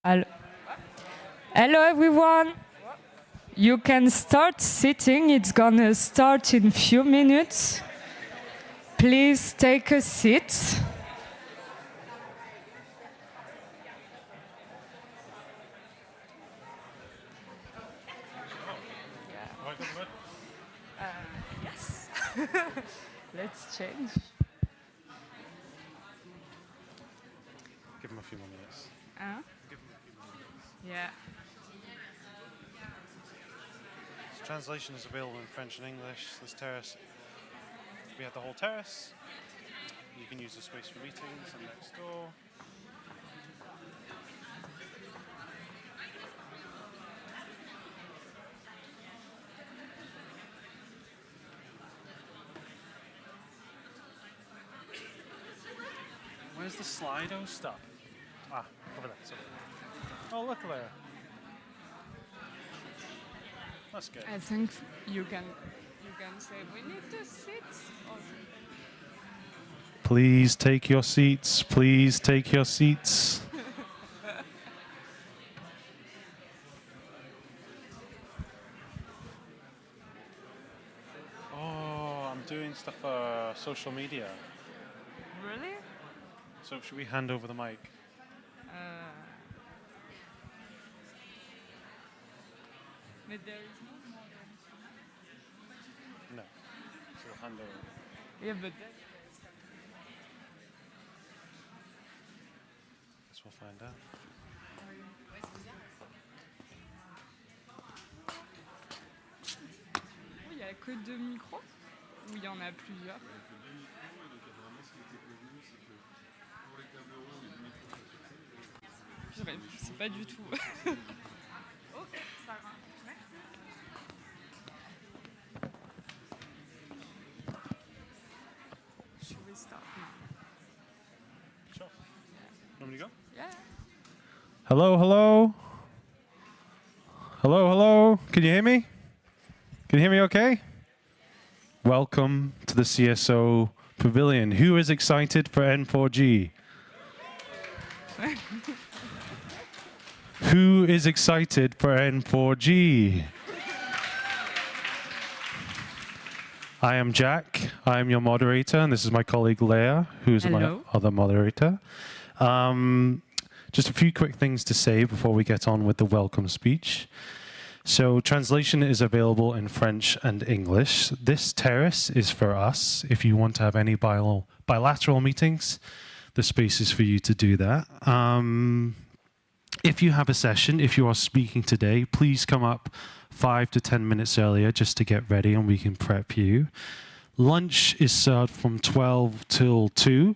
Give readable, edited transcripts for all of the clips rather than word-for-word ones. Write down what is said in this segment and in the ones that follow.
Hello. Hello, everyone. You can start sitting. It's gonna start in a few minutes. Please take a seat. Yes. Let's change. Give him a few more minutes. Give him a few more minutes. Yeah. So translation is available in French and English. This terrace, we have the whole terrace. You can use the space for meetings and next door. Where's the Slido stuff? Ah, over there. Sorry. Oh, look there. That's good. I think you can say we need to sit. Please take your seats. Please take your seats. Oh, I'm doing stuff for social media. Really? So should we hand over the mic? But there is no more. No. So we'll hand over. Yeah, but then Guess we'll find out. il n'y a que 2 micros ou il y en a plusieurs? C'est pas du tout. Ok, ça va. Merci. Should we start now? Sure. Want me to go? Yeah. Hello, hello. Hello, hello. Can you hear me? Can you hear me okay? Welcome to the CSO Pavilion. Who is excited for N4G? Who is excited for N4G? I am Jack. I am your moderator, and this is my colleague Leah, who's my other moderator. Just a few quick things to say before we get on with the welcome speech. So translation is available in French and English. This terrace is for us. If you want to have any bilateral meetings, the space is for you to do that. If you have a session, if you are speaking today, please come up 5 to 10 minutes earlier just to get ready and we can prep you. Lunch is served from 12 till 2.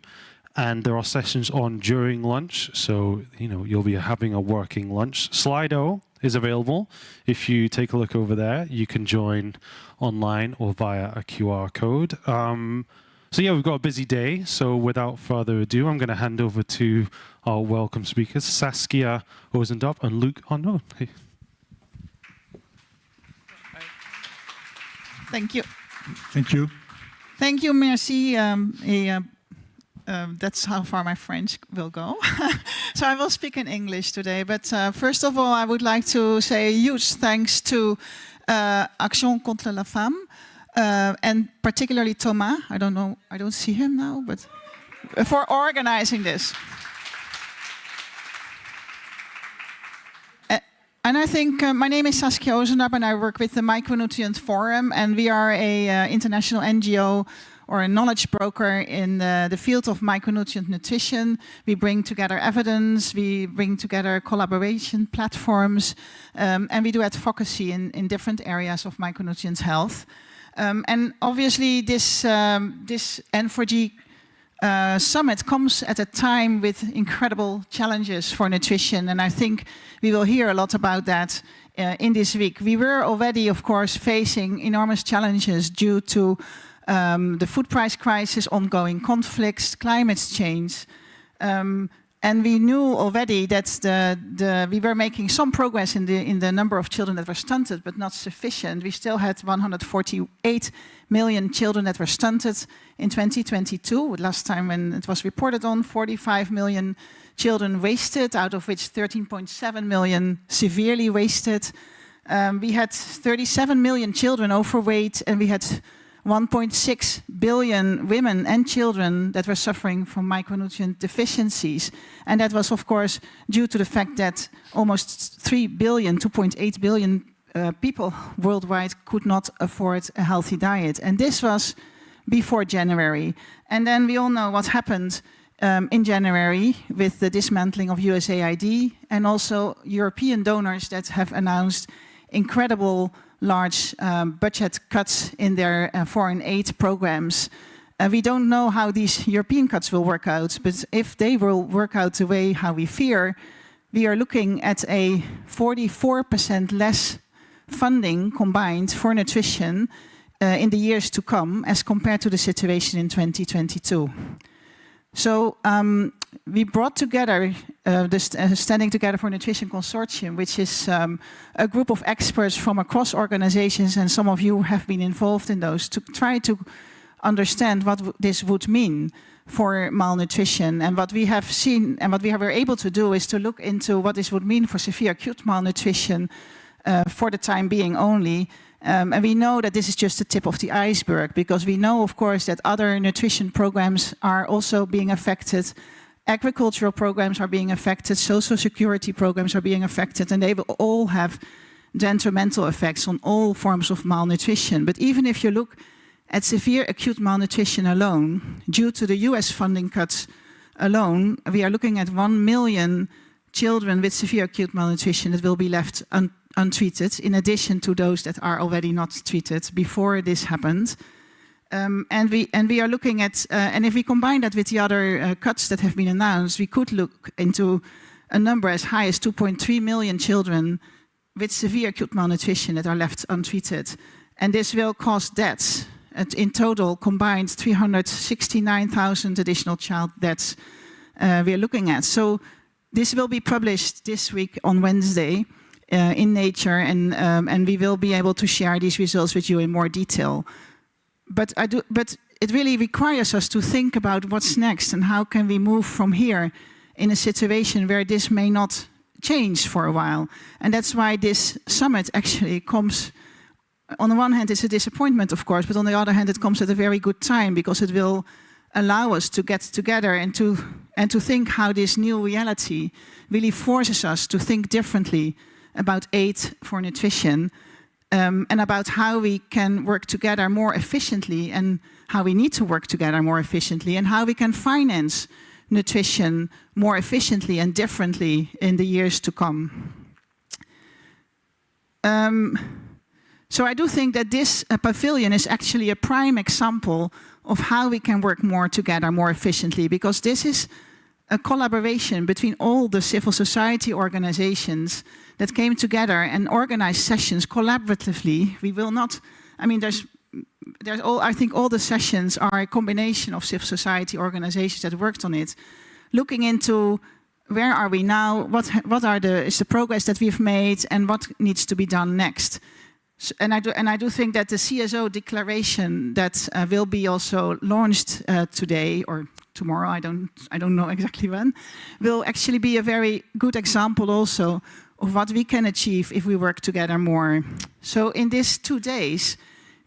And there are sessions on during lunch, so you'll be having a working lunch. Slido is available. If you take a look over there, you can join online or via a QR code. So yeah, we've got a busy day. So without further ado, I'm going to hand over to our welcome speakers, Saskia Ozendorp and Luc Arnaud. Hey. Thank you. Thank you. Thank you, merci. That's how far my French will go. So I will speak in English today. But first of all, I would like to say a huge thanks to Action contre la Femme, and particularly Thomas. I don't see him now, but for organizing this. And I think my name is Saskia Ozendorp, and I work with the Micronutrient Forum, and we are a international NGO or a knowledge broker in the field of micronutrient nutrition. We bring together evidence, we bring together collaboration platforms, and we do advocacy in different areas of micronutrient health. And obviously this N4G summit comes at a time with incredible challenges for nutrition, and I think we will hear a lot about that in this week. We were already, of course, facing enormous challenges due to the food price crisis, ongoing conflicts, climate change. And we knew already that we were making some progress in the number of children that were stunted, but not sufficient. We still had 148 million children that were stunted in 2022. Last time when it was reported on, 45 million children wasted, out of which 13.7 million severely wasted. We had 37 million children overweight, and we had 1.6 billion women and children that were suffering from micronutrient deficiencies. And that was, of course, due to the fact that almost 3 billion, 2.8 billion people worldwide could not afford a healthy diet. And this was before January. And then we all know what happened in January with the dismantling of USAID, and also European donors that have announced incredible large budget cuts in their foreign aid programs. We don't know how these European cuts will work out, but if they will work out the way how we fear, we are looking at a 44% less funding combined for nutrition in the years to come as compared to the situation in 2022. So we brought together the Standing Together for Nutrition Consortium, which is a group of experts from across organizations, and some of you have been involved in those, to try to understand what this would mean for malnutrition. And what we have seen and what we were able to do is to look into what this would mean for severe acute malnutrition for the time being only. And we know that this is just the tip of the iceberg, because we know, of course, that other nutrition programs are also being affected. Agricultural programs are being affected, social security programs are being affected, and they will all have detrimental effects on all forms of malnutrition. But even if you look at severe acute malnutrition alone, due to the US funding cuts alone, we are looking at 1 million children with severe acute malnutrition that will be left untreated, in addition to those that are already not treated before this happened. And we are looking at, and if we combine that with the other cuts that have been announced, we could look into a number as high as 2.3 million children with severe acute malnutrition that are left untreated. And this will cause deaths. In total, combined 369,000 additional child deaths we are looking at. So this will be published this week on Wednesday in Nature, and we will be able to share these results with you in more detail. But it really requires us to think about what's next and how can we move from here in a situation where this may not change for a while. And that's why this summit actually comes, on the one hand it's a disappointment, of course, but on the other hand it comes at a very good time, because it will allow us to get together and to think how this new reality really forces us to think differently about aid for nutrition, and about how we can work together more efficiently, and how we need to work together more efficiently, and how we can finance nutrition more efficiently and differently in the years to come. So I do think that this pavilion is actually a prime example of how we can work more together more efficiently, because this is a collaboration between all the civil society organizations that came together and organized sessions collaboratively. We will not, I mean, I think all the sessions are a combination of civil society organizations that worked on it, looking into where are we now, what is the progress that we've made, and what needs to be done next. So, and I do think that the CSO declaration that will be also launched today or tomorrow, I don't know exactly when, will actually be a very good example also of what we can achieve if we work together more. So in these 2 days,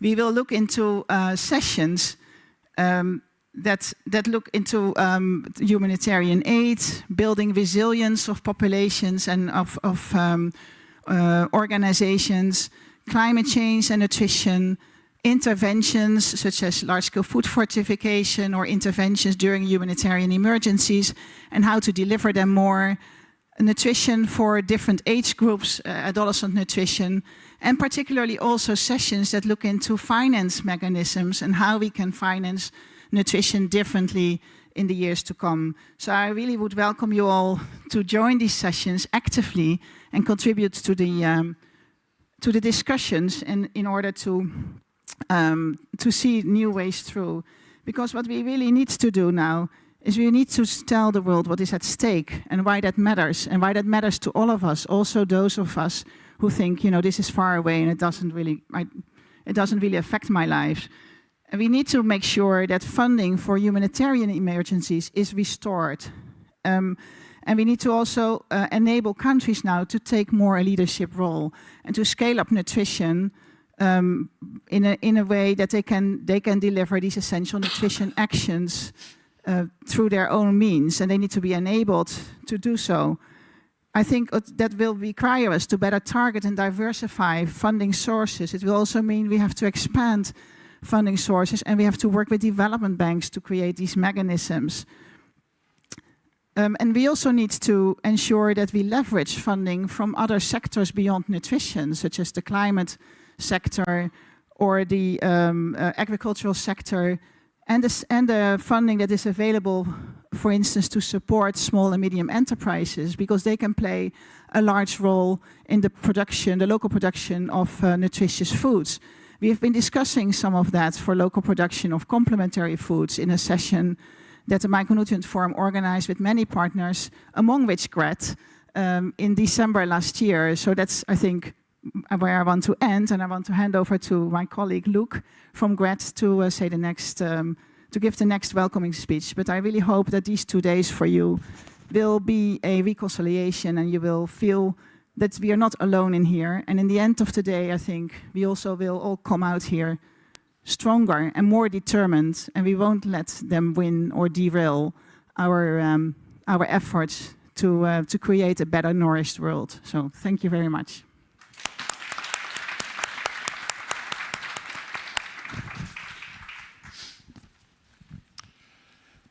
we will look into sessions that look into humanitarian aid, building resilience of populations and of organizations, climate change and nutrition, interventions such as large-scale food fortification or interventions during humanitarian emergencies and how to deliver them more, nutrition for different age groups, adolescent nutrition, and particularly also sessions that look into finance mechanisms and how we can finance nutrition differently in the years to come. So I really would welcome you all to join these sessions actively and contribute to the discussions in order to see new ways through. Because what we really need to do now is we need to tell the world what is at stake and why that matters, and why that matters to all of us, also those of us who think, this is far away and it doesn't really affect my life. And we need to make sure that funding for humanitarian emergencies is restored. And we need to also enable countries now to take more a leadership role and to scale up nutrition in a way that they can deliver these essential nutrition actions through their own means, and they need to be enabled to do so. I think that will require us to better target and diversify funding sources. It will also mean we have to expand funding sources, and we have to work with development banks to create these mechanisms. And we also need to ensure that we leverage funding from other sectors beyond nutrition, such as the climate sector or the agricultural sector, and the funding that is available, for instance, to support small and medium enterprises, because they can play a large role in the local production of nutritious foods. We have been discussing some of that for local production of complementary foods in a session that the Micronutrient Forum organized with many partners, among which GRET, in December last year. So that's, I think, where I want to end, and I want to hand over to my colleague Luke from GRET to to give the next welcoming speech. But I really hope that these 2 days for you will be a reconciliation, and you will feel that we are not alone in here. And in the end of the day, I think we also will all come out here stronger and more determined, and we won't let them win or derail our efforts to create a better nourished world. So thank you very much.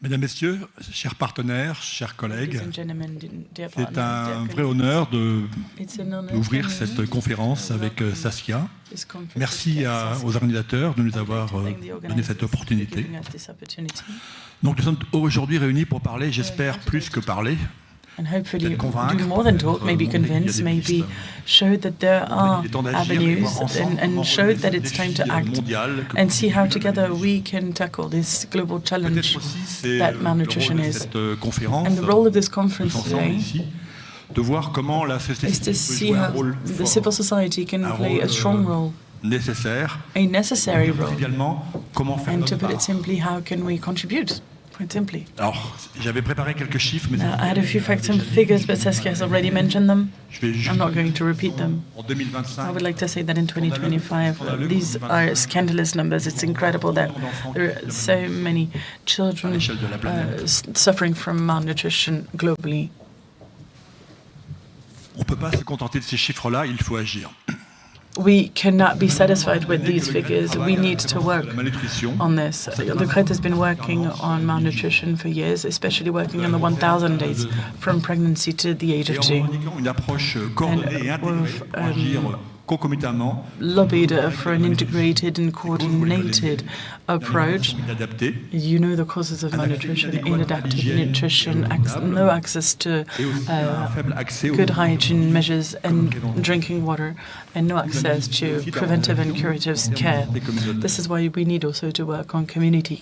Mesdames, Messieurs, chers partenaires, chers collègues, c'est un vrai honneur d'ouvrir cette conférence avec Saskia. Merci aux organisateurs de nous avoir donné cette opportunité. Donc nous sommes aujourd'hui réunis pour parler, j'espère, plus que parler. And hopefully do more than talk, maybe convince, maybe show that there are avenues, and show that it's time to act and see how together we can tackle this global challenge that malnutrition is. And the role of this conference today is to see how the civil society can play a strong role, a necessary role, and to put it simply, how can we contribute? Quite simply. Alors, j'avais préparé quelques chiffres, mais I had a few facts and figures, but Saskia has already mentioned them. I'm not going to repeat them. I would like to say that in 2025, these are scandalous numbers. It's incredible that there are so many children suffering from malnutrition globally. On ne peut pas se contenter de ces chiffres-là, il faut agir. We cannot be satisfied with these figures. We need to work on this. The CRET has been working on malnutrition for years, especially working on the 1,000 days from pregnancy to the age of 2. Lobbied for an integrated and coordinated approach. You know the causes of malnutrition: inadapted nutrition, no access to good hygiene measures and drinking water, and no access to preventive and curative care. This is why we need also to work on community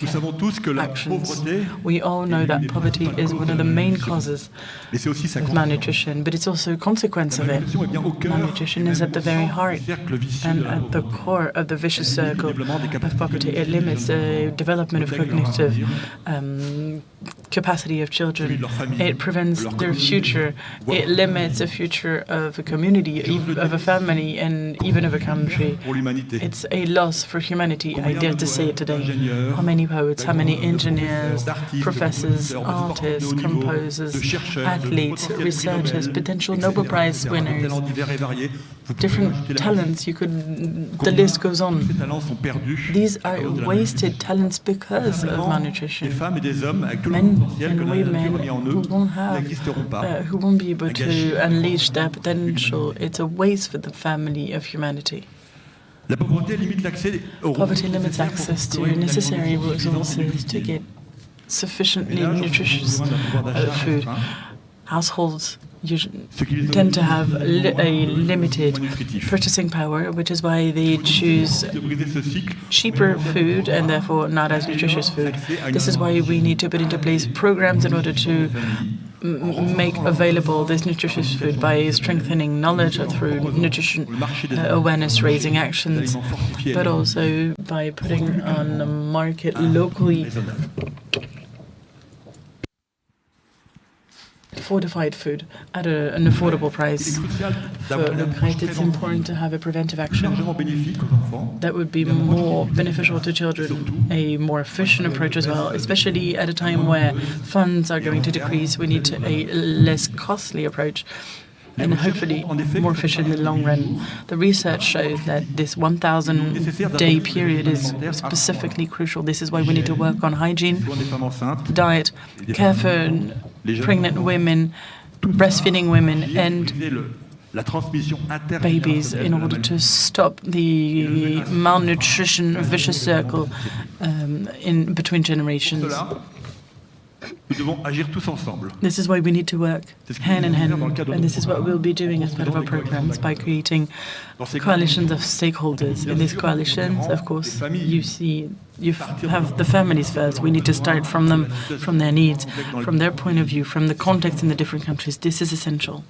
actions. We all know that poverty is one of the main causes of malnutrition, but it's also a consequence of it. Malnutrition is at the very heart and at the core of the vicious circle of poverty. It limits the development of cognitive capacity of children. It prevents their future. It limits the future of a community, of a family, and even of a country. It's a loss for humanity, I dare to say it today. How many poets, how many engineers, professors, artists, composers, athletes, researchers, potential Nobel Prize winners, different talents, the list goes on. These are wasted talents because of malnutrition. Men and women who won't be able to unleash their potential. It's a waste for the family of humanity. Poverty limits access to necessary resources to get sufficiently nutritious food. households tend to have a limited purchasing power, which is why they choose cheaper food and therefore not as nutritious food. This is why we need to put into place programs in order to make available this nutritious food by strengthening knowledge through nutrition awareness raising actions, but also by putting on the market locally fortified food at an affordable price. For the kite, it's important to have a preventive action that would be more beneficial to children, a more efficient approach as well, especially at a time where funds are going to decrease. We need a less costly approach and hopefully more efficient in the long run. The research shows that this 1,000-day period is specifically crucial. This is why we need to work on hygiene, diet, care for pregnant women, breastfeeding women, and babies in order to stop the malnutrition vicious circle in between generations. This is why we need to work hand in hand, and this is what we'll be doing as part of our programs by creating coalitions of stakeholders. In these coalitions, of course, you have the families first. We need to start from them, from their needs, from their point of view, from the context in the different countries. This is essential.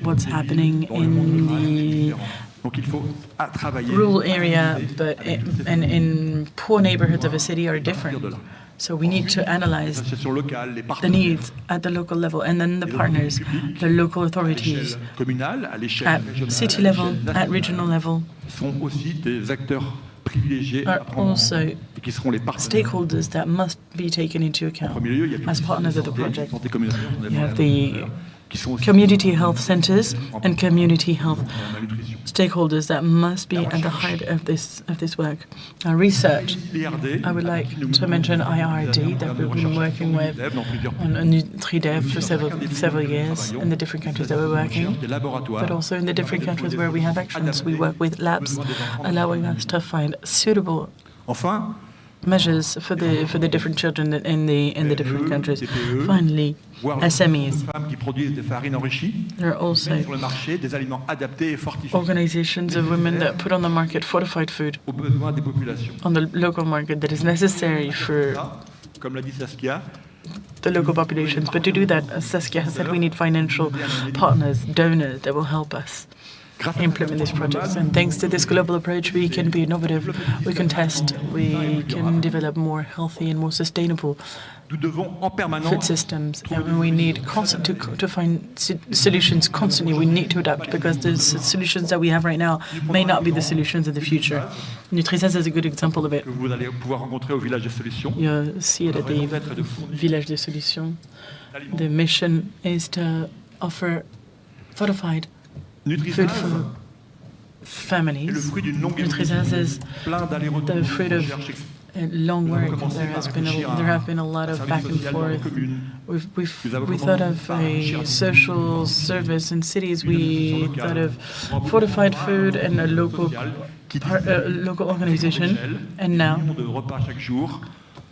What's happening in the rural area and in poor neighborhoods of a city are different. So we need to analyze the needs at the local level, and then the partners, the local authorities, at city level, at regional level, are also stakeholders that must be taken into account as partners of the project. You have the community health centers and community health stakeholders that must be at the heart of this work. Research. I would like to mention IRD that we've been working with on NutriDev for several years in the different countries that we're working, but also in the different countries where we have actions. We work with labs, allowing us to find suitable measures for the different children in the different countries. Finally, SMEs. There are also organizations of women that put on the market fortified food on the local market that is necessary for the local populations. But to do that, as Saskia has said, we need financial partners, donors that will help us implement these projects. And thanks to this global approach, we can be innovative, we can test, we can develop more healthy and more sustainable food systems. And we need to find solutions constantly. We need to adapt because the solutions that we have right now may not be the solutions in the future. Nutri-16 is a good example of it. You see it at the Village des Solutions. The mission is to offer fortified food for families. Nutri-16 is the fruit of long work. There have been a lot of back and forth. We thought of a social service in cities. We thought of fortified food and a local organization. And now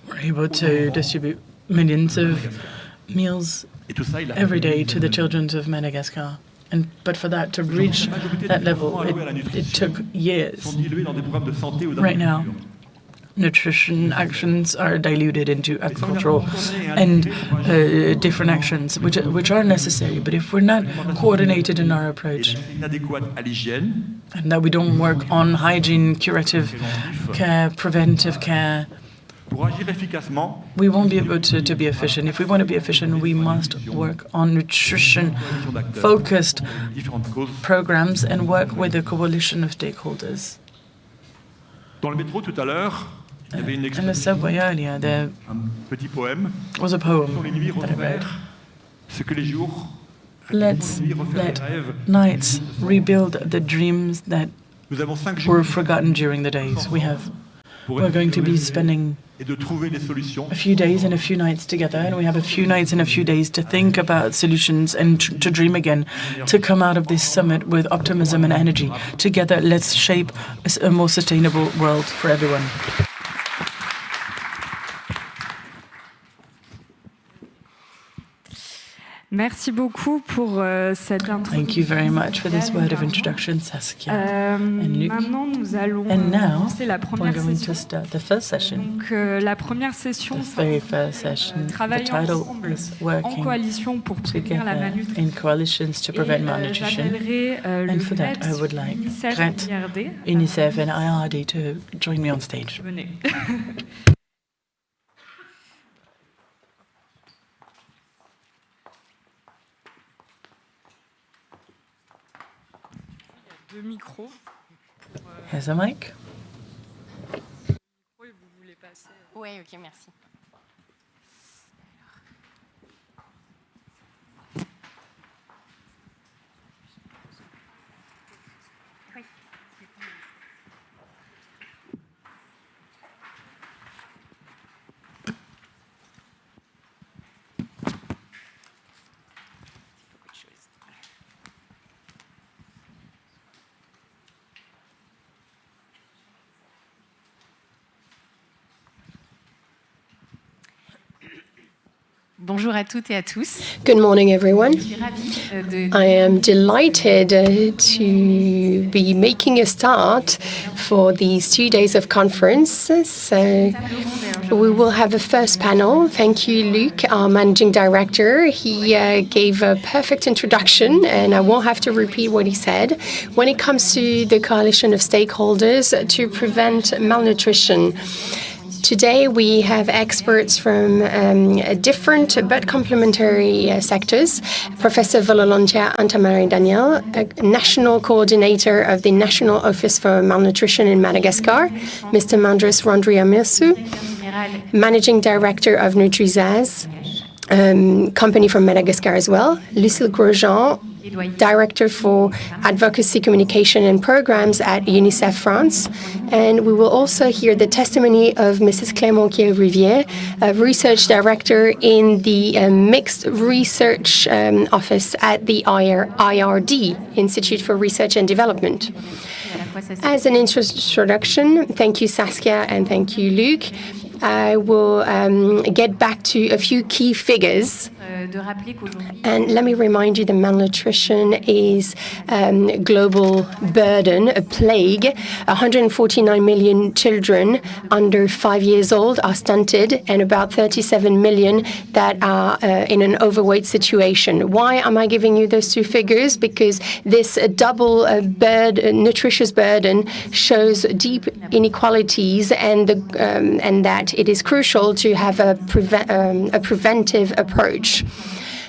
we're able to distribute millions of meals every day to the children of Madagascar. But for that to reach that level, it took years. Right now, nutrition actions are diluted into agricultural and different actions, which are necessary. But if we're not coordinated in our approach, and that we don't work on hygiene, curative care, preventive care, we won't be able to be efficient. If we want to be efficient, we must work on nutrition-focused programs and work with a coalition of stakeholders. In the subway earlier, there was a poem that I read. Let's let nights rebuild the dreams that were forgotten during the days. We're going to be spending a few days and a few nights together, and we have a few nights and a few days to think about solutions and to dream again, to come out of this summit with optimism and energy. Together, let's shape a more sustainable world for everyone. Merci beaucoup pour cette introduction. Thank you very much for this word of introduction, Saskia and Luc. Maintenant, nous allons lancer la première session. Start the first session. Donc, la première session, The very first session. The travailler title ensemble is en working coalition pour prévenir la together malnutrition. in coalitions to prevent malnutrition. And for that, I would like Grant, UNICEF and IRD to join me on stage. Venez. Deux micros. Here's a mic. Oui, ok, merci. Bonjour à toutes et à tous. Good morning, everyone. Je suis ravie I am delighted to be making a start for these 2 days of conference. So we will have a first panel. Thank you, Luc, our managing director. He gave a perfect introduction, and I won't have to repeat what he said. When it comes to the coalition of stakeholders to prevent malnutrition, today we have experts from different but complementary sectors. Professor Vololontia Antamari Daniel, a national coordinator of the National Office for Malnutrition in Madagascar. Mr. Mandris Rondriamirsu, managing director of Nutrizaz, company from Madagascar as well. Lucille Grosjean, Director for Advocacy, Communication and Programs at UNICEF France. And we will also hear the testimony of Mrs. Clément Rivière, a Research Director in the Mixed Research Office at the IRD, Institute for Research and Development. As an introduction, thank you, Saskia, and thank you, Luc. I will get back to a few key figures. And let me remind you that malnutrition is a global burden, a plague. 149 million children under 5 years old are stunted, and about 37 million that are in an overweight situation. Why am I giving you those two figures? Because this double nutritious burden shows deep inequalities, and that it is crucial to have a preventive approach.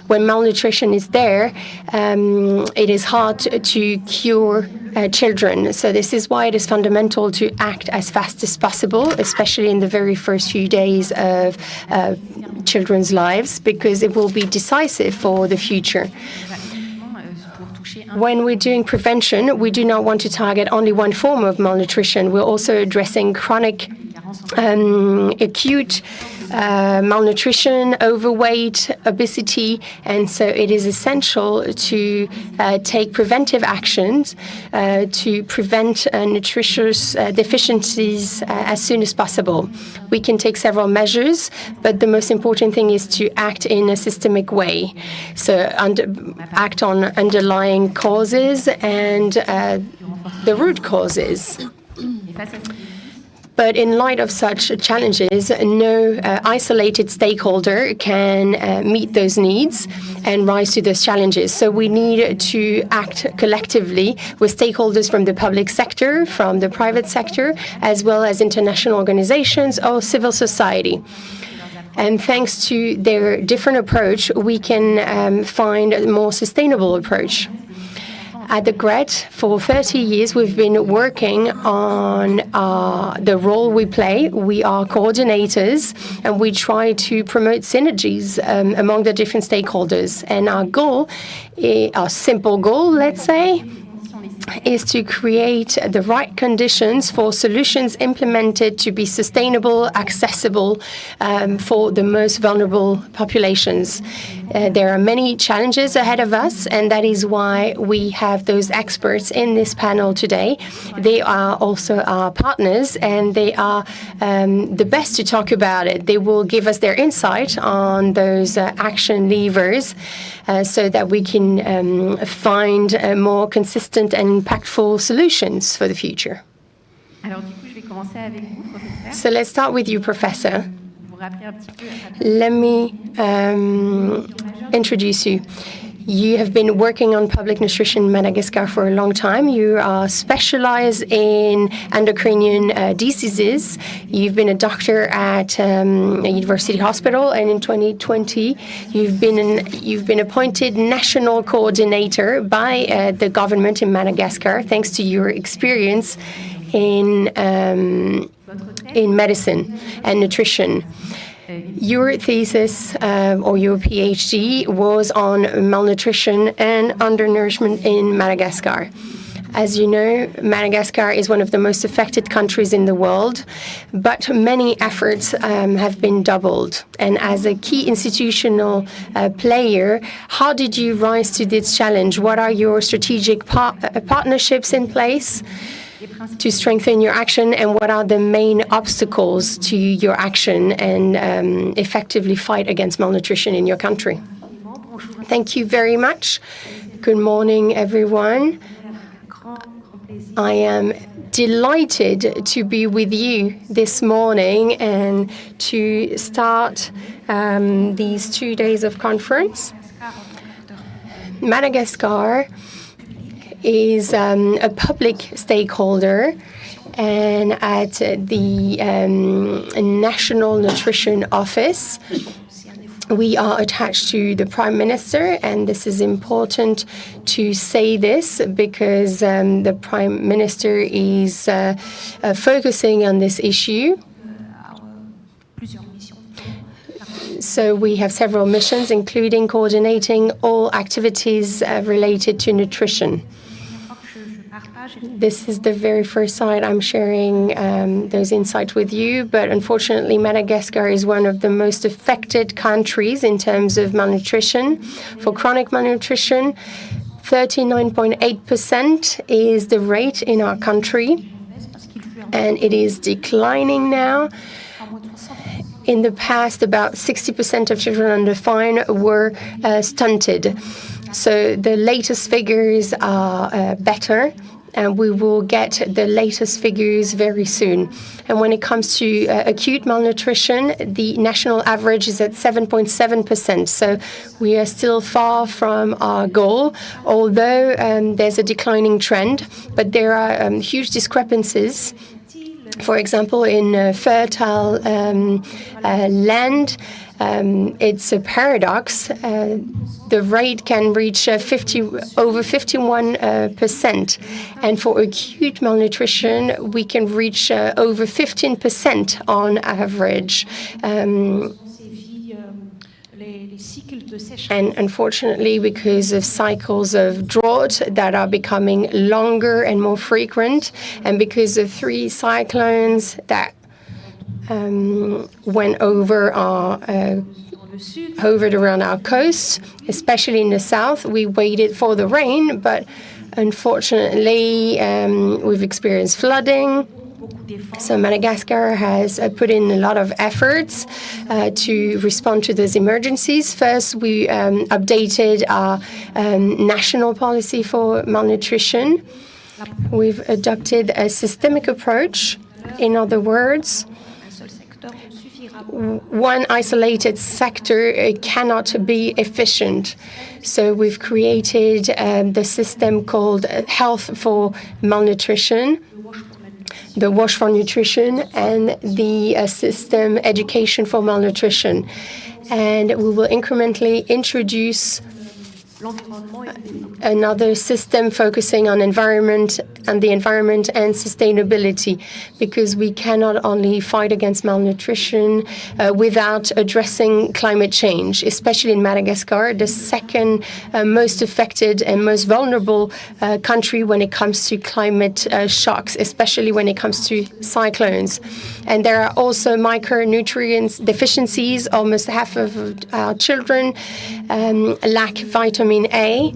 When malnutrition is there, it is hard to cure children. So this is why it is fundamental to act as fast as possible, especially in the very first few days of children's lives, because it will be decisive for the future. When we're doing prevention, we do not want to target only one form of malnutrition. We're also addressing chronic, acute malnutrition, overweight, obesity, and so it is essential to take preventive actions to prevent nutritious deficiencies as soon as possible. We can take several measures, but the most important thing is to act in a systemic way. So act on underlying causes and the root causes. But in light of such challenges, no isolated stakeholder can meet those needs and rise to those challenges. So we need to act collectively with stakeholders from the public sector, from the private sector, as well as international organizations or civil society. And thanks to their different approach, we can find a more sustainable approach. At the GRET, for 30 years, we've been working on the role we play. We are coordinators, and we try to promote synergies among the different stakeholders. And our goal, our simple goal, let's say, is to create the right conditions for solutions implemented to be sustainable, accessible for the most vulnerable populations. There are many challenges ahead of us, and that is why we have those experts in this panel today. They are also our partners, and they are the best to talk about it. They will give us their insight on those action levers so that we can find more consistent and impactful solutions for the future. So let's start with you, Professor. Let me introduce you. You have been working on public nutrition in Madagascar for a long time. You are specialized in endocrine diseases. You've been a doctor at a university hospital, and in 2020, you've been appointed national coordinator by the government in Madagascar, thanks to your experience in medicine and nutrition. Your thesis or your PhD was on malnutrition and undernourishment in Madagascar. As you know, Madagascar is one of the most affected countries in the world, but many efforts have been doubled. And as a key institutional player, how did you rise to this challenge? What are your strategic partnerships in place to strengthen your action, and what are the main obstacles to your action and effectively fight against malnutrition in your country? Thank you very much. Good morning, everyone. I am delighted to be with you this morning and to start these 2 days of conference. Madagascar is a public stakeholder, and at the National Nutrition Office, we are attached to the Prime Minister, and this is important to say this because the Prime Minister is focusing on this issue. So we have several missions, including coordinating all activities related to nutrition. This is the very first slide I'm sharing those insights with you, but unfortunately Madagascar is one of the most affected countries in terms of malnutrition. For chronic malnutrition, 39.8% is the rate in our country, and it is declining now. In the past, about 60% of children under 5 were stunted. So the latest figures are better, and we will get the latest figures very soon. And when it comes to acute malnutrition, the national average is at 7.7%. So we are still far from our goal, although there's a declining trend. But there are huge discrepancies. For example, in fertile land, it's a paradox. The rate can reach over 51%. And for acute malnutrition, we can reach over 15% on average. And unfortunately, because of cycles of drought that are becoming longer and more frequent, and because of 3 cyclones that went hovered around our coast, especially in the south, we waited for the rain, but unfortunately, we've experienced flooding. So Madagascar has put in a lot of efforts to respond to those emergencies. First, we updated our national policy for malnutrition. We've adopted a systemic approach. In other words, one isolated sector cannot be efficient. So we've created the system called Health for Malnutrition, the WASH for Nutrition, and the system Education for Malnutrition. And we will incrementally introduce another system focusing on the environment and sustainability, because we cannot only fight against malnutrition without addressing climate change, especially in Madagascar, the second most affected and most vulnerable country when it comes to climate shocks, especially when it comes to cyclones. And there are also micronutrients deficiencies. Almost half of our children lack vitamin A.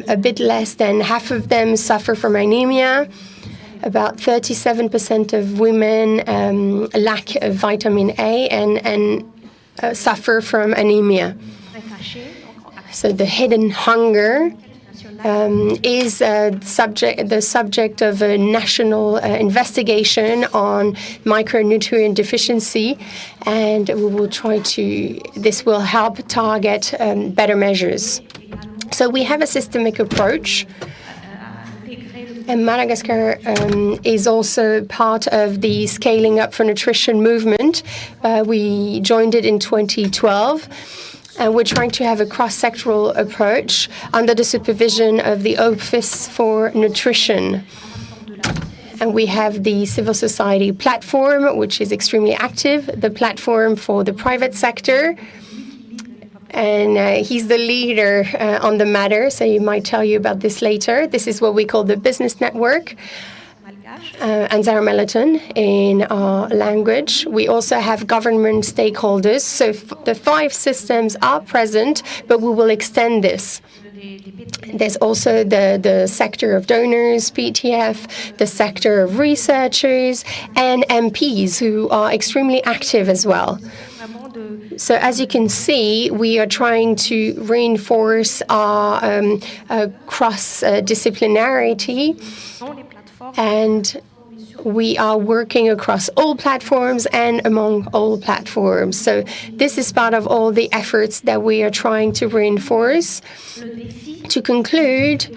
A bit less than half of them suffer from anemia. About 37% of women lack vitamin A and suffer from anemia. So the hidden hunger is the subject of a national investigation on micronutrient deficiency, and we will this will help target better measures. So we have a systemic approach, and Madagascar is also part of the Scaling Up for Nutrition movement. We joined it in 2012. And we're trying to have a cross-sectoral approach under the supervision of the Office for Nutrition. And we have the civil society platform, which is extremely active, the platform for the private sector. And he's the leader on the matter, so he might tell you about this later. This is what we call the business network. Anzara in our language. We also have government stakeholders. So the 5 systems are present, but we will extend this. There's also the sector of donors, PTF, the sector of researchers, and MPs who are extremely active as well. So as you can see, we are trying to reinforce our cross-disciplinarity, and we are working across all platforms and among all platforms. So this is part of all the efforts that we are trying to reinforce. To conclude,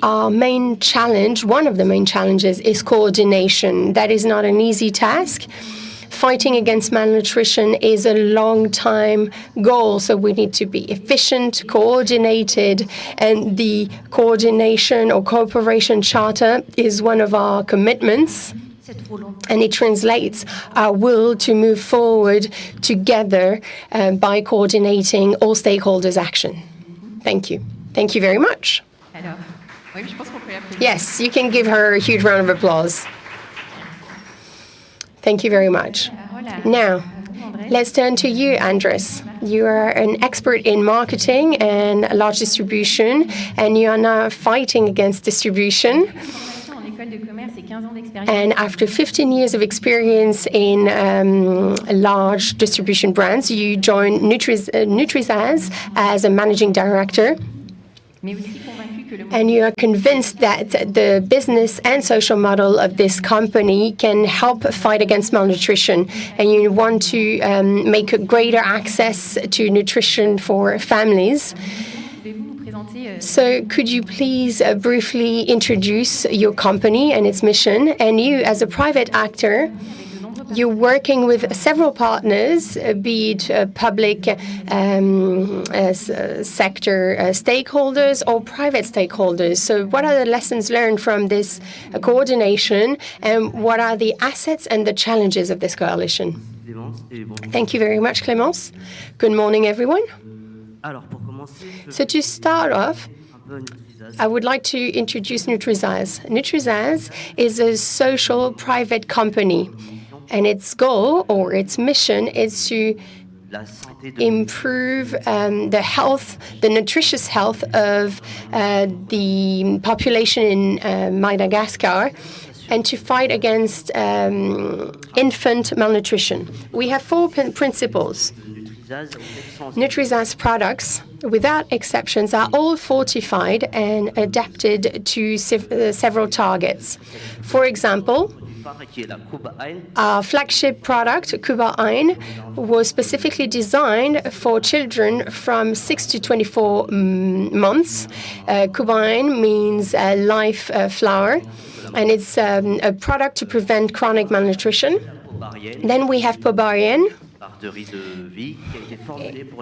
our main challenge, one of the main challenges, is coordination. That is not an easy task. Fighting against malnutrition is a long-time goal, so we need to be efficient, coordinated, and the coordination or cooperation charter is one of our commitments, and it translates our will to move forward together by coordinating all stakeholders' action. Thank you. Thank you very much. Yes, you can give her a huge round of applause. Thank you very much. Now, let's turn to you, Andres. You are an expert in marketing and large distribution, and you are now fighting against distribution. And after 15 years of experience in large distribution brands, you joined Nutrizaz as a managing director. And you are convinced that the business and social model of this company can help fight against malnutrition, and you want to make greater access to nutrition for families. So could you please briefly introduce your company and its mission? And you, as a private actor, you're working with several partners, be it public sector stakeholders or private stakeholders. So what are the lessons learned from this coordination, and what are the assets and the challenges of this coalition? Thank you very much, Clémence. Good morning, everyone. So to start off, I would like to introduce Nutrizaz. Nutrizaz is a social private company, and its goal or its mission is to improve the nutritious health of the population in Madagascar, and to fight against infant malnutrition. We have 4 principles. Nutrizaz products, without exceptions, are all fortified and adapted to several targets. For example, our flagship product, Kuba Ein, was specifically designed for children from 6 to 24 months. Kuba Ein means life flower, and it's a product to prevent chronic malnutrition. Then we have Pavilion,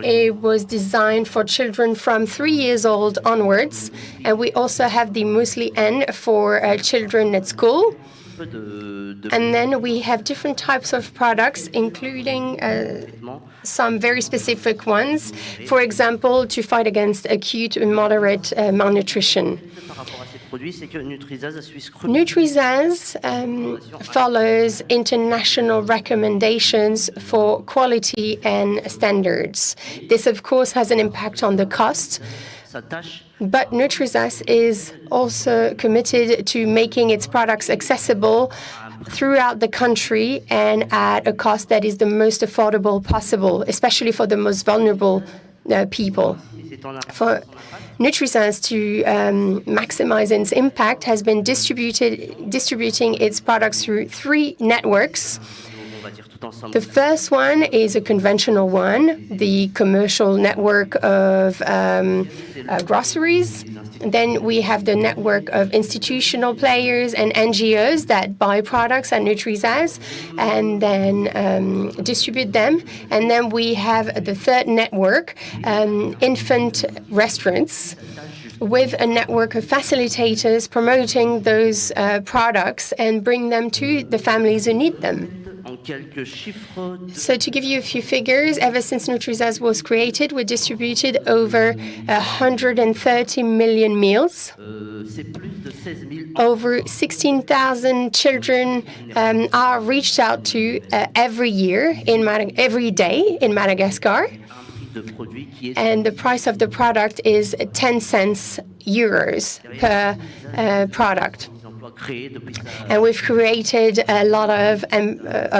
It was designed for children from 3 years old onwards, and we also have the Muesli N for children at school. And then we have different types of products, including some very specific ones, for example, to fight against acute and moderate malnutrition. Nutrizaz follows international recommendations for quality and standards. This, of course, has an impact on the cost, but Nutrizaz is also committed to making its products accessible throughout the country and at a cost that is the most affordable possible, especially for the most vulnerable people. For Nutrizaz to maximize its impact has been distributing its products through 3 networks. The first one is a conventional one, the commercial network of groceries. And then we have the network of institutional players and NGOs that buy products at Nutrizaz and then distribute them. And then we have the third network, infant restaurants, with a network of facilitators promoting those products and bring them to the families who need them. So to give you a few figures, ever since Nutrizaz was created, we distributed over 130 million meals. Over 16,000 children are reached out to every day in Madagascar. And the price of the product is 10 cents euros per product. And we've created a lot of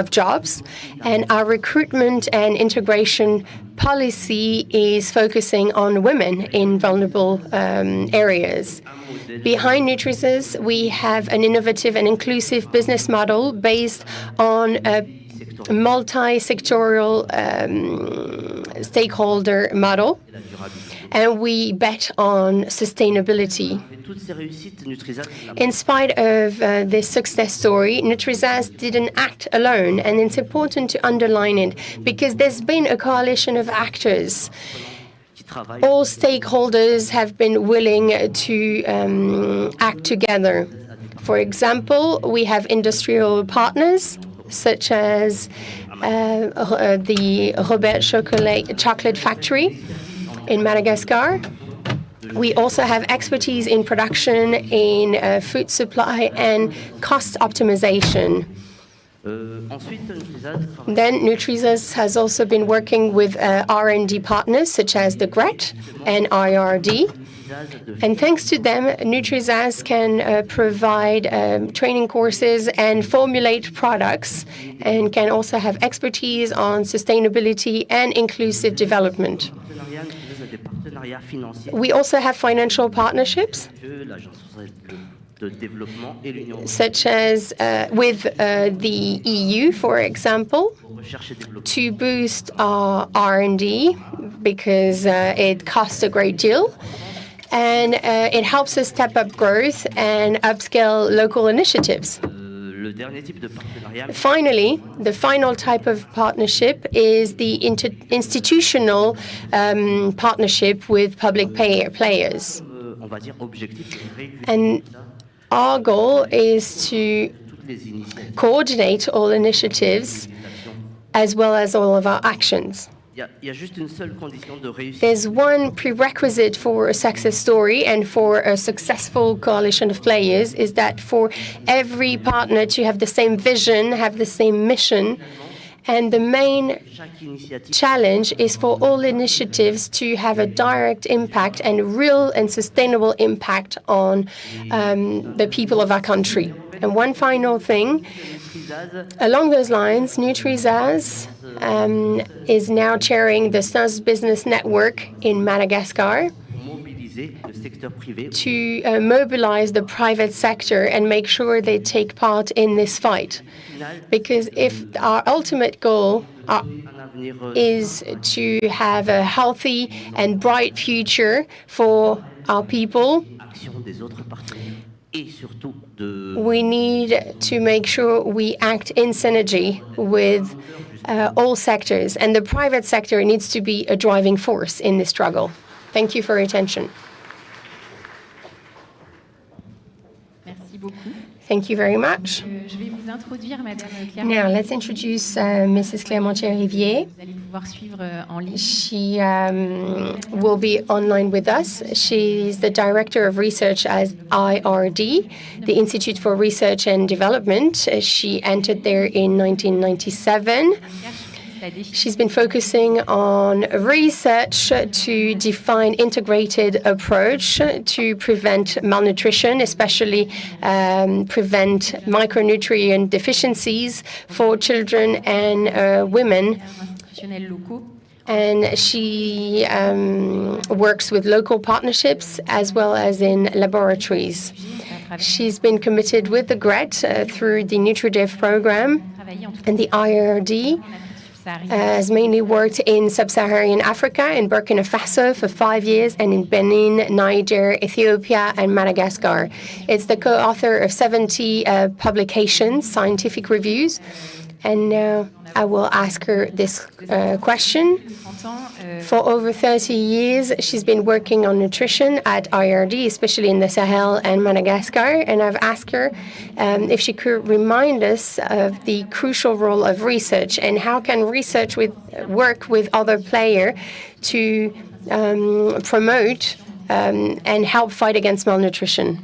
jobs, and our recruitment and integration policy is focusing on women in vulnerable areas. Behind Nutrizaz, we have an innovative and inclusive business model based on a multi-sectoral stakeholder model, and we bet on sustainability. In spite of this success story, Nutrizaz didn't act alone, and it's important to underline it because there's been a coalition of actors. All stakeholders have been willing to act together. For example, we have industrial partners such as the Robert Chocolate Factory in Madagascar. We also have expertise in production, in food supply and cost optimization. Then Nutrizaz has also been working with R&D partners such as the GRET and IRD. And thanks to them, Nutrizaz can provide training courses and formulate products, and can also have expertise on sustainability and inclusive development. We also have financial partnerships, such as with the EU, for example, to boost our R&D because it costs a great deal. And it helps us step up growth and upscale local initiatives. Finally, the final type of partnership is the institutional partnership with public players. And our goal is to coordinate all initiatives as well as all of our actions. There's one prerequisite for a success story and for a successful coalition of players is that for every partner to have the same vision, have the same mission. And the main challenge is for all initiatives to have a direct impact and real and sustainable impact on the people of our country. And one final thing, along those lines, Nutrizaz is now chairing the SNUS Business Network in Madagascar to mobilize the private sector and make sure they take part in this fight. Because if our ultimate goal is to have a healthy and bright future for our people, we need to make sure we act in synergy with all sectors, and the private sector needs to be a driving force in this struggle. Thank you for your attention. Merci beaucoup. Thank you very much. Je vais vous introduire Madame Claire. Now, let's introduce Mrs. Clermont-Rivier. Vous allez pouvoir suivre en ligne. She will be online with us. She's the Director of Research at IRD, the Institute for Research and Development. She entered there in 1997. She's been focusing on research to define integrated approach to prevent malnutrition, especially prevent micronutrient deficiencies for children and women. And she works with local partnerships as well as in laboratories. She's been committed with the GRET through the NutriDev program, and the IRD has mainly worked in sub-Saharan Africa, in Burkina Faso for 5 years, and in Benin, Niger, Ethiopia, and Madagascar. It's the co-author of 70 publications, scientific reviews. And now I will ask her this question. For over 30 years, she's been working on nutrition at IRD, especially in the Sahel and Madagascar. And I've asked her if she could remind us of the crucial role of research and how can research work with other players to promote and help fight against malnutrition.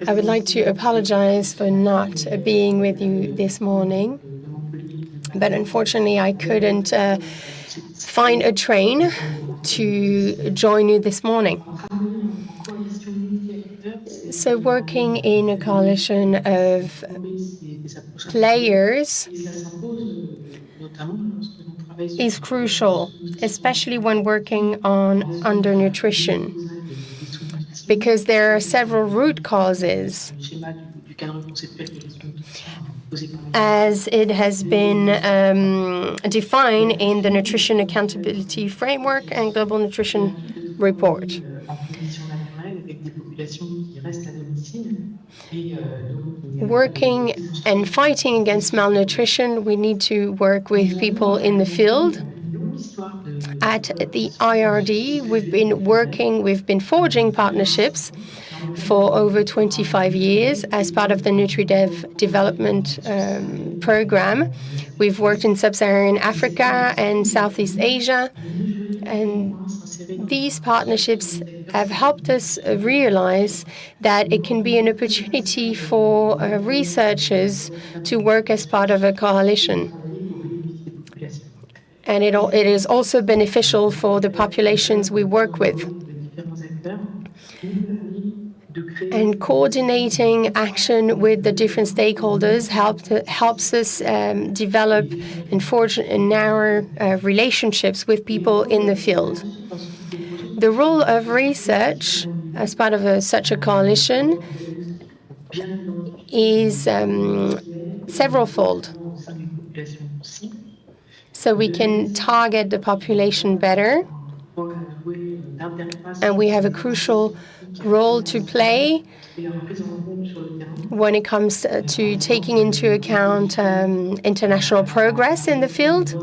I would like to apologize for not being with you this morning, but unfortunately I couldn't find a train to join you this morning. So working in a coalition of players is crucial, especially when working on undernutrition, because there are several root causes, as it has been defined in the Nutrition Accountability Framework and Global Nutrition Report. Working and fighting against malnutrition, we need to work with people in the field. At the IRD, we've been forging partnerships for over 25 years as part of the NutriDev development program. We've worked in sub-Saharan Africa and Southeast Asia, and these partnerships have helped us realize that it can be an opportunity for researchers to work as part of a coalition. And it is also beneficial for the populations we work with. And coordinating action with the different stakeholders helps us develop and forge narrow relationships with people in the field. The role of research as part of such a coalition is severalfold. So we can target the population better, and we have a crucial role to play when it comes to taking into account international progress in the field.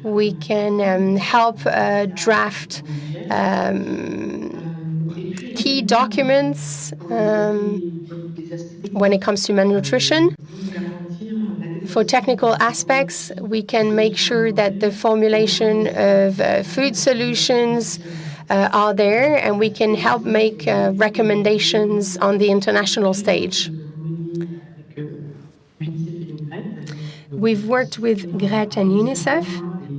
We can help draft key documents when it comes to malnutrition. For technical aspects, we can make sure that the formulation of food solutions are there, and we can help make recommendations on the international stage. We've worked with GRET and UNICEF,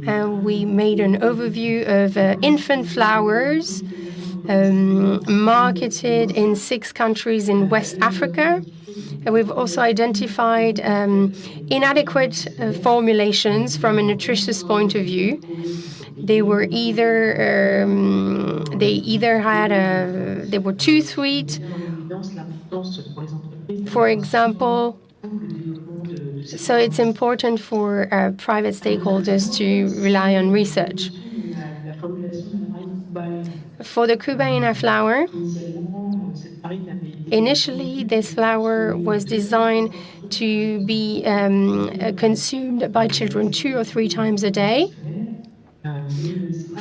and we made an overview of infant flowers marketed in 6 countries in West Africa. And we've also identified inadequate formulations from a nutritious point of view. They were they were too sweet, for example. So it's important for private stakeholders to rely on research. For the Cubaina flower, Initially, this flour was designed to be consumed by children 2 or 3 times a day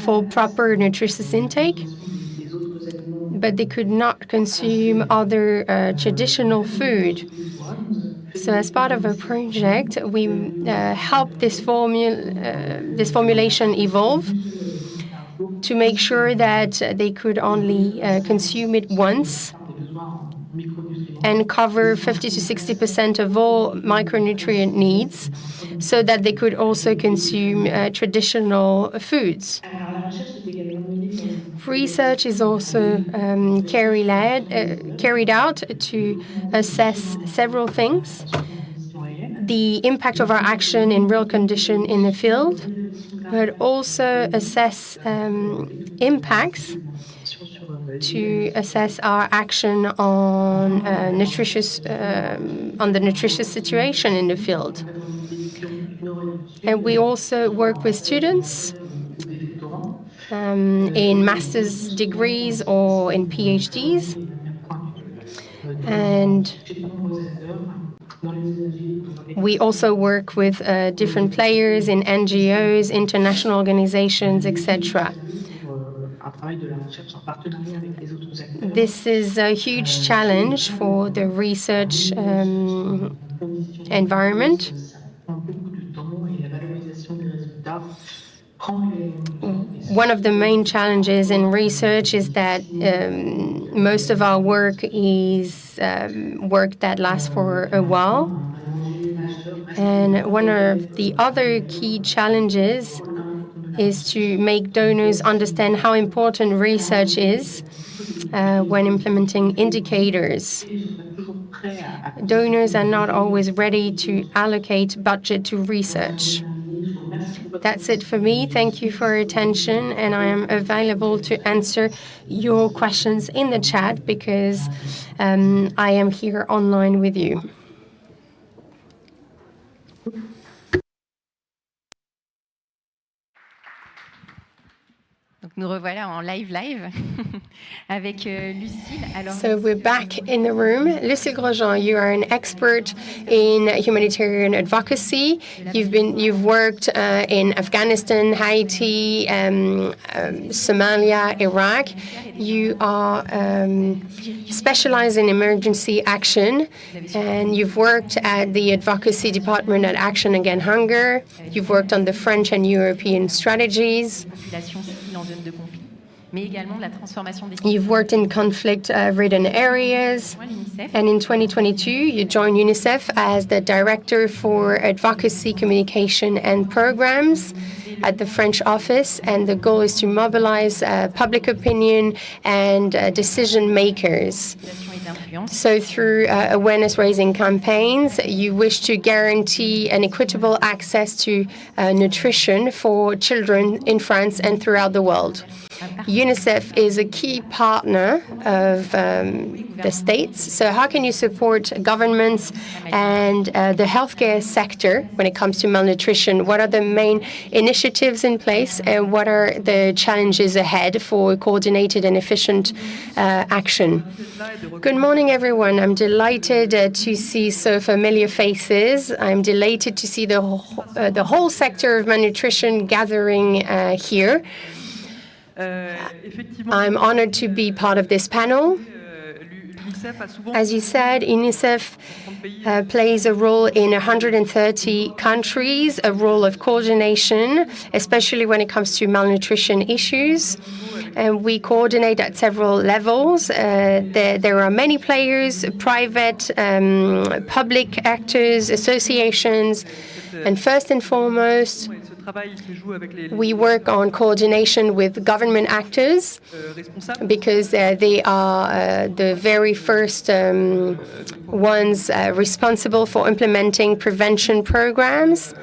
for proper nutritious intake, but they could not consume other traditional food. So as part of a project, we helped this formulation evolve to make sure that they could only consume it once and cover 50 to 60% of all micronutrient needs, so that they could also consume traditional foods. Research is also carried out to assess several things: the impact of our action in real condition in the field, but also assess impacts to assess our action on the nutritious situation in the field. And we also work with students in master's degrees or in PhDs. And we also work with different players in NGOs, international organizations, etc. This is a huge challenge for the research environment. One of the main challenges in research is that most of our work is work that lasts for a while. And one of the other key challenges is to make donors understand how important research is when implementing indicators. Donors are not always ready to allocate budget to research. That's it for me. Thank you for your attention, and I am available to answer your questions in the chat because I am here online with you. Donc nous revoilà en live avec Lucille. Alors, so we're back in the room. Lucille Grosjean, you are an expert in humanitarian advocacy. You've worked in Afghanistan, Haiti, Somalia, Iraq. You are specialized in emergency action, and you've worked at the advocacy department at Action Against Hunger. You've worked on the French and European strategies. You've worked in conflict-ridden areas, and in 2022, you joined UNICEF as the Director for Advocacy, Communication and Programs at the French office, and the goal is to mobilize public opinion and decision makers. So through awareness-raising campaigns, you wish to guarantee an equitable access to nutrition for children in France and throughout the world. UNICEF is a key partner of the states. So how can you support governments and the healthcare sector when it comes to malnutrition? What are the main initiatives in place, and what are the challenges ahead for coordinated and efficient action? Good morning, everyone. I'm delighted to see so familiar faces. I'm delighted to see the whole sector of malnutrition gathering here. I'm honored to be part of this panel. As you said, UNICEF plays a role in 130 countries, a role of coordination, especially when it comes to malnutrition issues. And we coordinate at several levels. There are many players, private, public actors, associations, and first and foremost, we work on coordination with government actors because they are the very first ones responsible for implementing prevention programs.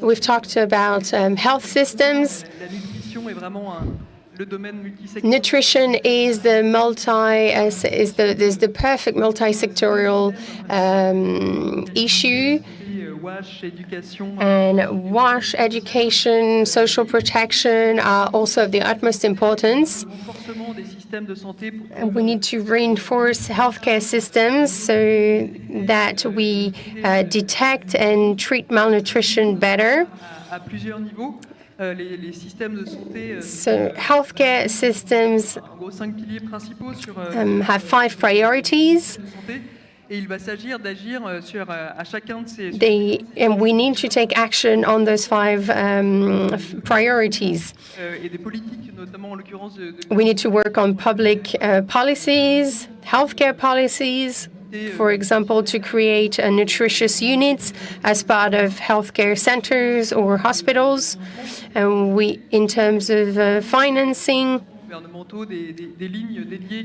We've talked about health systems. Nutrition is the perfect multi-sectorial issue. And WASH, education, social protection are also of the utmost importance. And we need to reinforce healthcare systems so that we detect and treat malnutrition better. So healthcare systems have 5 priorities. And we need to take action on those 5 priorities. We need to work on public policies, healthcare policies, for example, to create nutritious units as part of healthcare centers or hospitals. And in terms of financing,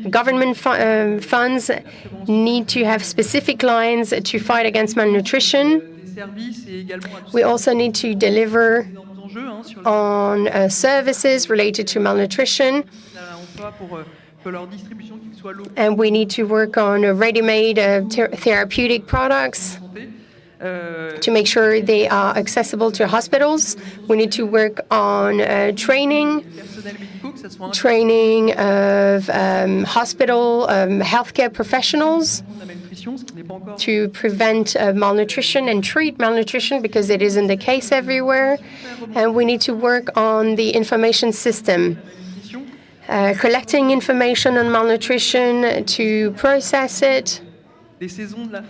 government funds need to have specific lines to fight against malnutrition. We also need to deliver on services related to malnutrition. And we need to work on ready-made therapeutic products to make sure they are accessible to hospitals. We need to work on training of hospital healthcare professionals to prevent malnutrition and treat malnutrition, because it isn't the case everywhere. And we need to work on the information system. Collecting information on malnutrition to process it.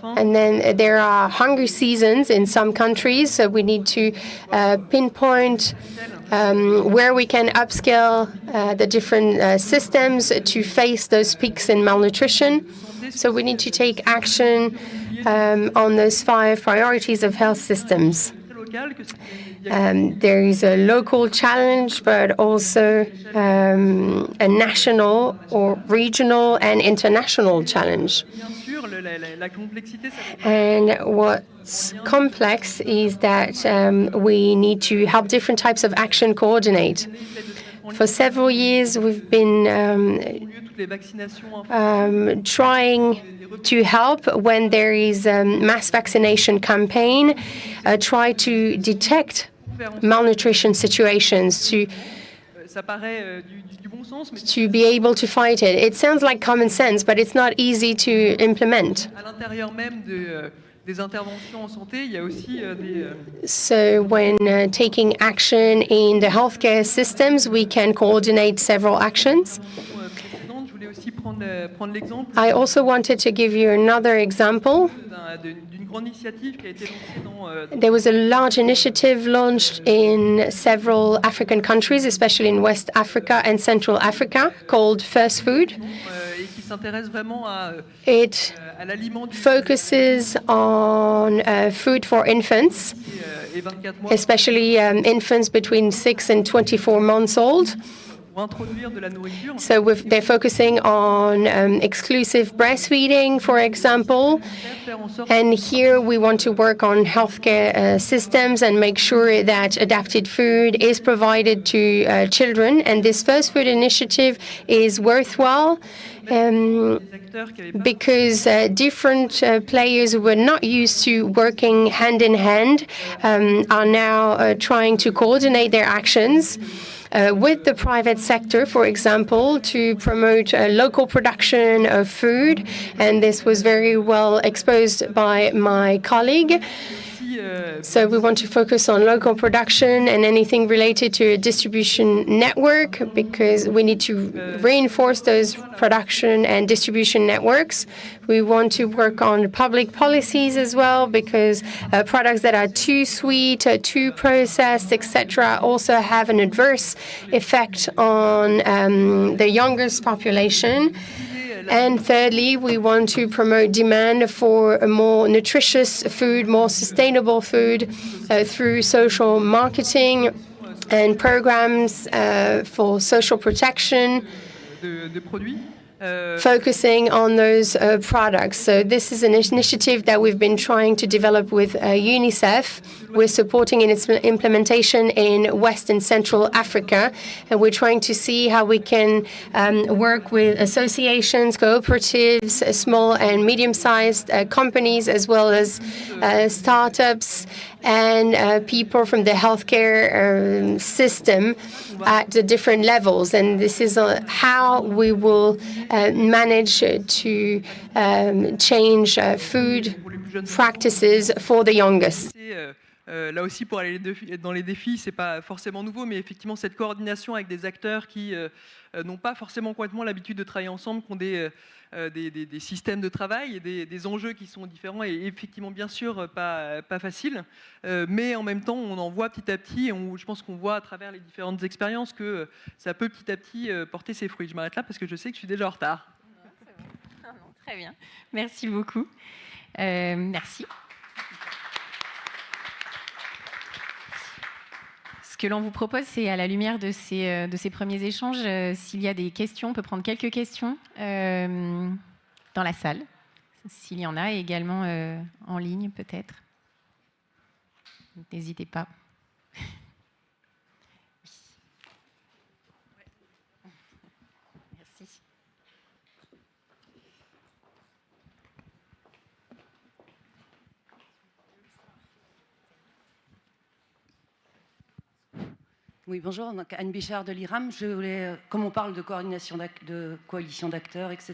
And then there are hunger seasons in some countries, so we need to pinpoint where we can upscale the different systems to face those peaks in malnutrition. So we need to take action on those 5 priorities of health systems. There is a local challenge, but also a national or regional and international challenge. And what's complex is that we need to help different types of action coordinate. For several years, we've been trying to help when there is a mass vaccination campaign, try to detect malnutrition situations, to be able to fight it. It sounds like common sense, but it's not easy to implement. So when taking action in the healthcare systems, we can coordinate several actions. I also wanted to give you another example. There was a large initiative launched in several African countries, especially in West Africa and Central Africa, called First Food. It focuses on food for infants, especially infants between 6 and 24 months old. So they're focusing on exclusive breastfeeding, for example. And here we want to work on healthcare systems and make sure that adapted food is provided to children. And this First Food initiative is worthwhile because different players who were not used to working hand in hand are now trying to coordinate their actions with the private sector, for example, to promote local production of food. And this was very well exposed by my colleague. So we want to focus on local production and anything related to a distribution network, because we need to reinforce those production and distribution networks. We want to work on public policies as well, because products that are too sweet, too processed, etc., also have an adverse effect on the youngest population. And thirdly, we want to promote demand for a more nutritious food, more sustainable food through social marketing and programs for social protection. focusing on those products. So this is an initiative that we've been trying to develop with UNICEF. We're supporting in its implementation in West and Central Africa, and we're trying to see how we can work with associations, cooperatives, small and medium-sized companies, as well as startups and people from the healthcare system at the different levels. And this is how we will manage to change food practices for the youngest. Là aussi, pour aller dans les défis, ce n'est pas forcément nouveau, mais effectivement, cette coordination avec des acteurs qui n'ont pas forcément complètement l'habitude de travailler ensemble, qui ont des systèmes de travail et des enjeux qui sont différents et effectivement, bien sûr, pas faciles. Mais en même temps, on en voit petit à petit, et je pense qu'on voit à travers les différentes expériences que ça peut petit à petit porter ses fruits. Je m'arrête là parce que je sais que je suis déjà en retard. Non, très bien. Merci beaucoup. Merci. Ce que l'on vous propose, c'est à la lumière de ces premiers échanges, s'il y a des questions, on peut prendre quelques questions dans la salle, s'il y en a, et également en ligne peut-être. N'hésitez pas. Merci. Oui, bonjour, donc Anne Bichard de l'IRAM. Je voulais, comme on parle de coordination, de coalition d'acteurs, etc.,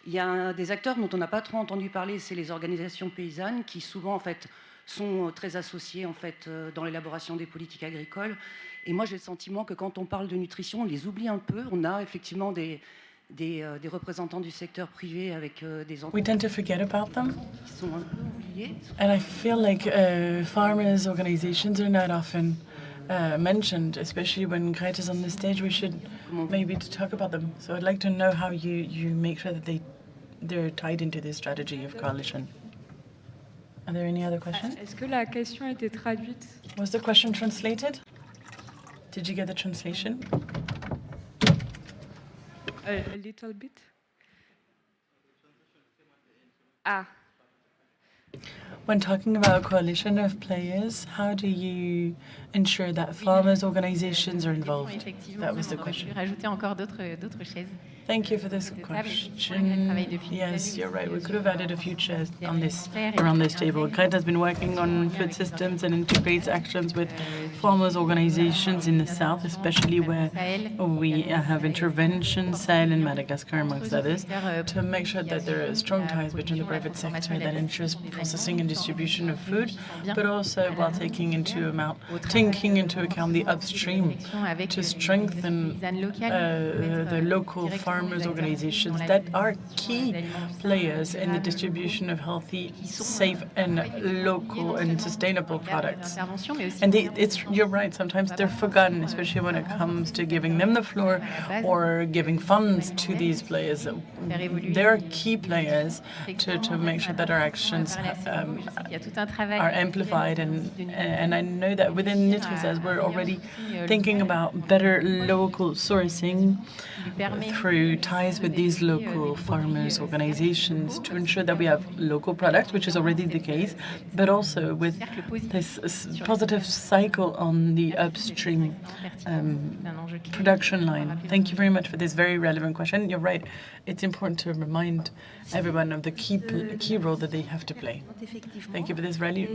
il y a des acteurs dont on n'a pas trop entendu parler, c'est les organisations paysannes qui souvent en fait, sont très associées en fait, dans l'élaboration des politiques agricoles. Et moi j'ai le sentiment que quand on parle de nutrition, on les oublie un peu. On a effectivement des représentants du secteur privé avec des entreprises. We tend to forget about them. Qui sont un peu oubliés. And I feel like farmers' organizations are not often mentioned, especially when Greta's on the stage. We should maybe talk about them. So I'd like to know how you make sure that they're tied into this strategy of coalition. Are there any other questions? Est-ce que la question a été traduite? Was the question translated? Did you get the translation? A little bit. Ah. When talking about a coalition of players, how do you ensure that farmers' organizations are involved? That was the question. Rajouter encore d'autres chaises. Thank you for this question. Yes, you're right. We could have added a few chairs around this table. Greta has been working on food systems and integrates actions with farmers' organizations in the south, especially where we have interventions, Sahel and Madagascar, amongst others, to make sure that there are strong ties between the private sector that ensures processing and distribution of food, but also while taking into account the upstream to strengthen the local farmers' organizations that are key players in the distribution of healthy, safe, and local and sustainable products. And you're right, sometimes they're forgotten, especially when it comes to giving them the floor or giving funds to these players. They're key players to make sure that our actions are amplified. And I know that within Nutrisas, we're already thinking about better local sourcing through ties with these local farmers' organizations to ensure that we have local products, which is already the case, but also with this positive cycle on the upstream production line. Thank you very much for this very relevant question. You're right. It's important to remind everyone of the key role that they have to play. Thank you for this very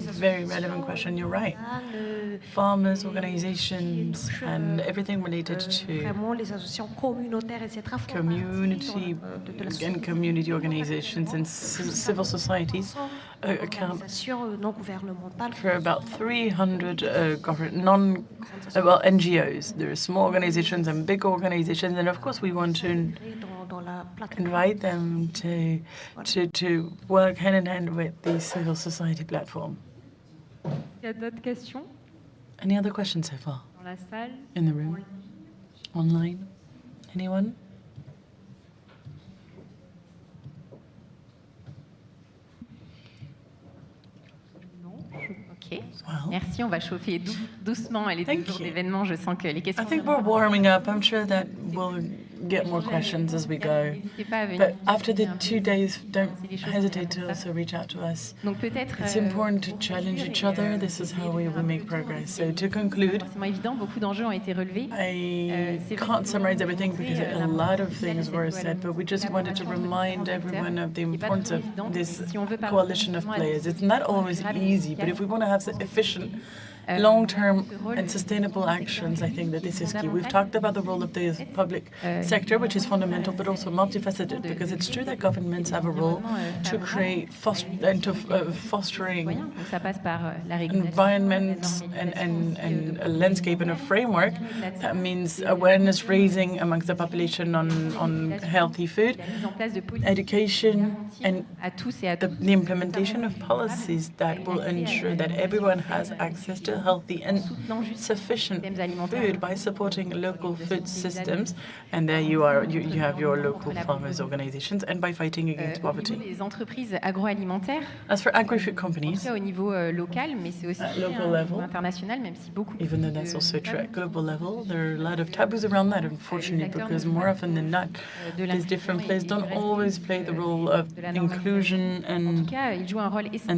relevant question. You're right. Farmers, organizations, and everything related to community organizations and civil societies account for about 300 NGOs. There are small organizations and big organizations, and of course we want to invite them to work hand in hand with the civil society platform. Il y a d'autres questions? Any other questions so far? Dans la salle? In the room? Online? Anyone? Ok, merci. On va chauffer doucement. Elle est toujours d'événement. Je sens que les questions. I think we're warming up. I'm sure that get more questions as we go. But after the 2 days, don't hesitate to also reach out to us. It's important to challenge each other. This is how we make progress. So to conclude, I can't summarize everything because a lot of things were said, but we just wanted to remind everyone of the importance of this coalition of players. It's not always easy, but if we want to have efficient long-term and sustainable actions, I think that this is key. We've talked about the role of the public sector, which is fundamental, but also multifaceted, because it's true that governments have a role to create fostering environments and a landscape and a framework. That means awareness raising amongst the population on healthy food, education, and the implementation of policies that will ensure that everyone has access to healthy and sufficient food by supporting local food systems, and there you have your local farmers organizations, and by fighting against poverty. As for agri-food companies, at local level, even though that's also true at global level, there are a lot of taboos around that, unfortunately, because more often than not, these different players don't always play the role of inclusion and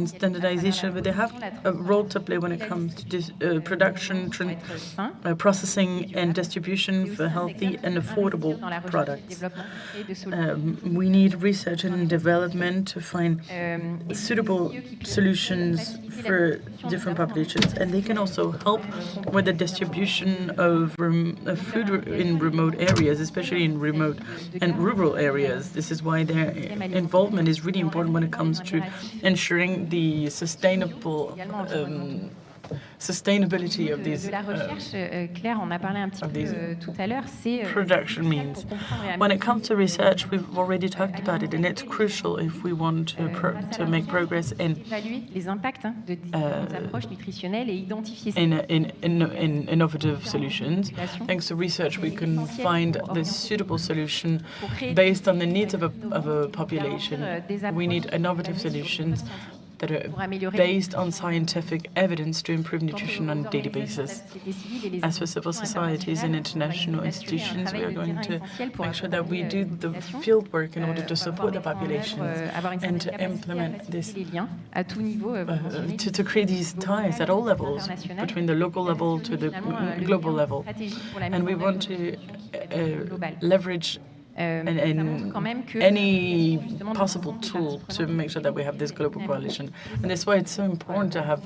standardization, but they have a role to play when it comes to production, processing and distribution for healthy and affordable products. We need research and development to find suitable solutions for different populations, and they can also help with the distribution of food in remote areas, especially in remote and rural areas. This is why their involvement is really important when it comes to ensuring the sustainability of these production means. When it comes to research, we've already talked about it, and it's crucial if we want to make progress in innovative solutions. Thanks to research, we can find the suitable solution based on the needs of a population. We need innovative solutions that are based on scientific evidence to improve nutrition on a daily basis. As for civil societies and international institutions, we are going to make sure that we do the field work in order to support the populations and to implement this, to create these ties at all levels, between the local level to the global level. And we want to leverage any possible tool to make sure that we have this global coalition. And that's why it's so important to have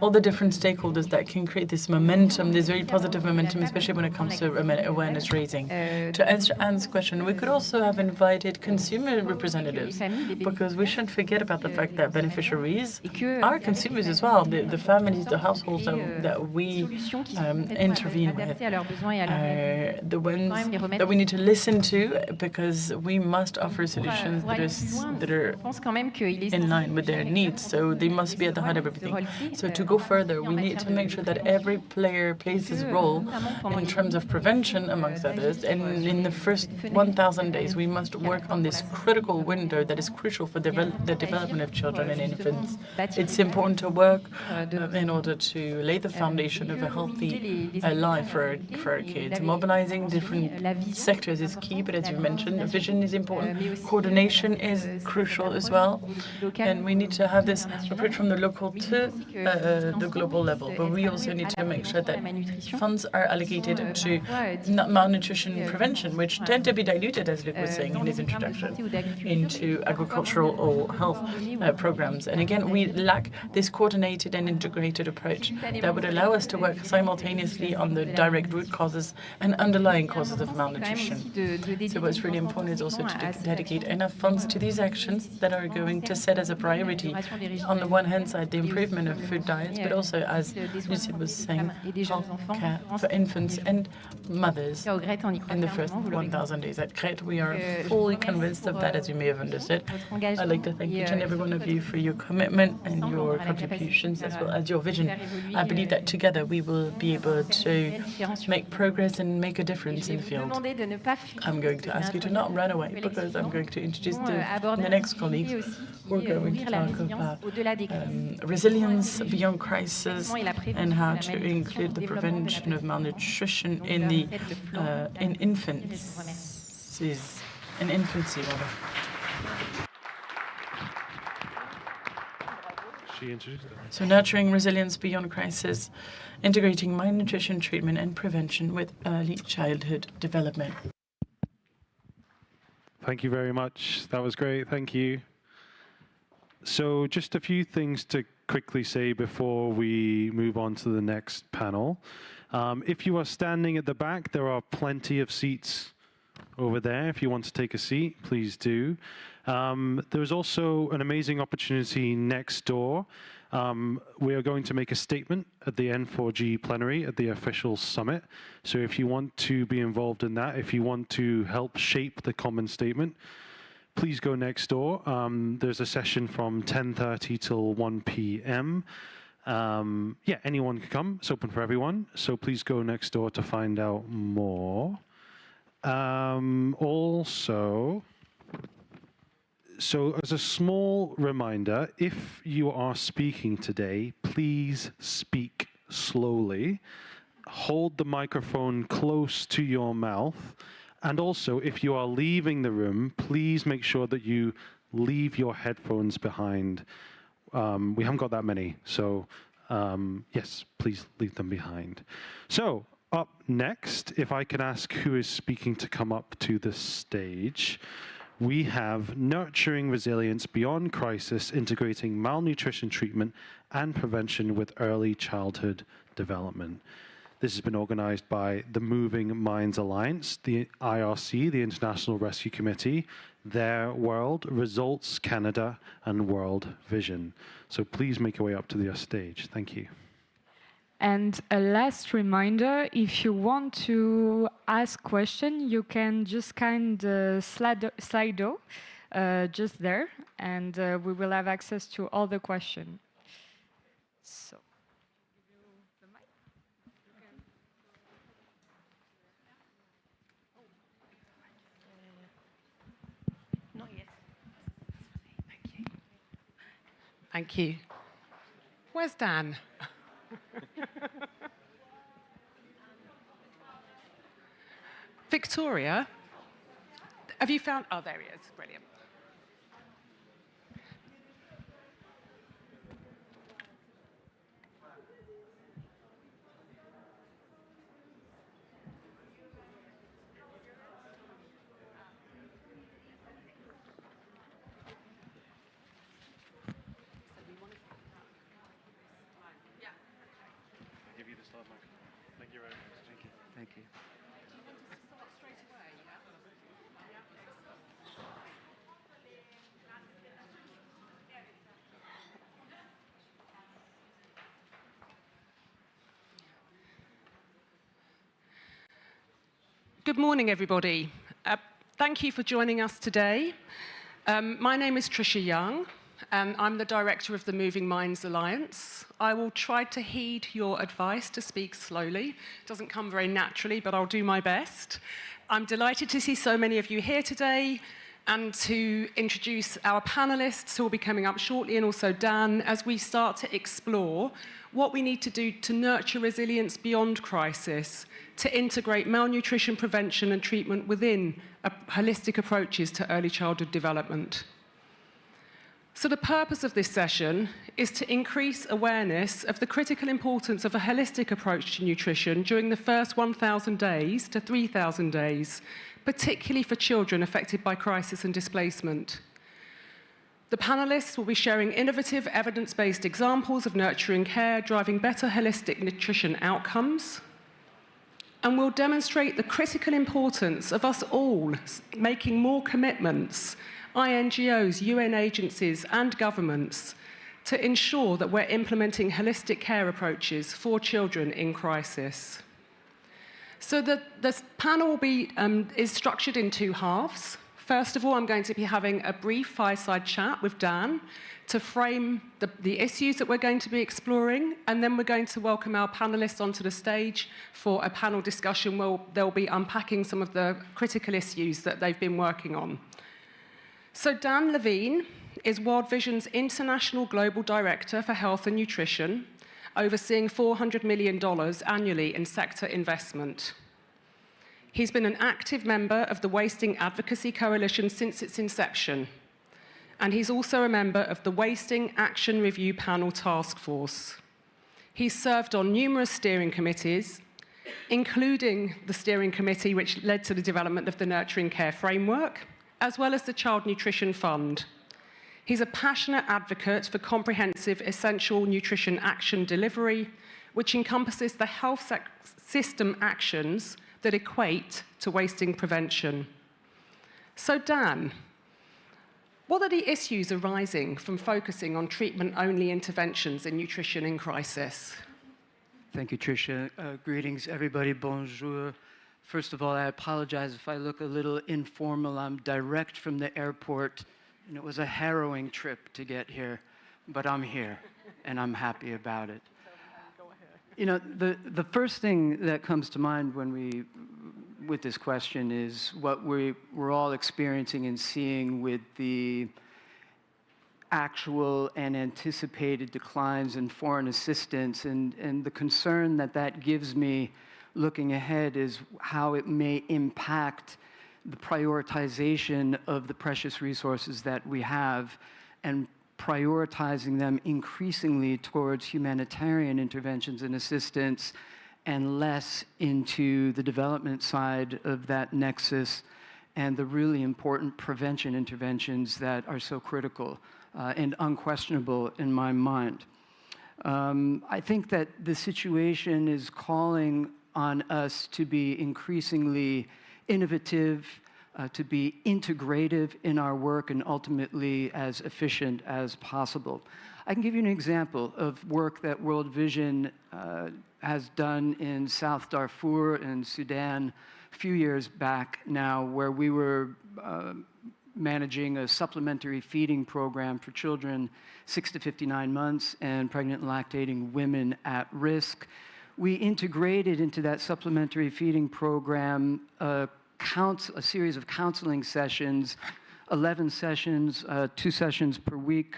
all the different stakeholders that can create this momentum, this very positive momentum, especially when it comes to awareness raising. To answer Anne's question, we could also have invited consumer representatives, because we shouldn't forget about the fact that beneficiaries are consumers as well. The families, the households that we intervene with are the ones that we need to listen to, because we must offer solutions that are in line with their needs. So they must be at the heart of everything. So to go further, we need to make sure that every player plays his role in terms of prevention, amongst others. And in the first 1,000 days, we must work on this critical window that is crucial for the development of children and infants. It's important to work in order to lay the foundation of a healthy life for our kids. Mobilizing different sectors is key, but as you mentioned, vision is important. Coordination is crucial as well. And we need to have this approach from the local to the global level. But we also need to make sure that funds are allocated to malnutrition prevention, which tend to be diluted, as Luc was saying in his introduction, into agricultural or health programs. And again, we lack this coordinated and integrated approach that would allow us to work simultaneously on the direct root causes and underlying causes of malnutrition. So what's really important is also to dedicate enough funds to these actions that are going to set as a priority, on the one hand side, the improvement of food diets, but also, as Lucie was saying, health care for infants and mothers in the first 1,000 days. At Crete, we are fully convinced of that, as you may have understood. I'd like to thank each and every one of you for your commitment and your contributions, as well as your vision. I believe that together we will be able to make progress and make a difference in the field. I'm going to ask you to not run away, because I'm going to introduce the next colleagues. We're going to talk about resilience beyond crisis and how to include the prevention of malnutrition in infants. This is an infancy, rather. She introduced it. So nurturing resilience beyond crisis, integrating malnutrition treatment and prevention with early childhood development. Thank you very much. That was great. Thank you. So just a few things to quickly say before we move on to the next panel. If you are standing at the back, there are plenty of seats over there. If you want to take a seat, please do. There's also an amazing opportunity next door. We are going to make a statement at the N4G plenary at the official summit. So if you want to be involved in that, if you want to help shape the common statement, please go next door. There's a session from 10:30 till 1 p.m. Yeah, anyone can come. It's open for everyone. So please go next door to find out more. Also, so as a small reminder, if you are speaking today, please speak slowly. Hold the microphone close to your mouth. And also, if you are leaving the room, please make sure that you leave your headphones behind. We haven't got that many, so yes, please leave them behind. So, up next, if I can ask who is speaking to come up to the stage, we have Nurturing Resilience Beyond Crisis, Integrating Malnutrition Treatment and Prevention with Early Childhood Development. This has been organized by the Moving Minds Alliance, the IRC, the International Rescue Committee, Their World, Results Canada, and World Vision. So please make your way up to the stage. Thank you. And a last reminder, if you want to ask question, you can just kind of Slido just there, and we will have access to all the questions. So. Not yet. Thank you. Thank you. Where's Dan? Victoria, have you found? Oh, there he is. Brilliant. Thank you very much. Thank you. Thank you. Good morning, everybody. Thank you for joining us today. My name is Tricia Young, and I'm the director of the Moving Minds Alliance. I will try to heed your advice to speak slowly. It doesn't come very naturally, but I'll do my best. I'm delighted to see so many of you here today and to introduce our panelists who will be coming up shortly, and also Dan, as we start to explore what we need to do to nurture resilience beyond crisis, to integrate malnutrition prevention and treatment within holistic approaches to early childhood development. So the purpose of this session is to increase awareness of the critical importance of a holistic approach to nutrition during the first 1,000 days to 3,000 days, particularly for children affected by crisis and displacement. The panelists will be sharing innovative, evidence-based examples of nurturing care, driving better holistic nutrition outcomes, and will demonstrate the critical importance of us all making more commitments, INGOs, UN agencies, and governments, to ensure that we're implementing holistic care approaches for children in crisis. So the panel will be, is structured in two halves. First of all, I'm going to be having a brief fireside chat with Dan to frame the issues that we're going to be exploring, and then we're going to welcome our panelists onto the stage for a panel discussion where they'll be unpacking some of the critical issues that they've been working on. So Dan Levine is World Vision's International Global Director for Health and Nutrition, overseeing $400 million annually in sector investment. He's been an active member of the Wasting Advocacy Coalition since its inception, and he's also a member of the Wasting Action Review Panel Task Force. He's served on numerous steering committees, including the steering committee which led to the development of the Nurturing Care Framework, as well as the Child Nutrition Fund. He's a passionate advocate for comprehensive essential nutrition action delivery, which encompasses the health system actions that equate to wasting prevention. So Dan, what are the issues arising from focusing on treatment-only interventions in nutrition in crisis? Thank you, Tricia. Greetings, everybody. Bonjour. First of all, I apologize if I look a little informal. I'm direct from the airport, and it was a harrowing trip to get here, but I'm here, and I'm happy about it. You know, the first thing that comes to mind with this question is what we're all experiencing and seeing with the actual and anticipated declines in foreign assistance, and the concern that gives me looking ahead is how it may impact the prioritization of the precious resources that we have and prioritizing them increasingly towards humanitarian interventions and assistance and less into the development side of that nexus and the really important prevention interventions that are so critical and unquestionable in my mind. I think that the situation is calling on us to be increasingly innovative, to be integrative in our work and ultimately as efficient as possible. I can give you an example of work that World Vision has done in South Darfur and Sudan a few years back now, where we were managing a supplementary feeding program for children 6 to 59 months and pregnant and lactating women at risk. We integrated into that supplementary feeding program a series of counseling sessions, 11 sessions, 2 sessions per week.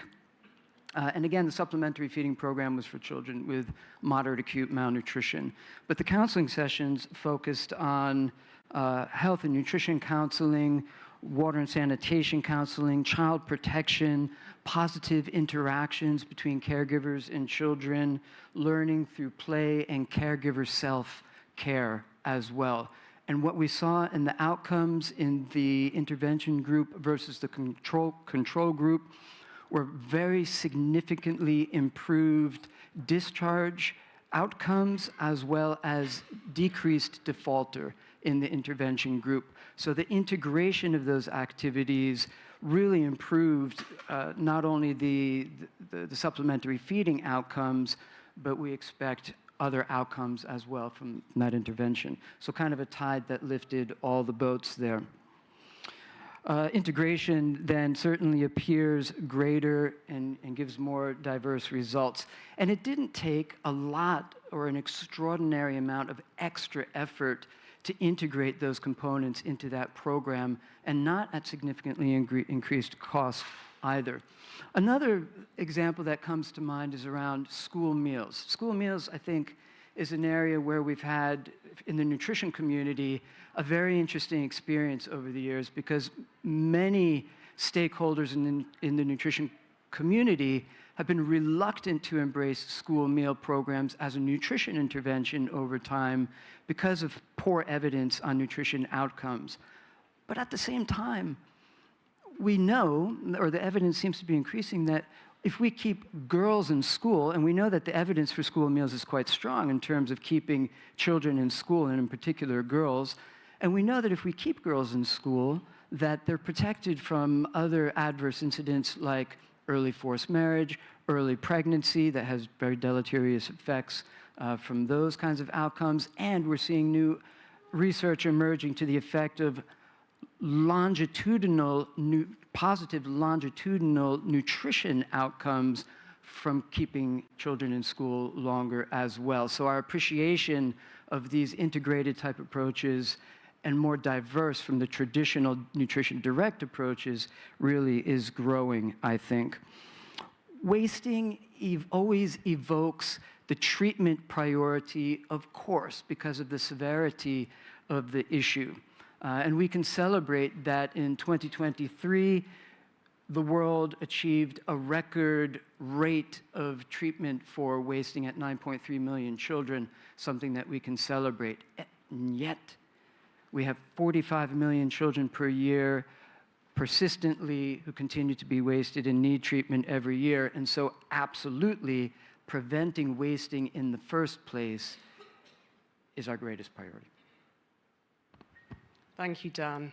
And again, the supplementary feeding program was for children with moderate acute malnutrition. But the counseling sessions focused on health and nutrition counseling, water and sanitation counseling, child protection, positive interactions between caregivers and children, learning through play, and caregiver self-care as well. And what we saw in the outcomes in the intervention group versus the control group were very significantly improved discharge outcomes as well as decreased defaulter in the intervention group. So the integration of those activities really improved not only the supplementary feeding outcomes, but we expect other outcomes as well from that intervention. So kind of a tide that lifted all the boats there. Integration then certainly appears greater and gives more diverse results. And it didn't take a lot or an extraordinary amount of extra effort to integrate those components into that program, and not at significantly increased cost either. Another example that comes to mind is around school meals. School meals, I think, is an area where we've had, in the nutrition community, a very interesting experience over the years, because many stakeholders in the nutrition community have been reluctant to embrace school meal programs as a nutrition intervention over time because of poor evidence on nutrition outcomes. But at the same time, we know, or the evidence seems to be increasing, that if we keep girls in school, and we know that the evidence for school meals is quite strong in terms of keeping children in school, and in particular girls, and we know that if we keep girls in school, that they're protected from other adverse incidents like early forced marriage, early pregnancy that has very deleterious effects from those kinds of outcomes, and we're seeing new research emerging to the effect of positive longitudinal nutrition outcomes from keeping children in school longer as well. So our appreciation of these integrated type approaches and more diverse from the traditional nutrition direct approaches really is growing, I think. Wasting always evokes the treatment priority, of course, because of the severity of the issue. And we can celebrate that in 2023, the world achieved a record rate of treatment for wasting at 9.3 million children, something that we can celebrate. And yet, we have 45 million children per year persistently who continue to be wasted and need treatment every year. And so absolutely, preventing wasting in the first place is our greatest priority. Thank you, Dan.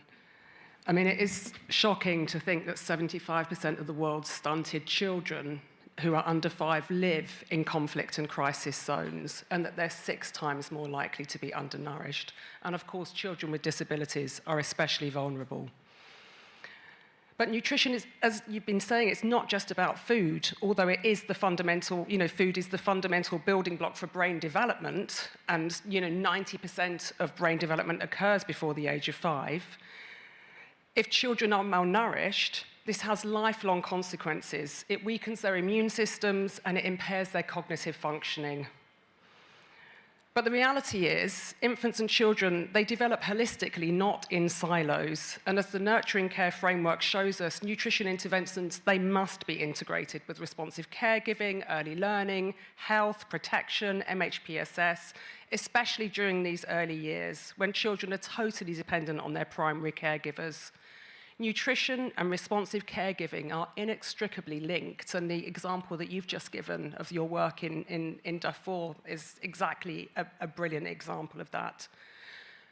I mean, it is shocking to think that 75% of the world's stunted children who are under 5 live in conflict and crisis zones, and that they're 6 times more likely to be undernourished. And of course, children with disabilities are especially vulnerable. But nutrition is, as you've been saying, it's not just about food, although it is the fundamental, food is the fundamental building block for brain development, and 90% of brain development occurs before the age of 5. If children are malnourished, this has lifelong consequences. It weakens their immune systems and it impairs their cognitive functioning. But the reality is, infants and children, they develop holistically, not in silos. And as the Nurturing Care Framework shows us, nutrition interventions, they must be integrated with responsive caregiving, early learning, health, protection, MHPSS, especially during these early years, when children are totally dependent on their primary caregivers. Nutrition and responsive caregiving are inextricably linked, and the example that you've just given of your work in Darfur is exactly a brilliant example of that.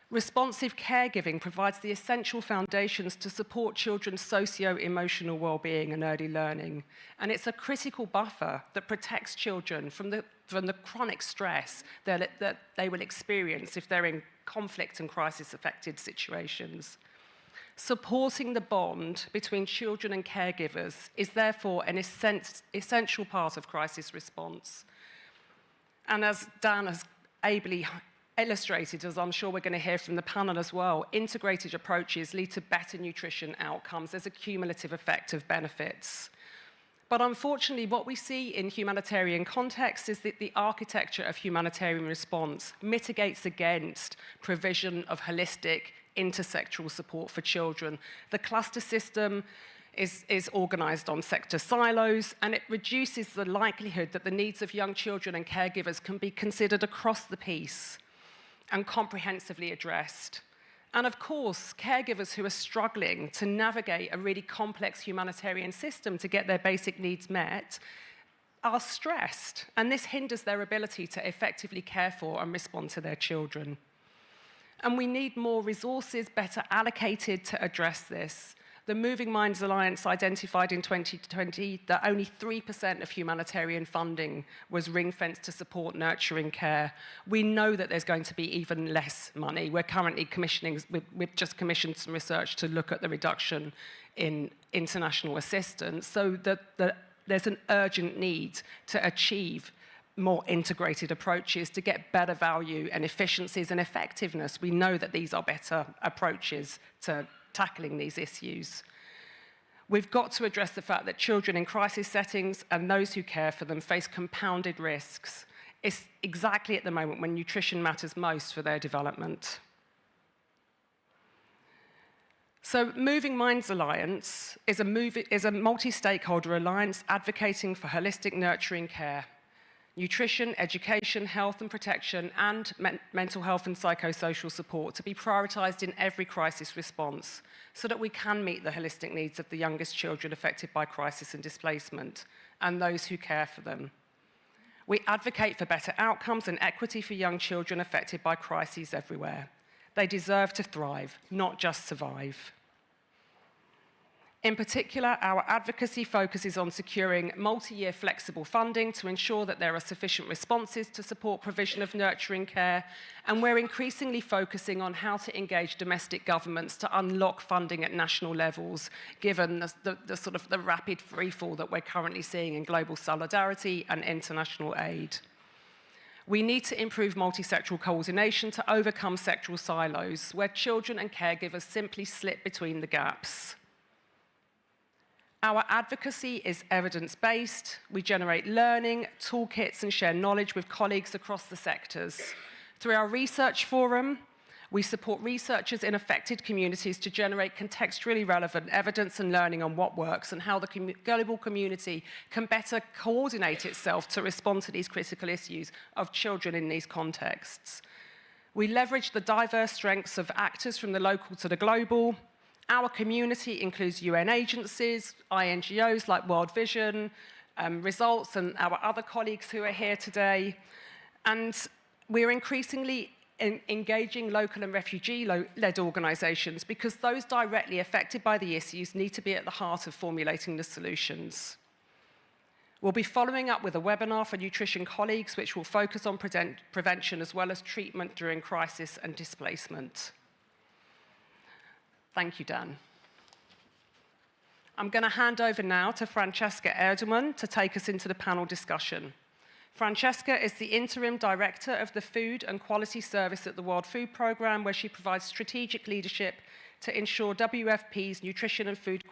Responsive caregiving provides the essential foundations to support children's socio-emotional well-being and early learning, and it's a critical buffer that protects children from the chronic stress that they will experience if they're in conflict and crisis-affected situations. Supporting the bond between children and caregivers is therefore an essential part of crisis response. And as Dan has ably illustrated, as I'm sure we're going to hear from the panel as well, integrated approaches lead to better nutrition outcomes. There's a cumulative effect of benefits. But unfortunately, what we see in humanitarian context is that the architecture of humanitarian response mitigates against provision of holistic intersectoral support for children. The cluster system is organized on sector silos, and it reduces the likelihood that the needs of young children and caregivers can be considered across the piece and comprehensively addressed. And of course, caregivers who are struggling to navigate a really complex humanitarian system to get their basic needs met are stressed, and this hinders their ability to effectively care for and respond to their children. And we need more resources better allocated to address this. The Moving Minds Alliance identified in 2020 that only 3% of humanitarian funding was ring-fenced to support nurturing care. We know that there's going to be even less money. We're currently we've just commissioned some research to look at the reduction in international assistance, so that there's an urgent need to achieve more integrated approaches to get better value and efficiencies and effectiveness. We know that these are better approaches to tackling these issues. We've got to address the fact that children in crisis settings and those who care for them face compounded risks. It's exactly at the moment when nutrition matters most for their development. So Moving Minds Alliance is a multi-stakeholder alliance advocating for holistic nurturing care. Nutrition, education, health and protection, and mental health and psychosocial support to be prioritized in every crisis response so that we can meet the holistic needs of the youngest children affected by crisis and displacement and those who care for them. We advocate for better outcomes and equity for young children affected by crises everywhere. They deserve to thrive, not just survive. In particular, our advocacy focuses on securing multi-year flexible funding to ensure that there are sufficient responses to support provision of nurturing care, and we're increasingly focusing on how to engage domestic governments to unlock funding at national levels, given the sort of the rapid freefall that we're currently seeing in global solidarity and international aid. We need to improve multi-sectoral coordination to overcome sectoral silos, where children and caregivers simply slip between the gaps. Our advocacy is evidence-based. We generate learning, toolkits, and share knowledge with colleagues across the sectors. Through our research forum, We support researchers in affected communities to generate contextually relevant evidence and learning on what works and how the global community can better coordinate itself to respond to these critical issues of children in these contexts. We leverage the diverse strengths of actors from the local to the global. Our community includes UN agencies, INGOs like World Vision, Results, and our other colleagues who are here today. And we're increasingly engaging local and refugee-led organisations because those directly affected by the issues need to be at the heart of formulating the solutions. We'll be following up with a webinar for nutrition colleagues which will focus on prevention as well as treatment during crisis and displacement. Thank you, Dan. I'm going to hand over now to Francesca Erdemann to take us into the panel discussion. Francesca is the Interim Director of the Food and Quality Service at the World Food Programme, where she provides strategic leadership to ensure WFP's nutrition and food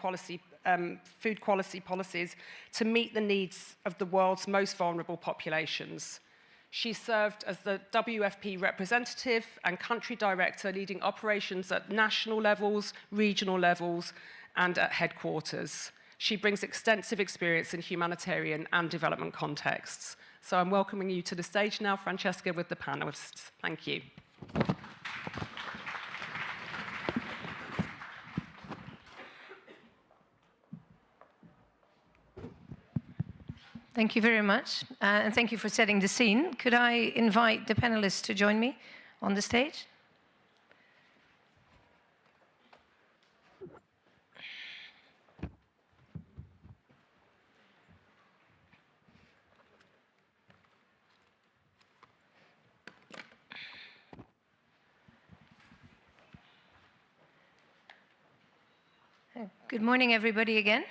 quality policies to meet the needs of the world's most vulnerable populations. She served as the WFP representative and country director, leading operations at national levels, regional levels, and at headquarters. She brings extensive experience in humanitarian and development contexts. So I'm welcoming you to the stage now, Francesca, with the panelists. Thank you. Thank you very much, and thank you for setting the scene. Could I invite the panelists to join me on the stage? Good morning, everybody, again.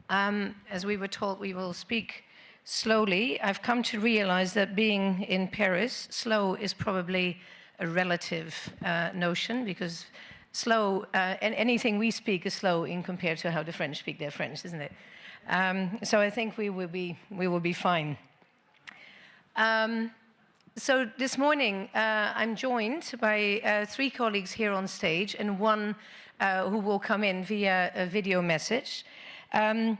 As we were told, we will speak slowly. I've come to realize that being in Paris, slow is probably a relative notion, because slow, and anything we speak is slow in compared to how the French speak their French, isn't it? So I think we will be fine. So this morning, I'm joined by 3 colleagues here on stage, and one who will come in via a video message. On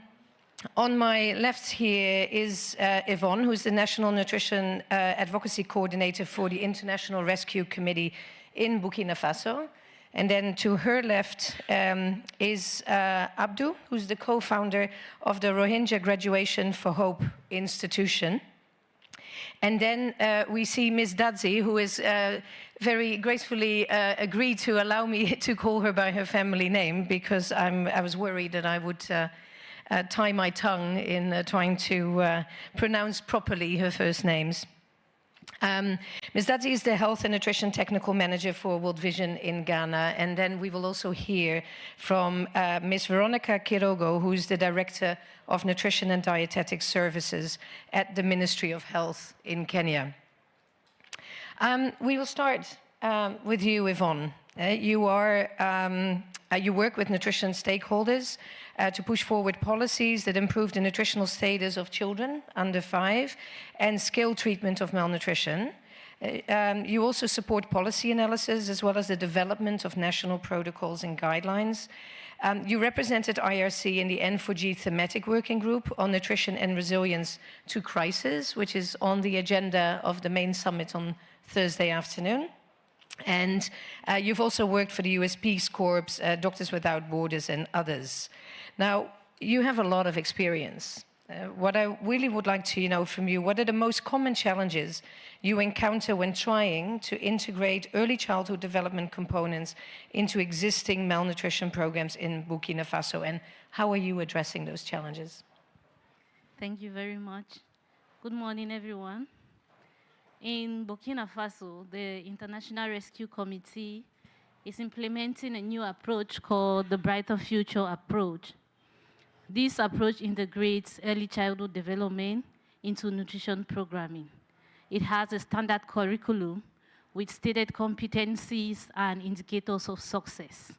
my left here is Yvonne, who's the National Nutrition Advocacy Coordinator for the International Rescue Committee in Burkina Faso. And then to her left is Abdu, who's the co-founder of the Rohingya Graduation for Hope Institution. And then we see Ms. Dadzi, who is very gracefully agreed to allow me to call her by her family name, because I was worried that I would tie my tongue in trying to pronounce properly her first names. Ms. Dadzi is the Health and Nutrition Technical Manager for World Vision in Ghana. And then we will also hear from Ms. Veronica Kirogo, who's the Director of Nutrition and Dietetic Services at the Ministry of Health in Kenya. We will start with you, Yvonne. You work with nutrition stakeholders to push forward policies that improve the nutritional status of children under 5 and scale treatment of malnutrition. You also support policy analysis as well as the development of national protocols and guidelines. You represented IRC in the N4G thematic working group on nutrition and resilience to crisis, which is on the agenda of the main summit on Thursday afternoon. And you've also worked for the US Peace Corps, Doctors Without Borders, and others. Now, you have a lot of experience. What I really would like to know from you, what are the most common challenges you encounter when trying to integrate early childhood development components into existing malnutrition programs in Burkina Faso, and how are you addressing those challenges? Thank you very much. Good morning, everyone. In Burkina Faso, the International Rescue Committee is implementing a new approach called the Brighter Future approach. This approach integrates early childhood development into nutrition programming. It has a standard curriculum with stated competencies and indicators of success.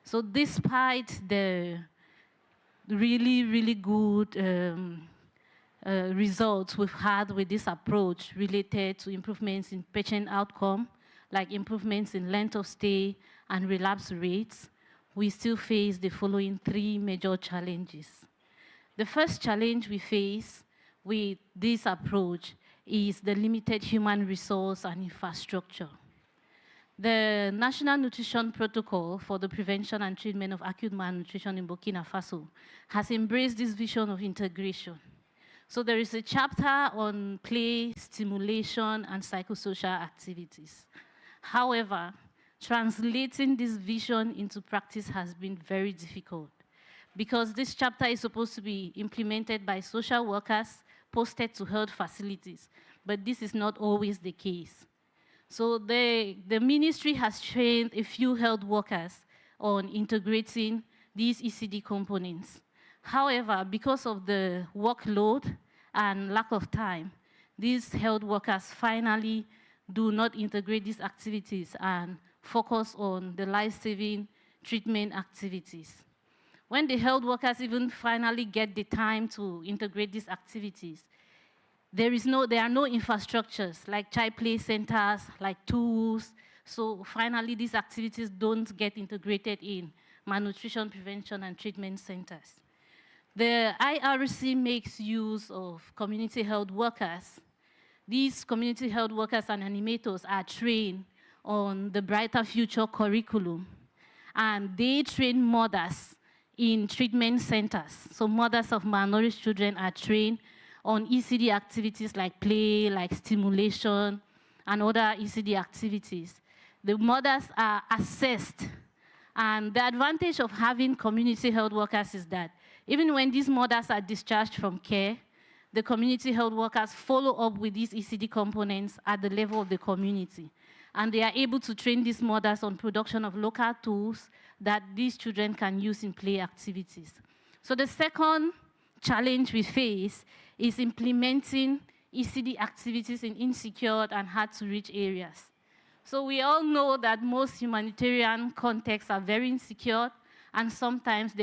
So despite the really, really good results we've had with this approach related to improvements in patient outcome like improvements in length of stay and relapse rates, we still face the following 3 major challenges. The first challenge we face with this approach is the limited human resource and infrastructure. The National Nutrition Protocol for the Prevention and Treatment of Acute Malnutrition in Burkina Faso has embraced this vision of integration. So there is a chapter on play, stimulation, and psychosocial activities. However, translating this vision into practice has been very difficult because this chapter is supposed to be implemented by social workers posted to health facilities, but this is not always the case. So the ministry has trained a few health workers on integrating these ECD components. However, because of the workload and lack of time, these health workers finally do not integrate these activities and focus on the life-saving treatment activities. When the health workers even finally get the time to integrate these activities, there are no infrastructures like child play centers, like tools. So finally, these activities don't get integrated in malnutrition prevention and treatment centers. The IRC makes use of community health workers. These community health workers and animators are trained on the Brighter Future curriculum, and they train mothers in treatment centers. So mothers of malnourished children are trained on ECD activities like play, like stimulation, and other ECD activities. The mothers are assessed, and the advantage of having community health workers is that even when these mothers are discharged from care, the community health workers follow up with these ECD components at the level of the community. And they are able to train these mothers on production of local tools that these children can use in play activities. So the second challenge we face is implementing ECD activities in insecure and hard-to-reach areas. So we all know that most humanitarian contexts are very insecure, and sometimes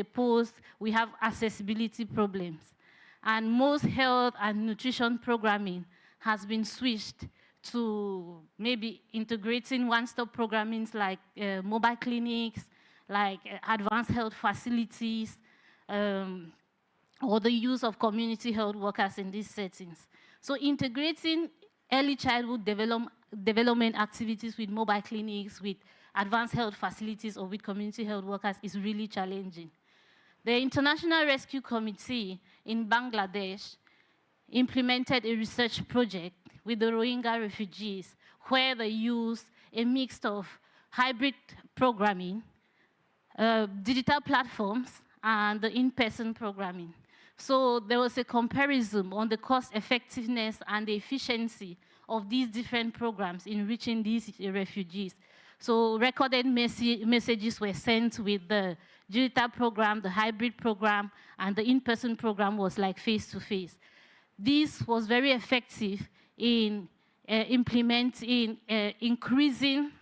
we have accessibility problems. And most health and nutrition programming has been switched to maybe integrating one-stop programming like mobile clinics, like advanced health facilities, or the use of community health workers in these settings. So integrating early childhood development activities with mobile clinics, with advanced health facilities, or with community health workers is really challenging. The International Rescue Committee in Bangladesh implemented a research project with the Rohingya refugees where they used a mix of hybrid programming, digital platforms, and the in-person programming. So there was a comparison on the cost effectiveness and the efficiency of these different programs in reaching these refugees. So recorded messages were sent with the digital program, the hybrid program, and the in-person program was like face-to-face. This was very effective in increasing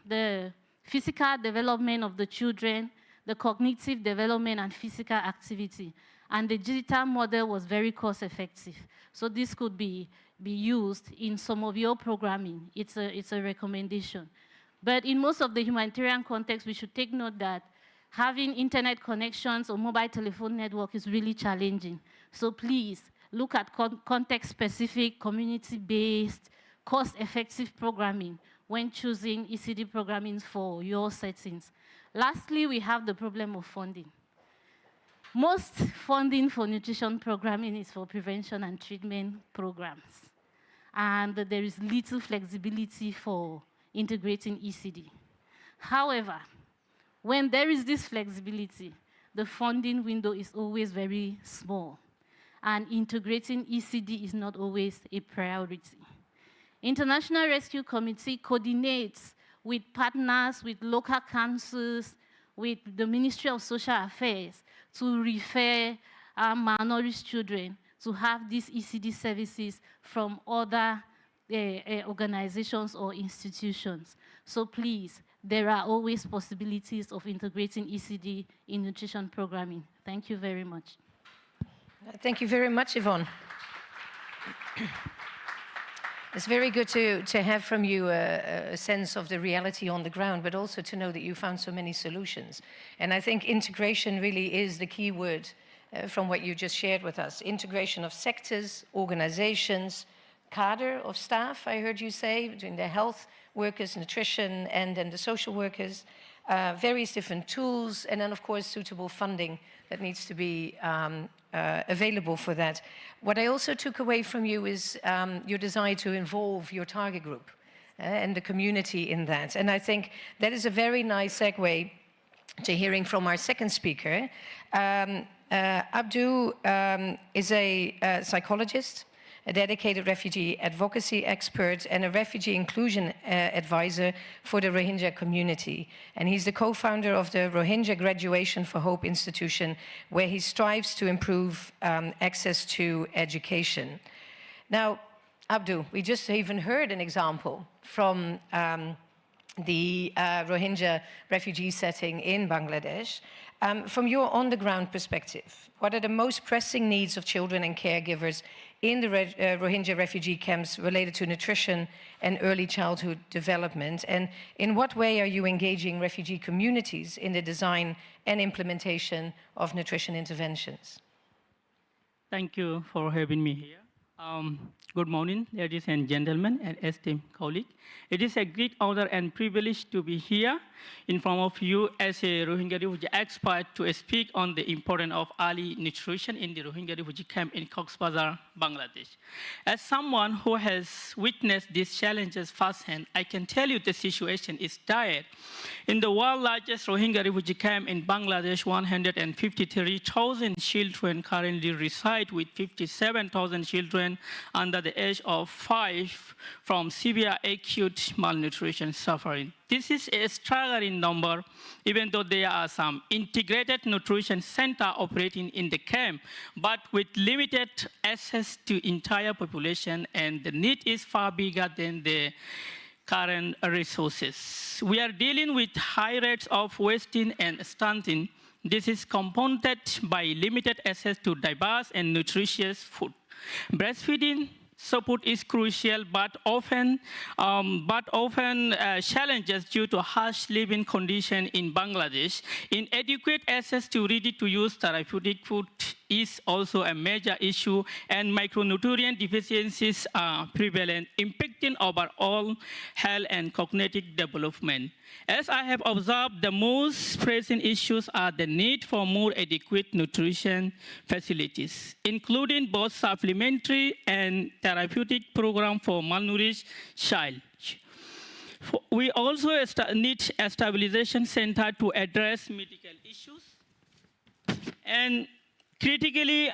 the physical development of the children, the cognitive development and physical activity. And the digital model was very cost-effective. So this could be used in some of your programming. It's a recommendation. But in most of the humanitarian contexts, we should take note that having internet connections or mobile telephone network is really challenging. So please look at context-specific, community-based, cost-effective programming when choosing ECD programming for your settings. Lastly, we have the problem of funding. Most funding for nutrition programming is for prevention and treatment programs. And there is little flexibility for integrating ECD. However, when there is this flexibility, the funding window is always very small, and integrating ECD is not always a priority. International Rescue Committee coordinates with partners, with local councils, with the Ministry of Social Affairs to refer malnourished children to have these ECD services from other organizations or institutions. So please, there are always possibilities of integrating ECD in nutrition programming. Thank you very much. Thank you very much, Yvonne. It's very good to have from you a sense of the reality on the ground, but also to know that you found so many solutions. And I think integration really is the key word from what you just shared with us. Integration of sectors, organizations, cadre of staff, I heard you say, between the health workers, nutrition, and then the social workers, various different tools, and then of course suitable funding that needs to be available for that. What I also took away from you is your desire to involve your target group and the community in that. And I think that is a very nice segue to hearing from our second speaker. Abdu is a psychologist, a dedicated refugee advocacy expert, and a refugee inclusion advisor for the Rohingya community. And he's the co-founder of the Rohingya Graduation for Hope Institution, where he strives to improve access to education. Now, Abdu, we just even heard an example from the Rohingya refugee setting in Bangladesh. From your on-the-ground perspective, what are the most pressing needs of children and caregivers in the Rohingya refugee camps related to nutrition and early childhood development? And in what way are you engaging refugee communities in the design and implementation of nutrition interventions? Thank you for having me here. Good morning, ladies and gentlemen, and esteemed colleagues. It is a great honor and privilege to be here in front of you as a Rohingya refugee expert to speak on the importance of early nutrition in the Rohingya refugee camp in Cox's Bazar, Bangladesh. As someone who has witnessed these challenges firsthand, I can tell you the situation is dire. In the world's largest Rohingya refugee camp in Bangladesh, 153,000 children currently reside, with 57,000 children under the age of 5 from severe acute malnutrition suffering. This is a staggering number, even though there are some integrated nutrition centers operating in the camp, but with limited access to entire population, and the need is far bigger than the current resources. We are dealing with high rates of wasting and stunting. This is compounded by limited access to diverse and nutritious food. Breastfeeding support is crucial, but often challenges due to harsh living conditions in Bangladesh. Inadequate access to ready-to-use therapeutic food is also a major issue, and micronutrient deficiencies are prevalent, impacting overall health and cognitive development. As I have observed, the most pressing issues are the need for more adequate nutrition facilities, including both supplementary and therapeutic programs for malnourished children. We also need a stabilization center to address medical issues. And critically,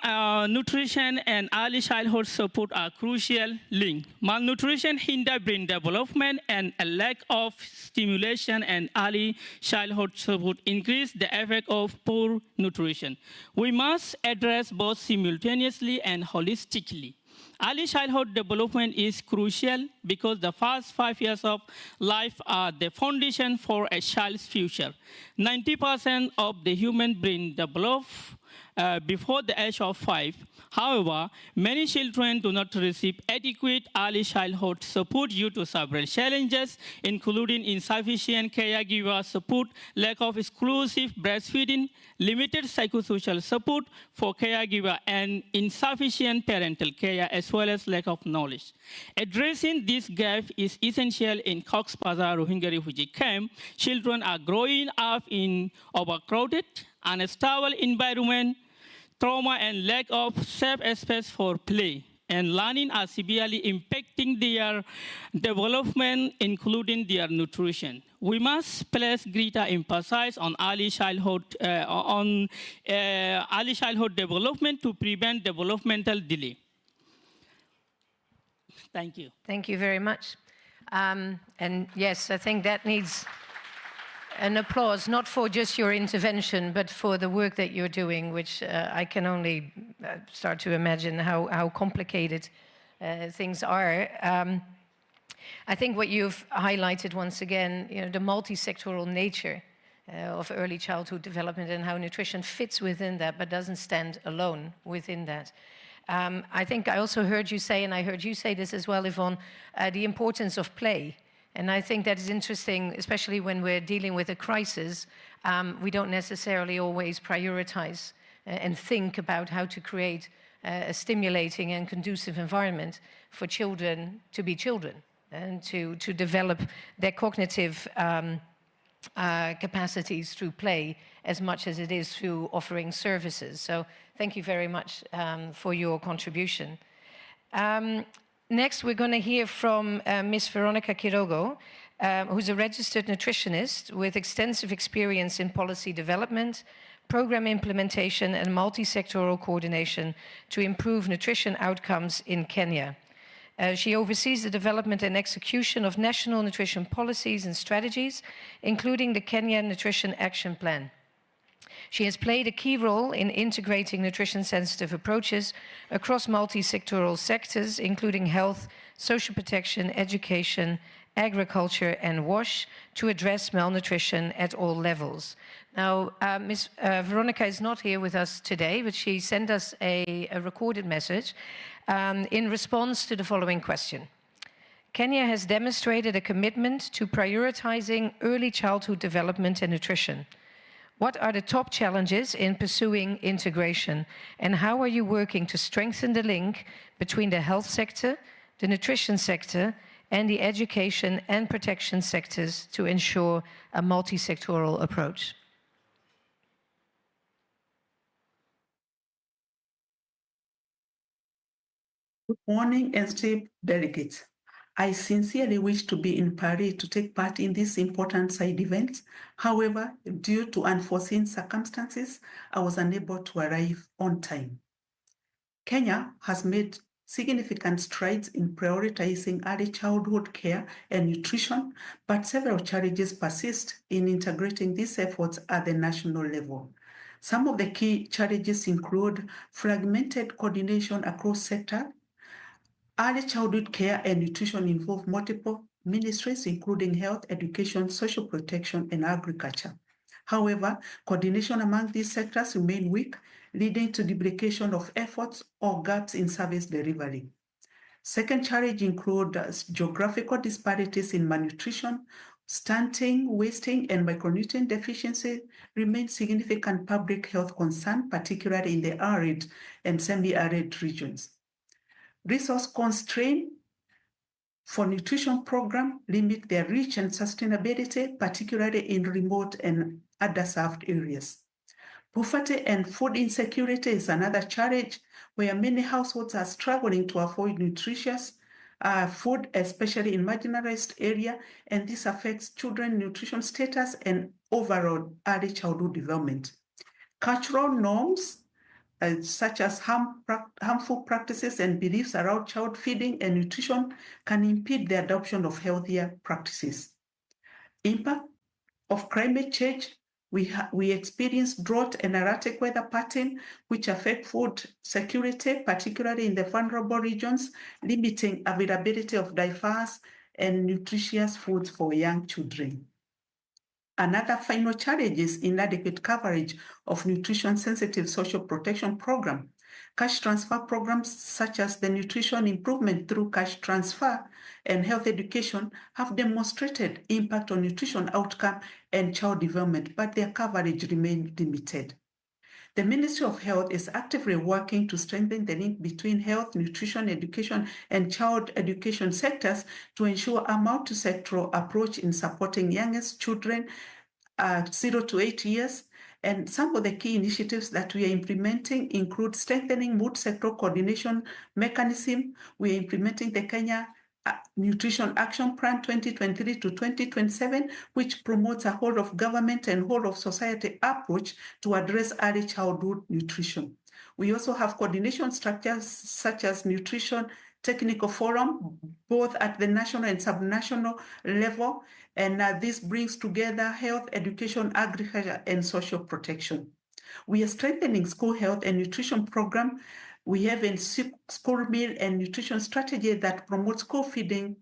nutrition and early childhood support are crucial links. Malnutrition hinders brain development, and a lack of stimulation and early childhood support increase the effect of poor nutrition. We must address both simultaneously and holistically. Early childhood development is crucial because the first 5 years of life are the foundation for a child's future. 90% of the human brain develops before the age of 5. However, many children do not receive adequate early childhood support due to several challenges, including insufficient caregiver support, lack of exclusive breastfeeding, limited psychosocial support for caregiver, and insufficient parental care, as well as lack of knowledge. Addressing this gap is essential in Cox's Bazar Rohingya refugee camp. Children are growing up in overcrowded, unstable environment. Trauma and lack of safe space for play and learning are severely impacting their development, including their nutrition. We must place greater emphasis on early childhood development to prevent developmental delay. Thank you. Thank you very much. And yes, I think that needs an applause, not for just your intervention, but for the work that you're doing, which I can only start to imagine how complicated things are. I think what you've highlighted once again, the multi-sectoral nature of early childhood development and how nutrition fits within that, but doesn't stand alone within that. I think I also heard you say, and I heard you say this as well, Yvonne, the importance of play. And I think that is interesting, especially when we're dealing with a crisis. We don't necessarily always prioritize and think about how to create a stimulating and conducive environment for children to be children and to develop their cognitive capacities through play as much as it is through offering services. So thank you very much for your contribution. Next, we're going to hear from Ms. Veronica Quirogo, who's a registered nutritionist with extensive experience in policy development, program implementation, and multi-sectoral coordination to improve nutrition outcomes in Kenya. She oversees the development and execution of national nutrition policies and strategies, including the Kenya Nutrition Action Plan. She has played a key role in integrating nutrition-sensitive approaches across multi-sectoral sectors, including health, social protection, education, agriculture, and WASH, to address malnutrition at all levels. Now, Ms. Veronica is not here with us today, but she sent us a recorded message in response to the following question. Kenya has demonstrated a commitment to prioritizing early childhood development and nutrition. What are the top challenges in pursuing integration, and how are you working to strengthen the link between the health sector, the nutrition sector, and the education and protection sectors to ensure a multi-sectoral approach? Good morning, esteemed delegates. I sincerely wish to be in Paris to take part in this important side event. However, due to unforeseen circumstances, I was unable to arrive on time. Kenya has made significant strides in prioritizing early childhood care and nutrition, but several challenges persist in integrating these efforts at the national level. Some of the key challenges include fragmented coordination across sectors. Early childhood care and nutrition involve multiple ministries, including health, education, social protection, and agriculture. However, coordination among these sectors remain weak, leading to duplication of efforts or gaps in service delivery. Second challenge includes geographical disparities in malnutrition. Stunting, wasting, and micronutrient deficiency remain significant public health concern, particularly in the arid and semi-arid regions. Resource constraints for nutrition programs limit their reach and sustainability, particularly in remote and underserved areas. Poverty and food insecurity is another challenge where many households are struggling to afford nutritious food, especially in marginalized areas, and this affects children's nutrition status and overall early childhood development. Cultural norms such as harmful practices and beliefs around child feeding and nutrition can impede the adoption of healthier practices. Impact of climate change. We experience drought and erratic weather patterns which affect food security, particularly in the vulnerable regions, limiting availability of diverse and nutritious foods for young children. Another final challenge is inadequate coverage of nutrition-sensitive social protection programs. Cash transfer programs such as the nutrition improvement through cash transfer and health education have demonstrated impact on nutrition outcome and child development, but their coverage remains limited. The Ministry of Health is actively working to strengthen the link between health, nutrition, education, and child education sectors to ensure a multi-sectoral approach in supporting youngest children 0 to 8 years. And some of the key initiatives that we are implementing include strengthening multi-sector coordination mechanism. We are implementing the Kenya Nutrition Action Plan 2023 to 2027, which promotes a whole of government and whole of society approach to address early childhood nutrition. We also have coordination structures such as Nutrition Technical Forum, both at the national and subnational level, and this brings together health, education, agriculture, and social protection. We are strengthening school health and nutrition program. We have a school meal and nutrition strategy that promotes school feeding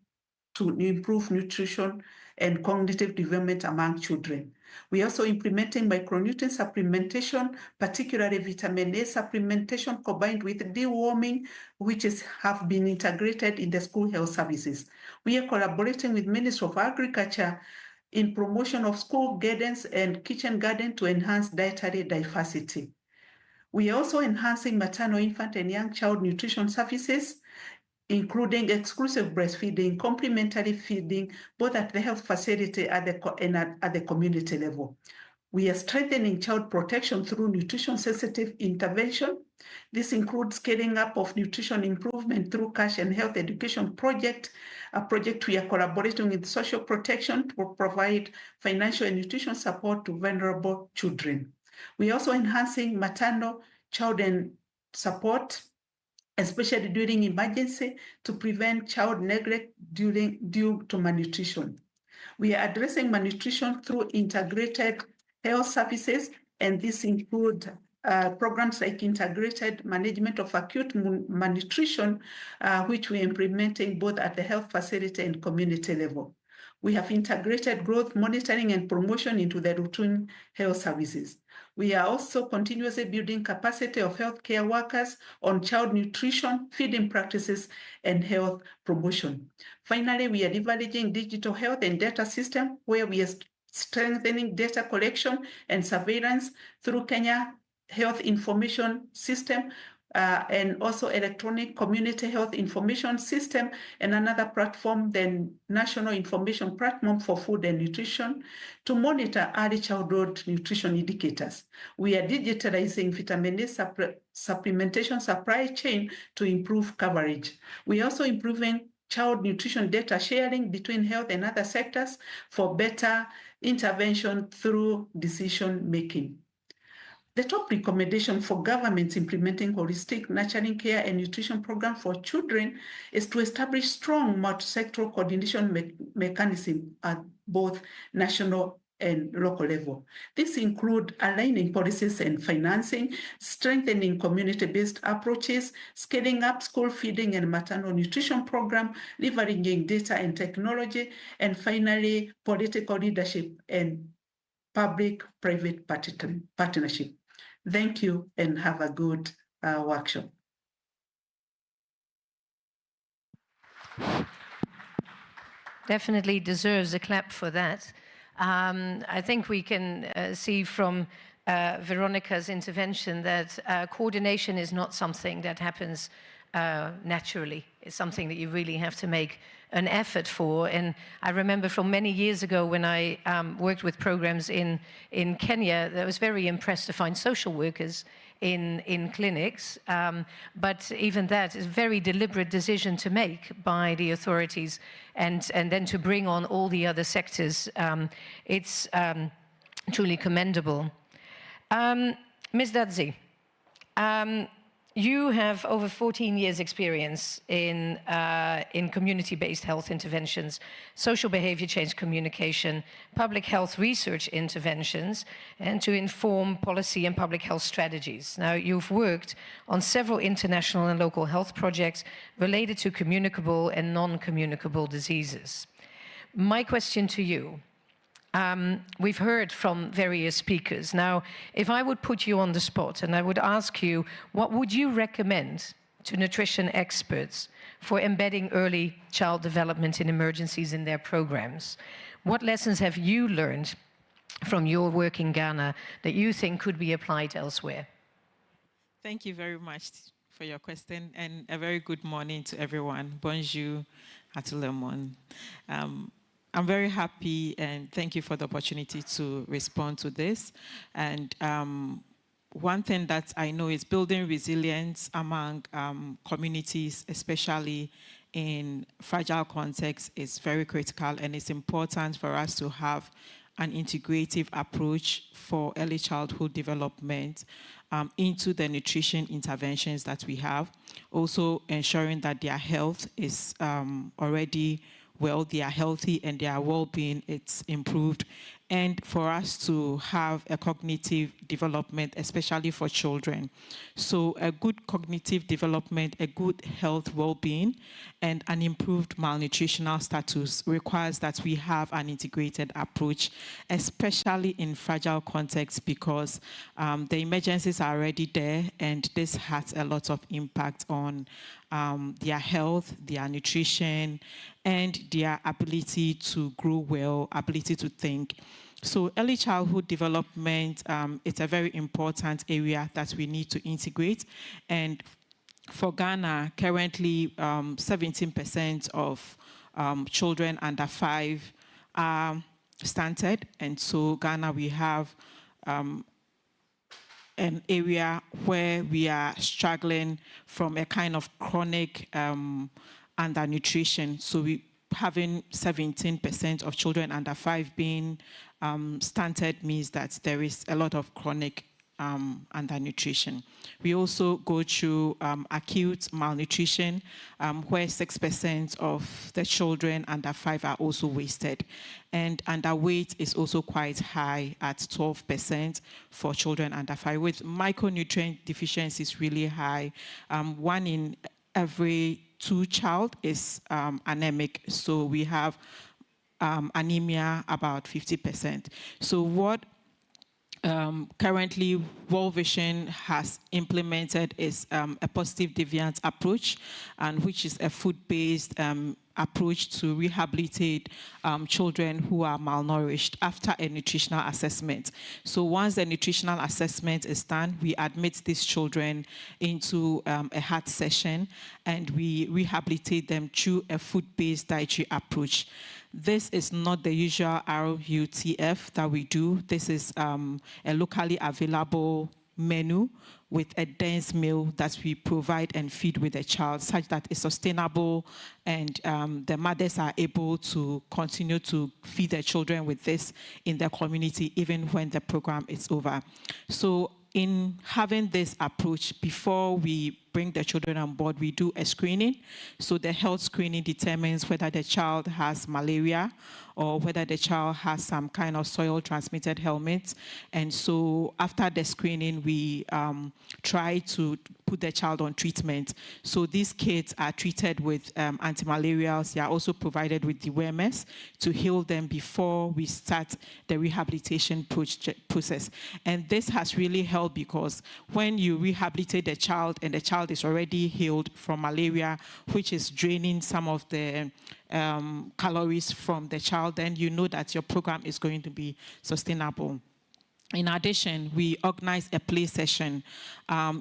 to improve nutrition and cognitive development among children. We are also implementing micronutrient supplementation, particularly vitamin A supplementation combined with deworming, which have been integrated in the school health services. We are collaborating with Ministry of Agriculture in promotion of school gardens and kitchen garden to enhance dietary diversity. We are also enhancing maternal, infant, and young child nutrition services, including exclusive breastfeeding, complementary feeding, both at the health facility and at the community level. We are strengthening child protection through nutrition-sensitive intervention. This includes scaling up of nutrition improvement through cash and health education project, a project we are collaborating with social protection to provide financial and nutrition support to vulnerable children. We are also enhancing maternal, child and support, especially during emergency, to prevent child neglect due to malnutrition. We are addressing malnutrition through integrated health services, and this includes programs like integrated management of acute malnutrition, which we are implementing both at the health facility and community level. We have integrated growth monitoring and promotion into the routine health services. We are also continuously building capacity of healthcare workers on child nutrition, feeding practices, and health promotion. Finally, we are leveraging digital health and data system where we are strengthening data collection and surveillance through Kenya Health Information System, and also electronic community health information system, and another platform, the National Information Platform for Food and Nutrition, to monitor early childhood nutrition indicators. We are digitalizing vitamin A supplementation supply chain to improve coverage. We are also improving child nutrition data sharing between health and other sectors for better intervention through decision making. The top recommendation for governments implementing holistic nurturing care and nutrition program for children is to establish strong multi-sectoral coordination mechanism at both national and local level. This includes aligning policies and financing, strengthening community-based approaches, scaling up school feeding and maternal nutrition program, leveraging data and technology, and finally, political leadership and public-private partnership. Thank you and have a good workshop. Definitely deserves a clap for that. I think we can see from Veronica's intervention that coordination is not something that happens naturally. It's something that you really have to make an effort for. And I remember from many years ago when I worked with programs in Kenya, I was very impressed to find social workers in clinics. But even that is a very deliberate decision to make by the authorities, and then to bring on all the other sectors. It's truly commendable. Ms. Dadzi, you have over 14 years experience in community-based health interventions, social behavior change communication, public health research interventions, and to inform policy and public health strategies. Now, you've worked on several international and local health projects related to communicable and non-communicable diseases. My question to you, we've heard from various speakers. Now, if I would put you on the spot and I would ask you, what would you recommend to nutrition experts for embedding early child development in emergencies in their programs? What lessons have you learned from your work in Ghana that you think could be applied elsewhere? Thank you very much for your question, and a very good morning to everyone. Bonjour à tout le monde. I'm very happy and thank you for the opportunity to respond to this. And one thing that I know is building resilience among communities, especially in fragile contexts, is very critical, and it's important for us to have an integrative approach for early childhood development into the nutrition interventions that we have. Also ensuring that their health is already well, they are healthy and their well-being it's improved, and for us to have a cognitive development, especially for children. So a good cognitive development, a good health well-being, and an improved malnutritional status requires that we have an integrated approach, especially in fragile contexts, because the emergencies are already there, and this has a lot of impact on their health, their nutrition, and their ability to grow well, ability to think. So early childhood development is a very important area that we need to integrate. And for Ghana, currently 17% of children under 5 are stunted. And so Ghana, we have an area where we are struggling from a kind of chronic undernutrition. So we having 17% of children under 5 being stunted means that there is a lot of chronic undernutrition. We also go through acute malnutrition, where 6% of the children under 5 are also wasted. And underweight is also quite high at 12% for children under 5, with micronutrient deficiencies really high. 1 in every 2 child is anemic, so we have anemia about 50%. So what currently World Vision has implemented is a positive deviant approach, and which is a food-based approach to rehabilitate children who are malnourished after a nutritional assessment. So once the nutritional assessment is done, we admit these children into a heart session, and we rehabilitate them through a food-based dietary approach. This is not the usual RUTF that we do. This is a locally available menu with a dense meal that we provide and feed with the child, such that it's sustainable, and the mothers are able to continue to feed their children with this in their community even when the program is over. So in having this approach, before we bring the children on board, we do a screening. So the health screening determines whether the child has malaria or whether the child has some kind of soil-transmitted helminth. And so after the screening, we try to put the child on treatment. So these kids are treated with antimalarials. They are also provided with dewormers to heal them before we start the rehabilitation process. And this has really helped, because when you rehabilitate the child and the child is already healed from malaria, which is draining some of the calories from the child, then you know that your program is going to be sustainable. In addition, we organize a play session.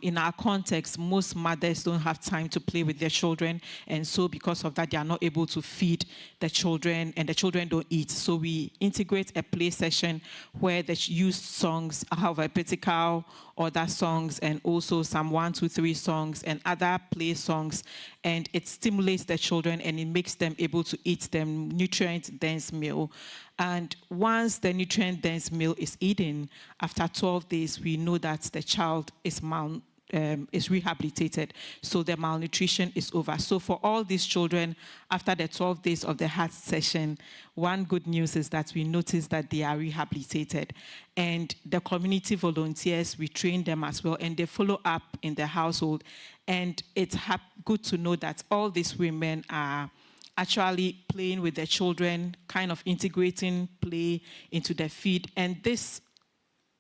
In our context, most mothers don't have time to play with their children, and so because of that, they are not able to feed the children, and the children don't eat. So we integrate a play session where the used songs have alphabetical other songs, and also some 1, 2, 3 songs and other play songs, and it stimulates the children and it makes them able to eat the nutrient-dense meal. And once the nutrient-dense meal is eaten, after 12 days, we know that the child is rehabilitated, so the malnutrition is over. So for all these children, after the 12 days of the heart session, one good news is that we notice that they are rehabilitated. And the community volunteers, we train them as well, and they follow up in the household. And it's good to know that all these women are actually playing with their children, kind of integrating play into their feed. And this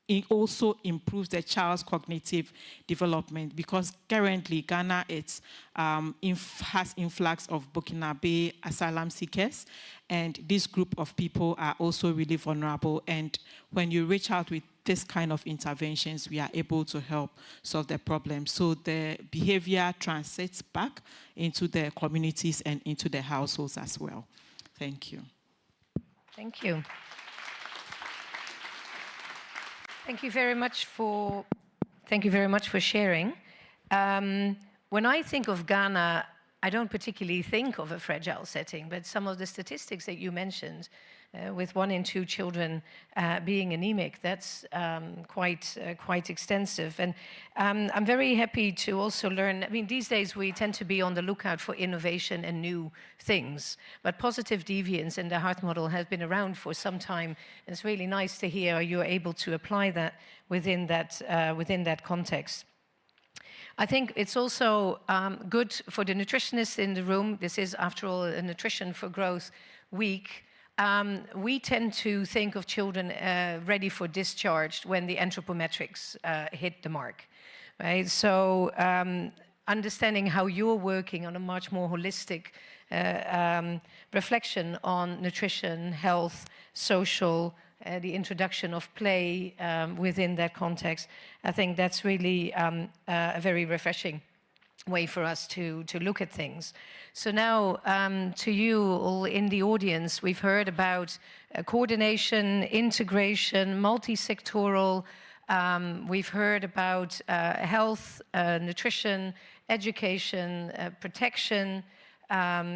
it also improves the child's cognitive development, because currently Ghana has influx of Burkinabe asylum seekers, and this group of people are also really vulnerable. And when you reach out with this kind of interventions, we are able to help solve the problem. So the behavior translates back into the communities and into the households as well. Thank you. Thank you. Thank you very much for sharing. When I think of Ghana, I don't particularly think of a fragile setting, but some of the statistics that you mentioned, with 1 in 2 children being anemic, that's quite extensive. And I'm very happy to also learn, I mean, these days we tend to be on the lookout for innovation and new things, but positive deviance and the heart model has been around for some time. And it's really nice to hear you're able to apply that within that context. I think it's also good for the nutritionists in the room. This is, after all, a Nutrition for Growth week. We tend to think of children ready for discharge when the anthropometrics hit the mark, right? So understanding how you're working on a much more holistic reflection on nutrition, health, social, the introduction of play within that context, I think that's really a very refreshing way for us to look at things. So now to you all in the audience, we've heard about coordination, integration, multi-sectoral. We've heard about health, nutrition, education, protection,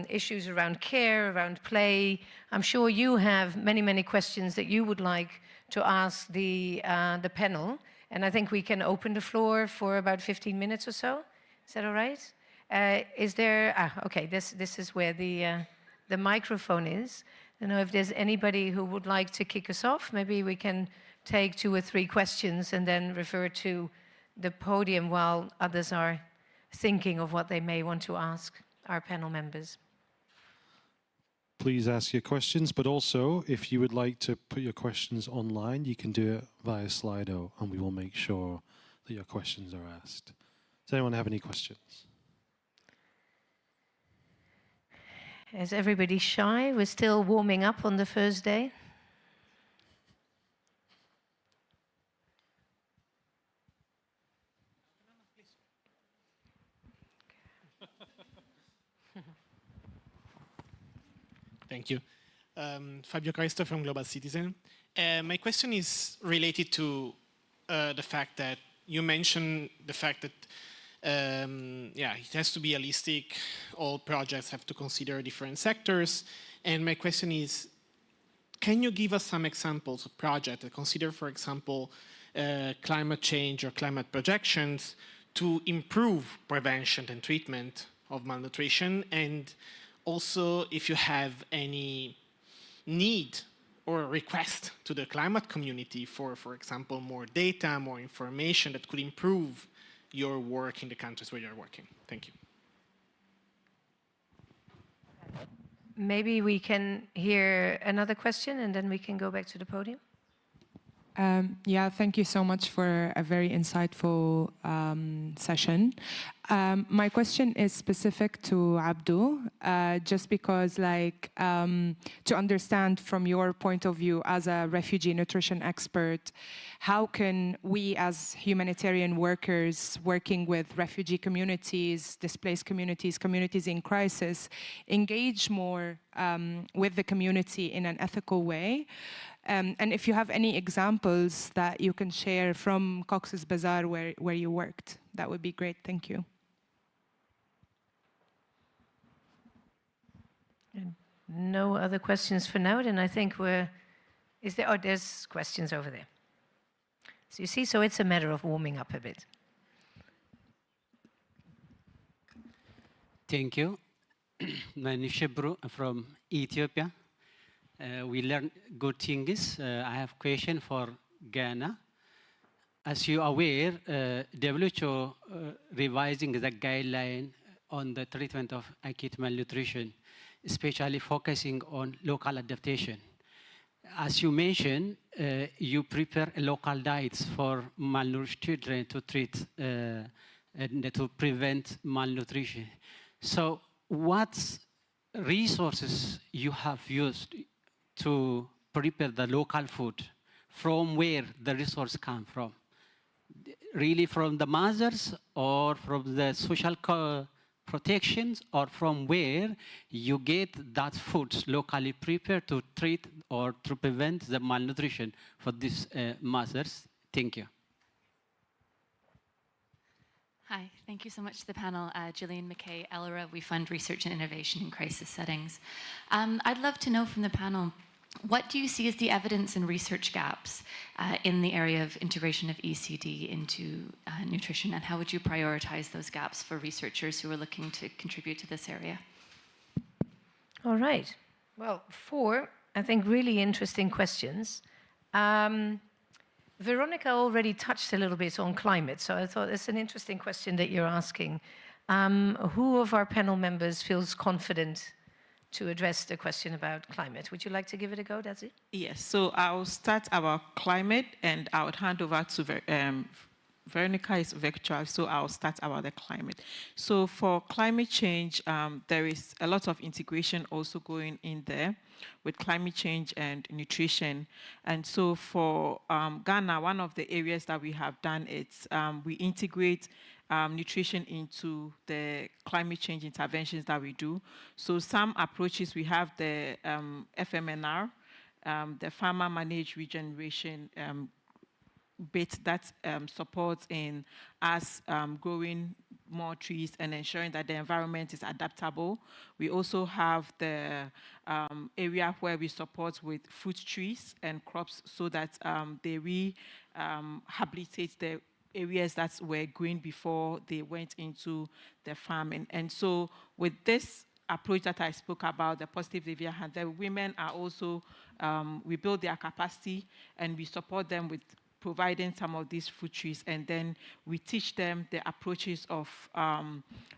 issues around care, around play. I'm sure you have many, many questions that you would like to ask the panel. And I think we can open the floor for about 15 minutes or so. Is that all right? Is there, okay, this is where the microphone is. I don't know if there's anybody who would like to kick us off. Maybe we can take 2 or 3 questions and then refer to the podium while others are thinking of what they may want to ask our panel members. Please ask your questions, but also if you would like to put your questions online, you can do it via Slido, and we will make sure that your questions are asked. Does anyone have any questions? Is everybody shy? We're still warming up on the first day. Thank you. Fabio Cristo from Global Citizen. My question is related to the fact that you mentioned the fact that it has to be holistic. All projects have to consider different sectors. And my question is, can you give us some examples of projects that consider, for example, climate change or climate projections to improve prevention and treatment of malnutrition? And also, if you have any need or request to the climate community for example, more data, more information that could improve your work in the countries where you're working. Thank you. Maybe we can hear another question and then we can go back to the podium. Yeah, thank you so much for a very insightful session. My question is specific to Abdu, just because to understand from your point of view as a refugee nutrition expert, how can we as humanitarian workers working with refugee communities, displaced communities, communities in crisis, engage more with the community in an ethical way? And if you have any examples that you can share from Cox's Bazar where you worked, that would be great. Thank you. No other questions for now, then I think there's questions over there. So you see, so it's a matter of warming up a bit. Thank you. My name is Shebru from Ethiopia. We learn good things. I have a question for Ghana. As you are aware, WHO revising the guideline on the treatment of acute malnutrition, especially focusing on local adaptation. As you mentioned, you prepare local diets for malnourished children to treat and to prevent malnutrition. So what resources you have used to prepare the local food? From where the resource come from? Really from the mothers or from the social protections, or from where you get that food locally prepared to treat or to prevent the malnutrition for these mothers? Thank you. Hi, thank you so much to the panel. Gillian McKay, ELRA. We fund research and innovation in crisis settings. I'd love to know from the panel, what do you see as the evidence and research gaps in the area of integration of ECD into nutrition, and how would you prioritize those gaps for researchers who are looking to contribute to this area? All right. Well, 4, I think, really interesting questions. Veronica already touched a little bit on climate, so I thought it's an interesting question that you're asking. Who of our panel members feels confident to address the question about climate? Would you like to give it a go, Dazi? Yes, so I'll start about climate and I would hand over to Veronica is virtual, so I'll start about the climate. So for climate change, there is a lot of integration also going in there with climate change and nutrition. And so for Ghana, one of the areas that we have done is we integrate nutrition into the climate change interventions that we do. So some approaches, we have the FMNR, the Farmer Managed Regeneration bit that supports in us growing more trees and ensuring that the environment is adaptable. We also have the area where we support with fruit trees and crops so that they rehabilitate the areas that were green before they went into the farming. And so with this approach that I spoke about, the positive deviant, the women are also, we build their capacity and we support them with providing some of these fruit trees, and then we teach them the approaches of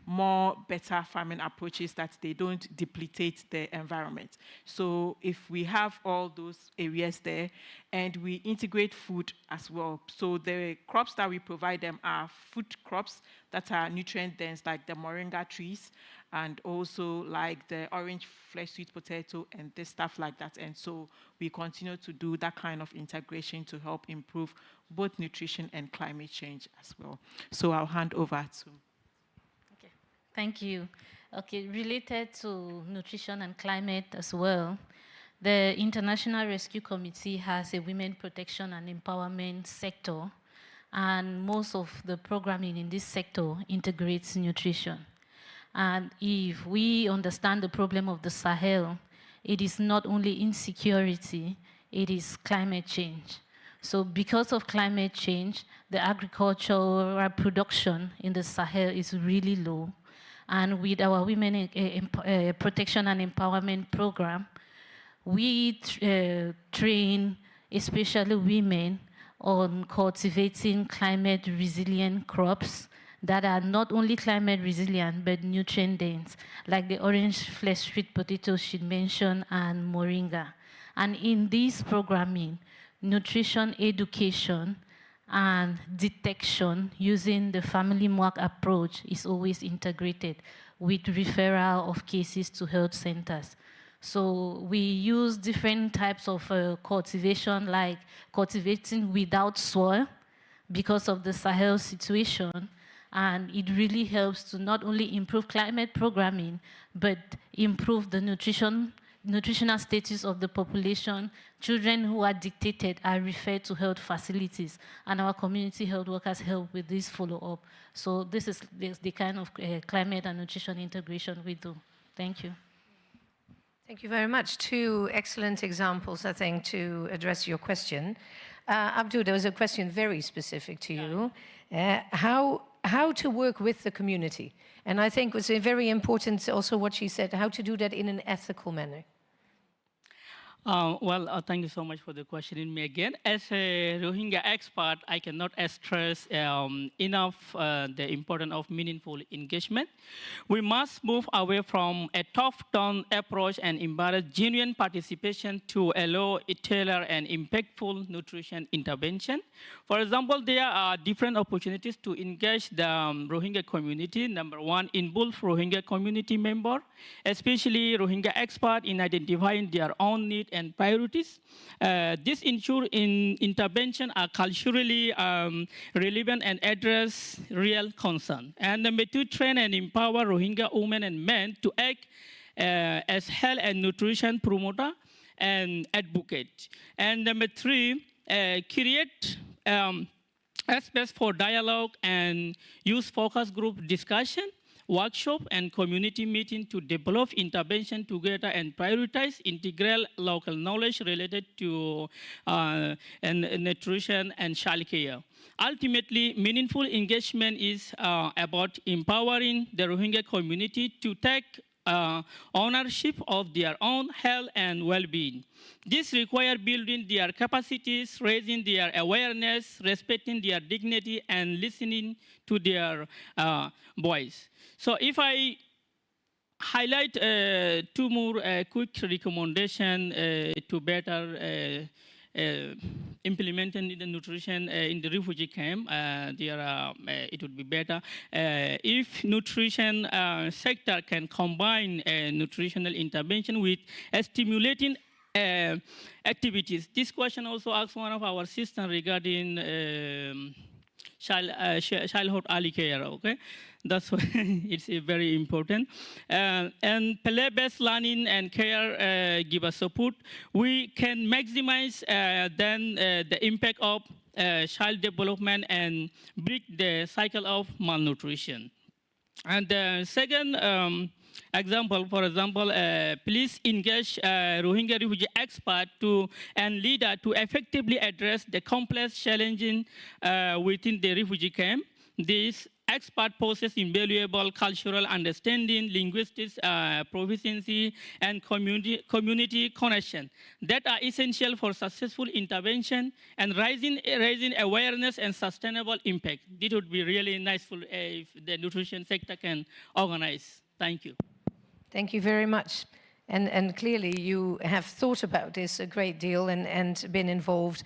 more better farming approaches that they don't deplete the environment. So if we have all those areas there, and we integrate food as well. So the crops that we provide them are food crops that are nutrient dense, like the moringa trees, and also like the orange flesh sweet potato and this stuff like that. And so we continue to do that kind of integration to help improve both nutrition and climate change as well. So I'll hand over to. Okay, thank you. Okay, related to nutrition and climate as well, the International Rescue Committee has a women protection and empowerment sector, and most of the programming in this sector integrates nutrition. And if we understand the problem of the Sahel, it is not only insecurity, it is climate change. So because of climate change, the agricultural production in the Sahel is really low. And with our Women Protection and Empowerment Program, we train especially women on cultivating climate resilient crops that are not only climate resilient, but nutrient dense, like the orange flesh sweet potato she mentioned and moringa. And in this programming, nutrition education and detection using the family mark approach is always integrated with referral of cases to health centers. So we use different types of cultivation, like cultivating without soil because of the Sahel situation. And it really helps to not only improve climate programming, but improve the nutritional status of the population. Children who are dictated are referred to health facilities, and our community health workers help with this follow-up. So this is the kind of climate and nutrition integration we do. Thank you. Thank you very much. 2 excellent examples, I think, to address your question. Abdul, there was a question very specific to you. How to work with the community. And I think it was very important also what she said, how to do that in an ethical manner. Thank you so much for the question in me again. As a Rohingya expert, I cannot stress enough the importance of meaningful engagement. We must move away from a top-down approach and embrace genuine participation to allow a tailored and impactful nutrition intervention. For example, there are different opportunities to engage the Rohingya community. Number 1, involve Rohingya community members, especially Rohingya experts in identifying their own needs and priorities. This ensures intervention are culturally relevant and address real concern. And number 2, train and empower Rohingya women and men to act as health and nutrition promoter and advocate. And number 3, create space for dialogue and use focus group discussion, workshop, and community meeting to develop intervention together and prioritize integral local knowledge related to nutrition and childcare. Ultimately, meaningful engagement is about empowering the Rohingya community to take ownership of their own health and well-being. This requires building their capacities, raising their awareness, respecting their dignity, and listening to their voice. So if I highlight two more quick recommendations to better implementing the nutrition in the refugee camp, it would be better if nutrition sector can combine nutritional intervention with stimulating activities. This question also asked one of our sisters regarding childhood early care. Okay, that's why it's very important. And play-based learning and care give us support. We can maximize then the impact of child development and break the cycle of malnutrition. And the second example, for example, please engage Rohingya refugee expert and leader to effectively address the complex challenges within the refugee camp. This expert possesses invaluable cultural understanding, linguistics proficiency, and community connection that are essential for successful intervention and raising awareness and sustainable impact. It would be really nice if the nutrition sector can organize. Thank you. Thank you very much. And clearly you have thought about this a great deal and been involved.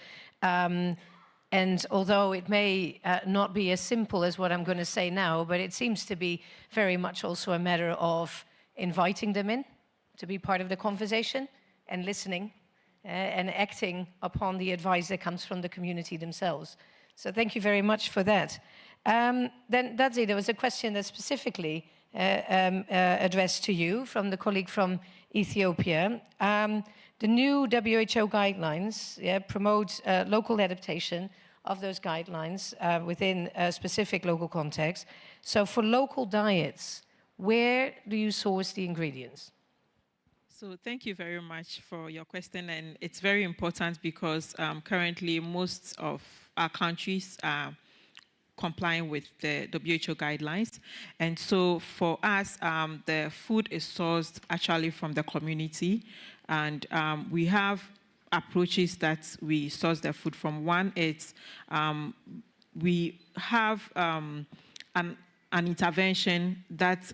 And although it may not be as simple as what I'm going to say now, but it seems to be very much also a matter of inviting them in to be part of the conversation and listening and acting upon the advice that comes from the community themselves. So thank you very much for that. Then, Dadzi, there was a question that specifically addressed to you from the colleague from Ethiopia. The new WHO guidelines promote local adaptation of those guidelines within a specific local context. So for local diets, where do you source the ingredients? So thank you very much for your question, and it's very important because currently most of our countries are complying with the WHO guidelines. And so for us, the food is sourced actually from the community. And we have approaches that we source the food from. One is we have an intervention that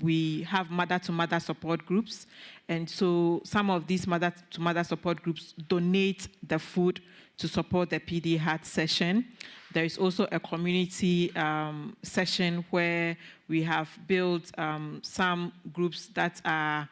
we have mother-to-mother support groups. And so some of these mother-to-mother support groups donate the food to support the PD Heart session. There is also a community session where we have built some groups that are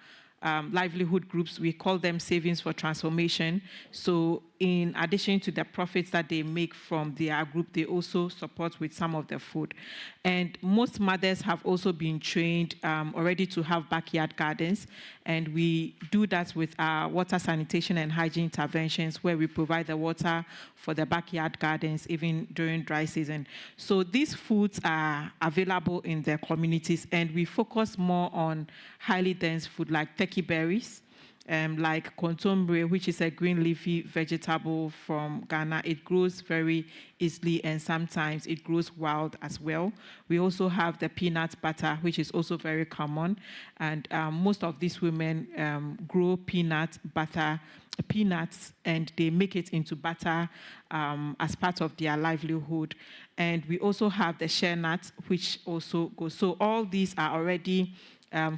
livelihood groups. We call them savings for transformation. So in addition to the profits that they make from their group, they also support with some of the food. And most mothers have also been trained already to have backyard gardens. And we do that with our water sanitation and hygiene interventions, where we provide the water for the backyard gardens, even during dry season. So these foods are available in the communities, and we focus more on highly dense food like turkey berries, like kontomire, which is a green leafy vegetable from Ghana. It grows very easily, and sometimes it grows wild as well. We also have the peanut butter, which is also very common. And most of these women grow peanuts, and they make it into butter as part of their livelihood. And we also have the shea nuts, which also goes. So all these are already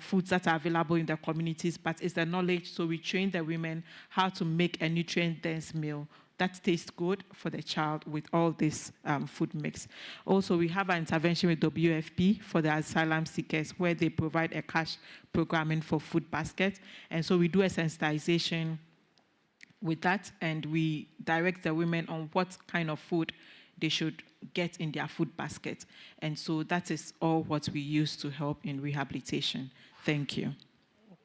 foods that are available in the communities, but it's the knowledge. So we train the women how to make a nutrient-dense meal that tastes good for the child with all this food mix. Also, we have an intervention with WFP for the asylum seekers, where they provide a cash programming for food baskets. And so we do a sensitization with that, and we direct the women on what kind of food they should get in their food basket. And so that is all what we use to help in rehabilitation. Thank you.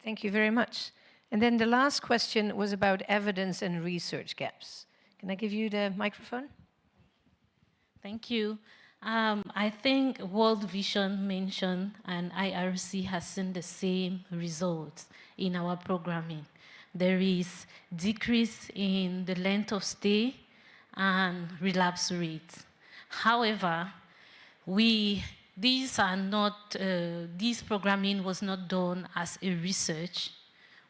Thank you very much. And then the last question was about evidence and research gaps. Can I give you the microphone? Thank you. I think World Vision mentioned and IRC has seen the same results in our programming. There is decrease in the length of stay and relapse rates. However, this programming was not done as a research.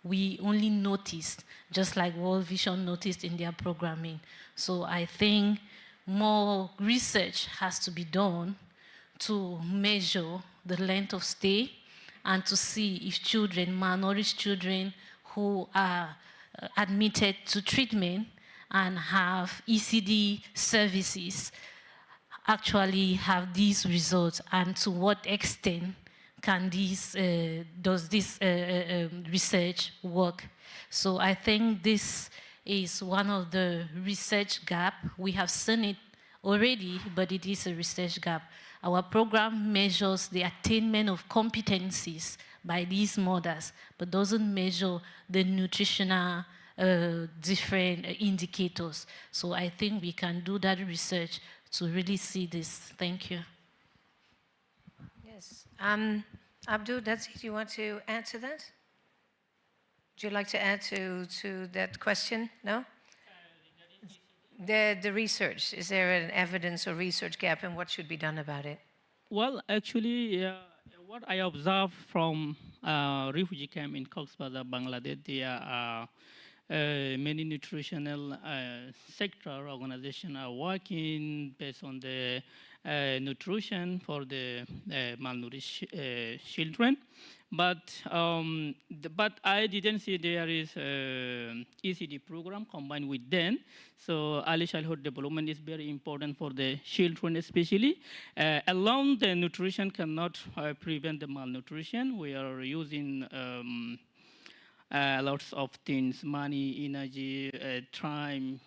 We only noticed, just like World Vision noticed in their programming. So I think more research has to be done to measure the length of stay and to see if children, malnourished children who are admitted to treatment and have ECD services actually have these results, and to what extent can does this research work. So I think this is one of the research gap. We have seen it already, but it is a research gap. Our program measures the attainment of competencies by these mothers, but doesn't measure the nutritional different indicators. So I think we can do that research to really see this. Thank you. Yes. Abdul, that's it. You want to add to that? Would you like to add to that question? No? The research, is there an evidence or research gap, and what should be done about it? Well, actually, what I observed from refugee camp in Cox's Bazar, Bangladesh, there are many nutritional sector organizations are working based on the nutrition for the malnourished children. But I didn't see there is ECD program combined with them. So early childhood development is very important for the children especially. Alone the nutrition cannot prevent the malnutrition. We are using lots of things, money, energy, time,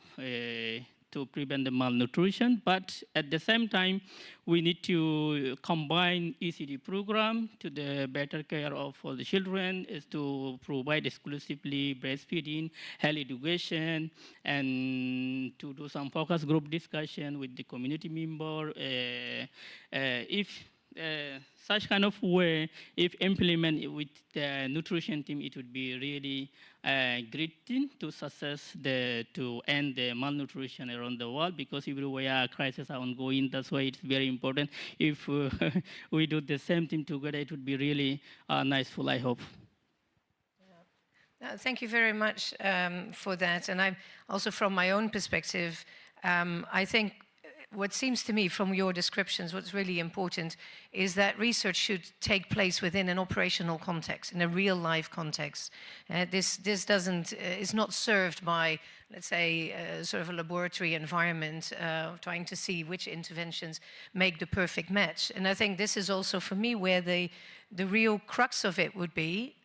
to prevent the malnutrition, but at the same time, we need to combine ECD program to the better care of all the children, is to provide exclusively breastfeeding, health education, and to do some focus group discussion with the community member. If such kind of way, if implemented with the nutrition team, it would be really a great thing to to end the malnutrition around the world, because everywhere crises are ongoing. That's why it's very important. If we do the same thing together, it would be really niceful, I hope. Thank you very much for that. And I'm also, from my own perspective, I think what seems to me from your descriptions, what's really important is that research should take place within an operational context, in a real life context. This is not served by, let's say, sort of a laboratory environment, trying to see which interventions make the perfect match. And I think this is also, for me, where the real crux of it would be.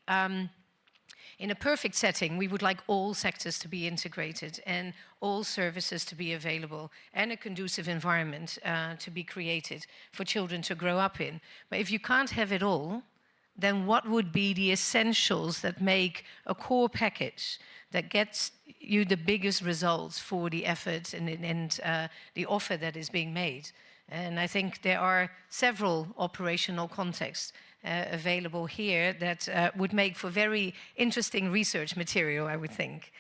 In a perfect setting, we would like all sectors to be integrated and all services to be available and a conducive environment to be created for children to grow up in. But if you can't have it all, then what would be the essentials that make a core package that gets you the biggest results for the effort and the offer that is being made? And I think there are several operational contexts available here that would make for very interesting research material, I would think.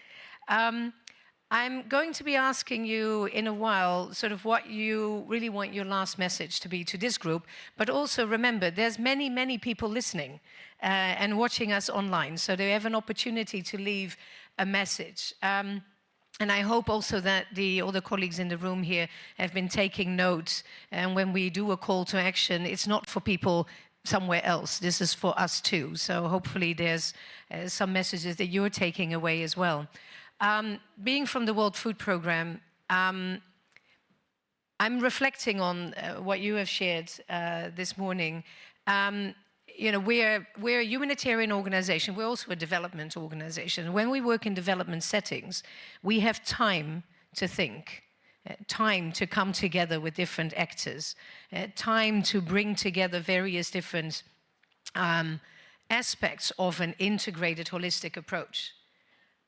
I'm going to be asking you in a while sort of what you really want your last message to be to this group, but also remember there's many, many people listening and watching us online, so they have an opportunity to leave a message. And I hope also that the other colleagues in the room here have been taking notes, and when we do a call to action, it's not for people somewhere else. This is for us too. So hopefully there's some messages that you're taking away as well. Being from the World Food Programme, I'm reflecting on what you have shared this morning. You know, we're a humanitarian organization. We're also a development organization. When we work in development settings, we have time to think. Time to come together with different actors, time to bring together various different aspects of an integrated, holistic approach.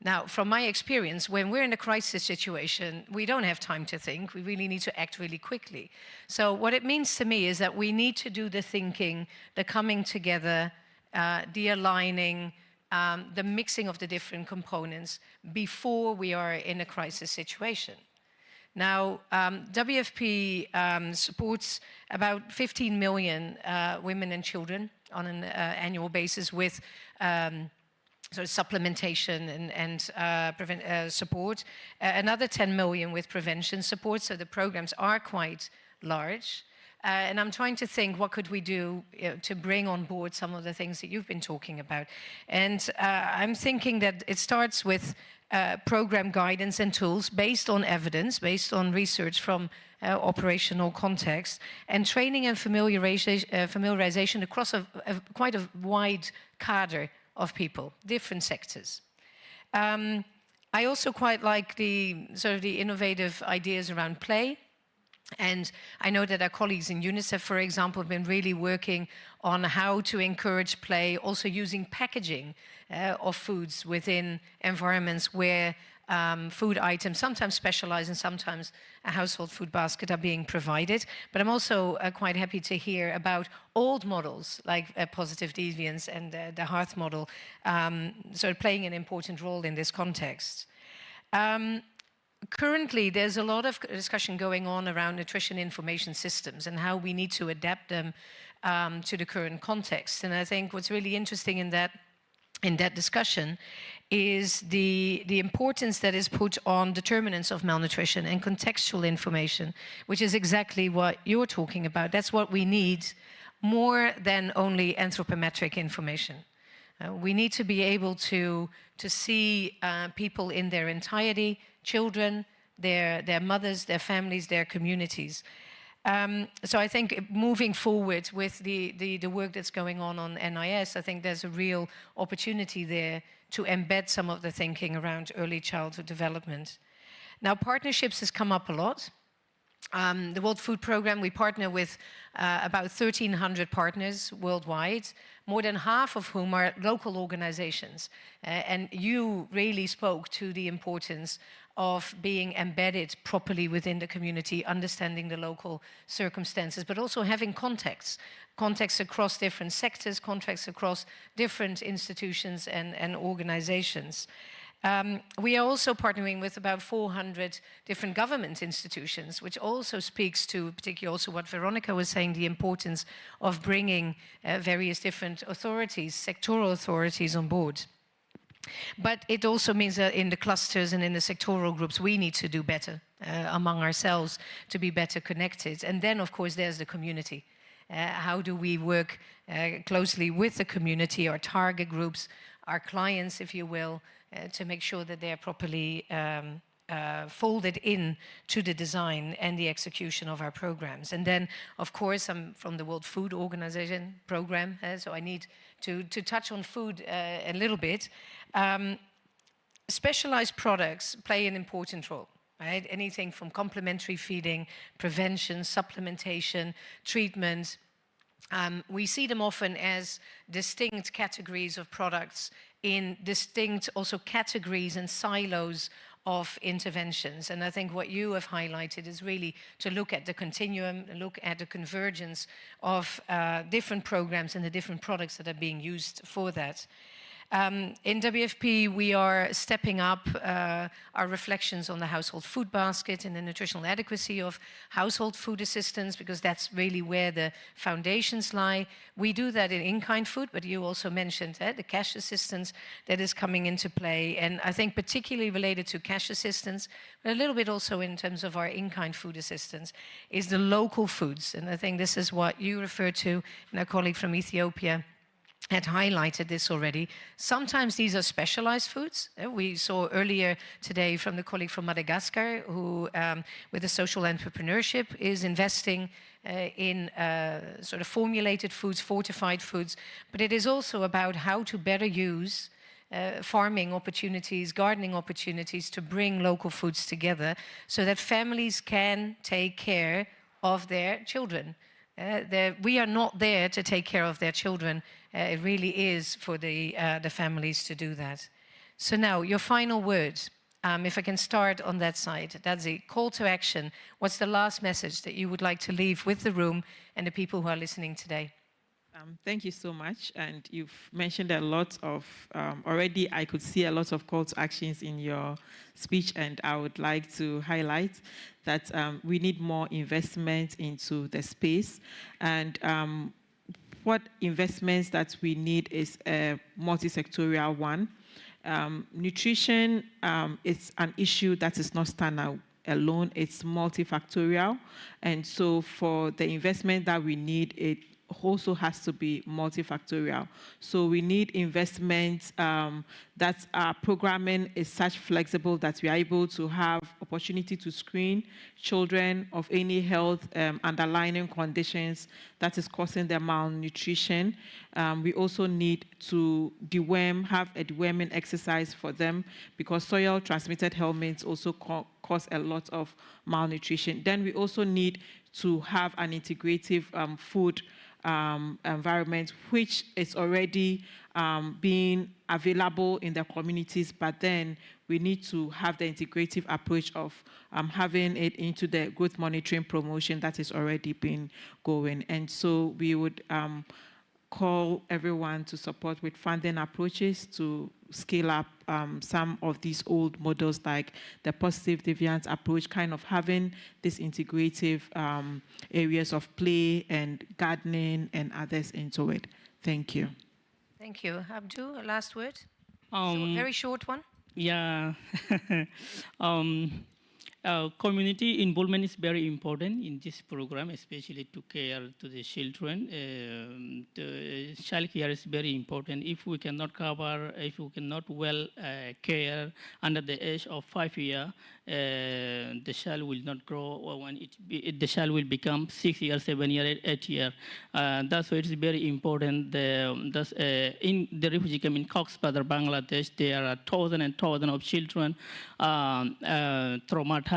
Now, from my experience, when we're in a crisis situation, we don't have time to think. We really need to act really quickly. So what it means to me is that we need to do the thinking, the coming together, the aligning, the mixing of the different components before we are in a crisis situation. Now, WFP supports about 15 million women and children on an annual basis with sort of supplementation and support. Another 10 million with prevention support, so the programs are quite large. And I'm trying to think, what could we do to bring on board some of the things that you've been talking about? And I'm thinking that it starts with program guidance and tools based on evidence, based on research from operational context, and training and familiarization across quite a wide cadre of people, different sectors. I also quite like the sort of the innovative ideas around play. And I know that our colleagues in UNICEF, for example, have been really working on how to encourage play, also using packaging of foods within environments where food items, sometimes specialized and sometimes a household food basket, are being provided. But I'm also quite happy to hear about old models like positive deviance and the hearth model, sort of playing an important role in this context. Currently, there's a lot of discussion going on around nutrition information systems and how we need to adapt them to the current context. And I think what's really interesting in that discussion is the importance that is put on determinants of malnutrition and contextual information, which is exactly what you're talking about. That's what we need more than only anthropometric information. We need to be able to see people in their entirety, children, their mothers, their families, their communities. So I think moving forward with the work that's going on NIS, I think there's a real opportunity there to embed some of the thinking around early childhood development. Now, partnerships has come up a lot. The World Food Programme, we partner with about 1,300 partners worldwide, more than half of whom are local organizations. And you really spoke to the importance of being embedded properly within the community, understanding the local circumstances, but also having contacts across different sectors, contacts across different institutions and organizations. We are also partnering with about 400 different government institutions, which also speaks to, particularly also what Veronica was saying, the importance of bringing various different authorities, sectoral authorities on board. But it also means that in the clusters and in the sectoral groups, we need to do better among ourselves to be better connected. And then, of course, there's the community. How do we work closely with the community, our target groups, our clients, if you will, to make sure that they're properly folded in to the design and the execution of our programs. And then, of course, I'm from the World Food Organization program, so I need to touch on food a little bit. Specialized products play an important role. Right? Anything from complementary feeding, prevention, supplementation, treatment. We see them often as distinct categories of products in distinct also categories and silos of interventions. And I think what you have highlighted is really to look at the continuum, look at the convergence of different programs and the different products that are being used for that. In WFP, we are stepping up our reflections on the household food basket and the nutritional adequacy of household food assistance, because that's really where the foundations lie. We do that in-kind food, but you also mentioned the cash assistance that is coming into play. And I think particularly related to cash assistance, but a little bit also in terms of our in-kind food assistance, is the local foods. And I think this is what you referred to, and our colleague from Ethiopia had highlighted this already. Sometimes these are specialized foods. We saw earlier today from the colleague from Madagascar who, with the social entrepreneurship, is investing in sort of formulated foods, fortified foods. But it is also about how to better use farming opportunities, gardening opportunities to bring local foods together so that families can take care of their children. We are not there to take care of their children. It really is for the families to do that. So now, your final word. If I can start on that side, that's a call to action. What's the last message that you would like to leave with the room and the people who are listening today? Thank you so much. And you've mentioned a lot of, already I could see a lot of call to actions in your speech, and I would like to highlight that we need more investment into the space. And what investments that we need is a multi-sectorial one. Nutrition is an issue that is not standard alone, it's multifactorial. And so for the investment that we need, it also has to be multifactorial. So we need investments that our programming is such flexible that we are able to have opportunity to screen children of any health underlying conditions that is causing them malnutrition. We also need to have a deworming exercise for them, because soil transmitted helminths also cause a lot of malnutrition. Then we also need to have an integrative food environment, which is already being available in the communities, but then we need to have the integrative approach of having it into the growth monitoring promotion that is already been going. And so we would call everyone to support with funding approaches to scale up some of these old models, like the positive deviance approach, kind of having this integrative areas of play and gardening and others into it. Thank you. Thank you. Abdu, a last word? Very short one. Yeah. Community involvement is very important in this program, especially to care to the children. The child care is very important. If we cannot well care under the age of 5 years, the child will not grow. When the child will become 6 years, 7 years, 8 years. That's why it's very important. In the refugee camp in Cox's Bazar, Bangladesh, there are thousands and thousands of children traumatized.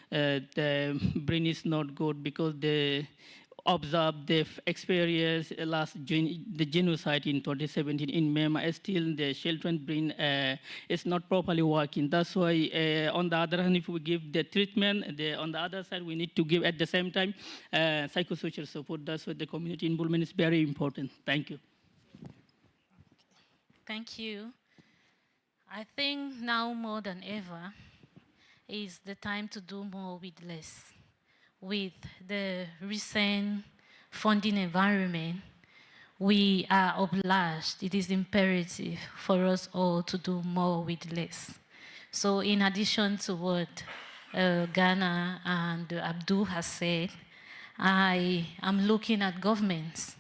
The brain is not good because they observed, they've experienced the genocide in 2017 in Myanmar. Still, the children's brain is not properly working. That's why, on the other hand, if we give the treatment, on the other side, we need to give at the same time psychosocial support. That's why the community involvement is very important. Thank you. Thank you. I think now more than ever is the time to do more with less. With the recent funding environment, we are obliged, it is imperative for us all to do more with less. So in addition to what Ghana and Abdul has said, I am looking at governments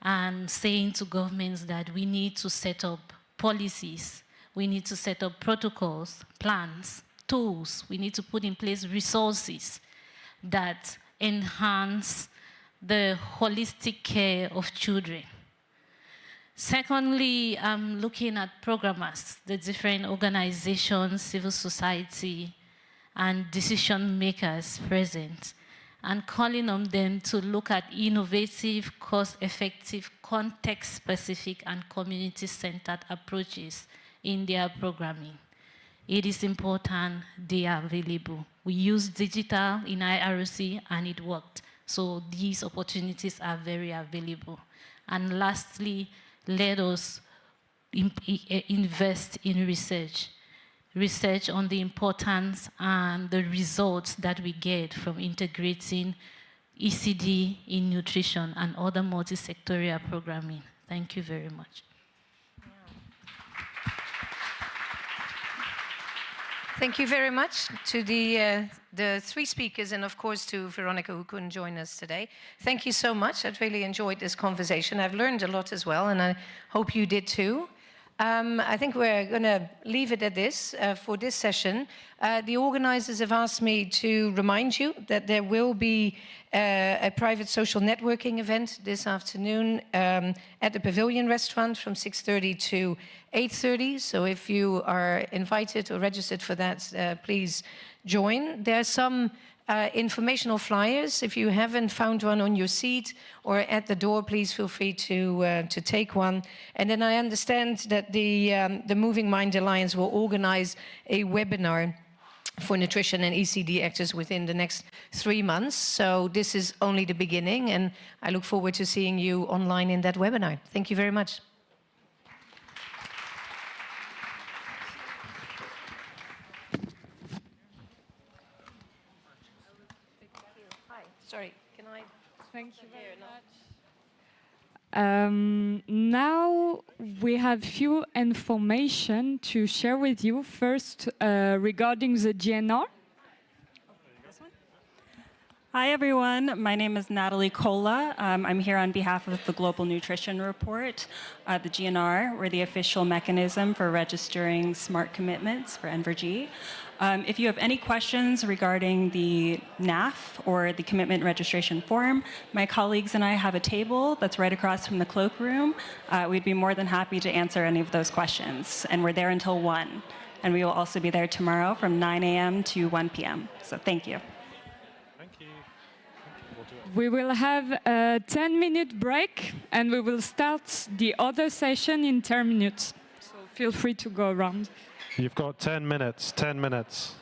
and saying to governments that we need to set up policies, we need to set up protocols, plans, tools, we need to put in place resources that enhance the holistic care of children. Secondly, I'm looking at programmers, the different organizations, civil society, and decision makers present, and calling on them to look at innovative, cost-effective, context-specific, and community-centered approaches in their programming. It is important they are available. We used digital in IRC and it worked. So these opportunities are very available. And lastly, let us invest in research. Research on the importance and the results that we get from integrating ECD in nutrition and other multi-sectorial programming. Thank you very much. Thank you very much to the three speakers, and of course to Veronica, who couldn't join us today. Thank you so much. I've really enjoyed this conversation. I've learned a lot as well, and I hope you did too. I think we're going to leave it at this for this session. The organizers have asked me to remind you that there will be a private social networking event this afternoon at the Pavilion restaurant from 6:30 to 8:30. So if you are invited or registered for that, please join. There are some informational flyers. If you haven't found one on your seat or at the door, please feel free to take one. And then I understand that the Moving Mind Alliance will organize a webinar for nutrition and ECD actors within the next 3 months. So this is only the beginning, and I look forward to seeing you online in that webinar. Thank you very much. Hi, sorry, can I? Thank you very much. Now we have few information to share with you. First, regarding the GNR. Hi, everyone. My name is Natalie Kola. I'm here on behalf of the Global Nutrition Report, the GNR. We're the official mechanism for registering smart commitments for N4G. If you have any questions regarding the NAF or the commitment registration form, my colleagues and I have a table that's right across from the cloakroom. We'd be more than happy to answer any of those questions. And we're there until 1. And we will also be there tomorrow from 9 a.m. to 1 p.m. So thank you. We will have a 10-minute break, and we will start the other session in 10 minutes. So feel free to go around. You've got 10 minutes, 10 minutes.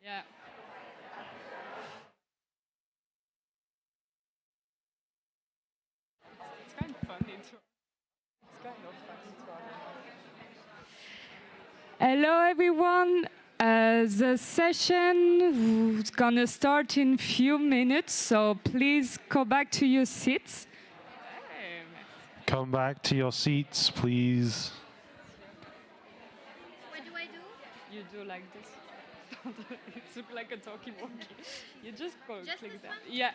Yeah. It's kind of funny too. It's kind of funny too. Hello, everyone. The session is gonna start in few minutes, so please go back to your seats. Come back to your seats, please. What do I do? You do like this. It's like a talkie-walkie. You just go click that. Yeah.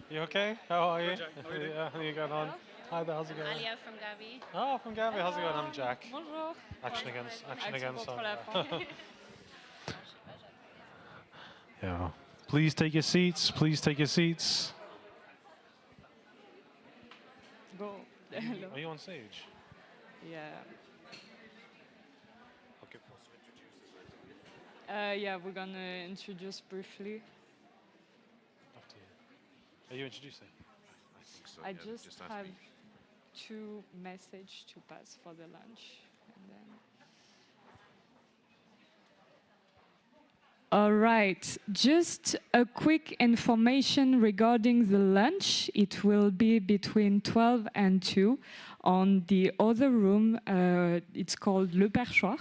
You okay? How are you? Yeah, how are you going on? Hi there, how's it going? Alia from Gavi. Oh, from Gavi, how's it going? I'm Jack. Bonjour. Action against. France. Yeah. Please take your seats. Please take your seats. Go. Hello. Are you on stage? Yeah. Yeah, we're gonna introduce briefly. After you. Are you introducing? I think so. I yeah, just ask have me. 2 messages to pass for the lunch, and then. All right, just a quick information regarding the lunch. It will be between 12 and 2 on the other room. It's called Le Perchoir.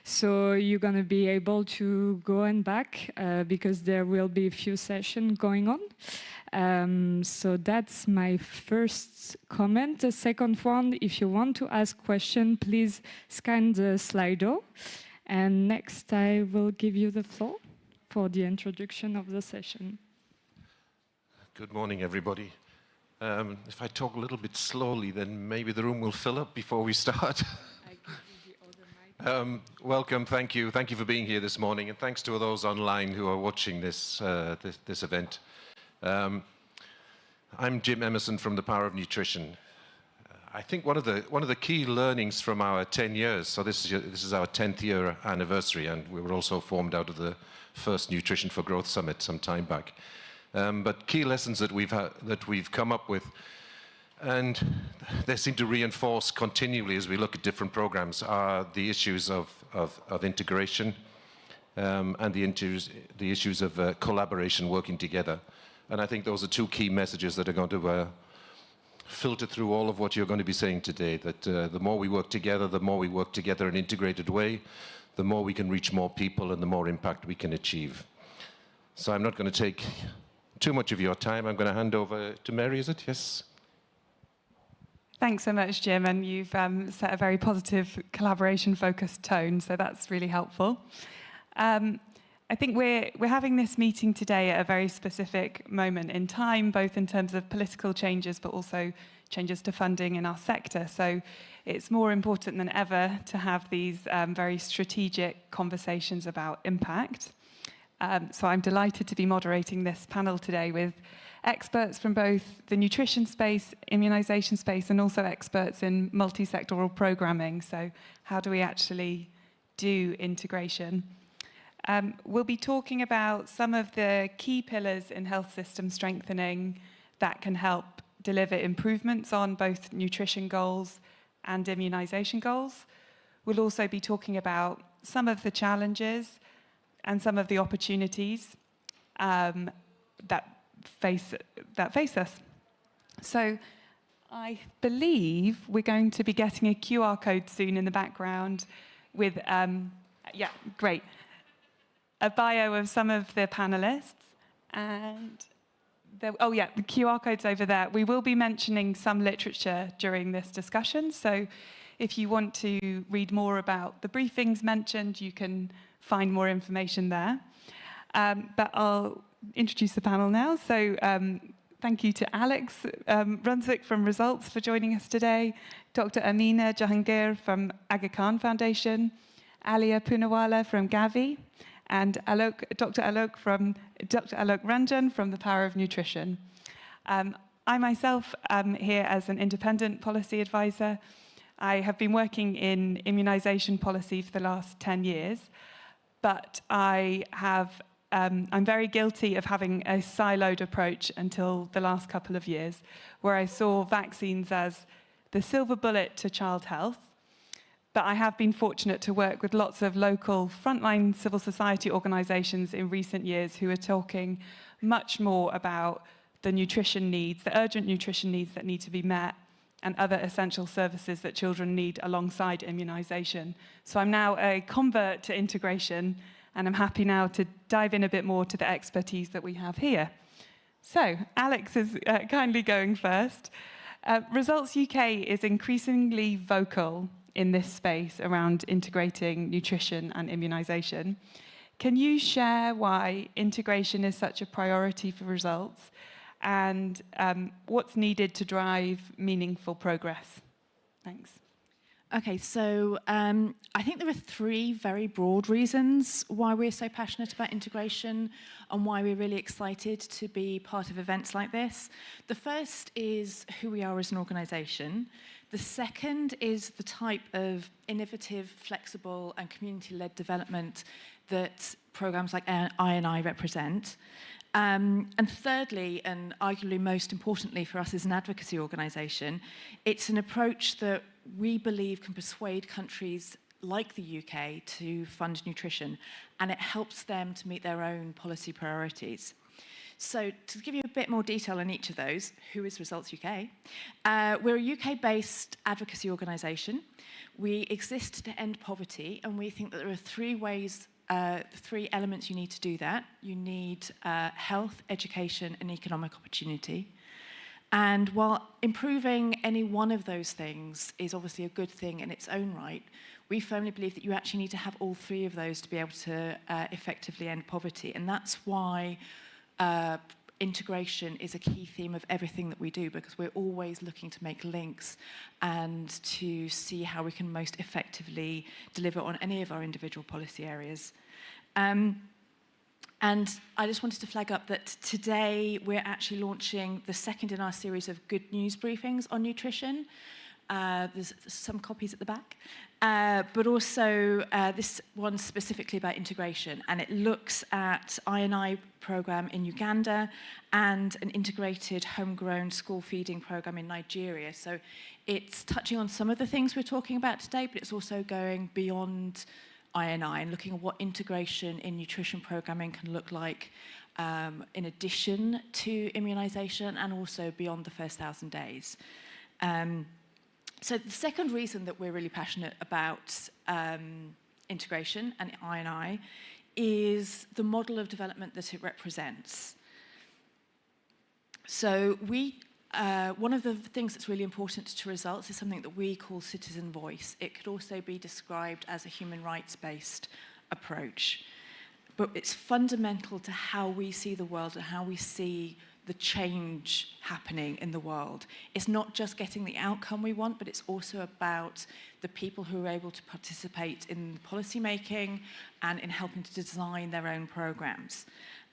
So you're going to be able to go and back because there will be a few sessions going on. So that's my first comment. The second one, if you want to ask questions, please scan the Slido. And next, I will give you the floor for the introduction of the session. Good morning, everybody. If I talk a little bit slowly, then maybe the room will fill up before we start. Welcome, thank you for being here this morning, and thanks to those online who are watching this event. I'm Jim Emerson from The Power of Nutrition. I think one of the key learnings from our 10 years, so this is our 10th year anniversary, and we were also formed out of the first Nutrition for Growth Summit some time back. But key lessons that we've come up with, and they seem to reinforce continually as we look at different programs, are the issues of integration and the issues of collaboration, working together. And I think those are 2 key messages that are going to filter through all of what you're going to be saying today, that the more we work together in an integrated way, the more we can reach more people and the more impact we can achieve. So I'm not going to take too much of your time. I'm going to hand over to Mary, is it? Yes? Thanks so much, Jim, and you've set a very positive collaboration-focused tone, so that's really helpful. I think we're having this meeting today at a very specific moment in time, both in terms of political changes, but also changes to funding in our sector. So it's more important than ever to have these very strategic conversations about impact. So I'm delighted to be moderating this panel today with experts from both the nutrition space, immunization space, and also experts in multi-sectoral programming. So how do we actually do integration? We'll be talking about some of the key pillars in health system strengthening that can help deliver improvements on both nutrition goals and immunization goals. We'll also be talking about some of the challenges and some of the opportunities that face us. So I believe we're going to be getting a QR code soon in the background with, yeah, great. A bio of some of the panelists, and the QR code's over there. We will be mentioning some literature during this discussion, so if you want to read more about the briefings mentioned, you can find more information there. But I'll introduce the panel now. So thank you to Alex Brunswick from Results for joining us today, Dr. Amina Jahangir from Aga Khan Foundation, Alia Poonawala from Gavi, and Dr. Alok Ranjan from The Power of Nutrition. I myself am here as an independent policy advisor. I have been working in immunization policy for the last 10 years, but I'm very guilty of having a siloed approach until the last couple of years, where I saw vaccines as the silver bullet to child health, But I have been fortunate to work with lots of local frontline civil society organisations in recent years who are talking much more about the nutrition needs, the urgent nutrition needs that need to be met, and other essential services that children need alongside immunisation. So I'm now a convert to integration, and I'm happy now to dive in a bit more to the expertise that we have here. So Alex is kindly going first. Results UK is increasingly vocal in this space around integrating nutrition and immunisation. Can you share why integration is such a priority for Results and what's needed to drive meaningful progress? Thanks. Okay, so I think there are three very broad reasons why we're so passionate about integration and why we're really excited to be part of events like this. The first is who we are as an organisation. The second is the type of innovative, flexible and community-led development that programmes like I&I represent. And thirdly, and arguably most importantly for us as an advocacy organisation, it's an approach that we believe can persuade countries like the UK to fund nutrition, and it helps them to meet their own policy priorities. So to give you a bit more detail on each of those, who is Results UK? We're a UK-based advocacy organisation. We exist to end poverty, and we think that there are three elements you need to do that. You need health, education, and economic opportunity. And while improving any one of those things is obviously a good thing in its own right, we firmly believe that you actually need to have all three of those to be able to effectively end poverty. And that's why integration is a key theme of everything that we do, because we're always looking to make links and to see how we can most effectively deliver on any of our individual policy areas. And I just wanted to flag up that today we're actually launching the second in our series of good news briefings on nutrition. There's some copies at the back. But also this one's specifically about integration, and it looks at I&I program in Uganda and an integrated homegrown school feeding program in Nigeria. So it's touching on some of the things we're talking about today, but it's also going beyond I&I and looking at what integration in nutrition programming can look like in addition to immunisation and also beyond the first 1,000 days. So the second reason that we're really passionate about integration and I&I is the model of development that it represents. So one of the things that's really important to Results is something that we call citizen voice. It could also be described as a human rights-based approach. But it's fundamental to how we see the world and how we see the change happening in the world. It's not just getting the outcome we want, but it's also about the people who are able to participate in policy making and in helping to design their own programs.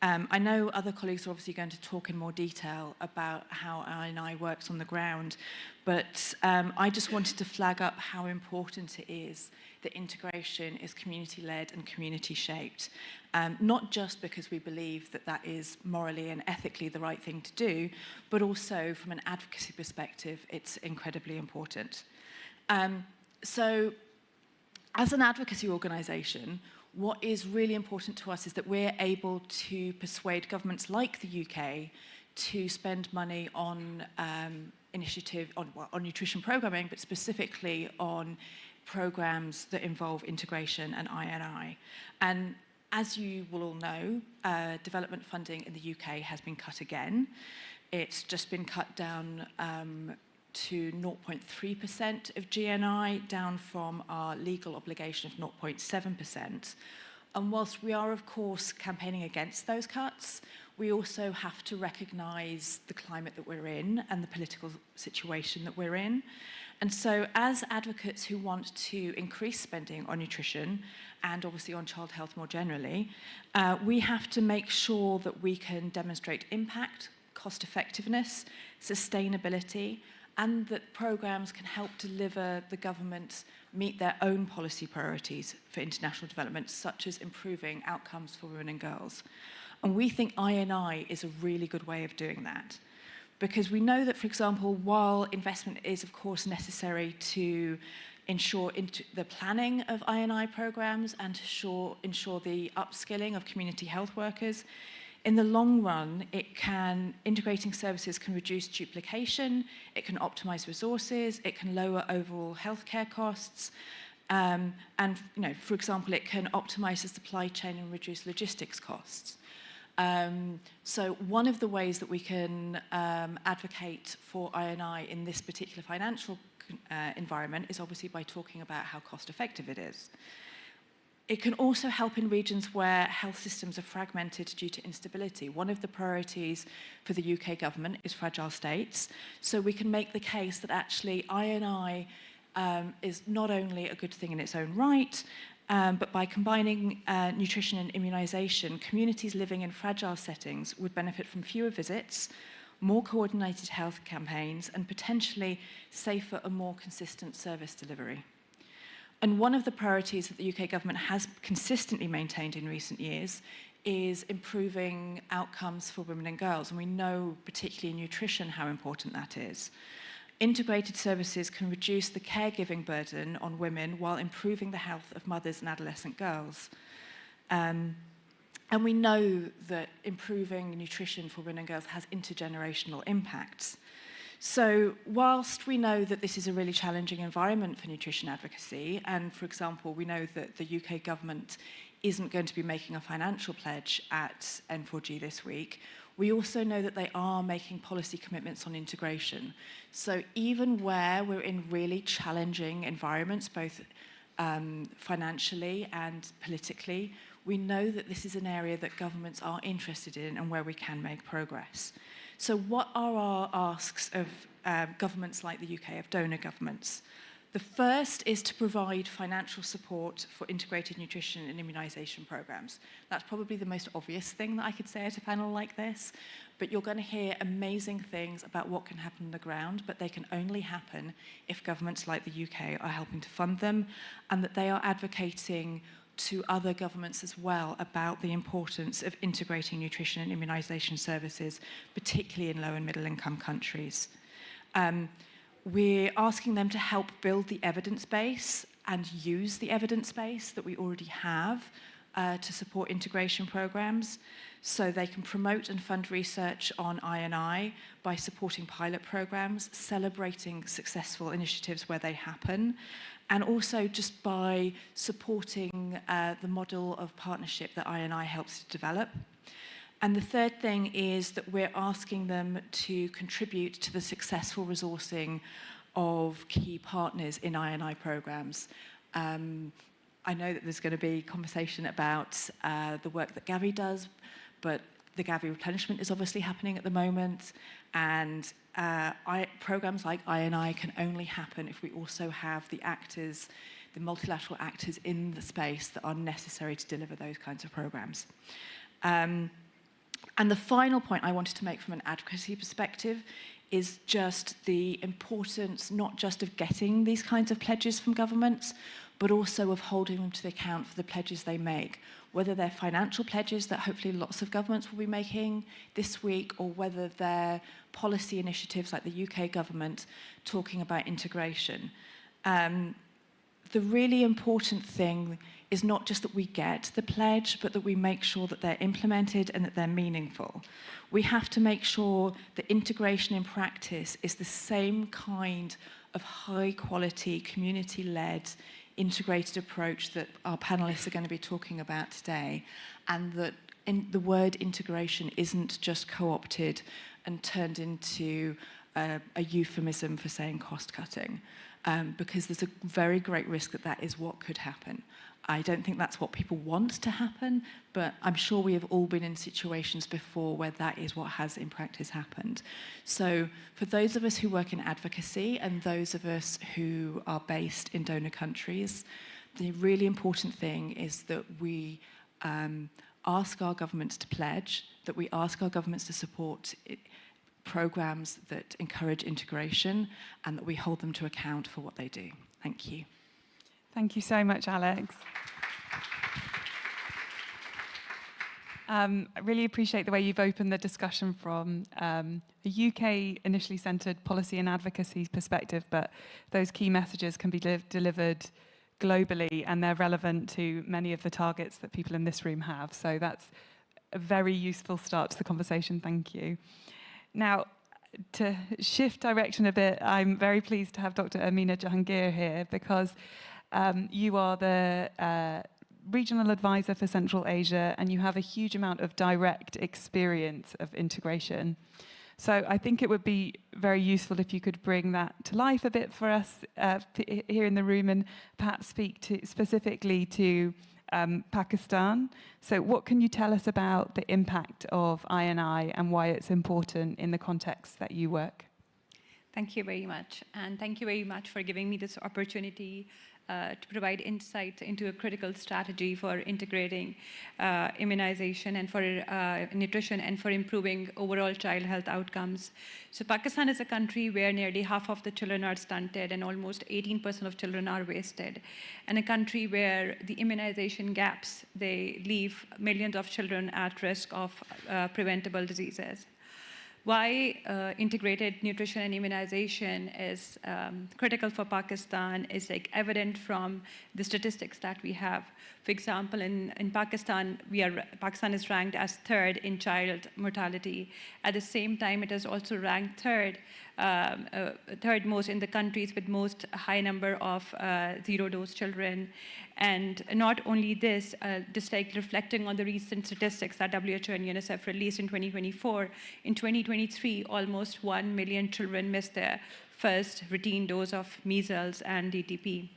I know other colleagues are obviously going to talk in more detail about how I&I works on the ground, but I just wanted to flag up how important it is that integration is community-led and community-shaped. Not just because we believe that that is morally and ethically the right thing to do, but also from an advocacy perspective, it's incredibly important. So as an advocacy organisation, what is really important to us is that we're able to persuade governments like the UK to spend money on on nutrition programming, but specifically on programs that involve integration and I&I. And as you will all know, development funding in the UK has been cut again. It's just been cut down to 0.3% of GNI, down from our legal obligation of 0.7%. And whilst we are, of course, campaigning against those cuts, we also have to recognise the climate that we're in and the political situation that we're in. And so as advocates who want to increase spending on nutrition and obviously on child health more generally, we have to make sure that we can demonstrate impact, cost effectiveness, sustainability, and that programmes can help deliver the government meet their own policy priorities for international development, such as improving outcomes for women and girls. And we think I&I is a really good way of doing that. Because we know that, for example, while investment is, of course, necessary to ensure the planning of I&I programs, and to ensure the upskilling of community health workers. In the long run, integrating services can reduce duplication, it can optimize resources, it can lower overall healthcare costs, and for example, it can optimize the supply chain and reduce logistics costs. So one of the ways that we can advocate for I&I in this particular financial environment is obviously by talking about how cost effective it is. It can also help in regions where health systems are fragmented due to instability. One of the priorities for the UK government is fragile states. So we can make the case that actually I&I is not only a good thing in its own right, but by combining nutrition and immunisation, communities living in fragile settings would benefit from fewer visits, more coordinated health campaigns, and potentially safer and more consistent service delivery. And one of the priorities that the UK government has consistently maintained in recent years is improving outcomes for women and girls. And we know, particularly in nutrition, how important that is. Integrated services can reduce the caregiving burden on women while improving the health of mothers and adolescent girls. And we know that improving nutrition for women and girls has intergenerational impacts. So whilst we know that this is a really challenging environment for nutrition advocacy, and for example, we know that the UK government isn't going to be making a financial pledge at N4G this week, we also know that they are making policy commitments on integration. So even where we're in really challenging environments, both financially and politically, we know that this is an area that governments are interested in and where we can make progress. So what are our asks of governments like the UK, of donor governments? The first is to provide financial support for integrated nutrition and immunisation programmes. That's probably the most obvious thing that I could say at a panel like this, but you're going to hear amazing things about what can happen on the ground, but they can only happen if governments like the UK are helping to fund them, and that they are advocating to other governments as well about the importance of integrating nutrition and immunisation services, particularly in low and middle income countries. We're asking them to help build the evidence base and use the evidence base that we already have to support integration programs, so they can promote and fund research on I&I by supporting pilot programs, celebrating successful initiatives where they happen, and also just by supporting the model of partnership that I&I helps to develop. And the third thing is that we're asking them to contribute to the successful resourcing of key partners in I&I programs. I know that there's going to be conversation about the work that Gavi does, but the Gavi replenishment is obviously happening at the moment, and programs like I&I can only happen if we also have the actors, the multilateral actors in the space that are necessary to deliver those kinds of programs. And the final point I wanted to make from an advocacy perspective is just the importance not just of getting these kinds of pledges from governments, but also of holding them to the account for the pledges they make, whether they're financial pledges that hopefully lots of governments will be making this week, or whether they're policy initiatives like the UK government talking about integration. The really important thing is not just that we get the pledge, but that we make sure that they're implemented and that they're meaningful. We have to make sure that integration in practice is the same kind of high-quality, community-led, integrated approach that our panelists are going to be talking about today, and that the word integration isn't just co-opted and turned into a euphemism for saying cost-cutting. Because there's a very great risk that that is what could happen. I don't think that's what people want to happen, but I'm sure we have all been in situations before where that is what has in practice happened. So for those of us who work in advocacy and those of us who are based in donor countries, the really important thing is that we ask our governments to pledge, that we ask our governments to support programs that encourage integration, and that we hold them to account for what they do. Thank you. Thank you so much, Alex. I really appreciate the way you've opened the discussion from a UK initially centred policy and advocacy perspective, but those key messages can be delivered globally and they're relevant to many of the targets that people in this room have. So that's a very useful start to the conversation. Thank you. Now, to shift direction a bit, I'm very pleased to have Dr. Amina Jahangir here because you are the regional advisor for Central Asia and you have a huge amount of direct experience of integration. So I think it would be very useful if you could bring that to life a bit for us here in the room and perhaps speak specifically to Pakistan. So what can you tell us about the impact of I&I and why it's important in the context that you work? Thank you very much. And thank you very much for giving me this opportunity to provide insight into a critical strategy for integrating immunization and for nutrition and for improving overall child health outcomes. So Pakistan is a country where nearly half of the children are stunted and almost 18% of children are wasted. And a country where the immunization gaps, they leave millions of children at risk of preventable diseases. Why integrated nutrition and immunization is critical for Pakistan is evident from the statistics that we have. For example, in Pakistan, Pakistan is ranked as third in child mortality. At the same time, it is also ranked third most in the countries with most high number of zero-dose children. And not only this, just reflecting on the recent statistics that WHO and UNICEF released in 2024, in 2023, almost 1 million children missed their first routine dose of measles and DTP.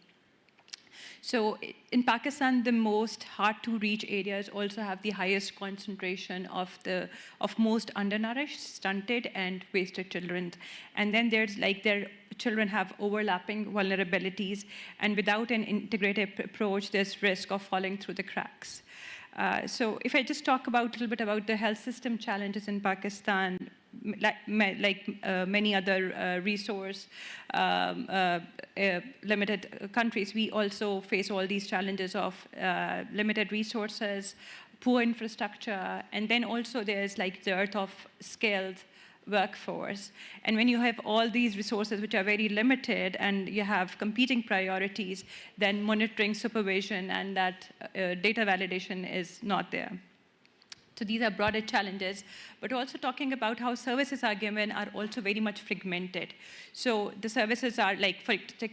So in Pakistan, the most hard-to-reach areas also have the highest concentration of most undernourished, stunted, and wasted children. And then there's their children have overlapping vulnerabilities, and without an integrated approach, there's risk of falling through the cracks. So if I just talk a little bit about the health system challenges in Pakistan, many other resource limited countries, we also face all these challenges of limited resources, poor infrastructure, and then also there's dearth of skilled workforce. And when you have all these resources which are very limited and you have competing priorities, then monitoring, supervision, and that data validation is not there. So these are broader challenges, but also talking about how services are given are also very much fragmented. So the services are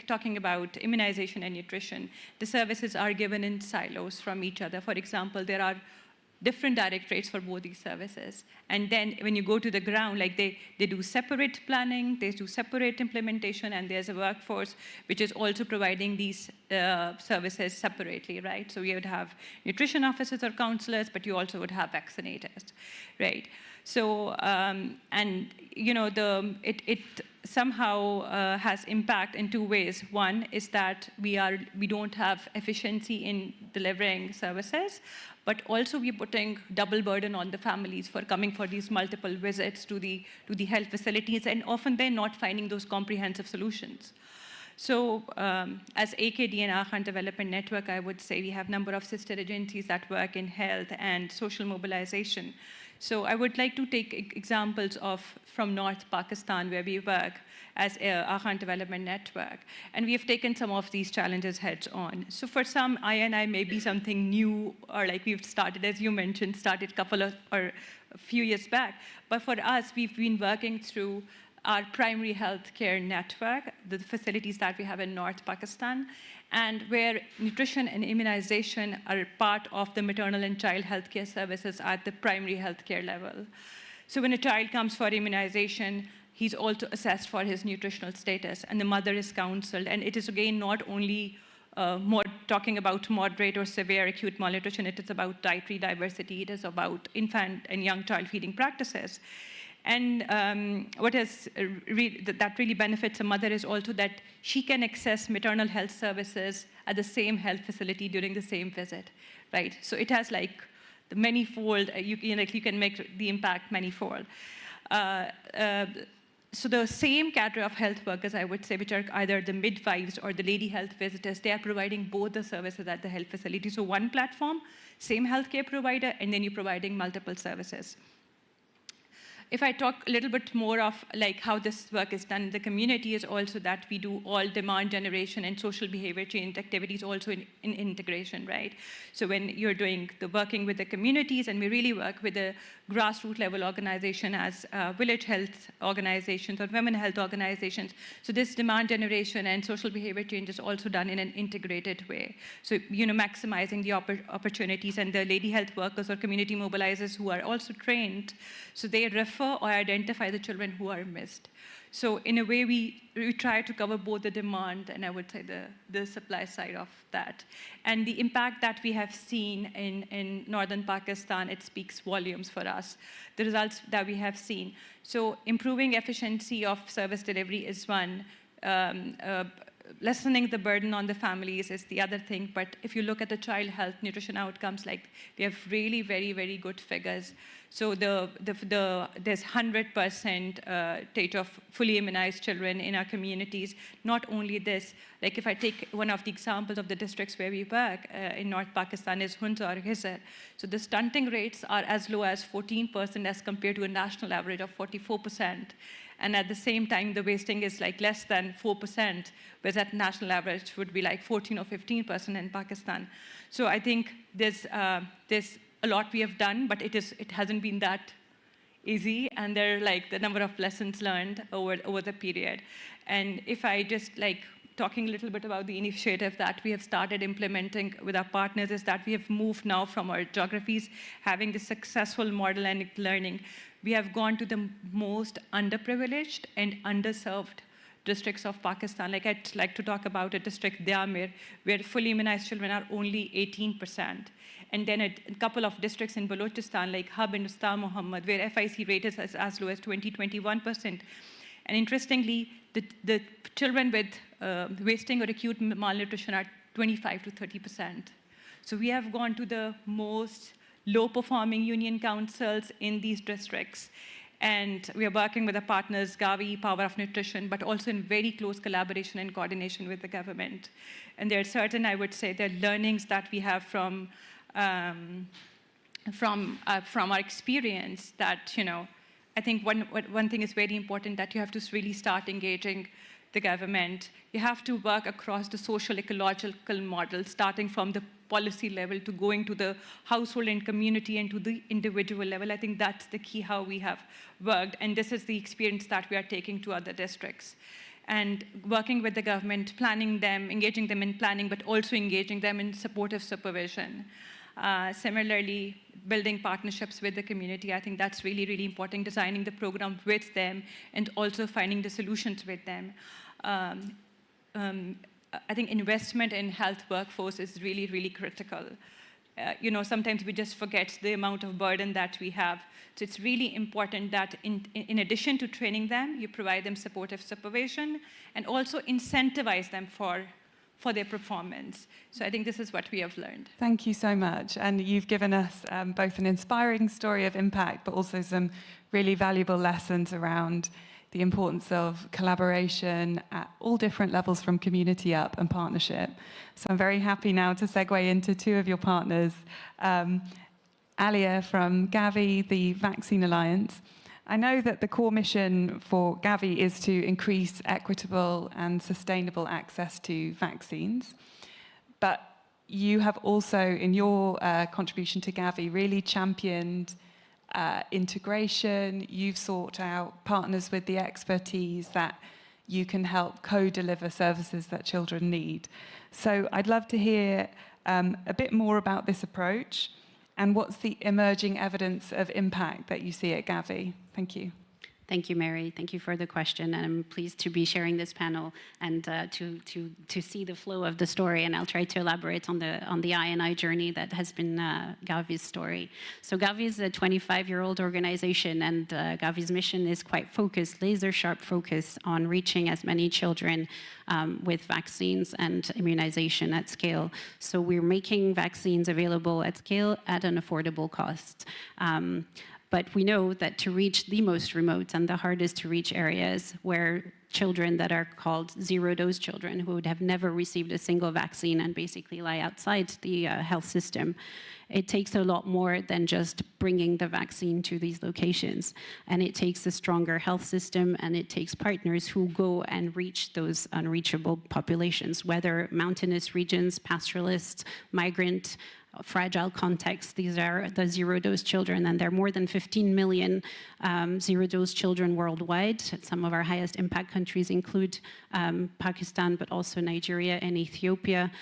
talking about immunization and nutrition, the services are given in silos from each other. For example, there are different directorates for both these services. And then when you go to the ground, they do separate planning, they do separate implementation, and there's a workforce which is also providing these services separately, right? So you would have nutrition officers or counselors, but you also would have vaccinators, right? So, and it somehow has impact in two ways. One is that we don't have efficiency in delivering services, but also we're putting double burden on the families for coming for these multiple visits to the health facilities, and often they're not finding those comprehensive solutions. So as AKD and Akhan Development Network, I would say we have a number of sister agencies that work in health and social mobilization. So I would like to take examples from North Pakistan, where we work as Akhan Development Network. And we have taken some of these challenges heads on. So for some, I&I may be something new, or we've started, as you mentioned, a few years back. But for us, we've been working through our primary health care network, the facilities that we have in North Pakistan, and where nutrition and immunization are part of the maternal and child health care services at the primary health care level. So when a child comes for immunization, he's also assessed for his nutritional status, and the mother is counseled. And it is, again, not only talking about moderate or severe acute malnutrition, it is about dietary diversity, it is about infant and young child feeding practices. And what is that really benefits a mother is also that she can access maternal health services at the same health facility during the same visit, right? So it has the manifold, you can make the impact manifold. So the same cadre of health workers, I would say, which are either the midwives or the lady health visitors, they are providing both the services at the health facility. So one platform, same healthcare provider, and then you're providing multiple services. If I talk a little bit more of like how this work is done in the community, is also that we do all demand generation and social behavior change activities also in integration, right? So when you're doing the working with the communities, and we really work with the grassroots level organization as village health organizations or women health organizations. So this demand generation and social behavior change is also done in an integrated way. So, maximizing the opportunities, and the lady health workers or community mobilizers who are also trained, so they refer or identify the children who are missed. So in a way, we try to cover both the demand and I would say the supply side of that. And the impact that we have seen in northern Pakistan, it speaks volumes for us, the results that we have seen. So improving efficiency of service delivery is one. Lessening the burden on the families is the other thing. But if you look at the child health nutrition outcomes, like we have really very, very good figures. So there's 100% rate of fully immunized children in our communities. Not only this, like if I take one of the examples of the districts where we work in North Pakistan is Hunza or Hizar. So the stunting rates are as low as 14% as compared to a national average of 44%. And at the same time, the wasting is like less than 4%, whereas at national average would be like 14 or 15% in Pakistan. So I think there's a lot we have done, but it hasn't been that easy, and there are like the number of lessons learned over the period. And if I just like talking a little bit about the initiative that we have started implementing with our partners, is that we have moved now from our geographies having the successful model and learning. We have gone to the most underprivileged and underserved districts of Pakistan. Like I'd like to talk about a district, Diamir, where fully immunized children are only 18%. And then a couple of districts in Balochistan, like Hub and Usta Muhammad, where FIC rate is as low as 20-21%. And interestingly, the children with wasting or acute malnutrition are 25 to 30%. So we have gone to the most low-performing union councils in these districts. And we are working with our partners, Gavi, Power of Nutrition, but also in very close collaboration and coordination with the government. And there are certain, I would say, there are learnings that we have from our experience that, I think one thing is very important, that you have to really start engaging the government. You have to work across the social ecological model, starting from the policy level to going to the household and community and to the individual level. I think that's the key how we have worked, and this is the experience that we are taking to other districts. And working with the government, planning them, engaging them in planning, but also engaging them in supportive supervision. Similarly, building partnerships with the community, I think that's really, really important, designing the program with them and also finding the solutions with them. I think investment in health workforce is really, really critical. Sometimes we just forget the amount of burden that we have. So it's really important that in addition to training them, you provide them supportive supervision and also incentivize them for their performance. So I think this is what we have learned. Thank you so much. And you've given us both an inspiring story of impact, but also some really valuable lessons around the importance of collaboration at all different levels, from community up and partnership. So I'm very happy now to segue into two of your partners. Alia from Gavi, the Vaccine Alliance. I know that the core mission for Gavi is to increase equitable and sustainable access to vaccines. But you have also, in your contribution to Gavi, really championed integration. You've sought out partners with the expertise that you can help co-deliver services that children need. So I'd love to hear a bit more about this approach and what's the emerging evidence of impact that you see at Gavi. Thank you. Thank you, Mary. Thank you for the question. And I'm pleased to be sharing this panel and to see the flow of the story. And I'll try to elaborate on the I&I journey that has been Gavi's story. So Gavi is a 25-year-old organization, and Gavi's mission is quite focused, laser-sharp focus on reaching as many children with vaccines and immunization at scale. So we're making vaccines available at scale at an affordable cost. But we know that to reach the most remote and the hardest to reach areas where children that are called zero-dose children who would have never received a single vaccine and basically lie outside the health system, it takes a lot more than just bringing the vaccine to these locations. And it takes a stronger health system, and it takes partners who go and reach those unreachable populations, whether mountainous regions, pastoralists, migrant, fragile contexts. These are the zero-dose children, and there are more than 15 million zero-dose children worldwide. Some of our highest impact countries include Pakistan, but also Nigeria and Ethiopia,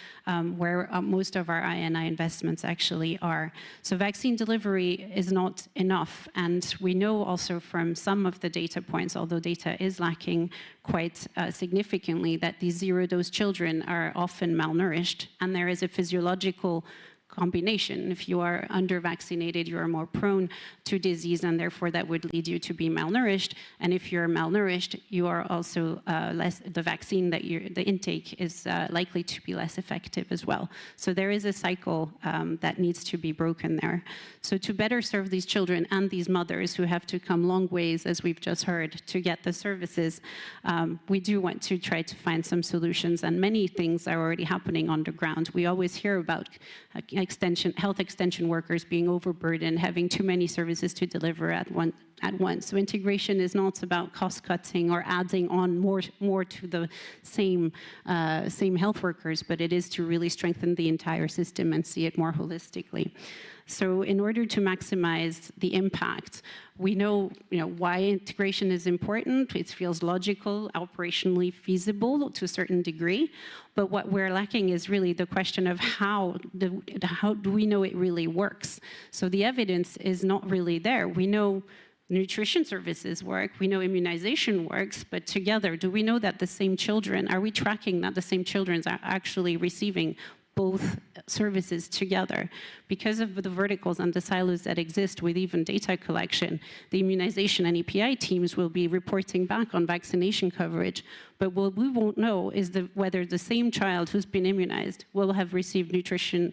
where most of our INI investments actually are. So vaccine delivery is not enough, and we know also from some of the data points, although data is lacking quite significantly, that these zero-dose children are often malnourished, and there is a physiological combination. If you are under-vaccinated, you are more prone to disease, and therefore that would lead you to be malnourished. And if you're malnourished, you are also the vaccine that the intake is likely to be less effective as well. So there is a cycle that needs to be broken there. So to better serve these children and these mothers who have to come long ways, as we've just heard, to get the services, we do want to try to find some solutions, and many things are already happening on the ground. We always hear about health extension workers being overburdened, having too many services to deliver at once. So integration is not about cost cutting or adding on more to the same health workers, but it is to really strengthen the entire system and see it more holistically. So in order to maximize the impact, we know, why integration is important. It feels logical, operationally feasible to a certain degree. But what we're lacking is really the question of how do we know it really works? So the evidence is not really there. We know nutrition services work, we know immunization works, but together, do we know that the same children, are we tracking that the same children are actually receiving both services together? Because of the verticals and the silos that exist with even data collection, the immunization and EPI teams will be reporting back on vaccination coverage, but what we won't know is whether the same child who's been immunized will have received nutrition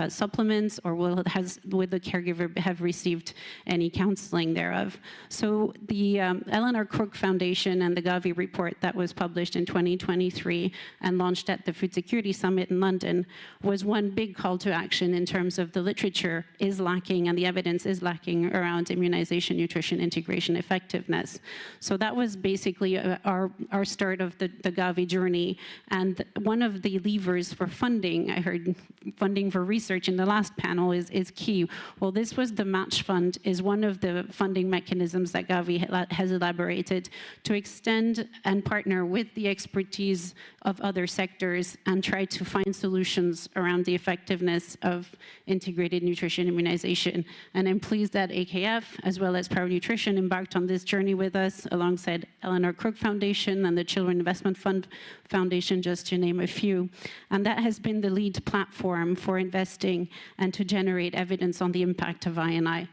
supplements, or will the caregiver have received any counseling thereof. So the Eleanor Crook Foundation and the Gavi report that was published in 2023 and launched at the Food Security Summit in London was one big call to action in terms of the literature is lacking and the evidence is lacking around immunization, nutrition, integration, effectiveness. So that was basically our start of the Gavi journey. And one of the levers for funding, I heard funding for research in the last panel is key. Well, this was the match fund, is one of the funding mechanisms that Gavi has elaborated to extend and partner with the expertise of other sectors and try to find solutions around the effectiveness of integrated nutrition immunization. And I'm pleased that AKF, as well as Power Nutrition, embarked on this journey with us alongside Eleanor Crook Foundation and the Children Investment Fund Foundation, just to name a few. And that has been the lead platform for investing and to generate evidence on the impact of I&I.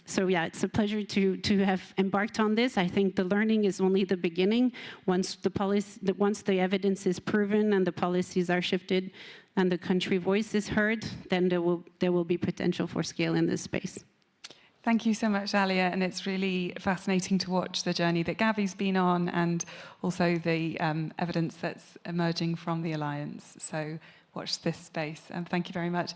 So yeah, it's a pleasure to have embarked on this. I think the learning is only the beginning. Once the evidence is proven and the policies are shifted and the country voice is heard, then there will be potential for scale in this space. Thank you so much, Alia, and it's really fascinating to watch the journey that Gavi's been on and also the evidence that's emerging from the Alliance. So watch this space, and thank you very much.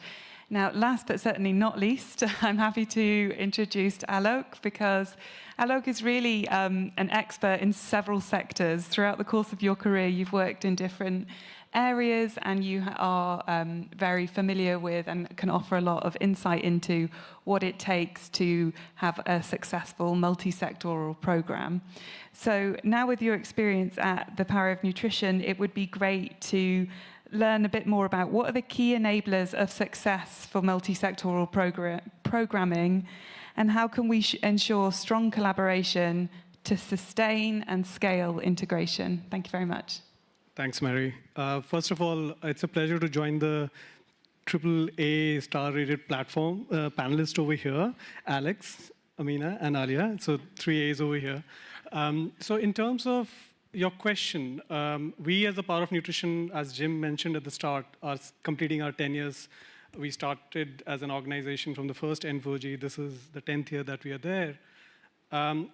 Now, last but certainly not least, I'm happy to introduce Alok, because Alok is really an expert in several sectors. Throughout the course of your career, you've worked in different areas, and you are very familiar with and can offer a lot of insight into what it takes to have a successful multi-sectoral program. So now, with your experience at the Power of Nutrition, it would be great to learn a bit more about what are the key enablers of success for multi-sectoral programming, and how can we ensure strong collaboration to sustain and scale integration. Thank you very much. Thanks, Mary. First of all, it's a pleasure to join the AAA star-rated platform. Panelists over here, Alex, Amina, and Alia. So 3 A's over here. So in terms of your question, we as the Power of Nutrition, as Jim mentioned at the start, are completing our 10 years We started as an organization from the first N4G. This is the 10th year that we are there.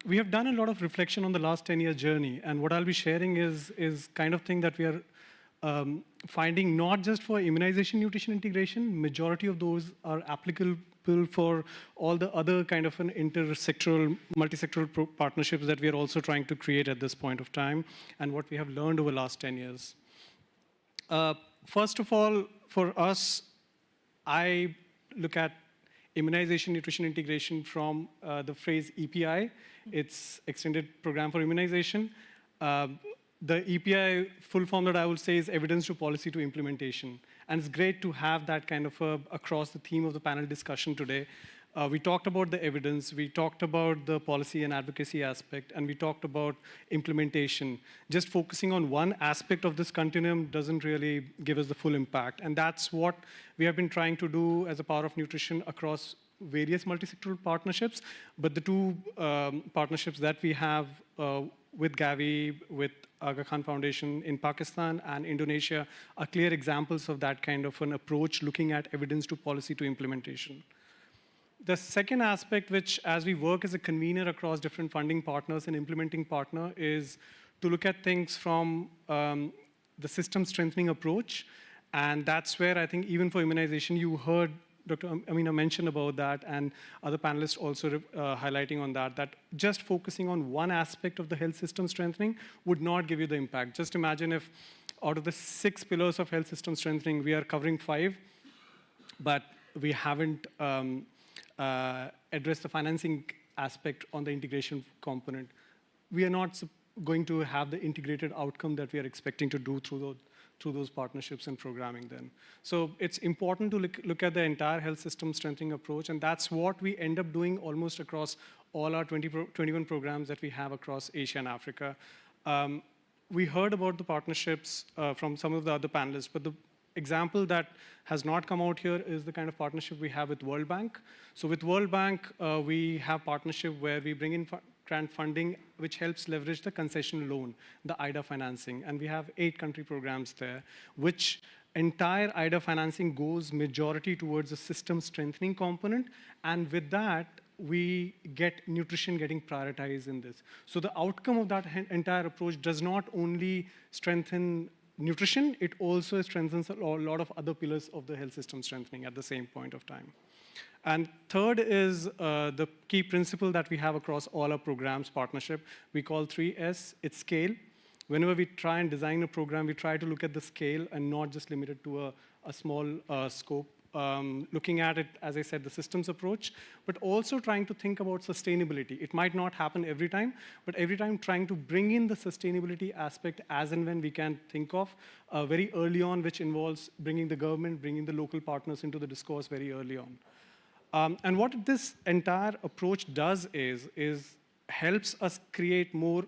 We have done a lot of reflection on the last 10-year journey, and what I'll be sharing is kind of thing that we are finding not just for immunization nutrition integration. Majority of those are applicable for all the other kind of an intersectoral, multisectoral partnerships that we are also trying to create at this point of time, and what we have learned over the last 10 years. First of all, for us, I look at immunization nutrition integration from the phrase EPI. It's Extended Program for Immunization. The EPI full form that I would say is evidence to policy to implementation. And it's great to have that kind of across the theme of the panel discussion today. We talked about the evidence, we talked about the policy and advocacy aspect, and we talked about implementation. Just focusing on one aspect of this continuum doesn't really give us the full impact. And that's what we have been trying to do as a Power of Nutrition across various multisectoral partnerships. But the two partnerships that we have with Gavi, with Aga Khan Foundation in Pakistan and Indonesia are clear examples of that kind of an approach, looking at evidence to policy to implementation. The second aspect, which as we work as a convener across different funding partners and implementing partner, is to look at things from the system strengthening approach. And that's where I think even for immunization, you heard Dr. Amina mention about that, and other panelists also highlighting on that, that just focusing on one aspect of the health system strengthening would not give you the impact. Just imagine if out of the 6 pillars of health system strengthening, we are covering 5, but we haven't addressed the financing aspect on the integration component. We are not going to have the integrated outcome that we are expecting to do through those partnerships and programming then. So it's important to look at the entire health system strengthening approach, and that's what we end up doing almost across all our 21 programs that we have across Asia and Africa. We heard about the partnerships from some of the other panelists, but the example that has not come out here is the kind of partnership we have with World Bank. So with World Bank, we have partnership where we bring in grant funding, which helps leverage the concession loan, the IDA financing. And we have 8 country programs there, which entire IDA financing goes majority towards the system strengthening component. And with that, we get nutrition getting prioritized in this. So the outcome of that entire approach does not only strengthen nutrition, it also strengthens a lot of other pillars of the health system strengthening at the same point of time. And third is the key principle that we have across all our programs partnership. We call 3S, it's scale. Whenever we try and design a program, we try to look at the scale and not just limit it to a small scope. Looking at it, as I said, the systems approach, but also trying to think about sustainability. It might not happen every time, but every time trying to bring in the sustainability aspect as and when we can think of very early on, which involves bringing the government, bringing the local partners into the discourse very early on. And what this entire approach does is helps us create more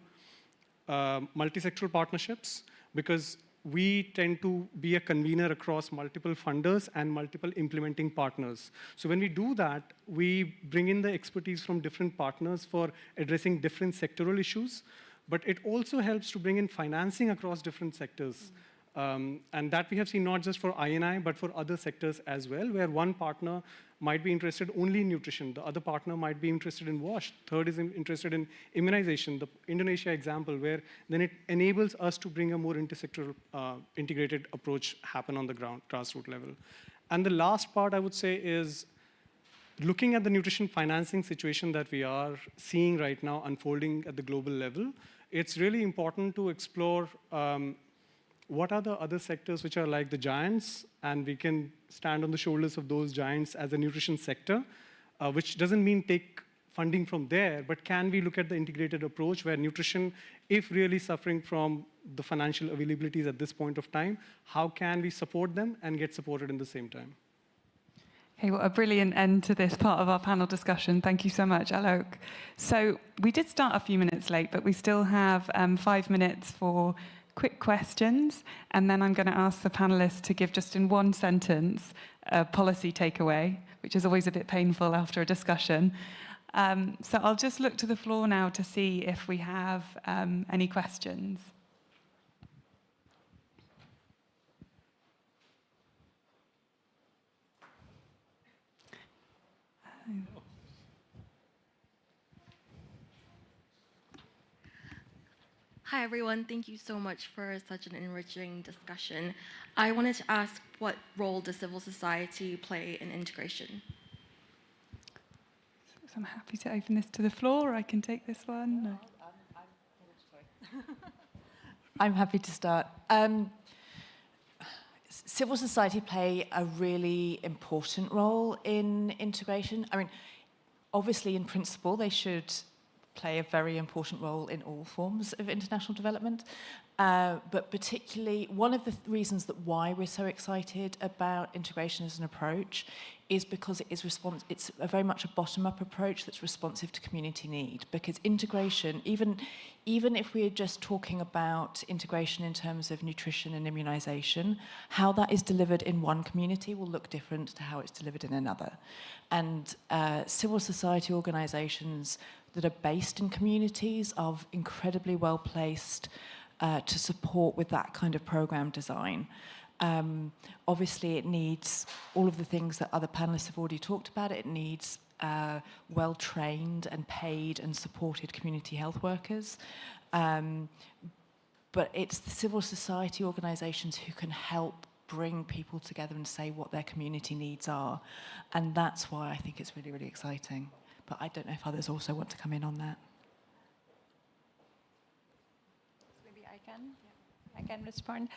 multi-sectoral partnerships, because we tend to be a convener across multiple funders and multiple implementing partners. So when we do that, we bring in the expertise from different partners for addressing different sectoral issues, but it also helps to bring in financing across different sectors. And that we have seen not just for I&I, but for other sectors as well, where one partner might be interested only in nutrition, the other partner might be interested in WASH, third is interested in immunization, the Indonesia example, where then it enables us to bring a more intersectoral, integrated approach happen on the ground, grassroots level. And the last part I would say is looking at the nutrition financing situation that we are seeing right now unfolding at the global level. It's really important to explore what are the other sectors which are like the giants, and we can stand on the shoulders of those giants as a nutrition sector, which doesn't mean take funding from there, but can we look at the integrated approach where nutrition, if really suffering from the financial availabilities at this point of time, how can we support them and get supported in the same time? Okay, well, a brilliant end to this part of our panel discussion. Thank you so much, Alok. So we did start a few minutes late, but we still have 5 minutes for quick questions, and then I'm going to ask the panelists to give just in one sentence a policy takeaway, which is always a bit painful after a discussion. So I'll just look to the floor now to see if we have any questions. Hi, everyone. Thank you so much for such an enriching discussion. I wanted to ask, what role does civil society play in integration? So I'm happy to open this to the floor, or I can take this one. No. I'm happy to start. Civil society play a really important role in integration. I mean, obviously, in principle, they should play a very important role in all forms of international development. But particularly, one of the reasons that why we're so excited about integration as an approach is because it's a very much a bottom-up approach that's responsive to community need. Because integration, even if we're just talking about integration in terms of nutrition and immunization, how that is delivered in one community will look different to how it's delivered in another. And civil society organizations that are based in communities are incredibly well placed to support with that kind of program design. Obviously, it needs all of the things that other panelists have already talked about. It needs well-trained and paid and supported community health workers. But it's the civil society organizations who can help bring people together and say what their community needs are. And that's why I think it's really, really exciting. But I don't know if others also want to come in on that. Maybe I can respond.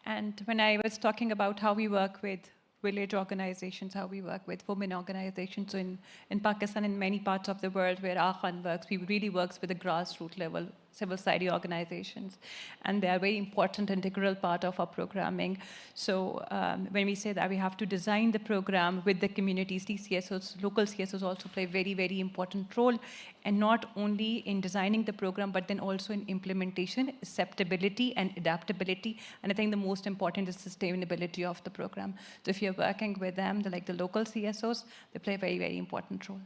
And when I was talking about how we work with village organizations, how we work with women organizations in Pakistan and many parts of the world where Akhan works, we really works with the grassroots level civil society organizations, and they are a very important integral part of our programming. So when we say that we have to design the program with the communities, these CSOs, local CSOs also play a very, very important role, and not only in designing the program, but then also in implementation, acceptability and adaptability, and I think the most important is sustainability of the program. So if you're working with them, like the local CSOs, they play a very, very important role.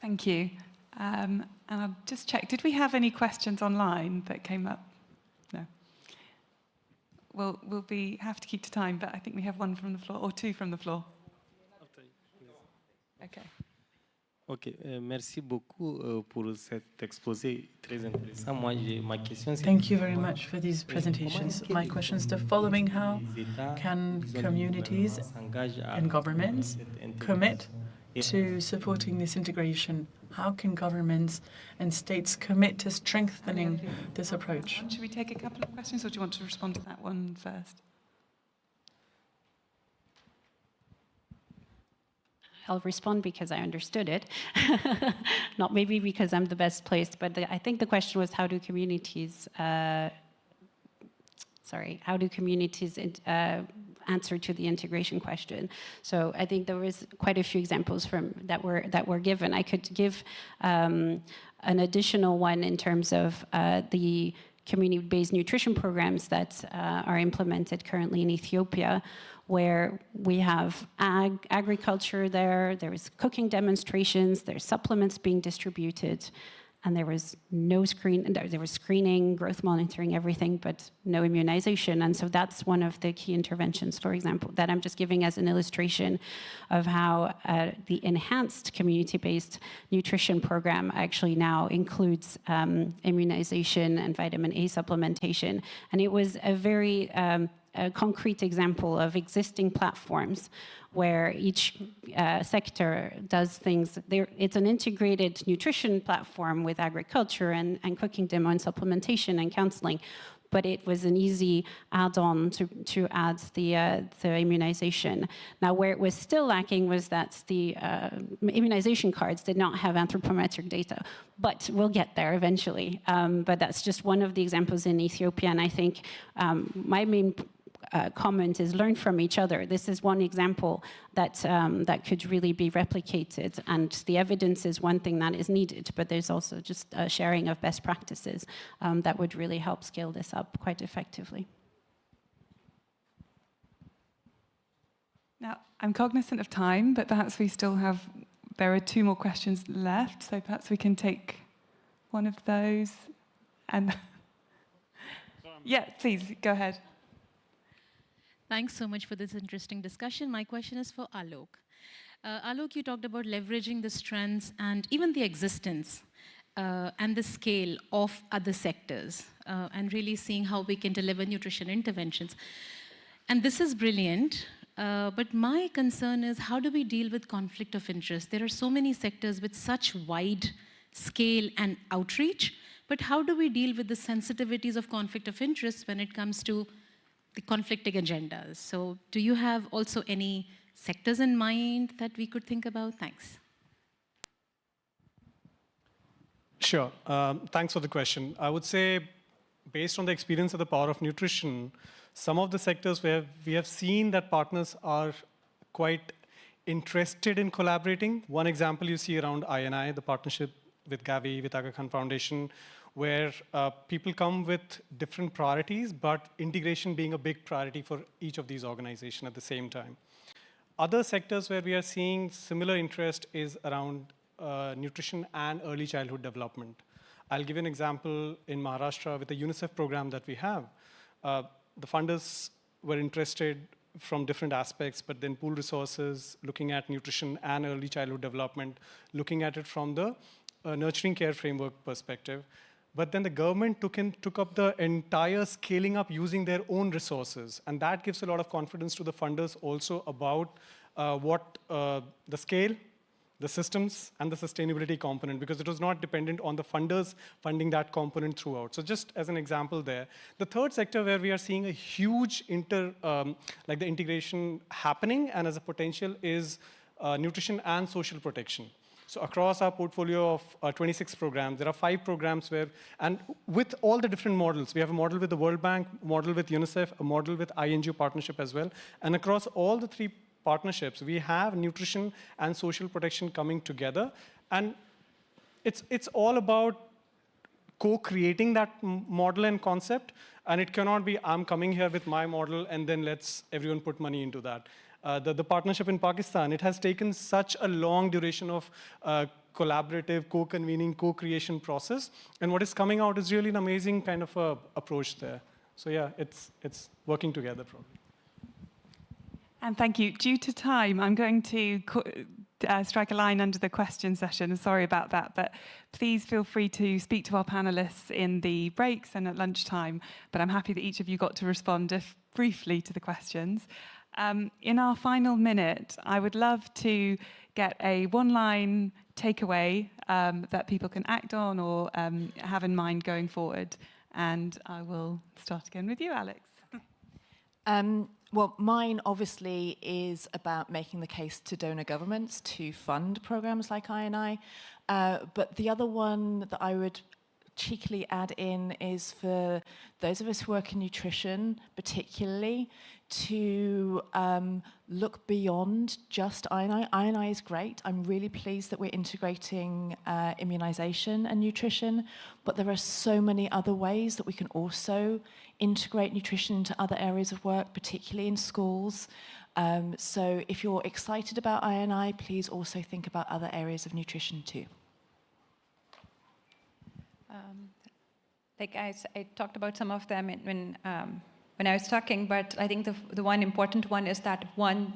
Thank you. And I'll just check, did we have any questions online that came up? No. Well, we'll have to keep to time, but I think we have one from the floor, or two from the floor. Okay. Ok, merci beaucoup pour cet exposé très intéressant. Moi, ma question, c'est Thank you very much for these presentations. My question is the following: how can communities and governments commit to supporting this integration? How can governments and states commit to strengthening this approach? Should we take a couple of questions, or do you want to respond to that one first? I'll respond because I understood it, not maybe because I'm the best placed, but I think the question was how do communities answer to the integration question. So I think there was quite a few examples that were given. I could give an additional one in terms of the community-based nutrition programs that are implemented currently in Ethiopia, where we have agriculture there is cooking demonstrations, there's supplements being distributed, and there was there was screening, growth monitoring, everything, but no immunization. And so that's one of the key interventions, for example, that I'm just giving as an illustration of how the enhanced community-based nutrition program actually now includes immunization and vitamin A supplementation. And it was a very a concrete example of existing platforms where each sector does things. It's an integrated nutrition platform with agriculture and cooking demo and supplementation and counseling, but it was an easy add-on to add the immunization. Now, where it was still lacking was that the immunization cards did not have anthropometric data, but we'll get there eventually. But that's just one of the examples in Ethiopia, and I think my main comment is learn from each other. This is one example that that could really be replicated, and the evidence is one thing that is needed, but there's also just a sharing of best practices that would really help scale this up quite effectively. Now, I'm cognizant of time, but perhaps there are two more questions left, so perhaps we can take one of those. And yeah, please, go ahead. Thanks so much for this interesting discussion. My question is for Alok. Alok, you talked about leveraging the strengths and even the existence and the scale of other sectors, and really seeing how we can deliver nutrition interventions. And this is brilliant, but my concern is how do we deal with conflict of interest? There are so many sectors with such wide scale and outreach, but how do we deal with the sensitivities of conflict of interest when it comes to the conflicting agendas? So do you have also any sectors in mind that we could think about? Thanks. Sure. Thanks for the question. I would say, based on the experience of the Power of Nutrition, some of the sectors where we have seen that partners are quite interested in collaborating. One example you see around INI, the partnership with Gavi, with Aga Khan Foundation, where people come with different priorities, but integration being a big priority for each of these organizations at the same time. Other sectors where we are seeing similar interest is around nutrition and early childhood development. I'll give you an example in Maharashtra with the UNICEF program that we have. The funders were interested from different aspects, but then pool resources, looking at nutrition and early childhood development, looking at it from the nurturing care framework perspective. But then the government took up the entire scaling up using their own resources. And that gives a lot of confidence to the funders also about what the scale, the systems, and the sustainability component, because it was not dependent on the funders funding that component throughout. So just as an example there. The third sector where we are seeing a huge the integration happening and as a potential is nutrition and social protection. So across our portfolio of 26 programs, there are 5 programs where, and with all the different models, we have a model with the World Bank, model with UNICEF, a model with INGO partnership as well. And across all the 3 partnerships, we have nutrition and social protection coming together. And it's all about co-creating that model and concept. And it cannot be, I'm coming here with my model and then let's everyone put money into that. The partnership in Pakistan, it has taken such a long duration of collaborative, co-convening, co-creation process. And what is coming out is really an amazing kind of approach there. So yeah, it's working together probably. And thank you. Due to time, I'm going to strike a line under the question session. Sorry about that, but please feel free to speak to our panelists in the breaks and at lunchtime. But I'm happy that each of you got to respond briefly to the questions. In our final minute, I would love to get a one-line takeaway that people can act on or have in mind going forward. And I will start again with you, Alex. Well, mine obviously is about making the case to donor governments to fund programs like INI. But the other one that I would cheekily add in is for those of us who work in nutrition, particularly, to look beyond just INI. INI is great. I'm really pleased that we're integrating immunization and nutrition, but there are so many other ways that we can also integrate nutrition into other areas of work, particularly in schools. So if you're excited about INI, please also think about other areas of nutrition too. Like I talked about some of them when I was talking, but I think the one important one is that one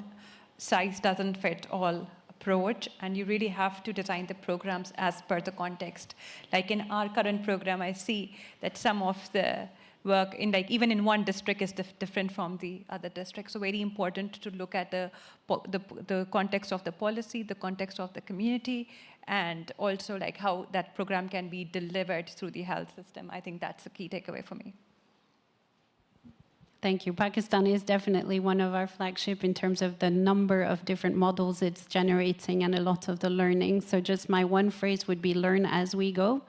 size doesn't fit all approach, and you really have to design the programs as per the context. Like in our current program, I see that some of the work in even in one district is different from the other district. So very important to look at the context of the policy, the context of the community, and also how that program can be delivered through the health system. I think that's a key takeaway for me. Thank you. Pakistan is definitely one of our flagship in terms of the number of different models it's generating and a lot of the learning. So just my one phrase would be learn as we go.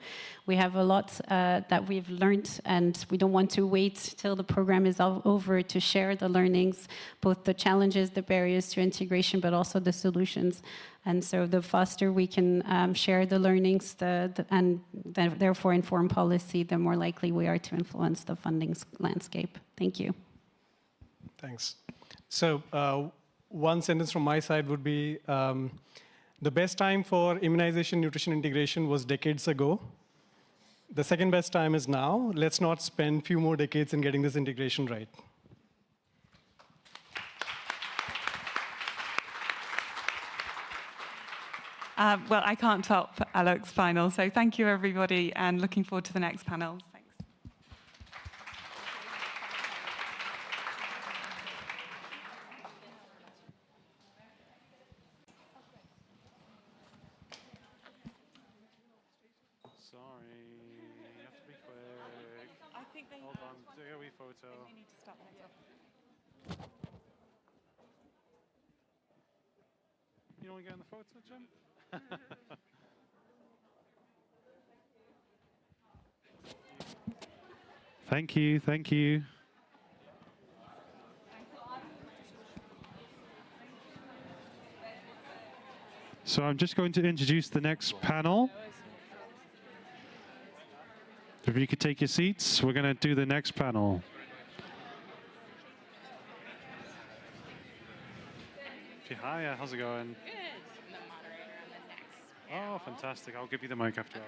We have a lot that we've learned, and we don't want to wait till the program is over to share the learnings, both the challenges, the barriers to integration, but also the solutions. And so the faster we can share the learnings and therefore inform policy, the more likely we are to influence the funding landscape. Thank you. Thanks. So one sentence from my side would be, the best time for immunization nutrition integration was decades ago. The second best time is now. Let's not spend a few more decades in getting this integration right. Well, I can't top Alok's final, so thank you, everybody, and looking forward to the next panel. Thanks. Sorry, you have to be quick. I think they Hold on, do a wee photo. They need to stop next. You don't want to get in the photo, Jim? Thank you, thank you. So I'm just going to introduce the next panel. If you could take your seats, we're going to do the next panel. Hi, how's it going? Good. I'm the moderator on the next panel. Oh, fantastic. I'll give you the mic after.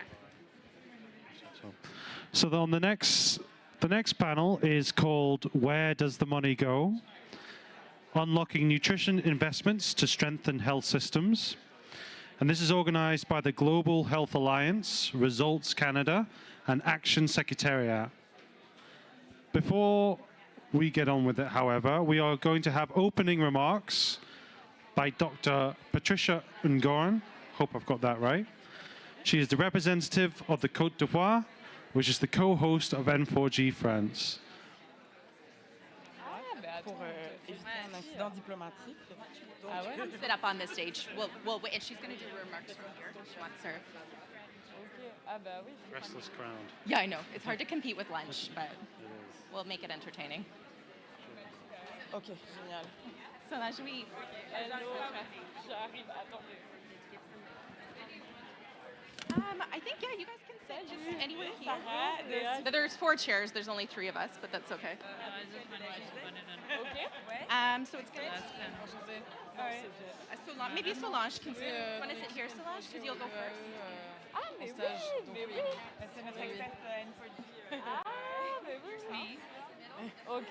So on the next panel is called Where Does the Money Go? Unlocking Nutrition Investments to Strengthen Health Systems. And this is organized by the Global Health Alliance, Results Canada, and Action Secretariat. Before we get on with it, however, we are going to have opening remarks by Dr. Patricia Ungoran. Hope I've got that right. She is the representative of the Côte d'Ivoire, which is the co-host of N4G France. Sit up on this stage. We'll wait. And she's going to do remarks from here. She wants her. Restless crowd. Yeah, I know. It's hard to compete with lunch, but we'll make it entertaining. Ok, génial. So là, je vais... J'arrive, attendez. I think, yeah, you guys can sit just anywhere here. There's 4 chairs. There's only 3 of us, but that's okay. So it's good. Maybe Solange can sit. Want to sit here, Solange? Because you'll go first. Ah, mais oui. C'est notre experte N4G. Ah, mais oui. Ok.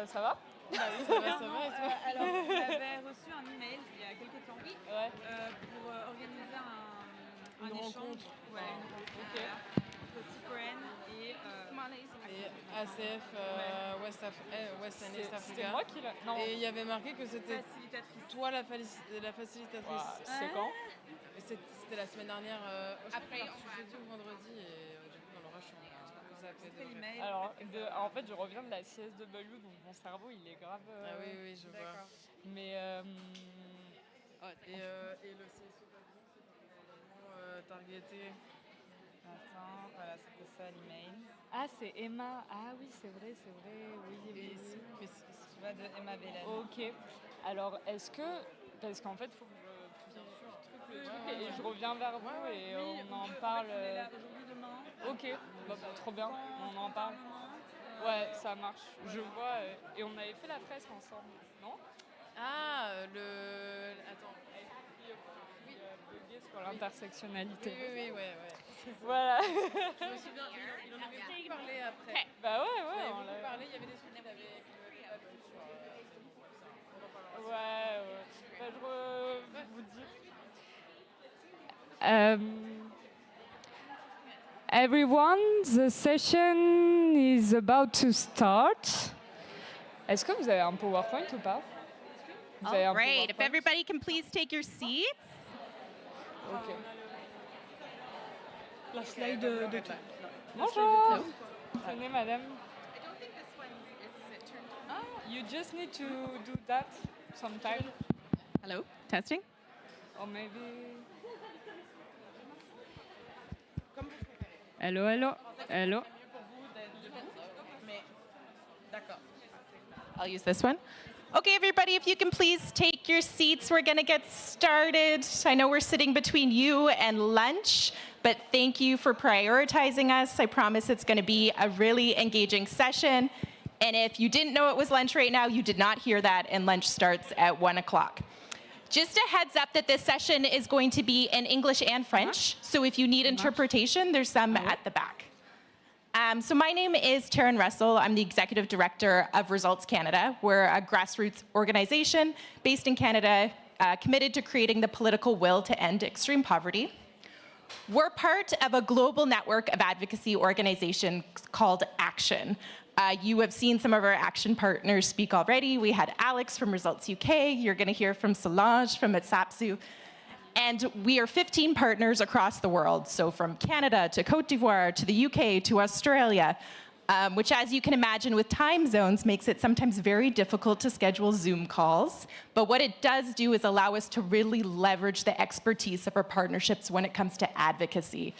Ça va? Bah oui, ça va, et toi? Alors, on avait reçu un email il y a quelques temps pour organiser un échange. Ouais, une rencontre. Entre CIFON et ACF West and East Africa. C'est moi qui l'a. Et il y avait marqué que c'était toi la facilitatrice. C'est quand? C'était la semaine dernière. Après, jeudi ou vendredi, et du coup, dans le rush, on s'appelait l'email. Alors, en fait, je reviens de la CSW, donc mon cerveau, il est grave. Ah oui, je vois. Mais. Et le CSO Pavilion, c'est vraiment targeté. Attends, voilà, c'était ça l'email. Ah, c'est Emma. Ah oui, c'est vrai, oui. Et tu vas de Emma Bélène. Ok. Alors, est-ce que. Parce qu'en fait, il faut que et je reviens vers vous et on en parle. On est là aujourd'hui, demain. Ok, trop bien, on en parle. Ouais, ça marche. Je vois. Et on avait fait la fresque ensemble, non? Ah, Attends. Bugué sur l'intersectionnalité. Oui, ouais. Voilà. Je me souviens, il en avait beaucoup parlé après. Bah ouais, on avait beaucoup parlé, il y avait des trucs qu'il avait pas vu sur. Ouais. Bah, je vous dis. Everyone, the session is about to start. Est-ce que vous avez un PowerPoint ou pas? All right, if everybody can please take your seats. Okay. La slide de tout. Bonjour. Tenez, madame. You just need to do that sometime. Hello, testing. Or maybe... Hello. I'll use this one. Okay, everybody, if you can please take your seats, we're going to get started. I know we're sitting between you and lunch, but thank you for prioritizing us. I promise it's going to be a really engaging session. And if you didn't know it was lunch right now, you did not hear that, and lunch starts at 1 o'clock. Just a heads up that this session is going to be in English and French, so if you need interpretation, there's some at the back. So my name is Taryn Russell. I'm the Executive Director of Results Canada. We're a grassroots organization based in Canada, committed to creating the political will to end extreme poverty. We're part of a global network of advocacy organizations called Action. You have seen some of our Action partners speak already. We had Alex from Results UK. You're going to hear from Solange from Itsapsu. And we are 15 partners across the world, so from Canada to Cote d'Ivoire to the UK to Australia, which, as you can imagine, with time zones makes it sometimes very difficult to schedule Zoom calls. But what it does do is allow us to really leverage the expertise of our partnerships when it comes to advocacy.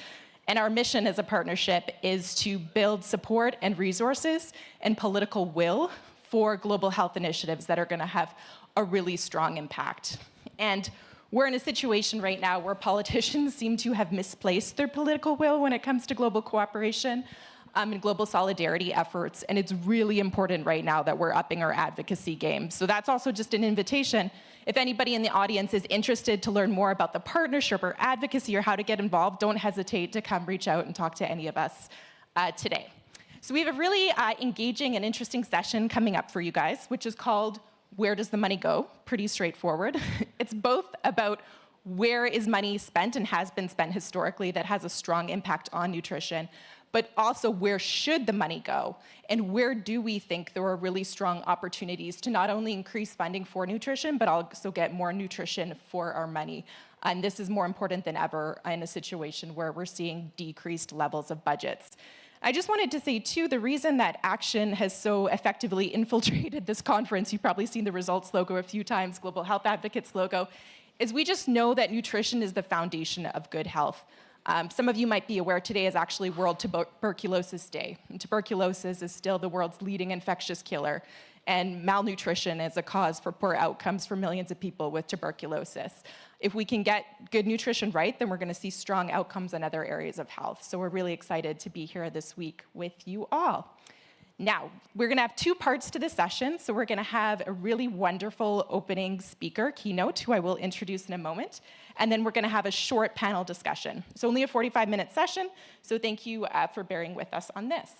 And our mission as a partnership is to build support and resources and political will for global health initiatives that are going to have a really strong impact. And we're in a situation right now where politicians seem to have misplaced their political will when it comes to global cooperation and global solidarity efforts. And it's really important right now that we're upping our advocacy game. So that's also just an invitation. If anybody in the audience is interested to learn more about the partnership or advocacy or how to get involved, don't hesitate to come reach out and talk to any of us today. So we have a really engaging and interesting session coming up for you guys, which is called Where Does the Money Go? Pretty straightforward. It's both about where is money spent and has been spent historically that has a strong impact on nutrition, but also where should the money go? And where do we think there are really strong opportunities to not only increase funding for nutrition, but also get more nutrition for our money? And this is more important than ever in a situation where we're seeing decreased levels of budgets. I just wanted to say, too, the reason that Action has so effectively infiltrated this conference, you've probably seen the results logo a few times, Global Health Advocates logo, is we just know that nutrition is the foundation of good health. Some of you might be aware today is actually World Tuberculosis Day. And tuberculosis is still the world's leading infectious killer. And malnutrition is a cause for poor outcomes for millions of people with tuberculosis. If we can get good nutrition right, then we're going to see strong outcomes in other areas of health. So we're really excited to be here this week with you all. Now, we're going to have two parts to this session. So we're going to have a really wonderful opening speaker, Keynote, who I will introduce in a moment. And then we're going to have a short panel discussion. So only a 45-minute session. So thank you for bearing with us on this.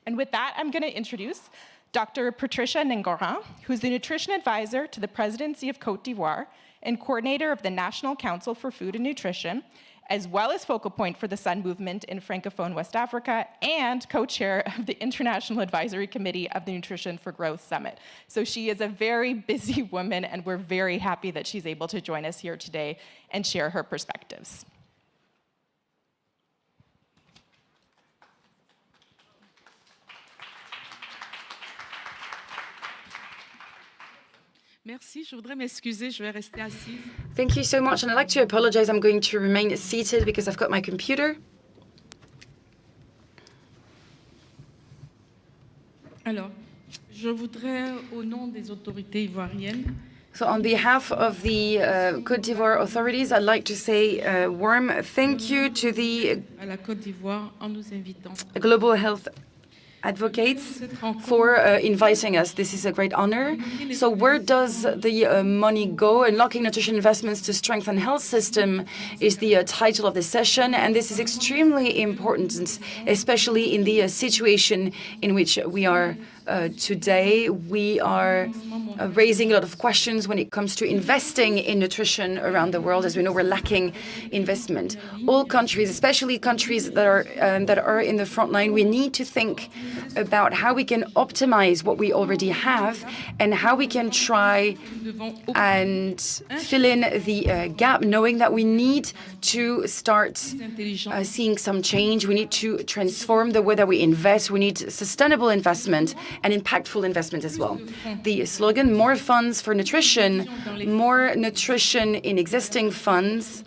And with that, I'm going to introduce Dr. Patricia Nengoran, who's the nutrition advisor to the Presidency of Cote d'Ivoire and coordinator of the National Council for Food and Nutrition, as well as focal point for the Sun Movement in Francophone West Africa and co-chair of the International Advisory Committee of the Nutrition for Growth Summit. So she is a very busy woman, and we're very happy that she's able to join us here today and share her perspectives. Merci, je voudrais m'excuser, je vais rester assise. Thank you so much, and I'd like to apologize. I'm going to remain seated because I've got my computer. Alors, je voudrais, au nom des autorités ivoiriennes, So on behalf of the Côte d'Ivoire authorities, I'd like to say a warm thank you to the à la Côte d'Ivoire en nous invitant. Global Health Advocates for inviting us. This is a great honor. So where does the money go? Unlocking nutrition investments to strengthen health system is the title of the session, and this is extremely important, especially in the situation in which we are today. We are raising a lot of questions when it comes to investing in nutrition around the world. As we know, we're lacking investment. All countries, especially countries that are in the front line, we need to think about how we can optimize what we already have and how we can try and fill in the gap, knowing that we need to start seeing some change. We need to transform the way that we invest. We need sustainable investment and impactful investment as well. The slogan, more funds for nutrition, more nutrition in existing funds,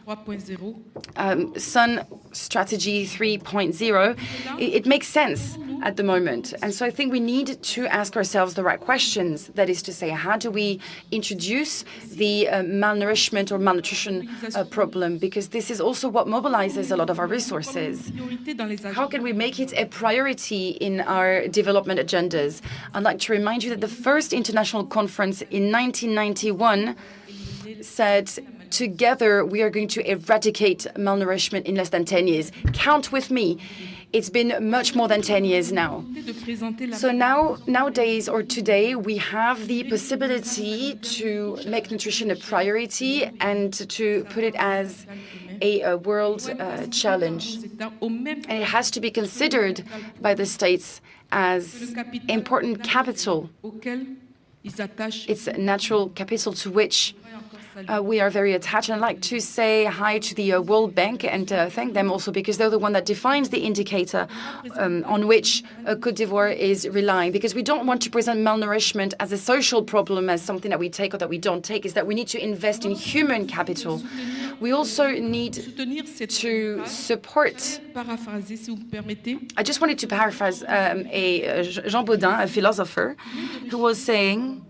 Sun Strategy 3.0, it makes sense at the moment. And so I think we need to ask ourselves the right questions. That is to say, how do we introduce the malnourishment or malnutrition problem? Because this is also what mobilizes a lot of our resources. How can we make it a priority in our development agendas? I'd like to remind you that the first international conference in 1991 said together we are going to eradicate malnourishment in less than 10 years. Count with me. It's been much more than 10 years now. So nowadays or today, we have the possibility to make nutrition a priority and to put it as a world challenge. And it has to be considered by the states as important capital. It's natural capital to which we are very attached. And I'd like to say hi to the World Bank and thank them also because they're the one that defines the indicator on which Côte d'Ivoire is relying. Because we don't want to present malnourishment as a social problem, as something that we take or that we don't take, is that we need to invest in human capital. We also need to support. I just wanted to paraphrase Jean Baudin, a philosopher, who was saying,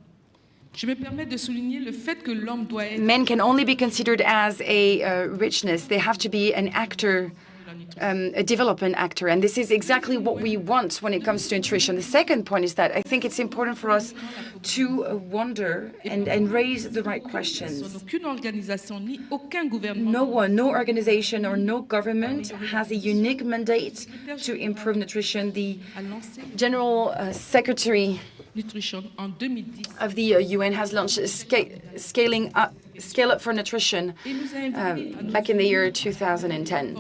men can only be considered as a richness. They have to be an actor, a development actor. And this is exactly what we want when it comes to nutrition. The second point is that I think it's important for us to wonder and raise the right questions. No one, no organization or no government has a unique mandate to improve nutrition. The General Secretary of the UN has launched Scale Up for Nutrition back in the year 2010.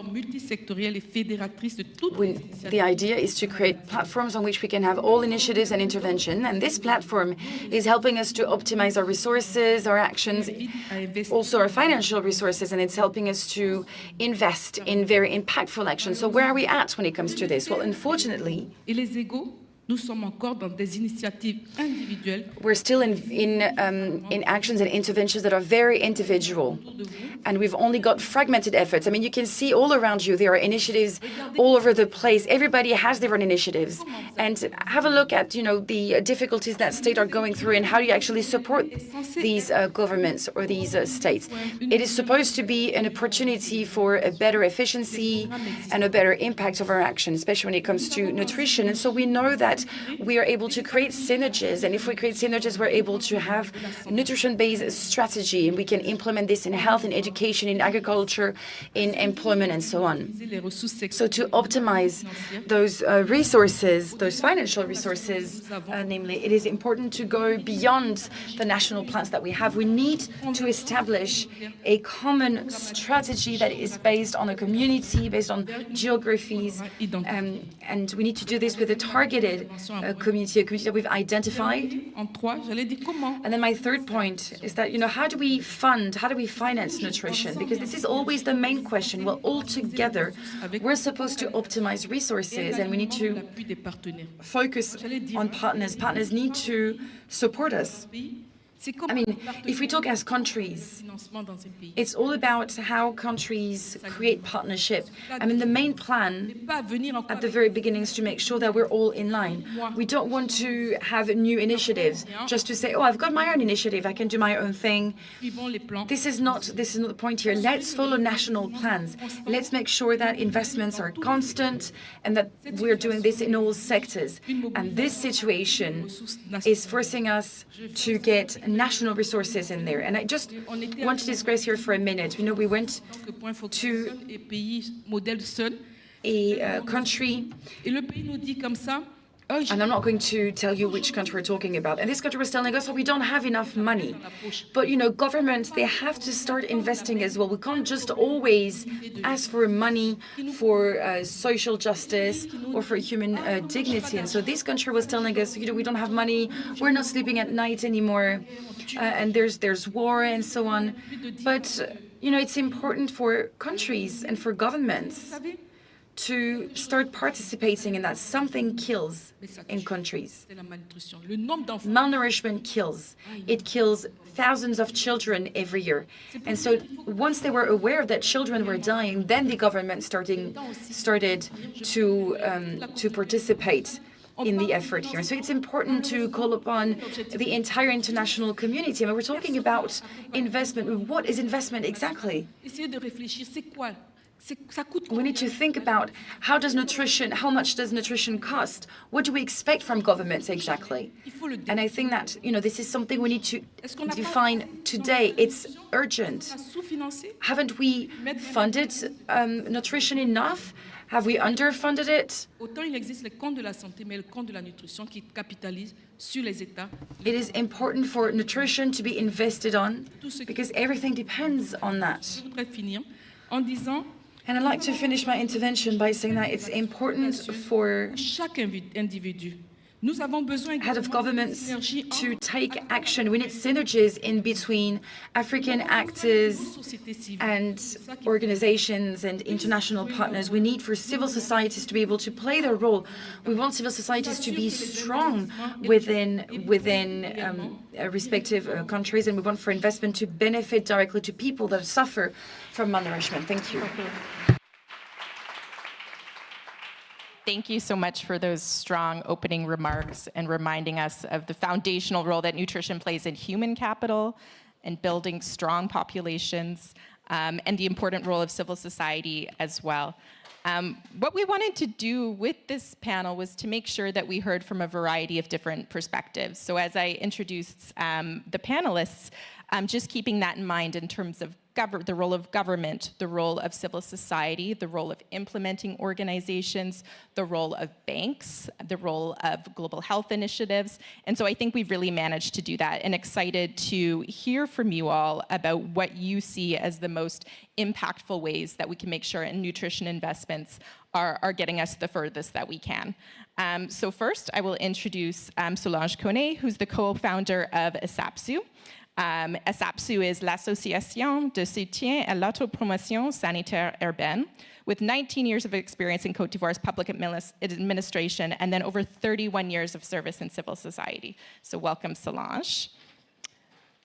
The idea is to create platforms on which we can have all initiatives and intervention, and this platform is helping us to optimize our resources, our actions, also our financial resources, and it's helping us to invest in very impactful actions. So where are we at when it comes to this? Well, unfortunately, we're still in actions and interventions that are very individual, and we've only got fragmented efforts. I mean, you can see all around you there are initiatives all over the place. Everybody has their own initiatives, and have a look at the difficulties that states are going through and how do you actually support these governments or these states. It is supposed to be an opportunity for a better efficiency and a better impact of our action, especially when it comes to nutrition. And so we know that we are able to create synergies, and if we create synergies, we're able to have a nutrition-based strategy, and we can implement this in health, in education, in agriculture, in employment, and so on. So to optimize those resources, those financial resources, namely, it is important to go beyond the national plans that we have. We need to establish a common strategy that is based on a community, based on geographies, and we need to do this with a targeted community, a community that we've identified. And then my third point is that, how do we finance nutrition? Because this is always the main question. Well, all together, we're supposed to optimize resources, and we need to focus on partners. Partners need to support us. I mean, if we talk as countries, it's all about how countries create partnership. I mean, the main plan at the very beginning is to make sure that we're all in line. We don't want to have new initiatives just to say, oh, I've got my own initiative, I can do my own thing. This is not the point here. Let's follow national plans. Let's make sure that investments are constant and that we're doing this in all sectors. And this situation is forcing us to get national resources in there. And I just want to digress here for a minute. We went to a country, and I'm not going to tell you which country we're talking about. And this country was telling us, we don't have enough money. But, governments, they have to start investing as well. We can't just always ask for money for social justice or for human dignity. And so this country was telling us, we don't have money, we're not sleeping at night anymore, and there's war and so on. But, it's important for countries and for governments to start participating in that. Something kills in countries. Malnourishment kills. It kills thousands of children every year. And so once they were aware that children were dying, then the government started to participate in the effort here. So it's important to call upon the entire international community. I mean, we're talking about investment. What is investment exactly? We need to think about how much does nutrition cost? What do we expect from governments exactly? And I think that this is something we need to define today. It's urgent. Haven't we funded nutrition enough? Have we underfunded it? It is important for nutrition to be invested on because everything depends on that. And I'd like to finish my intervention by saying that it's important for head of governments to take action. We need synergies in between African actors and organizations and international partners. We need for civil societies to be able to play their role. We want civil societies to be strong within respective countries, and we want for investment to benefit directly to people that suffer from malnourishment. Thank you. Thank you so much for those strong opening remarks and reminding us of the foundational role that nutrition plays in human capital and building strong populations, and the important role of civil society as well. What we wanted to do with this panel was to make sure that we heard from a variety of different perspectives. So as I introduced the panelists, just keeping that in mind in terms of the role of government, the role of civil society, the role of implementing organizations, the role of banks, the role of global health initiatives. And so I think we've really managed to do that, and excited to hear from you all about what you see as the most impactful ways that we can make sure nutrition investments are getting us the furthest that we can. So first, I will introduce Solange Koné, who's the co-founder of ASAPSU. ASAPSU is l'Association de soutien à l'autopromotion sanitaire urbaine, with 19 years of experience in Côte d'Ivoire's public administration and then over 31 years of service in civil society. So welcome, Solange.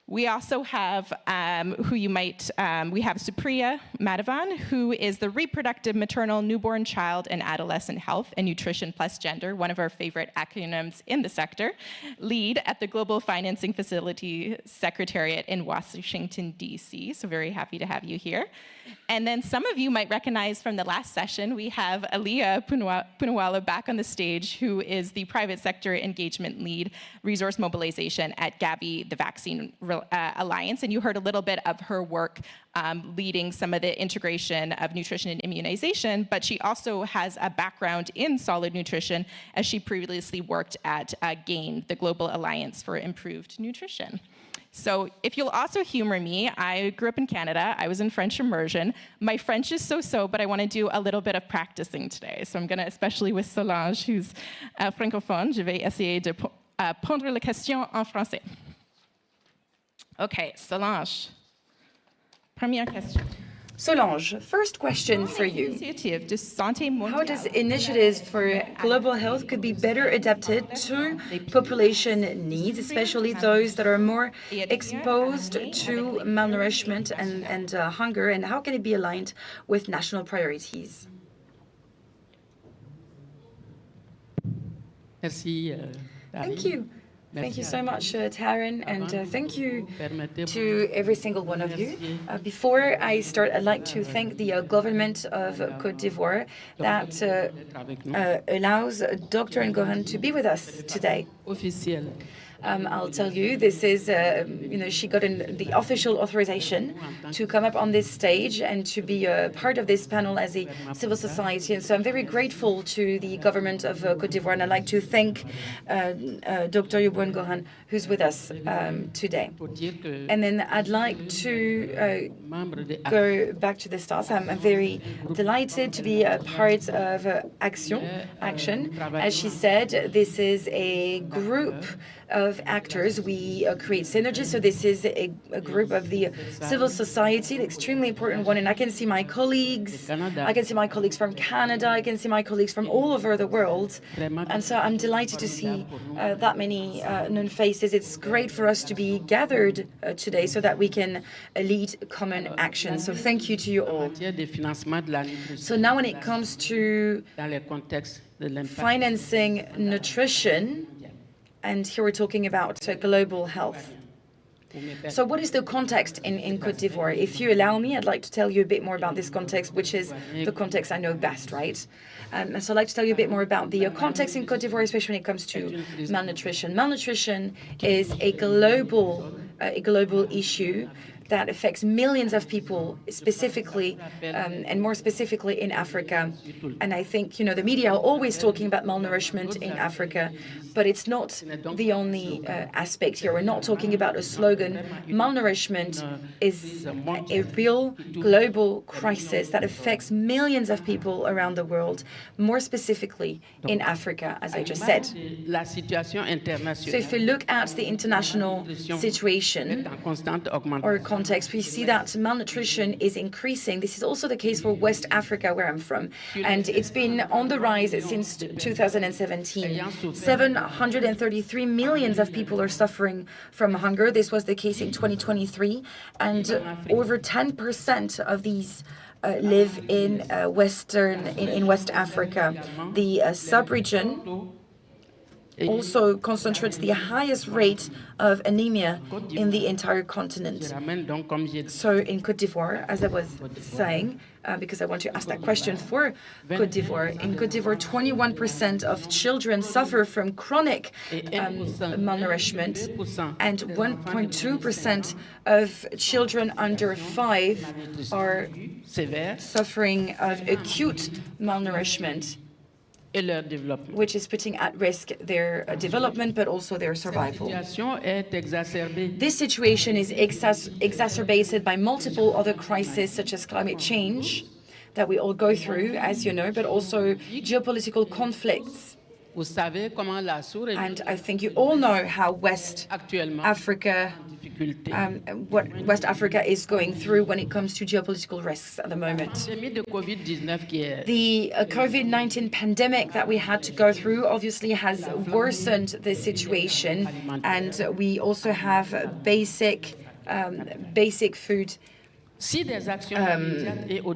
We also have we have Supriya Madhavan, who is the Reproductive, Maternal, Newborn, Child, and Adolescent Health and Nutrition plus Gender, one of our favorite acronyms in the sector, lead at the Global Financing Facility Secretariat in Washington, D.C. So very happy to have you here. And then some of you might recognize from the last session, we have Aliyah Punawala back on the stage, who is the Private Sector Engagement Lead, Resource Mobilization at Gavi, the Vaccine Alliance. And you heard a little bit of her work leading some of the integration of nutrition and immunization, but she also has a background in solid nutrition, as she previously worked at GAIN, the Global Alliance for Improved Nutrition. So if you'll also humor me, I grew up in Canada. I was in French immersion. My French is so-so, but I want to do a little bit of practicing today. So I'm going to, especially with Solange, who's francophone, je vais essayer de prendre la question en français. Okay, Solange. Première question. Solange, first question for you. How does initiatives for global health could be better adapted to population needs, especially those that are more exposed to malnourishment and hunger, and how can it be aligned with national priorities? Thank you. Thank you so much, Taryn, and thank you to every single one of you. Before I start, I'd like to thank the government of Côte d'Ivoire that allows Dr. Ngohan to be with us today. I'll tell you, this is, she got the official authorization to come up on this stage and to be a part of this panel as a civil society. And so I'm very grateful to the government of Côte d'Ivoire, and I'd like to thank Dr. Yubwen Gohan, who's with us today. And then I'd like to go back to the start. I'm very delighted to be a part of Action. As she said, this is a group of actors. We create synergies. So this is a group of the civil society, an extremely important one. And I can see my colleagues. I can see my colleagues from Canada. I can see my colleagues from all over the world. And so I'm delighted to see that many known faces. It's great for us to be gathered today so that we can lead common action. So thank you to you all. So now when it comes to financing nutrition, and here we're talking about global health. So what is the context in Côte d'Ivoire? If you allow me, I'd like to tell you a bit more about this context, which is the context I know best, right? So I'd like to tell you a bit more about the context in Côte d'Ivoire, especially when it comes to malnutrition. Malnutrition is a global issue that affects millions of people, specifically, and more specifically in Africa. And I think, the media are always talking about malnourishment in Africa, but it's not the only aspect here. We're not talking about a slogan. Malnourishment is a real global crisis that affects millions of people around the world, more specifically in Africa, as I just said. So if we look at the international situation or context, we see that malnutrition is increasing. This is also the case for West Africa, where I'm from, and it's been on the rise since 2017. 733 million of people are suffering from hunger. This was the case in 2023, and over 10% of these live in West Africa. The sub-region also concentrates the highest rate of anemia in the entire continent. So in Côte d'Ivoire, as I was saying, because I want to ask that question for Côte d'Ivoire, in Côte d'Ivoire, 21% of children suffer from chronic malnourishment, and 1.2% of children under 5 are suffering of acute malnourishment, which is putting at risk their development, but also their survival. This situation is exacerbated by multiple other crises, such as climate change, that we all go through, as you know, but also geopolitical conflicts. And I think you all know how West Africa is going through when it comes to geopolitical risks at the moment. The COVID-19 pandemic that we had to go through obviously has worsened the situation, and we also have basic food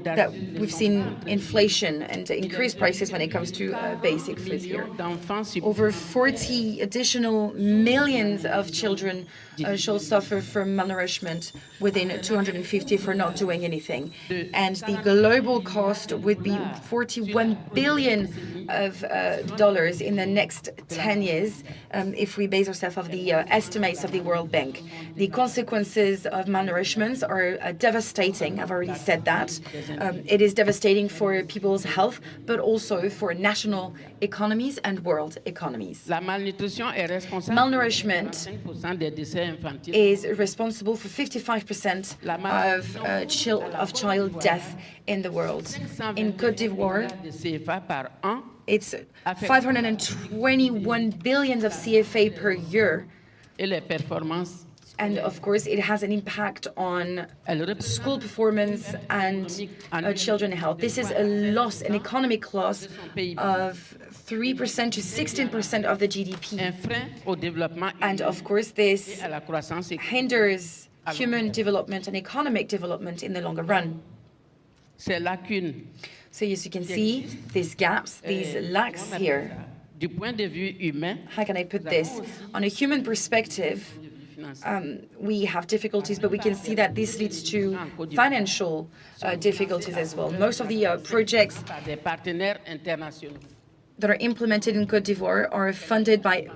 that we've seen inflation and increased prices when it comes to basic food here. Over 40 additional millions of children shall suffer from malnourishment within 250 for not doing anything. And the global cost would be $41 billion in the next 10 years if we base ourselves off the estimates of the World Bank. The consequences of malnourishment are devastating. I've already said that. It is devastating for people's health, but also for national economies and world economies. Malnourishment is responsible for 55% of child death in the world. In Côte d'Ivoire, it's 521 billion of CFA per year. And of course, it has an impact on school performance and children's health. This is a loss, an economic loss of 3% to 16% of the GDP. And of course, this hinders human development and economic development in the longer run. So as you can see, these gaps, these lacks here. How can I put this? On a human perspective, we have difficulties, but we can see that this leads to financial difficulties as well. Most of the projects that are implemented in Côte d'Ivoire are funded by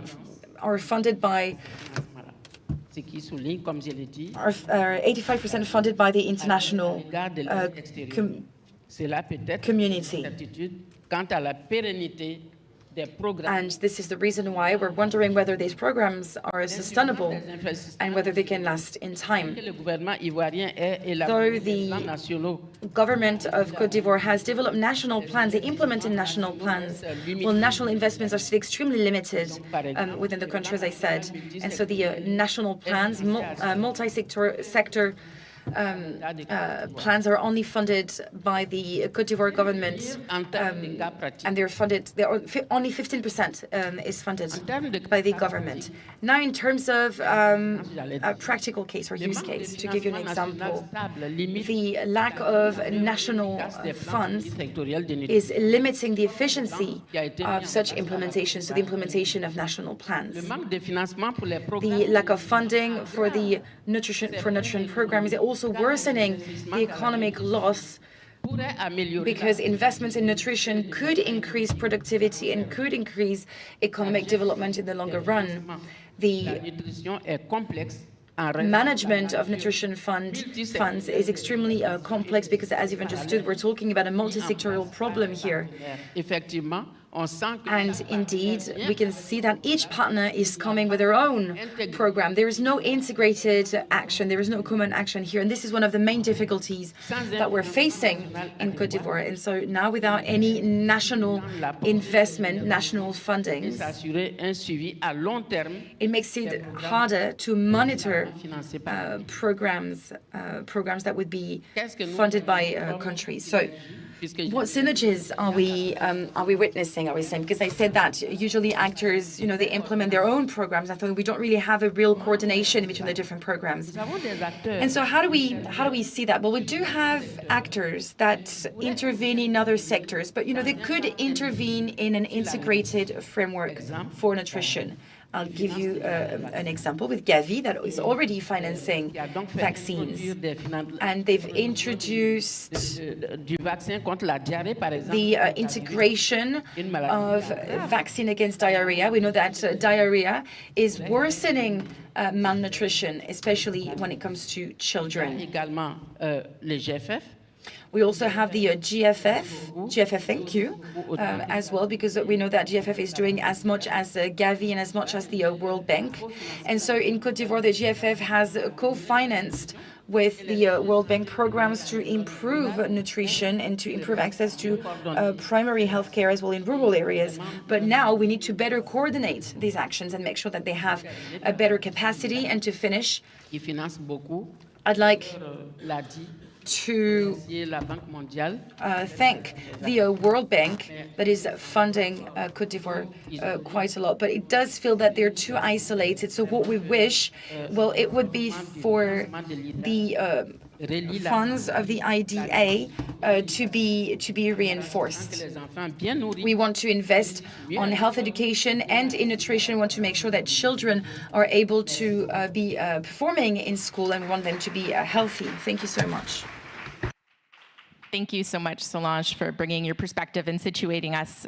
85% funded by the international community. And this is the reason why we're wondering whether these programs are sustainable and whether they can last in time. Though the government of Côte d'Ivoire has developed national plans, they implemented national plans, well, national investments are still extremely limited within the country, as I said. And so the national plans, multi-sector plans are only funded by the Côte d'Ivoire government, and they're funded, only 15% is funded by the government. Now, in terms of a practical case or use case, to give you an example, the lack of national funds is limiting the efficiency of such implementation, so the implementation of national plans. The lack of funding for the nutrition programs is also worsening the economic loss, because investments in nutrition could increase productivity and could increase economic development in the longer run. The management of nutrition funds is extremely complex, because, as you've understood, we're talking about a multi-sectoral problem here. And indeed, we can see that each partner is coming with their own program. There is no integrated action. There is no common action here. And this is one of the main difficulties that we're facing in Côte d'Ivoire. And so now, without any national investment, national funding, it makes it harder to monitor programs that would be funded by countries. So what synergies are we witnessing, are we saying? Because I said that usually actors, they implement their own programs. I thought we don't really have a real coordination between the different programs. And so how do we see that? Well, we do have actors that intervene in other sectors, but they could intervene in an integrated framework for nutrition. I'll give you an example with Gavi, that is already financing vaccines. And they've introduced the integration of vaccine against diarrhea. We know that diarrhea is worsening malnutrition, especially when it comes to children. We also have the GFF, thank you, as well, because we know that GFF is doing as much as Gavi and as much as the World Bank. And so in Côte d'Ivoire, the GFF has co-financed with the World Bank programs to improve nutrition and to improve access to primary health care as well in rural areas. But now we need to better coordinate these actions and make sure that they have a better capacity. And to finish, I'd like to thank the World Bank that is funding Côte d'Ivoire quite a lot, but it does feel that they're too isolated. So what we wish, well, it would be for the funds of the IDA to be reinforced. We want to invest on health education and in nutrition. We want to make sure that children are able to be performing in school, and we want them to be healthy. Thank you so much. Thank you so much, Solange, for bringing your perspective and situating us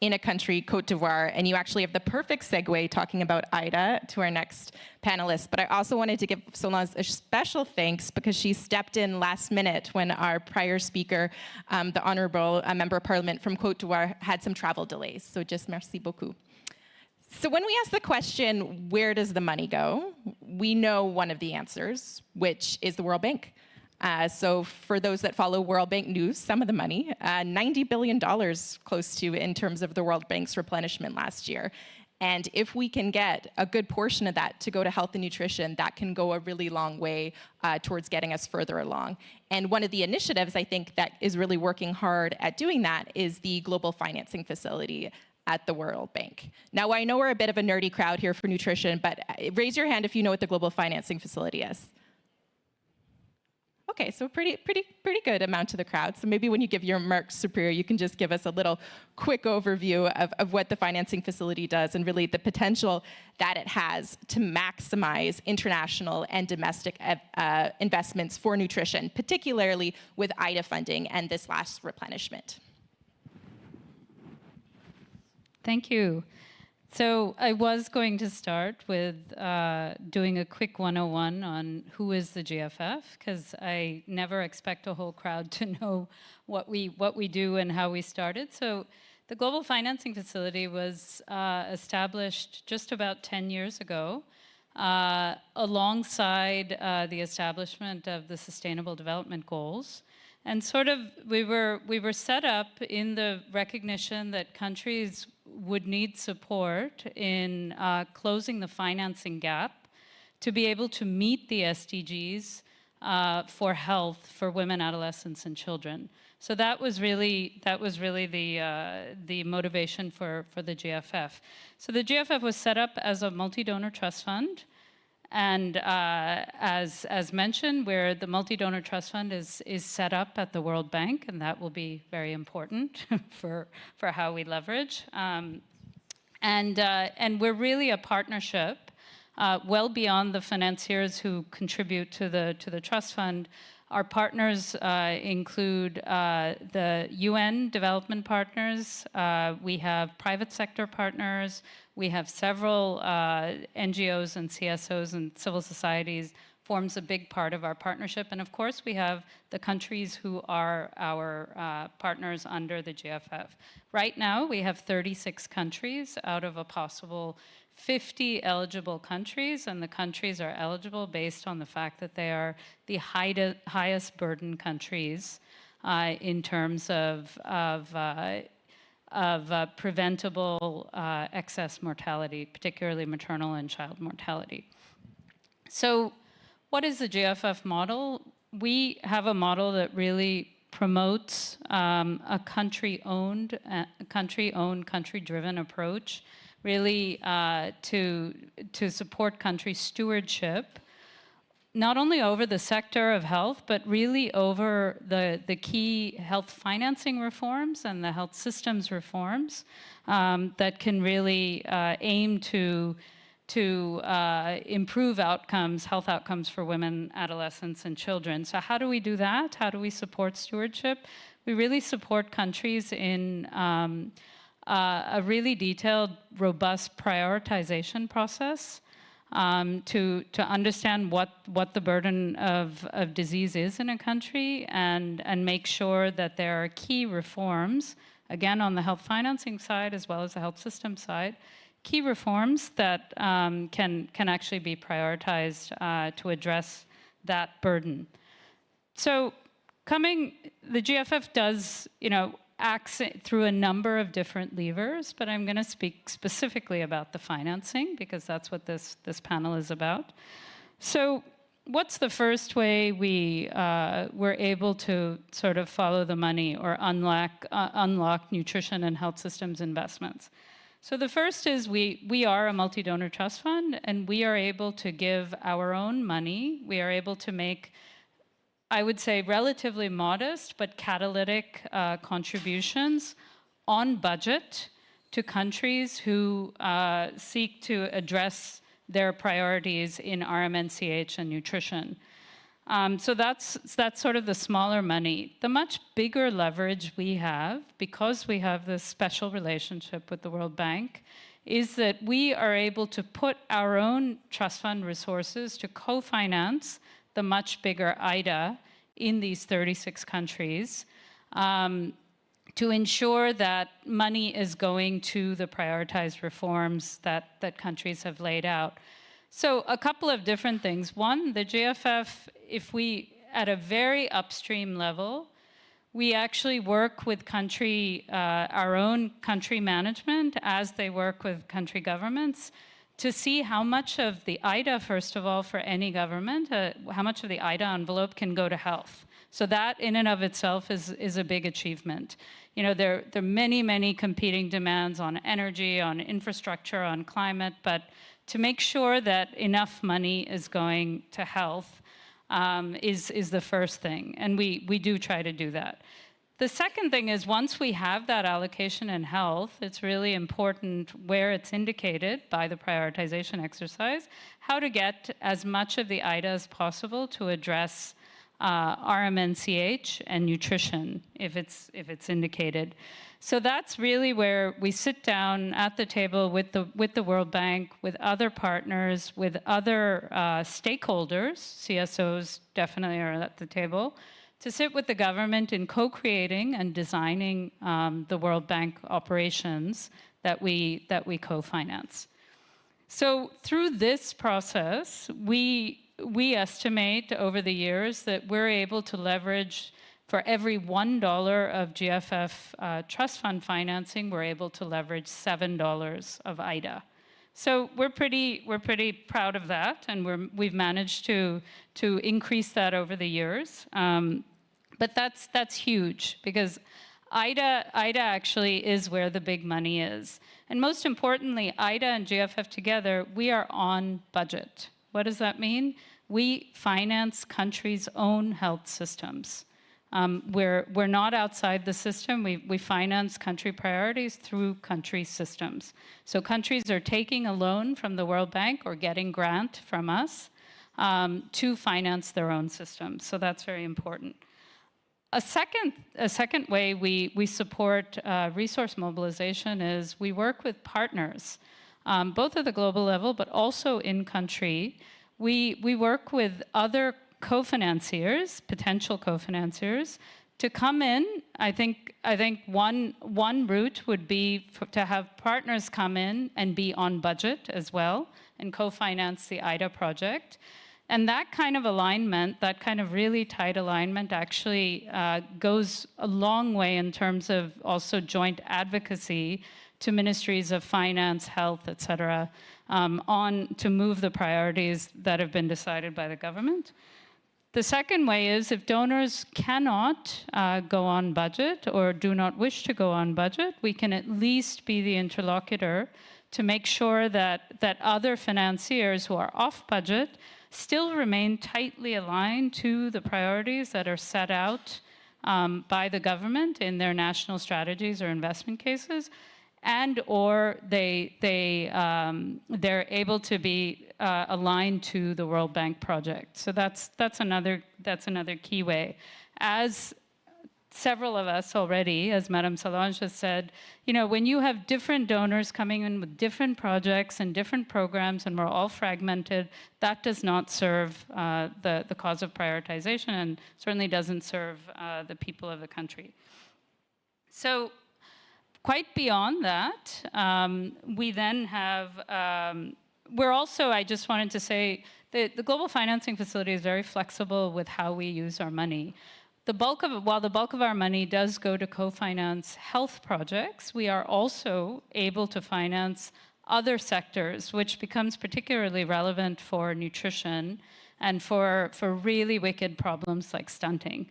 in a country, Côte d'Ivoire. And you actually have the perfect segue talking about IDA to our next panelist. But I also wanted to give Solange a special thanks, because she stepped in last minute when our prior speaker, the Honourable Member of Parliament from Côte d'Ivoire, had some travel delays. So just merci beaucoup. So when we ask the question, where does the money go? We know one of the answers, which is the World Bank. So for those that follow World Bank news, some of the money, $90 billion close to in terms of the World Bank's replenishment last year. And if we can get a good portion of that to go to health and nutrition, that can go a really long way towards getting us further along. And one of the initiatives, I think, that is really working hard at doing that is the Global Financing Facility at the World Bank. Now, I know we're a bit of a nerdy crowd here for nutrition, but raise your hand if you know what the Global Financing Facility is. Okay, so pretty good amount to the crowd. So maybe when you give your remarks, Superior, you can just give us a little quick overview of what the financing facility does and really the potential that it has to maximize international and domestic investments for nutrition, particularly with IDA funding and this last replenishment. Thank you. So I was going to start with doing a quick 101 on who is the GFF, because I never expect a whole crowd to know what we do and how we started. So the Global Financing Facility was established just about 10 years ago, alongside the establishment of the Sustainable Development Goals. And sort of we were set up in the recognition that countries would need support in closing the financing gap to be able to meet the SDGs for health for women, adolescents, and children. So that was really the motivation for the GFF. So the GFF was set up as a multi-donor trust fund. And as mentioned, where the multi-donor trust fund is set up at the World Bank, and that will be very important for how we leverage. And we're really a partnership well beyond the financiers who contribute to the trust fund. Our partners include the UN development partners. We have private sector partners. We have several NGOs and CSOs and civil societies forms a big part of our partnership. And of course, we have the countries who are our partners under the GFF. Right now, we have 36 countries out of a possible 50 eligible countries, and the countries are eligible based on the fact that they are the highest burden countries in terms of preventable excess mortality, particularly maternal and child mortality. So what is the GFF model? We have a model that really promotes a country-owned, country-driven approach, really to support country stewardship, not only over the sector of health, but really over the key health financing reforms and the health systems reforms that can really aim to improve outcomes, health outcomes for women, adolescents, and children. So how do we do that? How do we support stewardship? We really support countries in a really detailed, robust prioritization process to understand what the burden of disease is in a country and make sure that there are key reforms, again, on the health financing side as well as the health system side, key reforms that can actually be prioritized to address that burden. So the GFF does, acts through a number of different levers, but I'm going to speak specifically about the financing because that's what this panel is about. So what's the first way we were able to sort of follow the money or unlock nutrition and health systems investments? So the first is we are a multi-donor trust fund, and we are able to give our own money. We are able to make, I would say, relatively modest but catalytic contributions on budget to countries who seek to address their priorities in RMNCH and nutrition. So that's sort of the smaller money. The much bigger leverage we have, because we have this special relationship with the World Bank, is that we are able to put our own trust fund resources to co-finance the much bigger IDA in these 36 countries to ensure that money is going to the prioritized reforms that countries have laid out. So a couple of different things. One, the GFF, if we, at a very upstream level, we actually work with our own country management as they work with country governments to see how much of the IDA, first of all, for any government, how much of the IDA envelope can go to health. So that in and of itself is a big achievement. There are many, many competing demands on energy, on infrastructure, on climate, but to make sure that enough money is going to health is the first thing, and we do try to do that. The second thing is once we have that allocation in health, it's really important where it's indicated by the prioritization exercise, how to get as much of the IDA as possible to address RMNCH and nutrition if it's indicated. So that's really where we sit down at the table with the World Bank, with other partners, with other stakeholders. CSOs definitely are at the table, to sit with the government in co-creating and designing the World Bank operations that we co-finance. So through this process, we estimate over the years that we're able to leverage, for every $1 of GFF trust fund financing, we're able to leverage $7 of IDA. So we're pretty proud of that, and we've managed to increase that over the years. But that's huge, because IDA actually is where the big money is. And most importantly, IDA and GFF together, we are on budget. What does that mean? We finance countries' own health systems. We're not outside the system. We finance country priorities through country systems. So countries are taking a loan from the World Bank or getting grant from us to finance their own systems. So that's very important. A second way we support resource mobilization is we work with partners, both at the global level, but also in country. We work with other co-financiers, potential co-financiers, to come in. I think one route would be to have partners come in and be on budget as well and co-finance the IDA project. And that kind of alignment, that kind of really tight alignment, actually goes a long way in terms of also joint advocacy to ministries of finance, health, et cetera, to move the priorities that have been decided by the government. The second way is if donors cannot go on budget or do not wish to go on budget, we can at least be the interlocutor to make sure that other financiers who are off budget still remain tightly aligned to the priorities that are set out by the government in their national strategies or investment cases, and or they're able to be aligned to the World Bank project. So that's another key way. As several of us already, as Madame Solange has said, when you have different donors coming in with different projects and different programs, and we're all fragmented, that does not serve the cause of prioritization, and certainly doesn't serve the people of the country. So quite beyond that, we then have, we're also, I just wanted to say, the Global Financing Facility is very flexible with how we use our money. While the bulk of our money does go to co-finance health projects, we are also able to finance other sectors, which becomes particularly relevant for nutrition and for really wicked problems like stunting.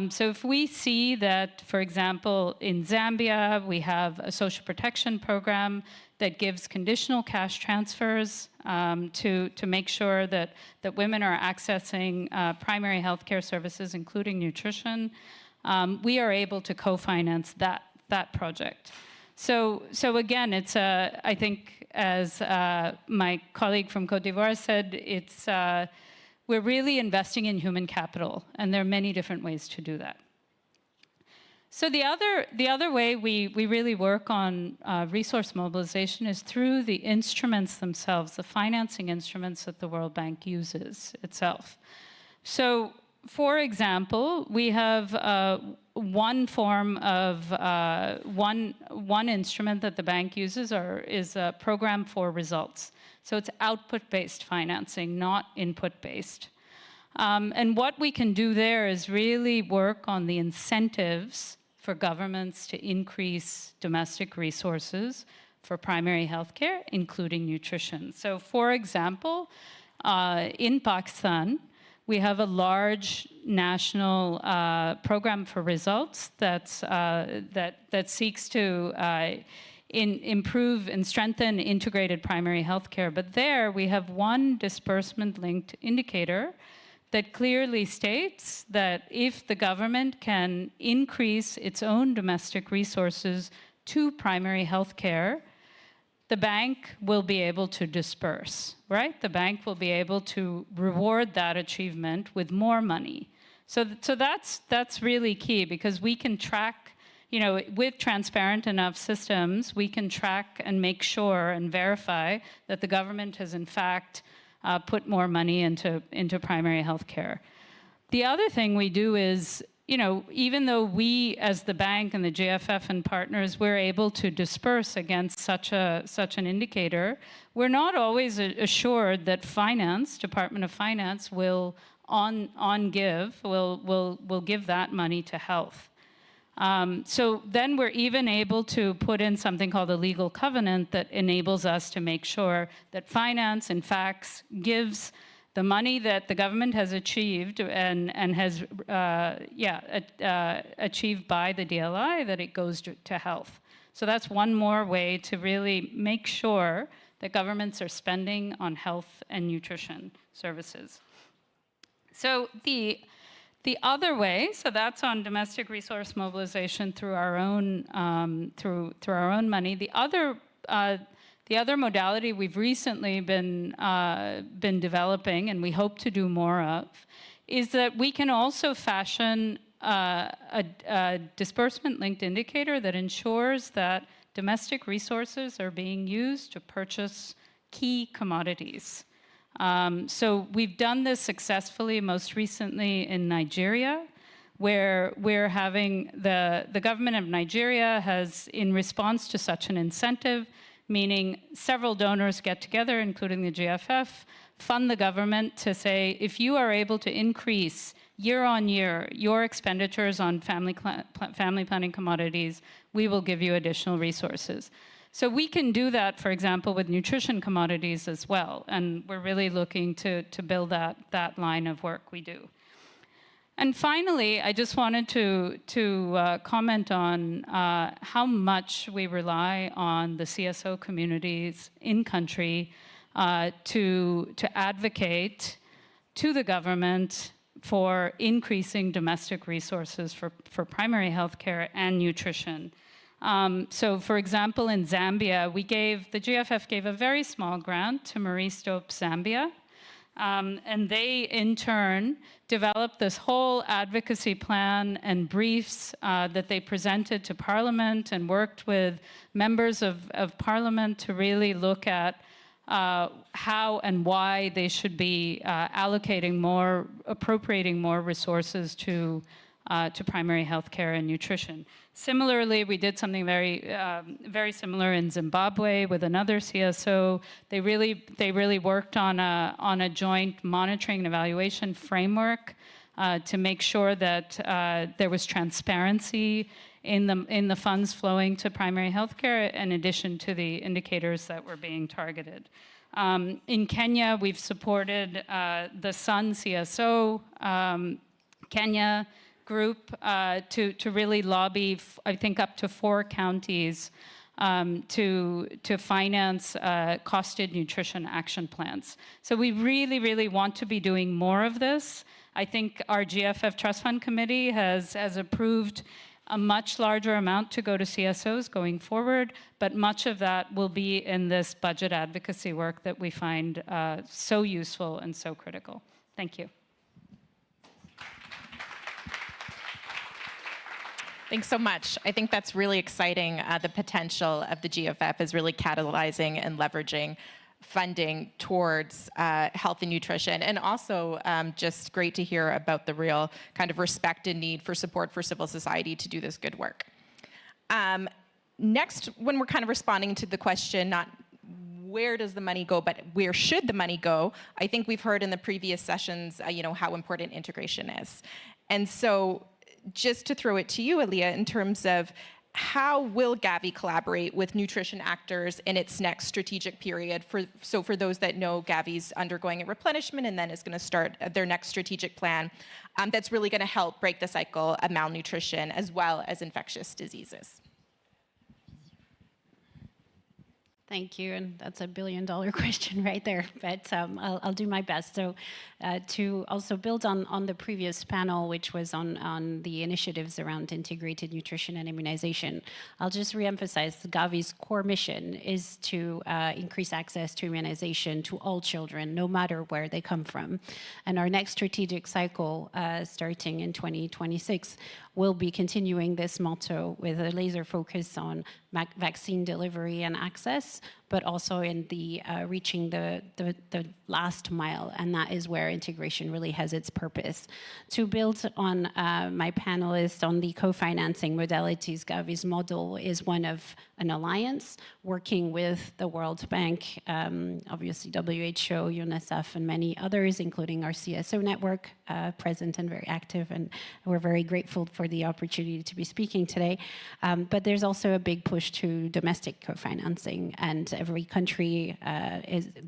So if we see that, for example, in Zambia, we have a social protection program that gives conditional cash transfers to make sure that women are accessing primary healthcare services, including nutrition, we are able to co-finance that project. So again, it's I think, as my colleague from Côte d'Ivoire said, it's we're really investing in human capital, and there are many different ways to do that. So the other way we really work on resource mobilization is through the instruments themselves, the financing instruments that the World Bank uses itself. So, for example, we have one form of one instrument that the bank uses is a program for results. So it's output-based financing, not input-based. And what we can do there is really work on the incentives for governments to increase domestic resources for primary healthcare, including nutrition. So, for example, in Pakistan, we have a large national program for results that seeks to improve and strengthen integrated primary healthcare. But there we have one disbursement-linked indicator that clearly states that if the government can increase its own domestic resources to primary healthcare, the bank will be able to disperse, right? The bank will be able to reward that achievement with more money. So that's really key, because we can track, with transparent enough systems, we can track and make sure and verify that the government has in fact put more money into primary health care. The other thing we do is, even though we as the bank and the GFF and partners, we're able to disperse against such an indicator, we're not always assured that Department of Finance will give that money to health. So then we're even able to put in something called a legal covenant that enables us to make sure that finance, in fact, gives the money that the government has achieved and has achieved by the DLI, that it goes to health. So that's one more way to really make sure that governments are spending on health and nutrition services. So the other way, so that's on domestic resource mobilization through our own through our own money. The other modality we've recently been developing, and we hope to do more of, is that we can also fashion a disbursement-linked indicator that ensures that domestic resources are being used to purchase key commodities. So we've done this successfully most recently in Nigeria, where we're having the government of Nigeria has, in response to such an incentive, meaning several donors get together, including the GFF, fund the government to say, if you are able to increase year on year your expenditures on family planning commodities, we will give you additional resources. So we can do that, for example, with nutrition commodities as well, and we're really looking to build that line of work we do. And finally, I just wanted to comment on how much we rely on the CSO communities in country to advocate to the government for increasing domestic resources for primary health care and nutrition. So for example, in Zambia, the GFF gave a very small grant to Marie Stopes Zambia, and they in turn developed this whole advocacy plan and briefs that they presented to Parliament and worked with members of Parliament to really look at how and why they should be appropriating more resources to primary health care and nutrition. Similarly, we did something very similar in Zimbabwe with another CSO. They really worked on a joint monitoring and evaluation framework to make sure that there was transparency in the funds flowing to primary health care, in addition to the indicators that were being targeted. In Kenya, we've supported the Sun CSO Kenya group to really lobby, I think, up to 4 counties to finance costed nutrition action plans. So we really, really want to be doing more of this. I think our GFF Trust Fund Committee has approved a much larger amount to go to CSOs going forward, but much of that will be in this budget advocacy work that we find so useful and so critical. Thank you. Thanks so much. I think that's really exciting. The potential of the GFF is really catalyzing and leveraging funding towards health and nutrition, and also just great to hear about the real kind of respect and need for support for civil society to do this good work. Next, when we're kind of responding to the question, not where does the money go, but where should the money go, I think we've heard in the previous sessions, how important integration is. And so just to throw it to you, Aaliyah, in terms of how will Gavi collaborate with nutrition actors in its next strategic period? So for those that know, Gavi's undergoing a replenishment and then is going to start their next strategic plan that's really going to help break the cycle of malnutrition as well as infectious diseases. Thank you, and that's a billion-dollar question right there, but I'll do my best. So to also build on the previous panel, which was on the initiatives around integrated nutrition and immunization, I'll just reemphasize Gavi's core mission is to increase access to immunization to all children, no matter where they come from. And our next strategic cycle, starting in 2026, will be continuing this motto with a laser focus on vaccine delivery and access, but also in the reaching the last mile, and that is where integration really has its purpose. To build on my panelists on the co-financing modalities, Gavi's model is one of an alliance working with the World Bank, obviously WHO, UNICEF, and many others, including our CSO network, present and very active, and we're very grateful for for the opportunity to be speaking today. But there's also a big push to domestic co-financing, and every country,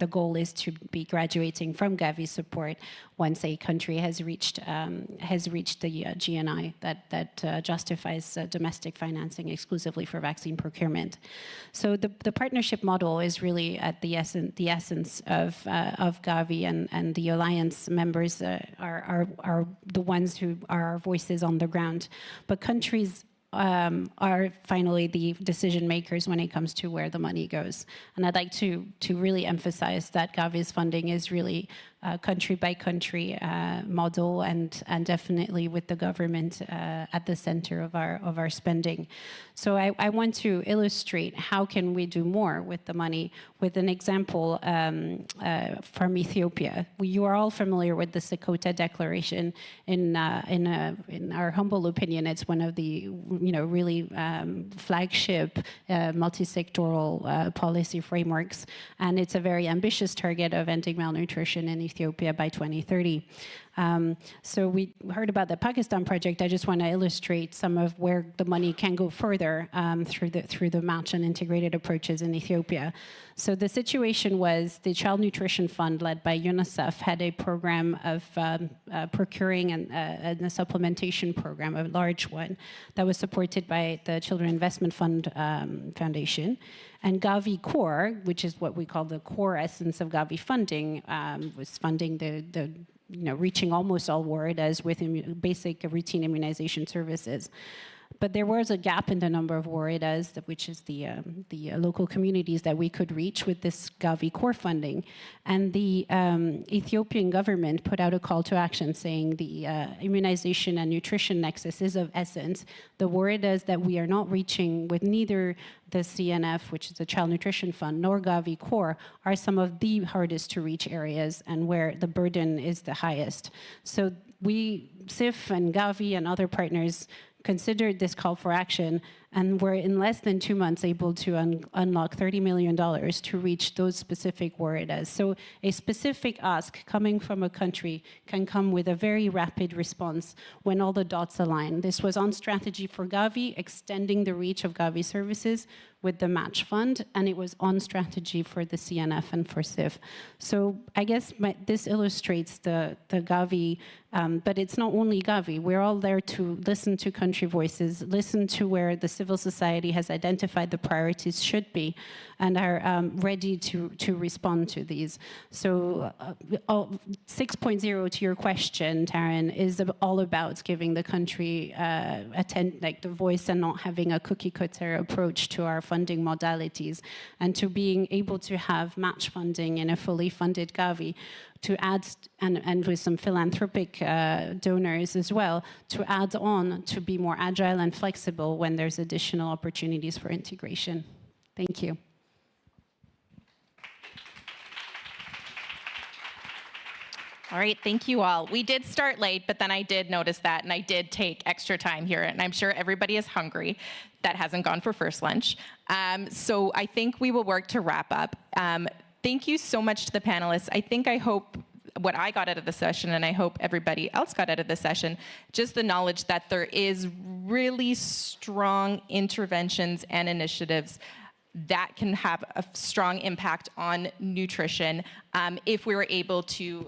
the goal is to be graduating from Gavi support once a country has reached the GNI that justifies domestic financing exclusively for vaccine procurement. So the partnership model is really at the essence of Gavi, and the alliance members are the ones who are our voices on the ground. But countries are finally the decision makers when it comes to where the money goes. And I'd like to really emphasize that Gavi's funding is really country by country model, and definitely with the government at the center of our spending. So I want to illustrate how can we do more with the money with an example from Ethiopia. You are all familiar with the Secota Declaration. In our humble opinion, it's one of the really flagship multi-sectoral policy frameworks, and it's a very ambitious target of ending malnutrition in Ethiopia by 2030. So we heard about the Pakistan project. I just want to illustrate some of where the money can go further through the match and integrated approaches in Ethiopia. So the situation was the Child Nutrition Fund, led by UNICEF, had a program of procuring a supplementation program, a large one, that was supported by the Children Investment Fund Foundation. And Gavi Core, which is what we call the core essence of Gavi funding, was funding the reaching almost all WARIDAs with basic routine immunization services. But there was a gap in the number of WARIDAs, which is the local communities that we could reach with this Gavi core funding. And the Ethiopian government put out a call to action saying the immunization and nutrition nexus is of essence. The WARIDAs that we are not reaching with neither the CNF, which is the Child Nutrition Fund, nor Gavi Core, are some of the hardest to reach areas and where the burden is the highest. So we, CIF and Gavi and other partners, considered this call for action, and were in less than 2 months able to unlock $30 million to reach those specific WARIDAs. So a specific ask coming from a country can come with a very rapid response when all the dots align. This was on strategy for Gavi, extending the reach of Gavi services with the match fund, and it was on strategy for the CNF and for CIF. So I guess this illustrates the Gavi, but it's not only Gavi. We're all there to listen to country voices, listen to where the civil society has identified the priorities should be, and are ready to respond to these. So 6.0, to your question, Taryn, is all about giving the country the voice and not having a cookie-cutter approach to our funding modalities, and to being able to have match funding in a fully funded Gavi, to add, and with some philanthropic donors as well, to add on to be more agile and flexible when there's additional opportunities for integration. Thank you. All right, thank you all. We did start late, but then I did notice that, and I did take extra time here, and I'm sure everybody is hungry that hasn't gone for first lunch. So I think we will work to wrap up. Thank you so much to the panelists. I hope what I got out of the session, and I hope everybody else got out of the session, just the knowledge that there is really strong interventions and initiatives that can have a strong impact on nutrition if we were able to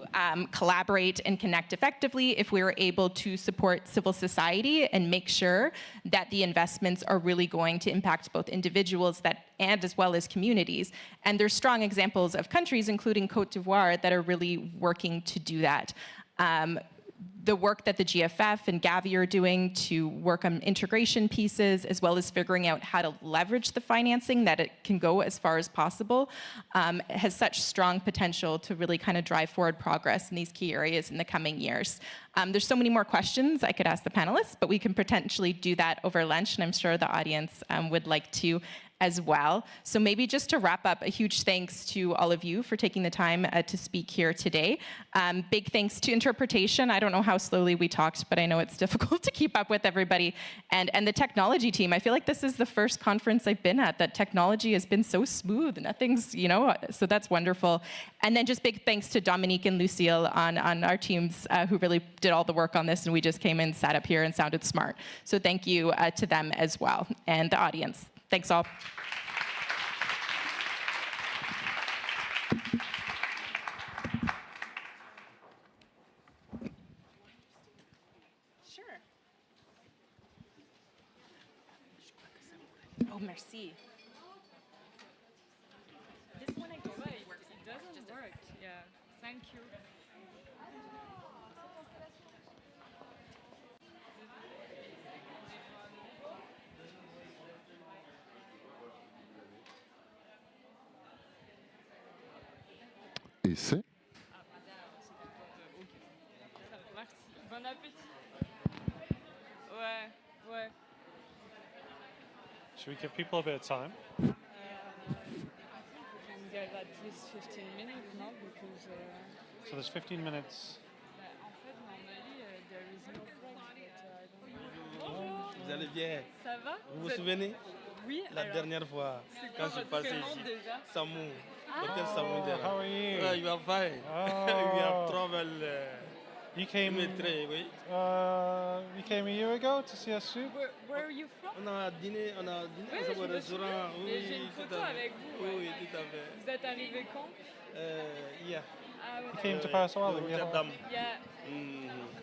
collaborate and connect effectively, if we were able to support civil society and make sure that the investments are really going to impact both individuals and as well as communities. And there's strong examples of countries, including Cote d'Ivoire, that are really working to do that. The work that the GFF and Gavi are doing to work on integration pieces, as well as figuring out how to leverage the financing, that it can go as far as possible, has such strong potential to really kind of drive forward progress in these key areas in the coming years. There's so many more questions I could ask the panelists, but we can potentially do that over lunch, and I'm sure the audience would like to as well. So maybe just to wrap up, a huge thanks to all of you for taking the time to speak here today. Big thanks to interpretation. I don't know how slowly we talked, but I know it's difficult to keep up with everybody. And the technology team. I feel like this is the first conference I've been at that technology has been so smooth. Nothing's, so that's wonderful. And then just big thanks to Dominique and Lucille on our teams who really did all the work on this, and we just came in, sat up here, and sounded smart. So thank you to them as well, and the audience. Thanks all. Sure. Oh, merci. This one I don't think works. It doesn't work. Yeah. Thank you. Et c'est Merci. Bon appétit. Ouais, ouais. Should we give people a bit of time? I think we can get at least 15 minutes now because. So there's 15 minutes. En fait, normally there is no break, but I don't know. Vous allez bien? Ça va? Vous vous souvenez? Oui. La dernière fois, quand je suis passé ici, Samu. Hotel Samu there. How are you? You are fine. Oh. We have traveled. You came. Oui. You came a year ago to see us soup. Where are you from? On a dîné au restaurant. Oui, j'ai une photo avec vous. Oui, tout à fait. Vous êtes arrivé quand? Hier. Ah, You came to Paris a while ago. Yeah.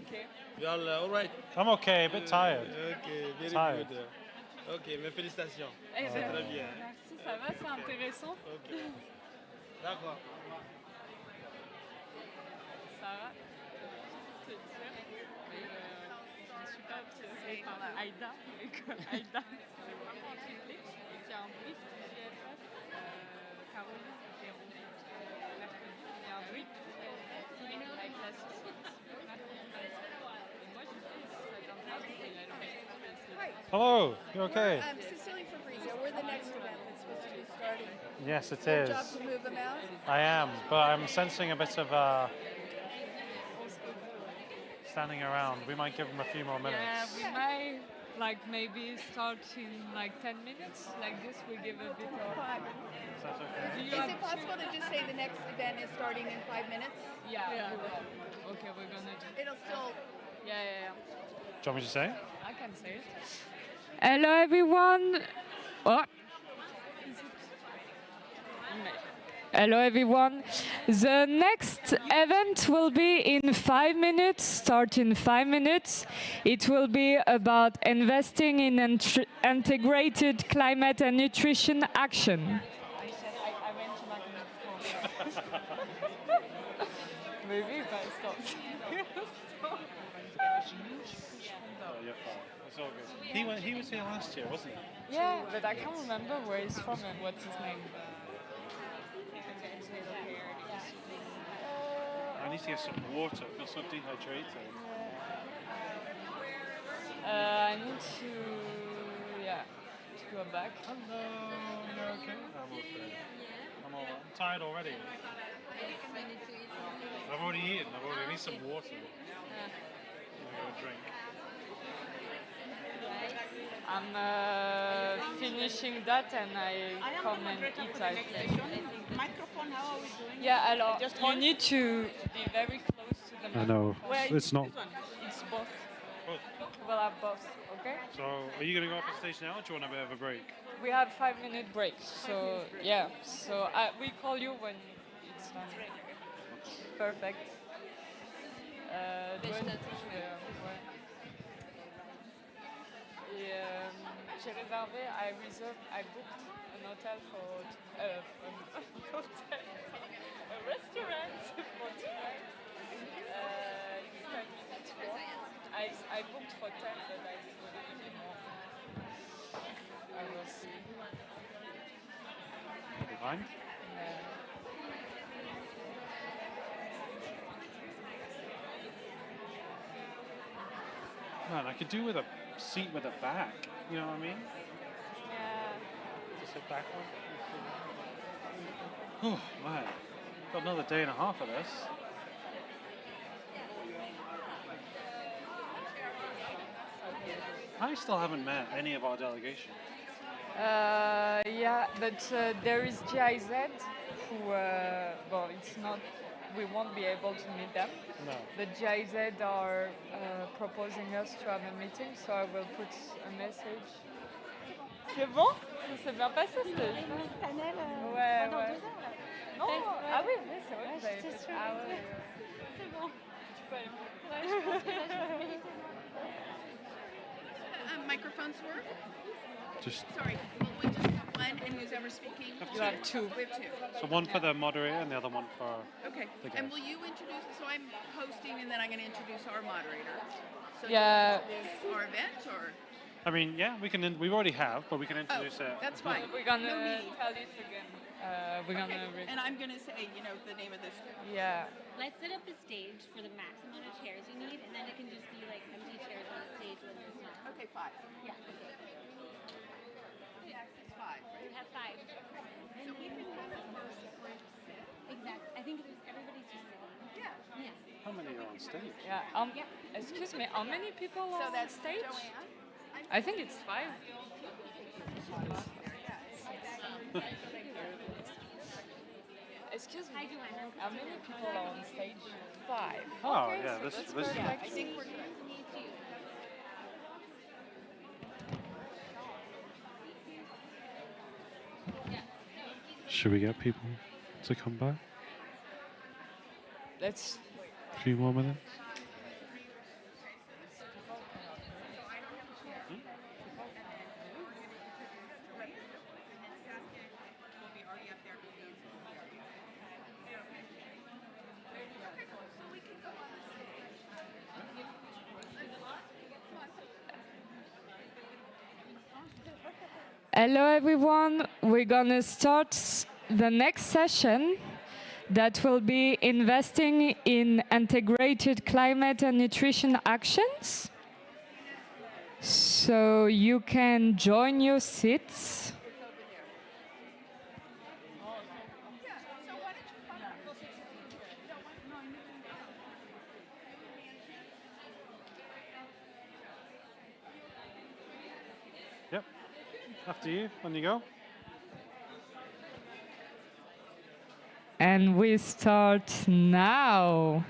Okay. You are all right? I'm okay, a bit tired. Okay, very Tired. good. Ok, mes félicitations. Eh C'est ben, très bien. Merci, ça va, c'est intéressant. Ok. D'accord. Ça va. Je te dire, je suis pas obsédée par Aïda, mais que Aïda, c'est vraiment un public. Et qu'il y a un brief du GFF, Caroline et mercredi, il y a un brief du GFF avec la société. Et moi, j'ai fait ça vient de là, Hello, you okay? I'm Cecilia Fabrizio. We're the next event that's supposed to be starting. Yes, it Your is. job to move them out? I am, but I'm sensing a bit of standing around. We might give them a few more minutes. Yeah, we might maybe start in 10 minutes. Like this, we give a bit of. Is that okay? Is it possible to just say the next event is starting in 5 minutes? Yeah. Okay, we're gonna do. It'll still. Yeah. Do you want me to say? I can say it. Hello, everyone. Oh. Hello, everyone. The next event will be in 5 minutes, start in 5 minutes. It will be about investing in integrated climate and nutrition action. Maybe if I stop. Oh, you're fine. It's all good. He was here last year, wasn't he? Yeah, but I can't remember where he's from and what's his name. I need to get some water. I feel so dehydrated. I need to go back. Hello, you okay? I'm okay. I'm all right. I'm tired already. I've already eaten. I need some water. A drink. I'm finishing that and I come and eat, I think. Microphone, how are we doing? Yeah, alors, you need to be very close to the I know. microphone. It's not. It's both. We'll have both, okay? So, are you going to go up on stage now, or do you want a bit of a break? We have 5-minute break, so yeah. So we call you when it's done. Perfect. J'ai réservé, I booked an hotel for a restaurant for tonight. It's 10 minutes walk. I booked for 10, but I will be more. I will see. You'll be fine. Man, I could do with a seat with a back. You know what I mean? Yeah. Just sit back one. Oh, man. Got another day and a half of this. I still haven't met any of our delegation. Yeah, but there is GIZ who, well, it's not, we won't be able to meet them. No. But GIZ are proposing us to have a meeting, so I will put a message. C'est bon? Ça s'est bien passé, c'était ouais, ouais. Non, ah oui, oui, c'est vrai que vous avez fait ça. Ah ouais, c'est bon. Tu peux aller. Ouais, je pense que là, je vais militer. Microphones work? Just Sorry, will we just have one and who's ever speaking? You have two. We have two. so one for the moderator and the other one for Okay, the guest. and will you introduce, so I'm hosting and then I'm going to introduce our moderator. So Yeah. you'll introduce our event or? I mean, yeah, we can. We already have, but we can introduce it. That's fine. We're gonna No need. tell it again. We're gonna. Okay, and I'm going to say, you know, the name of this. Yeah. Let's set up the stage for the max amount of chairs you need, and then it can just be like empty chairs on the stage when there's not. Okay, 5. Yeah. Okay. Yeah, it's 5, right? We have 5. So we can have the first group sit. Exactly. I think everybody's just sitting. Yeah. Yeah. How many are on stage? Yeah. Excuse me. How many people So are on that's stage? Joanne. I think it's 5. Excuse me. How many people are on stage? 5. Oh, Okay, yeah, so this that's is perfect. I think we're good. Should we get people to come back? Let's. A few more minutes. Hello, everyone. We're gonna start the next session that will be investing in integrated climate and nutrition actions. So you can join your seats. Yep. After you, on you go. And we start now.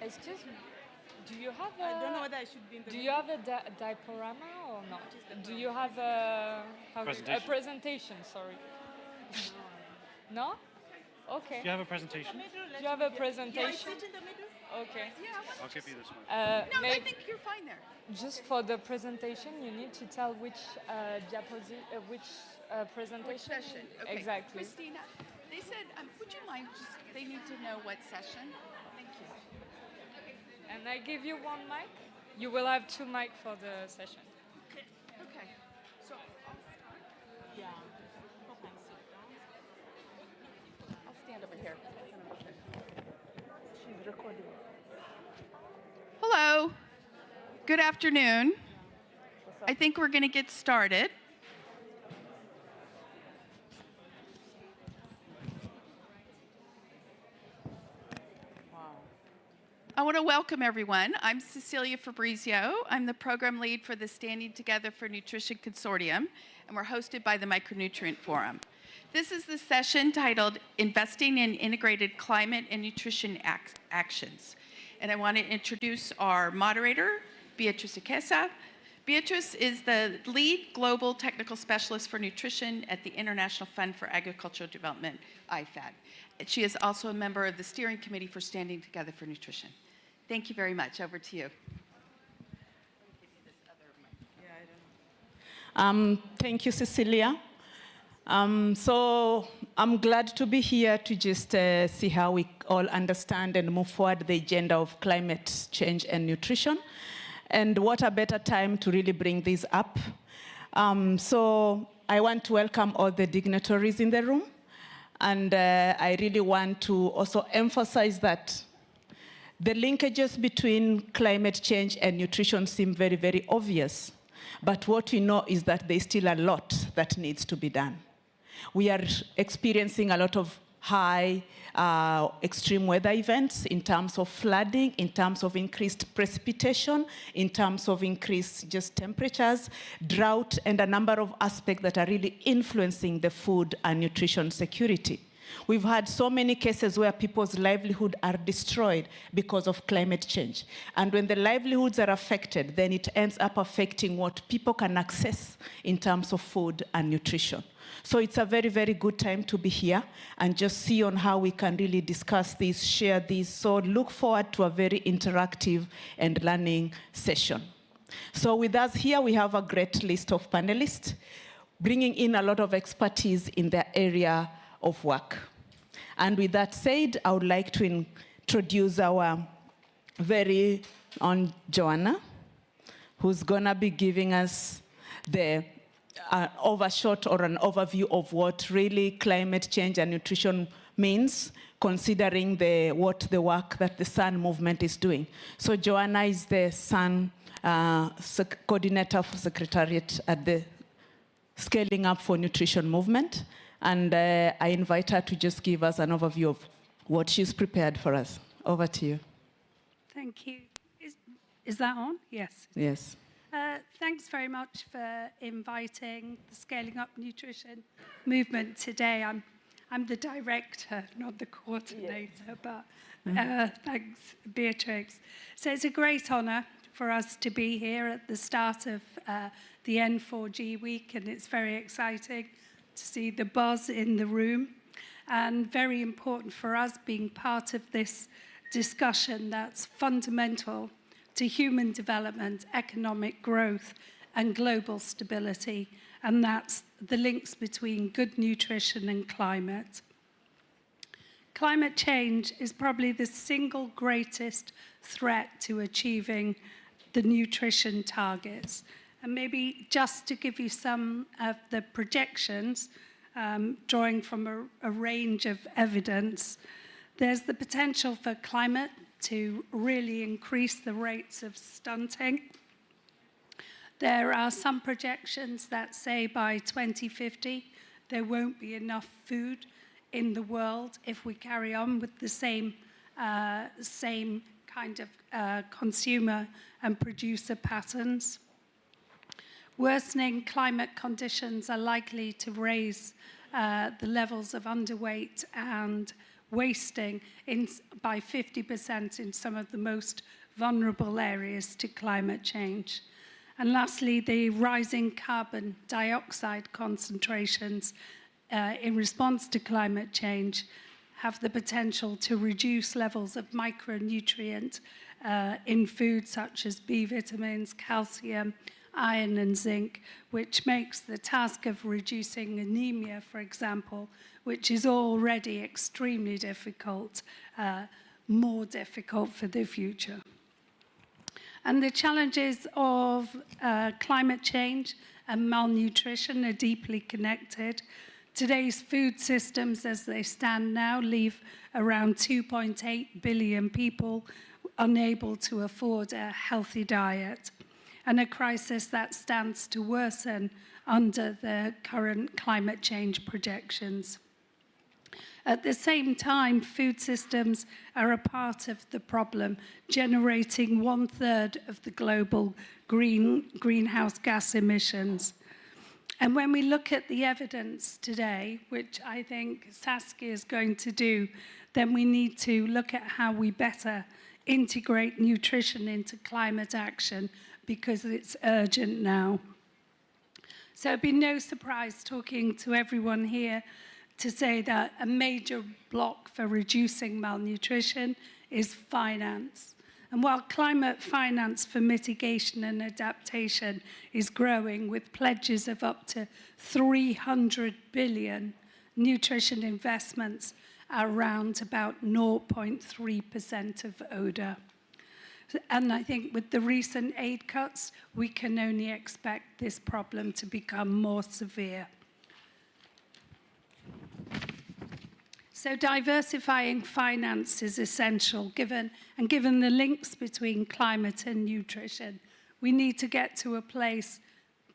Excuse me. Do you have a? I don't know whether I should be in the. Do you have a diaporama or not? Do you have a presentation? Sorry. No. Okay. Do you have a presentation? Do you have a presentation? Yeah, I sit in the middle. Okay. Yeah, I'll give you this one. No, I think you're fine there. Just for the presentation, you need to tell which presentation. Which session? Okay. Exactly. Christina, they said, would you mind just, they need to know what session? Thank you. And I give you one mic. You will have 2 mics for the session. Okay. So, Yeah. I'll stand over here. She's recording. Hello. Good afternoon. I think we're going to get started. I want to welcome everyone. I'm Cecilia Fabrizio. I'm the program lead for the Standing Together for Nutrition Consortium, and we're hosted by the Micronutrient Forum. This is the session titled Investing in Integrated Climate and Nutrition Actions. And I want to introduce our moderator, Beatriz Iquesa. Beatriz is the lead global technical specialist for nutrition at the International Fund for Agricultural Development, IFAD. She is also a member of the steering committee for Standing Together for Nutrition. Thank you very much. Over to you. Thank you, Cecilia. So I'm glad to be here to just see how we all understand and move forward the agenda of climate change and nutrition. And what a better time to really bring this up. So I want to welcome all the dignitaries in the room. And I really want to also emphasize that the linkages between climate change and nutrition seem very, very obvious. But what we know is that there's still a lot that needs to be done. We are experiencing a lot of high extreme weather events in terms of flooding, in terms of increased precipitation, in terms of increased just temperatures, drought, and a number of aspects that are really influencing the food and nutrition security. We've had so many cases where people's livelihood are destroyed because of climate change. And when the livelihoods are affected, then it ends up affecting what people can access in terms of food and nutrition. So it's a very, very good time to be here and just see on how we can really discuss this, share this. So look forward to a very interactive and learning session. So with us here, we have a great list of panelists, bringing in a lot of expertise in their area of work. And with that said, I would like to introduce our very own Joanna, who's gonna be giving us the overshot or an overview of what really climate change and nutrition means, considering what the work that the SUN movement is doing. So Joanna is the SUN coordinator for Secretariat at the Scaling Up for Nutrition movement. And I invite her to just give us an overview of what she's prepared for us. Over to you. Thank you. Is that on? Yes. Yes. Thanks very much for inviting the Scaling Up Nutrition movement today. I'm the director, not the coordinator, but thanks, Beatrix. So it's a great honor for us to be here at the start of the N4G week, and it's very exciting to see the buzz in the room, and very important for us being part of this discussion that's fundamental to human development, economic growth, and global stability, and that's the links between good nutrition and climate. Climate change is probably the single greatest threat to achieving the nutrition targets. And maybe just to give you some of the projections, drawing from a range of evidence, there's the potential for climate to really increase the rates of stunting. There are some projections that say by 2050, there won't be enough food in the world if we carry on with the same kind of consumer and producer patterns. Worsening climate conditions are likely to raise the levels of underweight and wasting by 50% in some of the most vulnerable areas to climate change. And lastly, the rising carbon dioxide concentrations in response to climate change have the potential to reduce levels of micronutrient in food such as B vitamins, calcium, iron and zinc, which makes the task of reducing anemia, for example, which is already extremely difficult, more difficult for the future. And the challenges of climate change and malnutrition are deeply connected. Today's food systems, as they stand now, leave around 2.8 billion people unable to afford a healthy diet, and a crisis that stands to worsen under the current climate change projections. At the same time, food systems are a part of the problem, generating 1/3 of the global greenhouse gas emissions. And when we look at the evidence today, which I think Saskia is going to do, then we need to look at how we better integrate nutrition into climate action, because it's urgent now. So it'd be no surprise talking to everyone here to say that a major block for reducing malnutrition is finance. And while climate finance for mitigation and adaptation is growing with pledges of up to 300 billion, nutrition investments are around about 0.3% of ODA. And I think with the recent aid cuts, we can only expect this problem to become more severe. So diversifying finance is essential, given the links between climate and nutrition. We need to get to a place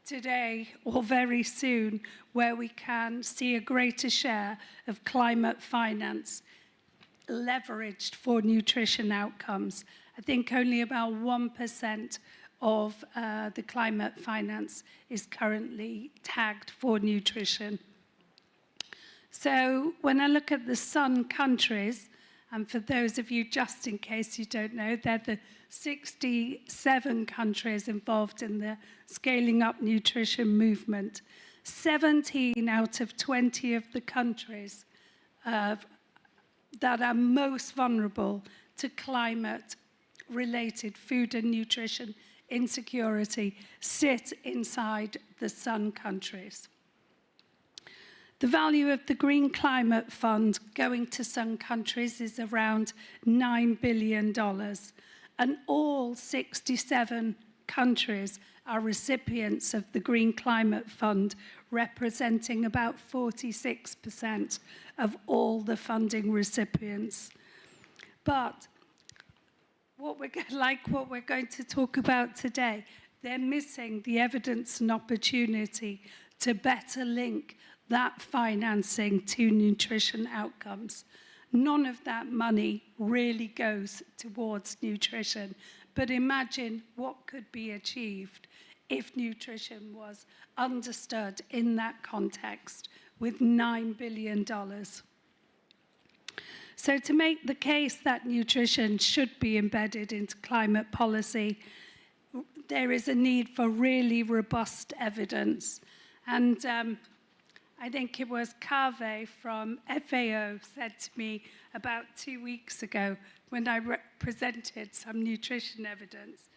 today or very soon where we can see a greater share of climate finance leveraged for nutrition outcomes. I think only about 1% of the climate finance is currently tagged for nutrition. So when I look at the sun countries, and for those of you, just in case you don't know, they're the 67 countries involved in the Scaling Up Nutrition movement. 17 out of 20 of the countries that are most vulnerable to climate-related food and nutrition insecurity sit inside the sun countries. The value of the Green Climate Fund going to some countries is around $9 billion, and all 67 countries are recipients of the Green Climate Fund, representing about 46% of all the funding recipients. But what we're going to talk about today, they're missing the evidence and opportunity to better link that financing to nutrition outcomes. None of that money really goes towards nutrition, but imagine what could be achieved if nutrition was understood in that context with $9 billion. So to make the case that nutrition should be embedded into climate policy, there is a need for really robust evidence. And I think it was Kave from FAO said to me about 2 weeks ago when I presented some nutrition evidence.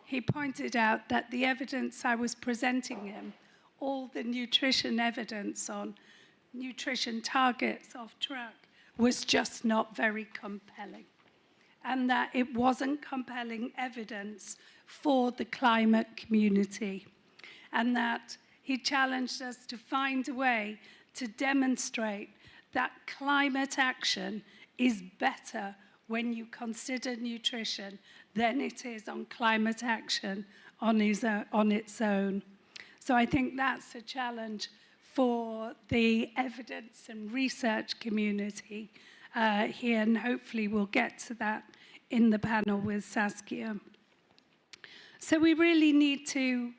He pointed out that the evidence I was presenting him, all the nutrition evidence on nutrition targets off track, was just not very compelling. And that it wasn't compelling evidence for the climate community. And that he challenged us to find a way to demonstrate that climate action is better when you consider nutrition than it is on climate action on its own. So I think that's a challenge for the evidence and research community here, and hopefully we'll get to that in the panel with Saskia. So we really need to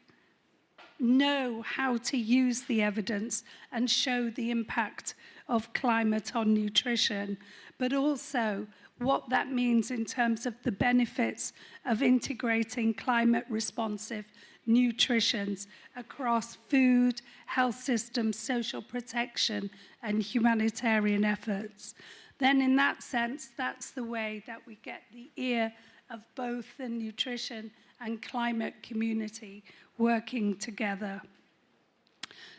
know how to use the evidence and show the impact of climate on nutrition, but also what that means in terms of the benefits of integrating climate-responsive nutritions across food, health systems, social protection, and humanitarian efforts. Then in that sense, that's the way that we get the ear of both the nutrition and climate community working together.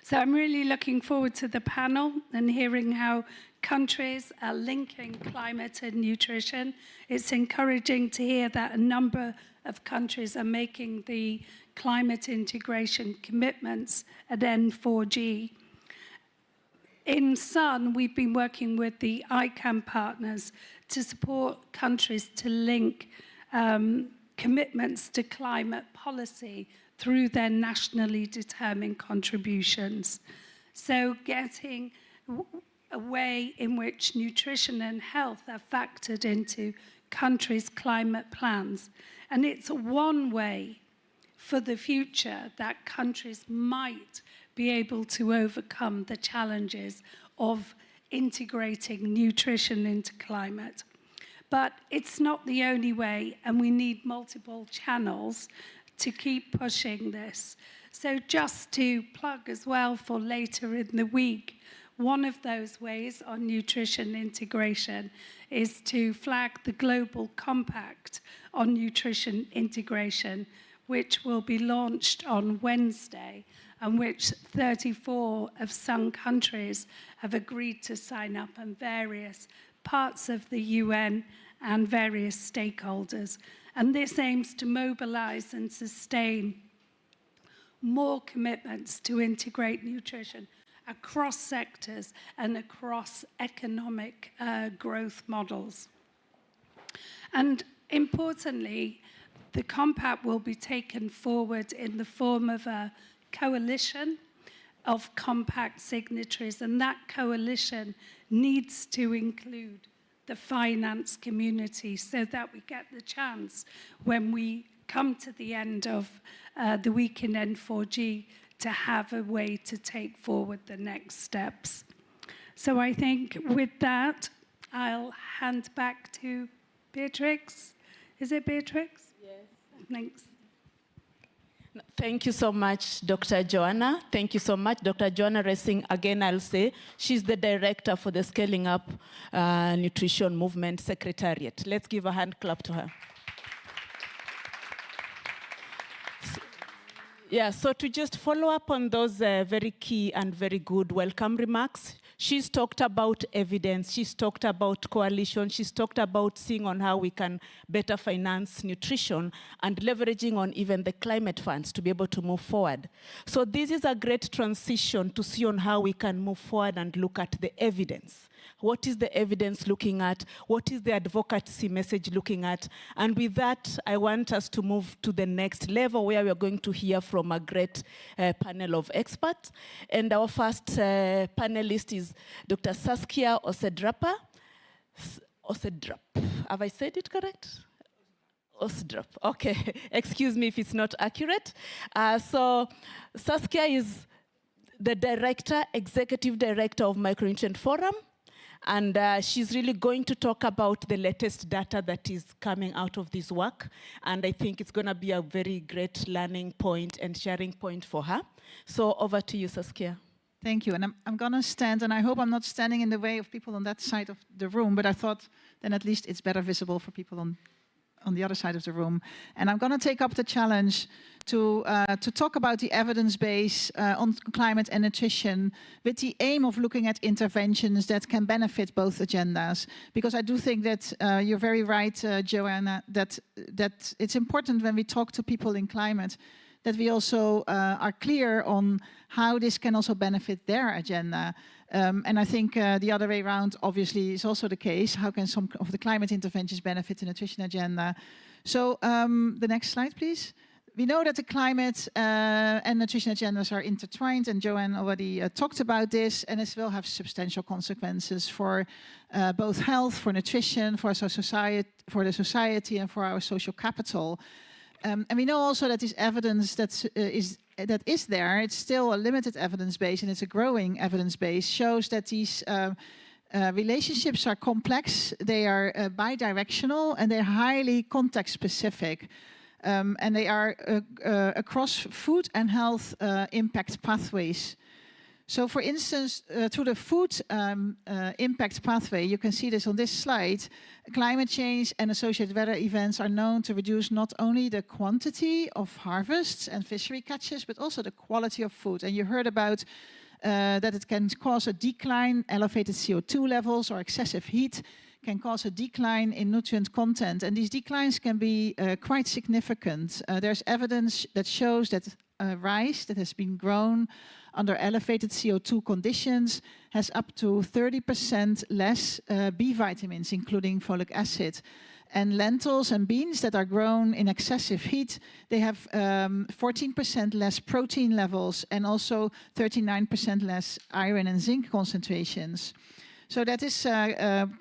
So I'm really looking forward to the panel and hearing how countries are linking climate and nutrition. It's encouraging to hear that a number of countries are making the climate integration commitments at N4G. In SUN, we've been working with the ICAM partners to support countries to link commitments to climate policy through their nationally determined contributions. So getting a way in which nutrition and health are factored into countries' climate plans. And it's one way for the future that countries might be able to overcome the challenges of integrating nutrition into climate. But it's not the only way, and we need multiple channels to keep pushing this. So just to plug as well for later in the week, One of those ways on nutrition integration is to flag the Global Compact on Nutrition Integration, which will be launched on Wednesday, and which 34 of some countries have agreed to sign up, and various parts of the UN and various stakeholders. And this aims to mobilize and sustain more commitments to integrate nutrition across sectors and across economic growth models. And importantly, the compact will be taken forward in the form of a coalition of compact signatories, and that coalition needs to include the finance community so that we get the chance, when we come to the end of the week in N4G, to have a way to take forward the next steps. So I think with that, I'll hand back to Beatrix. Is it Beatrix? Yes. Thanks. Thank you so much, Dr. Joanna. Thank you so much, Dr. Joanna Racing. Again, I'll say she's the director for the Scaling Up Nutrition Movement Secretariat. Let's give a hand clap to her. Yeah, so to just follow up on those very key and very good welcome remarks, she's talked about evidence, she's talked about coalition, she's talked about seeing on how we can better finance nutrition and leveraging on even the climate funds to be able to move forward. So this is a great transition to see on how we can move forward and look at the evidence. What is the evidence looking at? What is the advocacy message looking at? And with that, I want us to move to the next level where we are going to hear from a great panel of experts. And our first panelist is Dr. Saskia Osedrap. Have I said it correct? Osdrap. Okay, excuse me if it's not accurate. So Saskia is the director, executive director of Micronutrient Forum. And she's really going to talk about the latest data that is coming out of this work. And I think it's going to be a very great learning point and sharing point for her. So over to you, Saskia. Thank you. And I'm going to stand, and I hope I'm not standing in the way of people on that side of the room, but I thought then at least it's better visible for people on the other side of the room. And I'm going to take up the challenge to talk about the evidence base on climate and nutrition with the aim of looking at interventions that can benefit both agendas. Because I do think that you're very right, Joanna, that it's important when we talk to people in climate that we also are clear on how this can also benefit their agenda. And I think the other way around, obviously, is also the case. How can some of the climate interventions benefit the nutrition agenda? So the next slide, please. We know that the climate and nutrition agendas are intertwined, and Joanne already talked about this, and this will have substantial consequences for both health, for nutrition, for the society, and for our social capital. And we know also that this evidence that is there, it's still a limited evidence base, and it's a growing evidence base, shows that these relationships are complex, they are bidirectional, and they're highly context-specific. And they are across food and health impact pathways. So for instance, through the food impact pathway, you can see this on this slide, climate change and associated weather events are known to reduce not only the quantity of harvests and fishery catches, but also the quality of food. And you heard about that it can cause a decline, elevated CO2 levels or excessive heat can cause a decline in nutrient content. And these declines can be quite significant. There's evidence that shows that rice that has been grown under elevated CO2 conditions has up to 30% less B vitamins, including folic acid. And lentils and beans that are grown in excessive heat, they have 14% less protein levels and also 39% less iron and zinc concentrations. So that is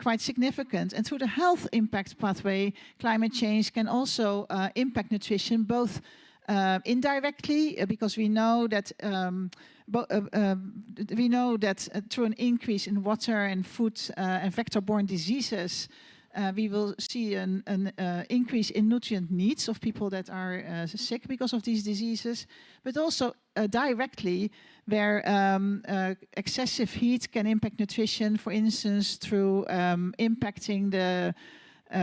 quite significant. And through the health impact pathway, climate change can also impact nutrition, both indirectly, because we know that through an increase in water and food and vector-borne diseases, we will see an increase in nutrient needs of people that are sick because of these diseases, but also directly where excessive heat can impact nutrition, for instance, through impacting the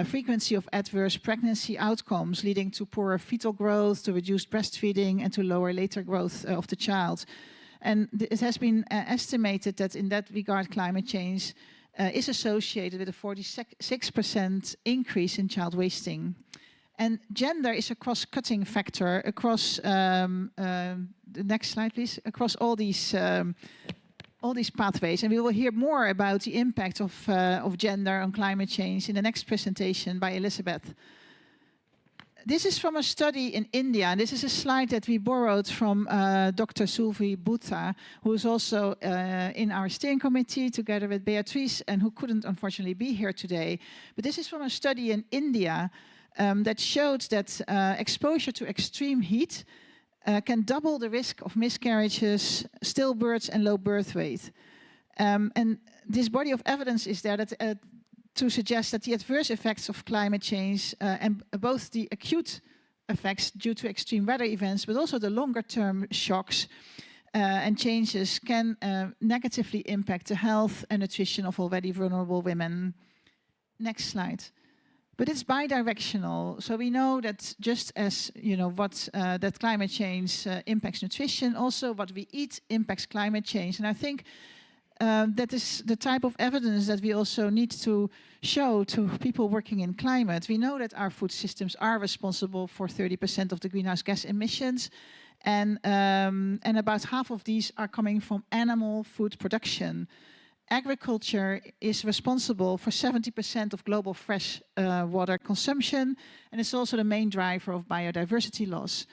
frequency of adverse pregnancy outcomes, leading to poorer fetal growth, to reduced breastfeeding, and to lower later growth of the child. And it has been estimated that in that regard, climate change is associated with a 46% increase in child wasting. And gender is a cross-cutting factor across, the next slide please, across all these pathways. And we will hear more about the impact of gender on climate change in the next presentation by Elizabeth. This is from a study in India, and this is a slide that we borrowed from Dr. Sulvi Bhutta, who is also in our steering committee together with Beatrice, and who couldn't unfortunately be here today. But this is from a study in India that showed that exposure to extreme heat can double the risk of miscarriages, stillbirths, and low birth weight. And this body of evidence is there that to suggest that the adverse effects of climate change and both the acute effects due to extreme weather events, but also the longer-term shocks and changes can negatively impact the health and nutrition of already vulnerable women. Next slide. But it's bidirectional, so we know that just as that climate change impacts nutrition, also what we eat impacts climate change. And I think that is the type of evidence that we also need to show to people working in climate. We know that our food systems are responsible for 30% of the greenhouse gas emissions, and about half of these are coming from animal food production. Agriculture is responsible for 70% of global fresh water consumption, and it's also the main driver of biodiversity loss.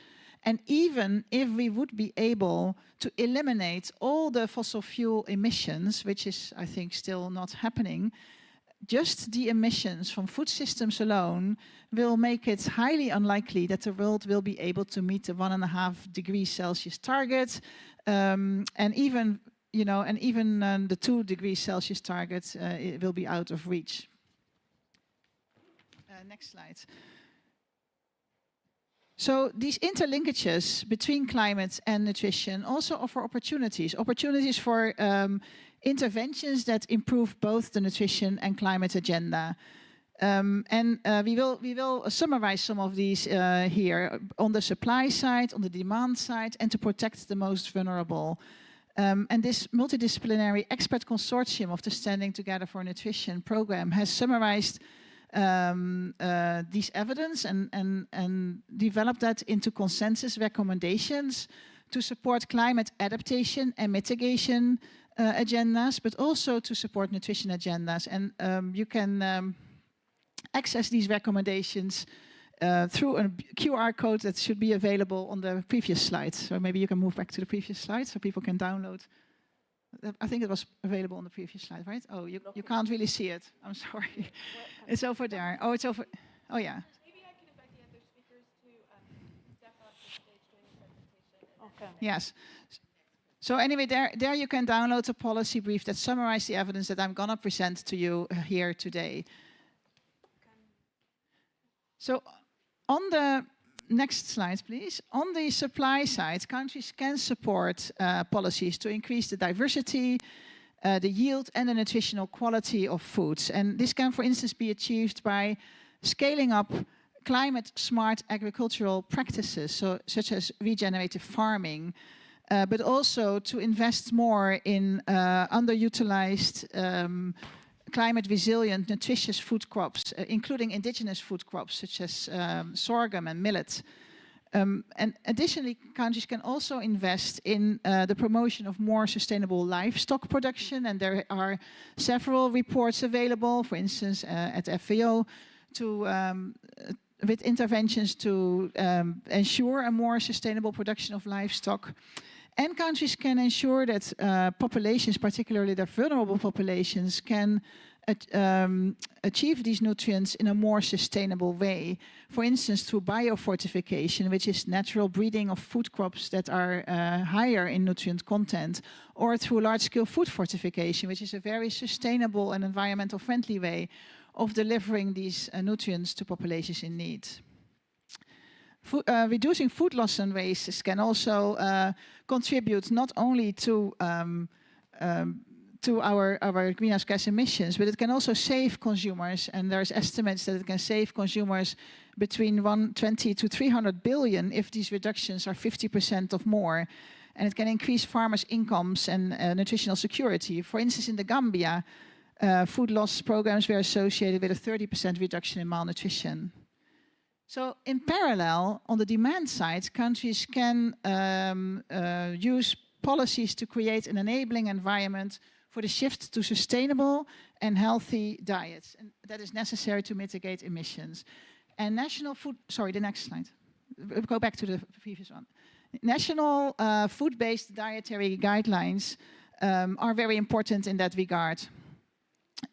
And even if we would be able to eliminate all the fossil fuel emissions, which is, I think, still not happening, just the emissions from food systems alone will make it highly unlikely that the world will be able to meet the 1.5 degrees Celsius target, and even the 2 degrees Celsius target it will be out of reach. Next slide. So these interlinkages between climate and nutrition also offer opportunities for interventions that improve both the nutrition and climate agenda. We will summarize some of these here on the supply side, on the demand side, and to protect the most vulnerable. And this multidisciplinary expert consortium of the Standing Together for Nutrition program has summarized these evidence and develop that into consensus recommendations to support climate adaptation and mitigation agendas, but also to support nutrition agendas. And you can access these recommendations through a QR code that should be available on the previous slide. So maybe you can move back to the previous slide so people can download. I think it was available on the previous slide, right? Oh, you can't really see it. I'm sorry. It's over there. Oh, it's over. Oh, yeah. Maybe I can invite the other speakers to step up to the stage during the presentation. Okay. Yes. So anyway, there you can download a policy brief that summarizes the evidence that I'm going to present to you here today. So on the next slide, please. On the supply side, countries can support policies to increase the diversity, the yield, and the nutritional quality of foods. And this can, for instance, be achieved by scaling up climate-smart agricultural practices, such as regenerative farming, but also to invest more in underutilized climate-resilient, nutritious food crops, including indigenous food crops such as sorghum and millet. And additionally, countries can also invest in the promotion of more sustainable livestock production, and there are several reports available, for instance, at FAO, with interventions to ensure a more sustainable production of livestock. And countries can ensure that populations, particularly the vulnerable populations, can achieve these nutrients in a more sustainable way. For instance, through biofortification, which is natural breeding of food crops that are higher in nutrient content, or through large-scale food fortification, which is a very sustainable and environmental friendly way, of delivering these nutrients to populations in need. Reducing food loss and waste can also contribute not only to our greenhouse gas emissions, but it can also save consumers. And there's estimates that it can save consumers between 120 to 300 billion if these reductions are 50% or more. And it can increase farmers' incomes and nutritional security. For instance, in the Gambia, food loss programs were associated with a 30% reduction in malnutrition. So in parallel, on the demand side, countries can use policies to create an enabling environment for the shift to sustainable and healthy diets. And that is necessary to mitigate emissions. And national food, sorry, the next slide. Go back to the previous one. National food-based dietary guidelines are very important in that regard.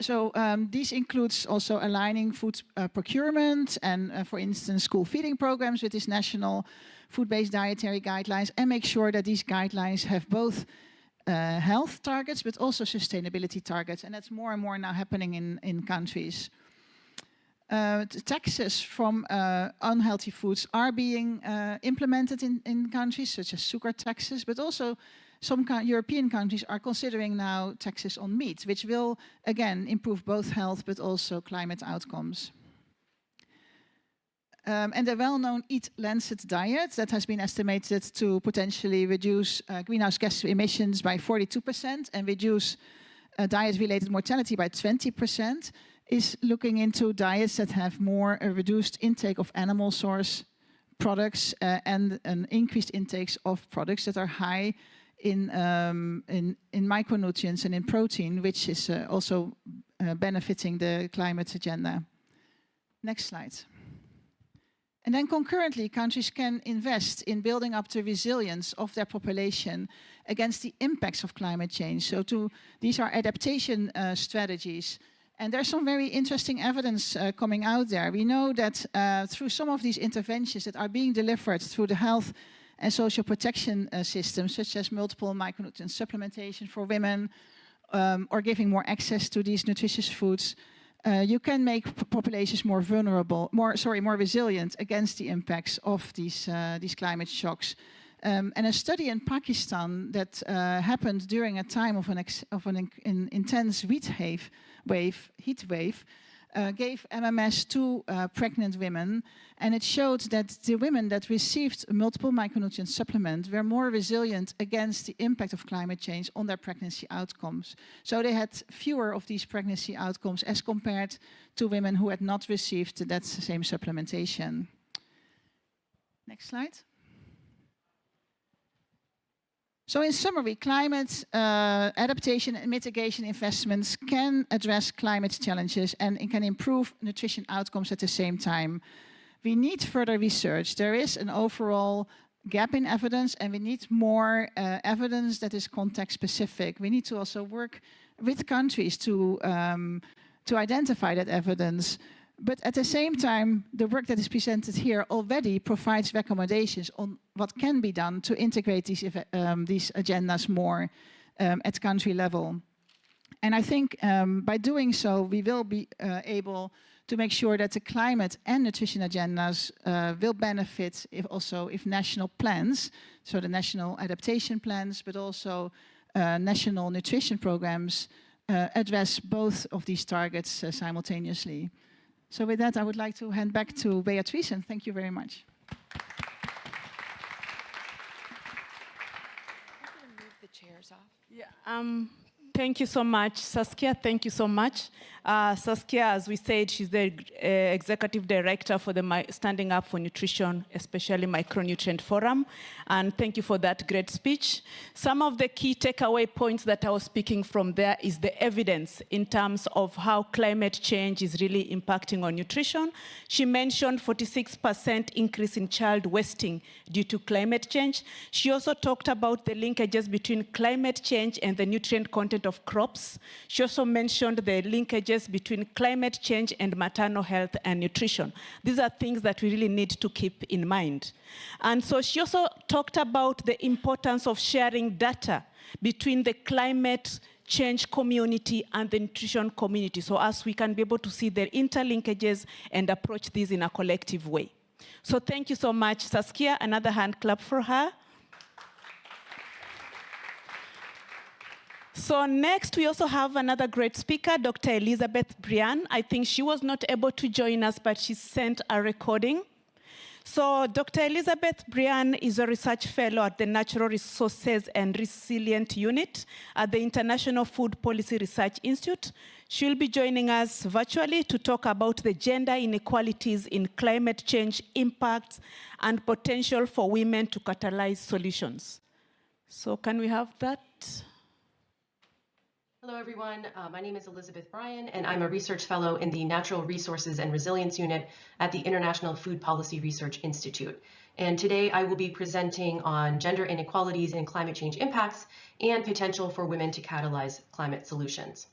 So these includes also aligning food procurement and, for instance, school feeding programs with these national food-based dietary guidelines, and make sure that these guidelines have both health targets but also sustainability targets. And that's more and more now happening in countries. The taxes from unhealthy foods are being implemented in countries, such as sugar taxes, but also some European countries are considering now taxes on meat, which will, again, improve both health but also climate outcomes. And the well-known Eat Lancet diet that has been estimated to potentially reduce greenhouse gas emissions by 42% and reduce diet-related mortality by 20%, is looking into diets that have more reduced intake of animal source products and an increased intakes of products that are high in micronutrients and in protein, which is also benefiting the climate agenda. Next slide. And then concurrently, countries can invest in building up the resilience of their population against the impacts of climate change. So these are adaptation strategies. And there's some very interesting evidence coming out there. We know that through some of these interventions that are being delivered through the health and social protection systems, such as multiple micronutrient supplementation for women, or giving more access to these nutritious foods, you can make populations more vulnerable, more resilient against the impacts of these climate shocks. And a study in Pakistan that happened during a time of an intense heat wave, gave MMS to pregnant women, and it showed that the women that received a multiple micronutrient supplement were more resilient against the impact of climate change on their pregnancy outcomes. So they had fewer of these pregnancy outcomes as compared to women who had not received that same supplementation. Next slide. So in summary, climate adaptation and mitigation investments can address climate challenges and it can improve nutrition outcomes at the same time. We need further research. There is an overall gap in evidence and we need more evidence that is context specific. We need to also work with countries to identify that evidence. But at the same time, the work that is presented here already provides recommendations on what can be done to integrate these agendas more at country level. And I think by doing so, we will be able to make sure that the climate and nutrition agendas will benefit if national plans, so the national adaptation plans, but also national nutrition programs address both of these targets simultaneously. So with that, I would like to hand back to Beatrice, and thank you very much. Move the chairs off. Yeah. Thank you so much, Saskia. Thank you so much. Saskia, as we said, she's the executive director for the Standing Up for Nutrition, especially Micronutrient Forum. And thank you for that great speech. Some of the key takeaway points that I was speaking from there is the evidence in terms of how climate change is really impacting on nutrition. She mentioned 46% increase in child wasting due to climate change. She also talked about the linkages between climate change and the nutrient content of crops. She also mentioned the linkages between climate change and maternal health and nutrition. These are things that we really need to keep in mind. And so she also talked about the importance of sharing data between the climate change community and the nutrition community, so as we can be able to see their interlinkages and approach these in a collective way. So thank you so much, Saskia. Another hand clap for her. So next, we also have another great speaker, Dr. Elizabeth Brian. I think she was not able to join us, but she sent a recording. So Dr. Elizabeth Brian is a research fellow at the Natural Resources and Resilient Unit at the International Food Policy Research Institute. She'll be joining us virtually to talk about the gender inequalities in climate change impacts and potential for women to catalyze solutions. So can we have that? Hello, everyone. My name is Elizabeth Bryan, and I'm a research fellow in the Natural Resources and Resilience Unit at the International Food Policy Research Institute. And today I will be presenting on gender inequalities in climate change impacts and potential for women to catalyze climate solutions.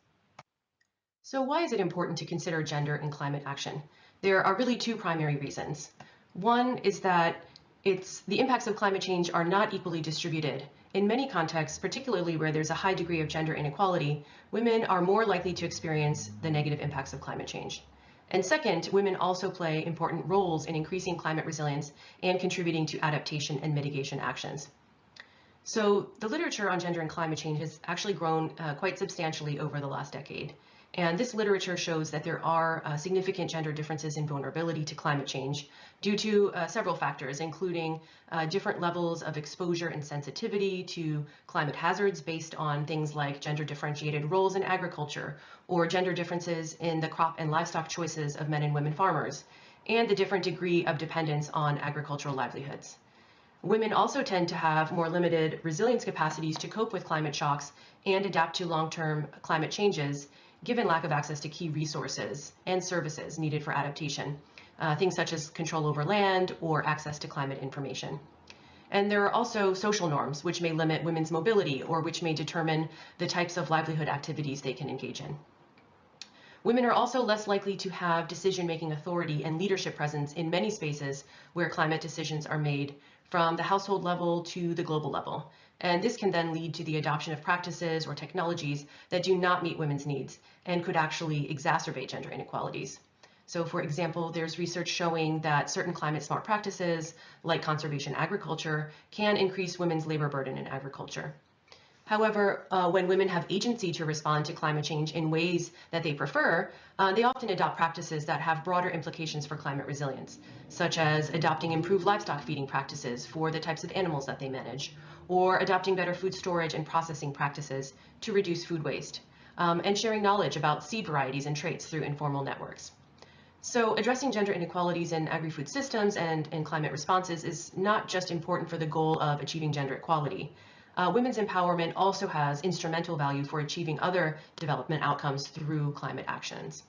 So why is it important to consider gender in climate action? There are really two primary reasons. One is that the impacts of climate change are not equally distributed. In many contexts, particularly where there's a high degree of gender inequality, women are more likely to experience the negative impacts of climate change. And second, women also play important roles in increasing climate resilience and contributing to adaptation and mitigation actions. So the literature on gender and climate change has actually grown quite substantially over the last decade. And this literature shows that there are significant gender differences in vulnerability to climate change due to several factors, including different levels of exposure and sensitivity to climate hazards based on things like gender differentiated roles in agriculture, or gender differences in the crop and livestock choices of men and women farmers, and the different degree of dependence on agricultural livelihoods. Women also tend to have more limited resilience capacities to cope with climate shocks and adapt to long-term climate changes, given lack of access to key resources and services needed for adaptation, things such as control over land or access to climate information. And there are also social norms which may limit women's mobility or which may determine the types of livelihood activities they can engage in. Women are also less likely to have decision-making authority and leadership presence in many spaces where climate decisions are made, from the household level to the global level. And this can then lead to the adoption of practices or technologies that do not meet women's needs and could actually exacerbate gender inequalities. So for example, there's research showing that certain climate smart practices, like conservation agriculture, can increase women's labor burden in agriculture. However, when women have agency to respond to climate change in ways that they prefer, they often adopt practices that have broader implications for climate resilience, such as adopting improved livestock feeding practices for the types of animals that they manage, or adopting better food storage and processing practices to reduce food waste, and sharing knowledge about seed varieties and traits through informal networks. So addressing gender inequalities in agri-food systems and in climate responses is not just important for the goal of achieving gender equality. Women's empowerment also has instrumental value for achieving other development outcomes through climate actions.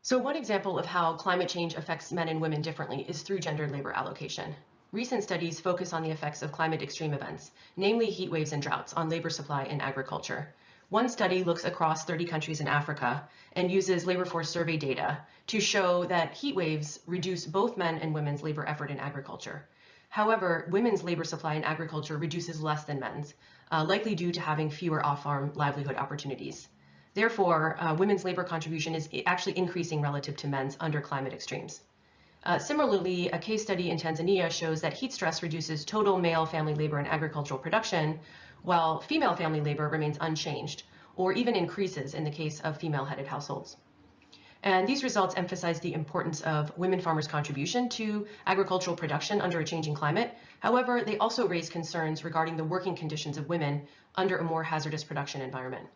So one example of how climate change affects men and women differently is through gendered labor allocation. Recent studies focus on the effects of climate extreme events, namely heat waves and droughts, on labor supply in agriculture. One study looks across 30 countries in Africa and uses labor force survey data to show that heat waves reduce both men and women's labor effort in agriculture. However, women's labor supply in agriculture reduces less than men's, likely due to having fewer off-farm livelihood opportunities. Therefore, women's labor contribution is actually increasing relative to men's under climate extremes. Similarly, a case study in Tanzania shows that heat stress reduces total male family labor in agricultural production, while female family labor remains unchanged, or even increases in the case of female-headed households. And these results emphasize the importance of women farmers' contribution to agricultural production under a changing climate. However, they also raise concerns regarding the working conditions of women under a more hazardous production environment.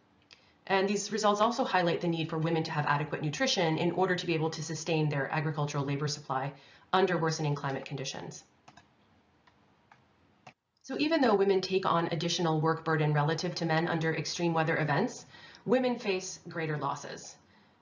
And these results also highlight the need for women to have adequate nutrition in order to be able to sustain their agricultural labor supply under worsening climate conditions. So even though women take on additional work burden relative to men under extreme weather events, women face greater losses.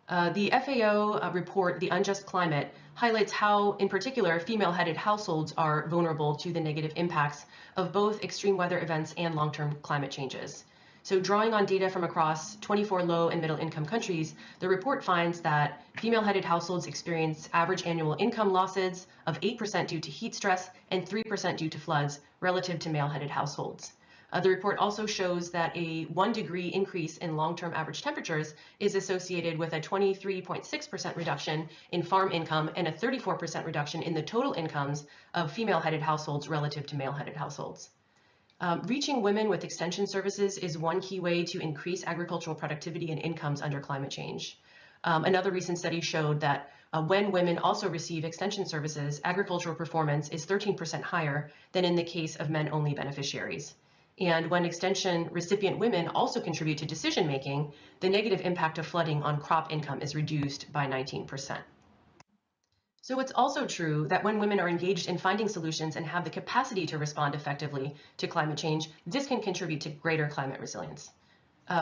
The FAO report, The Unjust Climate, highlights how, in particular, female-headed households are vulnerable to the negative impacts of both extreme weather events and long-term climate changes. So drawing on data from across 24 low and middle income countries, the report finds that female-headed households experience average annual income losses of 8% due to heat stress and 3% due to floods relative to male-headed households. The report also shows that a 1 degree increase in long-term average temperatures is associated with a 23.6% reduction in farm income and a 34% reduction in the total incomes of female-headed households relative to male-headed households. Reaching women with extension services is one key way to increase agricultural productivity and incomes under climate change. Another recent study showed that when women also receive extension services, agricultural performance is 13% higher than in the case of men-only beneficiaries. And when extension recipient women also contribute to decision making, the negative impact of flooding on crop income is reduced by 19%. So it's also true that when women are engaged in finding solutions and have the capacity to respond effectively to climate change, this can contribute to greater climate resilience.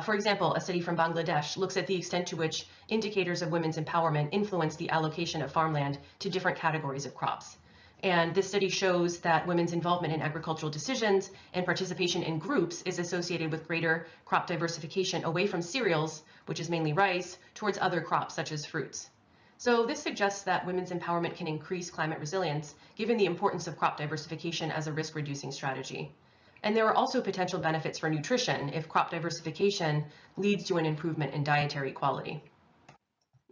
For example, a study from Bangladesh looks at the extent to which indicators of women's empowerment influence the allocation of farmland to different categories of crops. And this study shows that women's involvement in agricultural decisions and participation in groups is associated with greater crop diversification away from cereals, which is mainly rice, towards other crops such as fruits. So this suggests that women's empowerment can increase climate resilience, given the importance of crop diversification as a risk-reducing strategy. And there are also potential benefits for nutrition if crop diversification leads to an improvement in dietary quality.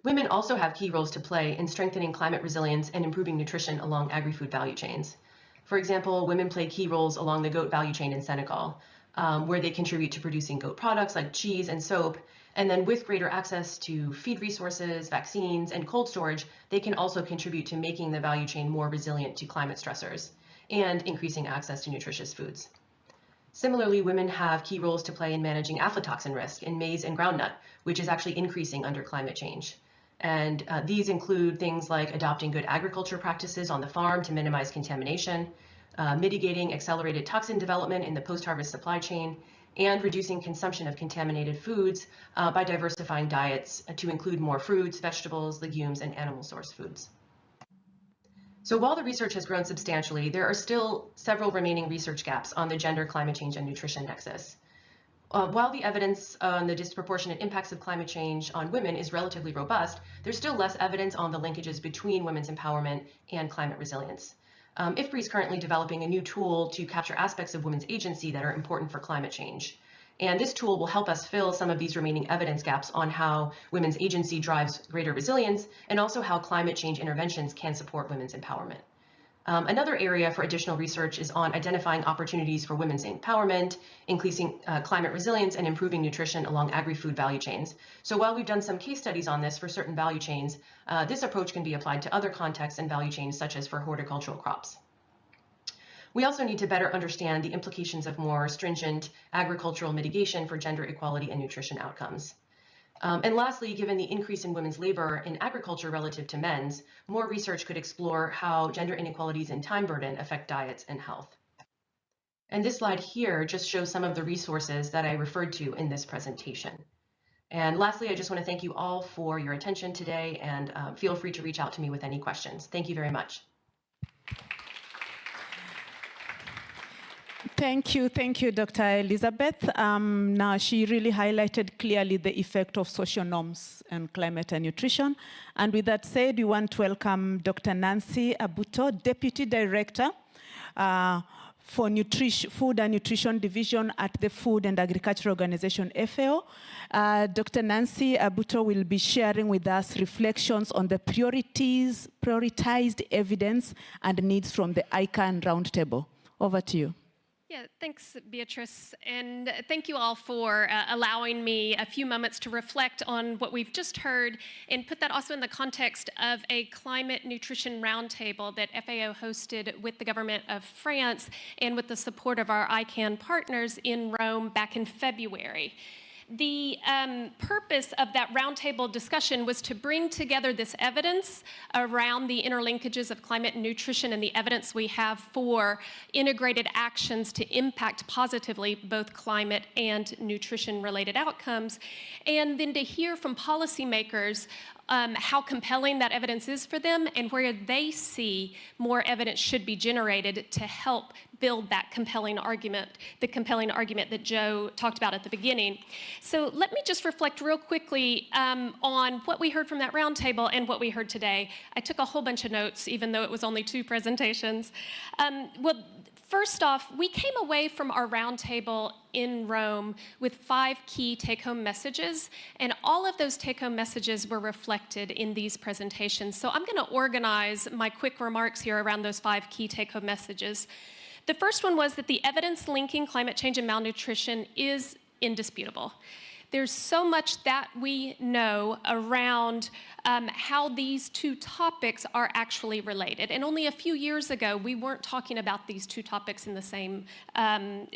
Women also have key roles to play in strengthening climate resilience and improving nutrition along agri-food value chains. For example, women play key roles along the goat value chain in Senegal, where they contribute to producing goat products like cheese and soap. And then with greater access to feed resources, vaccines, and cold storage, they can also contribute to making the value chain more resilient to climate stressors and increasing access to nutritious foods. Similarly, women have key roles to play in managing aflatoxin risk in maize and groundnut, which is actually increasing under climate change. And these include things like adopting good agriculture practices on the farm to minimize contamination, mitigating accelerated toxin development in the post-harvest supply chain, and reducing consumption of contaminated foods by diversifying diets to include more fruits, vegetables, legumes, and animal source foods. So while the research has grown substantially, there are still several remaining research gaps on the gender, climate change, and nutrition nexus. While the evidence on the disproportionate impacts of climate change on women is relatively robust, there's still less evidence on the linkages between women's empowerment and climate resilience. IFPRI is currently developing a new tool to capture aspects of women's agency that are important for climate change. And this tool will help us fill some of these remaining evidence gaps on how women's agency drives greater resilience and also how climate change interventions can support women's empowerment. Another area for additional research is on identifying opportunities for women's empowerment, increasing climate resilience, and improving nutrition along agri-food value chains. So while we've done some case studies on this for certain value chains, this approach can be applied to other contexts and value chains, such as for horticultural crops. We also need to better understand the implications of more stringent agricultural mitigation for gender equality and nutrition outcomes. And lastly, given the increase in women's labor in agriculture relative to men's, more research could explore how gender inequalities in time burden affect diets and health. And this slide here just shows some of the resources that I referred to in this presentation. And lastly, I just want to thank you all for your attention today, and feel free to reach out to me with any questions. Thank you very much. Thank you, Dr. Elizabeth. Now, she really highlighted clearly the effect of social norms on climate and nutrition. And with that said, we want to welcome Dr. Nancy Abuto, Deputy Director for Food and Nutrition Division at the Food and Agriculture Organization, FAO. Dr. Nancy Abuto will be sharing with us reflections on the prioritized evidence and needs from the ICANN Roundtable. Over to you. Yeah, thanks, Beatrice, and thank you all for allowing me a few moments to reflect on what we've just heard and put that also in the context of a climate nutrition roundtable that FAO hosted with the government of France and with the support of our ICANN partners in Rome back in February. The purpose of that roundtable discussion was to bring together this evidence around the interlinkages of climate and nutrition and the evidence we have for integrated actions to impact positively both climate and nutrition-related outcomes, and then to hear from policymakers how compelling that evidence is for them, and where they see more evidence should be generated to help build that compelling argument, the compelling argument that Joe talked about at the beginning. So let me just reflect real quickly on what we heard from that roundtable and what we heard today. I took a whole bunch of notes, even though it was only 2 presentations. Well, first off, we came away from our roundtable in Rome with 5 key take-home messages, and all of those take-home messages were reflected in these presentations. So I'm going to organize my quick remarks here around those 5 key take-home messages. The first one was that the evidence linking climate change and malnutrition is indisputable. There's so much that we know around how these 2 topics are actually related. And only a few years ago, we weren't talking about these 2 topics in the same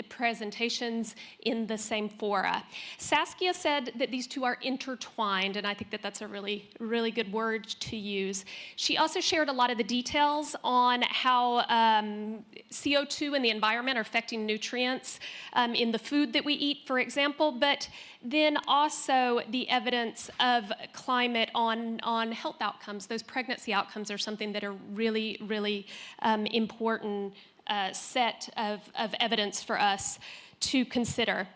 presentations, in the same fora. Saskia said that these 2 are intertwined, and I think that that's a really, really good word to use. She also shared a lot of the details on how CO2 in the environment are affecting nutrients in the food that we eat, for example, but then also the evidence of climate on health outcomes. Those pregnancy outcomes are something that are really, really important set of evidence for us to consider.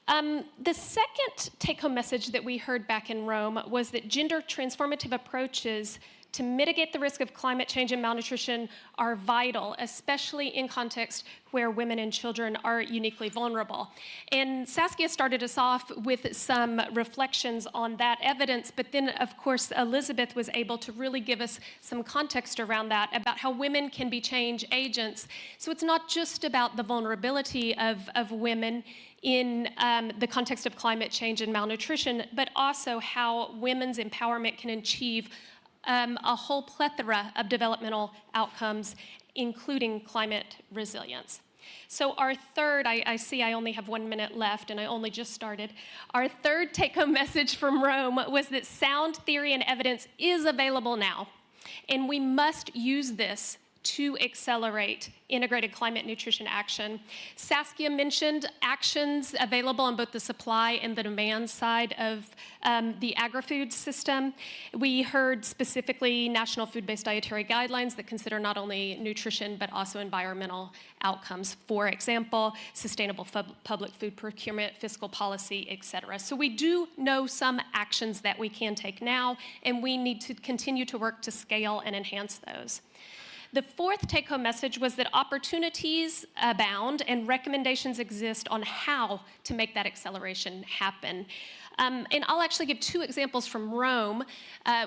The second take-home message that we heard back in Rome was that gender transformative approaches to mitigate the risk of climate change and malnutrition are vital, especially in context where women and children are uniquely vulnerable. And Saskia started us off with some reflections on that evidence, but then, of course, Elizabeth was able to really give us some context around that, about how women can be change agents. So it's not just about the vulnerability of women in the context of climate change and malnutrition, but also how women's empowerment can achieve a whole plethora of developmental outcomes, including climate resilience. So our third, I see I only have 1 minute left and I only just started. Our third take-home message from Rome was that sound theory and evidence is available now, and we must use this to accelerate integrated climate nutrition action. Saskia mentioned actions available on both the supply and the demand side of the agri-food system. We heard specifically national food-based dietary guidelines that consider not only nutrition but also environmental outcomes. For example, sustainable public food procurement, fiscal policy, et cetera. So we do know some actions that we can take now, and we need to continue to work to scale and enhance those. The fourth take-home message was that opportunities abound and recommendations exist on how to make that acceleration happen. And I'll actually give 2 examples from Rome.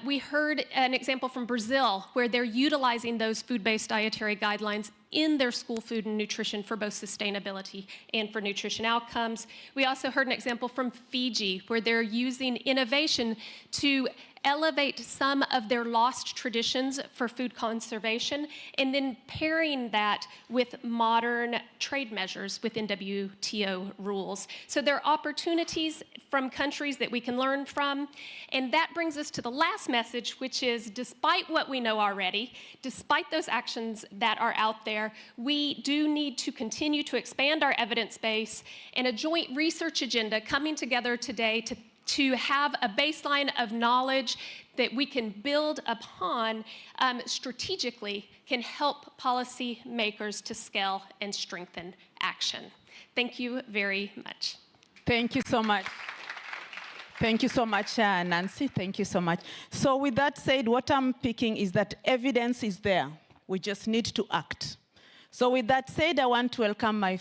We heard an example from Brazil, where they're utilizing those food-based dietary guidelines in their school food and nutrition for both sustainability and for nutrition outcomes. We also heard an example from Fiji, where they're using innovation to elevate some of their lost traditions for food conservation, and then pairing that with modern trade measures within WTO rules. So there are opportunities from countries that we can learn from. And that brings us to the last message, which is, despite what we know already, despite those actions that are out there, we do need to continue to expand our evidence base, and a joint research agenda coming together today to have a baseline of knowledge that we can build upon strategically can help policymakers to scale and strengthen action. Thank you very much. Thank you so much. Thank you so much, Nancy. Thank you so much. So with that said, what I'm picking is that evidence is there. We just need to act. So with that said, I want to welcome my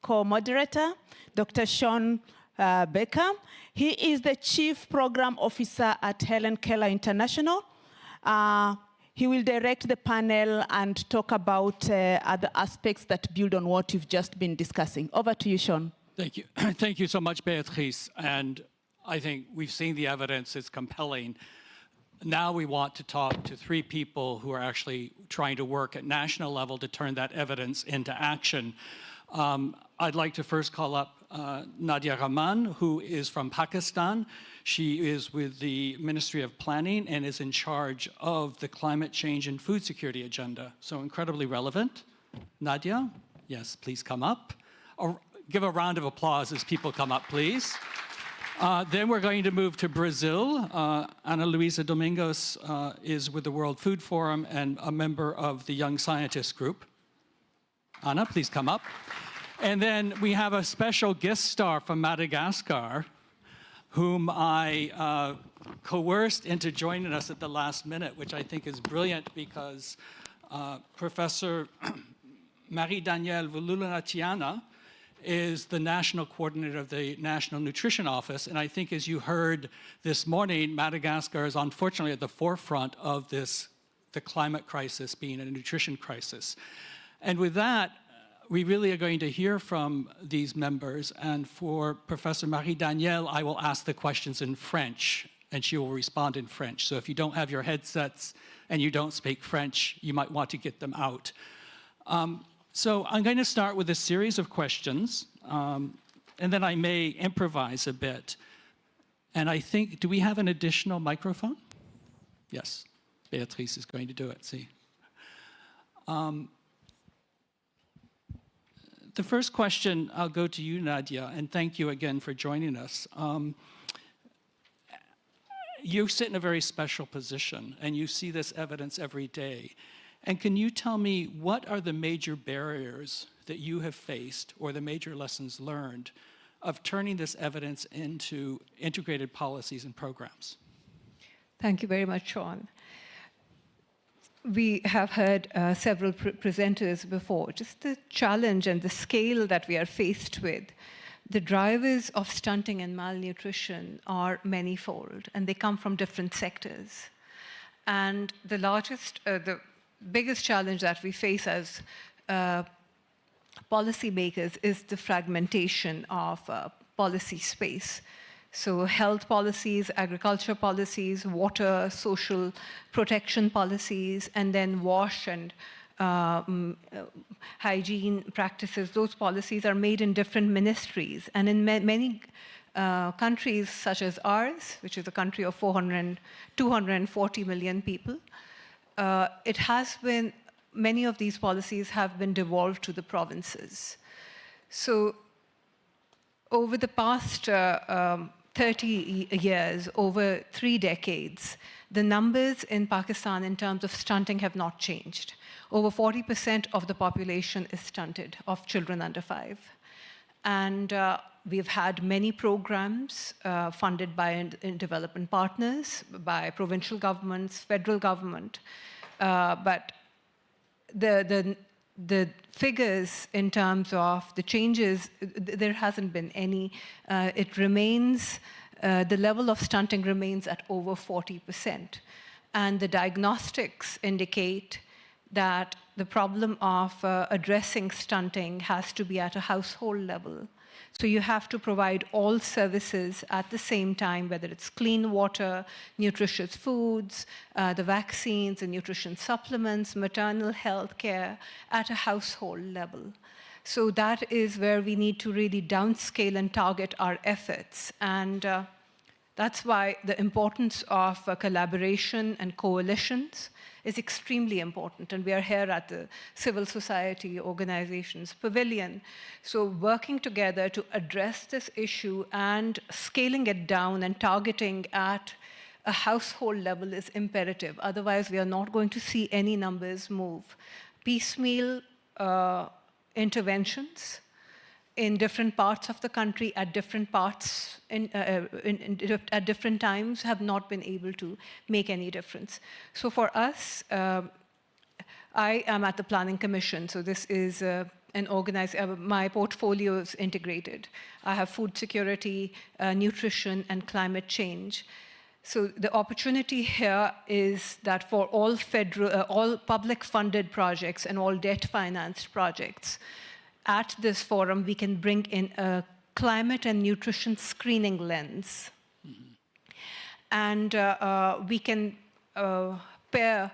co-moderator, Dr. Sean Becker. He is the Chief Program Officer at Helen Keller International. He will direct the panel and talk about other aspects that build on what you've just been discussing. Over to you, Sean. Thank you. Thank you so much, Beatrice. And I think we've seen the evidence, it's compelling. Now we want to talk to 3 people who are actually trying to work at national level to turn that evidence into action. I'd like to first call up Nadia Rahman, who is from Pakistan. She is with the Ministry of Planning and is in charge of the climate change and food security agenda. So incredibly relevant. Nadia, yes, please come up. Or give a round of applause as people come up, please. Then we're going to move to Brazil. Ana Luisa Domingos is with the World Food Forum and a member of the Young Scientists Group. Ana, please come up. And then we have a special guest star from Madagascar, whom I coerced into joining us at the last minute, which I think is brilliant because Professor Marie-Danielle Vululunatiana is the national coordinator of the National Nutrition Office. And I think as you heard this morning, Madagascar is unfortunately at the forefront of this, the climate crisis being a nutrition crisis. And with that, we really are going to hear from these members. And for Professor Marie-Danielle, I will ask the questions in French, and she will respond in French. So if you don't have your headsets and you don't speak French, you might want to get them out. So I'm going to start with a series of questions, and then I may improvise a bit. And I think, do we have an additional microphone? Yes, Beatrice is going to do it, see. The first question, I'll go to you, Nadia, and thank you again for joining us. You sit in a very special position, and you see this evidence every day. And can you tell me what are the major barriers that you have faced or the major lessons learned of turning this evidence into integrated policies and programs? Thank you very much, Sean. We have heard several presenters before. Just the challenge and the scale that we are faced with. The drivers of stunting and malnutrition are manifold, and they come from different sectors. And the biggest challenge that we face as policymakers is the fragmentation of policy space. So health policies, agriculture policies, water, social protection policies, and then wash and hygiene practices, those policies are made in different ministries. And in many countries such as ours, which is a country of 240 million people, many of these policies have been devolved to the provinces. So over the past 30 years, over 3 decades, the numbers in Pakistan in terms of stunting have not changed. Over 40% of the population is stunted, of children under 5. And we've had many programs funded by development partners, by provincial governments, federal government. But the figures in terms of the changes, there hasn't been any. It remains, the level of stunting remains at over 40%. And the diagnostics indicate that the problem of addressing stunting has to be at a household level. So you have to provide all services at the same time, whether it's clean water, nutritious foods, the vaccines and nutrition supplements, maternal health care at a household level. So that is where we need to really downscale and target our efforts. And that's why the importance of collaboration and coalitions is extremely important. And we are here at the civil society organizations Pavilion. So working together to address this issue and scaling it down and targeting at a household level is imperative. Otherwise, we are not going to see any numbers move. Piecemeal interventions in different parts of the country at different parts at different times have not been able to make any difference. So for us, I am at the Planning Commission, so this is my portfolio is integrated. I have food security, nutrition, and climate change. So the opportunity here is that for all public funded projects and all debt financed projects, at this forum, we can bring in a climate and nutrition screening lens. And we can pair,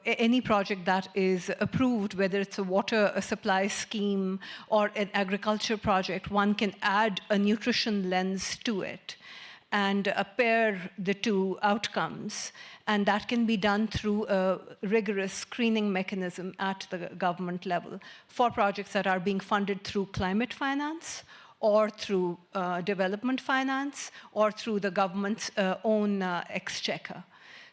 any project that is approved, whether it's a water supply scheme or an agriculture project, one can add a nutrition lens to it and pair the two outcomes. And that can be done through a rigorous screening mechanism at the government level for projects that are being funded through climate finance or through development finance, or through the government's own exchequer.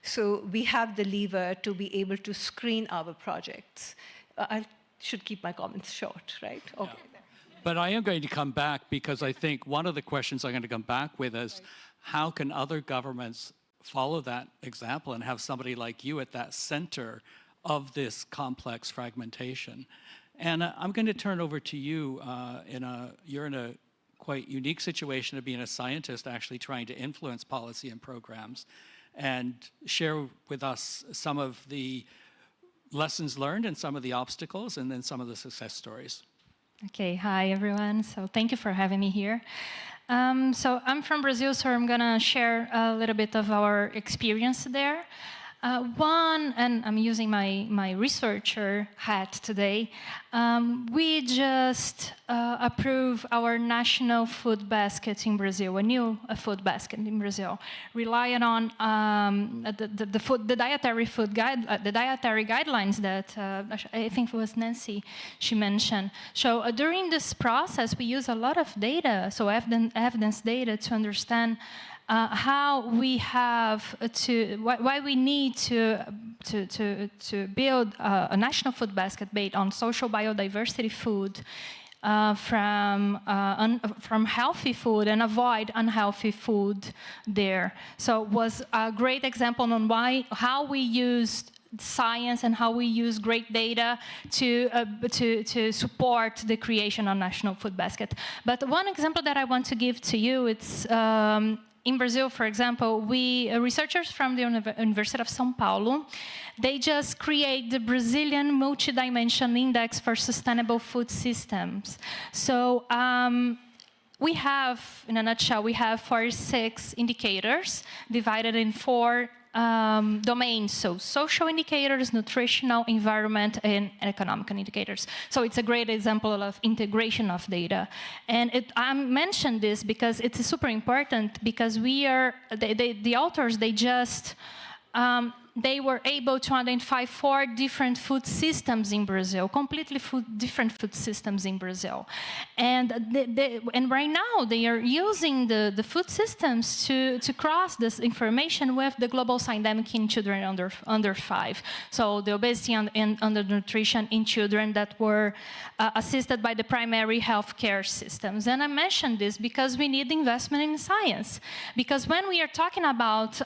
So we have the lever to be able to screen our projects. I should keep my comments short, right? Okay. Yeah. But I am going to come back because I think one of the questions I'm going to come back with is how can other governments follow that example and have somebody like you at that center of this complex fragmentation? And I'm going to turn over to you. You're in a quite unique situation of being a scientist actually trying to influence policy and programs, and share with us some of the lessons learned and some of the obstacles and then some of the success stories. Okay, hi everyone. So thank you for having me here. So I'm from Brazil, so I'm gonna share a little bit of our experience there. And I'm using my researcher hat today. We just approved our national food basket in Brazil, a new food basket in Brazil, relying on the dietary guidelines that I think it was Nancy she mentioned. So during this process, we use a lot of data, so evidence data, to understand how we have why we need to build a national food basket based on social biodiversity food, from healthy food, and avoid unhealthy food there. So it was a great example on how we used science and how we use great data to support the creation of national food basket. But one example that I want to give to you, it's in Brazil, for example, researchers from the University of São Paulo, they just create the Brazilian Multidimensional Index for Sustainable Food Systems. So we have, in a nutshell, we have 46 indicators divided in 4 domains, so social indicators, nutritional, environment, and economic indicators. So it's a great example of integration of data. And I mentioned this because it's super important, because the authors, they were able to identify 4 different food systems in Brazil, completely different food systems in Brazil. And right now, they are using the food systems to cross this information with the global syndemic in children under 5. So the obesity and undernutrition in children that were assisted by the primary healthcare systems. And I mentioned this because we need investment in science. Because when we are talking about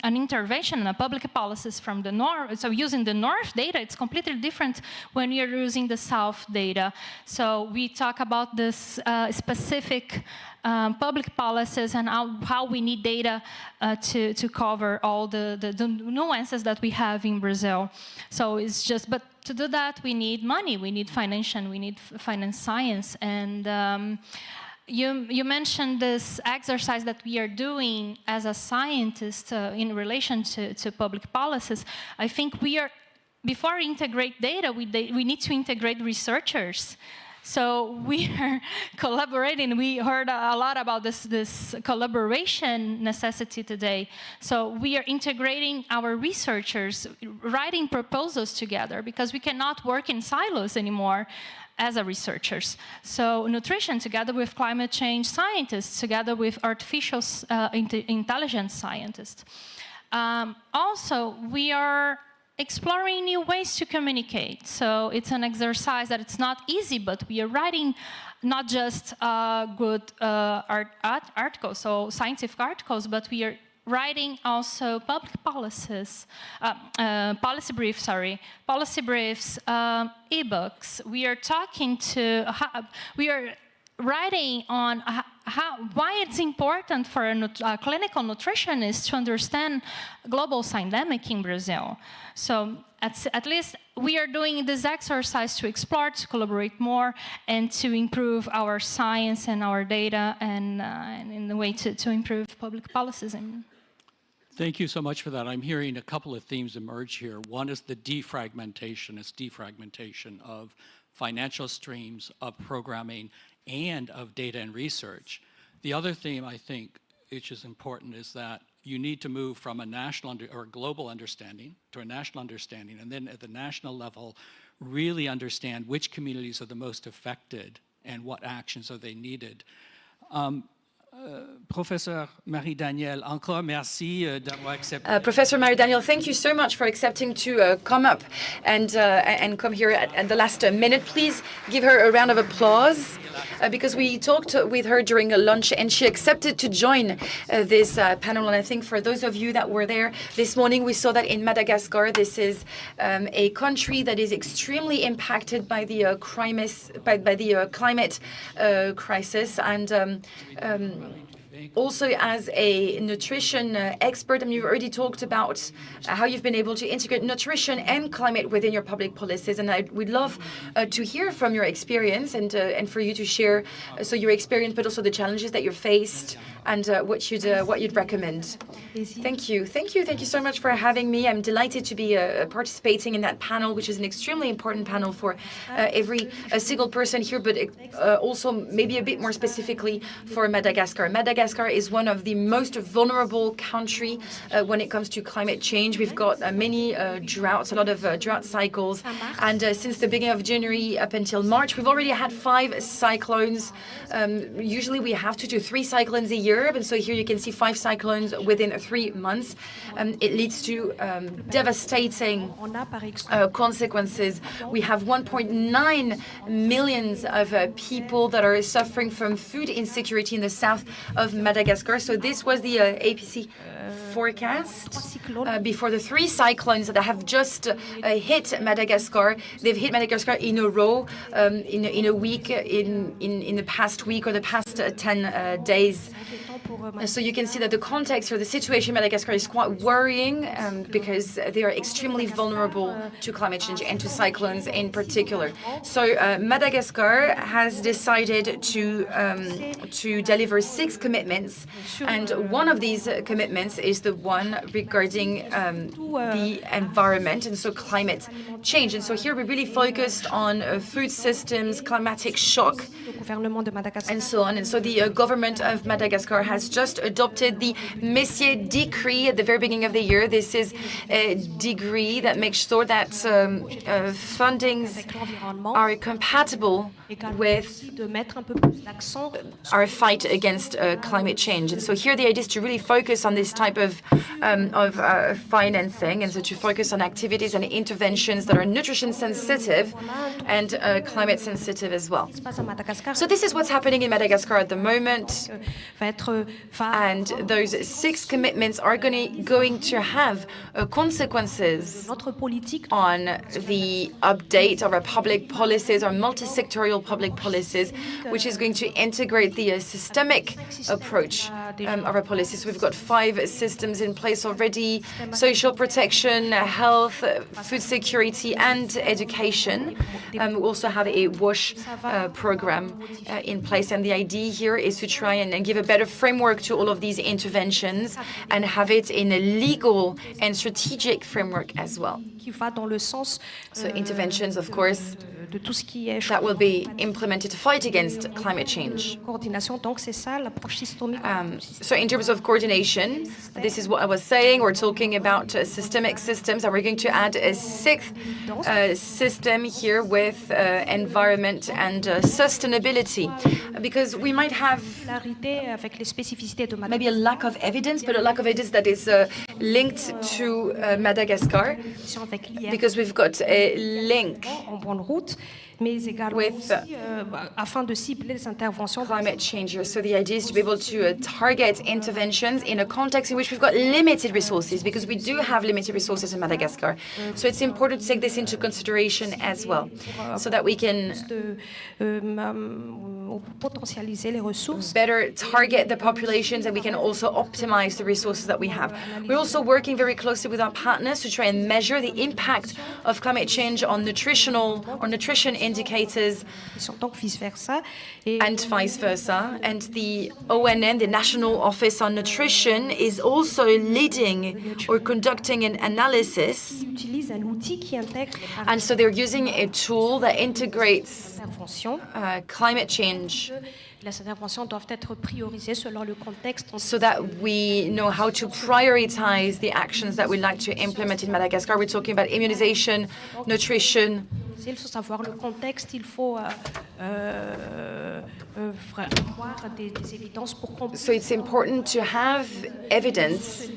an intervention in public policies from the north, so using the north data, it's completely different when you're using the south data. So we talk about this specific public policies and how we need data to cover all the nuances that we have in Brazil. So it's just, but to do that, we need money, we need financial, we need finance science. And you mentioned this exercise that we are doing as a scientist in relation to public policies. I think before we integrate data, we need to integrate researchers. So we are collaborating. We heard a lot about this collaboration necessity today. So we are integrating our researchers, writing proposals together, because we cannot work in silos anymore as researchers. So nutrition together with climate change scientists, together with artificial intelligence scientists. Also, we are exploring new ways to communicate. So it's an exercise that it's not easy, but we are writing not just good articles, so scientific articles, but we are writing also public policies, policy briefs, e-books. We are talking we are writing on why it's important for a clinical nutritionist to understand global syndemic in Brazil. So at least we are doing this exercise to explore, to collaborate more, and to improve our science and our data, and in the way to improve public policies. Thank you so much for that. I'm hearing a couple of themes emerge here. One is the defragmentation. It's defragmentation of financial streams, of programming, and of data and research. The other theme, I think, which is important, is that you need to move from a national or global understanding to a national understanding, and then at the national level, really understand which communities are the most affected and what actions are they needed. Professor Marie-Danielle, encore merci d'avoir accepté. Professor Marie-Danielle, thank you so much for accepting to come up and come here at the last minute. Please give her a round of applause because we talked with her during a lunch and she accepted to join this panel. And I think for those of you that were there this morning, we saw that in Madagascar, this is a country that is extremely impacted by the climate crisis. And also, as a nutrition expert, you've already talked about how you've been able to integrate nutrition and climate within your public policies, and we'd love to hear from your experience and for you to share your experience, but also the challenges that you faced and what you'd recommend. Thank you so much for having me. I'm delighted to be participating in that panel, which is an extremely important panel for every single person here, but also maybe a bit more specifically for Madagascar. Madagascar is one of the most vulnerable countries when it comes to climate change. We've got many droughts, a lot of drought cycles, and since the beginning of January up until March, we've already had 5 cyclones. Usually we have 2 to 3 cyclones a year, and so here you can see 5 cyclones within 3 months. It leads to devastating consequences. We have 1.9 million of people that are suffering from food insecurity in the south of Madagascar. So this was the APC forecast before the 3 cyclones that have just hit Madagascar. They've hit Madagascar in a row, in a week, in the past week or the past 10 days. So you can see that the context or the situation in Madagascar is quite worrying because they are extremely vulnerable to climate change and to cyclones in particular. So Madagascar has decided to deliver 6 commitments, and one of these commitments is the one regarding the environment and so climate change. And so here we really focused on food systems, climatic shock, and so on. And so the government of Madagascar has just adopted the Messier Decree at the very beginning of the year. This is a decree that makes sure that fundings are compatible with our fight against climate change. And so here the idea is to really focus on this type of financing, and so to focus on activities and interventions that are nutrition sensitive and climate sensitive as well. So this is what's happening in Madagascar at the moment. And those 6 commitments are going to have consequences on the update of our public policies, our multi-sectorial public policies, which is going to integrate the systemic approach of our policies. So we've got 5 systems in place already: social protection, health, food security, and education. We also have a WASH program in place, and the idea here is to try and give a better framework to all of these interventions and have it in a legal and strategic framework as well. So interventions, of course, that will be implemented to fight against climate change. So in terms of coordination, this is what I was saying. We're talking about systemic systems, and we're going to add a 6th system here with environment and sustainability, because we might have maybe a lack of evidence, but a lack of evidence that is linked to Madagascar, because we've got a link with climate change here. So the idea is to be able to target interventions in a context in which we've got limited resources, because we do have limited resources in Madagascar. So it's important to take this into consideration as well, so that we can better target the populations and we can also optimize the resources that we have. We're also working very closely with our partners to try and measure the impact of climate change on nutrition indicators and vice versa. And the ONN, the National Office on Nutrition, is also leading or conducting an analysis. And so they're using a tool that integrates climate change, so that we know how to prioritize the actions that we'd like to implement in Madagascar. We're talking about immunization, nutrition, Il faut savoir le contexte, il faut avoir des évidences pour comprendre. So it's important to have evidence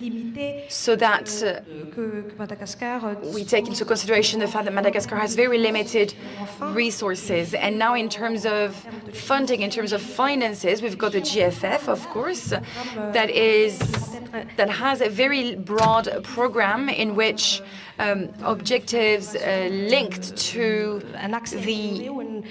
so that we take into consideration the fact that Madagascar has very limited resources. And now in terms of funding, in terms of finances, we've got the GFF, of course, that has a very broad program in which objectives linked to the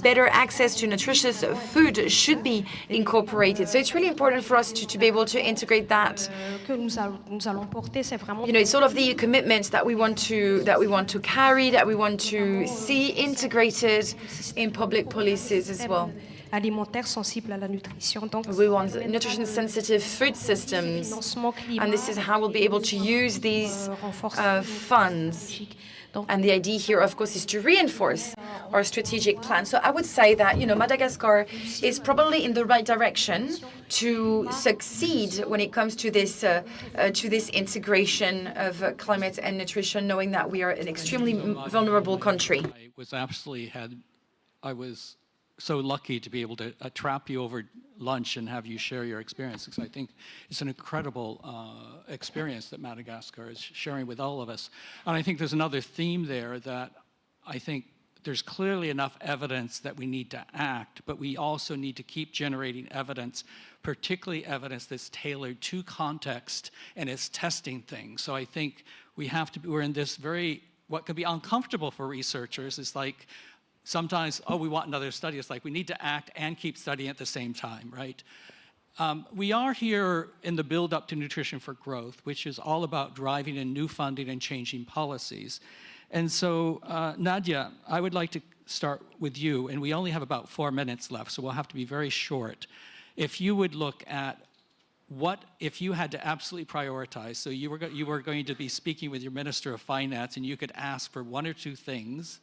better access to nutritious food should be incorporated. So it's really important for us to be able to integrate that. You know, it's sort of the commitments that we want to carry, that we want to see integrated in public policies as well. Alimentaire sensible à la nutrition. Donc, we want nutrition-sensitive food systems, and this is how we'll be able to use these funds. And the idea here, of course, is to reinforce our strategic plan. So I would say that, you know, Madagascar is probably in the right direction to succeed when it comes to this integration of climate and nutrition, knowing that we are an extremely vulnerable country. I was so lucky to be able to trap you over lunch and have you share your experience, because I think it's an incredible experience that Madagascar is sharing with all of us. And I think there's another theme there that I think there's clearly enough evidence that we need to act, but we also need to keep generating evidence, particularly evidence that's tailored to context and is testing things. So I think we're in this what could be uncomfortable for researchers is like, sometimes, we want another study. It's like we need to act and keep studying at the same time, right? We are here in the build-up to Nutrition for Growth, which is all about driving in new funding and changing policies. And so, Nadia, I would like to start with you, and we only have about 4 minutes left, so we'll have to be very short. If you would look at if you had to absolutely prioritize, so you were going to be speaking with your Minister of Finance, and you could ask for one or two things,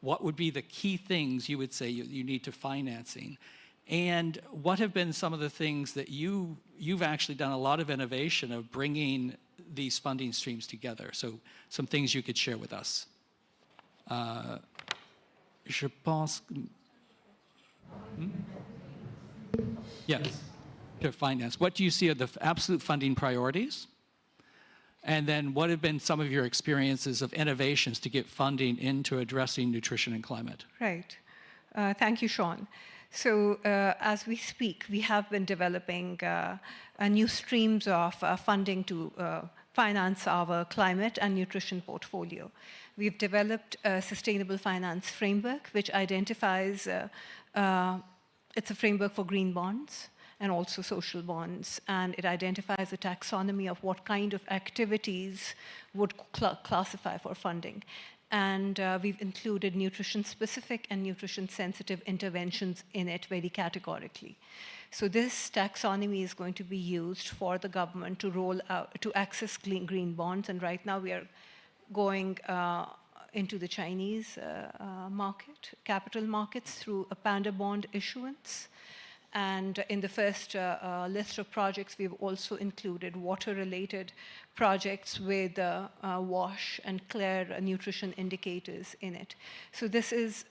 what would be the key things you would say you need to financing? And what have been some of the things that you've actually done a lot of innovation of bringing these funding streams together? So some things you could share with us. Je pense... Yes, to finance. What do you see are the absolute funding priorities? And then what have been some of your experiences of innovations to get funding into addressing nutrition and climate? Right. Thank you, Sean. So as we speak, we have been developing new streams of funding to finance our climate and nutrition portfolio. We've developed a sustainable finance framework, which identifies, it's a framework for green bonds and also social bonds, and it identifies a taxonomy of what kind of activities would classify for funding. And we've included nutrition-specific and nutrition-sensitive interventions in it very categorically. So this taxonomy is going to be used for the government to roll out, to access green bonds, and right now we are going into the Chinese capital markets through a panda bond issuance. And in the first list of projects, we've also included water-related projects with WASH and CLARE nutrition indicators in it. So this is,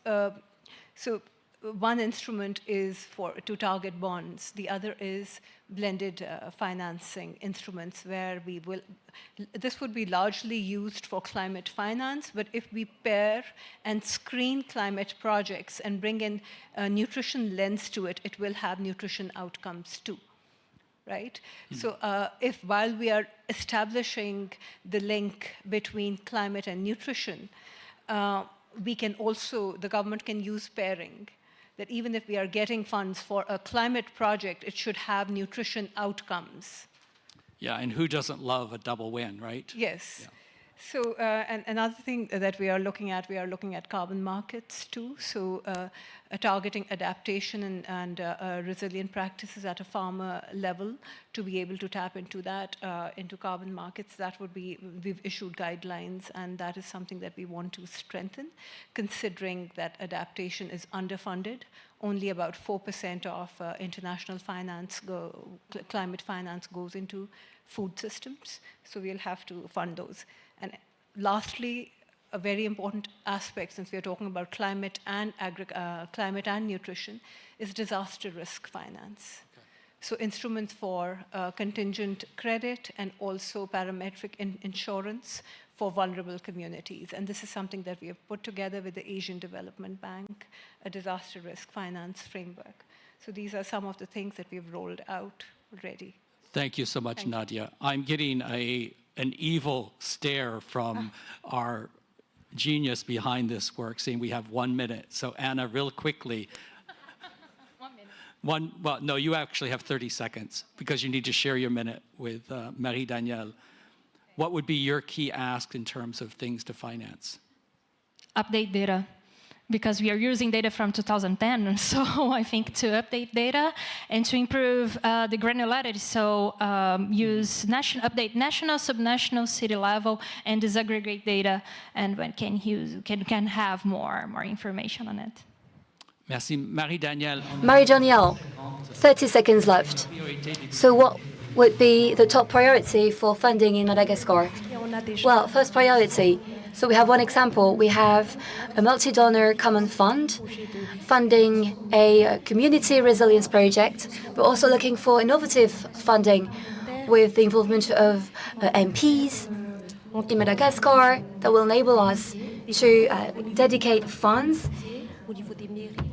one instrument is to target bonds. The other is blended financing instruments, where this would be largely used for climate finance, but if we pair and screen climate projects and bring in a nutrition lens to it, it will have nutrition outcomes too, right? So while we are establishing the link between climate and nutrition, the government can use pairing. That even if we are getting funds for a climate project, it should have nutrition outcomes. Yeah, and who doesn't love a double win, right? Yes. Yeah. So, and another thing that we are looking at carbon markets too. So, targeting adaptation and resilient practices at a farmer level to be able to tap into that, into carbon markets. That would be, we've issued guidelines, and that is something that we want to strengthen, considering that adaptation is underfunded. Only about 4% of international finance, climate finance goes into food systems. So we'll have to fund those. And lastly, a very important aspect, since we are talking about climate and nutrition, is disaster risk finance. So instruments for contingent credit and also parametric insurance for vulnerable communities. And this is something that we have put together with the Asian Development Bank, a disaster risk finance framework. So these are some of the things that we've rolled out already. Thank you so much, Nadia. I'm getting an evil stare from our genius behind this work, saying we have 1 minute. So Anna, real quickly. 1 minute. Well, no, you actually have 30 seconds because you need to share your minute with Marie-Danielle. What would be your key ask in terms of things to finance? Update data, because we are using data from 2010. So I think to update data and to improve the granularity. So update national, subnational, city level, and disaggregate data, and when can have more information on it. Merci. Marie-Danielle. Marie-Danielle, 30 seconds left. So what would be the top priority for funding in Madagascar? Well, first priority. So we have one example. We have a multi-donor common fund funding a community resilience project. We're also looking for innovative funding with the involvement of MPs in Madagascar that will enable us to dedicate funds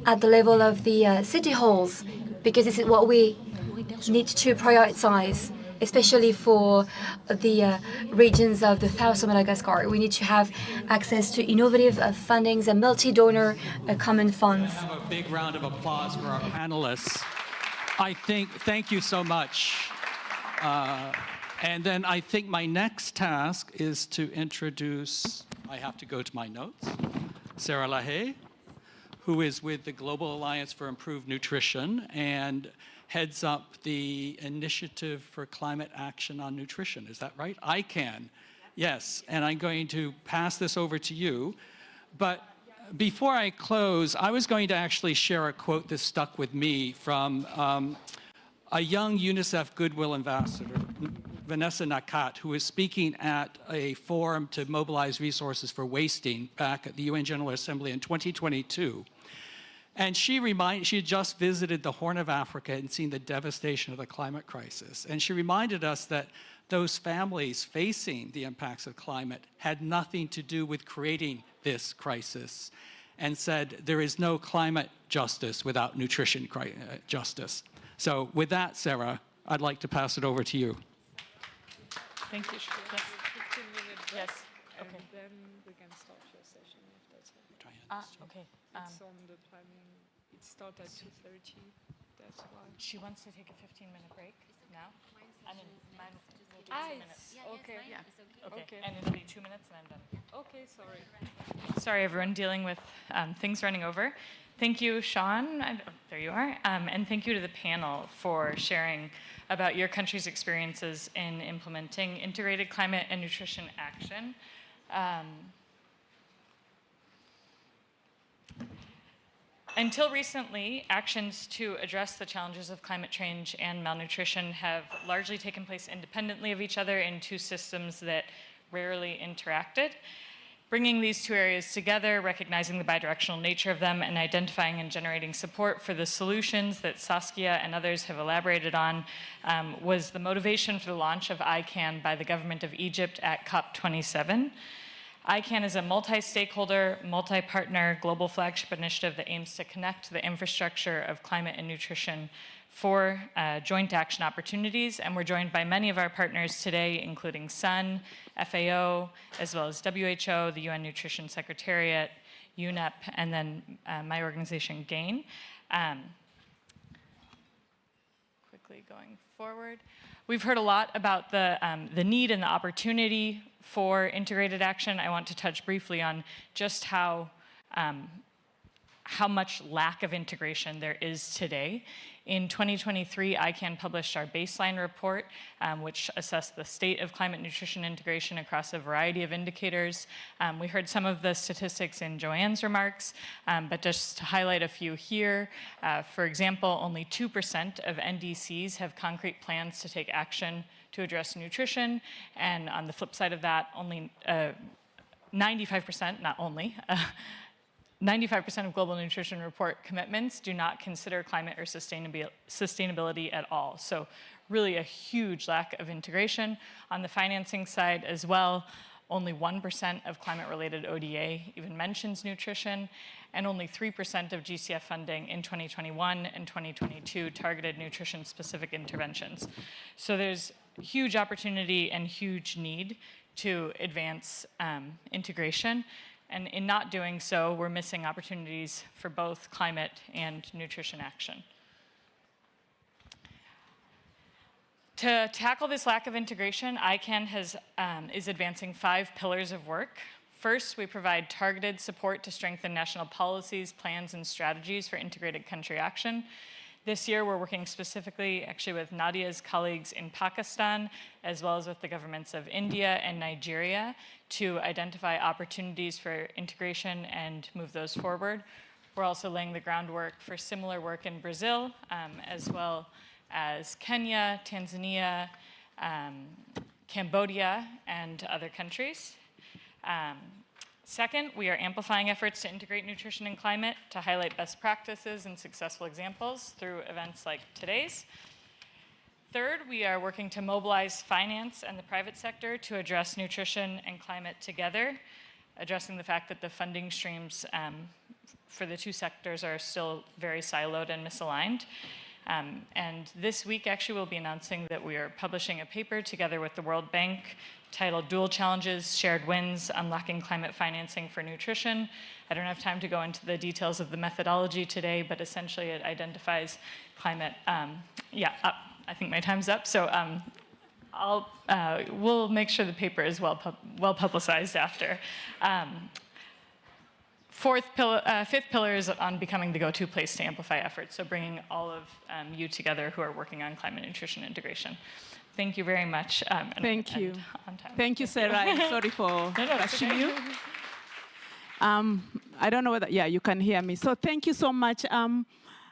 at the level of the city halls, because this is what we need to prioritize, especially for the regions of the south of Madagascar. We need to have access to innovative fundings and multi-donor common funds. Have a big round of applause for our panelists. Thank you so much. And then I think my next task is to introduce, I have to go to my notes, Sarah Lahaye, who is with the Global Alliance for Improved Nutrition and heads up the Initiative for Climate Action on Nutrition. Is that right? ICAN. Yes, and I'm going to pass this over to you. But before I close, I was going to actually share a quote that stuck with me from a young UNICEF Goodwill Ambassador, Vanessa Nakat, who was speaking at a forum to mobilize resources for wasting back at the UN General Assembly in 2022. And she had just visited the Horn of Africa and seen the devastation of the climate crisis. And she reminded us that those families facing the impacts of climate had nothing to do with creating this crisis, and said there is no climate justice without nutrition justice. So with that, Sarah, I'd like to pass it over to you. Thank you. Yes. 15 minutes. Yes. Okay. And then we can start your session if that's okay. Okay. It's on the timing. It starts at 2:30. That's why. She wants to take a 15-minute break now. And then mine will do 2 minutes. Okay. Okay. And it'll be 2 minutes and I'm done. Okay, sorry. Sorry, everyone, dealing with things running over. Thank you, Sean. There you are. And thank you to the panel for sharing about your country's experiences in implementing integrated climate and nutrition action. Until recently, actions to address the challenges of climate change and malnutrition have largely taken place independently of each other in two systems that rarely interacted. Bringing these two areas together, recognizing the bidirectional nature of them, and identifying and generating support for the solutions that Saskia and others have elaborated on was the motivation for the launch of ICAN by the government of Egypt at COP27. ICAN is a multi-stakeholder, multi-partner global flagship initiative that aims to connect the infrastructure of climate and nutrition for joint action opportunities, and we're joined by many of our partners today, including SUN, FAO, as well as WHO, the UN Nutrition Secretariat, UNEP, and then my organization, GAIN. Quickly going forward. We've heard a lot about the need and the opportunity for integrated action. I want to touch briefly on just how much lack of integration there is today. In 2023, ICAN published our baseline report, which assessed the state of climate nutrition integration across a variety of indicators. We heard some of the statistics in Joanne's remarks, but just to highlight a few here, for example, only 2% of NDCs have concrete plans to take action to address nutrition, and on the flip side of that, only 95%, not only, 95% of global nutrition report commitments do not consider climate or sustainability at all. So really a huge lack of integration. On the financing side as well, only 1% of climate-related ODA even mentions nutrition, and only 3% of GCF funding in 2021 and 2022 targeted nutrition-specific interventions. So there's huge opportunity and huge need to advance integration. And in not doing so, we're missing opportunities for both climate and nutrition action. To tackle this lack of integration, ICANN is advancing 5 pillars of work. First, we provide targeted support to strengthen national policies, plans, and strategies for integrated country action. This year, we're working specifically actually with Nadia's colleagues in Pakistan, as well as with the governments of India and Nigeria to identify opportunities for integration and move those forward. We're also laying the groundwork for similar work in Brazil, as well as Kenya, Tanzania, Cambodia, and other countries. Second, we are amplifying efforts to integrate nutrition and climate to highlight best practices and successful examples through events like today's. Third, we are working to mobilize finance and the private sector to address nutrition and climate together, addressing the fact that the funding streams for the two sectors are still very siloed and misaligned. And this week, actually, we'll be announcing that we are publishing a paper together with the World Bank titled Dual Challenges, Shared Wins, Unlocking Climate Financing for Nutrition. I don't have time to go into the details of the methodology today, but essentially it identifies climate, I think my time's up. So we'll make sure the paper is well publicized after. Fifth pillar is on becoming the go-to place to amplify efforts, so bringing all of you together who are working on climate nutrition integration. Thank you very much. Thank you. Thank you, Sarah. I'm sorry for rushing you. I don't know whether, you can hear me. So thank you so much.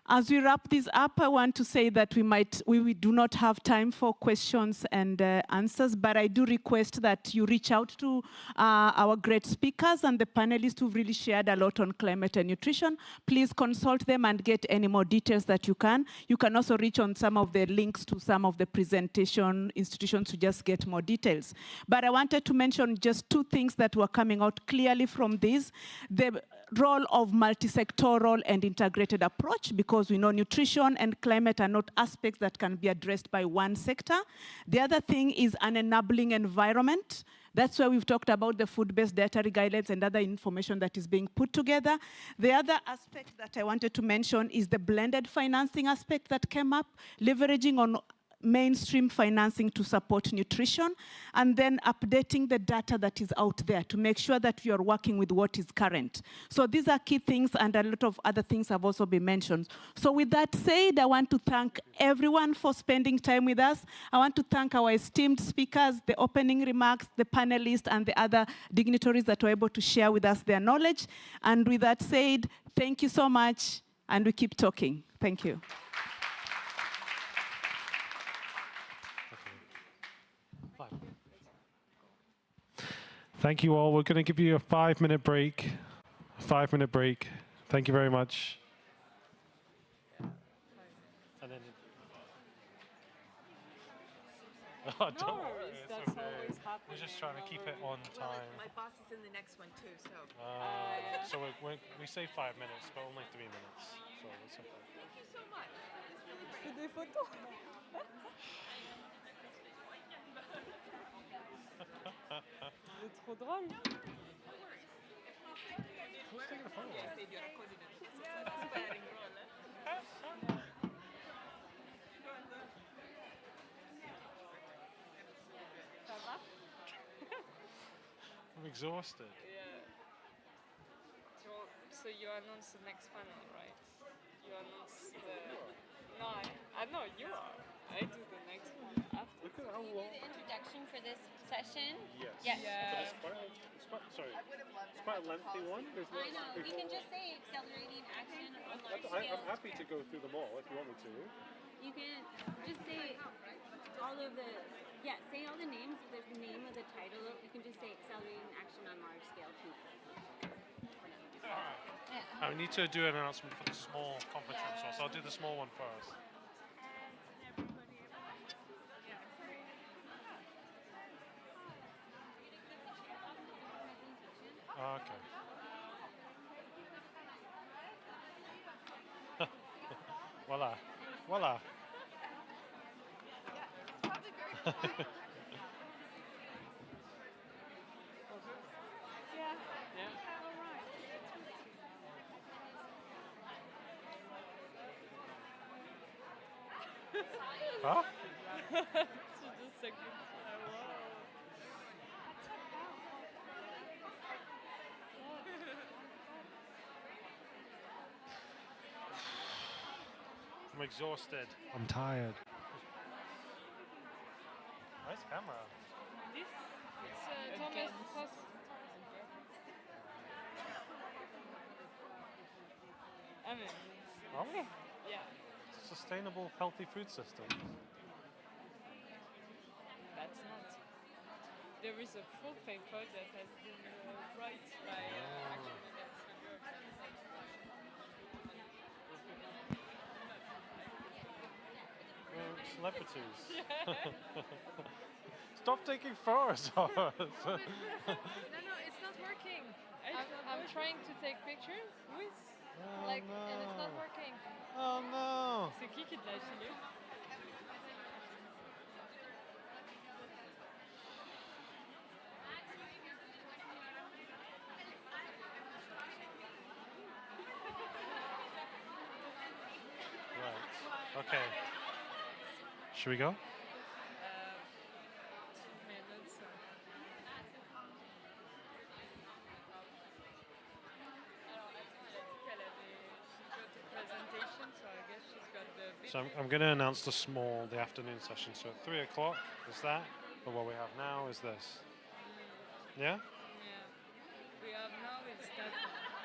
As we wrap this up, I want to say that we do not have time for questions and answers, but I do request that you reach out to our great speakers and the panelists who've really shared a lot on climate and nutrition. Please consult them and get any more details that you can. You can also reach on some of the links to some of the presentation institutions to just get more details. But I wanted to mention just 2 things that were coming out clearly from this. The role of multi-sectoral and integrated approach, because we know nutrition and climate are not aspects that can be addressed by one sector. The other thing is an enabling environment. That's why we've talked about the food-based dietary guidelines and other information that is being put together. The other aspect that I wanted to mention is the blended financing aspect that came up, leveraging on mainstream financing to support nutrition, and then updating the data that is out there to make sure that we are working with what is current. So these are key things, and a lot of other things have also been mentioned. So with that said, I want to thank everyone for spending time with us. I want to thank our esteemed speakers, the opening remarks, the panelists, and the other dignitaries that were able to share with us their knowledge. And with that said, thank you so much, and we keep talking. Thank you. Thank you all. We're going to give you a 5-minute break. A 5-minute break. Thank you very much. And then don't worry, that's always happening. We're just trying to keep it on time. My boss is in the next one too, so. So we say 5 minutes, but only 3 minutes. So it's okay. Thank you so much. C'est des photos. C'est trop drôle. Ça va? I'm exhausted. Yeah. So you announce the next panel, right? You announce the... No, I know you are. I do the next one after. Look at how long. The introduction for this session? Yes. Yes. Yeah. But it's quite a lengthy one. I know. We can just say accelerating action on large scale. I'm happy to go through them all if you want me to. You can just say all of the, say all the names. There's the name of the title. You can just say accelerating action on large scale. I need to do an announcement for the small conference room, so I'll do the small one first. Okay. Voila. Voila. Huh? I'm exhausted. I'm tired. Nice camera. This? It's Thomas. I mean, Oh. yeah. Sustainable, healthy food systems. That's not. There is a full paper that has been written by Celebrities. Stop taking photos of us. No, it's not working. I'm trying to take pictures with, Oh, and no. it's not working. Oh no. C'est qui te l'a filé? Right. Okay. Should we go? So I'm going to announce the afternoon session. So at 3 o'clock is that, but what we have now is this. Yeah? Yeah. We have now is that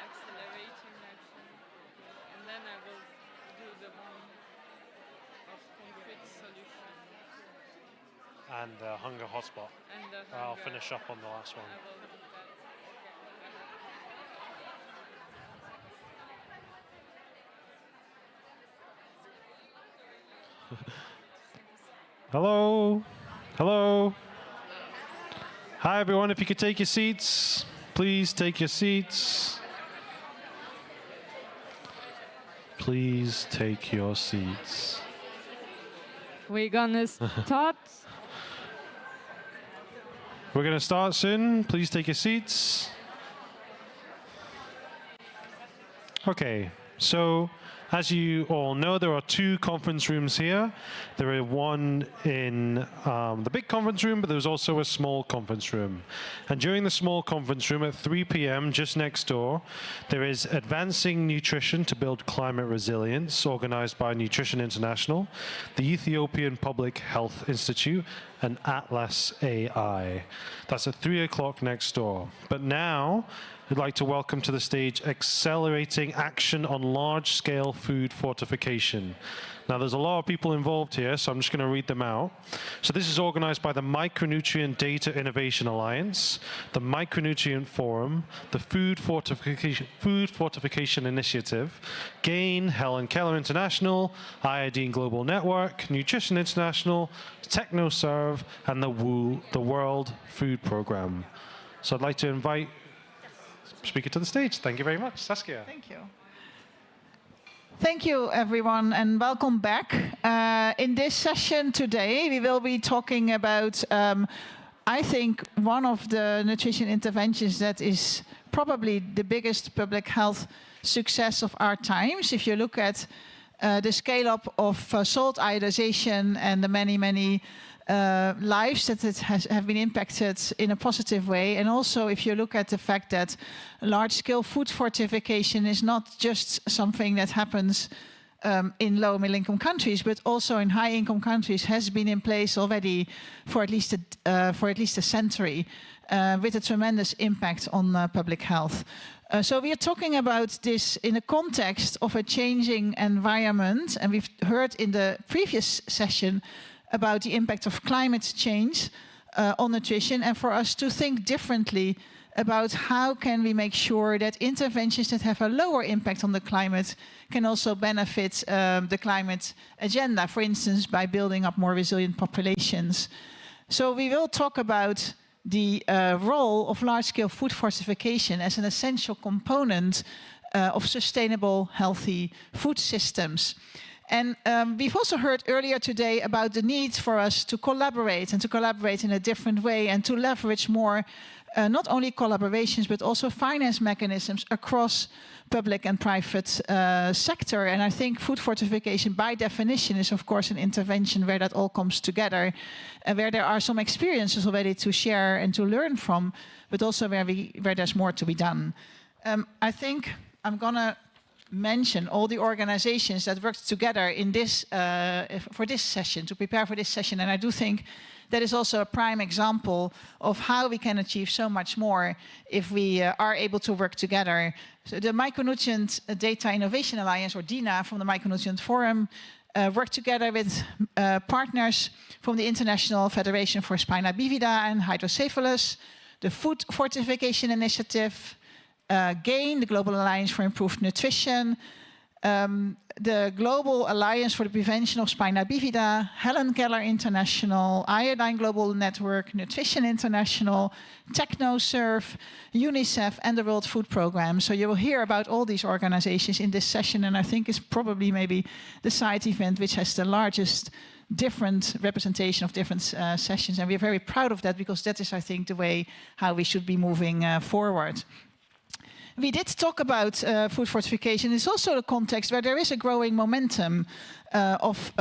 accelerating action, and then I will do the one of concrete solution. And the hunger hotspot. And the I'll hunger. finish up on the last one. I will do that. Hello. Hello. Hi, everyone. If you could take your seats, please take your seats. Please take your seats. We're gonna start. We're going to start soon. Please take your seats. Okay, so as you all know, there are two conference rooms here. There is one in the big conference room, but there's also a small conference room. And during the small conference room at 3 p.m., just next door, there is Advancing Nutrition to Build Climate Resilience, organized by Nutrition International, the Ethiopian Public Health Institute, and Atlas AI. That's at 3 o'clock next door. But now, I'd like to welcome to the stage Accelerating Action on Large-Scale Food Fortification. Now, there's a lot of people involved here, so I'm just going to read them out. So this is organized by the Micronutrient Data Innovation Alliance, the Micronutrient Forum, the Food Fortification Initiative, GAIN, Helen Keller International, Iodine Global Network, Nutrition International, TechnoServe, and the World Food Programme. So I'd like to invite speaker to the stage. Thank you very much, Saskia. Thank you. Thank you, everyone, and welcome back. In this session today, we will be talking about, I think, one of the nutrition interventions that is probably the biggest public health success of our times. If you look at the scale-up of salt iodization and the many lives that it have been impacted in a positive way. And also if you look at the fact that large-scale food fortification is not just something that happens in low middle-income countries, but also in high-income countries, has been in place already for at least a century, with a tremendous impact on public health. So we are talking about this in the context of a changing environment, and we've heard in the previous session about the impact of climate change on nutrition, and for us to think differently about how can we make sure that interventions that have a lower impact on the climate can also benefit the climate agenda, for instance, by building up more resilient populations. So we will talk about the role of large-scale food fortification as an essential component of sustainable, healthy food systems. And we've also heard earlier today about the need for us to collaborate, and to collaborate in a different way, and to leverage more not only collaborations but also finance mechanisms across public and private sector. And I think food fortification by definition is of course an intervention where that all comes together, and where there are some experiences already to share and to learn from, but also where there's more to be done. I think I'm gonna mention all the organizations that worked together in this for this session, to prepare for this session, and I do think that is also a prime example of how we can achieve so much more if we are able to work together. So the Micronutrient Data Innovation Alliance, or DINA, from the Micronutrient Forum, worked together with partners from the International Federation for Spina Bifida and Hydrocephalus, the Food Fortification Initiative, GAIN, the Global Alliance for Improved Nutrition, the Global Alliance for the Prevention of Spina Bifida, Helen Keller International, Iodine Global Network, Nutrition International, TechnoServe, UNICEF, and the World Food Programme. So you will hear about all these organizations in this session, and I think it's probably maybe the side event which has the largest different representation of different sessions, and we're very proud of that, because that is, I think, the way how we should be moving forward. We did talk about food fortification. It's also a context where there is a growing momentum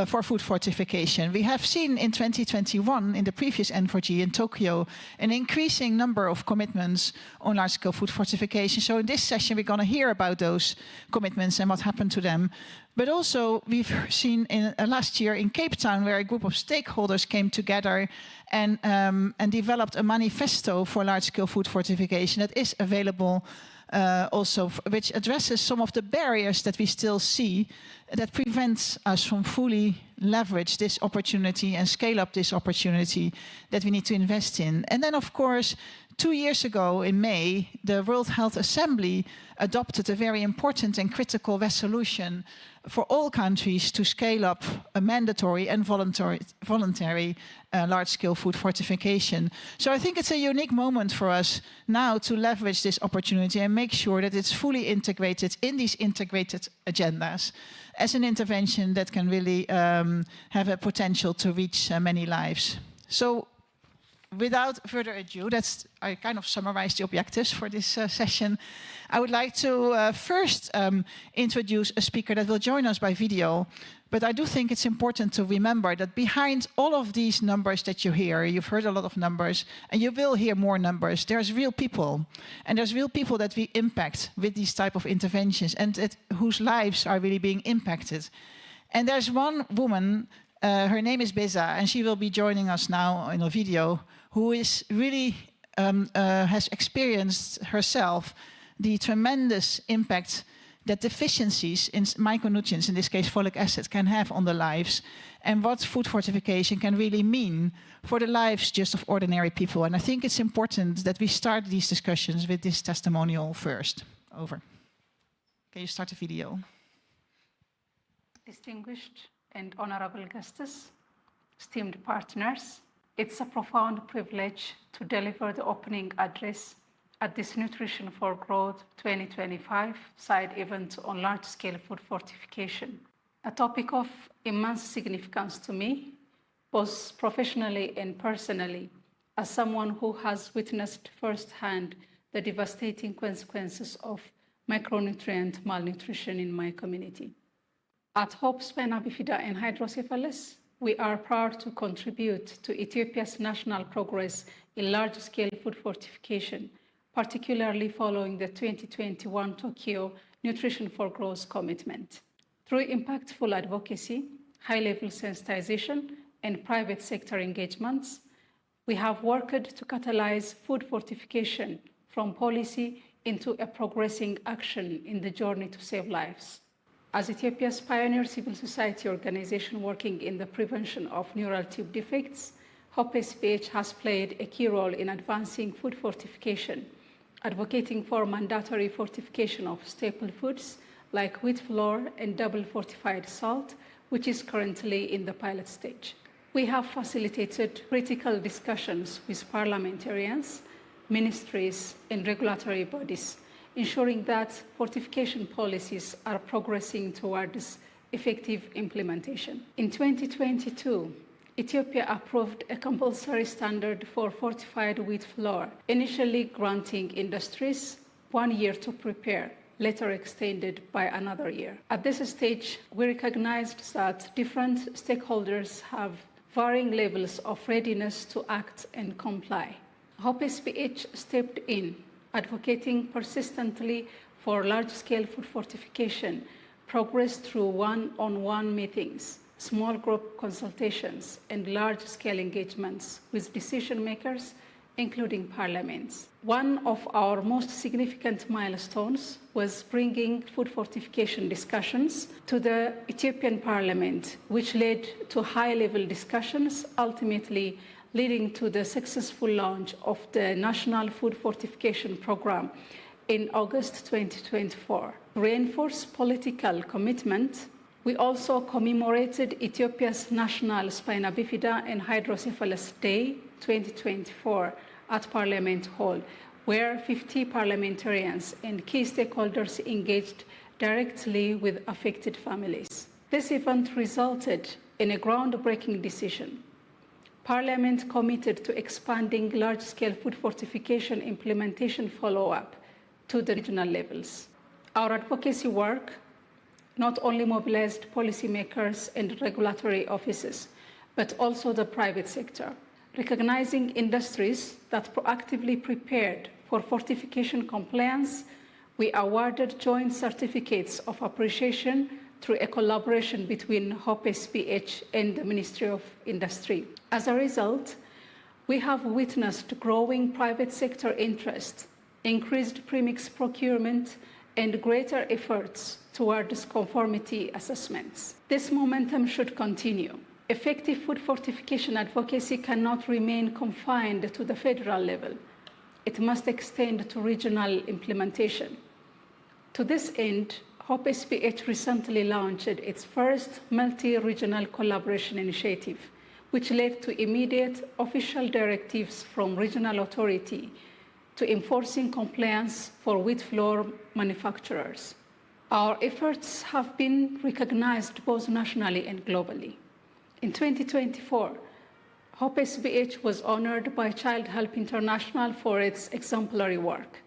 for food fortification. We have seen in 2021, in the previous N4G in Tokyo, an increasing number of commitments on large-scale food fortification. So in this session, we're going to hear about those commitments and what happened to them. But also, we've seen in last year in Cape Town, where a group of stakeholders came together and developed a manifesto for large-scale food fortification that is available also, which addresses some of the barriers that we still see that prevents us from fully leverage this opportunity and scale up this opportunity that we need to invest in. And then, of course, 2 years ago in May, the World Health Assembly adopted a very important and critical resolution for all countries to scale up a mandatory and voluntary large-scale food fortification. So I think it's a unique moment for us now to leverage this opportunity and make sure that it's fully integrated in these integrated agendas as an intervention that can really have a potential to reach many lives. So without further ado, I kind of summarized the objectives for this session. I would like to first introduce a speaker that will join us by video. But I do think it's important to remember that behind all of these numbers that you hear, you've heard a lot of numbers, and you will hear more numbers, there's real people. And there's real people that we impact with these type of interventions, and whose lives are really being impacted. And there's one woman, her name is Beza, and she will be joining us now in a video, who is really has experienced herself the tremendous impact that deficiencies in micronutrients, in this case folic acid, can have on the lives, and what food fortification can really mean for the lives just of ordinary people. And I think it's important that we start these discussions with this testimonial first. Over. Can you start the video? Distinguished and honorable guests, esteemed partners, it's a profound privilege to deliver the opening address at this Nutrition for Growth 2025 side event on large-scale food fortification, a topic of immense significance to me, both professionally and personally, as someone who has witnessed firsthand the devastating consequences of micronutrient malnutrition in my community. At Hope Spina Bifida and Hydrocephalus, we are proud to contribute to Ethiopia's national progress in large-scale food fortification, particularly following the 2021 Tokyo Nutrition for Growth commitment. Through impactful advocacy, high-level sensitization, and private sector engagements, we have worked to catalyze food fortification from policy into a progressing action in the journey to save lives. As Ethiopia's pioneer civil society organization working in the prevention of neural tube defects, HOPE SPH has played a key role in advancing food fortification, advocating for mandatory fortification of staple foods like wheat flour and double fortified salt, which is currently in the pilot stage. We have facilitated critical discussions with parliamentarians, ministries, and regulatory bodies, ensuring that fortification policies are progressing towards effective implementation. In 2022, Ethiopia approved a compulsory standard for fortified wheat flour, initially granting industries 1 year to prepare, later extended by another year. At this stage, we recognized that different stakeholders have varying levels of readiness to act and comply. HOPE SPH stepped in, advocating persistently for large-scale food fortification, progress through one-on-one meetings, small group consultations, and large-scale engagements with decision makers, including parliaments. One of our most significant milestones was bringing food fortification discussions to the Ethiopian parliament, which led to high-level discussions, ultimately leading to the successful launch of the National Food Fortification Program in August 2024. To reinforce political commitment, we also commemorated Ethiopia's National Spina Bifida and Hydrocephalus Day 2024 at Parliament Hall, where 50 parliamentarians and key stakeholders engaged directly with affected families. This event resulted in a groundbreaking decision. Parliament committed to expanding large-scale food fortification implementation follow-up to the regional levels. Our advocacy work not only mobilized policymakers and regulatory offices, but also the private sector. Recognizing industries that proactively prepared for fortification compliance, we awarded joint certificates of appreciation through a collaboration between HOPE SPH and the Ministry of Industry. As a result, we have witnessed growing private sector interest, increased premix procurement, and greater efforts towards conformity assessments. This momentum should continue. Effective food fortification advocacy cannot remain confined to the federal level. It must extend to regional implementation. To this end, HOPE SPH recently launched its first multi-regional collaboration initiative, which led to immediate official directives from regional authority to enforcing compliance for wheat flour manufacturers. Our efforts have been recognized both nationally and globally. In 2024, HOPE SPH was honored by Child Help International for its exemplary work.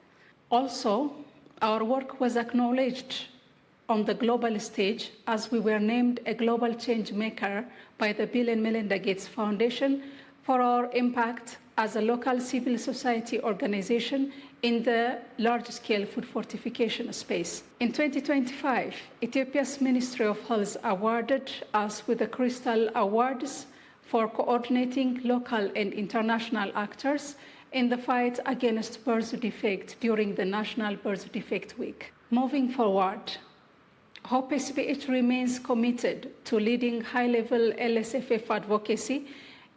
Also, our work was acknowledged on the global stage as we were named a global change maker by the Bill and Melinda Gates Foundation for our impact as a local civil society organization in the large-scale food fortification space. In 2025, Ethiopia's Ministry of Health awarded us with the Crystal Awards for coordinating local and international actors in the fight against birth defect during the National Birth Defect Week. Moving forward, HOPE SPH remains committed to leading high-level LSFF advocacy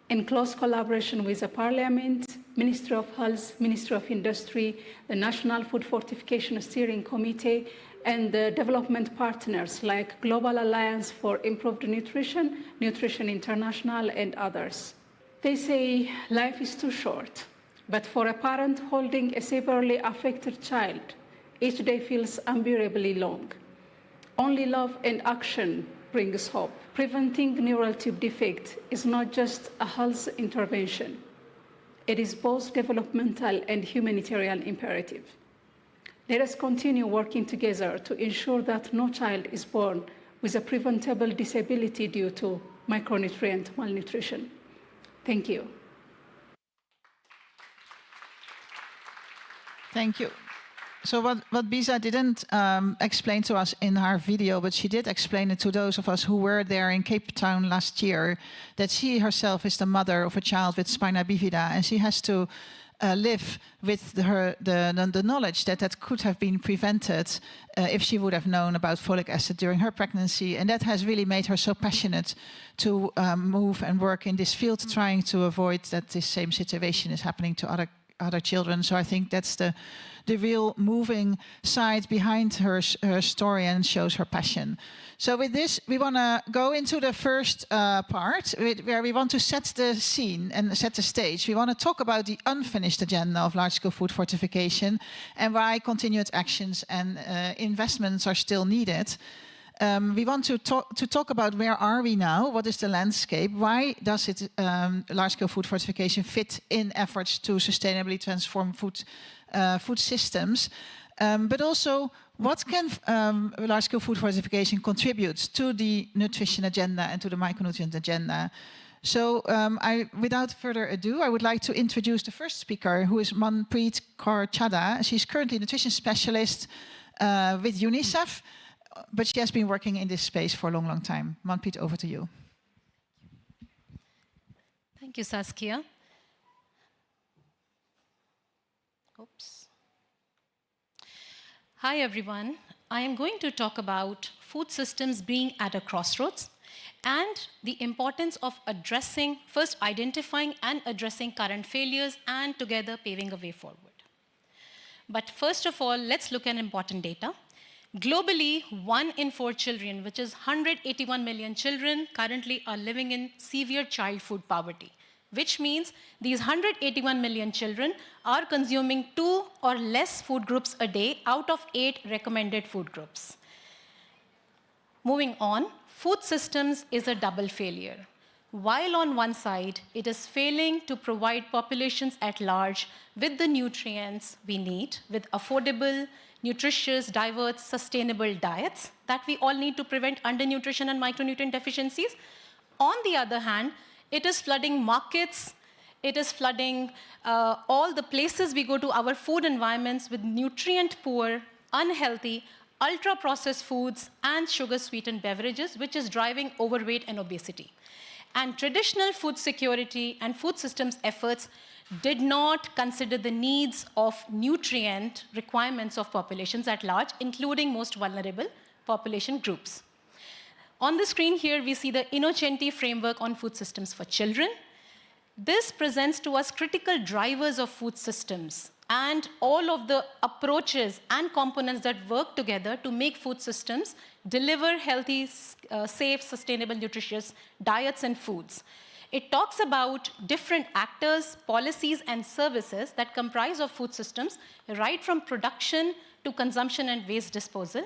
in close collaboration with the Parliament, Ministry of Health, Ministry of Industry, the National Food Fortification Steering Committee, and the development partners like Global Alliance for Improved Nutrition, Nutrition International, and others. They say life is too short, but for a parent holding a severely affected child, each day feels unbearably long. Only love and action brings hope. Preventing neural tube defect is not just a health intervention. It is both developmental and humanitarian imperative. Let us continue working together to ensure that no child is born with a preventable disability due to micronutrient malnutrition. Thank you. Thank you. So what Bisa didn't explain to us in her video, but she did explain it to those of us who were there in Cape Town last year, that she herself is the mother of a child with spina bifida, and she has to live with the knowledge that could have been prevented if she would have known about folic acid during her pregnancy. And that has really made her so passionate to move and work in this field, trying to avoid that this same situation is happening to other children. So I think that's the real moving side behind her story and shows her passion. So with this, we want to go into the first part where we want to set the scene and set the stage. We want to talk about the unfinished agenda of large-scale food fortification and why continued actions and investments are still needed. We want to talk about where are we now, what is the landscape, why does it large-scale food fortification fit in efforts to sustainably transform food systems, but also what can large-scale food fortification contribute to the nutrition agenda and to the micronutrient agenda. So without further ado, I would like to introduce the first speaker, who is Manpreet Kaur Chadha. She's currently a nutrition specialist with UNICEF, but she has been working in this space for a long, long time. Manpreet, over to you. Thank you, Saskia. Oops. Hi, everyone. I am going to talk about food systems being at a crossroads and the importance of first identifying and addressing current failures and together paving a way forward. But first of all, let's look at important data. Globally, 1 in 4 children, which is 181 million children, currently are living in severe child food poverty, which means these 181 million children are consuming 2 or less food groups a day out of 8 recommended food groups. Moving on, food systems is a double failure. While on one side, it is failing to provide populations at large with the nutrients we need, with affordable, nutritious, diverse, sustainable diets that we all need to prevent undernutrition and micronutrient deficiencies. On the other hand, it is flooding markets, it is flooding all the places we go to, our food environments, with nutrient-poor, unhealthy, ultra-processed foods and sugar-sweetened beverages, which is driving overweight and obesity. And traditional food security and food systems efforts did not consider the needs of nutrient requirements of populations at large, including most vulnerable population groups. On the screen here, we see the Innocenti framework on food systems for children. This presents to us critical drivers of food systems and all of the approaches and components that work together to make food systems deliver healthy, safe, sustainable, nutritious diets and foods. It talks about different actors, policies, and services that comprise of food systems, right from production to consumption and waste disposal.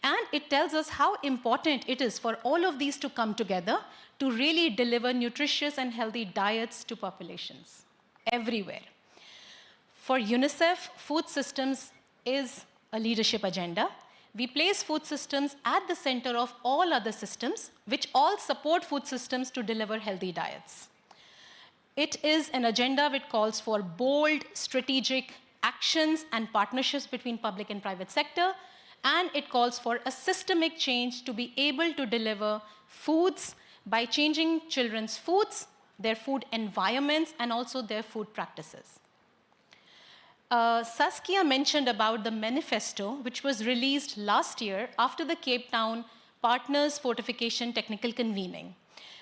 And it tells us how important it is for all of these to come together to really deliver nutritious and healthy diets to populations everywhere. For UNICEF, food systems is a leadership agenda. We place food systems at the center of all other systems, which all support food systems to deliver healthy diets. It is an agenda which calls for bold, strategic actions and partnerships between public and private sector, and it calls for a systemic change to be able to deliver foods by changing children's foods, their food environments, and also their food practices. Saskia mentioned about the manifesto, which was released last year after the Cape Town Partners Fortification Technical Convening.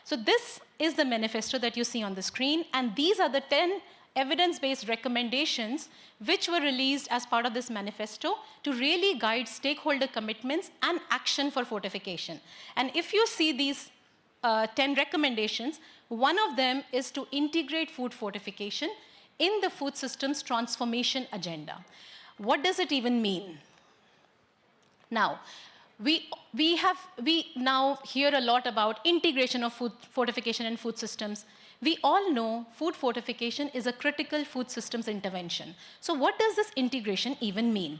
So this is the manifesto that you see on the screen, and these are the 10 evidence-based recommendations which were released as part of this manifesto to really guide stakeholder commitments and action for fortification. And if you see these 10 recommendations, one of them is to integrate food fortification in the food systems transformation agenda. What does it even mean? Now, we now hear a lot about integration of food fortification and food systems. We all know food fortification is a critical food systems intervention. So what does this integration even mean?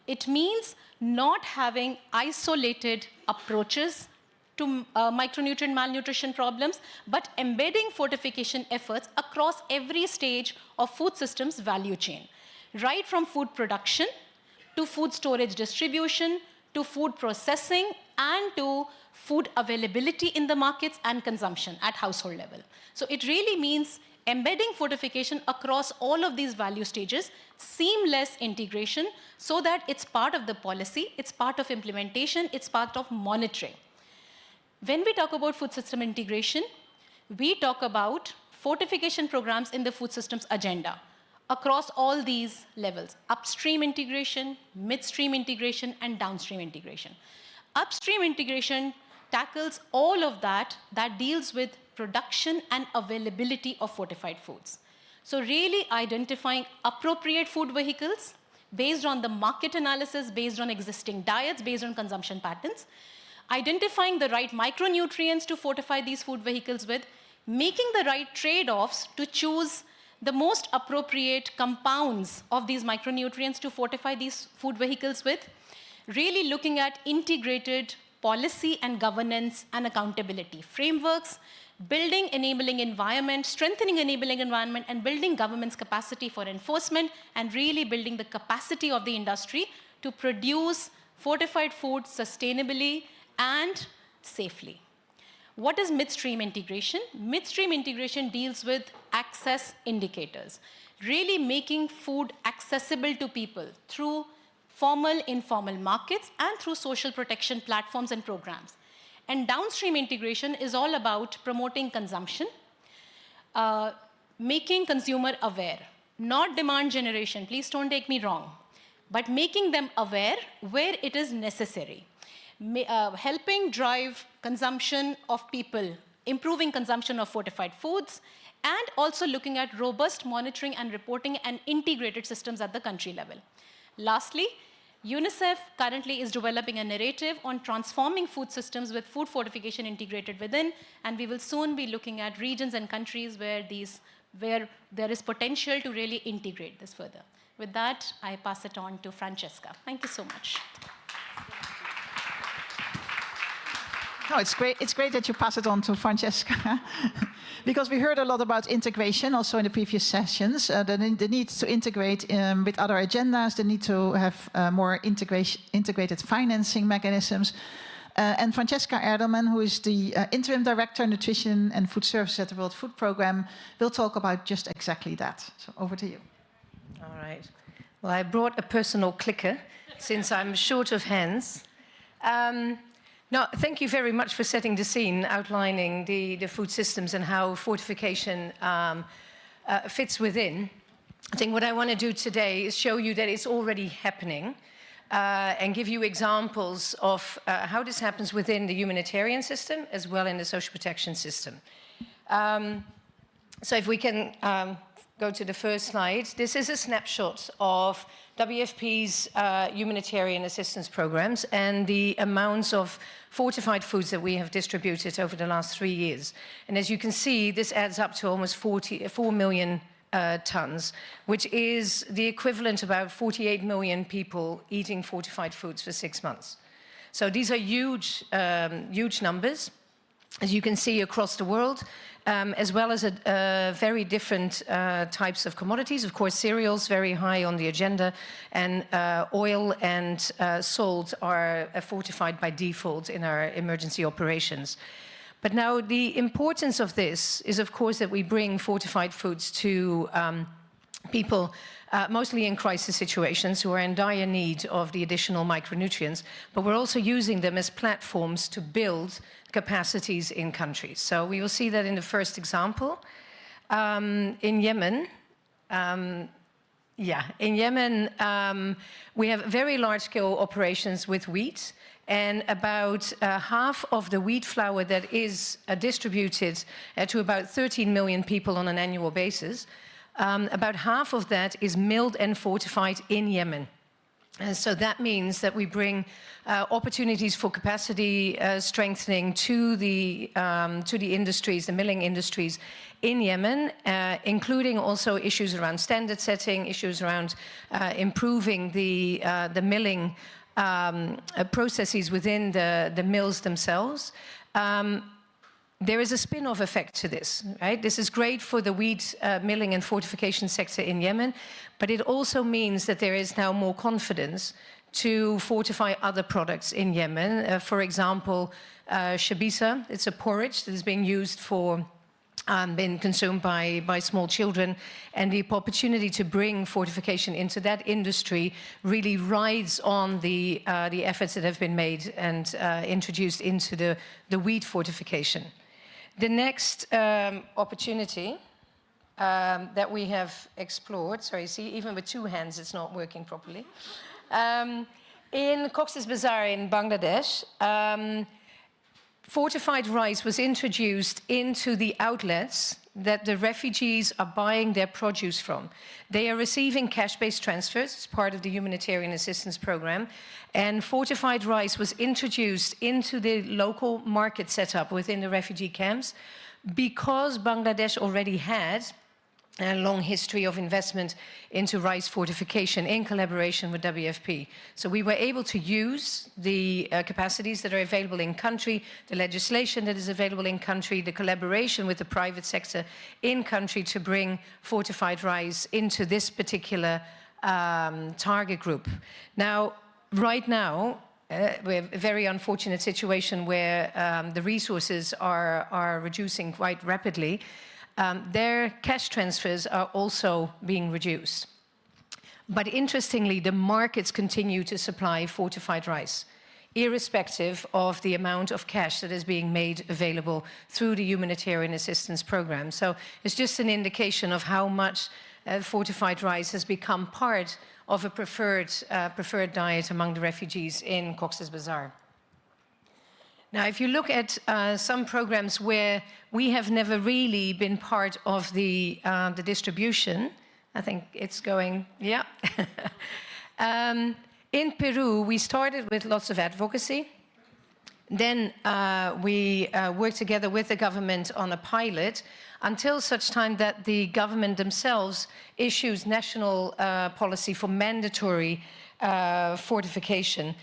It means not having isolated approaches to micronutrient malnutrition problems, but embedding fortification efforts across every stage of food systems value chain, right from food production to food storage distribution, to food processing, and to food availability in the markets and consumption at household level. So it really means embedding fortification across all of these value stages, seamless integration, so that it's part of the policy, it's part of implementation, it's part of monitoring. When we talk about food system integration, we talk about fortification programs in the food systems agenda across all these levels: upstream integration, midstream integration, and downstream integration. Upstream integration tackles all of that deals with production and availability of fortified foods. So really identifying appropriate food vehicles based on the market analysis, based on existing diets, based on consumption patterns, identifying the right micronutrients to fortify these food vehicles with, making the right trade-offs to choose the most appropriate compounds of these micronutrients to fortify these food vehicles with, really looking at integrated policy and governance and accountability frameworks, building enabling environment, strengthening enabling environment, and building government's capacity for enforcement, and really building the capacity of the industry to produce fortified food sustainably and safely. What is midstream integration? Midstream integration deals with access indicators, really making food accessible to people through formal, informal markets and through social protection platforms and programs. And downstream integration is all about promoting consumption, making consumer aware, not demand generation, please don't take me wrong, but making them aware where it is necessary. Helping drive consumption of people, improving consumption of fortified foods, and also looking at robust monitoring and reporting and integrated systems at the country level. Lastly, UNICEF currently is developing a narrative on transforming food systems with food fortification integrated within, and we will soon be looking at regions and countries where there is potential to really integrate this further. With that, I pass it on to Francesca. Thank you so much. No, it's great that you pass it on to Francesca, because we heard a lot about integration also in the previous sessions, the need to integrate with other agendas, the need to have more integrated financing mechanisms. And Francesca Erdelman, who is the Interim Director, Nutrition and Food Services at the World Food Programme, will talk about just exactly that. So over to you. All right. Well, I brought a personal clicker, since I'm short of hands. No, thank you very much for setting the scene, outlining the food systems and how fortification fits within. I think what I want to do today is show you that it's already happening and give you examples of how this happens within the humanitarian system as well in the social protection system. So if we can go to the first slide. This is a snapshot of WFP's humanitarian assistance programs and the amounts of fortified foods that we have distributed over the last 3 years. And as you can see, this adds up to almost 4 million tons, which is the equivalent of about 48 million people eating fortified foods for 6 months. So these are huge, huge numbers, as you can see across the world, as well as very different types of commodities. Of course, cereals very high on the agenda, and oil and salt are fortified by default in our emergency operations. But now the importance of this is, of course, that we bring fortified foods to people mostly in crisis situations who are in dire need of the additional micronutrients, but we're also using them as platforms to build capacities in countries. So we will see that in the first example. In Yemen, we have very large-scale operations with wheat, and about half of the wheat flour that is distributed to about 13 million people on an annual basis, about half of that is milled and fortified in Yemen. And so that means that we bring opportunities for capacity strengthening to the industries, the milling industries in Yemen, including also issues around standard setting, issues around improving the milling processes within the mills themselves. There is a spin-off effect to this, right? This is great for the wheat milling and fortification sector in Yemen, but it also means that there is now more confidence to fortify other products in Yemen. For example, shabisa, it's a porridge that is being used for been consumed by small children, and the opportunity to bring fortification into that industry really rides on the efforts that have been made and introduced into the wheat fortification. The next opportunity that we have explored, sorry, see, even with two hands it's not working properly. In Cox's Bazar in Bangladesh, fortified rice was introduced into the outlets that the refugees are buying their produce from. They are receiving cash-based transfers as part of the humanitarian assistance program, and fortified rice was introduced into the local market setup within the refugee camps because Bangladesh already had a long history of investment into rice fortification in collaboration with WFP. So we were able to use the capacities that are available in country, the legislation that is available in country, the collaboration with the private sector in country to bring fortified rice into this particular target group. Now, right now, we have a very unfortunate situation where the resources are reducing quite rapidly. Their cash transfers are also being reduced. But interestingly, the markets continue to supply fortified rice, irrespective of the amount of cash that is being made available through the humanitarian assistance program. So it's just an indication of how much fortified rice has become part of a preferred diet among the refugees in Cox's Bazar. Now, if you look at some programs where we have never really been part of the distribution, I think it's going, yeah. In Peru, we started with lots of advocacy. Then we worked together with the government on a pilot until such time that the government themselves issues national policy for mandatory fortification.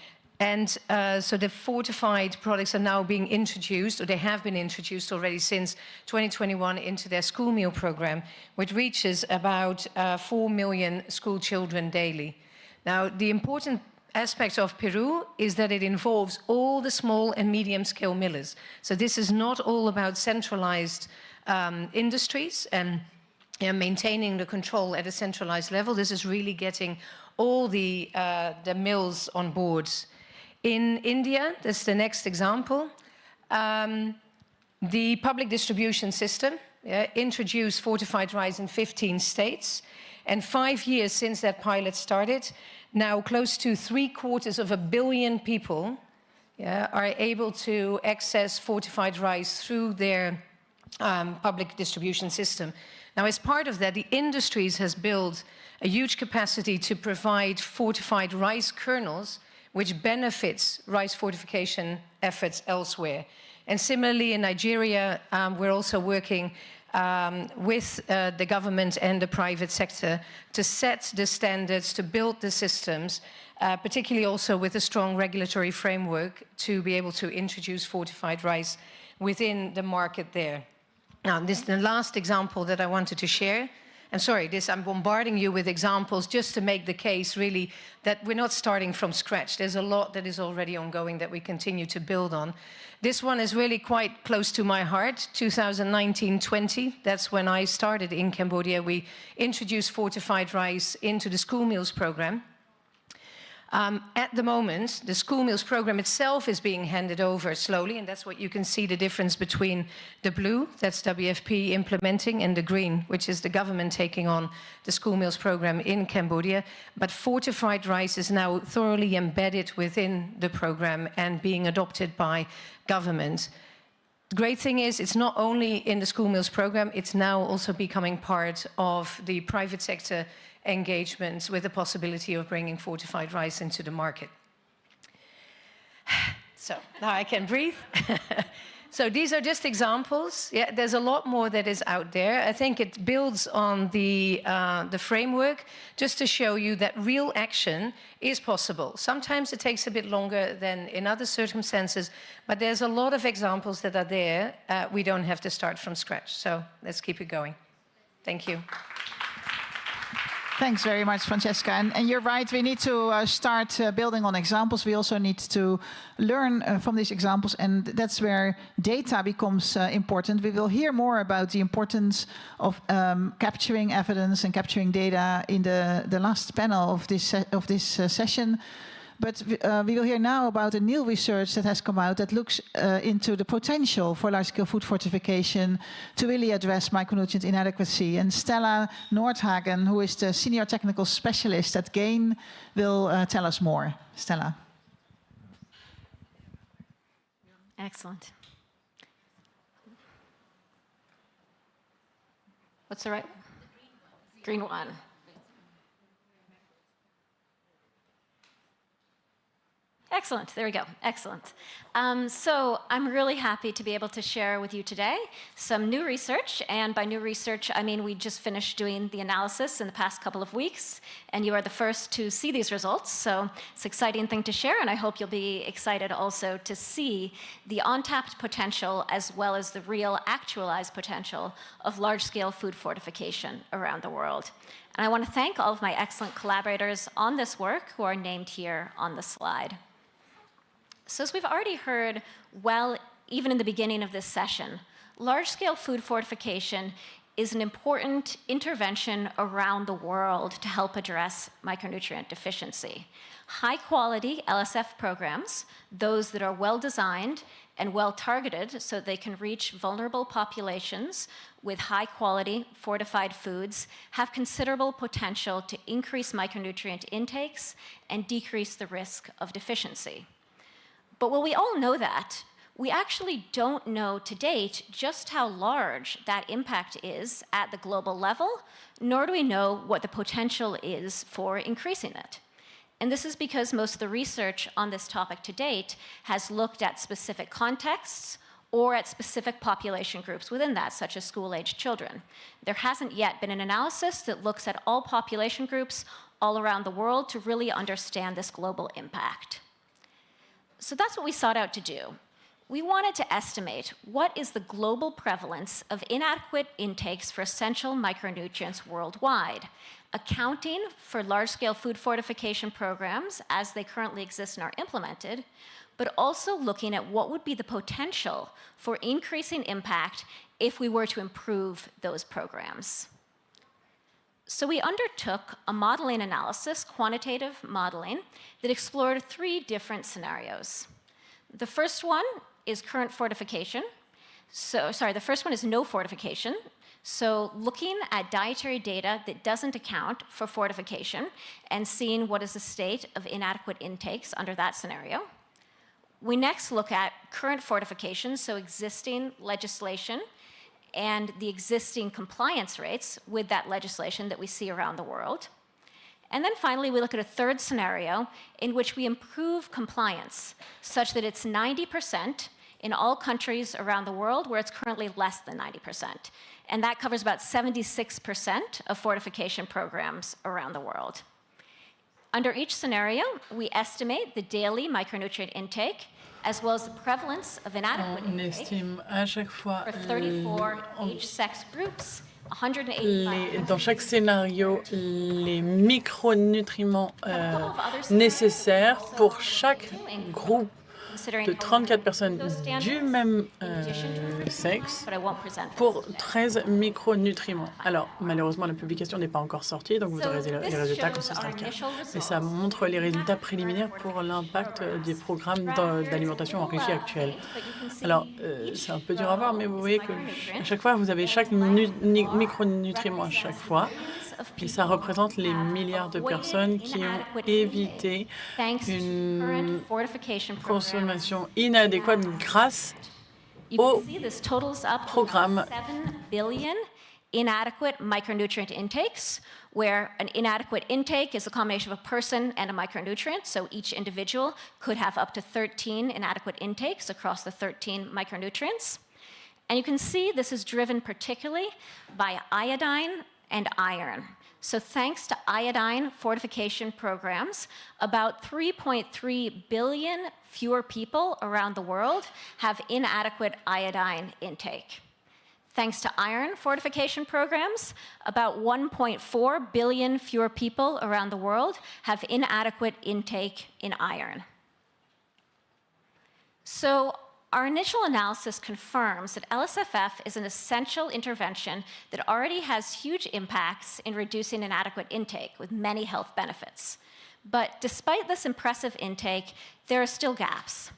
And so the fortified products are now being introduced, or they have been introduced already since 2021 into their school meal program, which reaches about 4 million school children daily. Now, the important aspect of Peru is that it involves all the small and medium-scale millers. So this is not all about centralized industries and maintaining the control at a centralized level. This is really getting all the mills on board. In India, that's the next example, the public distribution system introduced fortified rice in 15 states. And 5 years since that pilot started, now close to 750 million people are able to access fortified rice through their public distribution system. Now, as part of that, the industries has built a huge capacity to provide fortified rice kernels, which benefits rice fortification efforts elsewhere. And similarly, in Nigeria, we're also working with the government and the private sector to set the standards, to build the systems, particularly also with a strong regulatory framework to be able to introduce fortified rice within the market there. Now, this is the last example that I wanted to share. I'm sorry, I'm bombarding you with examples just to make the case, really, that we're not starting from scratch. There's a lot that is already ongoing that we continue to build on. This one is really quite close to my heart, 2019-20. That's when I started in Cambodia. We introduced fortified rice into the school meals program. At the moment, the school meals program itself is being handed over slowly, and that's what you can see the difference between the blue, that's WFP implementing, and the green, which is the government taking on the school meals program in Cambodia. But fortified rice is now thoroughly embedded within the program and being adopted by government. The great thing is it's not only in the school meals program, it's now also becoming part of the private sector engagements with the possibility of bringing fortified rice into the market. So now I can breathe. So these are just examples. Yeah, there's a lot more that is out there. I think it builds on the framework just to show you that real action is possible. Sometimes it takes a bit longer than in other circumstances, but there's a lot of examples that are there. We don't have to start from scratch. So let's keep it going. Thank you. Thanks very much, Francesca. And you're right, we need to start building on examples. We also need to learn from these examples, and that's where data becomes important. We will hear more about the importance of capturing evidence and capturing data in the last panel of this session. But we will hear now about a new research that has come out that looks into the potential for large-scale food fortification to really address micronutrient inadequacy. And Stella Nordhagen, who is the Senior Technical Specialist at GAIN, will tell us more. Stella. Excellent. What's the right? Green one. Excellent, there we go, excellent. So I'm really happy to be able to share with you today some new research, and by new research, I mean we just finished doing the analysis in the past couple of weeks, and you are the first to see these results, so it's an exciting thing to share, and I hope you'll be excited also to see the untapped potential as well as the real actualized potential of large-scale food fortification around the world. And I want to thank all of my excellent collaborators on this work who are named here on the slide. So as we've already heard, well, even in the beginning of this session, large-scale food fortification is an important intervention around the world to help address micronutrient deficiency. High-quality LSF programs, those that are well-designed and well-targeted so they can reach vulnerable populations with high-quality fortified foods, have considerable potential to increase micronutrient intakes and decrease the risk of deficiency. But while we all know that, we actually don't know to date just how large that impact is at the global level, nor do we know what the potential is for increasing it. And this is because most of the research on this topic to date has looked at specific contexts or at specific population groups within that, such as school-aged children. There hasn't yet been an analysis that looks at all population groups all around the world to really understand this global impact. So that's what we sought out to do. We wanted to estimate what is the global prevalence of inadequate intakes for essential micronutrients worldwide, accounting for large-scale food fortification programs as they currently exist and are implemented, but also looking at what would be the potential for increasing impact if we were to improve those programs. So we undertook a modeling analysis, quantitative modeling, that explored 3 different scenarios. The first one is current fortification. The first one is no fortification. So looking at dietary data that doesn't account for fortification and seeing what is the state of inadequate intakes under that scenario. We next look at current fortification, so existing legislation and the existing compliance rates with that legislation that we see around the world. And then finally, we look at a third scenario in which we improve compliance such that it's 90% in all countries around the world where it's currently less than 90%. And that covers about 76% of fortification programs around the world. Under each scenario, we estimate the daily micronutrient intake as well as the prevalence of inadequate intake for 34 age-sex groups, 185. Dans chaque scénario, les micronutriments nécessaires pour chaque groupe de 34 personnes du même sexe pour 13 micronutriments. Alors, malheureusement, la publication n'est pas encore sortie, donc vous aurez les résultats quand ce sera le cas. Mais ça montre les résultats préliminaires pour l'impact des programmes d'alimentation enrichie actuels. Alors, c'est un peu dur à voir, mais vous voyez qu'à chaque fois, vous avez chaque micronutriment à chaque fois. Et ça représente les milliards de personnes qui ont évité une consommation inadéquate grâce au programme. Inadequate micronutrient intakes, where an inadequate intake is a combination of a person and a micronutrient, so each individual could have up to 13 inadequate intakes across the 13 micronutrients. And you can see this is driven particularly by iodine and iron. So thanks to iodine fortification programs, about 3.3 billion fewer people around the world have inadequate iodine intake. Thanks to iron fortification programs, about 1.4 billion fewer people around the world have inadequate intake in iron. So our initial analysis confirms that LSFF is an essential intervention that already has huge impacts in reducing inadequate intake with many health benefits. But despite this impressive intake, there are still gaps.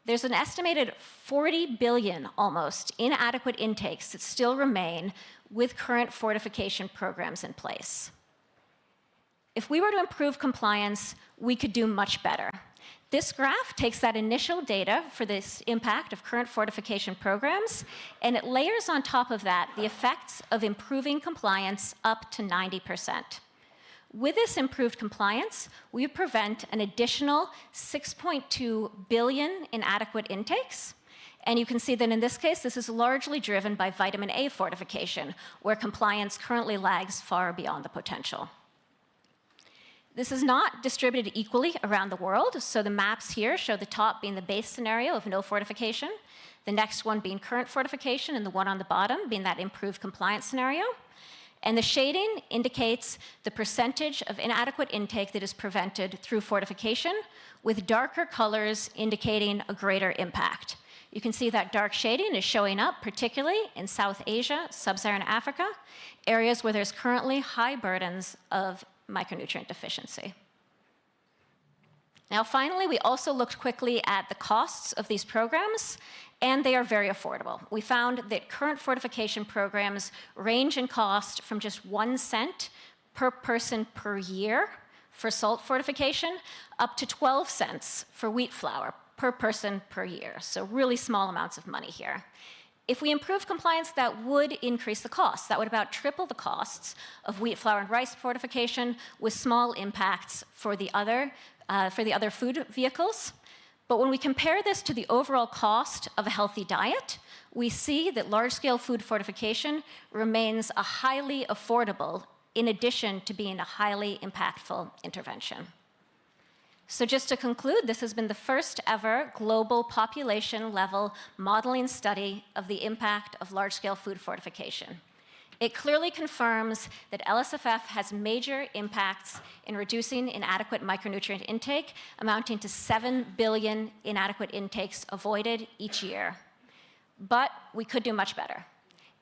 There's an estimated 40 billion, almost, inadequate intakes that still remain with current fortification programs in place. If we were to improve compliance, we could do much better. This graph takes that initial data for this impact of current fortification programs, and it layers on top of that the effects of improving compliance up to 90%. With this improved compliance, we prevent an additional 6.2 billion inadequate intakes. And you can see that in this case, this is largely driven by vitamin A fortification, where compliance currently lags far beyond the potential. This is not distributed equally around the world, so the maps here show the top being the base scenario of no fortification, the next one being current fortification, and the one on the bottom being that improved compliance scenario. And the shading indicates the percentage of inadequate intake that is prevented through fortification, with darker colors indicating a greater impact. You can see that dark shading is showing up particularly in South Asia, Sub-Saharan Africa, areas where there's currently high burdens of micronutrient deficiency. Now, finally, we also looked quickly at the costs of these programs, and they are very affordable. We found that current fortification programs range in cost from just 1 cent per person per year for salt fortification, up to 12 cents for wheat flour per person per year. So really small amounts of money here. If we improve compliance, that would increase the costs. That would about triple the costs of wheat flour and rice fortification, with small impacts for the other food vehicles. But when we compare this to the overall cost of a healthy diet, we see that large-scale food fortification remains a highly affordable, in addition to being a highly impactful intervention. So just to conclude, this has been the first ever global population-level modeling study of the impact of large-scale food fortification. It clearly confirms that LSFF has major impacts in reducing inadequate micronutrient intake, amounting to 7 billion inadequate intakes avoided each year. But we could do much better.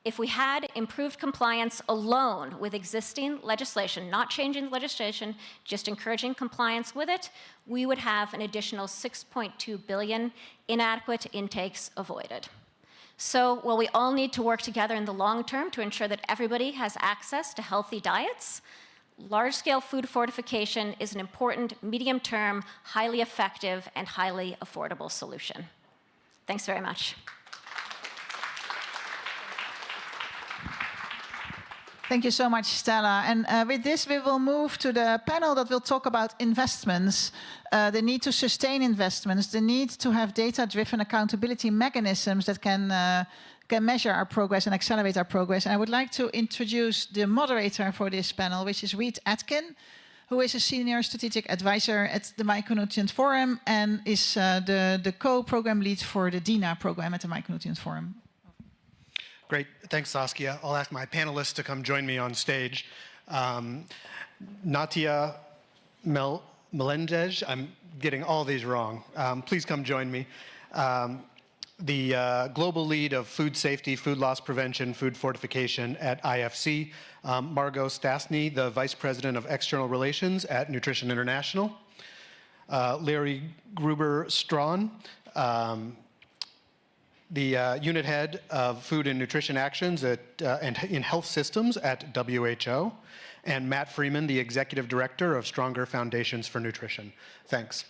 If we had improved compliance alone with existing legislation, not changing legislation, just encouraging compliance with it, we would have an additional 6.2 billion inadequate intakes avoided. So while we all need to work together in the long term to ensure that everybody has access to healthy diets, large-scale food fortification is an important medium-term, highly effective, and highly affordable solution. Thanks very much. Thank you so much, Stella. And with this, we will move to the panel that will talk about investments, the need to sustain investments, the need to have data-driven accountability mechanisms that can measure our progress and accelerate our progress. And I would like to introduce the moderator for this panel, which is Reed Atkin, who is a senior strategic advisor at the Micronutrient Forum and is the co-program lead for the DINA program at the Micronutrient Forum. Great. Thanks, Saskia. I'll ask my panelists to come join me on stage. Natia Melendez, I'm getting all these wrong. Please come join me. The global lead of food safety, food loss prevention, food fortification at IFC. Margot Stasny, the vice president of external relations at Nutrition International. Larry Gruber-Strawn, the unit head of food and nutrition actions and in health systems at WHO, and Matt Freeman, the executive director of Stronger Foundations for Nutrition. Thanks.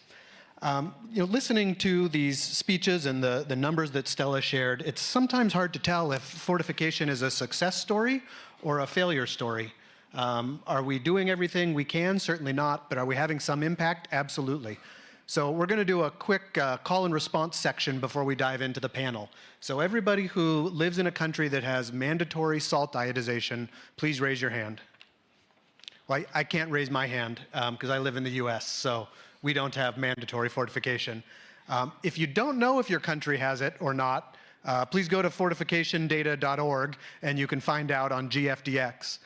Listening to these speeches and the numbers that Stella shared, it's sometimes hard to tell if fortification is a success story or a failure story. Are we doing everything we can? Certainly not. But are we having some impact? Absolutely. So we're going to do a quick call and response section before we dive into the panel. So everybody who lives in a country that has mandatory salt iodization, please raise your hand. Well, I can't raise my hand because I live in the US, so we don't have mandatory fortification. If you don't know if your country has it or not, Please go to fortificationdata.org and you can find out on GFDX.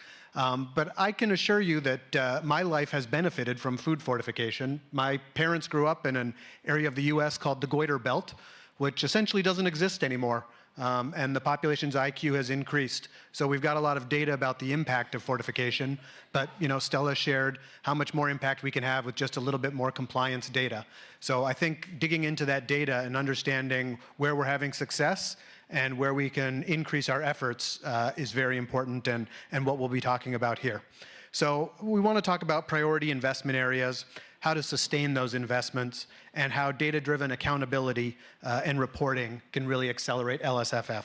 But I can assure you that my life has benefited from food fortification. My parents grew up in an area of the US called the Goiter Belt, which essentially doesn't exist anymore. And the population's IQ has increased. So we've got a lot of data about the impact of fortification, but Stella shared how much more impact we can have with just a little bit more compliance data. So I think digging into that data and understanding where we're having success and where we can increase our efforts is very important, and what we'll be talking about here. So we want to talk about priority investment areas, how to sustain those investments, and how data-driven accountability and reporting can really accelerate LSFF.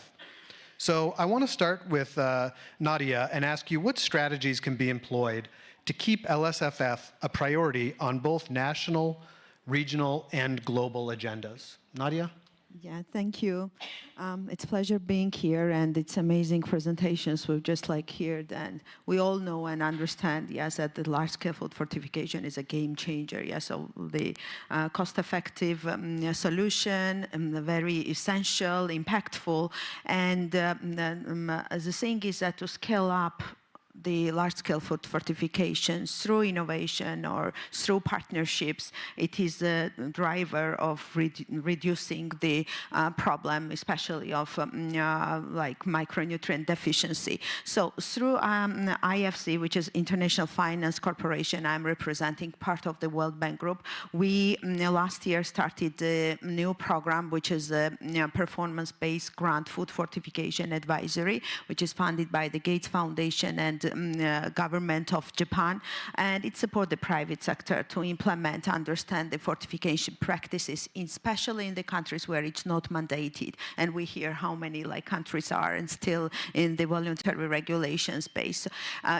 So I want to start with Nadia and ask you what strategies can be employed to keep LSFF a priority on both national, regional, and global agendas. Nadia? Yeah, thank you. It's a pleasure being here, and it's amazing presentations we've just heard. And we all know and understand, yes, that the large-scale food fortification is a game changer. Yes, so the cost-effective solution, very essential, impactful, and the thing is that to scale up the large-scale food fortifications through innovation or through partnerships, it is a driver of reducing the problem, especially of micronutrient deficiency. So through IFC, which is International Finance Corporation, I'm representing part of the World Bank Group. We last year started a new program, which is a performance-based grant food fortification advisory, which is funded by the Gates Foundation and government of Japan, and it supports the private sector to implement, understand the fortification practices, especially in the countries where it's not mandated. And we hear how many countries are and still in the voluntary regulation space.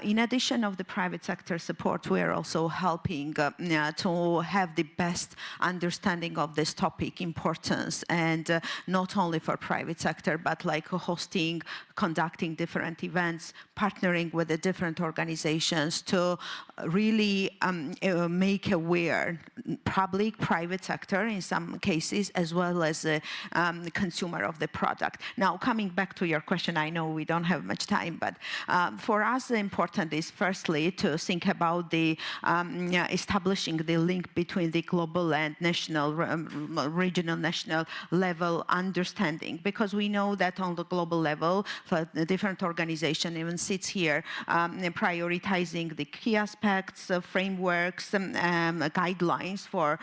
In addition of the private sector support, we are also helping to have the best understanding of this topic importance, and not only for private sector, but hosting, conducting different events, partnering with the different organizations to really make aware public, private sector in some cases, as well as the consumer of the product. Now, coming back to your question, I know we don't have much time, but for us, the important is firstly to think about the establishing the link between the global and national, regional, national level understanding, because we know that on the global level, the different organization even sits here prioritizing the key aspects, frameworks, guidelines for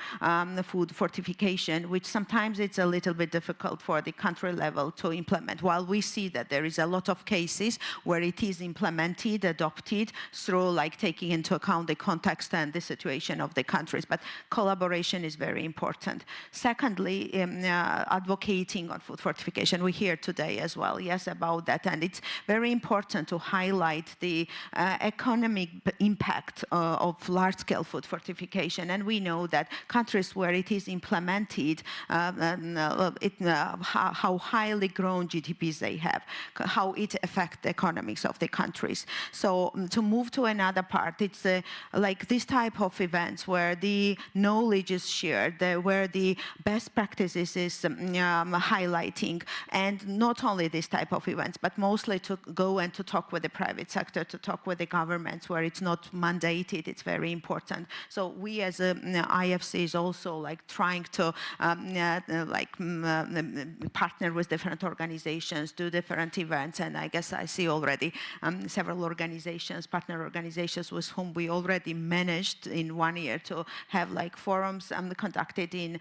food fortification, which sometimes it's a little bit difficult for the country level to implement. While we see that there is a lot of cases where it is implemented, adopted through taking into account the context and the situation of the countries, but collaboration is very important. Secondly, advocating on food fortification. We hear today as well, yes, about that, and it's very important to highlight the economic impact of large-scale food fortification. And we know that countries where it is implemented, how highly grown GDPs they have, how it affects the economics of the countries. So to move to another part, it's this type of events where the knowledge is shared, where the best practices is highlighting, and not only this type of events, but mostly to go and to talk with the private sector, to talk with the governments where it's not mandated. It's very important. So we as a IFC is also trying to partner with different organizations, do different events, and I guess I see already several organizations, partner organizations with whom we already managed in 1 year to have forums conducted in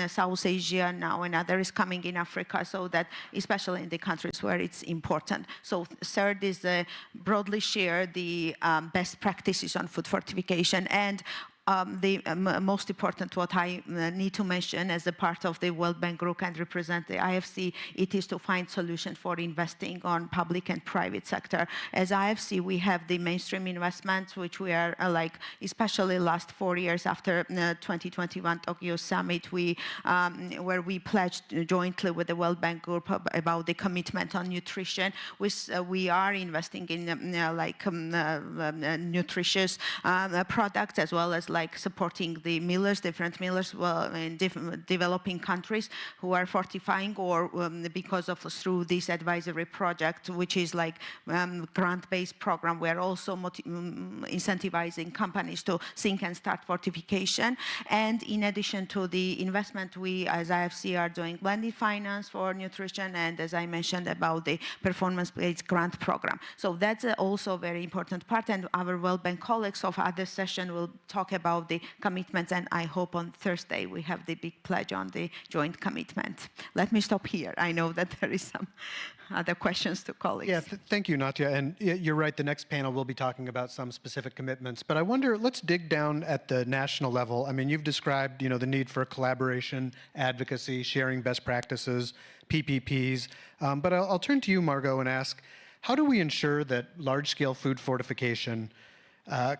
South Asia now, and others coming in Africa, so that especially in the countries where it's important. So third is broadly share the best practices on food fortification, and the most important, what I need to mention as a part of the World Bank Group and represent the IFC, it is to find solutions for investing on public and private sector. As IFC, we have the mainstream investments, which we are especially last 4 years after 2021 Tokyo Summit, where we pledged jointly with the World Bank Group about the commitment on nutrition. We are investing in nutritious products, as well as like supporting the millers, different millers in developing countries who are fortifying, or because of through this advisory project, which is like grant-based program, we are also incentivizing companies to think and start fortification. And in addition to the investment, we as IFC are doing blended finance for nutrition, and as I mentioned about the performance-based grant program. So that's also a very important part, and our World Bank colleagues of other session will talk about the commitments, and I hope on Thursday we have the big pledge on the joint commitment. Let me stop here. I know that there is some other questions to colleagues. Yeah, thank you, Natya. And you're right, the next panel will be talking about some specific commitments. But I wonder, let's dig down at the national level. I mean, you've described, the need for collaboration, advocacy, sharing best practices, PPPs. But I'll turn to you, Margot, and ask, how do we ensure that large-scale food fortification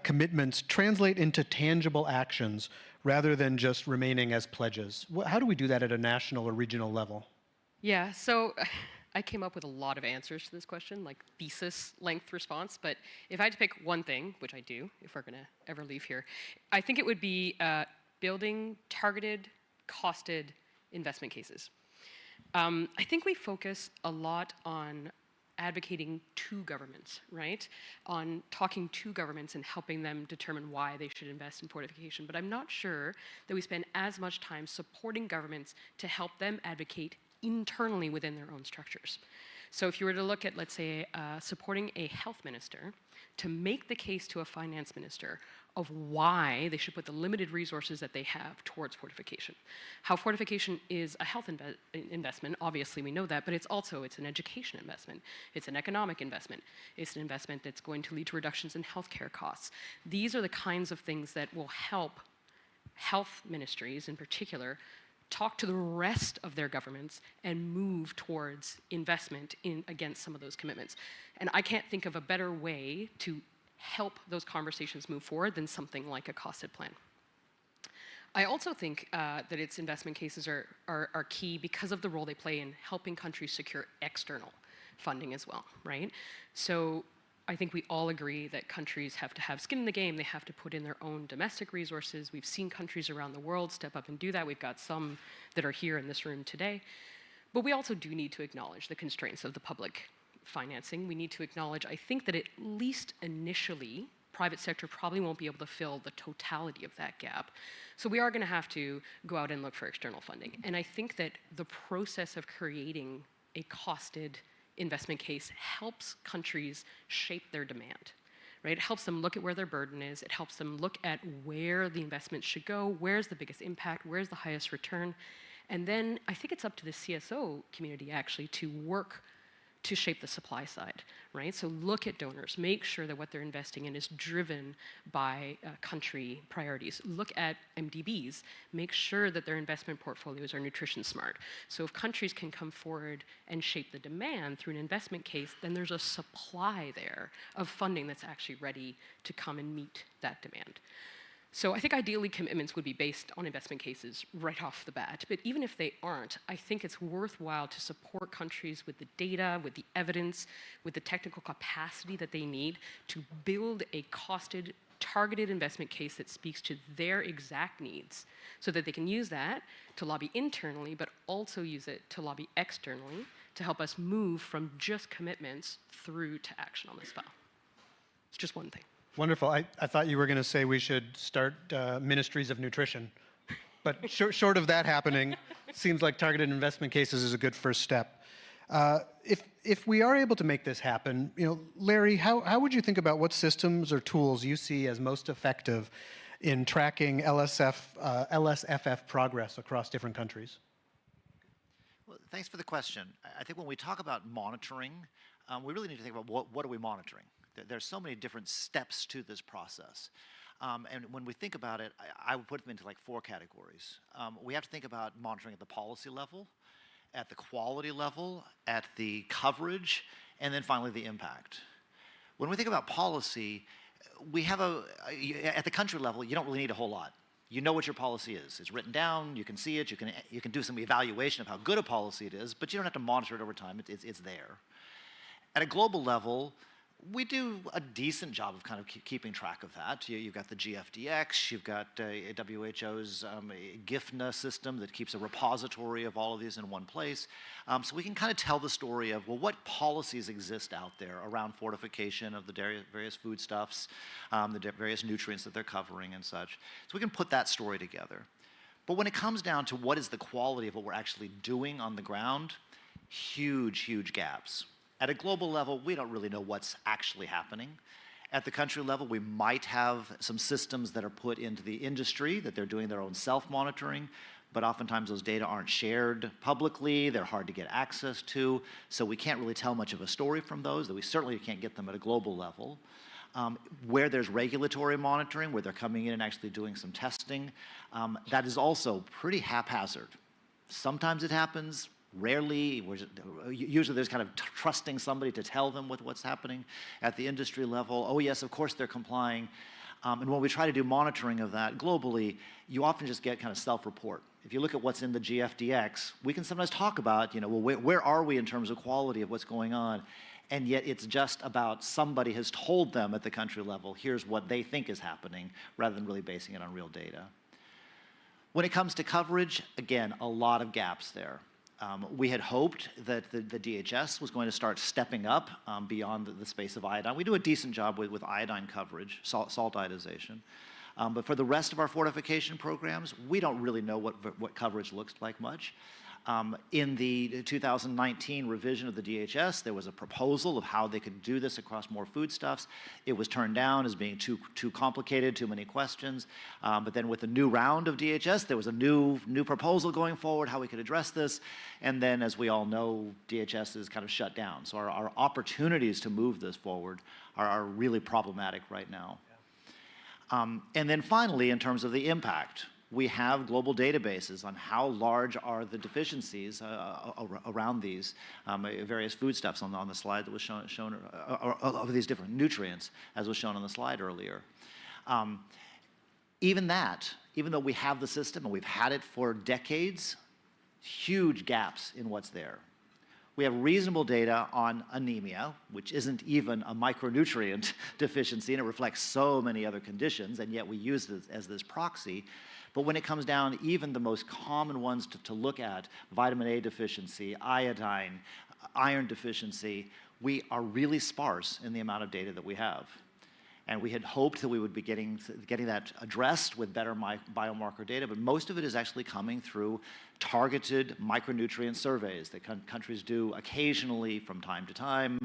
commitments translate into tangible actions rather than just remaining as pledges? How do we do that at a national or regional level? Yeah, so I came up with a lot of answers to this question, like thesis-length response, but if I had to pick one thing, which I do, if we're going to ever leave here, I think it would be building targeted, costed investment cases. I think we focus a lot on advocating to governments, right? On talking to governments and helping them determine why they should invest in fortification. But I'm not sure that we spend as much time supporting governments to help them advocate internally within their own structures. So if you were to look at, let's say, supporting a health minister to make the case to a finance minister of why they should put the limited resources that they have towards fortification. How fortification is a health investment, obviously we know that, but it's an education investment. It's an economic investment. It's an investment that's going to lead to reductions in healthcare costs. These are the kinds of things that will help health ministries in particular talk to the rest of their governments and move towards investment against some of those commitments. And I can't think of a better way to help those conversations move forward than something like a costed plan. I also think that its investment cases are key because of the role they play in helping countries secure external funding as well, right? So I think we all agree that countries have to have skin in the game. They have to put in their own domestic resources. We've seen countries around the world step up and do that. We've got some that are here in this room today. But we also do need to acknowledge the constraints of the public financing. We need to acknowledge, I think, that at least initially, private sector probably won't be able to fill the totality of that gap. So we are going to have to go out and look for external funding. And I think that the process of creating a costed investment case helps countries shape their demand, right? It helps them look at where their burden is. It helps them look at where the investment should go, where's the biggest impact, where's the highest return. And then I think it's up to the CSO community actually to work to shape the supply side, right? So look at donors, make sure that what they're investing in is driven by country priorities. Look at MDBs, make sure that their investment portfolios are nutrition smart. So if countries can come forward and shape the demand through an investment case, then there's a supply there of funding that's actually ready to come and meet that demand. So I think ideally commitments would be based on investment cases right off the bat. But even if they aren't, I think it's worthwhile to support countries with the data, with the evidence, with the technical capacity that they need to build a costed, targeted investment case that speaks to their exact needs so that they can use that to lobby internally, but also use it to lobby externally to help us move from just commitments through to action on this file. It's just one thing. Wonderful. I thought you were going to say we should start ministries of nutrition. But short of that happening, seems like targeted investment cases is a good first step. If we are able to make this happen, Larry, how would you think about what systems or tools you see as most effective in tracking LSFF progress across different countries? Well, thanks for the question. I think when we talk about monitoring, we really need to think about what are we monitoring? There's so many different steps to this process. And when we think about it, I would put them into like 4 categories. We have to think about monitoring at the policy level, at the quality level, at the coverage, and then finally the impact. When we think about policy, we have at the country level, you don't really need a whole lot. You know what your policy is. It's written down, you can see it, you can do some evaluation of how good a policy it is, but you don't have to monitor it over time, it's there. At a global level, We do a decent job of kind of keeping track of that. You've got the GFDX, you've got WHO's GIFNA system that keeps a repository of all of these in one place. So we can kind of tell the story of, well, what policies exist out there around fortification of the various foodstuffs, the various nutrients that they're covering and such. So we can put that story together. But when it comes down to what is the quality of what we're actually doing on the ground, huge, huge gaps. At a global level, we don't really know what's actually happening. At the country level, we might have some systems that are put into the industry, that they're doing their own self-monitoring, but oftentimes those data aren't shared publicly, they're hard to get access to, so we can't really tell much of a story from those, that we certainly can't get them at a global level. Where there's regulatory monitoring, where they're coming in and actually doing some testing, that is also pretty haphazard. Sometimes it happens, rarely. Usually there's kind of trusting somebody to tell them what's happening at the industry level. Oh yes, of course they're complying. And when we try to do monitoring of that globally, you often just get kind of self-report. If you look at what's in the GFDX, we can sometimes talk about, well, where are we in terms of quality of what's going on? And yet it's just about somebody has told them at the country level, here's what they think is happening, rather than really basing it on real data. When it comes to coverage, again, a lot of gaps there. We had hoped that the DHS was going to start stepping up beyond the space of iodine. We do a decent job with iodine coverage, salt iodization. But for the rest of our fortification programs, we don't really know what coverage looks like much. In the 2019 revision of the DHS, there was a proposal of how they could do this across more foodstuffs. It was turned down as being too complicated, too many questions. But then with the new round of DHS, there was a new proposal going forward, how we could address this. And then, as we all know, DHS is kind of shut down. So our opportunities to move this forward are really problematic right now. And then finally, in terms of the impact, we have global databases on how large are the deficiencies around these various foodstuffs on the slide that was shown of these different nutrients, as was shown on the slide earlier. Even though we have the system and we've had it for decades, huge gaps in what's there. We have reasonable data on anemia, which isn't even a micronutrient deficiency, and it reflects so many other conditions, and yet we use it as this proxy. But when it comes down, even the most common ones to look at, vitamin A deficiency, iodine, iron deficiency, we are really sparse in the amount of data that we have. And we had hoped that we would be getting that addressed with better biomarker data, but most of it is actually coming through targeted micronutrient surveys that countries do occasionally from time to time,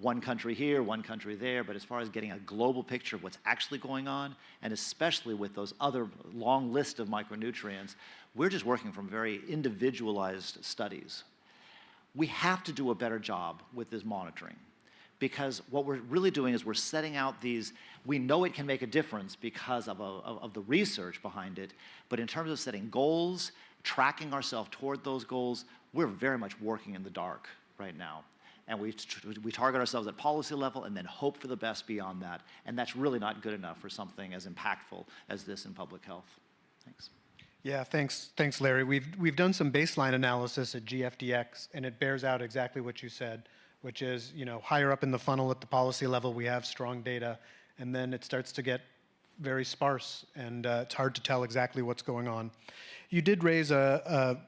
one country here, one country there, but as far as getting a global picture of what's actually going on, and especially with those other long list of micronutrients, we're just working from very individualized studies. We have to do a better job with this monitoring, because what we're really doing is we're setting out these, we know it can make a difference because of the research behind it, but in terms of setting goals, tracking ourselves toward those goals, we're very much working in the dark right now. And we target ourselves at policy level and then hope for the best beyond that. And that's really not good enough for something as impactful as this in public health. Thanks. Yeah, thanks, Larry. We've done some baseline analysis at GFDX, and it bears out exactly what you said, which is, higher up in the funnel at the policy level, we have strong data, and then it starts to get very sparse, and it's hard to tell exactly what's going on. You did raise a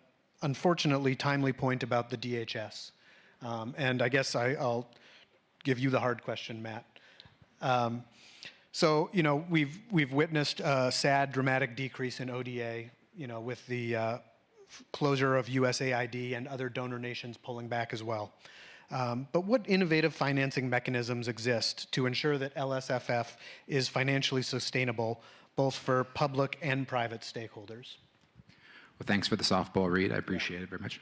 unfortunately timely point about the DHS, and I guess I'll give you the hard question, Matt. So, we've witnessed a sad, dramatic decrease in ODA, with the closure of USAID and other donor nations pulling back as well. But what innovative financing mechanisms exist to ensure that LSFF is financially sustainable, both for public and private stakeholders? Well, thanks for the softball, Reed. I appreciate it very much.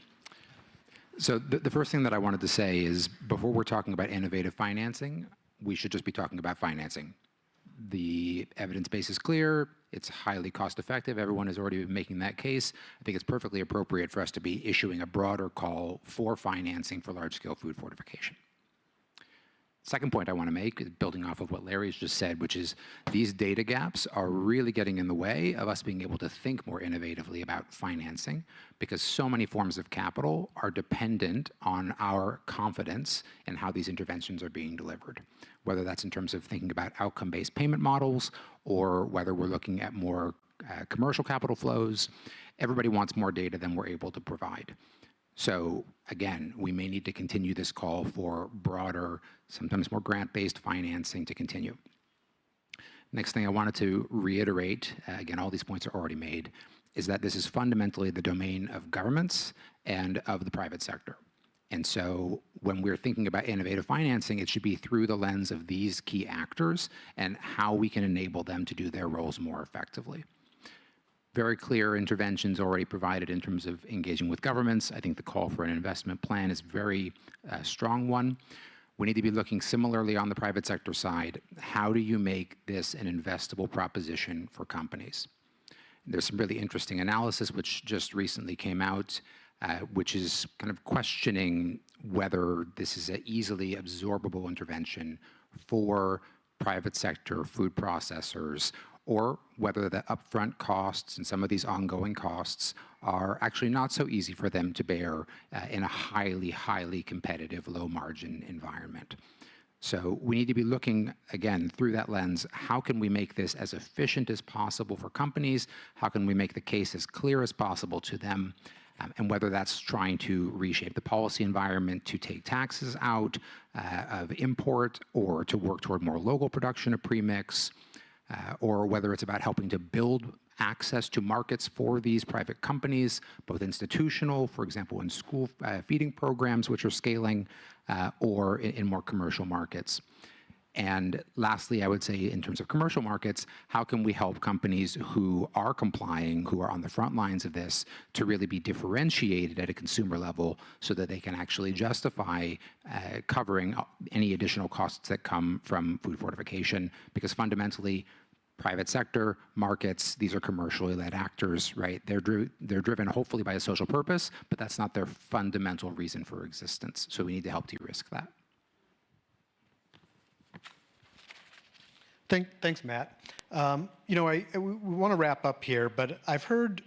So the first thing that I wanted to say is, before we're talking about innovative financing, we should just be talking about financing. The evidence base is clear. It's highly cost effective. Everyone has already been making that case. I think it's perfectly appropriate for us to be issuing a broader call for financing for large-scale food fortification. Second point I want to make is building off of what Larry's just said, which is these data gaps are really getting in the way of us being able to think more innovatively about financing, because so many forms of capital are dependent on our confidence in how these interventions are being delivered, whether that's in terms of thinking about outcome-based payment models or whether we're looking at more commercial capital flows. Everybody wants more data than we're able to provide. So again, we may need to continue this call for broader, sometimes more grant-based financing to continue. Next thing I wanted to reiterate, again, all these points are already made, is that this is fundamentally the domain of governments and of the private sector. And so when we're thinking about innovative financing, it should be through the lens of these key actors and how we can enable them to do their roles more effectively. Very clear interventions already provided in terms of engaging with governments. I think the call for an investment plan is a very strong one. We need to be looking similarly on the private sector side. How do you make this an investable proposition for companies? There's some really interesting analysis which just recently came out, which is kind of questioning whether this is an easily absorbable intervention for private sector food processors, or whether the upfront costs and some of these ongoing costs are actually not so easy for them to bear in a highly competitive, low-margin environment. So we need to be looking, again, through that lens, how can we make this as efficient as possible for companies? How can we make the case as clear as possible to them? And whether that's trying to reshape the policy environment to take taxes out of import or to work toward more local production of premix, or whether it's about helping to build access to markets for these private companies, both institutional, for example, in school feeding programs, which are scaling, or in more commercial markets. And lastly, I would say in terms of commercial markets, how can we help companies who are complying, who are on the front lines of this, to really be differentiated at a consumer level so that they can actually justify covering any additional costs that come from food fortification? Because fundamentally, private sector markets, these are commercially led actors, right? They're driven hopefully by a social purpose, but that's not their fundamental reason for existence. So we need to help de-risk that. Thanks, Matt. We want to wrap up here, but I've heard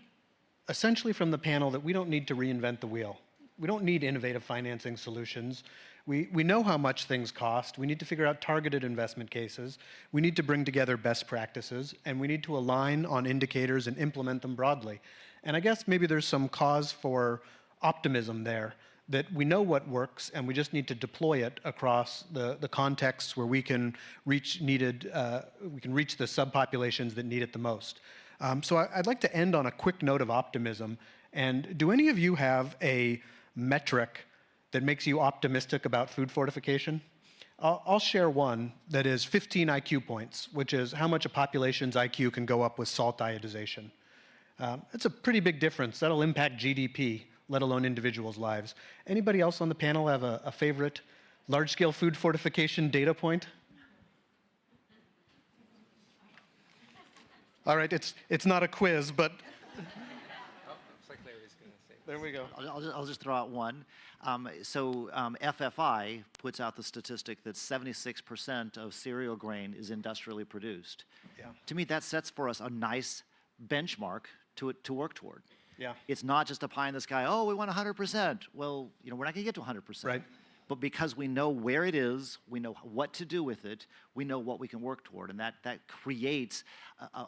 essentially from the panel that we don't need to reinvent the wheel. We don't need innovative financing solutions. We know how much things cost. We need to figure out targeted investment cases. We need to bring together best practices, and we need to align on indicators and implement them broadly. And I guess maybe there's some cause for optimism there, that we know what works, and we just need to deploy it across the contexts where we can reach the subpopulations that need it the most. So I'd like to end on a quick note of optimism. And do any of you have a metric that makes you optimistic about food fortification? I'll share one that is 15 IQ points, which is how much a population's IQ can go up with salt iodization. It's a pretty big difference. That'll impact GDP, let alone individuals' lives. Anybody else on the panel have a favorite large-scale food fortification data point? All right, it's not a quiz, but there we go. I'll just throw out one. FFI puts out the statistic that 76% of cereal grain is industrially produced. Yeah. To me, that sets for us a nice benchmark to work toward. Yeah. It's not just a pie in the sky, oh, we want 100%. Well, we're not going to get to 100%. Right. But because we know where it is, we know what to do with it, we know what we can work toward. And that creates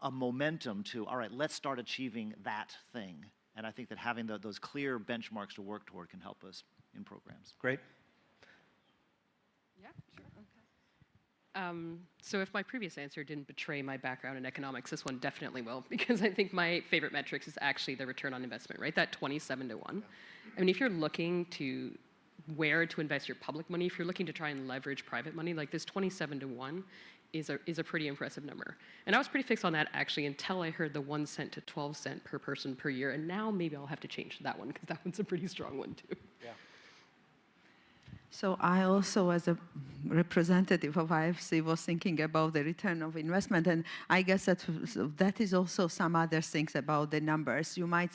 a momentum to, all right, let's start achieving that thing. And I think that having those clear benchmarks to work toward can help us in programs. Great. Yeah, sure. Okay. So if my previous answer didn't betray my background in economics, this one definitely will, because I think my favorite metrics is actually the return on investment, right? That 27 to 1. I mean, if you're looking to where to invest your public money, if you're looking to try and leverage private money, like this 27 to 1 is a pretty impressive number. And I was pretty fixed on that actually until I heard the 1 cent to 12 cent per person per year. And now maybe I'll have to change that one because that one's a pretty strong one too. Yeah. So I also, as a representative of IFC, was thinking about the return of investment, and I guess that is also some other things about the numbers. You might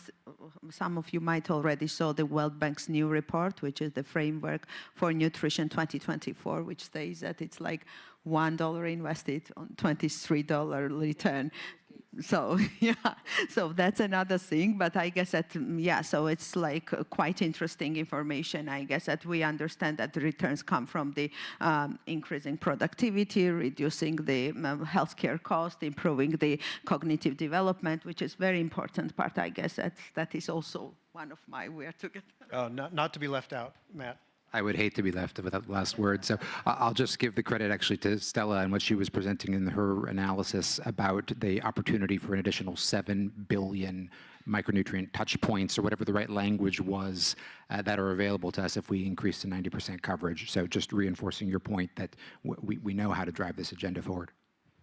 some of you might already saw the World Bank's new report, which is the framework for nutrition 2024, which says that it's like $1 invested on $23 return. So yeah, so that's another thing. But I guess that yeah, so it's like quite interesting information. I guess that we understand that the returns come from the increasing productivity, reducing the healthcare cost, improving the cognitive development, which is very important part. I guess that is also one of my where to get. Oh, not to be left out, Matt. I would hate to be left without the last word. So I'll just give the credit actually to Stella and what she was presenting in her analysis about the opportunity for an additional 7 billion micronutrient touch points, or whatever the right language was, that are available to us if we increase to 90% coverage. So just reinforcing your point that we know how to drive this agenda forward.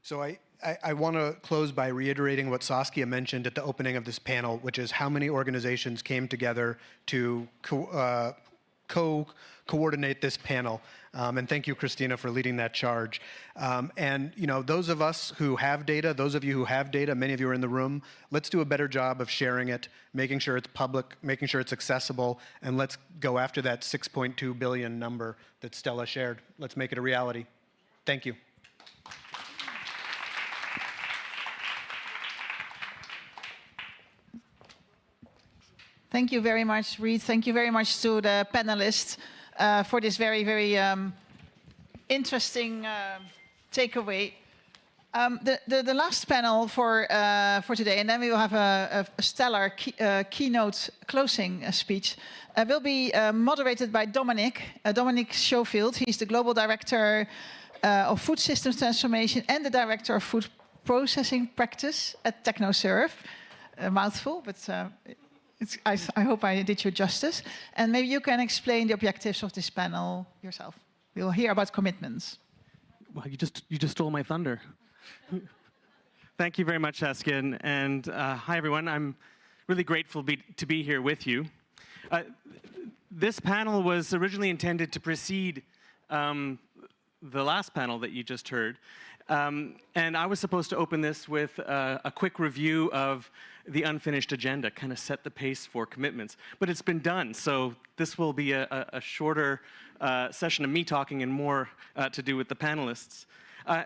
So I want to close by reiterating what Saskia mentioned at the opening of this panel, which is how many organizations came together to coordinate this panel. And thank you, Christina, for leading that charge. And you know, those of us who have data, those of you who have data, many of you are in the room, let's do a better job of sharing it, making sure it's public, making sure it's accessible, and let's go after that 6.2 billion number that Stella shared. Let's make it a reality. Thank you. Thank you very much, Reid. Thank you very much to the panelists for this very, very interesting takeaway. The last panel for today, and then we will have a stellar keynote closing speech, will be moderated by Dominic Schofield. He's the Global Director of Food Systems Transformation and the Director of Food Processing Practice at TechnoServe. A mouthful, but I hope I did you justice. And maybe you can explain the objectives of this panel yourself. We'll hear about commitments. Well, you just stole my thunder. Thank you very much, Saskia, and hi everyone. I'm really grateful to be here with you. This panel was originally intended to precede the last panel that you just heard. And I was supposed to open this with a quick review of the unfinished agenda, kind of set the pace for commitments. But it's been done, so this will be a shorter session of me talking and more to do with the panelists,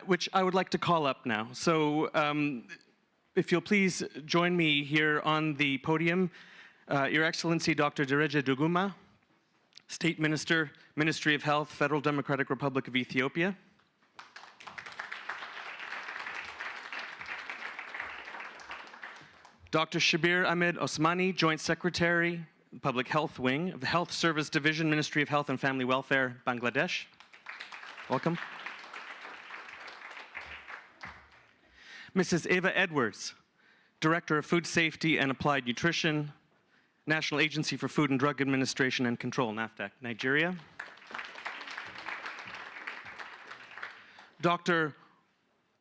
which I would like to call up now. So if you'll please join me here on the podium, Your Excellency Dr. Dereje Duguma, State Minister, Ministry of Health, Federal Democratic Republic of Ethiopia. Dr. Shabir Ahmed Osmani, Joint Secretary, Public Health Wing of the Health Service Division, Ministry of Health and Family Welfare, Bangladesh. Welcome. Mrs. Eva Edwards, Director of Food Safety and Applied Nutrition, National Agency for Food and Drug Administration and Control, NAFDAC, Nigeria. Dr.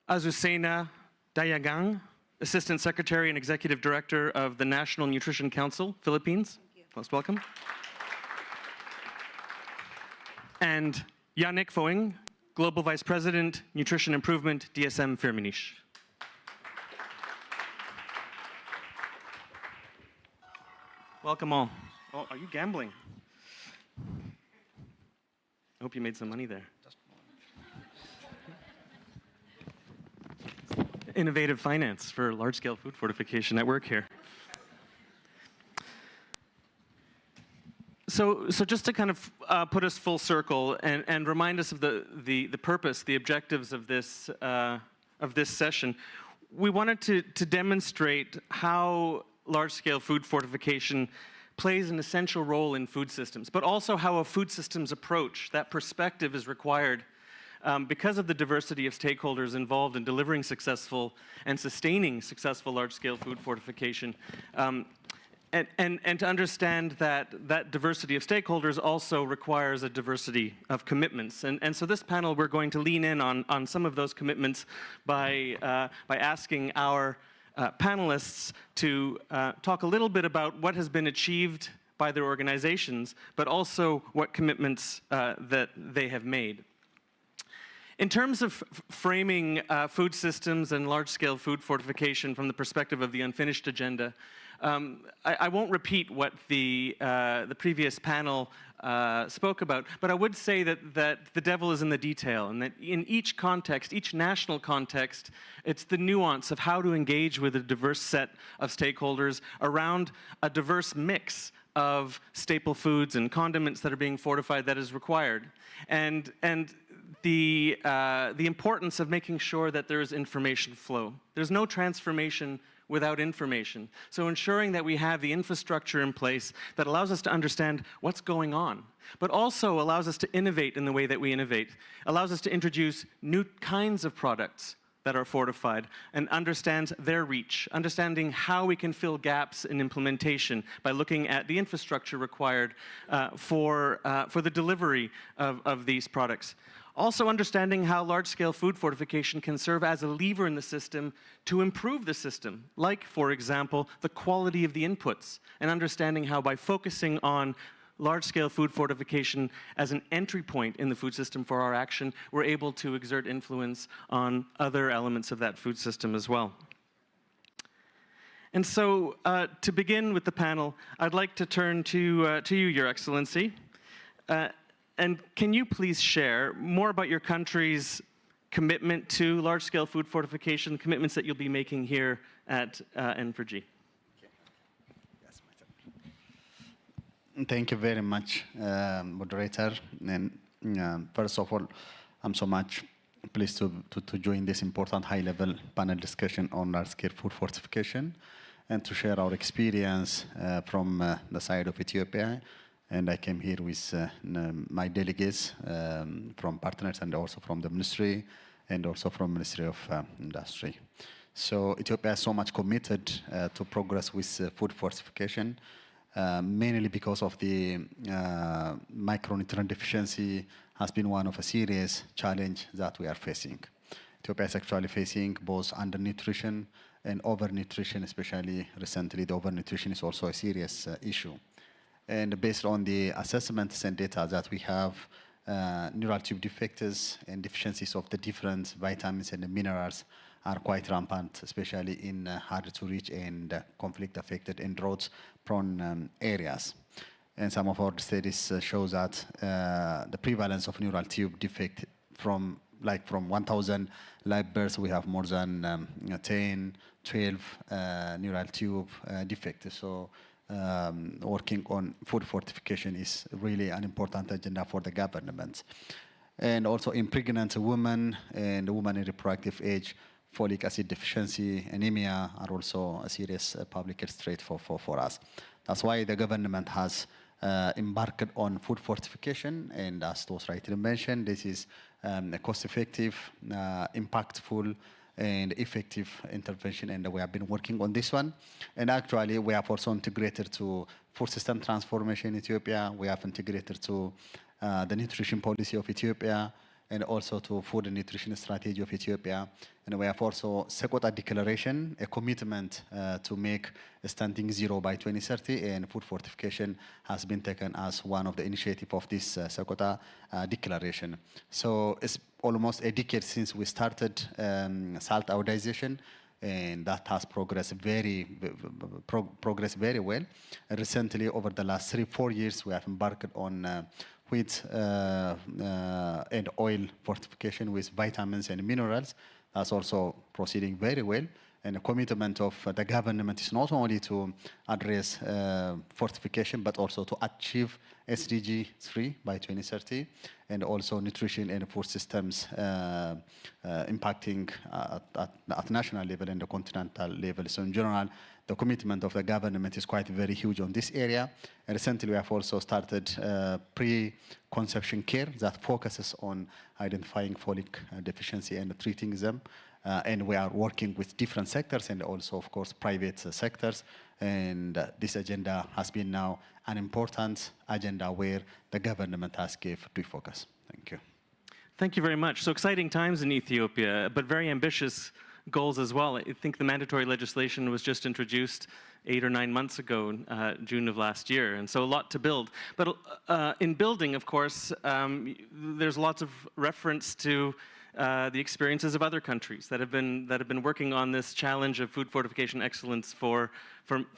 Azucena Dayagang, Assistant Secretary and Executive Director of the National Nutrition Council, Philippines. Most welcome. And Yannick Foing, Global Vice President, Nutrition Improvement, DSM Firmenich. Welcome all. Oh, are you gambling? I hope you made some money there. Innovative finance for large-scale food fortification at work here. So just to kind of put us full circle and remind us of the purpose, the objectives of this session, we wanted to demonstrate how large-scale food fortification plays an essential role in food systems, but also how a food systems approach, that perspective is required because of the diversity of stakeholders involved in delivering successful and sustaining successful large-scale food fortification. And to understand that diversity of stakeholders also requires a diversity of commitments. And so this panel, we're going to lean in on some of those commitments by asking our panelists to talk a little bit about what has been achieved by their organizations, but also what commitments that they have made. In terms of framing food systems and large-scale food fortification from the perspective of the unfinished agenda, I won't repeat what the previous panel spoke about, but I would say that the devil is in the detail, and that in each context, each national context, it's the nuance of how to engage with a diverse set of stakeholders around a diverse mix of staple foods and condiments that are being fortified that is required. And the importance of making sure that there is information flow. There's no transformation without information. So ensuring that we have the infrastructure in place that allows us to understand what's going on, but also allows us to innovate in the way that we innovate, allows us to introduce new kinds of products that are fortified, and understands their reach, understanding how we can fill gaps in implementation by looking at the infrastructure required for the delivery of these products. Also understanding how large-scale food fortification can serve as a lever in the system to improve the system, like, for example, the quality of the inputs, and understanding how by focusing on large-scale food fortification as an entry point in the food system for our action, we're able to exert influence on other elements of that food system as well. And so, to begin with the panel, I'd like to turn to you, Your Excellency. And can you please share more about your country's commitment to large-scale food fortification, commitments that you'll be making here at N4G? Thank you very much, moderator. And first of all, I'm so much pleased to join this important high-level panel discussion on large-scale food fortification and to share our experience from the side of Ethiopia. And I came here with my delegates from partners and also from the ministry and also from Ministry of Industry. So Ethiopia is so much committed to progress with food fortification, mainly because of the micronutrient deficiency has been one of a serious challenge that we are facing. Ethiopia is actually facing both undernutrition and overnutrition, especially recently. The overnutrition is also a serious issue. And based on the assessments and data that we have, neural tube defects and deficiencies of the different vitamins and the minerals are quite rampant, especially in hard-to-reach and conflict-affected and drought-prone areas. And some of our studies show that the prevalence of neural tube defect from 1,000 live births, we have more than 10, 12 neural tube defects. So working on food fortification is really an important agenda for the government. And also in pregnant women and women in reproductive age, folic acid deficiency, anemia are also a serious public health threat for us. That's why the government has embarked on food fortification, and as was rightly mentioned, this is a cost-effective, impactful, and effective intervention, and we have been working on this one. And actually, we have also integrated to food system transformation in Ethiopia. We have integrated to the nutrition policy of Ethiopia, and also to food and nutrition strategy of Ethiopia. And we have also Sekota Declaration, a commitment to make stunting zero by 2030, and food fortification has been taken as one of the initiatives of this Sekota Declaration. So it's almost a decade since we started salt iodization, and that has progressed very well. Recently, over the last 3-4 years, we have embarked on wheat and oil fortification with vitamins and minerals. That's also proceeding very well. And the commitment of the government is not only to address fortification, but also to achieve SDG 3 by 2030, and also nutrition and food systems impacting at national level and the continental level. So in general, the commitment of the government is quite very huge on this area. And recently, we have also started pre-conception care that focuses on identifying folic deficiency and treating them. And we are working with different sectors and also, of course, private sectors. And this agenda has been now an important agenda where the government has given due focus. Thank you. Thank you very much. So exciting times in Ethiopia, but very ambitious goals as well. I think the mandatory legislation was just introduced 8 or 9 months ago, June of last year, and so a lot to build. But in building, of course, there's lots of reference to the experiences of other countries that have been working on this challenge of food fortification excellence for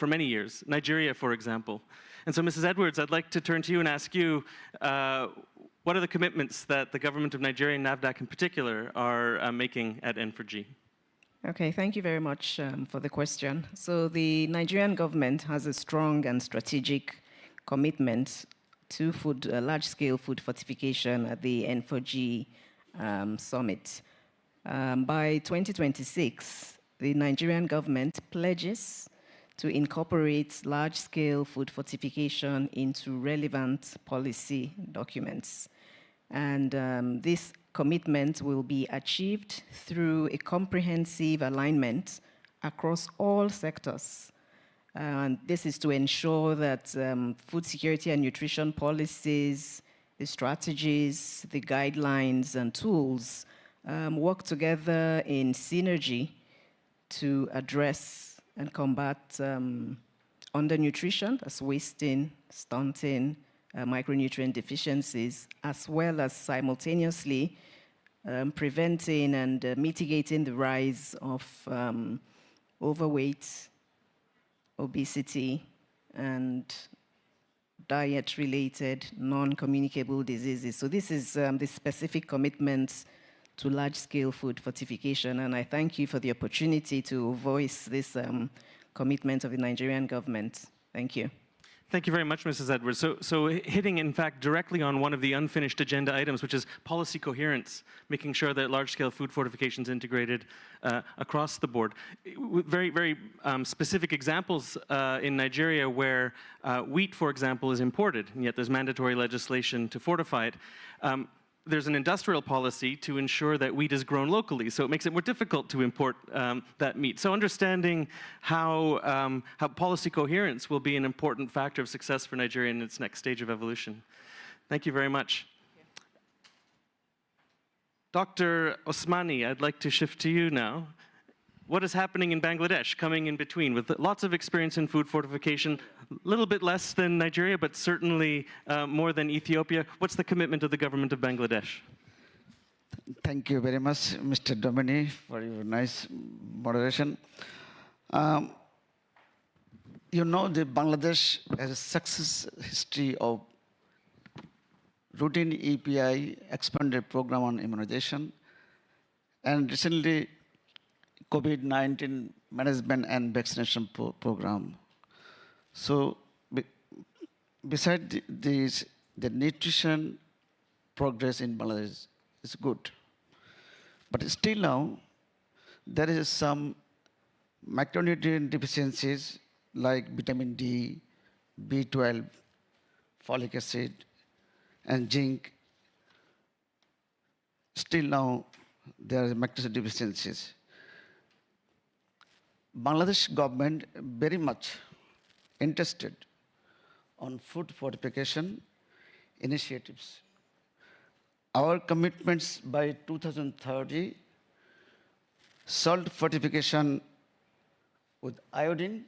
many years. Nigeria, for example. And so, Mrs. Edwards, I'd like to turn to you and ask you, what are the commitments that the government of Nigeria and NAFDAC in particular are making at N4G? Okay, thank you very much for the question. So the Nigerian government has a strong and strategic commitment to large-scale food fortification at the N4G summit. By 2026, the Nigerian government pledges to incorporate large-scale food fortification into relevant policy documents. And this commitment will be achieved through a comprehensive alignment across all sectors. And this is to ensure that food security and nutrition policies, the strategies, the guidelines, and tools work together in synergy to address and combat undernutrition, that's wasting, stunting, micronutrient deficiencies, as well as simultaneously preventing and mitigating the rise of overweight, obesity, and diet-related non-communicable diseases. So this is the specific commitments to large-scale food fortification, and I thank you for the opportunity to voice this commitment of the Nigerian government. Thank you. Thank you very much, Mrs. Edwards. So hitting, in fact, directly on one of the unfinished agenda items, which is policy coherence, making sure that large-scale food fortification is integrated across the board. Very, very specific examples in Nigeria where wheat, for example, is imported, and yet there's mandatory legislation to fortify it. There's an industrial policy to ensure that wheat is grown locally, so it makes it more difficult to import that meat. So understanding how policy coherence will be an important factor of success for Nigeria in its next stage of evolution. Thank you very much. Dr. Osmani, I'd like to shift to you now. What is happening in Bangladesh, coming in between, with lots of experience in food fortification, a little bit less than Nigeria, but certainly more than Ethiopia? What's the commitment of the government of Bangladesh? Thank you very much, Mr. Domini, for your nice moderation. You know, Bangladesh has a success history of routine EPI expanded program on immunization, and recently COVID-19 management and vaccination program. So besides this, the nutrition progress in Bangladesh is good. But still now, there is some macronutrient deficiencies like vitamin D, B12, folic acid, and zinc. Still now, there are macronutrient deficiencies. Bangladesh government very much interested on food fortification initiatives. Our commitments by 2030, salt fortification with iodine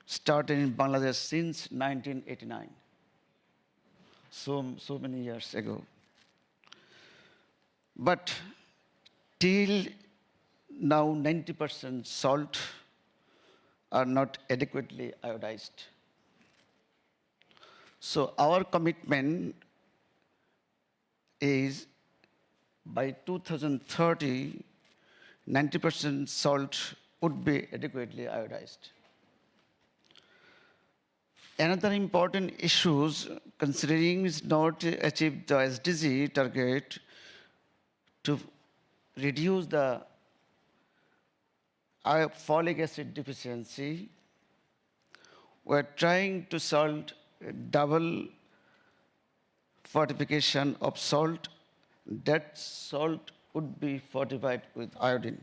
started in Bangladesh since 1989. So many years ago. But till now 90% salt are not adequately iodized. So our commitment is by 2030, 90% salt would be adequately iodized. Another important issue, considering is not achieve the SDG target to reduce the folic acid deficiency, we're trying to solve double fortification of salt. That salt would be fortified with iodine.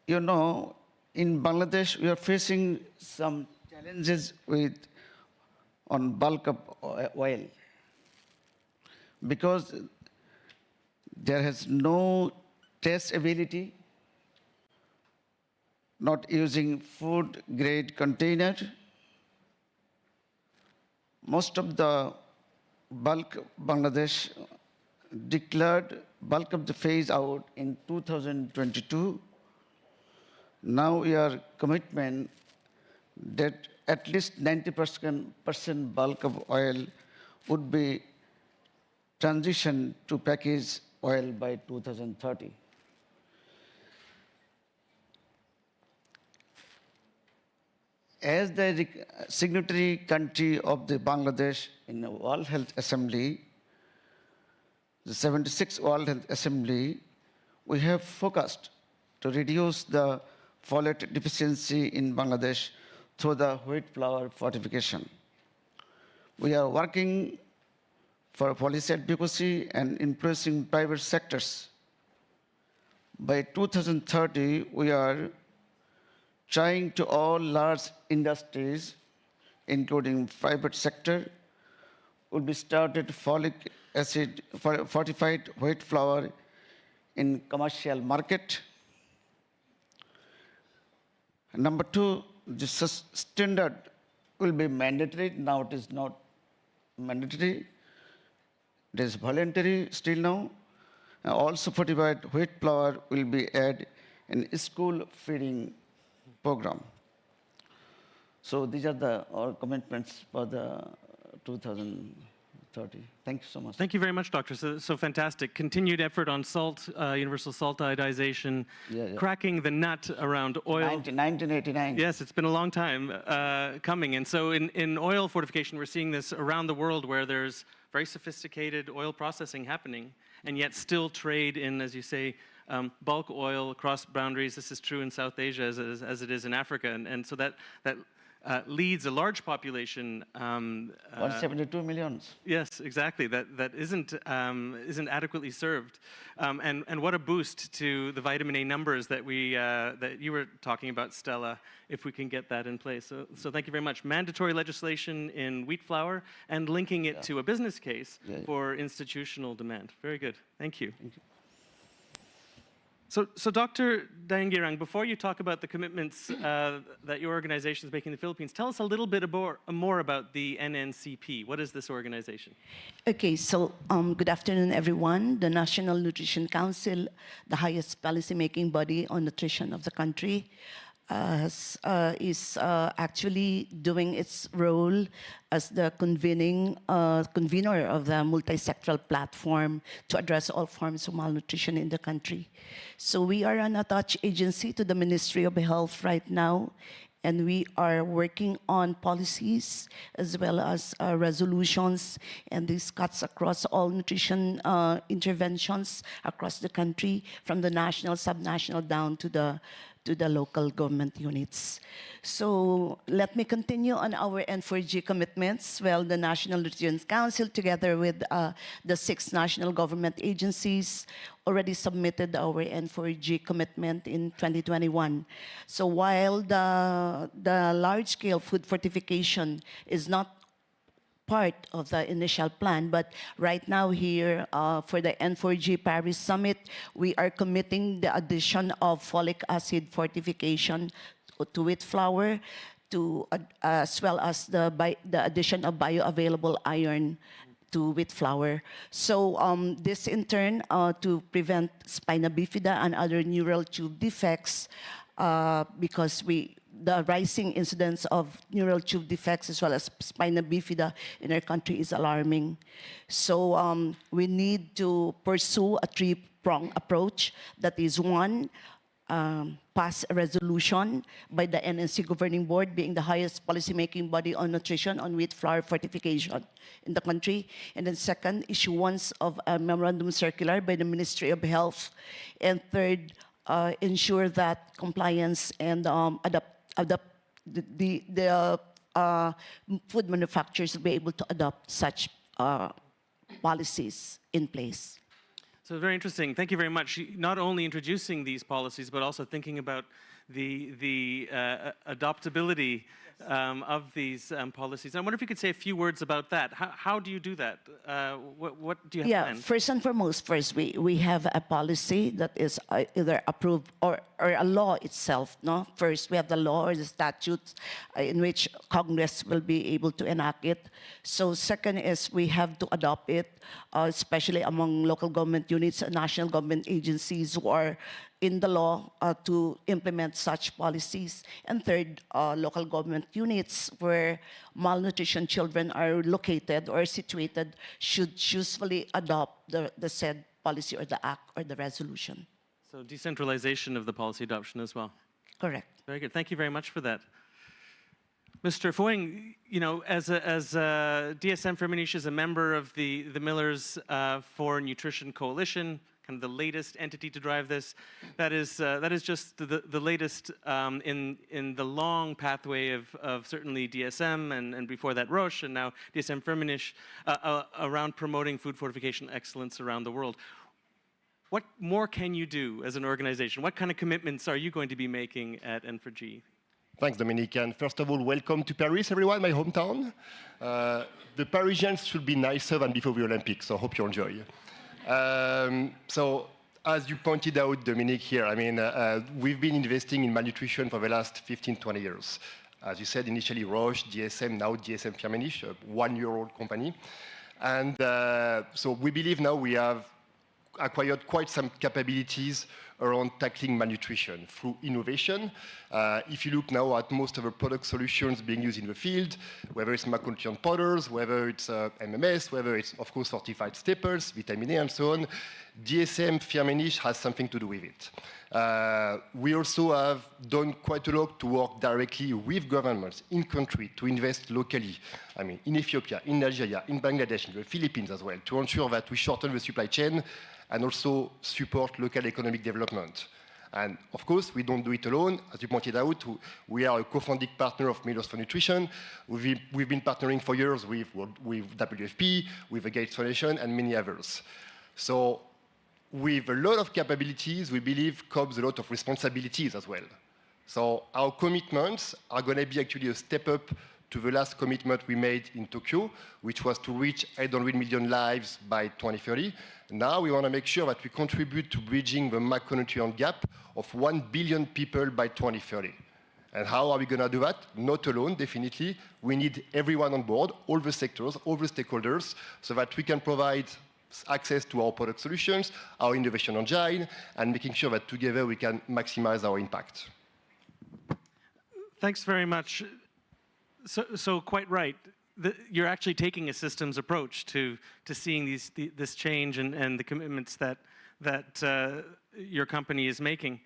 You know, in Bangladesh, we are facing some challenges on bulk of oil because there has no traceability, not using food grade container. Most of the bulk Bangladesh declared bulk of the phase out in 2022. Now we are commitment that at least 90% bulk of oil would be transitioned to packaged oil by 2030. As the signatory country of the Bangladesh in the World Health Assembly, the 76th World Health Assembly, we have focused to reduce the folate deficiency in Bangladesh through the wheat flour fortification. We are working for policy advocacy and influencing private sectors. By 2030, we are trying to all large industries, including private sector, will be started folic acid fortified wheat flour in commercial market. Number two, the standard will be mandatory. Now it is not mandatory. It is voluntary still now. Also fortified wheat flour will be added in school feeding program. So these are our commitments for the 2030. Thank you so much. Thank you very much, Doctor. So fantastic. Continued effort on salt, universal salt iodization, cracking the nut around oil. 1989. Yes, it's been a long time coming. And so in oil fortification, we're seeing this around the world where there's very sophisticated oil processing happening, and yet still trade in, as you say, bulk oil across boundaries. This is true in South Asia as it is in Africa. And so that leads a large population. 172 million. Yes, exactly. That isn't adequately served, and what a boost to the vitamin A numbers that that you were talking about, Stella. If we can get that in place, so thank you very much. Mandatory legislation in wheat flour and linking it to a business case for institutional demand. Very good. Thank you. Thank you. So Dr. Dayangirang, before you talk about the commitments that your organization is making in the Philippines, tell us a little bit more about the NNCP. What is this organization? Okay, so good afternoon, everyone. The National Nutrition Council, the highest policy-making body on nutrition of the country, is actually doing its role as the convener of the multi-sectoral platform to address all forms of malnutrition in the country. So we are an attached agency to the Ministry of Health right now, and we are working on policies as well as resolutions, and this cuts across all nutrition interventions across the country, from the national, subnational, down to the local government units. So let me continue on our N4G commitments. Well, the National Nutrition Council, together with the 6 national government agencies, already submitted our N4G commitment in 2021. So while the large-scale food fortification is not part of the initial plan, but right now here for the N4G Paris Summit, we are committing the addition of folic acid fortification to wheat flour, as well as the addition of bioavailable iron to wheat flour. So this in turn to prevent spina bifida and other neural tube defects, because the rising incidence of neural tube defects as well as spina bifida in our country is alarming. So we need to pursue a 3-pronged approach. That is, one, pass a resolution by the NNC Governing Board, being the highest policymaking body on nutrition on wheat flour fortification in the country. And then second, issuance of a memorandum circular by the Ministry of Health. And third, ensure that compliance and the food manufacturers will be able to adopt such policies in place. So very interesting. Thank you very much. Not only introducing these policies, but also thinking about the adoptability of these policies. I wonder if you could say a few words about that. How do you do that? What do you have planned? First and foremost, we have a policy that is either approved or a law itself. No, first we have the law or the statutes in which Congress will be able to enact it. So second is we have to adopt it, especially among local government units and national government agencies who are in the law to implement such policies. And third, local government units where malnutrition children are located or situated should usually adopt the said policy or the act or the resolution. So decentralization of the policy adoption as well. Correct. Very good. Thank you very much for that. Mr. Foing, you know, as DSM Firmenich is a member of the Millers for Nutrition Coalition, kind of the latest entity to drive this. That is just the latest in the long pathway of certainly DSM and before that Roche and now DSM Firmenich around promoting food fortification excellence around the world. What more can you do as an organization? What kind of commitments are you going to be making at N4G? Thanks, Dominique. And first of all, welcome to Paris, everyone, my hometown. The Parisians should be nicer than before the Olympics, so I hope you enjoy. So, as you pointed out, Dominique, here, I mean, we've been investing in malnutrition for the last 15, 20 years. As you said, initially Roche, DSM, now DSM Firmenich, a one-year-old company. And so we believe now we have acquired quite some capabilities around tackling malnutrition through innovation. If you look now at most of the product solutions being used in the field, whether it's macronutrient powders, whether it's MMS, whether it's, of course, fortified staples, vitamin A, and so on, DSM Firmenich has something to do with it. We also have done quite a lot to work directly with governments in country to invest locally. I mean, in Ethiopia, in Nigeria, in Bangladesh, in the Philippines as well, to ensure that we shorten the supply chain and also support local economic development. And of course, we don't do it alone. As you pointed out, we are a co-founding partner of Millers for Nutrition. We've been partnering for years with WFP, with the Gates Foundation, and many others. So with a lot of capabilities, we believe comes a lot of responsibilities as well. So our commitments are going to be actually a step up to the last commitment we made in Tokyo, which was to reach 800 million lives by 2030. Now we want to make sure that we contribute to bridging the macronutrient gap of 1 billion people by 2030. And how are we going to do that? Not alone, definitely. We need everyone on board, all the sectors, all the stakeholders, so that we can provide access to our product solutions, our innovation engine, and making sure that together we can maximize our impact. Thanks very much. So quite right. You're actually taking a systems approach to seeing this change and the commitments that your company is making.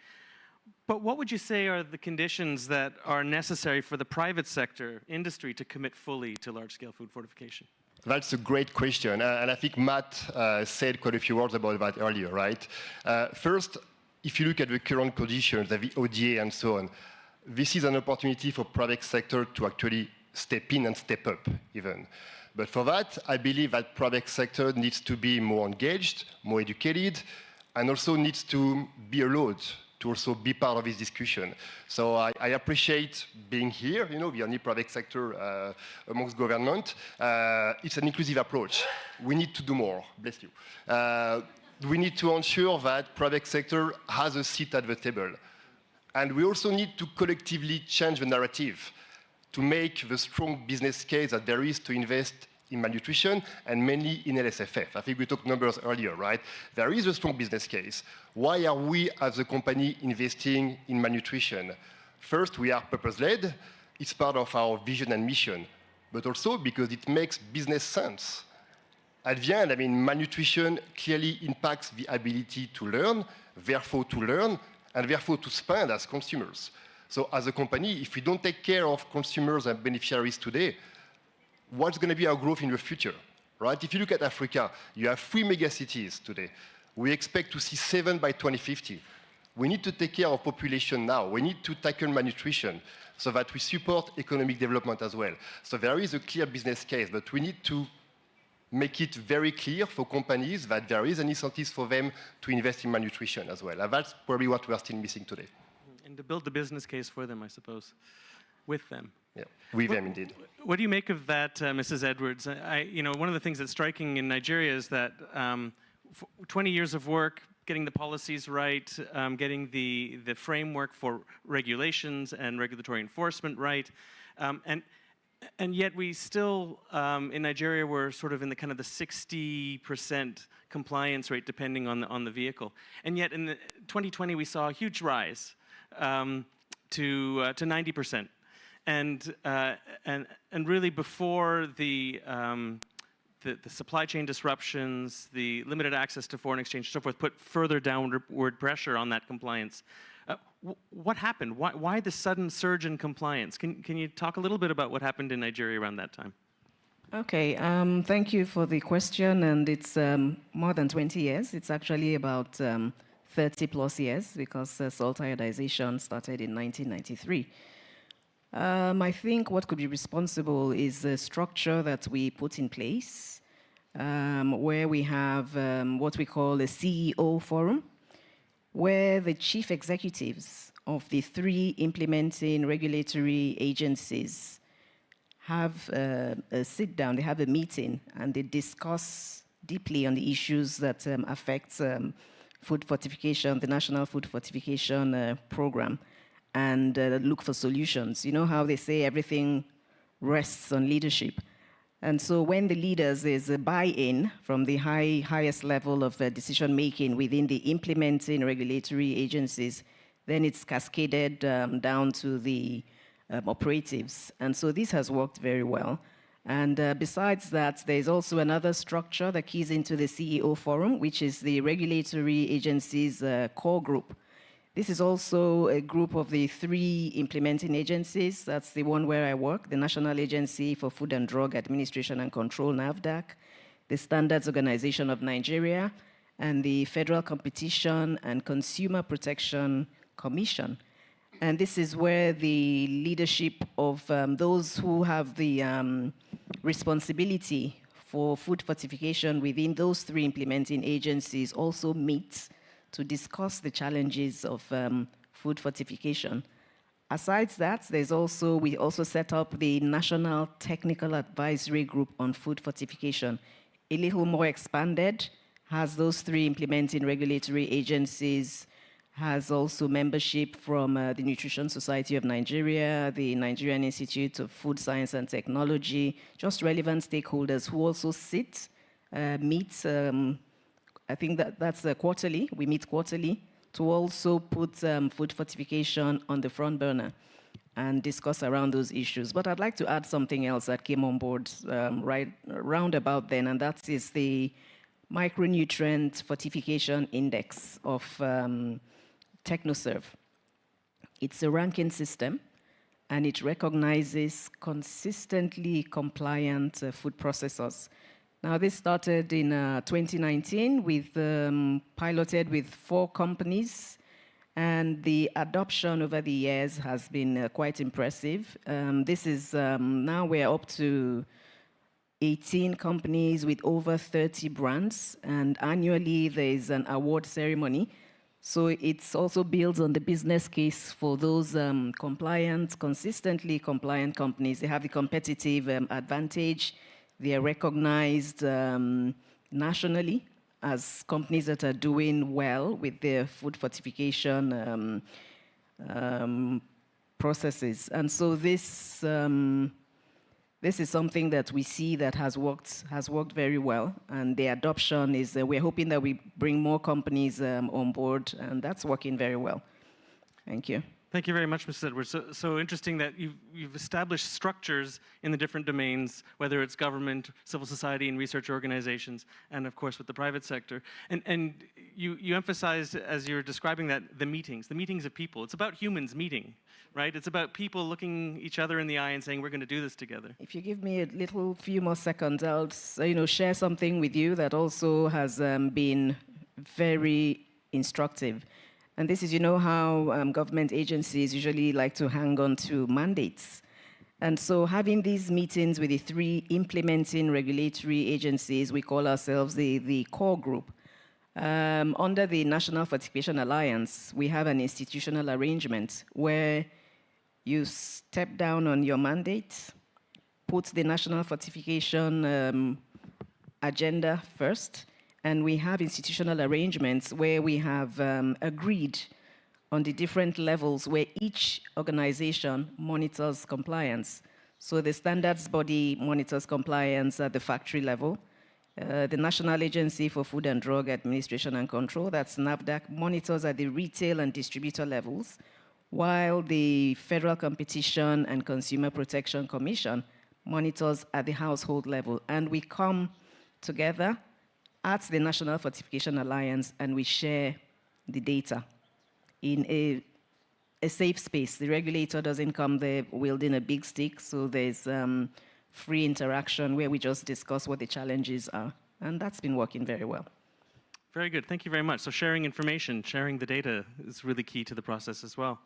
But what would you say are the conditions that are necessary for the private sector, industry, to commit fully to large-scale food fortification? That's a great question. And I think Matt said quite a few words about that earlier, right? First, if you look at the current conditions, the ODA and so on, this is an opportunity for private sector to actually step in and step up even. But for that, I believe that private sector needs to be more engaged, more educated, and also needs to be allowed to also be part of this discussion. So I appreciate being here, you know, the only private sector amongst government. It's an inclusive approach. We need to do more, bless you. We need to ensure that private sector has a seat at the table. And we also need to collectively change the narrative to make the strong business case that there is to invest in malnutrition and mainly in LSFF. I think we talked numbers earlier, right? There is a strong business case. Why are we as a company investing in malnutrition? First, we are purpose-led. It's part of our vision and mission, but also because it makes business sense. At the end, I mean, malnutrition clearly impacts the ability to learn, therefore to learn, and therefore to spend as consumers. So as a company, if we don't take care of consumers and beneficiaries today, what's going to be our growth in the future, right? If you look at Africa, you have 3 megacities today. We expect to see 7 by 2050. We need to take care of population now. We need to tackle malnutrition so that we support economic development as well. So there is a clear business case, but we need to make it very clear for companies that there is an incentive for them to invest in malnutrition as well. And that's probably what we are still missing today. And to build the business case for them, I suppose. with them. Yeah, with them indeed. What do you make of that, Mrs. Edwards? One of the things that's striking in Nigeria is that 20 years of work, getting the policies right, getting the framework for regulations and regulatory enforcement right, and yet we still, in Nigeria, we're sort of in the kind of the 60% compliance rate, depending on the vehicle. And yet in 2020, we saw a huge rise to 90%. And really before the supply chain disruptions, the limited access to foreign exchange, and so forth, put further downward pressure on that compliance. What happened? Why the sudden surge in compliance? Can you talk a little bit about what happened in Nigeria around that time? Okay, thank you for the question, and it's more than 20 years. It's actually about 30 plus years because salt iodization started in 1993. I think what could be responsible is the structure that we put in place, where we have what we call a CEO forum, where the chief executives of the 3 implementing regulatory agencies have a sit down, they have a meeting, and they discuss deeply on the issues that affect food fortification, the National Food Fortification Program, and look for solutions. You know how they say everything rests on leadership. And so when the leaders, there's a buy-in from the highest level of decision-making within the implementing regulatory agencies, then it's cascaded down to the operatives. And so this has worked very well. And besides that, there's also another structure that keys into the CEO forum, which is the regulatory agencies core group. This is also a group of the 3 implementing agencies. That's the one where I work, the National Agency for Food and Drug Administration and Control, NAFDAC, the Standards Organization of Nigeria, and the Federal Competition and Consumer Protection Commission. And this is where the leadership of those who have the responsibility for food fortification within those 3 implementing agencies also meet to discuss the challenges of food fortification. Aside that, we also set up the National Technical Advisory Group on Food Fortification, a little more expanded, has those 3 implementing regulatory agencies, has also membership from the Nutrition Society of Nigeria, the Nigerian Institute of Food Science and Technology, just relevant stakeholders who also meet, I think that's quarterly. We meet quarterly to also put food fortification on the front burner and discuss around those issues. But I'd like to add something else that came on board right around about then, and that is the Micronutrient Fortification Index of TechnoServe. It's a ranking system, and it recognizes consistently compliant food processors. Now, this started in 2019 with piloted with 4 companies, and the adoption over the years has been quite impressive. This is now we're up to 18 companies with over 30 brands, and annually there is an award ceremony. So it's also builds on the business case for those consistently compliant companies. They have the competitive advantage. They are recognized nationally as companies that are doing well with their food fortification processes. And so this is something that we see that has worked very well. And the adoption is, we're hoping that we bring more companies on board, and that's working very well. Thank you. Thank you very much, Mrs. Edwards. So interesting that you've established structures in the different domains, whether it's government, civil society, and research organizations, and of course with the private sector. And you emphasized, as you were describing that, the meetings of people. It's about humans meeting, right? It's about people looking each other in the eye and saying, we're going to do this together. If you give me a few more seconds, I'll share something with you that also has been very instructive. And this is, how government agencies usually like to hang on to mandates. And so having these meetings with the 3 implementing regulatory agencies, we call ourselves the core group. Under the National Fortification Alliance, we have an institutional arrangement where you step down on your mandate, put the national fortification agenda first, and we have institutional arrangements where we have agreed on the different levels where each organization monitors compliance. So the standards body monitors compliance at the factory level. The National Agency for Food and Drug Administration and Control, that's NAFDAC, monitors at the retail and distributor levels, while the Federal Competition and Consumer Protection Commission monitors at the household level. And we come together at the National Fortification Alliance and we share the data in a safe space. The regulator doesn't come there wielding a big stick, so there's free interaction where we just discuss what the challenges are. And that's been working very well. Very good. Thank you very much. So sharing information, sharing the data is really key to the process as well.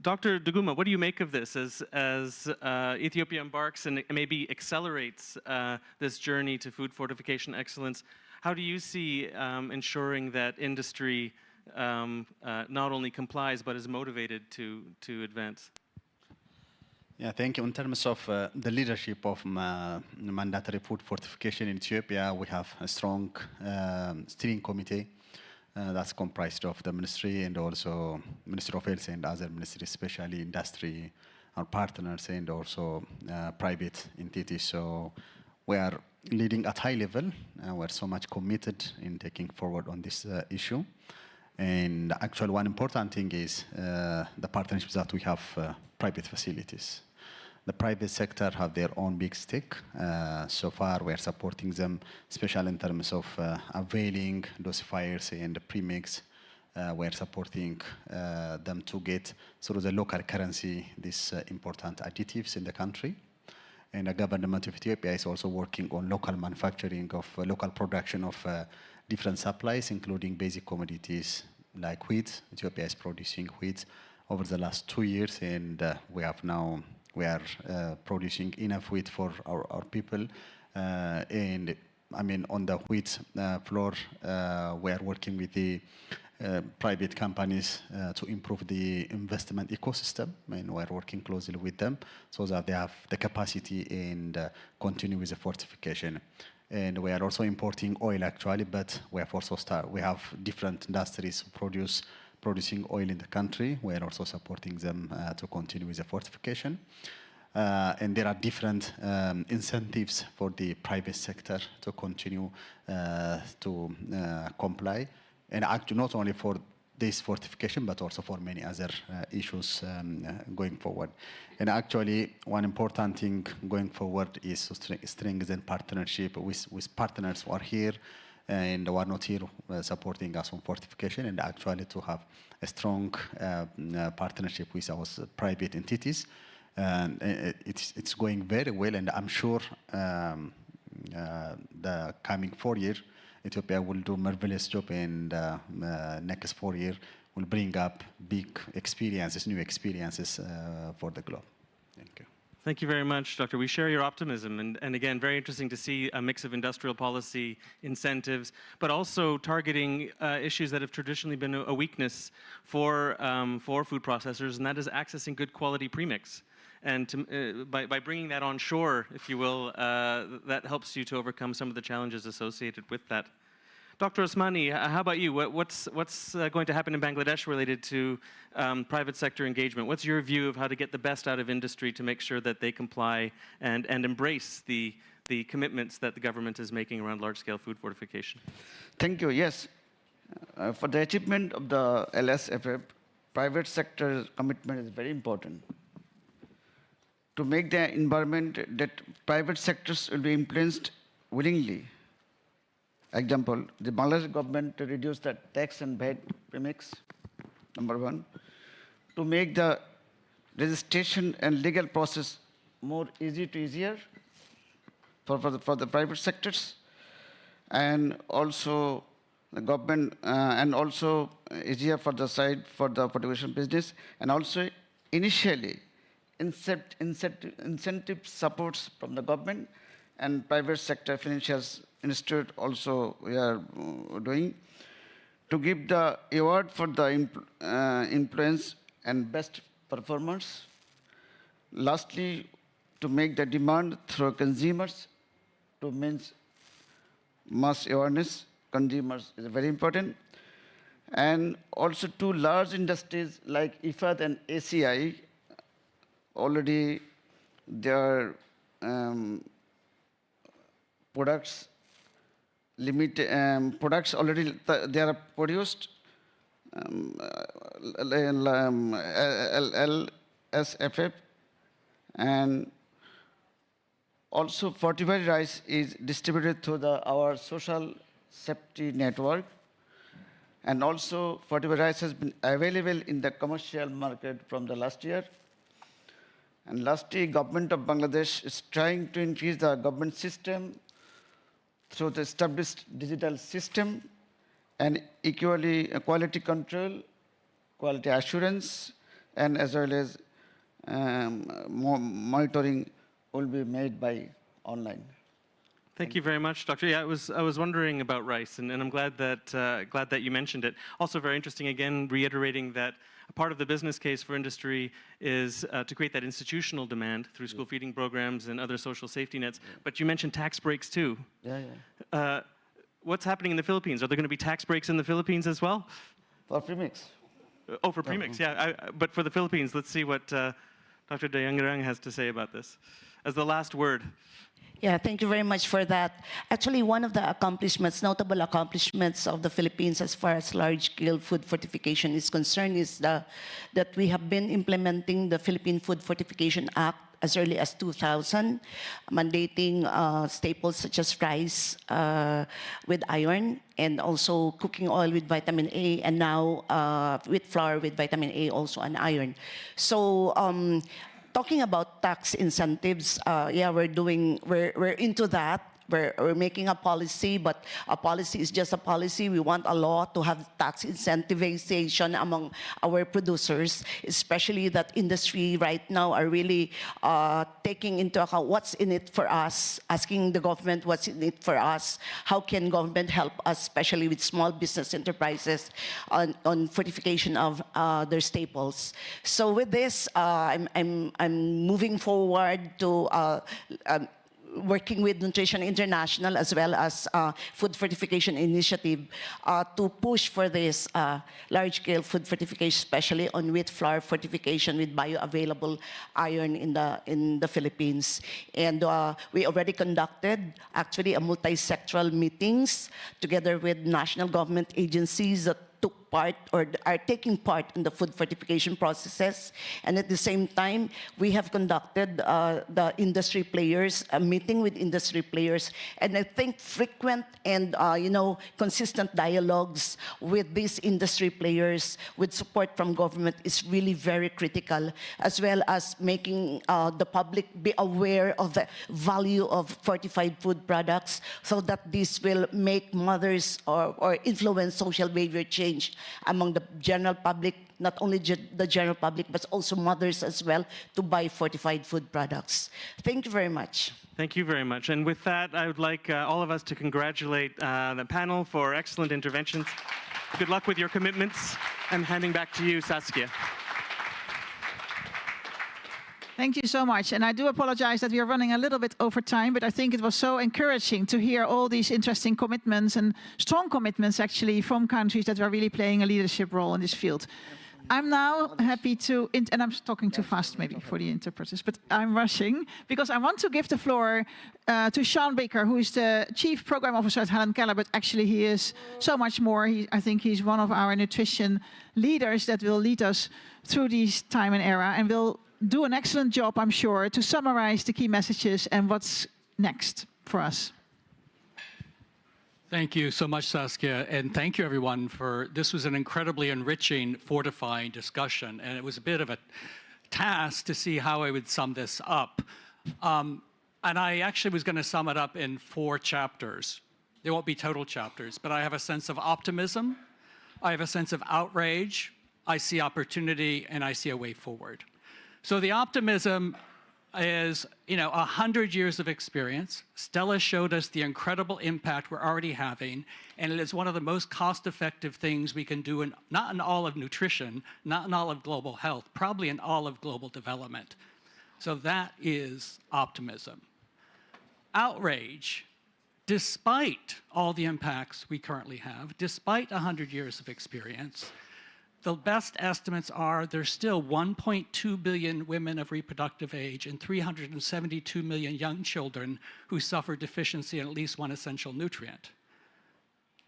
Dr. Duguma, what do you make of this as Ethiopia embarks and maybe accelerates this journey to food fortification excellence? How do you see ensuring that industry not only complies but is motivated to advance? Yeah, thank you. In terms of the leadership of mandatory food fortification in Ethiopia, we have a strong steering committee that's comprised of the ministry and also Ministry of Health and other ministries, especially industry, our partners, and also private entities. So we are leading at high level. We're so much committed in taking forward on this issue. And actually, one important thing is the partnerships that we have private facilities. The private sector have their own big stake. So far, we are supporting them, especially in terms of availing dosifiers and the premix. We are supporting them to get through the local currency these important additives in the country. And the government of Ethiopia is also working on local manufacturing of local production of different supplies, including basic commodities like wheat. Ethiopia is producing wheat over the last 2 years, and we are producing enough wheat for our people. And I mean, on the wheat floor, we are working with the private companies to improve the investment ecosystem, and we're working closely with them so that they have the capacity and continue with the fortification. And we are also importing oil actually, but we have also we have different industries producing oil in the country. We are also supporting them to continue with the fortification. And there are different incentives for the private sector to continue to comply. And actually not only for this fortification, but also for many other issues going forward. And actually, one important thing going forward is to strengthen partnership with partners who are here and who are not here supporting us on fortification, and actually to have a strong partnership with our private entities. And it's going very well, and I'm sure the coming 4 years, Ethiopia will do a marvelous job, and next 4 years will bring up big experiences, new experiences for the globe. Thank you. Thank you very much, Doctor. We share your optimism, and again, very interesting to see a mix of industrial policy incentives, but also targeting issues that have traditionally been a weakness for food processors, and that is accessing good quality premix. And by bringing that on shore, if you will, that helps you to overcome some of the challenges associated with that. Dr. Osmani, how about you? What's going to happen in Bangladesh related to private sector engagement? What's your view of how to get the best out of industry to make sure that they comply and embrace the commitments that the government is making around large-scale food fortification? Thank you. Yes. For the achievement of the LSFF, private sector commitment is very important. To make the environment that private sectors will be influenced willingly. Example, the Bangladesh government to reduce the tax and VAT premix, number one. To make the registration and legal process more easier for the private sectors, and also the government, and also easier for the side for the fortification business, and also initially incentive supports from the government and private sector financial institute also we are doing to give the award for the influence and best performance. Lastly, to make the demand through consumers to means mass awareness, consumers is very important. And also two large industries like IFAD and ACI, already their products products already they are produced LSFF, and also fortified rice is distributed through our social safety network, and also fortified rice has been available in the commercial market from the last year. And lastly, government of Bangladesh is trying to increase the government system through the established digital system, and equally quality control, quality assurance, and as well as monitoring will be made by online. Thank you very much, Doctor. Yeah, I was wondering about rice, and I'm glad that you mentioned it. Also very interesting, again, reiterating that a part of the business case for industry is to create that institutional demand through school feeding programs and other social safety nets. But you mentioned tax breaks too. Yeah. What's happening in the Philippines? Are there going to be tax breaks in the Philippines as well? For premix. Oh, for premix, yeah. But for the Philippines, let's see what Dr. Dayangarang has to say about this. As the last word. Yeah, thank you very much for that. Actually, one of the accomplishments, notable accomplishments of the Philippines as far as large-scale food fortification is concerned is that we have been implementing the Philippine Food Fortification Act as early as 2000, mandating staples such as rice with iron, and also cooking oil with vitamin A, and now wheat flour with vitamin A also and iron. So talking about tax incentives, yeah, we're into that. We're making a policy, but a policy is just a policy. We want a law to have tax incentivization among our producers, especially that industry right now are really taking into account what's in it for us, asking the government what's in it for us, how can government help us, especially with small business enterprises on fortification of their staples. So with this, I'm moving forward to working with Nutrition International as well as Food Fortification Initiative to push for this large-scale food fortification, especially on wheat flour fortification with bioavailable iron in the Philippines. And we already conducted actually a multi-sectoral meetings together with national government agencies that took part or are taking part in the food fortification processes. And at the same time, we have conducted the industry players, a meeting with industry players. And I think frequent and consistent dialogues with these industry players with support from government is really very critical, as well as making the public be aware of the value of fortified food products so that this will make mothers or influence social behavior change among the general public, not only the general public, but also mothers as well, to buy fortified food products. Thank you very much. Thank you very much. And with that, I would like all of us to congratulate the panel for excellent interventions. Good luck with your commitments. I'm handing back to you, Saskia. Thank you so much. And I do apologize that we are running a little bit over time, but I think it was so encouraging to hear all these interesting commitments and strong commitments actually from countries that are really playing a leadership role in this field. I'm now happy to, and I'm talking too fast maybe for the interpreters, but I'm rushing because I want to give the floor to Sean Baker, who is the Chief Program Officer at Helen Keller, but actually he is so much more. I think he's one of our nutrition leaders that will lead us through this time and era and will do an excellent job, I'm sure, to summarize the key messages and what's next for us. Thank you so much, Saskia, and thank you everyone this was an incredibly enriching, fortifying discussion, and it was a bit of a task to see how I would sum this up. And I actually was going to sum it up in 4 chapters. There won't be total chapters, but I have a sense of optimism, I have a sense of outrage, I see opportunity, and I see a way forward. So the optimism is, 100 years of experience. Stella showed us the incredible impact we're already having, and it is one of the most cost-effective things we can do, not in all of nutrition, not in all of global health, probably in all of global development. So that is optimism. Outrage. Despite all the impacts we currently have, despite 100 years of experience, the best estimates are there's still 1.2 billion women of reproductive age and 372 million young children who suffer deficiency in at least one essential nutrient.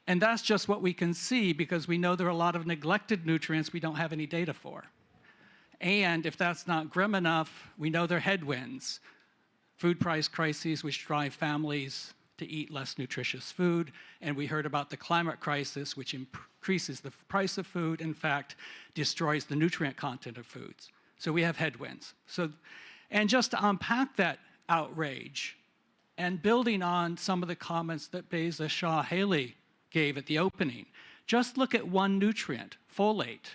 And that's just what we can see because we know there are a lot of neglected nutrients we don't have any data for. And if that's not grim enough, we know there are headwinds. Food price crises which drive families to eat less nutritious food, and we heard about the climate crisis, which increases the price of food, in fact, destroys the nutrient content of foods. So we have headwinds. And just to unpack that outrage, and building on some of the comments that Beza Shah-Haley gave at the opening, just look at one nutrient, folate,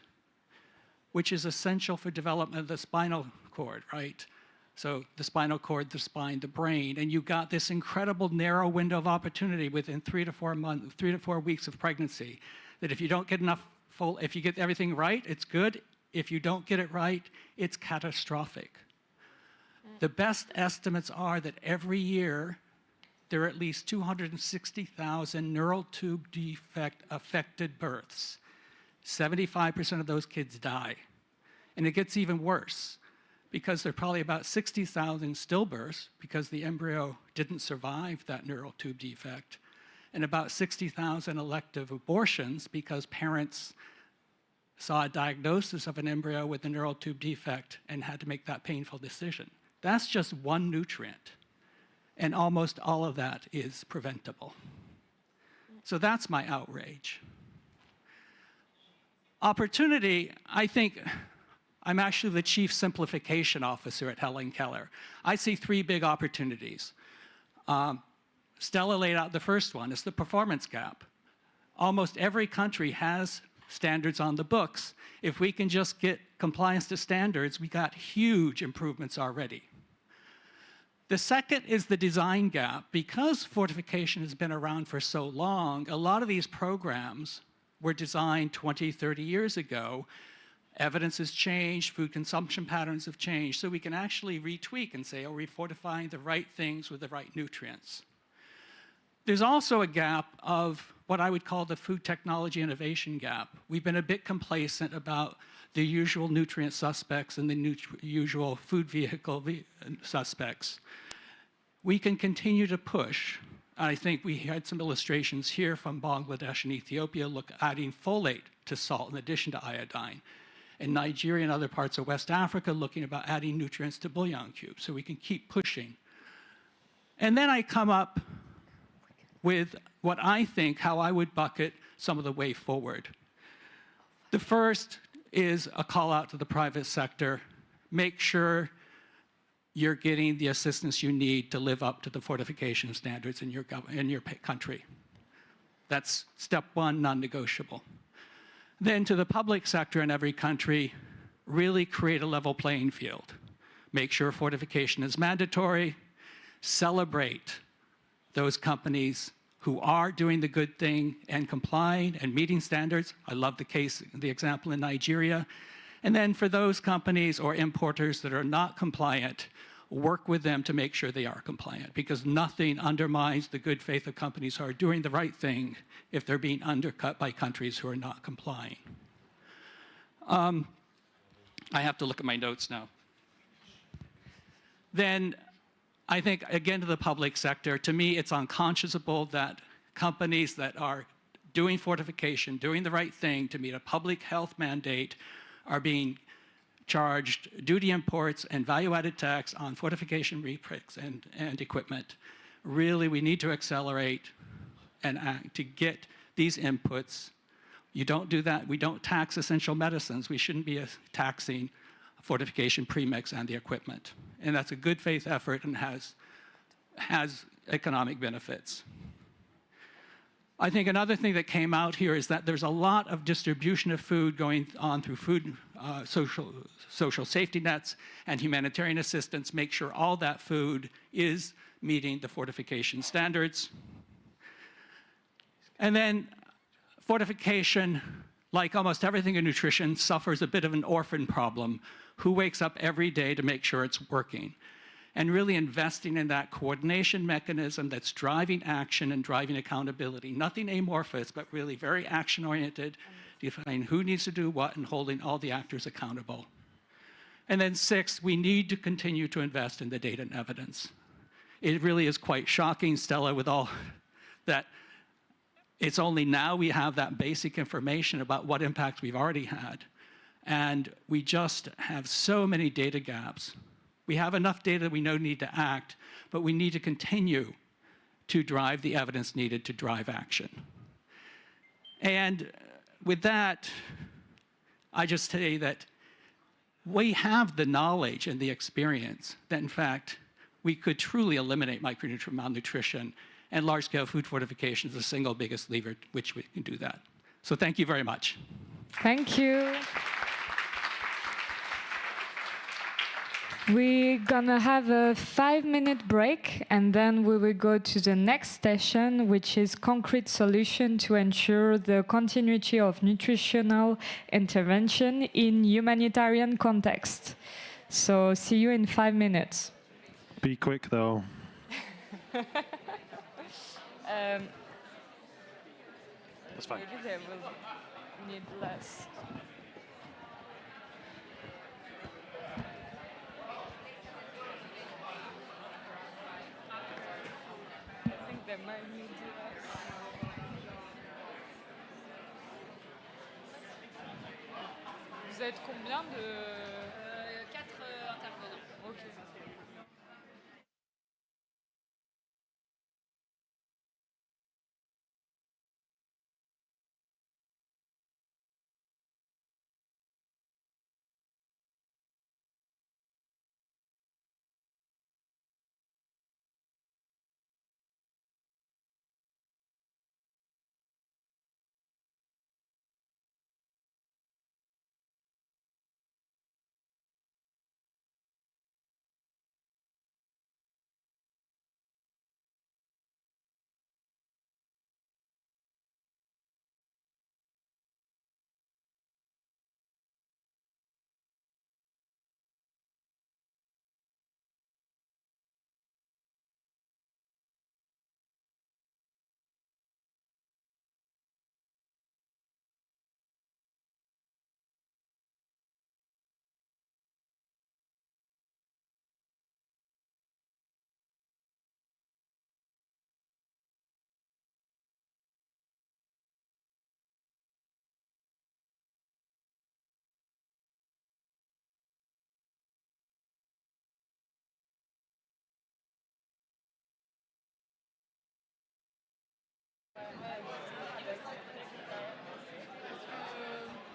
which is essential for development of the spinal cord, right? So the spinal cord, the spine, the brain, and you got this incredible narrow window of opportunity within 3 to 4 weeks of pregnancy, that if you don't get enough, if you get everything right, it's good. If you don't get it right, it's catastrophic. The best estimates are that every year, there are at least 260,000 neural tube defect affected births. 75% of those kids die. And it gets even worse, because there are probably about 60,000 stillbirths because the embryo didn't survive that neural tube defect, and about 60,000 elective abortions because parents saw a diagnosis of an embryo with a neural tube defect and had to make that painful decision. That's just one nutrient, and almost all of that is preventable. So that's my outrage. Opportunity, I think, I'm actually the Chief Simplification Officer at Helen Keller. I see 3 big opportunities. Stella laid out the first one, is the performance gap. Almost every country has standards on the books. If we can just get compliance to standards, we got huge improvements already. The second is the design gap. Because fortification has been around for so long, a lot of these programs were designed 20, 30 years ago. Evidence has changed, food consumption patterns have changed, so we can actually retweak and say, are we fortifying the right things with the right nutrients? There's also a gap of what I would call the food technology innovation gap. We've been a bit complacent about the usual nutrient suspects and the usual food vehicle suspects. We can continue to push. I think we had some illustrations here from Bangladesh and Ethiopia, adding folate to salt in addition to iodine. In Nigeria and other parts of West Africa, looking about adding nutrients to bouillon cubes, so we can keep pushing. And then I come up with what I think, how I would bucket some of the way forward. The first is a call out to the private sector. Make sure you're getting the assistance you need to live up to the fortification standards in your country. That's step 1, non-negotiable. Then to the public sector in every country, really create a level playing field. Make sure fortification is mandatory. Celebrate those companies who are doing the good thing and complying and meeting standards. I love the example in Nigeria. And then for those companies or importers that are not compliant, work with them to make sure they are compliant, because nothing undermines the good faith of companies who are doing the right thing if they're being undercut by countries who are not complying. I have to look at my notes now. Then I think, again, to the public sector, to me, it's unconscionable that companies that are doing fortification, doing the right thing to meet a public health mandate, are being charged duty imports and value-added tax on fortification repricks and equipment. Really, we need to accelerate and act to get these inputs. You don't do that. We don't tax essential medicines. We shouldn't be taxing fortification premix and the equipment. And that's a good faith effort and has economic benefits. I think another thing that came out here is that there's a lot of distribution of food going on through food social safety nets and humanitarian assistance, make sure all that food is meeting the fortification standards. And then fortification, like almost everything in nutrition, suffers a bit of an orphan problem. Who wakes up every day to make sure it's working? And really investing in that coordination mechanism that's driving action and driving accountability. Nothing amorphous, but really very action-oriented, defining who needs to do what and holding all the actors accountable. And then 6, we need to continue to invest in the data and evidence. It really is quite shocking, Stella, with all that it's only now we have that basic information about what impacts we've already had. And we just have so many data gaps. We have enough data that we know need to act, but we need to continue to drive the evidence needed to drive action. And with that, I just say that we have the knowledge and the experience that, in fact, we could truly eliminate micronutrient malnutrition, and large-scale food fortification is the single biggest lever which we can do that. So thank you very much. Thank you. We're gonna have a 5-minute break, and then we will go to the next session, which is concrete solution to ensure the continuity of nutritional intervention in humanitarian context. So see you in 5 minutes. Be quick, though. That's fine. Maybe they will need less. I think they might need less. Vous êtes combien de... 4 intervenants. Ok.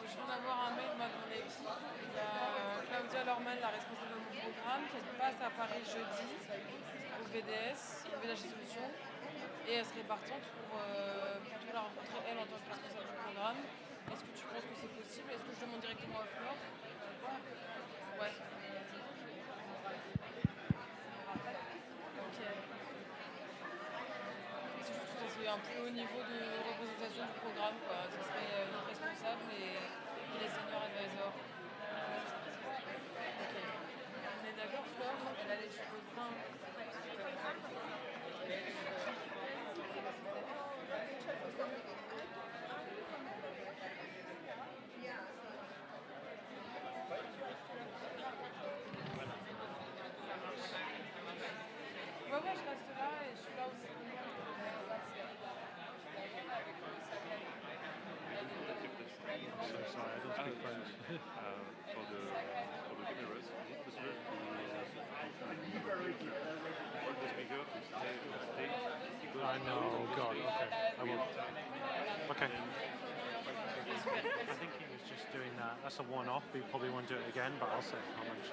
Je viens d'avoir un mail de mon équipe. Il y a Claudia Lorman, la responsable de mon programme, qui passe à Paris jeudi au VDS, au VDH Solutions, et elle serait partante pour la rencontrer elle en tant que responsable du programme. Est-ce que tu penses que c'est possible? Est-ce que je demande directement à Flore? Ouais. Ok. C'est juste que c'est un plus haut niveau de représentation du programme, quoi. Ce serait notre responsable et les senior advisors. Ok. On est d'accord, Flore? Elle a les cheveux bruns. Ouais, ouais, je reste là et je suis là aussi. Sorry, I don't speak French. For the cameras, is it possible for the speaker to stay? I know, God, okay. I will. Okay. I think he was just doing that. That's a one-off. We probably won't do it again, but I'll say how much.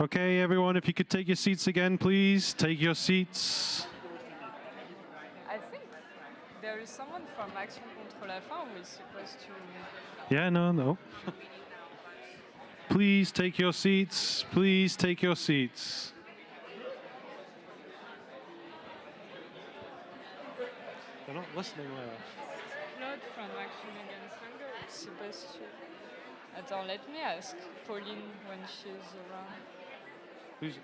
Okay, everyone, if you could take your seats again, please. Take your seats. I think there is someone from Action contre la faim who is supposed to... Yeah, no. Please take your seats. Please take your seats. They're not listening well. Claude from Action Against Hunger is supposed to... Attends, let me ask Pauline when she's around.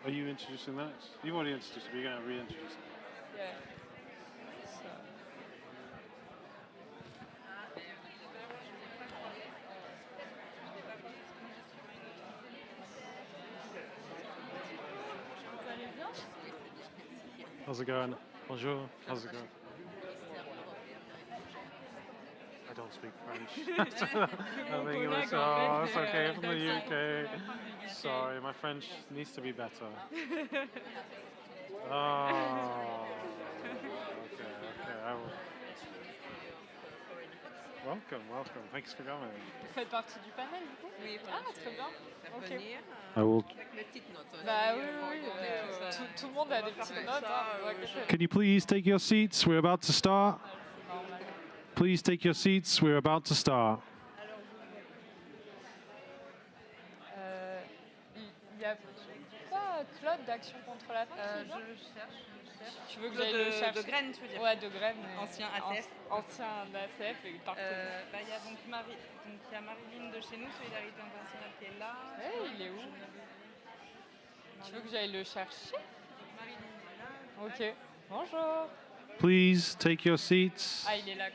Are you introducing that? You've already introduced it, but you're going to reintroduce it. Yeah. So. How's it going? Bonjour. How's it going? I don't speak French. I'm English. Oh, it's okay. I'm from the UK. Sorry, my French needs to be better. Oh, okay. I will. Welcome. Thanks for coming. Vous faites partie du panel, du coup? Oui. Ah, très bien. Ok. I will. Bah oui. Tout le monde a des petites notes. Hein, Can you please take your seats? We're about to start. Please take your seats. We're about to start. Il y a pas Claude d'Action contre la faim? Je le cherche. Tu veux que j'aille le chercher? De Graines, tu veux dire? Ouais, de Graines. Ancien ACF. Ancien ACF et partenaire. Il y a donc il y a Marilyn de chez nous, Solidarité Internationale, qui est là. Il est où? Tu veux que j'aille le chercher? Marilyn est là. Ok. Bonjour. Please take your seats. Ah, il est là,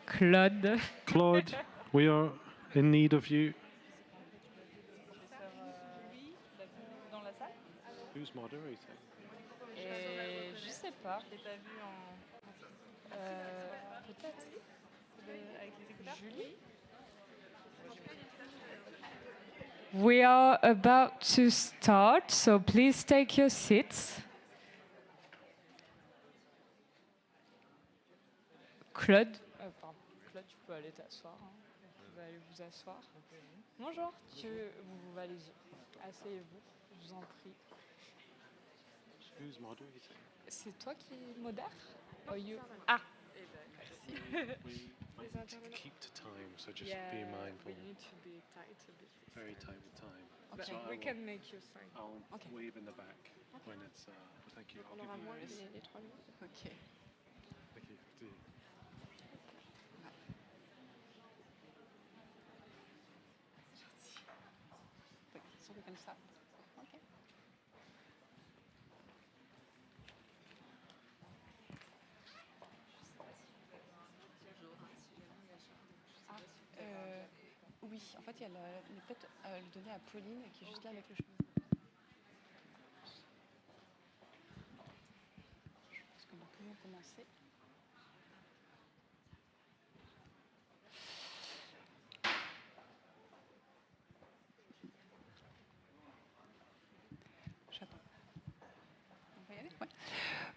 Claude. Tu l'as vu? Claude, we are in need of you. Dans la salle? Who's moderating? Et je sais pas. Je l'ai pas vu en... Peut-être. Avec les écouteurs? Julie? We are about to start, so please take your seats. Claude? Pardon. Claude, tu peux aller t'asseoir. Hein. Vous allez vous asseoir. Bonjour. Vous allez-y. Asseyez-vous, je vous en prie. Who's moderating? C'est toi qui modère? Ah. We need to keep to time, so just be mindful. We need to be tight a bit. Very tight with time. Okay. So We can make you sign. I'll wave in the back when it's. Thank you. On aura moins les 3 minutes. Ok. Thank you. So we can start. Okay. Oui, en fait, il y a peut-être le donner à Pauline qui est juste là avec le chemin. Je pense qu'on va pouvoir commencer. J'attends. On va y aller? Ouais.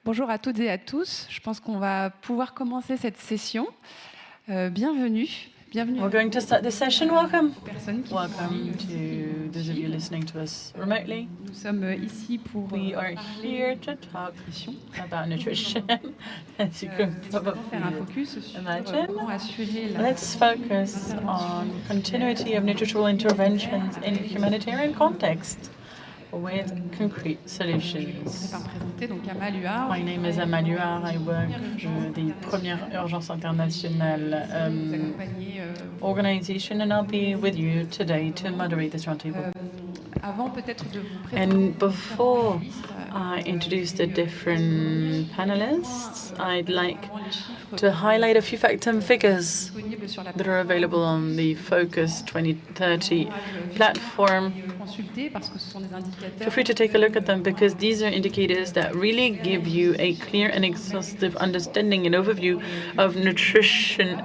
Bonjour à toutes et à tous. Je pense qu'on va pouvoir commencer cette session. Bienvenue. We're going to start this session. Welcome. Welcome to those of you listening to us remotely. Nous sommes ici pour We are here to talk about nutrition. As you can probably imagine, let's focus on continuity of nutritional interventions in humanitarian context with concrete solutions. My name is Amaluar. I work for the Première Urgence Internationale organization, and I'll be with you today to moderate this roundtable. And before I introduce the different panelists, I'd like to highlight a few facts and figures that are available on the Focus 2030 platform. Feel free to take a look at them because these are indicators that really give you a clear and exhaustive understanding and overview of nutrition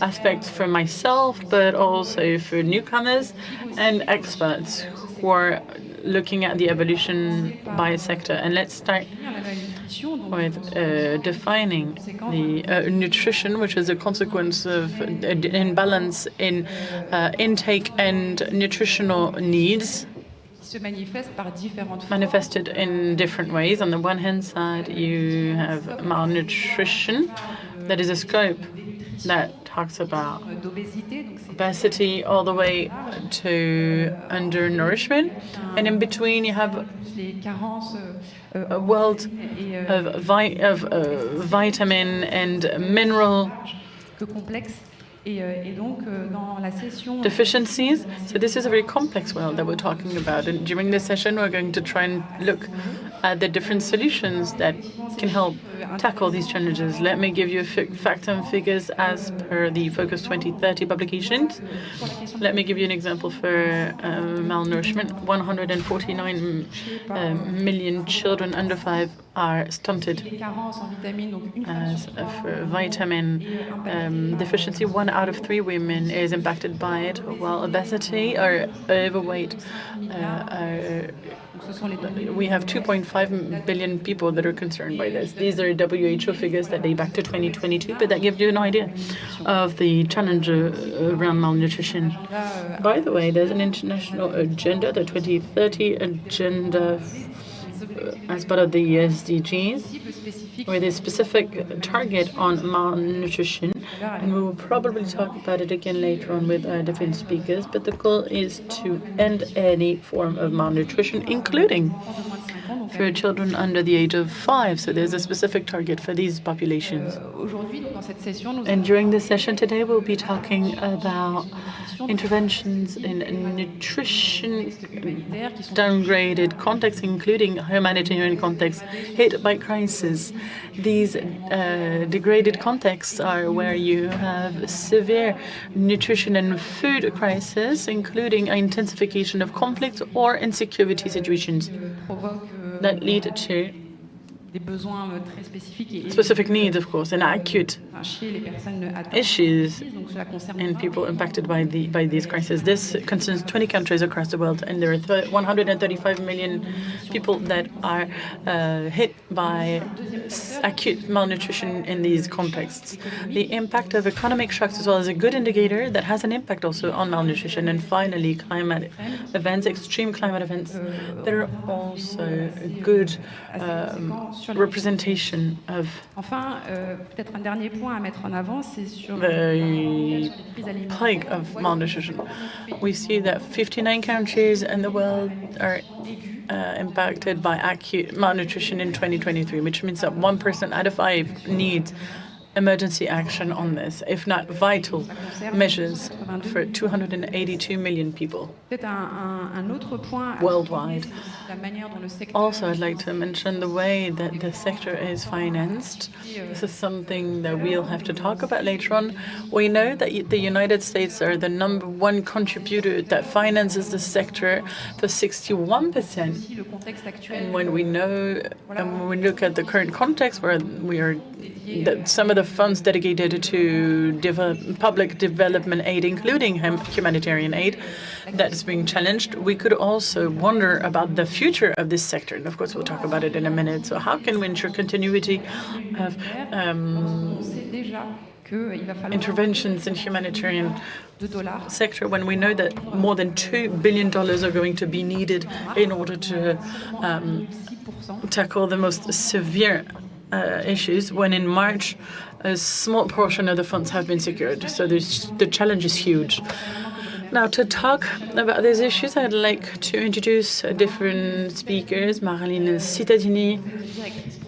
aspects for myself, but also for newcomers and experts who are looking at the evolution by sector. And let's start with defining the nutrition, which is a consequence of an imbalance in intake and nutritional needs. manifested in different ways. On the one hand side, you have malnutrition. That is a scope that talks about obesity all the way to undernourishment. And in between, you have a world of vitamin and mineral deficiencies. So this is a very complex world that we're talking about. And during this session, we're going to try and look at the different solutions that can help tackle these challenges. Let me give you facts and figures as per the Focus 2030 publications. Let me give you an example for malnourishment. 149 million children under 5 are stunted. As for vitamin deficiency, 1 out of 3 women is impacted by it, while obesity or overweight we have 2.5 billion people that are concerned by this. These are WHO figures that date back to 2022, but that gives you an idea of the challenge around malnutrition. By the way, there's an international agenda, the 2030 agenda as part of the SDGs, with a specific target on malnutrition, and we will probably talk about it again later on with different speakers, but the goal is to end any form of malnutrition, including for children under the age of 5. So there's a specific target for these populations. And during this session today, we'll be talking about interventions in nutrition downgraded contexts, including humanitarian contexts hit by crisis. These degraded contexts are where you have severe nutrition and food crisis, including intensification of conflicts or insecurity situations that lead to specific needs, of course, and acute issues in people impacted by these crises. This concerns 20 countries across the world, and there are 135 million people that are hit by acute malnutrition in these contexts. The impact of economic shocks as well is a good indicator that has an impact also on malnutrition. And finally, climate events, extreme climate events, that are also a good representation of the plague of malnutrition. We see that 59 countries in the world are impacted by acute malnutrition in 2023, which means that 1 person out of 5 needs emergency action on this, if not vital measures for 282 million people worldwide. Also, I'd like to mention the way that the sector is financed. This is something that we'll have to talk about later on. We know that the United States are the #1 contributor that finances the sector for 61%. And when we know, and when we look at the current context where we are, that some of the funds dedicated to public development aid, including humanitarian aid, that is being challenged, we could also wonder about the future of this sector. And of course, we'll talk about it in a minute. So how can we ensure continuity of interventions in humanitarian sector when we know that more than $2 billion are going to be needed in order to tackle the most severe issues, when in March a small portion of the funds have been secured. So the challenge is huge. Now, to talk about these issues, I'd like to introduce different speakers. Marilyn Cittadini,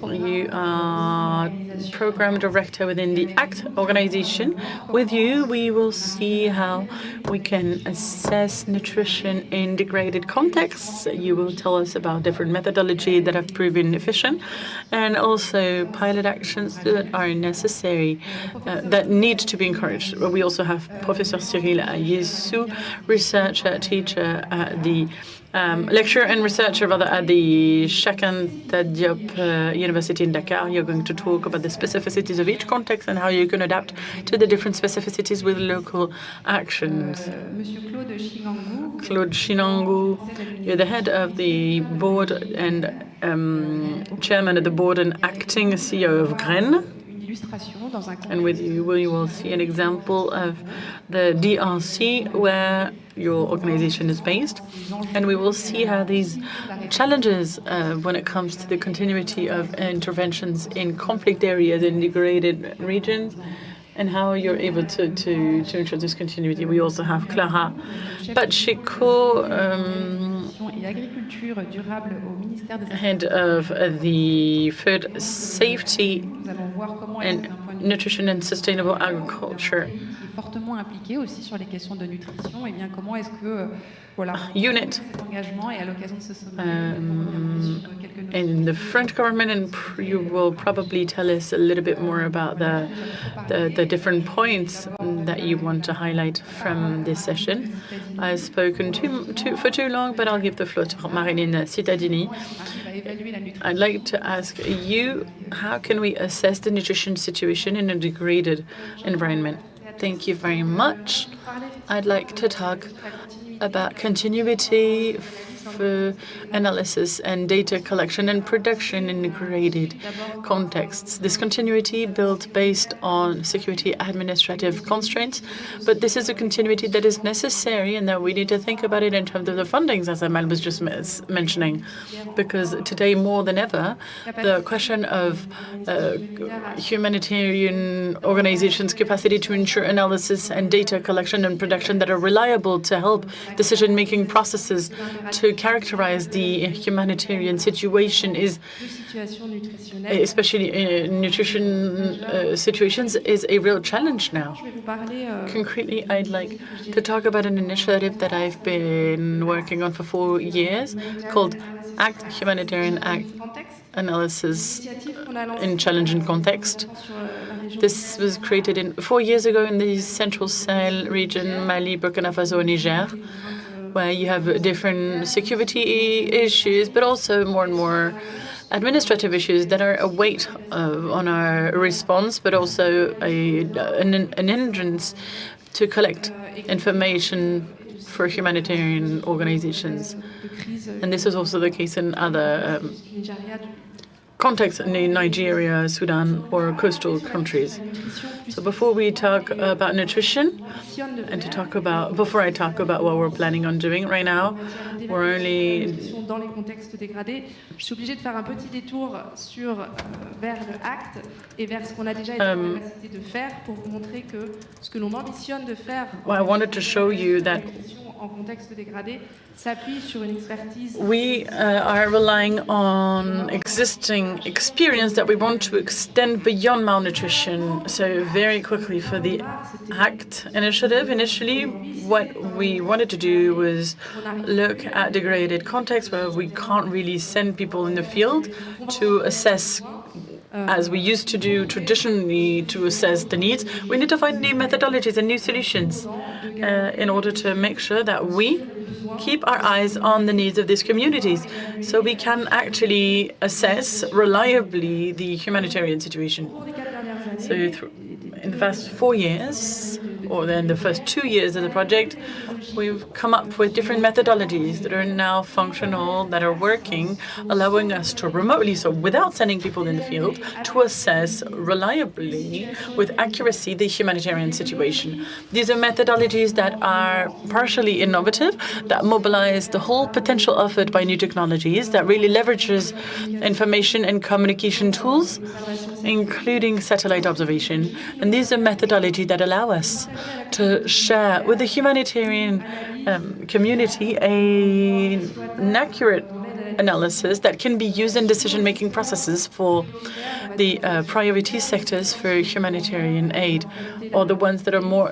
you are Program Director within the ACT organization. With you, we will see how we can assess nutrition in degraded contexts. You will tell us about different methodology that have proven efficient, and also pilot actions that are necessary, that need to be encouraged. We also have Professor Cyril Ayessou, researcher, teacher at the lecturer and researcher rather at the Cheikh Anta Diop University in Dakar. You're going to talk about the specificities of each context and how you can adapt to the different specificities with local actions. Claude Chinangou, you're the head of the board and chairman of the board and acting CEO of GREN. And with you, we will see an example of the DRC where your organization is based. And we will see how these challenges when it comes to the continuity of interventions in conflict areas in degraded regions and how you're able to ensure this continuity. We also have Clara Pacheco, head of the Food Safety and Nutrition and Sustainable Agriculture unit in the French government, and you will probably tell us a little bit more about the different points that you want to highlight from this session. I've spoken for too long, but I'll give the floor to Marilyn Cittadini. I'd like to ask you, how can we assess the nutrition situation in a degraded environment? Thank you very much. I'd like to talk about continuity for analysis and data collection and production in degraded contexts. This continuity built based on security administrative constraints, but this is a continuity that is necessary and that we need to think about it in terms of the fundings, as Amal was just mentioning, because today more than ever, the question of humanitarian organizations' capacity to ensure analysis and data collection and production that are reliable to help decision-making processes to characterize the humanitarian situation is, especially in nutrition situations, is a real challenge now. Concretely, I'd like to talk about an initiative that I've been working on for 4 years called ACT, Humanitarian Act Analysis in Challenging Context. This was created 4 years ago in the Central Sahel region, Mali, Burkina Faso, and Niger, where you have different security issues, but also more and more administrative issues that are a weight on our response, but also an hindrance to collect information for humanitarian organizations. And this is also the case in other contexts in Nigeria, Sudan, or coastal countries. So before we talk about nutrition, and before I talk about what we're planning on doing right now, we're only well, I wanted to show you that we are relying on existing experience that we want to extend beyond malnutrition. So very quickly, for the ACT initiative, initially what we wanted to do was look at degraded contexts where we can't really send people in the field to assess, as we used to do traditionally, to assess the needs. We need to find new methodologies and new solutions in order to make sure that we keep our eyes on the needs of these communities so we can actually assess reliably the humanitarian situation. So in the past 4 years, or then the first 2 years of the project, we've come up with different methodologies that are now functional, that are working, allowing us to remotely, so without sending people in the field, to assess reliably, with accuracy, the humanitarian situation. These are methodologies that are partially innovative, that mobilize the whole potential offered by new technologies, that really leverages information and communication tools, including satellite observation. And these are methodologies that allow us to share with the humanitarian community an accurate analysis that can be used in decision-making processes for the priority sectors for humanitarian aid, or the ones that are more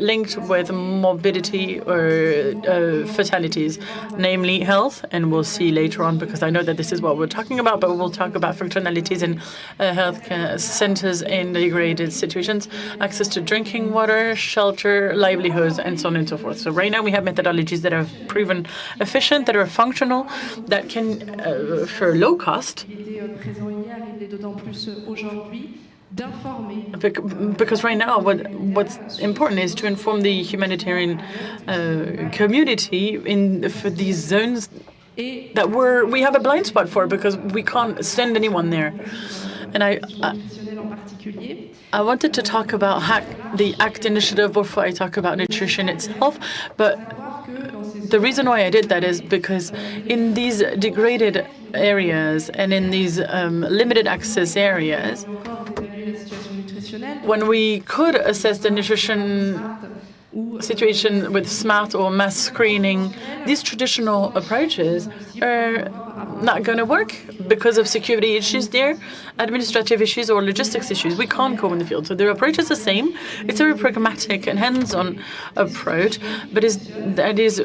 linked with morbidity or fatalities, namely health. And we'll see later on, because I know that this is what we're talking about, but we'll talk about functionalities in healthcare centers in degraded situations, access to drinking water, shelter, livelihoods, and so on and so forth. So right now we have methodologies that have proven efficient, that are functional, that can, for low cost, because right now what's important is to inform the humanitarian community for these zones that we have a blind spot for, because we can't send anyone there. And I wanted to talk about the ACT initiative before I talk about nutrition itself, but the reason why I did that is because in these degraded areas and in these limited access areas, when we could assess the nutrition situation with SMART or mass screening, these traditional approaches are not going to work because of security issues there, administrative issues or logistics issues. We can't go in the field. So their approach is the same. It's a very pragmatic and hands-on approach, but that is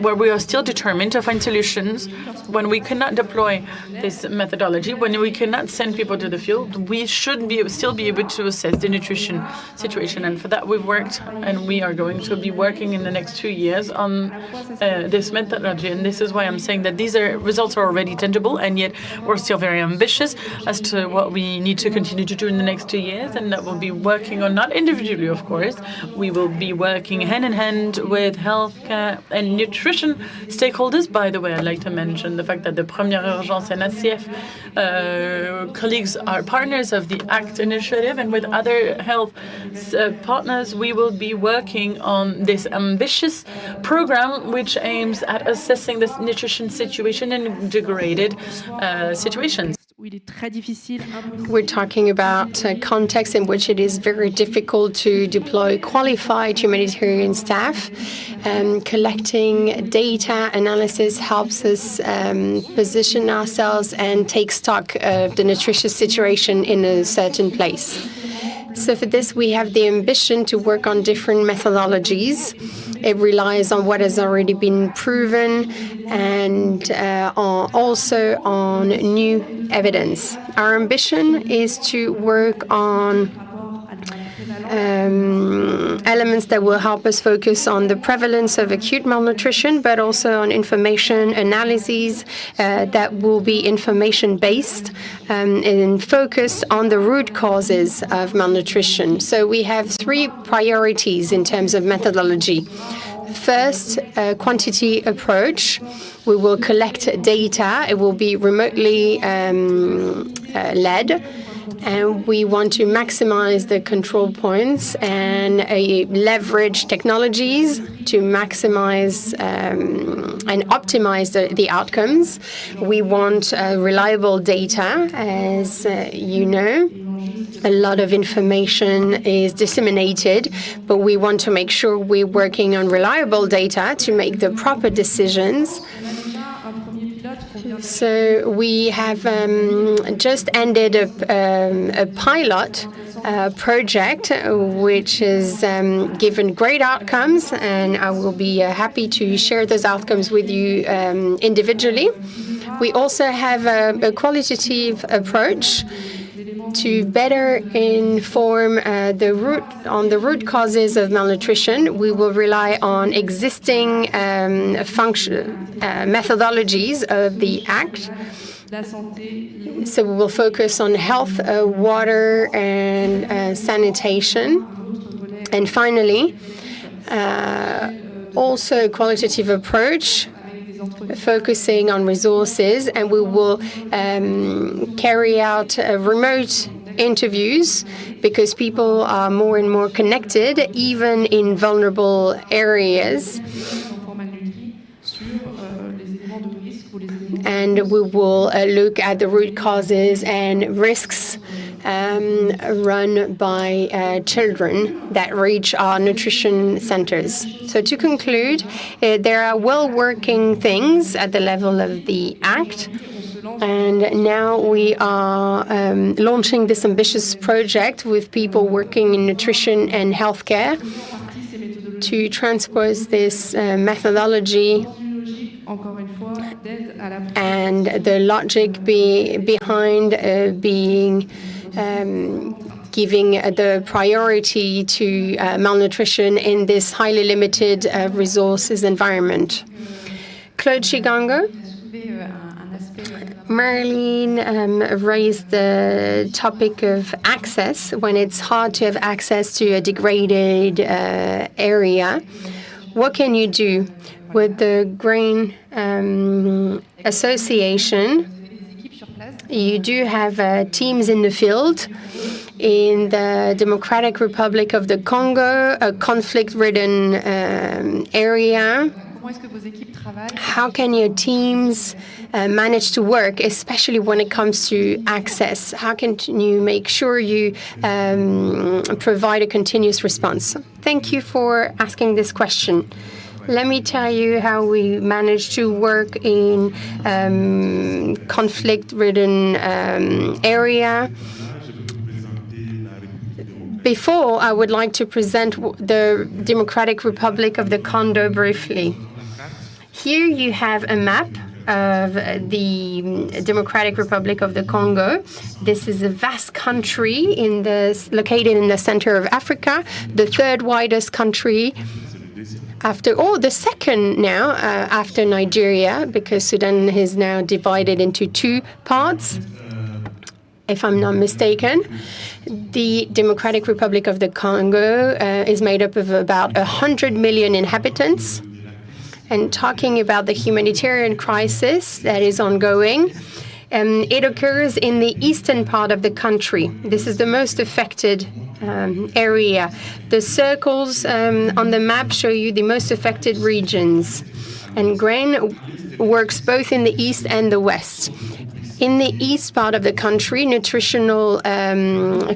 where we are still determined to find solutions when we cannot deploy this methodology, when we cannot send people to the field. We should still be able to assess the nutrition situation. And for that, we've worked, and we are going to be working in the next 2 years on this methodology. And this is why I'm saying that these results are already tangible, and yet we're still very ambitious as to what we need to continue to do in the next 2 years, and that we'll be working on, not individually, of course. We will be working hand in hand with healthcare and nutrition stakeholders. By the way, I'd like to mention the fact that the Première Urgence and ACF colleagues are partners of the ACT initiative, and with other health partners, we will be working on this ambitious program which aims at assessing the nutrition situation in degraded situations. We're talking about a context in which it is very difficult to deploy qualified humanitarian staff. Collecting data analysis helps us position ourselves and take stock of the nutritious situation in a certain place. So for this, we have the ambition to work on different methodologies. It relies on what has already been proven and also on new evidence. Our ambition is to work on elements that will help us focus on the prevalence of acute malnutrition, but also on information analyses that will be information-based and focused on the root causes of malnutrition. So we have 3 priorities in terms of methodology. First, a quantity approach. We will collect data. It will be remotely led. And we want to maximize the control points and leverage technologies to maximize and optimize the outcomes. We want reliable data, as you know. A lot of information is disseminated, but we want to make sure we're working on reliable data to make the proper decisions. So we have just ended a pilot project which has given great outcomes, and I will be happy to share those outcomes with you individually. We also have a qualitative approach to better inform the root causes of malnutrition. We will rely on existing methodologies of the ACT. So we will focus on health, water, and sanitation. And finally, also a qualitative approach focusing on resources, and we will carry out remote interviews because people are more and more connected, even in vulnerable areas. And we will look at the root causes and risks run by children that reach our nutrition centers. So to conclude, there are well-working things at the level of the ACT, and now we are launching this ambitious project with people working in nutrition and healthcare to transpose this methodology and the logic behind being giving the priority to malnutrition in this highly limited resources environment. Claude Chigango. Marlene raised the topic of access. When it's hard to have access to a degraded area, what can you do? With the Grain Association, You do have teams in the field. In the Democratic Republic of the Congo, a conflict-ridden area. How can your teams manage to work, especially when it comes to access? How can you make sure you provide a continuous response? Thank you for asking this question. Let me tell you how we manage to work in conflict-ridden area. Before, I would like to present the Democratic Republic of the Congo briefly. Here you have a map of the Democratic Republic of the Congo. This is a vast country located in the center of Africa, the third widest country the second now after Nigeria, because Sudan is now divided into two parts, if I'm not mistaken. The Democratic Republic of the Congo is made up of about 100 million inhabitants. And talking about the humanitarian crisis that is ongoing, it occurs in the eastern part of the country. This is the most affected area. The circles on the map show you the most affected regions. And GRAIN works both in the east and the west. In the east part of the country, nutritional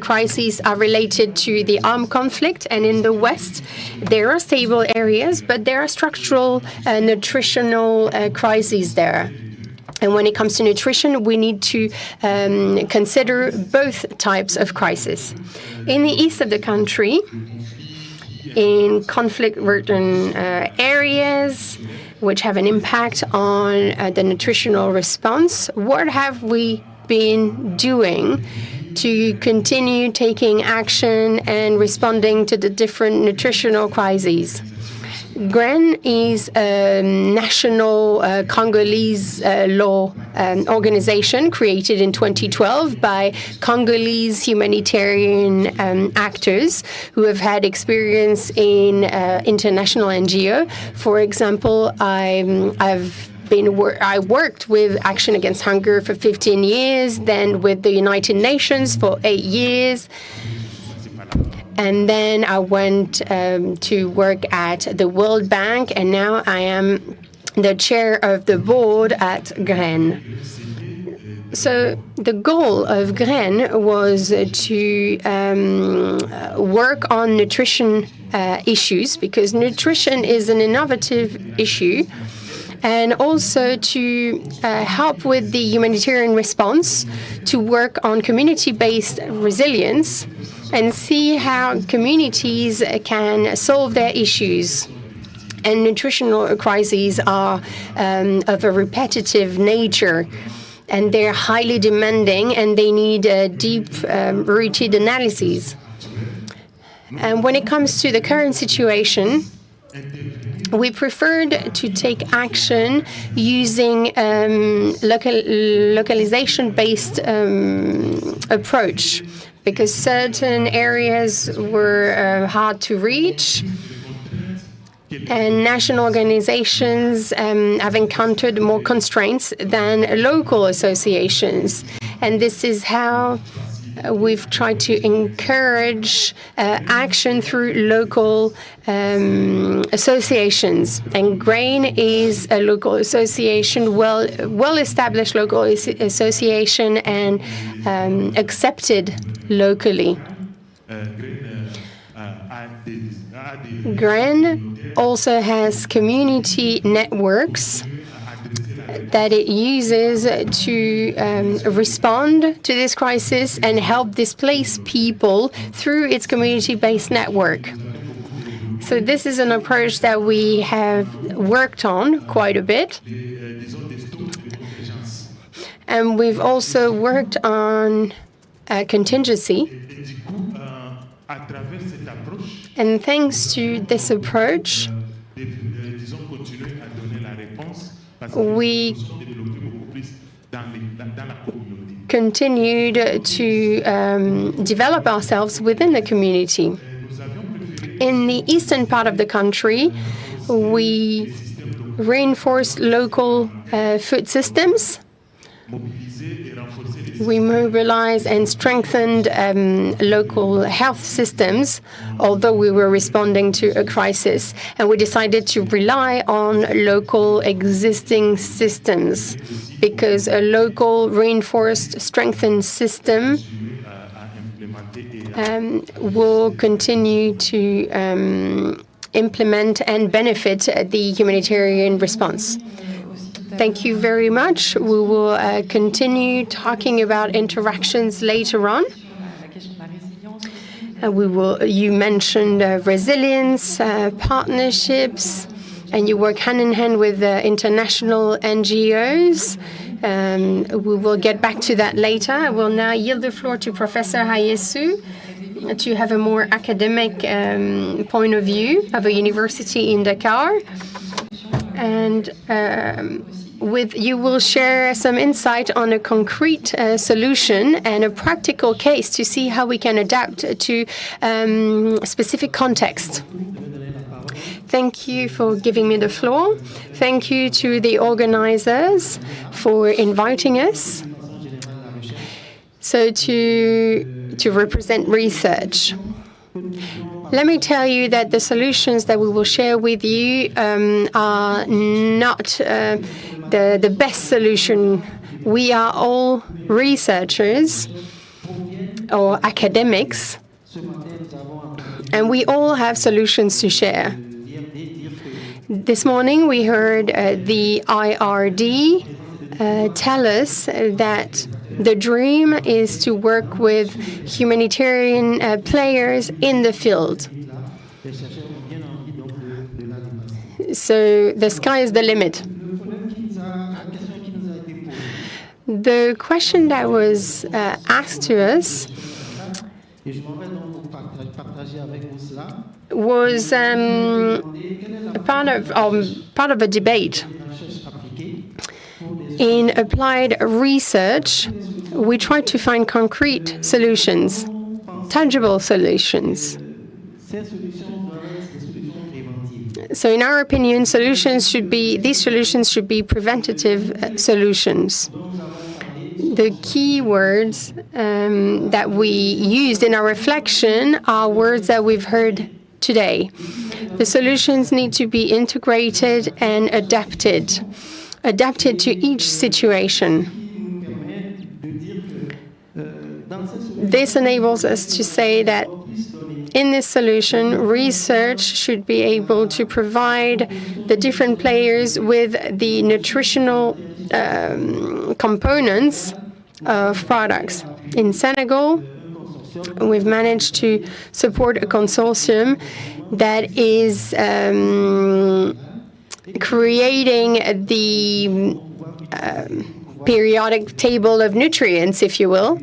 crises are related to the armed conflict, and in the west, there are stable areas, but there are structural nutritional crises there. And when it comes to nutrition, we need to consider both types of crisis. In the east of the country, in conflict-ridden areas, which have an impact on the nutritional response, what have we been doing to continue taking action and responding to the different nutritional crises? GRAIN is a national Congolese law organization created in 2012 by Congolese humanitarian actors who have had experience in international NGO. For example, I worked with Action Against Hunger for 15 years, then with the United Nations for 8 years. And then I went to work at the World Bank, and now I am the chair of the board at GRAIN. So the goal of GRAIN was to work on nutrition issues, because nutrition is an innovative issue, and also to help with the humanitarian response, to work on community-based resilience, and see how communities can solve their issues. And nutritional crises are of a repetitive nature, and they're highly demanding, and they need deep-rooted analyses. And when it comes to the current situation, we preferred to take action using localization-based approach, because certain areas were hard to reach, and national organizations have encountered more constraints than local associations. And this is how we've tried to encourage action through local associations. And GRAIN is a local association, well-established local association, and accepted locally. GRAIN also has community networks that it uses to respond to this crisis and help displaced people through its community-based network. So this is an approach that we have worked on quite a bit. And we've also worked on contingency. And thanks to this approach, we continued to develop ourselves within the community. In the eastern part of the country, we reinforced local food systems, We mobilized and strengthened local health systems, although we were responding to a crisis. And we decided to rely on local existing systems because a local reinforced, strengthened system will continue to implement and benefit the humanitarian response. Thank you very much. We will continue talking about interactions later on. You mentioned resilience, partnerships, and you work hand in hand with international NGOs. We will get back to that later. I will now yield the floor to Professor Hayesu to have a more academic point of view of a university in Dakar. And you will share some insight on a concrete solution and a practical case to see how we can adapt to specific context. Thank you for giving me the floor. Thank you to the organizers for inviting us. So to represent research. Let me tell you that the solutions that we will share with you are not the best solution. We are all researchers or academics, and we all have solutions to share. This morning we heard the IRD tell us that the dream is to work with humanitarian players in the field. So the sky is the limit. The question that was asked to us was part of a debate. In applied research, we try to find concrete solutions, tangible solutions. So in our opinion, these solutions should be preventative solutions. The key words that we used in our reflection are words that we've heard today. The solutions need to be integrated and adapted to each situation. This enables us to say that in this solution, research should be able to provide the different players with the nutritional components of products. In Senegal, we've managed to support a consortium that is creating the periodic table of nutrients, if you will,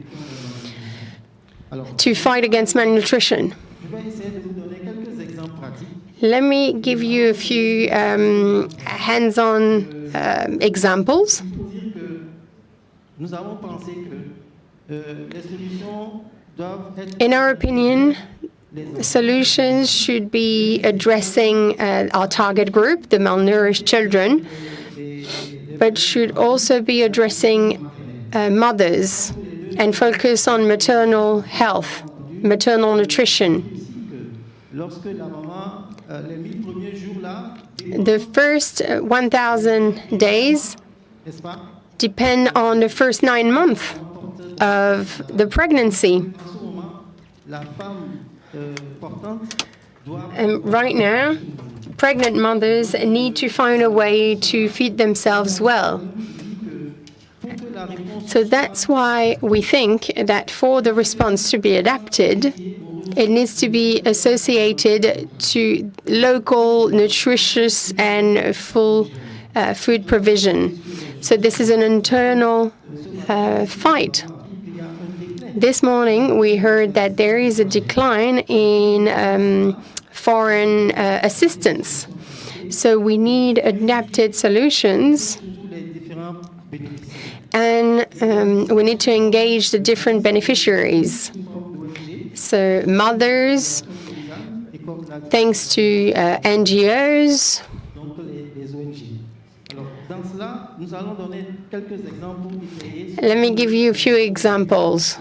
to fight against malnutrition. Let me give you a few hands-on examples. In our opinion, solutions should be addressing our target group, the malnourished children, but should also be addressing mothers and focus on maternal health, maternal nutrition. The first 1,000 days depend on the first 9 months of the pregnancy. And right now, pregnant mothers need to find a way to feed themselves well. So that's why we think that for the response to be adapted, it needs to be associated to local, nutritious, and full food provision. So this is an internal fight. This morning, we heard that there is a decline in foreign assistance. So we need adapted solutions, and we need to engage the different beneficiaries. So mothers, thanks to NGOs, Let me give you a few examples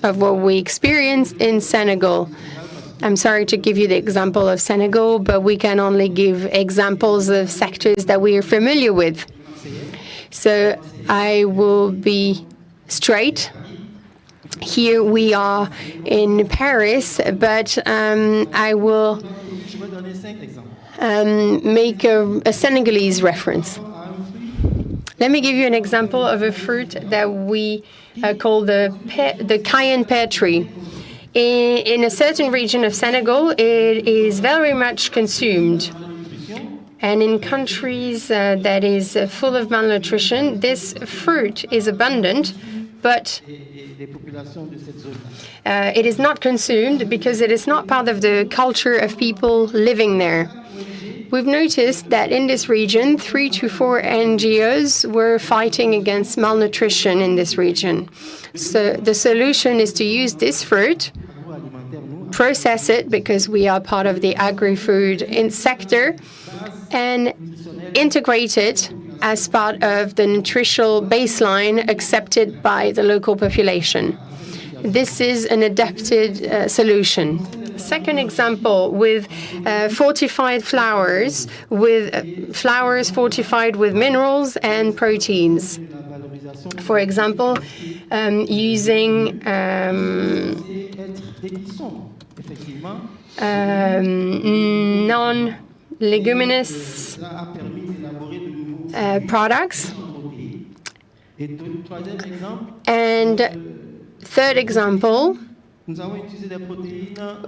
of what we experienced in Senegal. I'm sorry to give you the example of Senegal, but we can only give examples of sectors that we are familiar with. So I will be straight. Here we are in Paris, but I will make a Senegalese reference. Let me give you an example of a fruit that we call the cayenne pear tree. In a certain region of Senegal, it is very much consumed. And in countries that is full of malnutrition, this fruit is abundant, but it is not consumed because it is not part of the culture of people living there. We've noticed that in this region, 3 to 4 NGOs were fighting against malnutrition in this region. So the solution is to use this fruit, process it because we are part of the agri-food sector, and integrate it as part of the nutritional baseline accepted by the local population. This is an adapted solution. Second example, with fortified flours, with flowers fortified with minerals and proteins. For example, using non-leguminous products. And third example,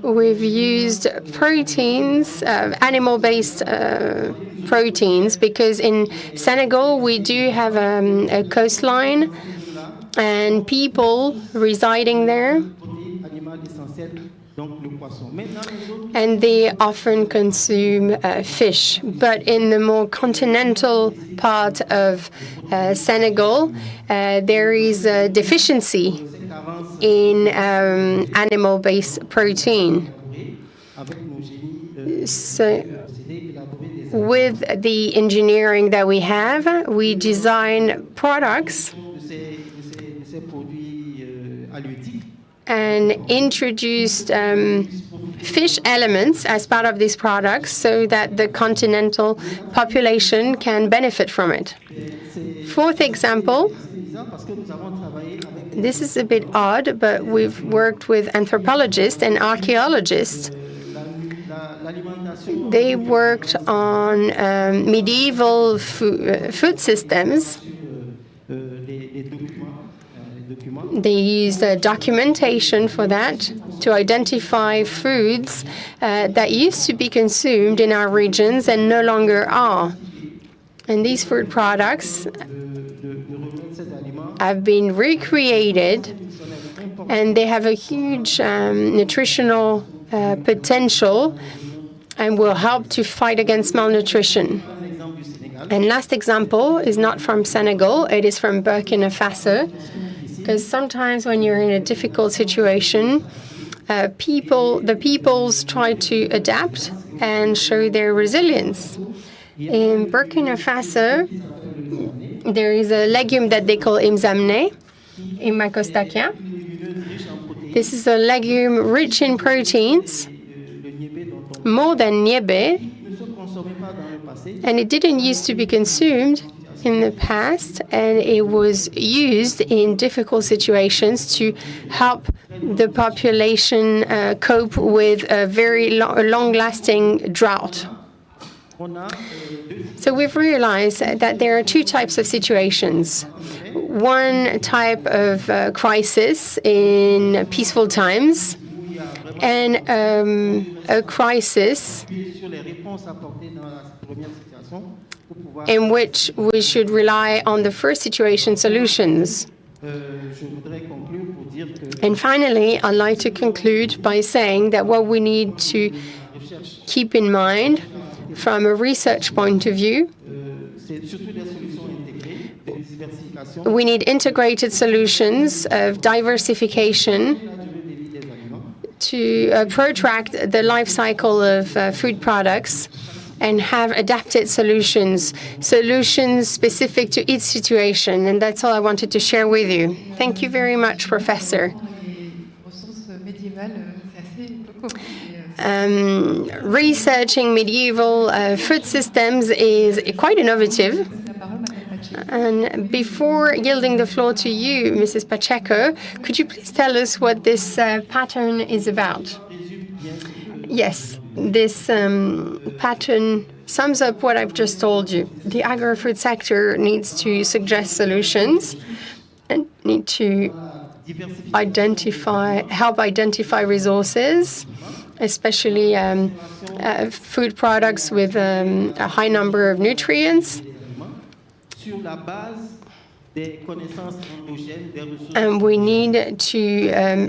we've used proteins, animal-based proteins, because in Senegal we do have a coastline and people residing there, and they often consume fish. But in the more continental part of Senegal, there is a deficiency in animal-based protein. So with the engineering that we have, we design products and introduced fish elements as part of these products so that the continental population can benefit from it. Fourth example, this is a bit odd, but we've worked with anthropologists and archaeologists. They worked on medieval food systems. They used documentation for that to identify foods that used to be consumed in our regions and no longer are. And these food products have been recreated, and they have a huge nutritional potential and will help to fight against malnutrition. And last example is not from Senegal, it is from Burkina Faso, because sometimes when you're in a difficult situation, the peoples try to adapt and show their resilience. In Burkina Faso, there is a legume that they call imzamne, imakostakia. This is a legume rich in proteins, more than niébé, and it didn't used to be consumed in the past, and it was used in difficult situations to help the population cope with a very long-lasting drought. So we've realized that there are two types of situations. One type of crisis in peaceful times, and a crisis in which we should rely on the first situation solutions. And finally, I'd like to conclude by saying that what we need to keep in mind from a research point of view, we need integrated solutions of diversification to protract the life cycle of food products and have adapted solutions, solutions specific to each situation. And that's all I wanted to share with you. Thank you very much, Professor. Researching medieval food systems is quite innovative. And before yielding the floor to you, Mrs. Pacheco, could you please tell us what this pattern is about? Yes, this pattern sums up what I've just told you. The agri-food sector needs to suggest solutions and need to help identify resources, especially food products with a high number of nutrients. And we need to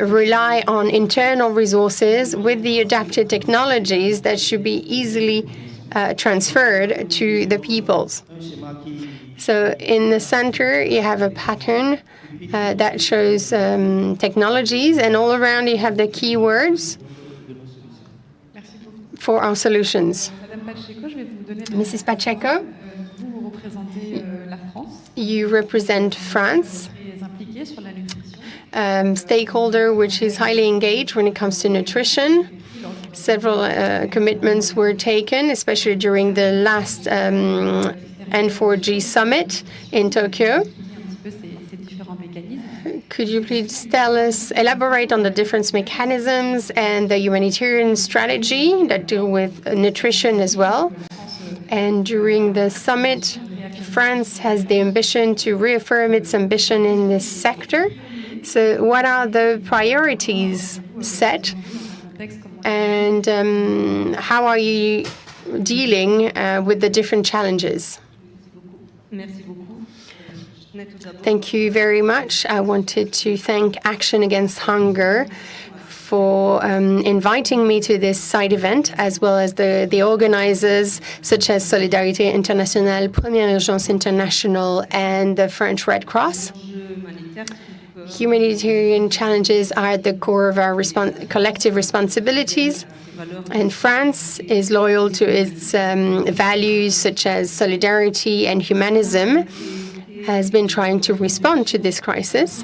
rely on internal resources with the adapted technologies that should be easily transferred to the peoples. So in the center, you have a pattern that shows technologies, and all around you have the keywords for our solutions. Mrs. Pacheco, you represent France, stakeholder which is highly engaged when it comes to nutrition. Several commitments were taken, especially during the last N4G summit in Tokyo. Could you please elaborate on the different mechanisms and the humanitarian strategy that deal with nutrition as well? And during the summit, France has the ambition to reaffirm its ambition in this sector. So what are the priorities set? And how are you dealing with the different challenges? Thank you very much. I wanted to thank Action Against Hunger for inviting me to this side event, as well as the organizers, such as Solidarité Internationale, Première Urgence International, and the French Red Cross. Humanitarian challenges are at the core of our collective responsibilities, and France is loyal to its values, such as solidarity and humanism, has been trying to respond to this crisis.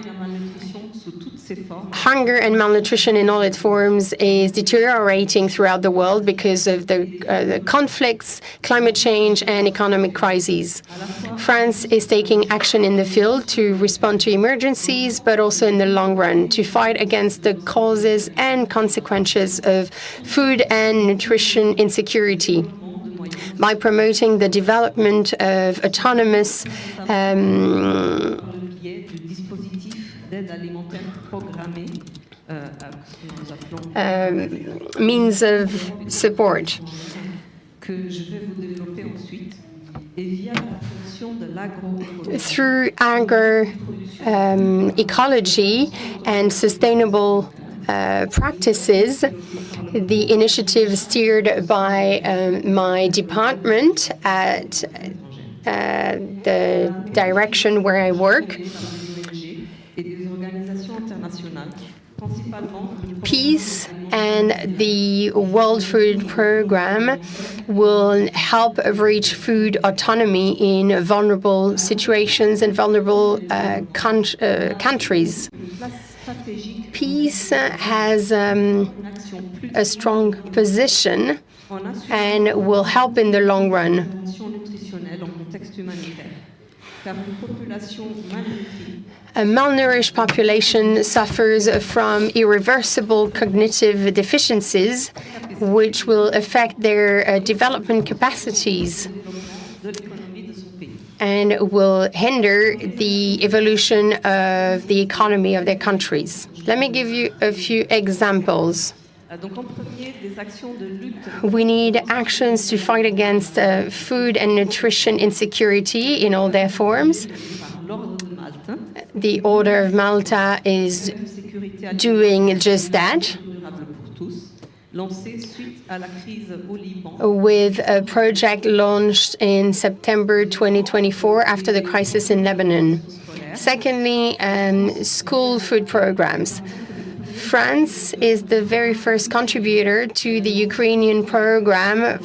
Hunger and malnutrition in all its forms is deteriorating throughout the world because of the conflicts, climate change, and economic crises. France is taking action in the field to respond to emergencies, but also in the long run to fight against the causes and consequences of food and nutrition insecurity by promoting the development of autonomous means of support. Through ecology and sustainable practices, the initiative steered by my department at the direction where I work, Peace and the World Food Programme will help reach food autonomy in vulnerable situations and vulnerable countries. Peace has a strong position and will help in the long run. A malnourished population suffers from irreversible cognitive deficiencies, which will affect their development capacities and will hinder the evolution of the economy of their countries. Let me give you a few examples. We need actions to fight against food and nutrition insecurity in all their forms. The Order of Malta is doing just that, with a project launched in September 2024 after the crisis in Lebanon. Secondly, school food programs. France is the very first contributor to the Ukrainian program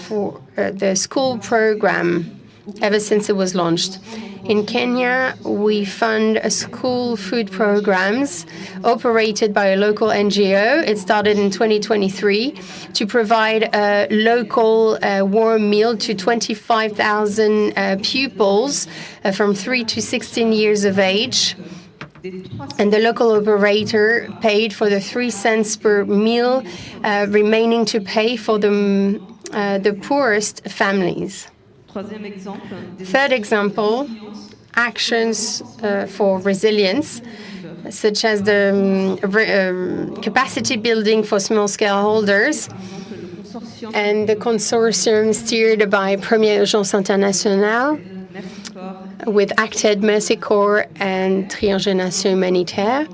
the school program ever since it was launched. In Kenya, we fund school food programs operated by a local NGO. It started in 2023 to provide a local warm meal to 25,000 pupils from 3 to 16 years of age. And the local operator paid for the 3 cents per meal remaining to pay for the poorest families. Third example, actions for resilience, such as the capacity building for small-scale holders and the consortium steered by Première Urgence Internationale with Acted, Mercy Corps, and Triangulation Humanitaire.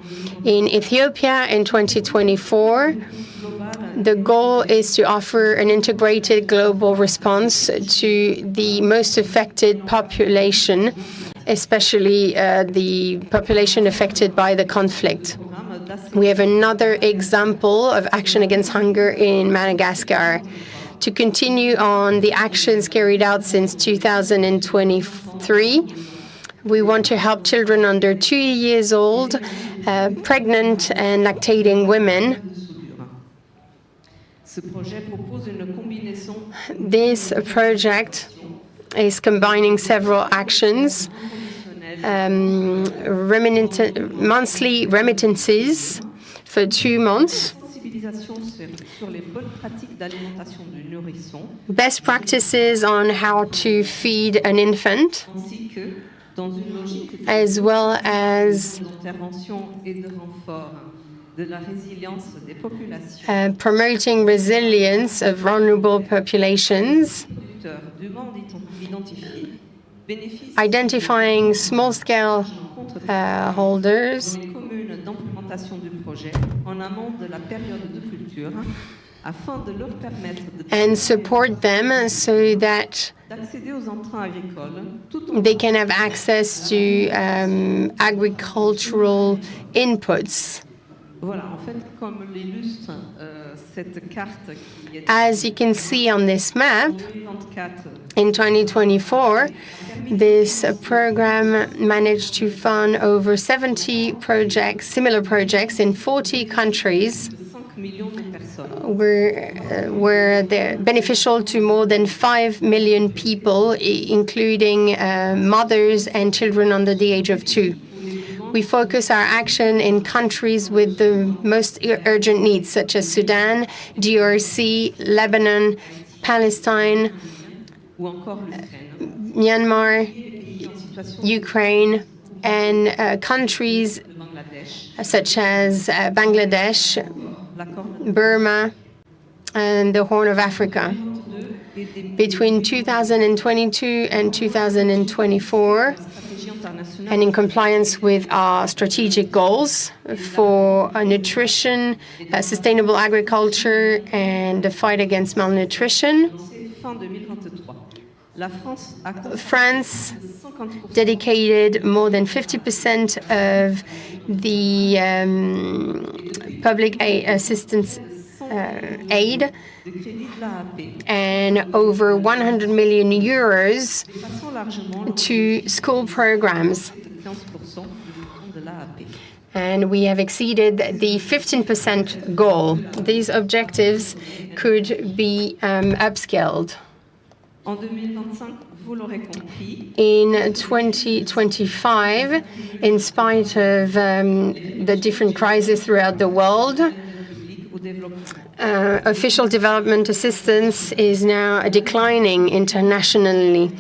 In Ethiopia in 2024, the goal is to offer an integrated global response to the most affected population, especially the population affected by the conflict. We have another example of action against hunger in Madagascar. To continue on the actions carried out since 2023, we want to help children under 2 years old, pregnant and lactating women. This project is combining several actions, monthly remittances for 2 months, best practices on how to feed an infant, as well as promoting resilience of vulnerable populations, identifying small-scale holders, and support them so that they can have access to agricultural inputs. As you can see on this map, in 2024, this program managed to fund over 70 projects, similar projects in 40 countries, where they're beneficial to more than 5 million people, including mothers and children under the age of 2. We focus our action in countries with the most urgent needs, such as Sudan, DRC, Lebanon, Palestine, Myanmar, Ukraine, and countries such as Bangladesh, Burma, and the Horn of Africa. Between 2022 and 2024, and in compliance with our strategic goals for nutrition, sustainable agriculture, and the fight against malnutrition, France dedicated more than 50% of the public assistance aid and over 100 million euros to school programs. And we have exceeded the 15% goal. These objectives could be upscaled. In 2025, in spite of the different crises throughout the world, official development assistance is now declining internationally.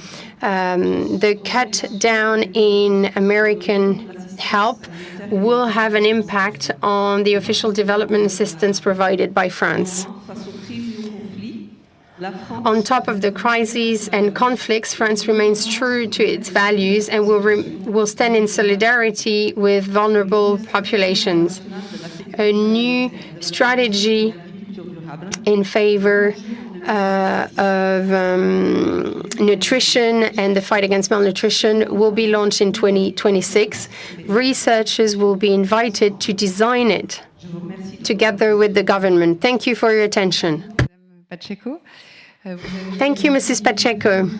The cut down in American help will have an impact on the official development assistance provided by France. On top of the crises and conflicts, France remains true to its values and will stand in solidarity with vulnerable populations. A new strategy in favor of nutrition and the fight against malnutrition will be launched in 2026. Researchers will be invited to design it together with the government. Thank you for your attention. Pacheco. Thank you, Mrs. Pacheco.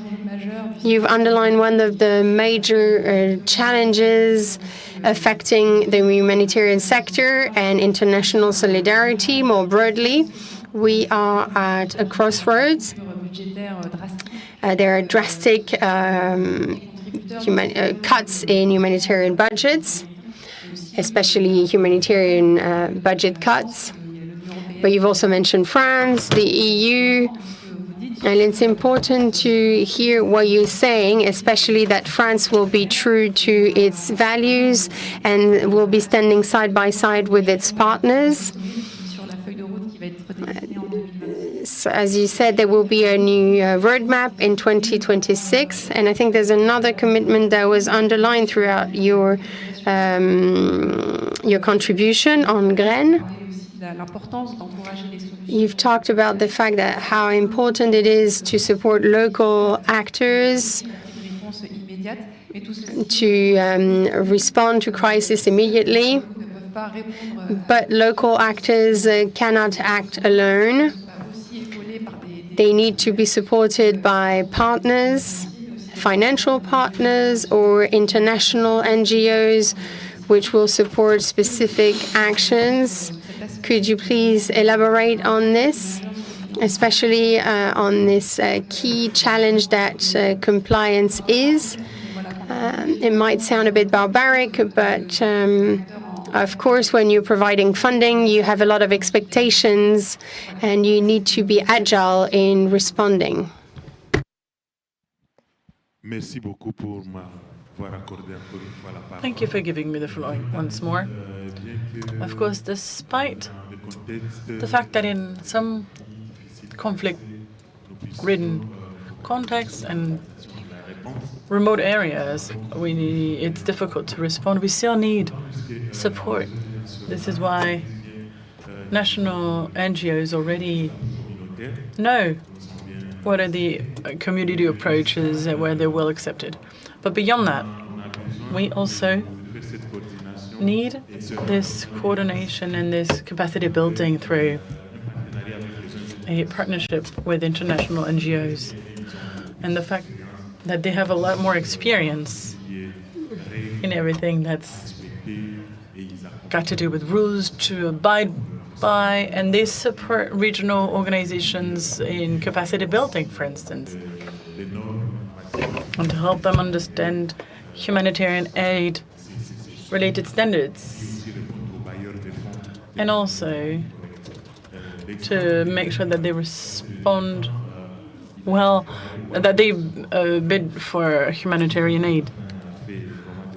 You've underlined one of the major challenges affecting the humanitarian sector and international solidarity more broadly. We are at a crossroads. There are drastic cuts in humanitarian budgets, especially humanitarian budget cuts. But you've also mentioned France, the EU, and it's important to hear what you're saying, especially that France will be true to its values and will be standing side by side with its partners. So as you said, there will be a new roadmap in 2026, and I think there's another commitment that was underlined throughout your contribution on graines. You've talked about the fact that how important it is to support local actors to respond to crisis immediately, but local actors cannot act alone. They need to be supported by partners, financial partners, or international NGOs, which will support specific actions. Could you please elaborate on this, especially on this key challenge that compliance is? It might sound a bit barbaric, but of course, when you're providing funding, you have a lot of expectations and you need to be agile in responding. Thank you for giving me the floor once more. Of course, despite the fact that in some conflict-ridden contexts and remote areas, it's difficult to respond. We still need support. This is why national NGOs already know what are the community approaches and where they're well accepted. But beyond that, we also need this coordination and this capacity building through a partnership with international NGOs. And the fact that they have a lot more experience in everything that's got to do with rules to abide by, and they support regional organizations in capacity building, for instance, and to help them understand humanitarian aid related standards, and also to make sure that they respond well, that they bid for humanitarian aid.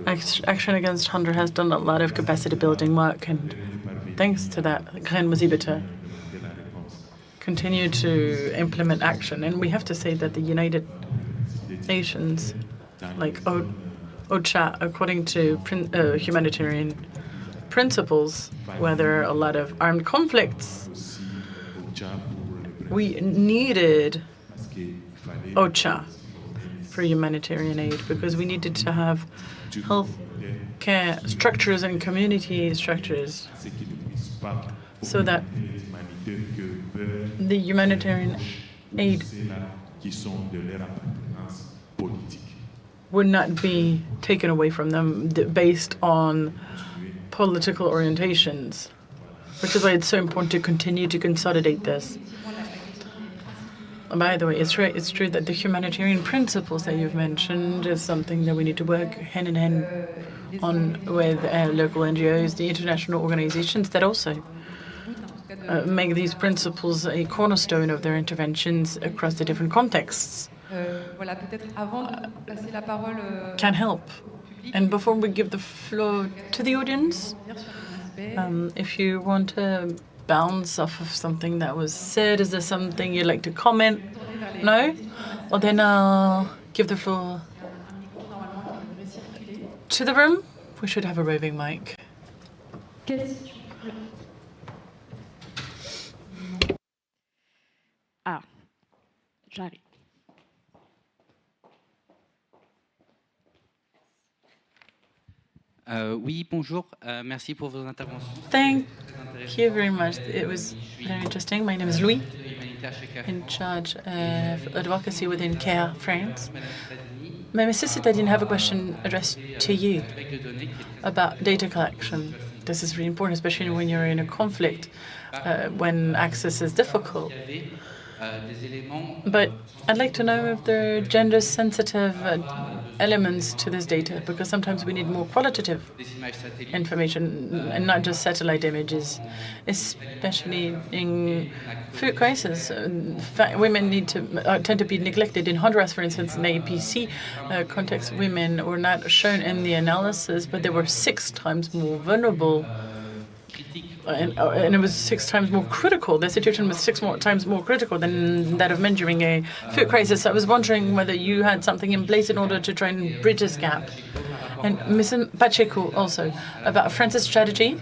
Action Against Hunger has done a lot of capacity building work, and thanks to that, Graines was able to continue to implement action. And we have to say that the United Nations, like OCHA, according to humanitarian principles, where there are a lot of armed conflicts, we needed OCHA for humanitarian aid because we needed to have health care structures and community structures so that the humanitarian aid would not be taken away from them based on political orientations, which is why it's so important to continue to consolidate this. By the way, it's true that the humanitarian principles that you've mentioned is something that we need to work hand in hand on with local NGOs, the international organizations that also make these principles a cornerstone of their interventions across the different contexts. Can help. And before we give the floor to the audience, if you want to bounce off of something that was said, is there something you'd like to comment? No? Well, then I'll give the floor to the room. We should have a roving mic. Ah, j'arrive. Oui, bonjour. Merci pour vos interventions. Thank you very much. It was very interesting. My name is Louis. in charge of advocacy within CARE France. Mrs. Citadine, have a question addressed to you about data collection. This is really important, especially when you're in a conflict, when access is difficult. But I'd like to know if there are gender-sensitive elements to this data, because sometimes we need more qualitative information and not just satellite images, especially in food crisis. Women tend to be neglected. In Honduras, for instance, in APC context, women were not shown in the analysis, but they were 6 times more vulnerable. And it was 6 times more critical. The situation was 6 times more critical than that of men during a food crisis. I was wondering whether you had something in place in order to try and bridge this gap. And Ms. Pacheco also, about France's strategy,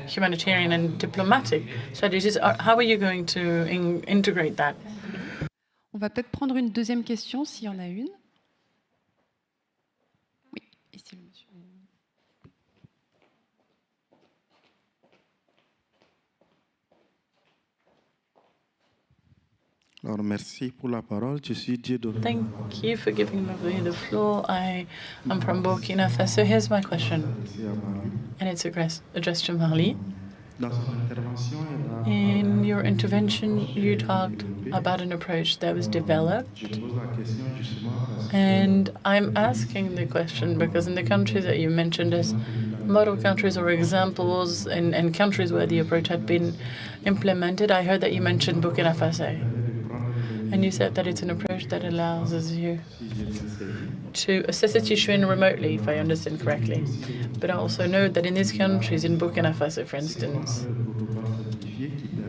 humanitarian and diplomatic strategies. How are you going to integrate that? On va peut-être prendre une deuxième question s'il y en a une. Oui, ici le monsieur. Alors, merci pour la parole. Je suis Dieudoné. Thank you for giving me the floor. I am from Burkina Faso. Here's my question, and it's addressed to Marley. In your intervention, you talked about an approach that was developed, and I'm asking the question because in the countries that you mentioned as model countries or examples and countries where the approach had been implemented, I heard that you mentioned Burkina Faso. And you said that it's an approach that allows you to assess the situation remotely, if I understand correctly. But I also know that in these countries, in Burkina Faso, for instance,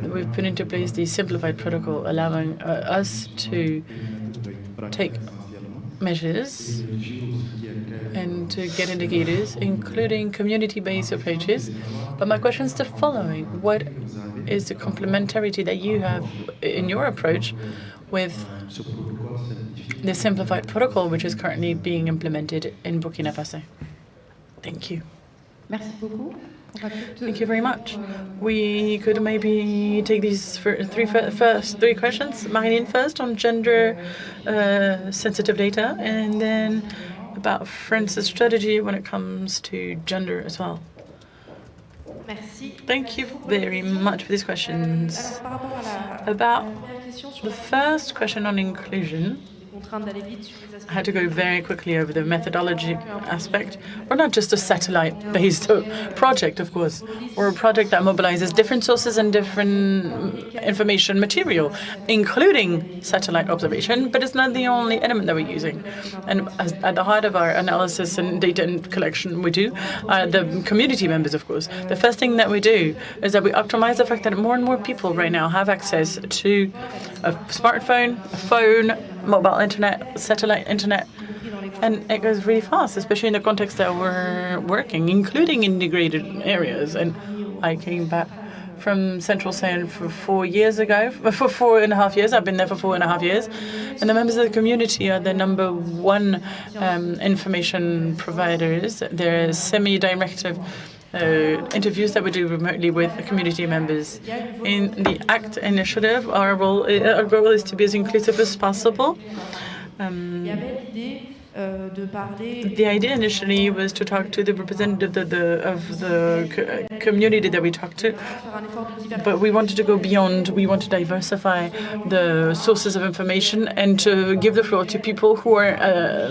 we've put into place the simplified protocol allowing us to take measures and to get indicators, including community-based approaches. But my question is the following. What is the complementarity that you have in your approach with the simplified protocol, which is currently being implemented in Burkina Faso? Thank you. Merci beaucoup. Thank you very much. We could maybe take these first three questions. Marilyn first on gender sensitive data, and then about France's strategy when it comes to gender as well. Thank you very much for these questions. About the first question on inclusion, I had to go very quickly over the methodology aspect. We're not just a satellite-based project, of course. We're a project that mobilizes different sources and different information material, including satellite observation, but it's not the only element that we're using. And at the heart of our analysis and data collection, we do the community members, of course. The first thing that we do is that we optimize the fact that more and more people right now have access to a smartphone, a phone, mobile internet, satellite internet, and it goes really fast, especially in the context that we're working, including integrated areas. And I came back from Central Seine for 4 years ago, for 4.5 years. I've been there for 4.5 years. And the members of the community are the number one information providers. They're semi-directive interviews that we do remotely with the community members. In the ACT initiative, our goal is to be as inclusive as possible. The idea initially was to talk to the representative of the community that we talked to, but we wanted to go beyond. We want to diversify the sources of information and to give the floor to people who are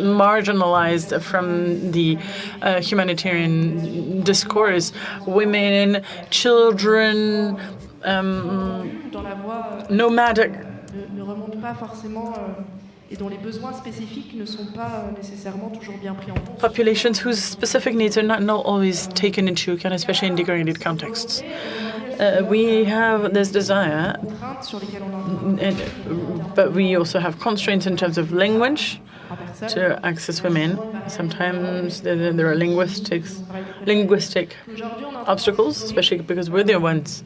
marginalized from the humanitarian discourse: women, children, nomadic. Et dont les besoins spécifiques ne sont pas nécessairement toujours bien pris en compte. Populations whose specific needs are not always taken into account, especially in degraded contexts. We have this desire, but we also have constraints in terms of language to access women. Sometimes there are linguistic obstacles, especially because we're the ones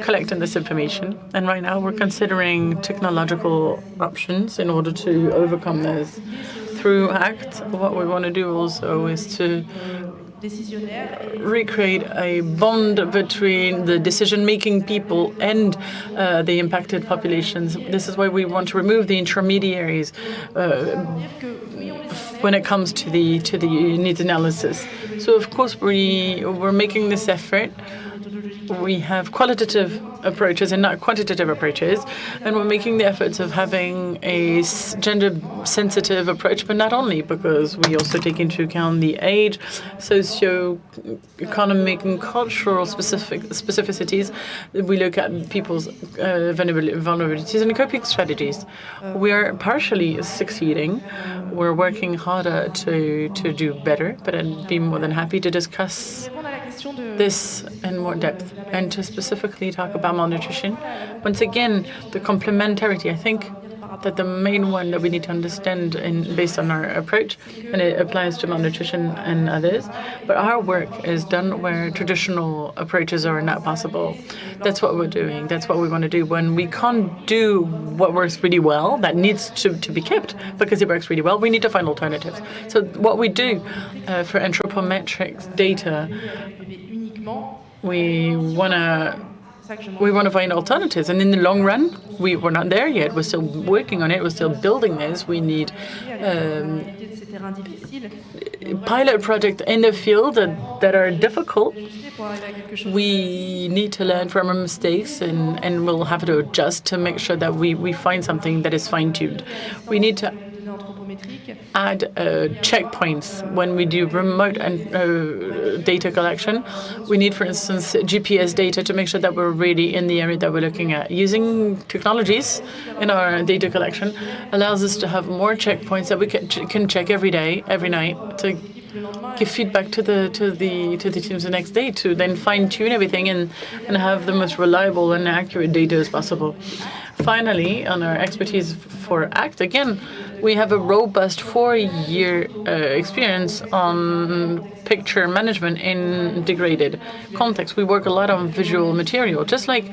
collecting this information. And right now we're considering technological options in order to overcome this. Through ACT, what we want to do also is to recreate a bond between the decision-making people and the impacted populations. This is why we want to remove the intermediaries when it comes to the needs analysis. So of course we're making this effort. We have qualitative approaches and not quantitative approaches, and we're making the efforts of having a gender-sensitive approach, but not only, because we also take into account the age, socio-economic and cultural specificities. We look at people's vulnerabilities and coping strategies. We are partially succeeding. We're working harder to do better, but I'd be more than happy to discuss this in more depth and to specifically talk about malnutrition. Once again, the complementarity, I think that the main one that we need to understand based on our approach, and it applies to malnutrition and others, but our work is done where traditional approaches are not possible. That's what we're doing. That's what we want to do. When we can't do what works really well, that needs to be kept because it works really well, we need to find alternatives. So what we do for anthropometrics data, we want to find alternatives, and in the long run, we're not there yet. We're still working on it. We're still building this. We need pilot projects in the field that are difficult. We need to learn from our mistakes, and we'll have to adjust to make sure that we find something that is fine-tuned. We need to add checkpoints when we do remote and data collection. We need, for instance, GPS data to make sure that we're really in the area that we're looking at. Using technologies in our data collection allows us to have more checkpoints that we can check every day, every night, to give feedback to the teams the next day, to then fine-tune everything and have the most reliable and accurate data as possible. Finally, on our expertise for ACT, again, we have a robust 4-year experience on picture management in degraded context. We work a lot on visual material, just like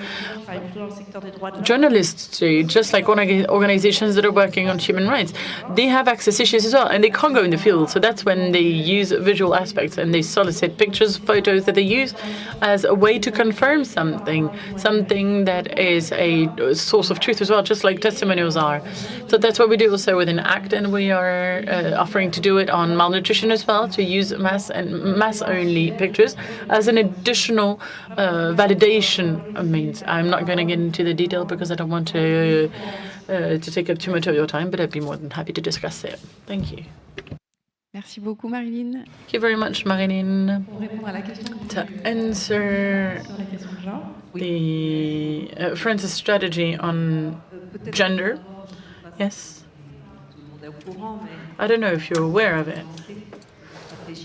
journalists do, just like organizations that are working on human rights. They have access issues as well, and they can't go in the field. So that's when they use visual aspects, and they solicit pictures, photos that they use as a way to confirm something that is a source of truth as well, just like testimonials are. So that's what we do also within ACT, and we are offering to do it on malnutrition as well, to use mass-only pictures as an additional validation means. I'm not going to get into the detail because I don't want to take up too much of your time, but I'd be more than happy to discuss it. Thank you. Merci beaucoup, Marilyn. Thank you very much, Marilyn. To answer the France's strategy on gender, yes. I don't know if you're aware of it,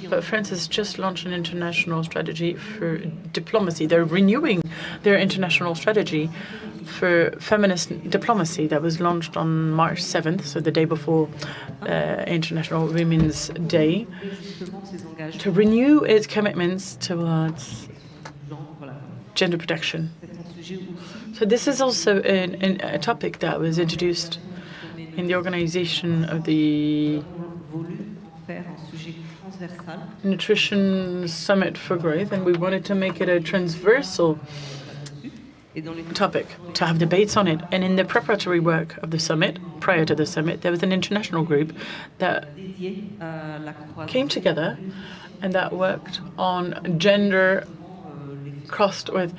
but France has just launched an international strategy for diplomacy. They're renewing their international strategy for feminist diplomacy that was launched on March 7th, so the day before International Women's Day, to renew its commitments towards gender protection. So this is also a topic that was introduced in the organization of the Nutrition Summit for Growth, and we wanted to make it a transversal topic, to have debates on it. And in the preparatory work of the summit, prior to the summit, there was an international group that came together and that worked on gender crossed with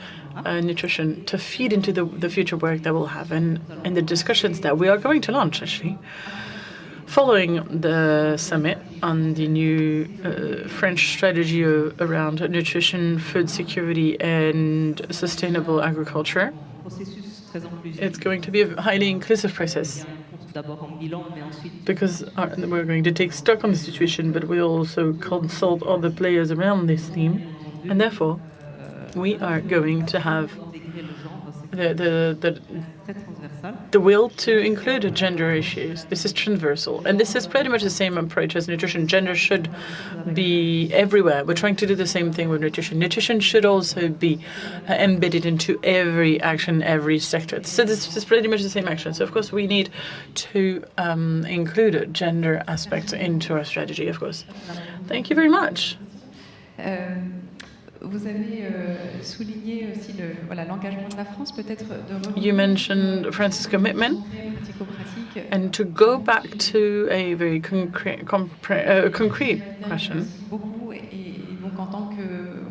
nutrition to feed into the future work that we'll have and the discussions that we are going to launch, actually. Following the summit on the new French strategy around nutrition, food security, and sustainable agriculture, it's going to be a highly inclusive process because we're going to take stock on the situation, but we'll also consult all the players around this theme, and therefore we are going to have the will to include gender issues. This is transversal, and this is pretty much the same approach as nutrition. Gender should be everywhere. We're trying to do the same thing with nutrition. Nutrition should also be embedded into every action, every sector. So this is pretty much the same action. So of course we need to include gender aspects into our strategy, of course. Thank you very much. Vous avez souligné aussi l'engagement de la France, peut-être de You mentioned France's commitment and to go back to a very concrete question.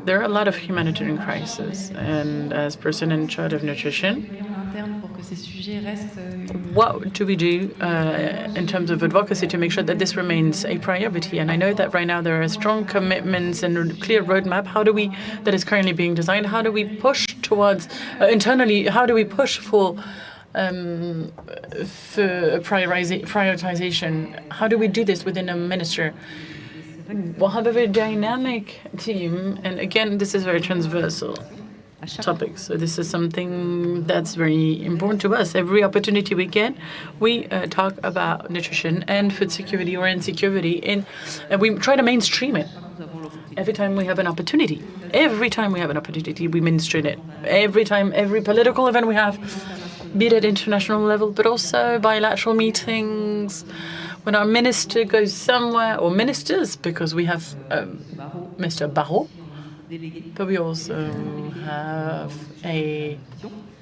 There are a lot of humanitarian crises, and as person in charge of nutrition, what do we do in terms of advocacy to make sure that this remains a priority? And I know that right now there are strong commitments and a clear roadmap. That is currently being designed? How do we push towards internally? How do we push for prioritization? How do we do this within a minister? We'll have a very dynamic team, and again, this is very transversal topic. So this is something that's very important to us. Every opportunity we get, we talk about nutrition and food security or insecurity, and we try to mainstream it. Every time we have an opportunity, we mainstream it. Every time, every political event we have, be it at international level, but also bilateral meetings. When our minister goes somewhere, or ministers, because we have Mr. Barrot, but we also have a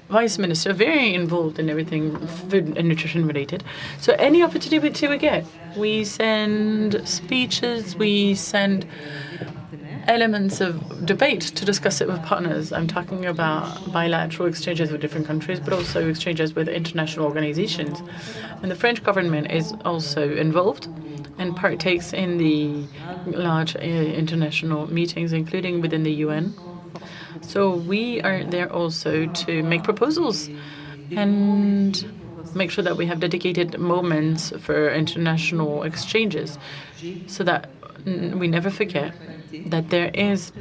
vice minister very involved in everything food and nutrition related. So any opportunity we get, we send speeches, we send elements of debate to discuss it with partners. I'm talking about bilateral exchanges with different countries, but also exchanges with international organizations. And the French government is also involved and partakes in the large international meetings, including within the UN. So we are there also to make proposals and make sure that we have dedicated moments for international exchanges so that we never forget that there is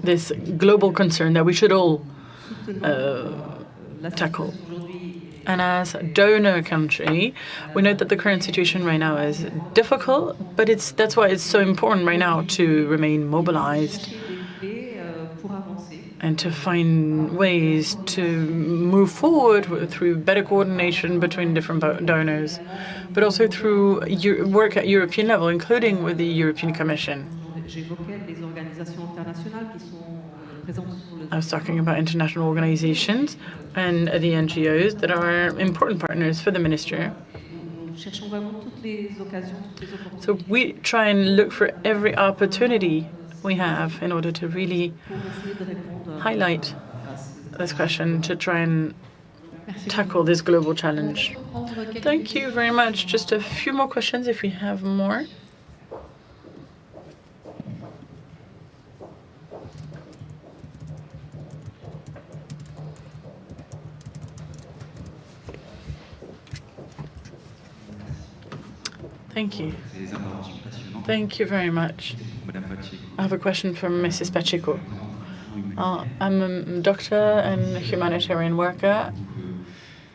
this global concern that we should all tackle. And as a donor country, we know that the current situation right now is difficult, but that's why it's so important right now to remain mobilized and to find ways to move forward through better coordination between different donors, but also through work at European level, including with the European Commission. I was talking about international organizations and the NGOs that are important partners for the minister. So we try and look for every opportunity we have in order to really highlight this question, to try and tackle this global challenge. Thank you very much. Just a few more questions if we have more. Thank you. Thank you very much. I have a question from Mrs. Pacheco. I'm a doctor and a humanitarian worker.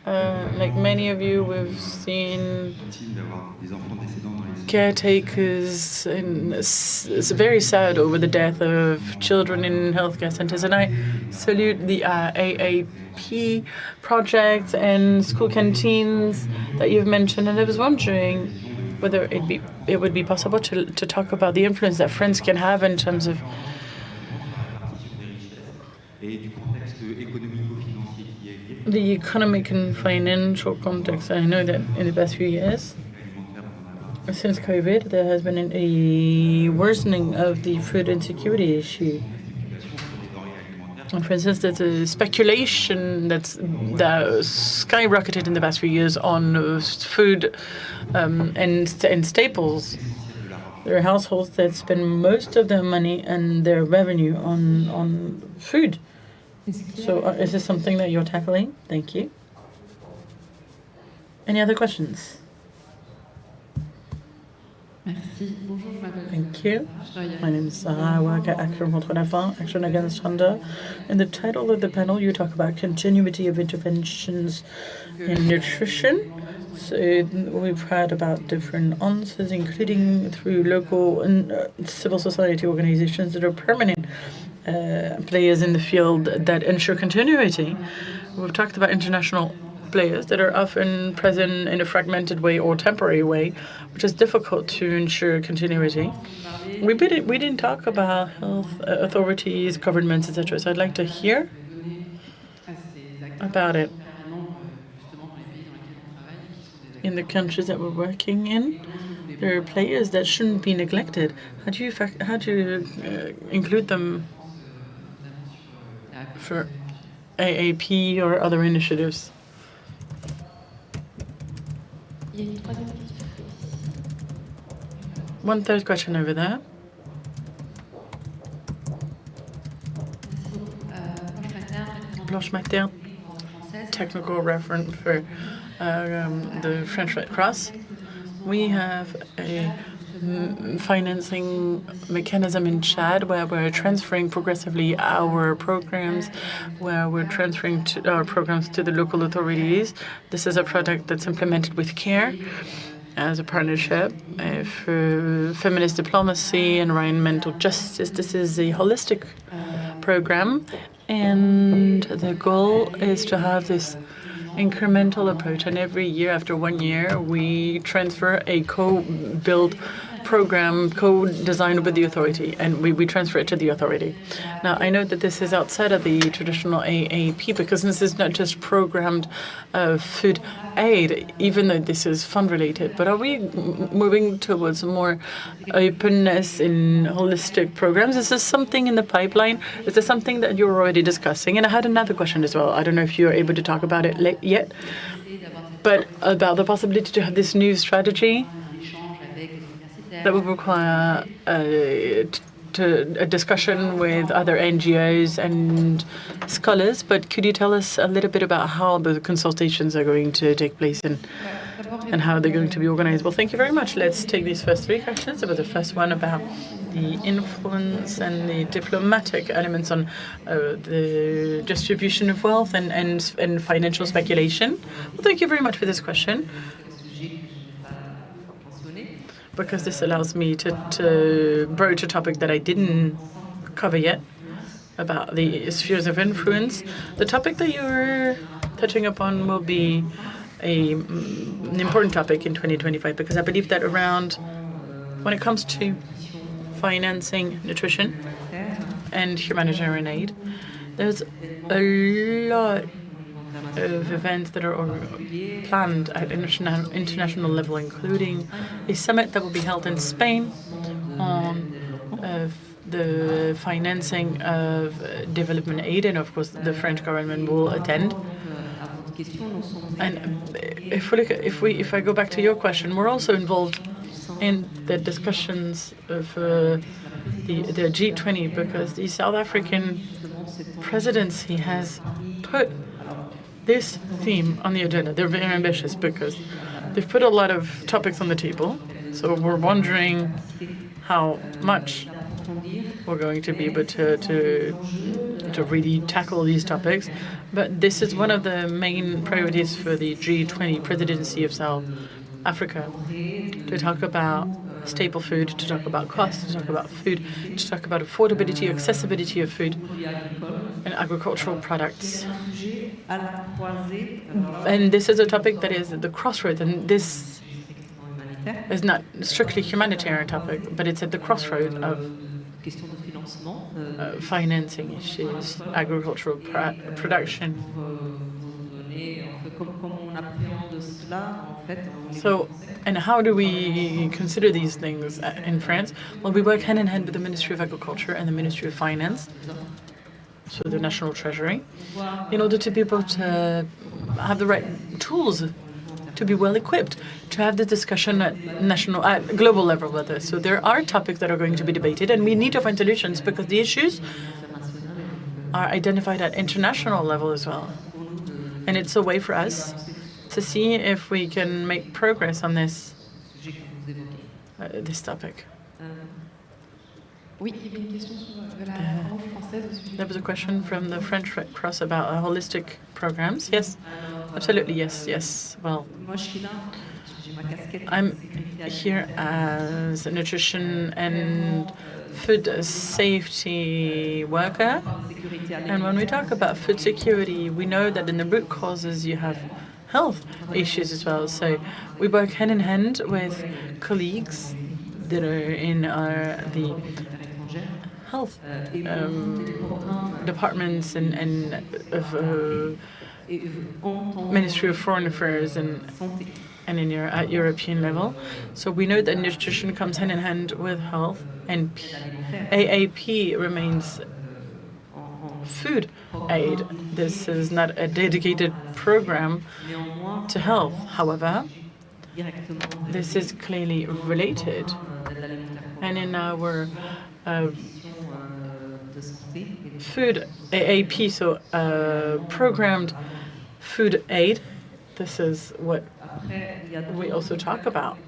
Like many of you, we've seen caretakers, and it's very sad over the death of children in healthcare centers. And I salute the AAP project and school canteens that you've mentioned. And I was wondering whether it would be possible to talk about the influence that France can have in terms of the economic and financial context. I know that in the past few years, since COVID, there has been a worsening of the food insecurity issue. And for instance, there's a speculation that skyrocketed in the past few years on food and staples. There are households that spend most of their money and their revenue on food. So is this something that you're tackling? Thank you. Any other questions? Thank you. My name is Sarah. I work at Action contre la faim, Action Against Hunger. In the title of the panel, you talk about continuity of interventions in nutrition. So we've heard about different answers, including through local and civil society organizations that are permanent players in the field that ensure continuity. We've talked about international players that are often present in a fragmented way or temporary way, which is difficult to ensure continuity. We didn't talk about health authorities, governments, etc. So I'd like to hear about it in the countries that we're working in. There are players that shouldn't be neglected. How do you include them for AAP or other initiatives? One third question over there. Blanche Matin, technical referent for the French Red Cross. We have a financing mechanism in Chad where we're transferring progressively our programs, where we're transferring our programs to the local authorities. This is a project that's implemented with CARE as a partnership for feminist diplomacy, environmental justice. This is a holistic program, and the goal is to have this incremental approach. And every year, after 1 year, we transfer a co-built program, co-designed with the authority, and we transfer it to the authority. Now, I know that this is outside of the traditional AAP because this is not just programmed food aid, even though this is fund-related. But are we moving towards more openness in holistic programs? Is this something in the pipeline? Is this something that you're already discussing? And I had another question as well. I don't know if you're able to talk about it yet, but about the possibility to have this new strategy that would require a discussion with other NGOs and scholars. But could you tell us a little bit about how the consultations are going to take place and how they're going to be organized? Well, thank you very much. Let's take these first three questions. About the first one about the influence and the diplomatic elements on the distribution of wealth and financial speculation. Well, thank you very much for this question, because this allows me to broach a topic that I didn't cover yet about the spheres of influence. The topic that you're touching upon will be an important topic in 2025, because I believe that when it comes to financing nutrition and humanitarian aid, there's a lot of events that are planned at international level, including a summit that will be held in Spain on the financing of development aid, and of course the French government will attend. And if I go back to your question, we're also involved in the discussions of the G20, because the South African presidency has put this theme on the agenda. They're very ambitious because they've put a lot of topics on the table. So we're wondering how much we're going to be able to really tackle these topics. But this is one of the main priorities for the G20 presidency of South Africa, to talk about staple food, to talk about cost, to talk about food, to talk about affordability, accessibility of food and agricultural products. And this is a topic that is at the crossroads, and this is not strictly humanitarian topic, but it's at the crossroads of financing issues, agricultural production. So, and how do we consider these things in France? Well, we work hand in hand with the Ministry of Agriculture and the Ministry of Finance, so the National Treasury, in order to be able to have the right tools to be well equipped to have the discussion at global level with us. So there are topics that are going to be debated, and we need to find solutions because the issues are identified at international level as well. And it's a way for us to see if we can make progress on this topic. There was a question from the French Red Cross about holistic programs. Yes, absolutely, yes. Well, I'm here as a nutrition and food safety worker. And when we talk about food security, we know that in the root causes you have health issues as well. So we work hand in hand with colleagues that are in the health departments and of Ministry of Foreign Affairs and at European level. So we know that nutrition comes hand in hand with health, and AAP remains food aid. This is not a dedicated program to health. However, this is clearly related. And in our food AAP, so programmed food aid, this is what we also talk about.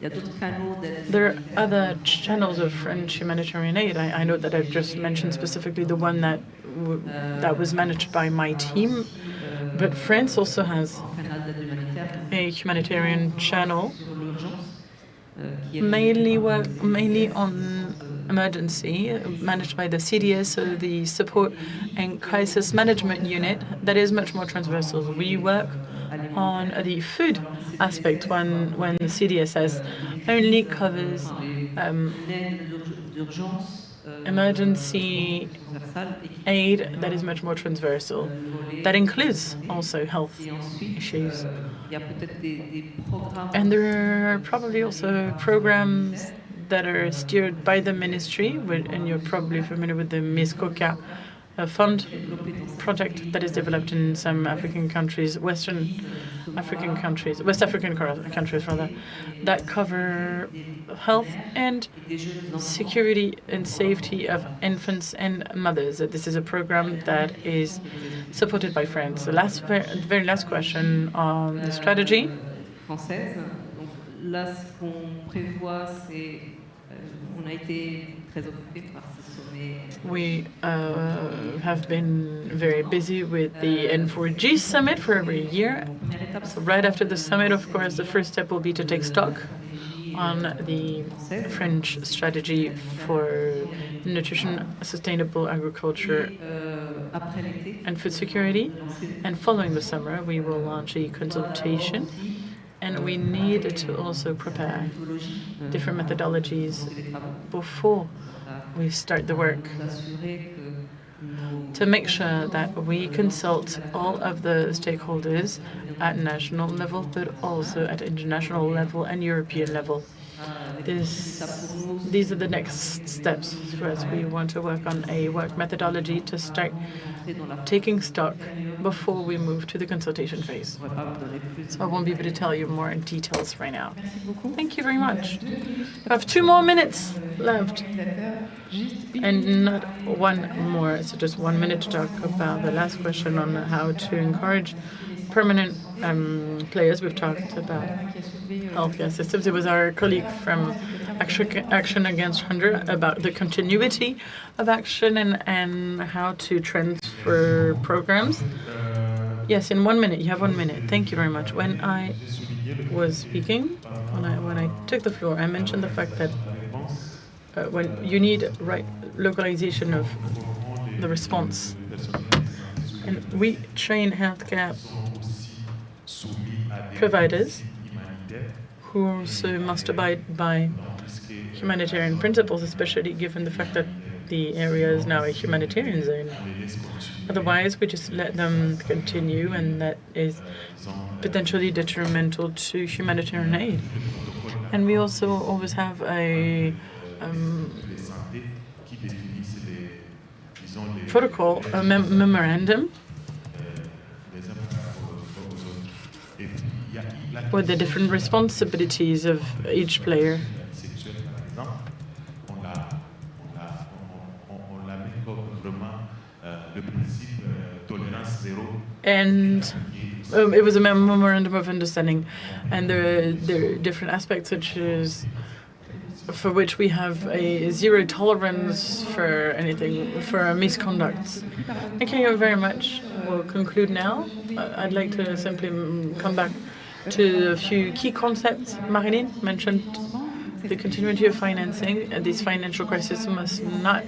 There are other channels of French humanitarian aid. I know that I've just mentioned specifically the one that was managed by my team, but France also has a humanitarian channel, mainly on emergency, managed by the CDS, so the Support and Crisis Management Unit, that is much more transversal. We work on the food aspect when the CDSS only covers emergency aid that is much more transversal. That includes also health issues. And there are probably also programs that are steered by the ministry, and you're probably familiar with the MISCOCA fund project that is developed in some African countries, West African countries rather, that cover health and security and safety of infants and mothers. This is a program that is supported by France. The very last question on the strategy. We have been very busy with the N4G summit for over a year. So right after the summit, of course, the first step will be to take stock on the French strategy for nutrition, sustainable agriculture, and food security. And following the summer, we will launch a consultation. And we need to also prepare different methodologies before we start the work, to make sure that we consult all of the stakeholders at national level, but also at international level and European level. These are the next steps for us. We want to work on a work methodology to start taking stock before we move to the consultation phase. So I won't be able to tell you more in details right now. Thank you very much. I have 2 more minutes left. And not one more, so just 1 minute to talk about the last question on how to encourage permanent players. We've talked about healthcare systems. It was our colleague from Action Against Hunger about the continuity of action and how to transfer programs. Yes, in 1 minute. You have 1 minute. Thank you very much. When I was speaking, when I took the floor, I mentioned the fact that when you need right localization of the response, and we train healthcare providers who also must abide by humanitarian principles, especially given the fact that the area is now a humanitarian zone. Otherwise, we just let them continue, and that is potentially detrimental to humanitarian aid. And we also always have a protocol, a memorandum with the different responsibilities of each player. And it was a memorandum of understanding, and there are different aspects, such as for which we have a zero tolerance for anything, for misconduct. Thank you very much. We'll conclude now. I'd like to simply come back to a few key concepts. Marilyn mentioned the continuity of financing. This financial crisis must not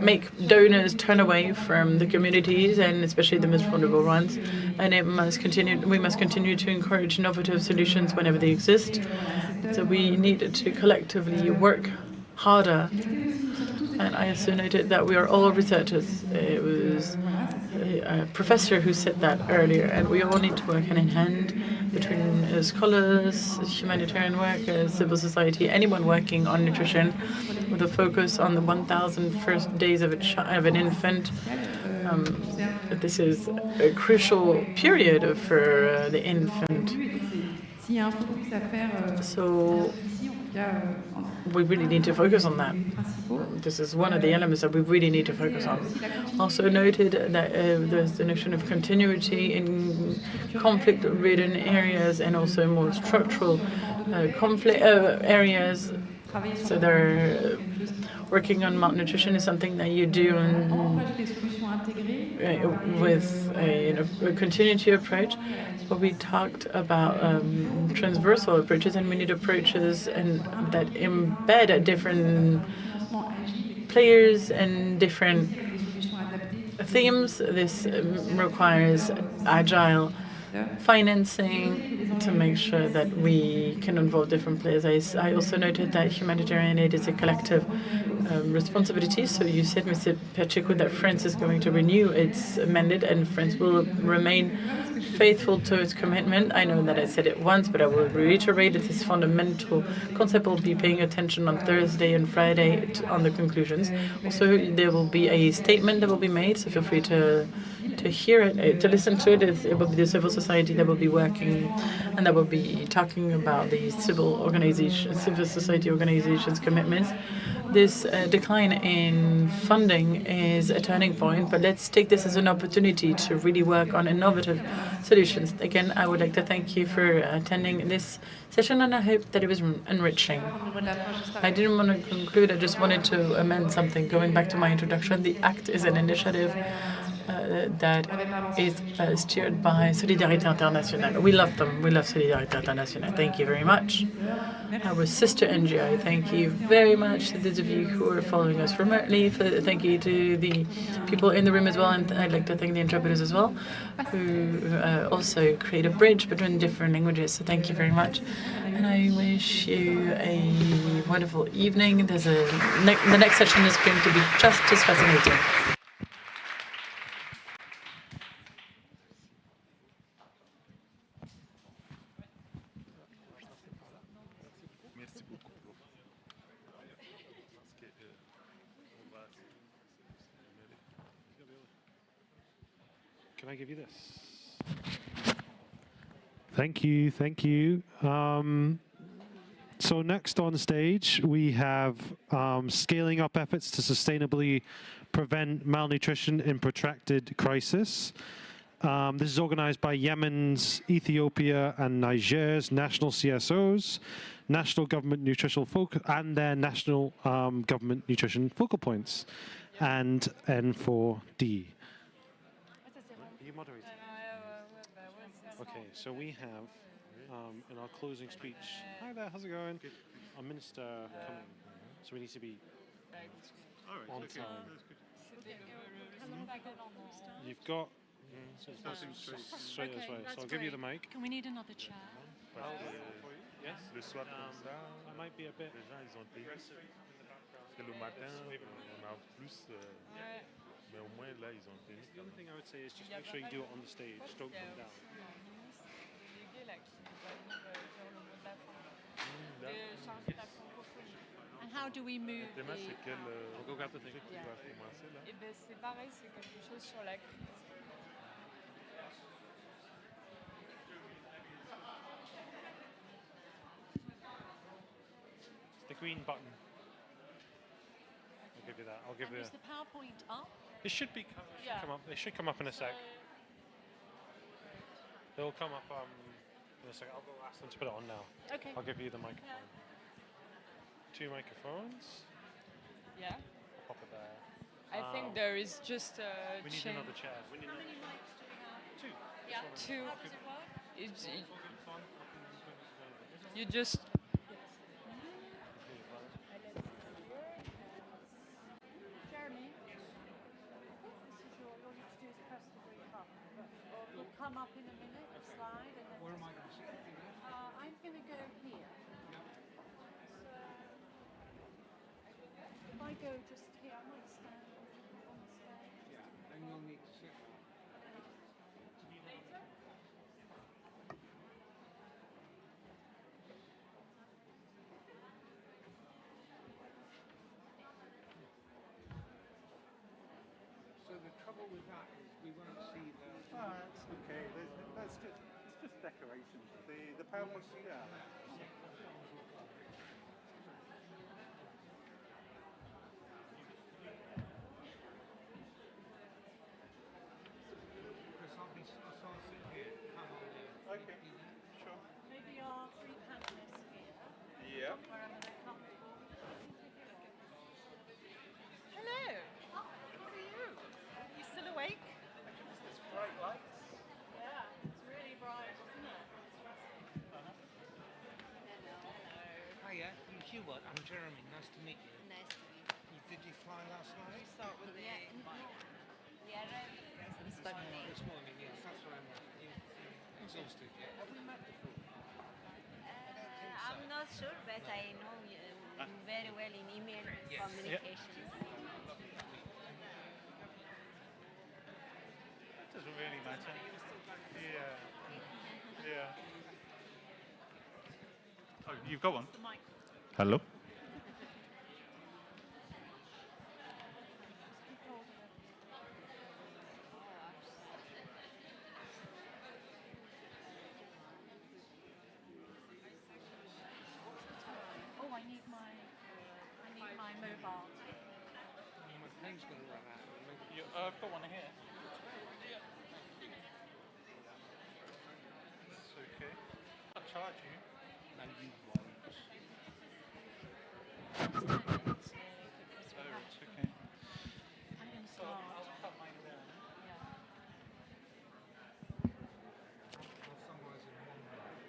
make donors turn away from the communities, and especially the most vulnerable ones. And we must continue to encourage innovative solutions whenever they exist. So we need to collectively work harder. And I also noted that we are all researchers. It was a professor who said that earlier, and we all need to work hand in hand between scholars, humanitarian workers, civil society, anyone working on nutrition, with a focus on the 1,000 first days of an infant. This is a crucial period for the infant. So we really need to focus on that. This is one of the elements that we really need to focus on. Also noted that there's the notion of continuity in conflict-ridden areas and also more structural conflict areas. So they're working on malnutrition is something that you do with a continuity approach. But we talked about transversal approaches, and we need approaches that embed different players and different themes. This requires agile financing to make sure that we can involve different players. I also noted that humanitarian aid is a collective responsibility. So you said, Mr. Pacheco, that France is going to renew its mandate and France will remain faithful to its commitment. I know that I said it once, but I will reiterate it. This fundamental concept. Will be paying attention on Thursday and Friday on the conclusions. Also, there will be a statement that will be made, so feel free to hear it, to listen to it. It will be the civil society that will be working and that will be talking about the civil society organizations' commitments. This decline in funding is a turning point, but let's take this as an opportunity to really work on innovative solutions. Again, I would like to thank you for attending this session, and I hope that it was enriching. I didn't want to conclude, I just wanted to amend something. Going back to my introduction, the ACT is an initiative that is steered by Solidarité Internationale. We love them. We love Solidarité Internationale. Thank you very much. Our sister NGO, thank you very much to those of you who are following us remotely. Thank you to the people in the room as well, and I'd like to thank the interpreters as well, who also create a bridge between different languages. So thank you very much. And I wish you a wonderful evening. The next session is going to be just as fascinating. Can I give you this? Thank you, thank you. So next on stage, we have scaling up efforts to sustainably prevent malnutrition in protracted crisis. This is organized by Yemen's, Ethiopia, and Niger's national CSOs, national government nutritional focus, and their national government nutrition focal points, and N4D. Okay, so we have in our closing speech. Hi there, how's it going? Our minister coming, so we need to be on time. You've got straight this way, so I'll give you the mic. Can we need another chair? Yes. I might be a bit aggressive in the background. Parce que le matin, on a plus. Mais au moins là, ils ont tenu. The other thing I would say is just make sure you do it on the stage. Don't come down. And how do we move Le thème, c'est quel We'll go grab the thing. qui va commencer là? Et ben c'est pareil, c'est quelque chose sur la crise. The green button. I'll give you that. I'll give you. Is the PowerPoint up? It should be come up. They should come up in a sec. They'll come up in a sec. I'll go ask them to put it on now. Okay. I'll give you the microphone. 2 microphones. Yeah. I'll pop it there. I think there is just a we need another chair. We need How many mics do we have? 2. Yeah. 2. How does it work? You just come up in a minute, a slide, and then... Where am I going to sit? I'm going to go here. So, if I go just here, I might stand on the stage. Yeah, and you'll need to sit. Later? So the trouble with that is we won't see the... Oh, that's okay. It's just decorations. The PowerPoint, yeah. I'll sit here. Okay, sure. Maybe our three panelists here. Yeah. Wherever they're comfortable. Hello. How are you? You still awake? It's bright lights. Yeah, it's really bright, isn't it? Hello. Hiya, I'm Hubert. I'm Jeremy. Nice to meet you. Nice to meet you. Did you fly last night? We start with the... We arrived this morning. This morning, yes. That's why I'm exhausted. Yeah. Have we met before? I'm not sure, but I know you very well in email communications. It doesn't really matter. Yeah. Yeah. Oh, you've got one? Hello? Oh, I need my mobile. My pen's going to run out. I've got one here. It's okay. I'll charge you. No, you won't. Oh, it's okay. I'm going to So start. I'll cut mine down.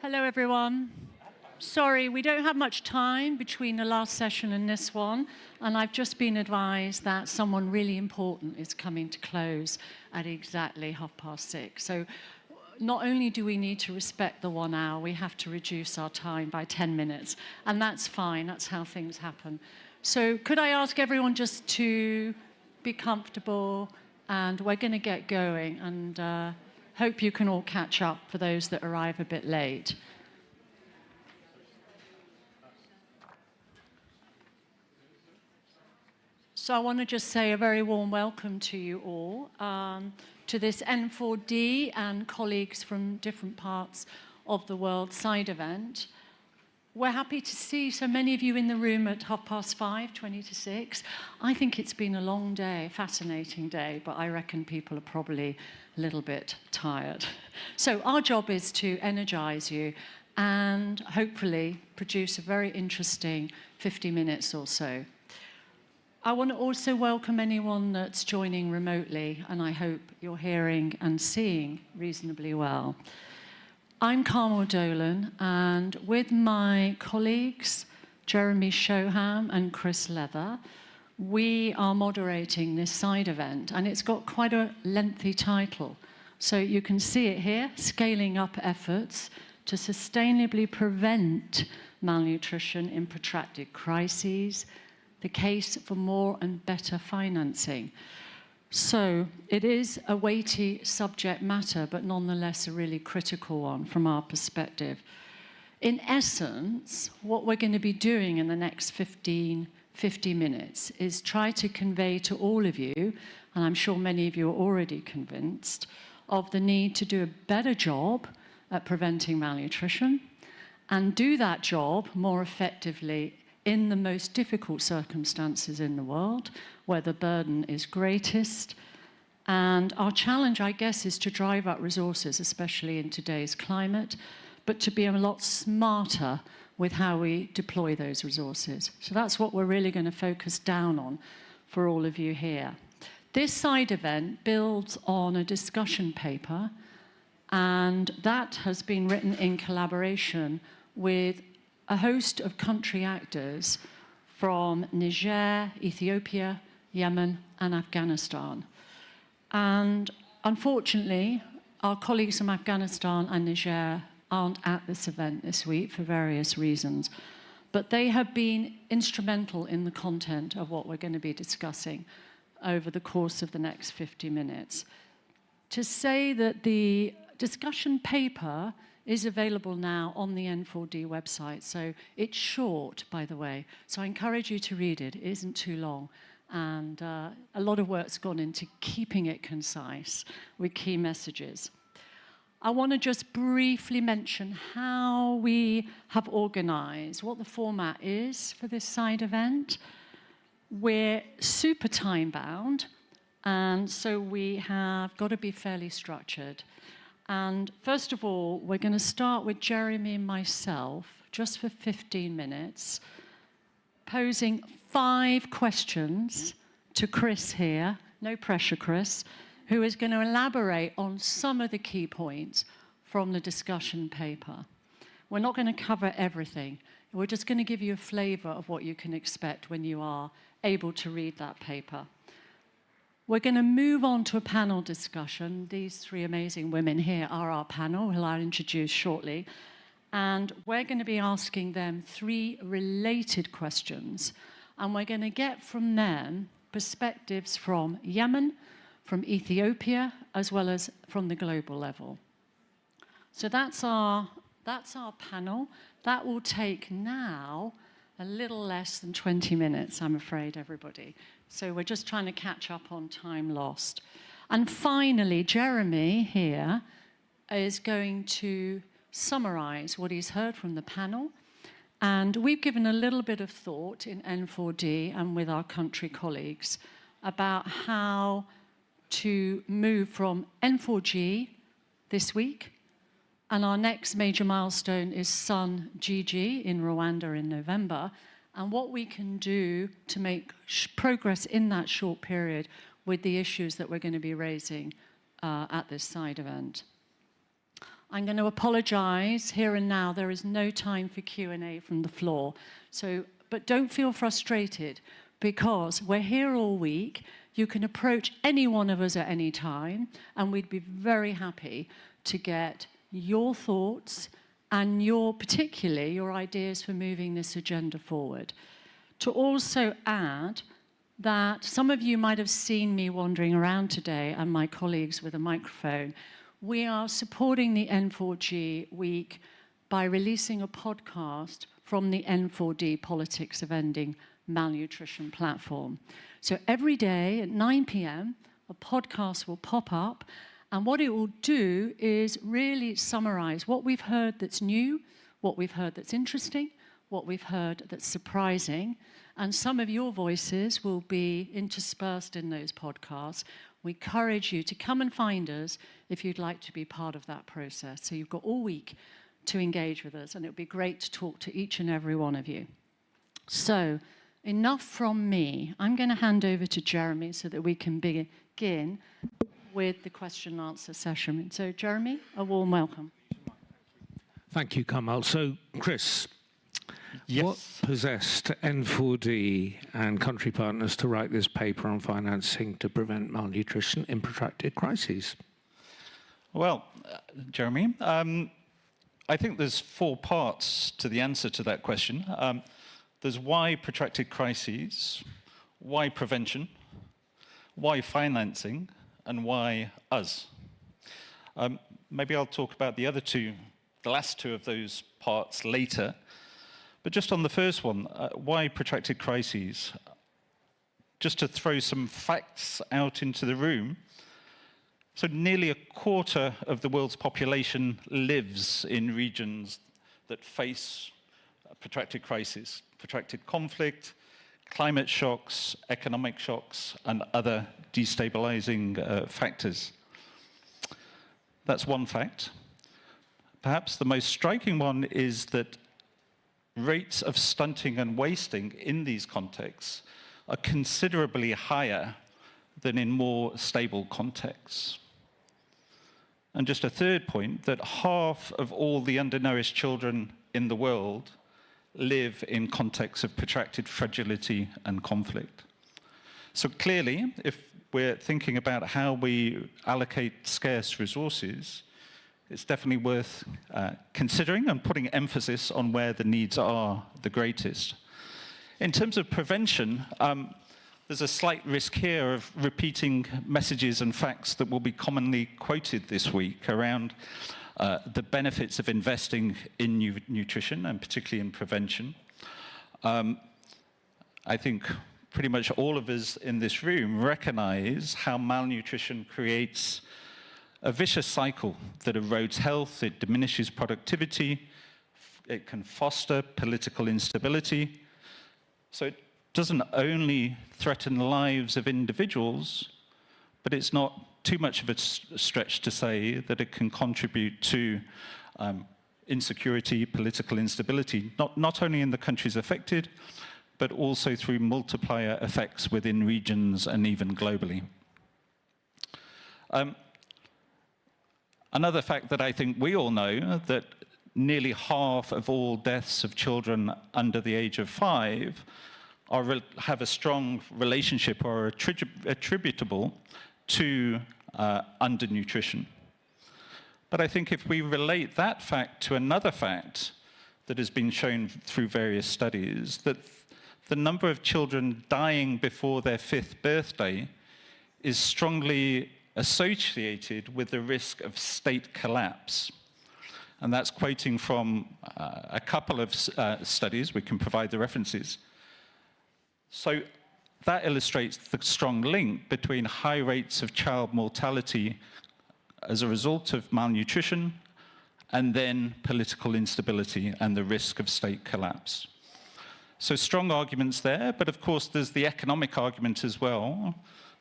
Hello, everyone. Sorry, we don't have much time between the last session and this one, and I've just been advised that someone really important is coming to close at exactly 6:30. So not only do we need to respect the 1 hour, we have to reduce our time by 10 minutes, and that's fine. That's how things happen. So could I ask everyone just to be comfortable, and we're going to get going, and hope you can all catch up for those that arrive a bit late. So I want to just say a very warm welcome to you all, to this N4D and colleagues from different parts of the world side event. We're happy to see so many of you in the room at 5:30, 20 to 6. I think it's been a long day, fascinating day, but I reckon people are probably a little bit tired. So our job is to energize you and hopefully produce a very interesting 50 minutes or so. I want to also welcome anyone that's joining remotely, and I hope you're hearing and seeing reasonably well. I'm Carmel Dolan, and with my colleagues, Jeremy Shoham and Chris Leather, we are moderating this side event, and it's got quite a lengthy title. So you can see it here, Scaling Up Efforts to Sustainably Prevent Malnutrition in Protracted Crises, the Case for More and Better Financing. So it is a weighty subject matter, but nonetheless a really critical one from our perspective. In essence, what we're going to be doing in the next 50 minutes is try to convey to all of you, and I'm sure many of you are already convinced, of the need to do a better job at preventing malnutrition and do that job more effectively in the most difficult circumstances in the world, where the burden is greatest. And our challenge, I guess, is to drive up resources, especially in today's climate, but to be a lot smarter with how we deploy those resources. So that's what we're really going to focus down on for all of you here. This side event builds on a discussion paper, and that has been written in collaboration with a host of country actors from Niger, Ethiopia, Yemen, and Afghanistan. And unfortunately, our colleagues from Afghanistan and Niger aren't at this event this week for various reasons, but they have been instrumental in the content of what we're going to be discussing over the course of the next 50 minutes. To say that the discussion paper is available now on the N4D website, so it's short, by the way, so I encourage you to read it. It isn't too long, and a lot of work's gone into keeping it concise with key messages. I want to just briefly mention how we have organized, what the format is for this side event. We're super time-bound, and so we have got to be fairly structured. And first of all, we're going to start with Jeremy and myself, just for 15 minutes, posing 5 questions to Chris here, no pressure, Chris, who is going to elaborate on some of the key points from the discussion paper. We're not going to cover everything. We're just going to give you a flavor of what you can expect when you are able to read that paper. We're going to move on to a panel discussion. These 3 amazing women here are our panel, who I'll introduce shortly. And we're going to be asking them 3 related questions. And we're going to get from them perspectives from Yemen, from Ethiopia, as well as from the global level. So that's our panel. That will take now a little less than 20 minutes, I'm afraid, everybody. So we're just trying to catch up on time lost. And finally, Jeremy here is going to summarize what he's heard from the panel. And we've given a little bit of thought in N4D and with our country colleagues about how to move from N4G this week, and our next major milestone is Sun GG in Rwanda in November, and what we can do to make progress in that short period with the issues that we're going to be raising at this side event. I'm going to apologize here and now. There is no time for Q&A from the floor. But don't feel frustrated, because we're here all week. You can approach any one of us at any time, and we'd be very happy to get your thoughts and particularly your ideas for moving this agenda forward. To also add that some of you might have seen me wandering around today, and my colleagues with a microphone. We are supporting the N4G week by releasing a podcast from the N4D Politics of Ending Malnutrition platform. So every day at 9 p.m, a podcast will pop up, and what it will do is really summarize what we've heard that's new, what we've heard that's interesting, what we've heard that's surprising, and some of your voices will be interspersed in those podcasts. We encourage you to come and find us if you'd like to be part of that process. So you've got all week to engage with us, and it would be great to talk to each and every one of you. So, enough from me. I'm going to hand over to Jeremy so that we can begin with the question and answer session. So, Jeremy, a warm welcome. Thank you, Kamal. So, Chris, what possessed N4D and country partners to write this paper on financing to prevent malnutrition in protracted crises? Well, Jeremy, I think there's 4 parts to the answer to that question. There's why protracted crises, why prevention, why financing, and why us. Maybe I'll talk about the last two of those parts later. But just on the first one, why protracted crises? Just to throw some facts out into the room. So nearly 1/4 of the world's population lives in regions that face protracted crises, protracted conflict, climate shocks, economic shocks, and other destabilizing factors. That's one fact. Perhaps the most striking one is that rates of stunting and wasting in these contexts are considerably higher than in more stable contexts. And just a third point, that half of all the undernourished children in the world live in contexts of protracted fragility and conflict. So clearly, if we're thinking about how we allocate scarce resources, it's definitely worth considering and putting emphasis on where the needs are the greatest. In terms of prevention, there's a slight risk here of repeating messages and facts that will be commonly quoted this week around the benefits of investing in nutrition, and particularly in prevention. I think pretty much all of us in this room recognize how malnutrition creates a vicious cycle that erodes health, it diminishes productivity, it can foster political instability. So it doesn't only threaten the lives of individuals, but it's not too much of a stretch to say that it can contribute to insecurity, political instability, not only in the countries affected, but also through multiplier effects within regions and even globally. Another fact that I think we all know, that nearly half of all deaths of children under the age of 5 have a strong relationship or are attributable to undernutrition. But I think if we relate that fact to another fact that has been shown through various studies, that the number of children dying before their 5th birthday is strongly associated with the risk of state collapse. And that's quoting from a couple of studies. We can provide the references. So that illustrates the strong link between high rates of child mortality as a result of malnutrition and then political instability and the risk of state collapse. So strong arguments there, but of course there's the economic argument as well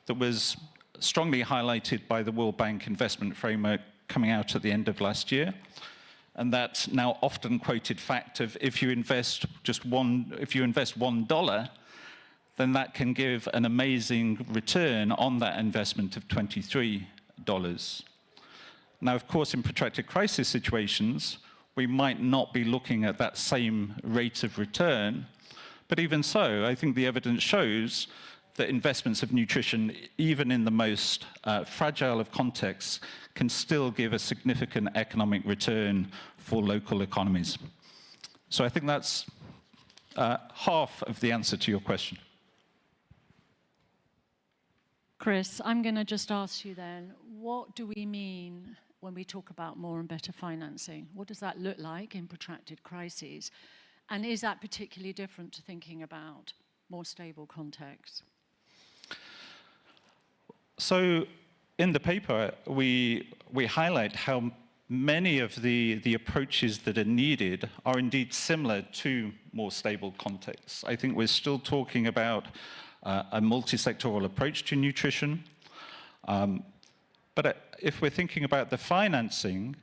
that was strongly highlighted by the World Bank investment framework coming out at the end of last year. And that now often quoted fact of if you invest $1, then that can give an amazing return on that investment of $23. Now, of course, in protracted crisis situations, we might not be looking at that same rate of return, but even so, I think the evidence shows that investments of nutrition, even in the most fragile of contexts, can still give a significant economic return for local economies. So I think that's half of the answer to your question. Chris, I'm going to just ask you then, what do we mean when we talk about more and better financing? What does that look like in protracted crises? And is that particularly different to thinking about more stable contexts? So in the paper, we highlight how many of the approaches that are needed are indeed similar to more stable contexts. I think we're still talking about a multi-sectoral approach to nutrition. But if we're thinking about the financing,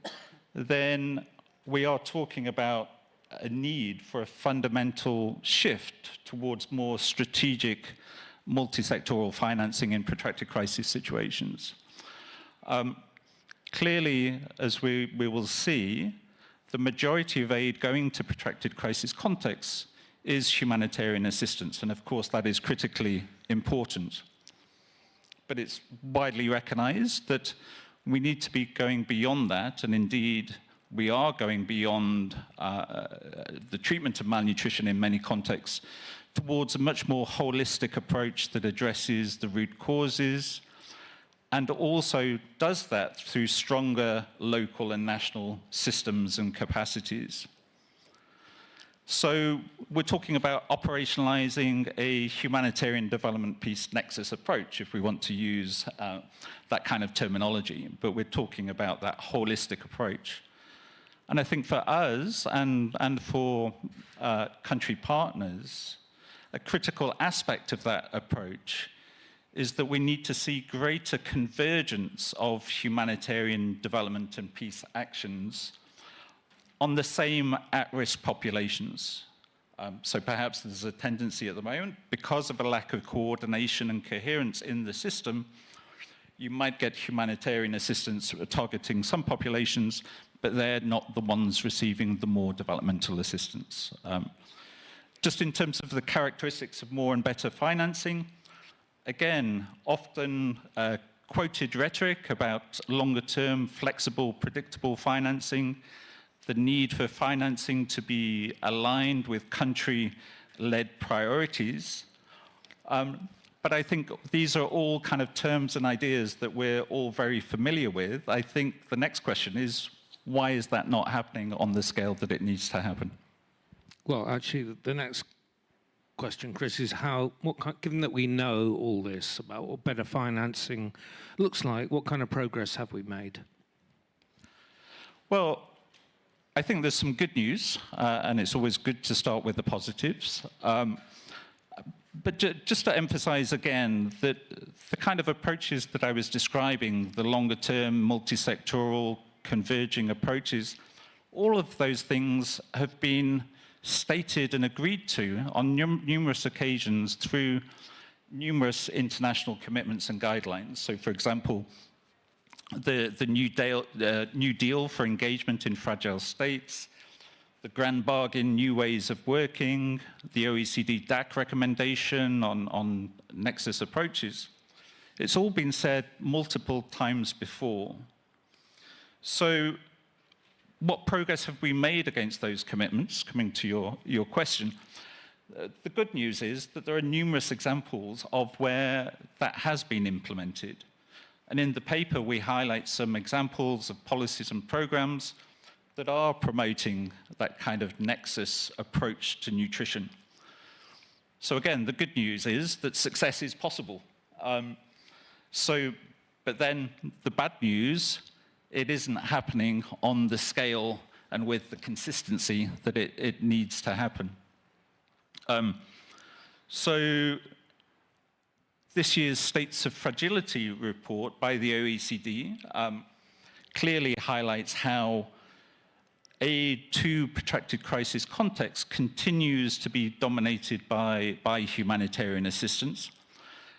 then we are talking about a need for a fundamental shift towards more strategic multi-sectoral financing in protracted crisis situations. Clearly, as we will see, the majority of aid going to protracted crisis contexts is humanitarian assistance, and of course that is critically important. But it's widely recognized that we need to be going beyond that, and indeed we are going beyond the treatment of malnutrition in many contexts towards a much more holistic approach that addresses the root causes and also does that through stronger local and national systems and capacities. So we're talking about operationalizing a humanitarian development peace nexus approach, if we want to use that kind of terminology, but we're talking about that holistic approach. And I think for us and for country partners, a critical aspect of that approach is that we need to see greater convergence of humanitarian development and peace actions on the same at-risk populations. So perhaps there's a tendency at the moment, because of a lack of coordination and coherence in the system, you might get humanitarian assistance targeting some populations, but they're not the ones receiving the more developmental assistance. Just in terms of the characteristics of more and better financing, again, often quoted rhetoric about longer-term, flexible, predictable financing, the need for financing to be aligned with country-led priorities. But I think these are all kind of terms and ideas that we're all very familiar with. I think the next question is, why is that not happening on the scale that it needs to happen? Well, actually, the next question, Chris, is given that we know all this about what better financing looks like, what kind of progress have we made? Well, I think there's some good news, and it's always good to start with the positives. But just to emphasize again that the kind of approaches that I was describing, the longer-term, multi-sectoral, converging approaches, all of those things have been stated and agreed to on numerous occasions through numerous international commitments and guidelines. So, for example, the New Deal for Engagement in Fragile States, the Grand Bargain, New Ways of Working, the OECD DAC recommendation on nexus approaches. It's all been said multiple times before. So what progress have we made against those commitments, coming to your question? The good news is that there are numerous examples of where that has been implemented. And in the paper, we highlight some examples of policies and programs that are promoting that kind of nexus approach to nutrition. So again, the good news is that success is possible. But then the bad news, it isn't happening on the scale and with the consistency that it needs to happen. So this year's States of Fragility report by the OECD clearly highlights how aid to protracted crisis contexts continues to be dominated by humanitarian assistance,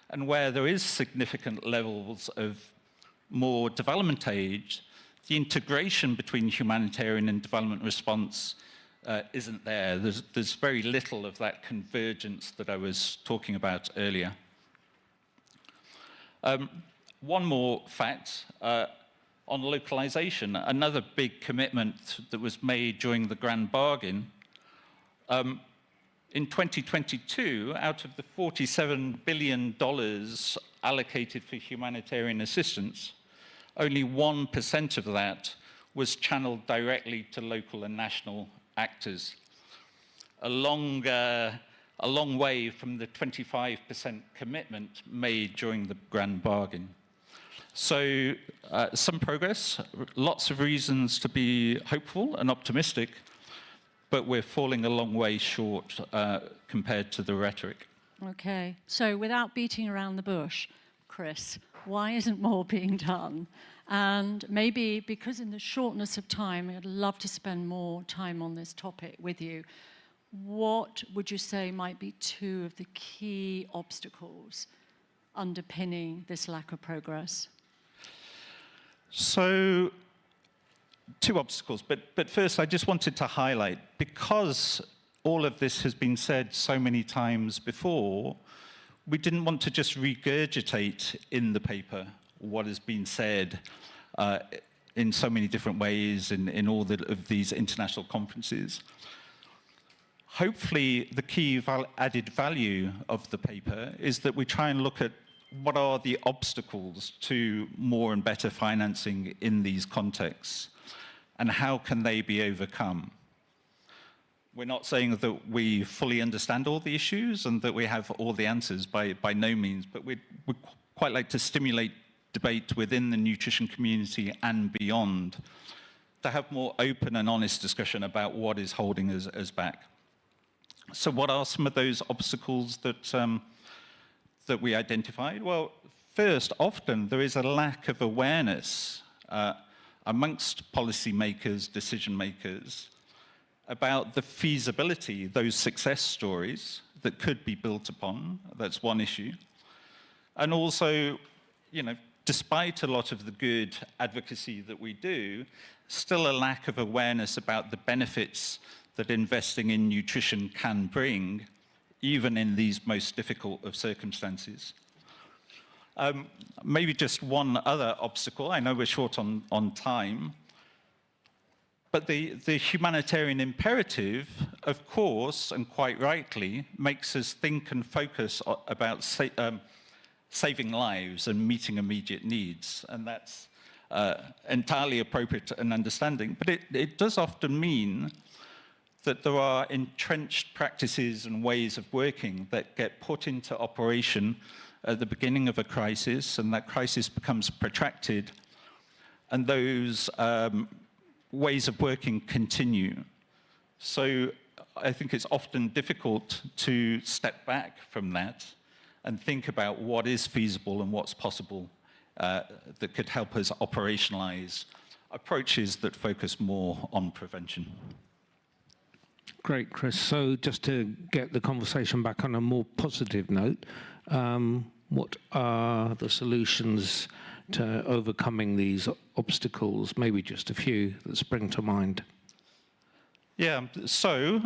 and where there is significant levels of more development aid, the integration between humanitarian and development response isn't there. There's very little of that convergence that I was talking about earlier. One more fact on localization, another big commitment that was made during the Grand Bargain. In 2022, out of the $47 billion allocated for humanitarian assistance, only 1% of that was channeled directly to local and national actors. A long way from the 25% commitment made during the Grand Bargain. So some progress, lots of reasons to be hopeful and optimistic, but we're falling a long way short compared to the rhetoric. Okay, so without beating around the bush, Chris, why isn't more being done? And maybe because in the shortness of time, I'd love to spend more time on this topic with you. What would you say might be two of the key obstacles underpinning this lack of progress? So, two obstacles, but first I just wanted to highlight, because all of this has been said so many times before, we didn't want to just regurgitate in the paper what has been said in so many different ways in all of these international conferences. Hopefully, the key added value of the paper is that we try and look at what are the obstacles to more and better financing in these contexts, and how can they be overcome? We're not saying that we fully understand all the issues and that we have all the answers, by no means, but we'd quite like to stimulate debate within the nutrition community and beyond to have more open and honest discussion about what is holding us back. So what are some of those obstacles that we identified? Well, first, often there is a lack of awareness amongst policymakers, decision makers, about the feasibility, those success stories that could be built upon. That's one issue. And also, despite a lot of the good advocacy that we do, still a lack of awareness about the benefits that investing in nutrition can bring, even in these most difficult of circumstances. Maybe just one other obstacle. I know we're short on time. But the humanitarian imperative, of course, and quite rightly, makes us think and focus about saving lives and meeting immediate needs. And that's entirely appropriate and understanding. But it does often mean that there are entrenched practices and ways of working that get put into operation at the beginning of a crisis, and that crisis becomes protracted. And those ways of working continue. So I think it's often difficult to step back from that and think about what is feasible and what's possible that could help us operationalize approaches that focus more on prevention. Great, Chris. So just to get the conversation back on a more positive note, what are the solutions to overcoming these obstacles? Maybe just a few that spring to mind. Yeah, so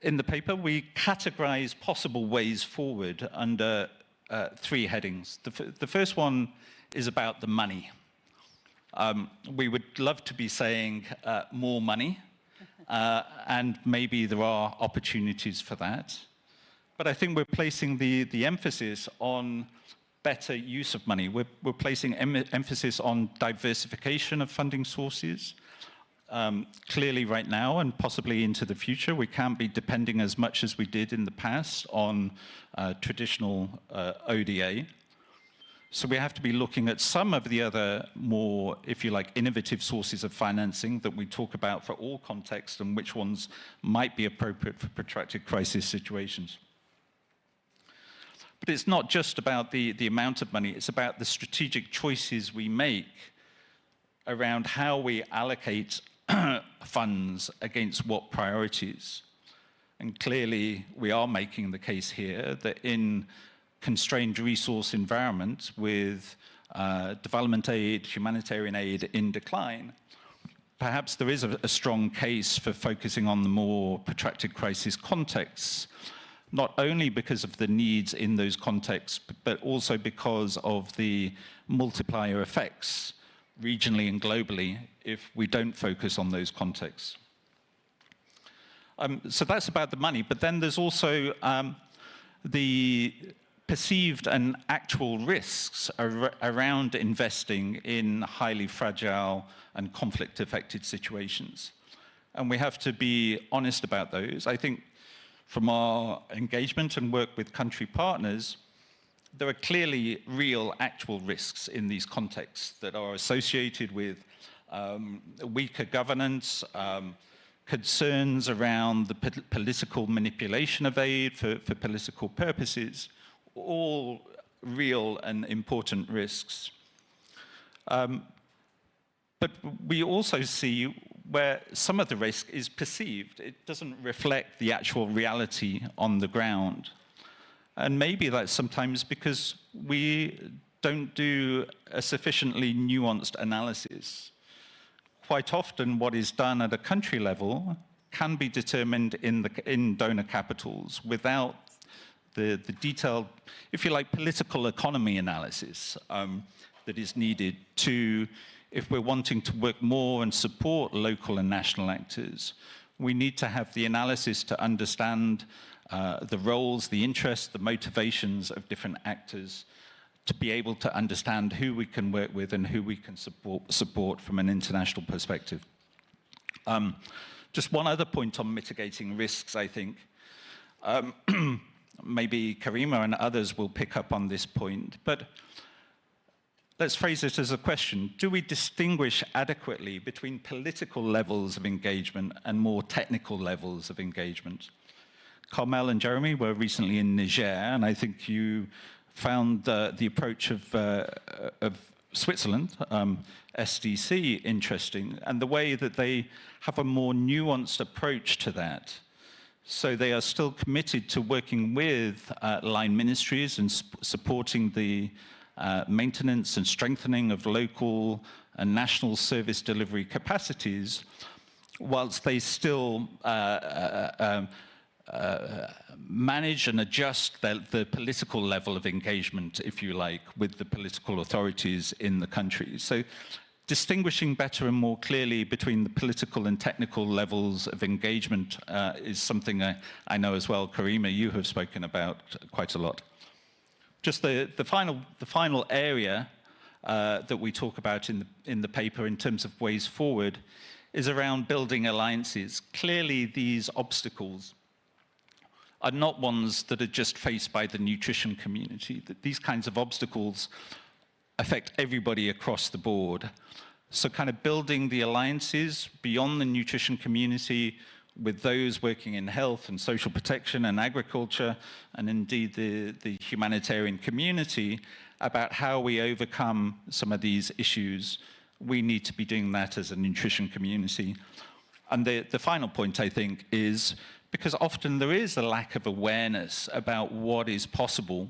in the paper, we categorize possible ways forward under 3 headings. The first one is about the money. We would love to be saying more money, and maybe there are opportunities for that. But I think we're placing the emphasis on better use of money. We're placing emphasis on diversification of funding sources. Clearly right now and possibly into the future, we can't be depending as much as we did in the past on traditional ODA. So we have to be looking at some of the other more, if you like, innovative sources of financing that we talk about for all contexts and which ones might be appropriate for protracted crisis situations. But it's not just about the amount of money, it's about the strategic choices we make around how we allocate funds against what priorities. And clearly, we are making the case here that in constrained resource environment with development aid, humanitarian aid in decline, perhaps there is a strong case for focusing on the more protracted crisis contexts, not only because of the needs in those contexts, but also because of the multiplier effects regionally and globally if we don't focus on those contexts. So that's about the money, but then there's also the perceived and actual risks around investing in highly fragile and conflict-affected situations. And we have to be honest about those. I think from our engagement and work with country partners, there are clearly real, actual risks in these contexts that are associated with weaker governance, concerns around the political manipulation of aid for political purposes, all real and important risks. But we also see where some of the risk is perceived. It doesn't reflect the actual reality on the ground. And maybe that's sometimes because we don't do a sufficiently nuanced analysis. Quite often what is done at a country level can be determined in donor capitals without the detailed, if you like, political economy analysis that is needed to, if we're wanting to work more and support local and national actors, we need to have the analysis to understand the roles, the interests, the motivations of different actors to be able to understand who we can work with and who we can support from an international perspective. Just one other point on mitigating risks, I think. Maybe Karima and others will pick up on this point, but let's phrase it as a question. Do we distinguish adequately between political levels of engagement and more technical levels of engagement? Carmel and Jeremy were recently in Niger, and I think you found the approach of Switzerland, SDC, interesting, and the way that they have a more nuanced approach to that. So they are still committed to working with line ministries and supporting the maintenance and strengthening of local and national service delivery capacities, whilst they still manage and adjust the political level of engagement, if you like, with the political authorities in the country. So distinguishing better and more clearly between the political and technical levels of engagement is something I know as well. Karima, you have spoken about quite a lot. Just the final area that we talk about in the paper in terms of ways forward is around building alliances. Clearly, these obstacles are not ones that are just faced by the nutrition community. That these kinds of obstacles affect everybody across the board. So kind of building the alliances beyond the nutrition community with those working in health and social protection and agriculture, and indeed the humanitarian community, about how we overcome some of these issues. We need to be doing that as a nutrition community. And the final point, I think, is because often there is a lack of awareness about what is possible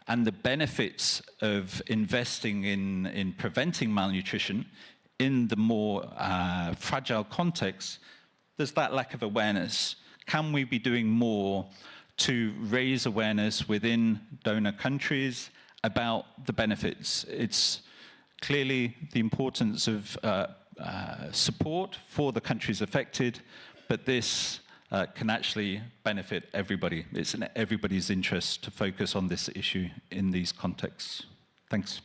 and the benefits of investing in preventing malnutrition in the more fragile context. There's that lack of awareness. Can we be doing more to raise awareness within donor countries about the benefits? It's clearly the importance of support for the countries affected, but this can actually benefit everybody. It's in everybody's interest to focus on this issue in these contexts. Thanks.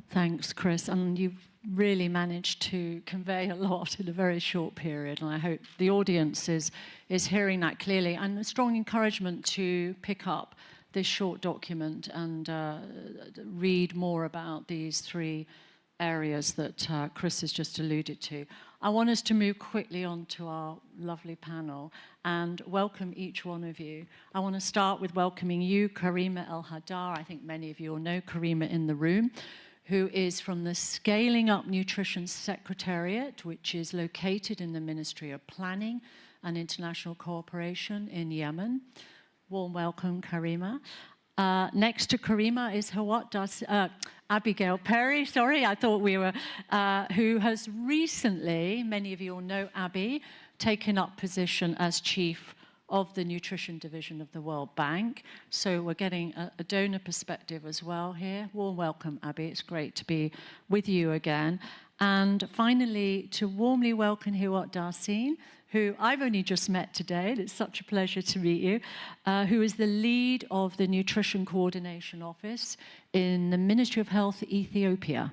Thanks, Chris. And you've really managed to convey a lot in a very short period, and I hope the audience is hearing that clearly, and a strong encouragement to pick up this short document and read more about these three areas that Chris has just alluded to. I want us to move quickly on to our lovely panel and welcome each one of you. I want to start with welcoming you, Karima El-Haddar. I think many of you will know Karima in the room, who is from the Scaling Up Nutrition Secretariat, which is located in the Ministry of Planning and International Cooperation in Yemen. Warm welcome, Karima. Next to Karima is Abigail Perry, sorry, I thought we were, who has recently, many of you will know Abby, taken up position as chief of the nutrition division of the World Bank. So we're getting a donor perspective as well here. Warm welcome, Abby. It's great to be with you again. And finally, to warmly welcome Hiwat Darsin, who I've only just met today, and it's such a pleasure to meet you, who is the lead of the Nutrition Coordination Office in the Ministry of Health, Ethiopia.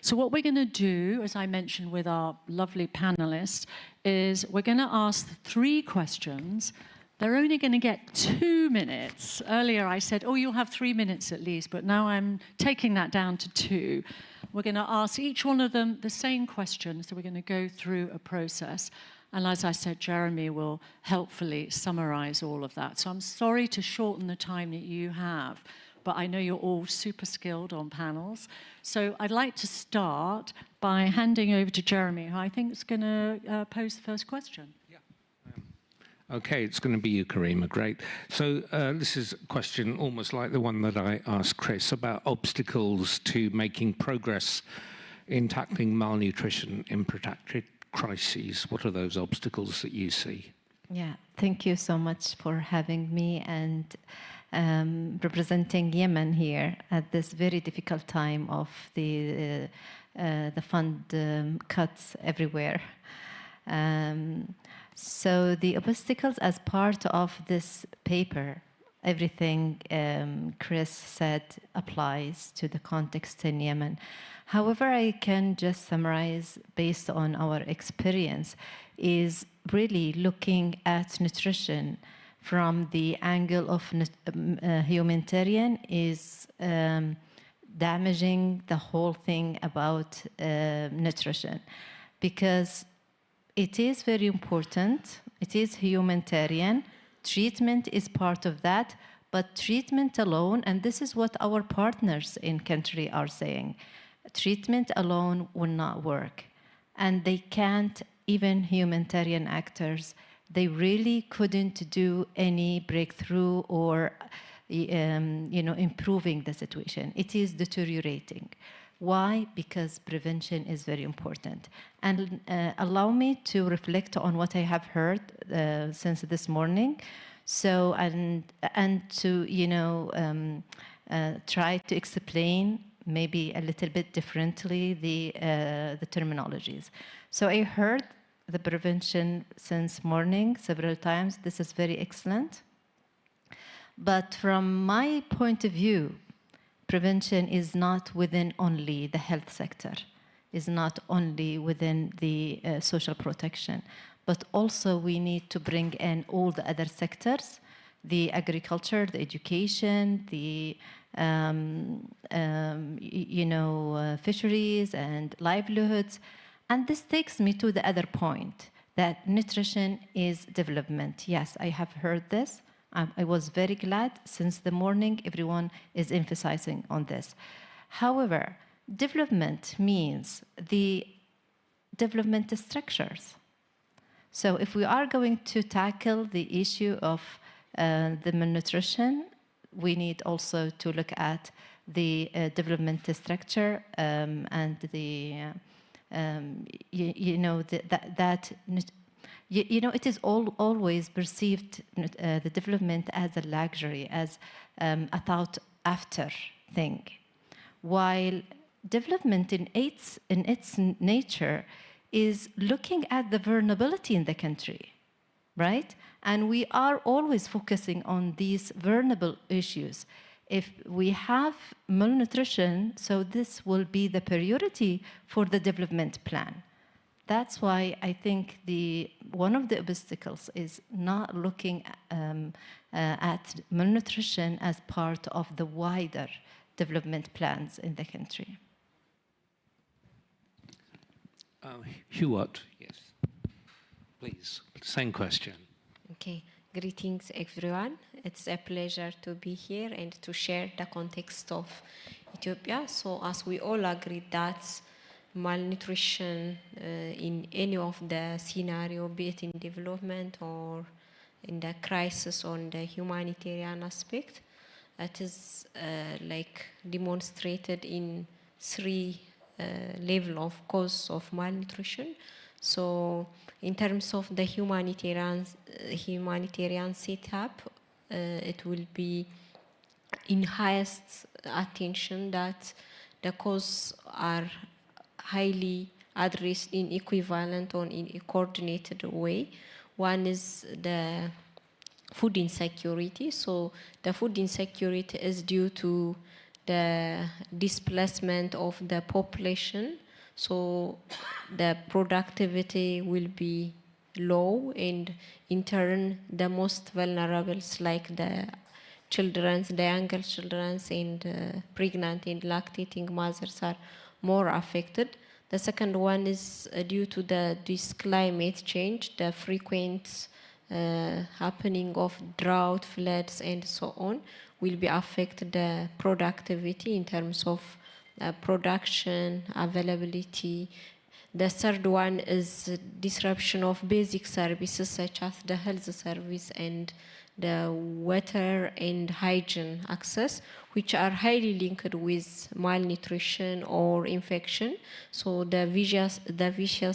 So what we're going to do, as I mentioned with our lovely panelists, is we're going to ask 3 questions. They're only going to get 2 minutes. Earlier I said, oh, you'll have 3 minutes at least, but now I'm taking that down to 2. We're going to ask each one of them the same question, so we're going to go through a process. And as I said, Jeremy will helpfully summarize all of that. So I'm sorry to shorten the time that you have, but I know you're all super skilled on panels. So I'd like to start by handing over to Jeremy, who I think is going to pose the first question. Okay, it's going to be you, Karima. Great. So this is a question almost like the one that I asked Chris about obstacles to making progress in tackling malnutrition in protracted crises. What are those obstacles that you see? Yeah, thank you so much for having me and representing Yemen here at this very difficult time of the fund cuts everywhere. So the obstacles as part of this paper, everything Chris said applies to the context in Yemen. However, I can just summarize based on our experience is really looking at nutrition from the angle of humanitarian is damaging the whole thing about nutrition, because it is very important, it is humanitarian, treatment is part of that, but treatment alone, and this is what our partners in country are saying, treatment alone will not work. And they can't, even humanitarian actors, they really couldn't do any breakthrough or improving the situation. It is deteriorating. Why? Because prevention is very important. And allow me to reflect on what I have heard since this morning. So, and to, try to explain maybe a little bit differently the terminologies. So I heard the prevention since morning several times. This is very excellent. But from my point of view, prevention is not within only the health sector, is not only within the social protection, but also we need to bring in all the other sectors, the agriculture, the education, the fisheries and livelihoods. And this takes me to the other point, that nutrition is development. Yes, I have heard this. I was very glad since the morning everyone is emphasizing on this. However, development means the development structures. So if we are going to tackle the issue of the malnutrition, we need also to look at the development structure and the, it is always perceived, the development as a luxury, as a thought after thing. While development in its nature is looking at the vulnerability in the country, right? And we are always focusing on these vulnerable issues. If we have malnutrition, so this will be the priority for the development plan. That's why I think one of the obstacles is not looking at malnutrition as part of the wider development plans in the country. Huot, yes. Please, same question. Okay, greetings everyone. It's a pleasure to be here and to share the context of Ethiopia. So as we all agree that malnutrition in any of the scenario, be it in development or in the crisis or in the humanitarian aspect, it is like demonstrated in three level of cause of malnutrition. So in terms of the humanitarian setup, it will be in highest attention that the causes are highly addressed in equivalent or in a coordinated way. One is the food insecurity. So the food insecurity is due to the displacement of the population. So the productivity will be low, and in turn, the most vulnerable, like the children, the younger children, and pregnant and lactating mothers are more affected. The second one is due to this climate change, the frequent happening of drought, floods, and so on will be affect the productivity in terms of production, availability. The third one is disruption of basic services such as the health service and the water and hygiene access, which are highly linked with malnutrition or infection. So the vicious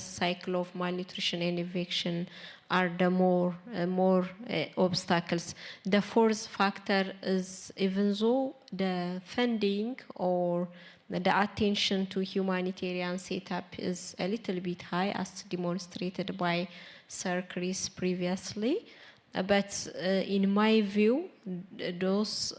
cycle of malnutrition and infection are the more obstacles. The fourth factor is, even though the funding or the attention to humanitarian setup is a little bit high, as demonstrated by Sir Chris previously, but in my view, those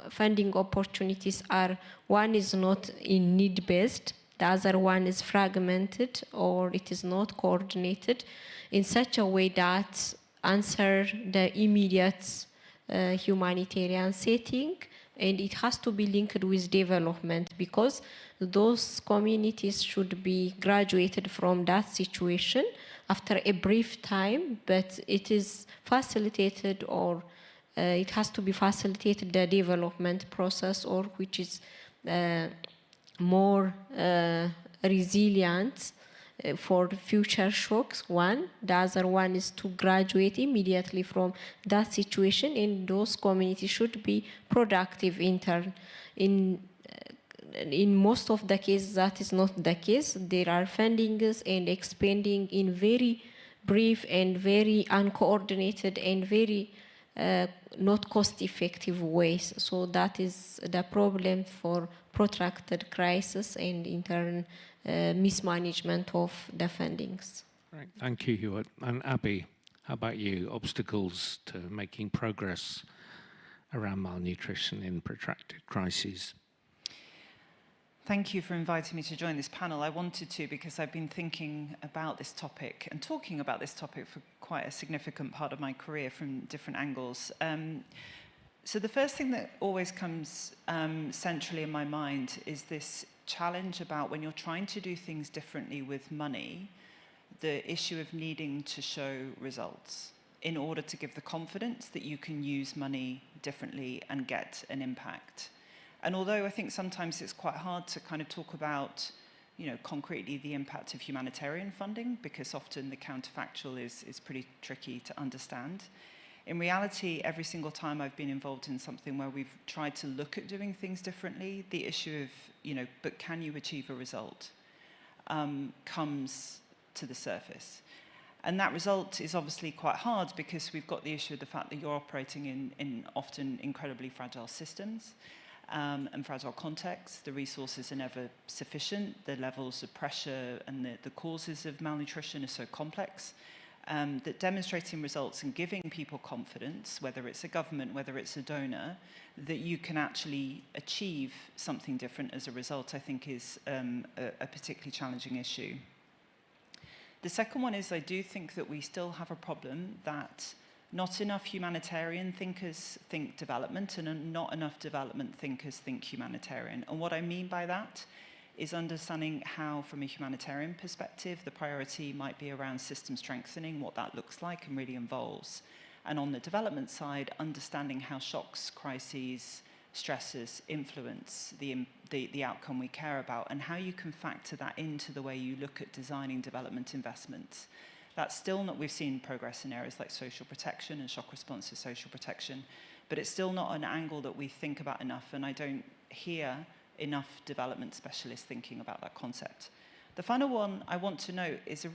funding opportunities are, one is not in need-based, the other one is fragmented, or it is not coordinated in such a way that answer the immediate humanitarian setting, and it has to be linked with development, because those communities should be graduated from that situation after a brief time, but it is facilitated, or it has to be facilitated, the development process, or which is more resilient for future shocks, one. The other one is to graduate immediately from that situation, and those communities should be productive in in most of the cases, that is not the case. There are fundings and expanding in very brief and very uncoordinated and very not cost-effective ways. So that is the problem for protracted crisis and in turn mismanagement of the fundings. Right. Thank you, Hewitt. And Abby, how about you? Obstacles to making progress around malnutrition in protracted crises? Thank you for inviting me to join this panel. I wanted to because I've been thinking about this topic and talking about this topic for quite a significant part of my career from different angles. So the first thing that always comes centrally in my mind is this challenge about when you're trying to do things differently with money, the issue of needing to show results in order to give the confidence that you can use money differently and get an impact. And although I think sometimes it's quite hard to kind of talk about, concretely the impact of humanitarian funding, because often the counterfactual is pretty tricky to understand. In reality, every single time I've been involved in something where we've tried to look at doing things differently, the issue of, but can you achieve a result, comes to the surface. And that result is obviously quite hard because we've got the issue of the fact that you're operating in often incredibly fragile systems and fragile contexts. The resources are never sufficient. The levels of pressure and the causes of malnutrition are so complex that demonstrating results and giving people confidence, whether it's a government, whether it's a donor, that you can actually achieve something different as a result, I think is a particularly challenging issue. The second one is I do think that we still have a problem that not enough humanitarian thinkers think development and not enough development thinkers think humanitarian. And what I mean by that is understanding how, from a humanitarian perspective, the priority might be around system strengthening, what that looks like and really involves. And on the development side, understanding how shocks, crises, stresses influence the outcome we care about and how you can factor that into the way you look at designing development investments. That's still not, we've seen progress in areas like social protection and shock responsive social protection, but it's still not an angle that we think about enough, and I don't hear enough development specialists thinking about that concept. The final one I want to note is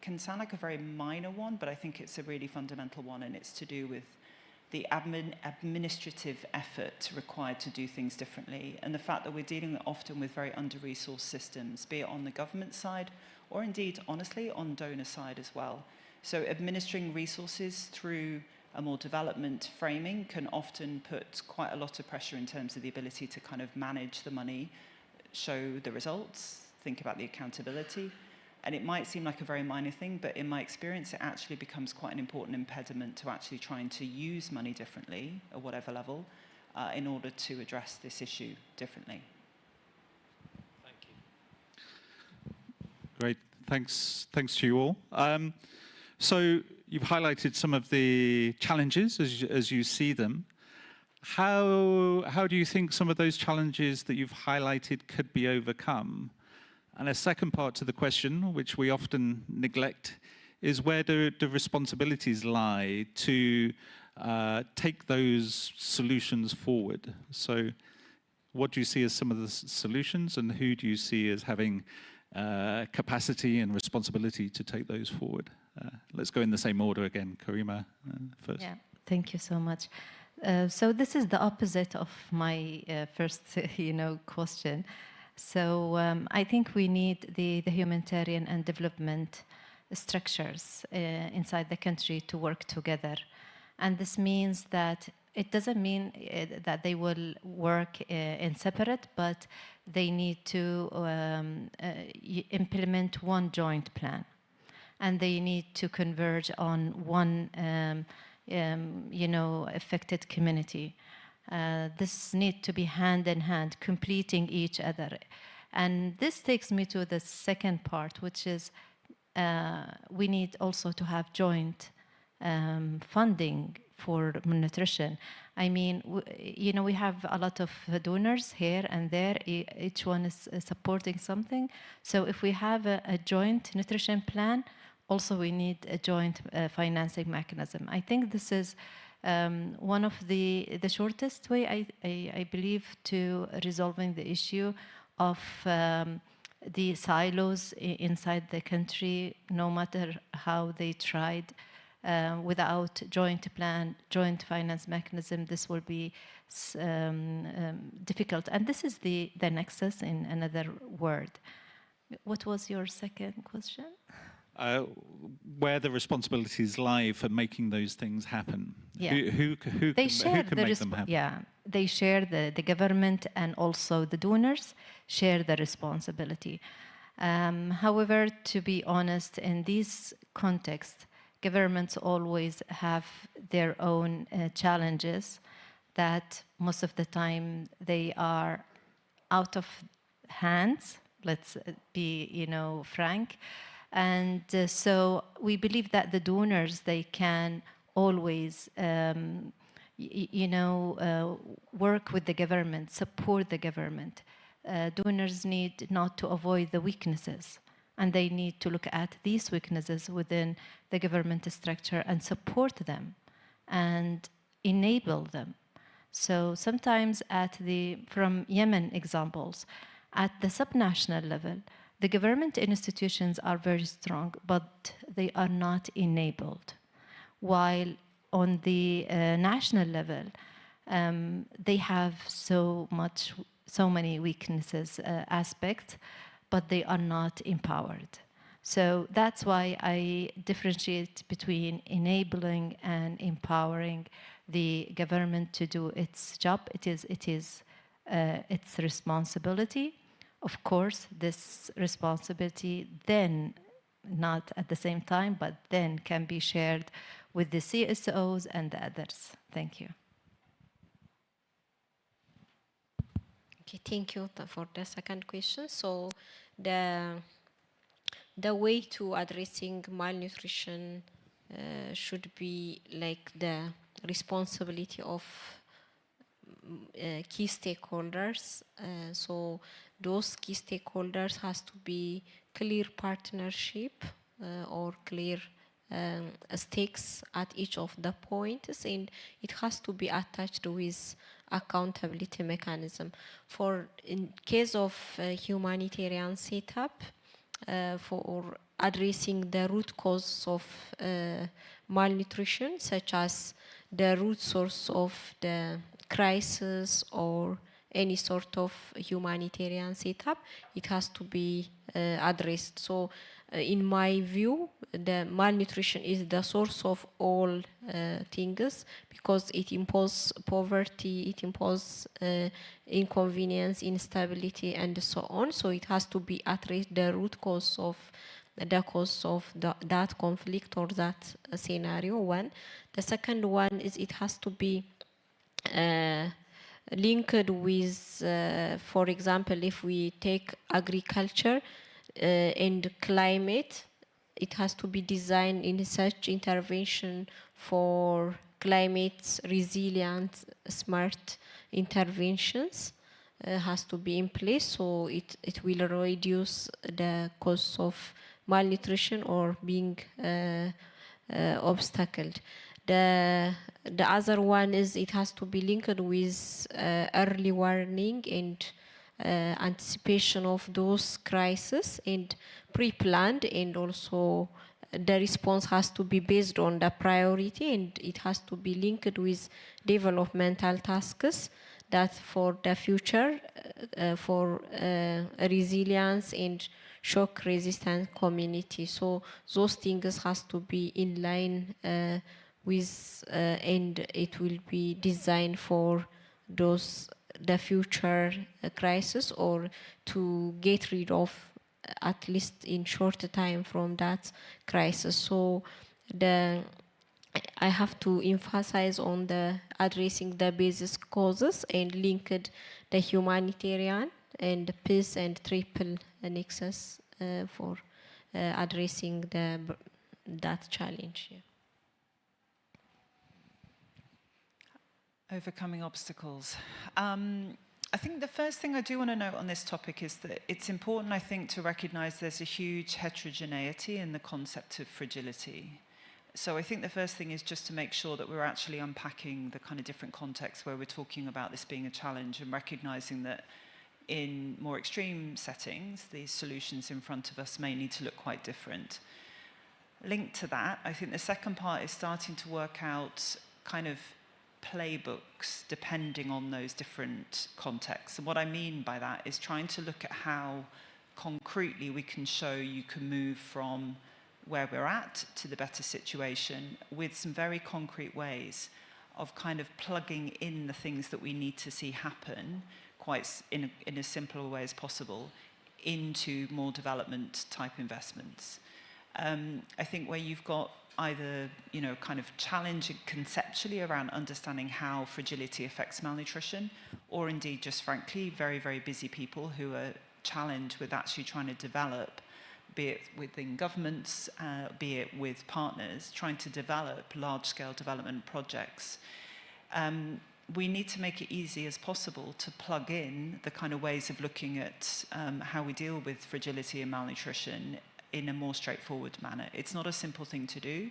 can sound like a very minor one, but I think it's a really fundamental one, and it's to do with the administrative effort required to do things differently, and the fact that we're dealing often with very under-resourced systems, be it on the government side, or indeed, honestly, on donor side as well. So administering resources through a more development framing can often put quite a lot of pressure in terms of the ability to kind of manage the money, show the results, think about the accountability. And it might seem like a very minor thing, but in my experience, it actually becomes quite an important impediment to actually trying to use money differently, at whatever level, in order to address this issue differently. Thank you. Great. Thanks to you all. So you've highlighted some of the challenges as you see them. How do you think some of those challenges that you've highlighted could be overcome? And a second part to the question, which we often neglect, is where do the responsibilities lie to take those solutions forward? So what do you see as some of the solutions, and who do you see as having capacity and responsibility to take those forward? Let's go in the same order again. Karima first. Yeah, thank you so much. So this is the opposite of my first question. So I think we need the humanitarian and development structures inside the country to work together. And this means that it doesn't mean that they will work in separate, but they need to implement one joint plan. And they need to converge on one affected community. This needs to be hand in hand, completing each other. And this takes me to the second part, which is we need also to have joint funding for malnutrition. I mean, we have a lot of donors here and there. Each one is supporting something. So if we have a joint nutrition plan, also we need a joint financing mechanism. I think this is One of the shortest way, I believe, to resolving the issue of the silos inside the country, no matter how they tried, without joint plan, joint finance mechanism, this will be difficult. And this is the nexus, in another word. What was your second question? Where the responsibilities lie for making those things happen. Yeah. Who can make them happen? Yeah, they share the government, and also the donors share the responsibility. However, to be honest, in this context, governments always have their own challenges that most of the time they are out of hands. Let's be, frank. And so we believe that the donors, they can always, work with the government, support the government. Donors need not to avoid the weaknesses, and they need to look at these weaknesses within the government structure and support them and enable them. So sometimes from Yemen examples, at the subnational level, the government institutions are very strong, but they are not enabled. While on the national level, they have so many weaknesses, aspects, but they are not empowered. So that's why I differentiate between enabling and empowering the government to do its job. It is its responsibility. Of course, this responsibility then, not at the same time, but then can be shared with the CSOs and the others. Thank you. Okay, thank you for the second question. So the way to addressing malnutrition should be like the responsibility of key stakeholders. So those key stakeholders has to be clear partnership or clear stakes at each of the points, and it has to be attached with accountability mechanism. For in case of humanitarian setup, for addressing the root cause of malnutrition, such as the root source of the crisis or any sort of humanitarian setup, it has to be addressed. So in my view, the malnutrition is the source of all things, because it imposes poverty, it imposes inconvenience, instability, and so on. So it has to be addressed, the root cause of that conflict or that scenario, one. The second one is it has to be linked with, for example, if we take agriculture and climate, it has to be designed in such intervention for climate resilient, smart interventions has to be in place, so it will reduce the cause of malnutrition or being obstacled. The other one is it has to be linked with early warning and anticipation of those crises and pre-planned, and also the response has to be based on the priority, and it has to be linked with developmental tasks that for the future, for resilience and shock resistant community. So those things has to be in line with, and it will be designed for the future crisis, or to get rid of, at least in short time, from that crisis. So I have to emphasize on the addressing the basis causes and linked the humanitarian and the peace and triple nexus for addressing that challenge. Yeah. Overcoming obstacles. I think the first thing I do want to note on this topic is that it's important, I think, to recognize there's a huge heterogeneity in the concept of fragility. So I think the first thing is just to make sure that we're actually unpacking the kind of different contexts where we're talking about this being a challenge and recognizing that in more extreme settings, these solutions in front of us may need to look quite different. Linked to that, I think the second part is starting to work out kind of playbooks depending on those different contexts. And what I mean by that is trying to look at how concretely we can show you can move from where we're at to the better situation with some very concrete ways of kind of plugging in the things that we need to see happen quite in as simple a way as possible into more development type investments. I think where you've got either, kind of challenging conceptually around understanding how fragility affects malnutrition, or indeed just frankly very, very busy people who are challenged with actually trying to develop, be it within governments, be it with partners, trying to develop large-scale development projects. We need to make it easy as possible to plug in the kind of ways of looking at how we deal with fragility and malnutrition in a more straightforward manner. It's not a simple thing to do,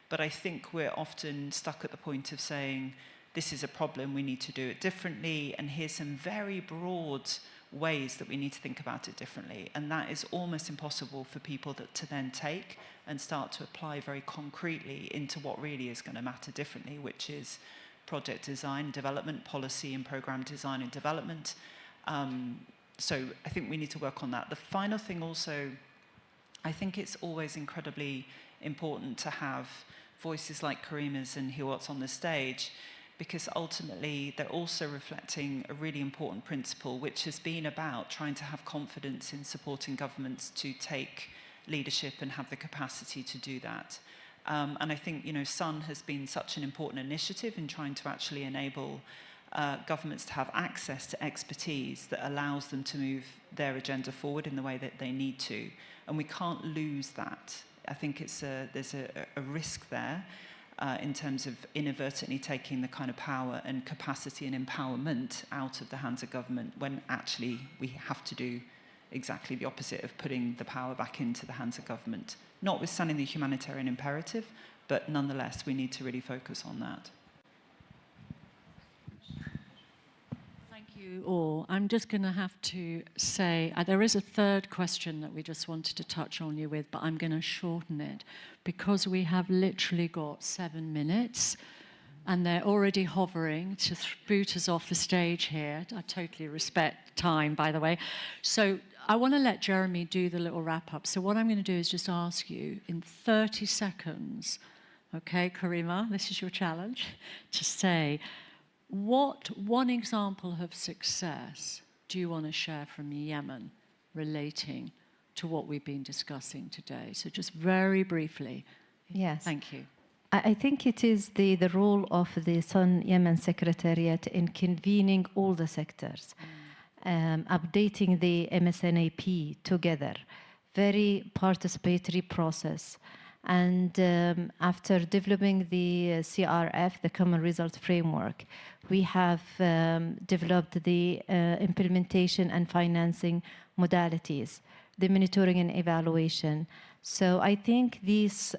but I think we're often stuck at the point of saying, this is a problem, we need to do it differently, and here's some very broad ways that we need to think about it differently. And that is almost impossible for people to then take and start to apply very concretely into what really is going to matter differently, which is project design, development, policy and program design and development. So I think we need to work on that. The final thing also, I think it's always incredibly important to have voices like Karima's and Hiwat's on the stage, because ultimately they're also reflecting a really important principle, which has been about trying to have confidence in supporting governments to take leadership and have the capacity to do that. And I think, SUN has been such an important initiative in trying to actually enable governments to have access to expertise that allows them to move their agenda forward in the way that they need to. And we can't lose that. I think there's a risk there. In terms of inadvertently taking the kind of power and capacity and empowerment out of the hands of government, when actually we have to do exactly the opposite of putting the power back into the hands of government. Notwithstanding the humanitarian imperative, but nonetheless, we need to really focus on that. Thank you all. I'm just going to have to say, there is a third question that we just wanted to touch on you with, but I'm going to shorten it because we have literally got 7 minutes and they're already hovering to boot us off the stage here. I totally respect time, by the way. So I want to let Jeremy do the little wrap up. So what I'm going to do is just ask you in 30 seconds, okay, Karima, this is your challenge, to say, what one example of success do you want to share from Yemen relating to what we've been discussing today? So just very briefly. Yes. Thank you. I think it is the role of the SUN Yemen Secretariat in convening all the sectors, updating the MSNAP together, very participatory process. And after developing the CRF, the Common Results Framework, we have developed the implementation and financing modalities, the monitoring and evaluation. So I think this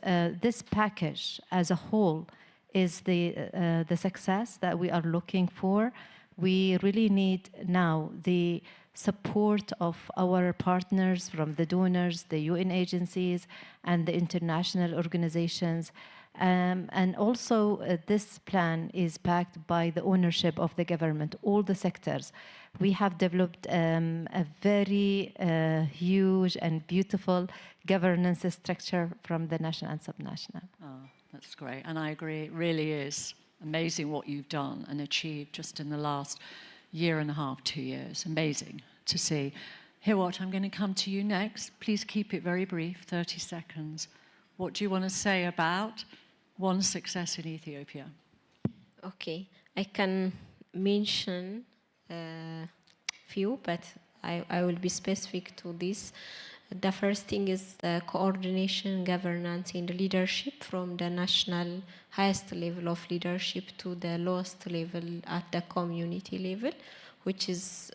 package as a whole is the success that we are looking for. We really need now the support of our partners from the donors, the UN agencies, and the international organizations. And also this plan is backed by the ownership of the government, all the sectors. We have developed a very huge and beautiful governance structure from the national and subnational. Oh, that's great. And I agree, it really is amazing what you've done and achieved just in the last year and a half, 2 years. Amazing to see. Hiwat, I'm going to come to you next. Please keep it very brief, 30 seconds. What do you want to say about one success in Ethiopia? Okay, I can mention few, but I will be specific to this. The first thing is the coordination, governance, and leadership from the national highest level of leadership to the lowest level at the community level, which is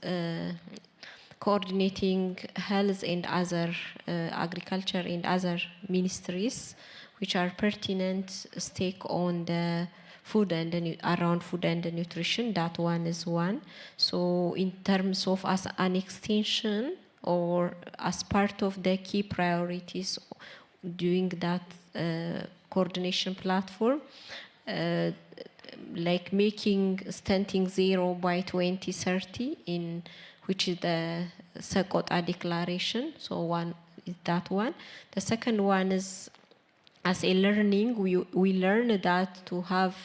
coordinating health and other agriculture and other ministries which are pertinent stake on the food and around food and nutrition. That one is one. So in terms of as an extension or as part of the key priorities doing that coordination platform, like making stunting zero by 2030, in which is the Sakota Declaration. So one is that one. The second one is, as a learning, we learn that to have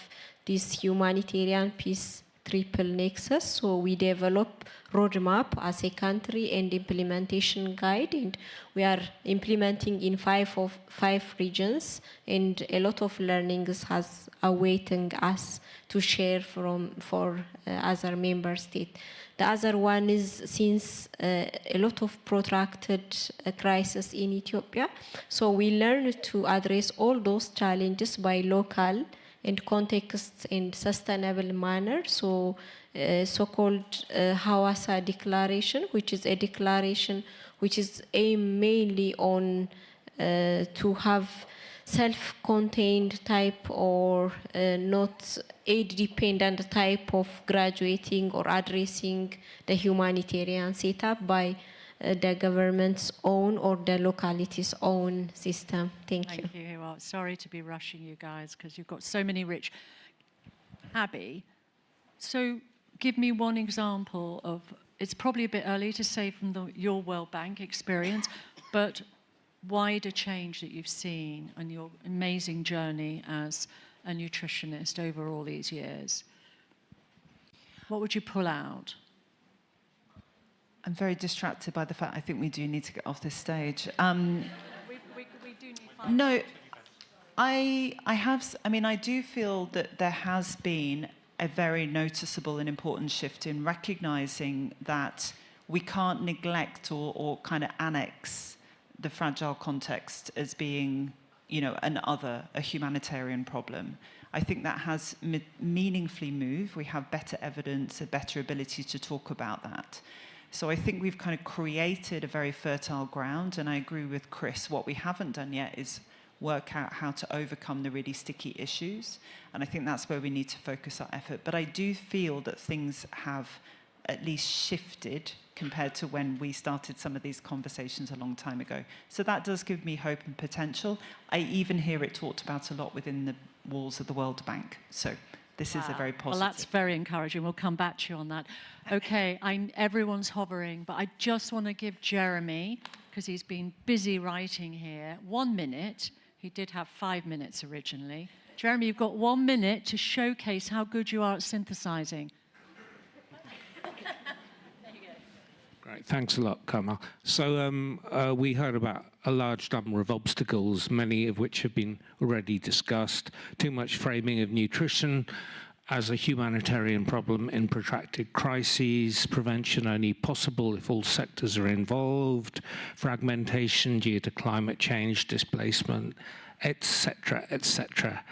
this humanitarian peace triple nexus. So we develop roadmap as a country and implementation guide, and we are implementing in five regions, and a lot of learnings has awaiting us to share for other member states. The other one is, since a lot of protracted crisis in Ethiopia, so we learn to address all those challenges by local and context in sustainable manner. So so-called Hawassa Declaration, which is a declaration which is aimed mainly on to have self-contained type or not aid-dependent type of graduating or addressing the humanitarian setup by the government's own or the locality's own system. Thank you. Thank you. Well, sorry to be rushing you guys because you've got so many rich. Abby, so give me one example of, it's probably a bit early to say from your World Bank experience, but wider change that you've seen on your amazing journey as a nutritionist over all these years. What would you pull out? I'm very distracted by the fact I think we do need to get off this stage. We do need 5 No, minutes. I do feel that there has been a very noticeable and important shift in recognizing that we can't neglect or kind of annex the fragile context as being, a humanitarian problem. I think that has meaningfully moved. We have better evidence, a better ability to talk about that. So I think we've kind of created a very fertile ground, and I agree with Chris. What we haven't done yet is work out how to overcome the really sticky issues, and I think that's where we need to focus our effort. But I do feel that things have at least shifted compared to when we started some of these conversations a long time ago. So that does give me hope and potential. I even hear it talked about a lot within the walls of the World Bank. So this is a very positive. Well, that's very encouraging. We'll come back to you on that. Okay, everyone's hovering, but I just want to give Jeremy, because he's been busy writing here, 1 minute. He did have 5 minutes originally. Jeremy, you've got 1 minute to showcase how good you are at synthesizing. Great, thanks a lot, Kamal. So we heard about a large number of obstacles, many of which have been already discussed. Too much framing of nutrition as a humanitarian problem in protracted crises, prevention only possible if all sectors are involved, fragmentation due to climate change, displacement, etc., etc.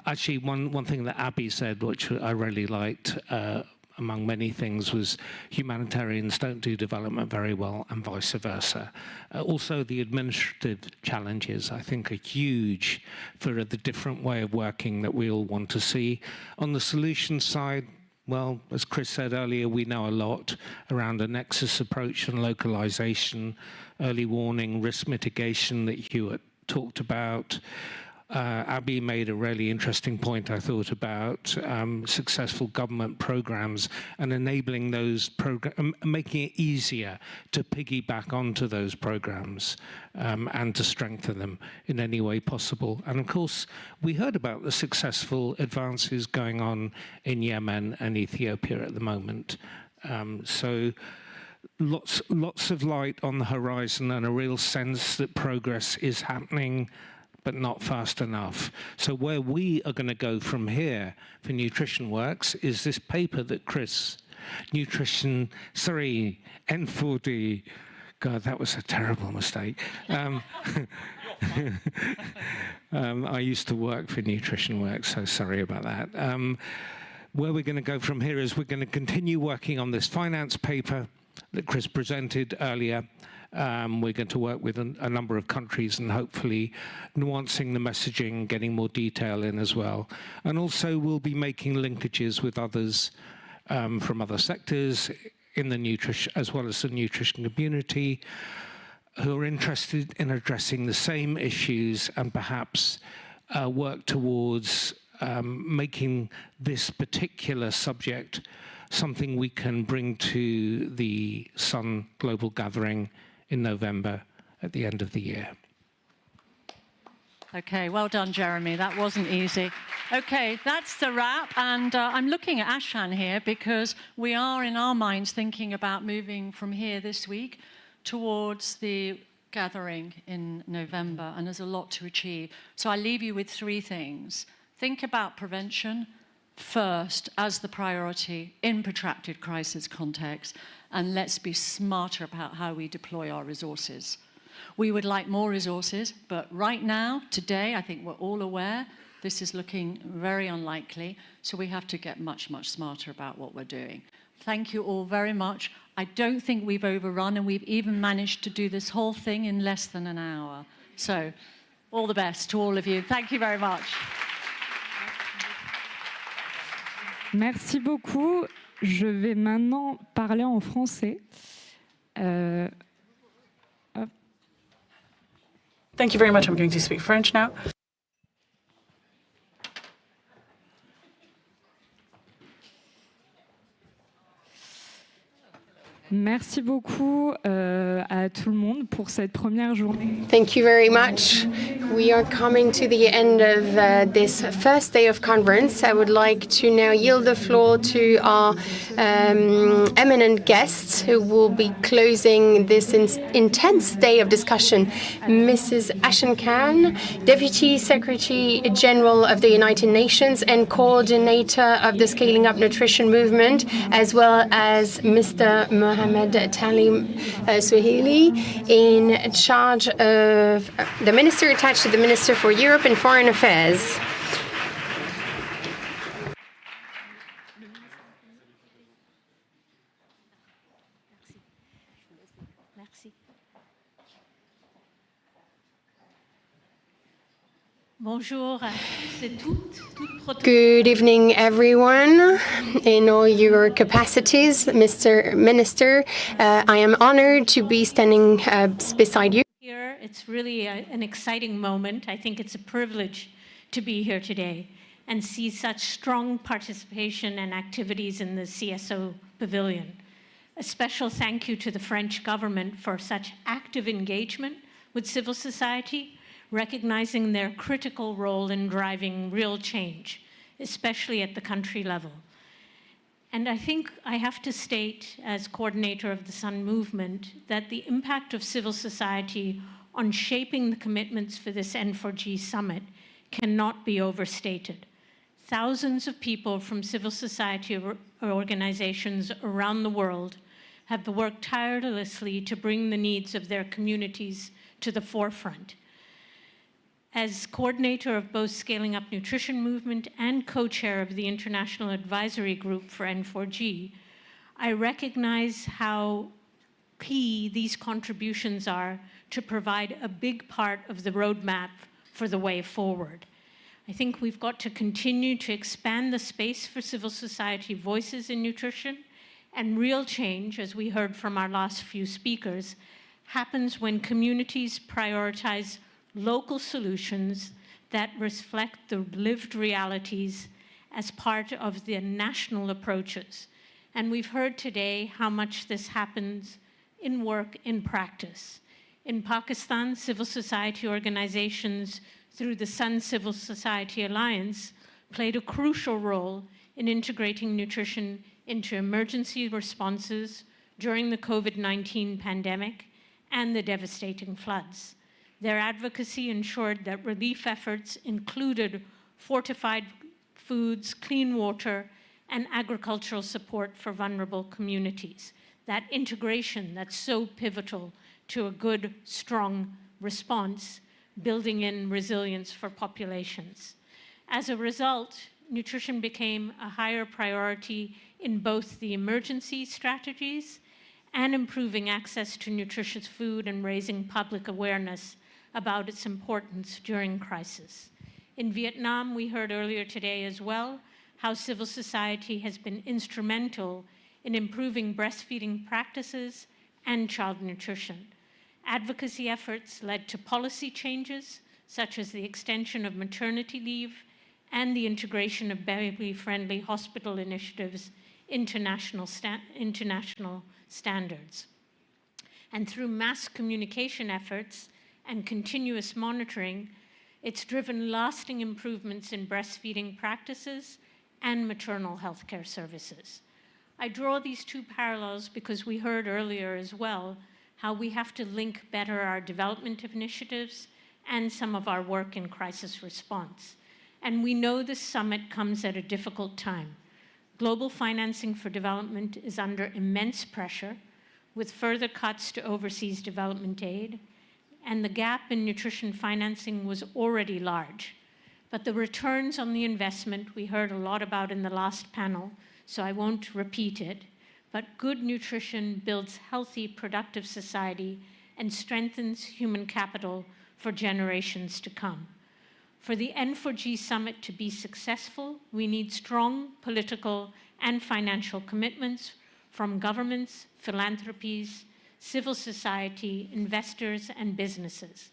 Actually, one thing that Abby said, which I really liked, among many things, was humanitarians don't do development very well and vice versa. Also, the administrative challenges, I think, are huge for the different way of working that we all want to see. On the solution side, well, as Chris said earlier, we know a lot around a nexus approach and localization, early warning, risk mitigation that Hewitt talked about. Abby made a really interesting point, I thought, about successful government programs and enabling those programs, making it easier to piggyback onto those programs and to strengthen them in any way possible. And of course, we heard about the successful advances going on in Yemen and Ethiopia at the moment. So lots of light on the horizon and a real sense that progress is happening, but not fast enough. So where we are going to go from here for Nutrition Works is this paper that Chris, N4D, God, that was a terrible mistake. I used to work for Nutrition Works, so sorry about that. Where we're going to go from here is we're going to continue working on this finance paper that Chris presented earlier, We're going to work with a number of countries and hopefully nuancing the messaging, getting more detail in as well. And also we'll be making linkages with others from other sectors in the nutrition, as well as the nutrition community, who are interested in addressing the same issues and perhaps work towards making this particular subject something we can bring to the Sun Global Gathering in November at the end of the year. Okay, well done, Jeremy. That wasn't easy. Okay, that's the wrap. And I'm looking at Ashan here because we are, in our minds, thinking about moving from here this week towards the gathering in November, and there's a lot to achieve. So I leave you with three things. Think about prevention first as the priority in protracted crisis context, and let's be smarter about how we deploy our resources. We would like more resources, but right now, today, I think we're all aware this is looking very unlikely, so we have to get much, much smarter about what we're doing. Thank you all very much. I don't think we've overrun, and we've even managed to do this whole thing in less than an hour. So, all the best to all of you. Thank you very much. Merci beaucoup. Je vais maintenant parler en français. Thank you very much. I'm going to speak French now. Merci beaucoup à tout le monde pour cette première journée. Thank you very much. We are coming to the end of this first day of conference. I would like to now yield the floor to our eminent guests who will be closing this intense day of discussion. Mrs. Ashan Khan, Deputy Secretary General of the United Nations and coordinator of the Scaling Up Nutrition Movement, as well as Mr. Mohammed Talim Suhaili, in charge of the minister attached to the Minister for Europe and Foreign Affairs. Bonjour à tous et toutes. Good evening, everyone, in all your capacities. Mr. Minister, I am honored to be standing beside you. Here, it's really an exciting moment. I think it's a privilege to be here today and see such strong participation and activities in the CSO Pavilion. A special thank you to the French government for such active engagement with civil society, recognizing their critical role in driving real change, especially at the country level. And I think I have to state, as coordinator of the Sun Movement, that the impact of civil society on shaping the commitments for this N4G summit cannot be overstated. Thousands of people from civil society organizations around the world have worked tirelessly to bring the needs of their communities to the forefront. As coordinator of both Scaling Up Nutrition Movement and co-chair of the International Advisory Group for N4G, I recognize how key these contributions are to provide a big part of the roadmap for the way forward. I think we've got to continue to expand the space for civil society voices in nutrition, and real change, as we heard from our last few speakers, happens when communities prioritize local solutions that reflect the lived realities as part of the national approaches. And we've heard today how much this happens in work, in practice. In Pakistan, civil society organizations through the Sun Civil Society Alliance played a crucial role in integrating nutrition into emergency responses during the COVID-19 pandemic and the devastating floods. Their advocacy ensured that relief efforts included fortified foods, clean water, and agricultural support for vulnerable communities. That integration that's so pivotal to a good, strong response, building in resilience for populations. As a result, nutrition became a higher priority in both the emergency strategies and improving access to nutritious food and raising public awareness about its importance during crisis. In Vietnam, we heard earlier today as well how civil society has been instrumental in improving breastfeeding practices and child nutrition. Advocacy efforts led to policy changes, such as the extension of maternity leave and the integration of baby-friendly hospital initiatives into international standards. And through mass communication efforts and continuous monitoring, it's driven lasting improvements in breastfeeding practices and maternal health care services. I draw these two parallels because we heard earlier as well how we have to link better our development initiatives and some of our work in crisis response. And we know this summit comes at a difficult time. Global financing for development is under immense pressure, with further cuts to overseas development aid, and the gap in nutrition financing was already large. But the returns on the investment we heard a lot about in the last panel, so I won't repeat it, but good nutrition builds healthy, productive society and strengthens human capital for generations to come. For the N4G summit to be successful, we need strong political and financial commitments from governments, philanthropies, civil society, investors, and businesses.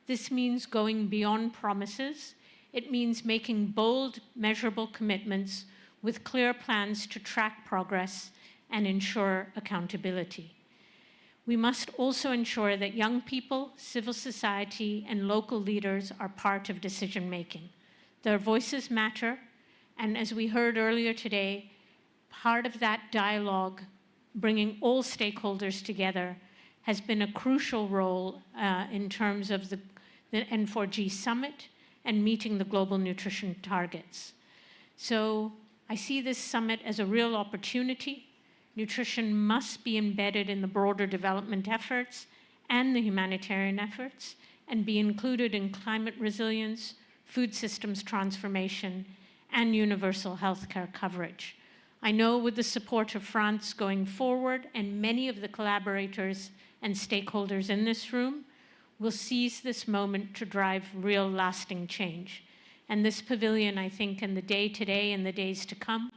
This means going beyond promises. It means making bold, measurable commitments with clear plans to track progress and ensure accountability. We must also ensure that young people, civil society, and local leaders are part of decision-making. Their voices matter, and as we heard earlier today, part of that dialogue, bringing all stakeholders together, has been a crucial role in terms of the N4G summit and meeting the global nutrition targets. So I see this summit as a real opportunity. Nutrition must be embedded in the broader development efforts and the humanitarian efforts and be included in climate resilience, food systems transformation, and universal healthcare coverage. I know with the support of France going forward and many of the collaborators and stakeholders in this room will seize this moment to drive real lasting change. And this pavilion, I think, in the day today and the days to come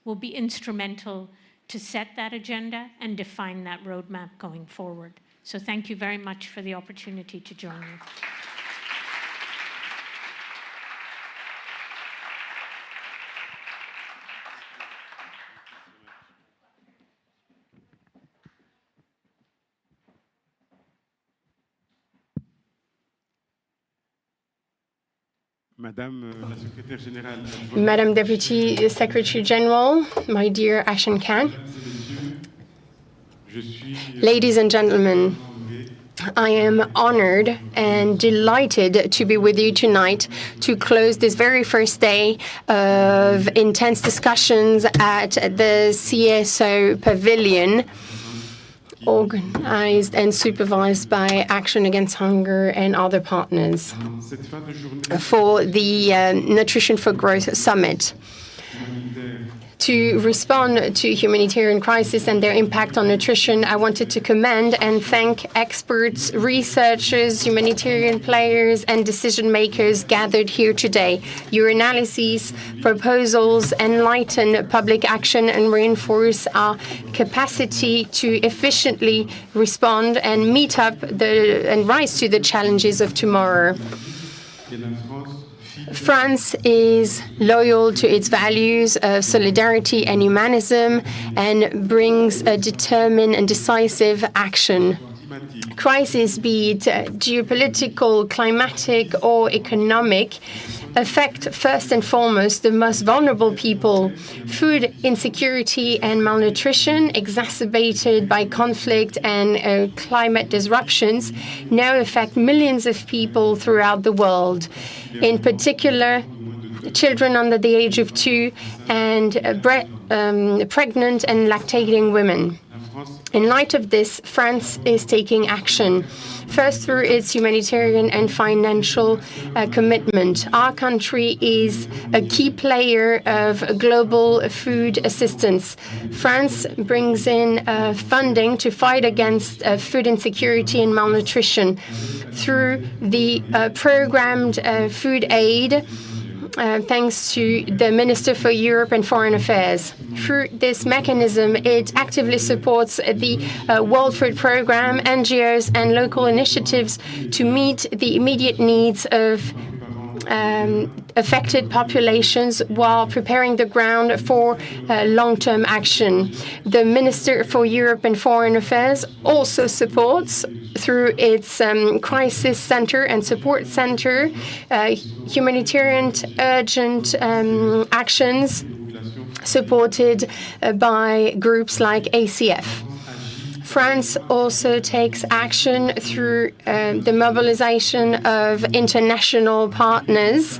will be instrumental to set that agenda and define that roadmap going forward. So thank you very much for the opportunity to join you. Madam Deputy Secretary General, my dear Ashan Khan, ladies and gentlemen, I am honored and delighted to be with you tonight to close this very first day of intense discussions at the CSO Pavilion, organized and supervised by Action Against Hunger and other partners for the Nutrition for Growth Summit. To respond to humanitarian crisis and their impact on nutrition, I wanted to commend and thank experts, researchers, humanitarian players, and decision makers gathered here today. Your analyses, proposals enlighten public action and reinforce our capacity to efficiently respond and meet up and rise to the challenges of tomorrow. France is loyal to its values of solidarity and humanism and brings a determined and decisive action. Crises, be it geopolitical, climatic, or economic, affect first and foremost the most vulnerable people. Food insecurity and malnutrition, exacerbated by conflict and climate disruptions, now affect millions of people throughout the world. In particular, children under the age of 2 and pregnant and lactating women. In light of this, France is taking action. First, through its humanitarian and financial commitment. Our country is a key player of global food assistance. France brings in funding to fight against food insecurity and malnutrition through the programmed food aid, thanks to the Minister for Europe and Foreign Affairs. Through this mechanism, it actively supports the World Food Programme, NGOs, and local initiatives to meet the immediate needs of affected populations while preparing the ground for long-term action. The Minister for Europe and Foreign Affairs also supports, through its Crisis Center and Support Center, humanitarian urgent actions supported by groups like ACF. France also takes action through the mobilization of international partners.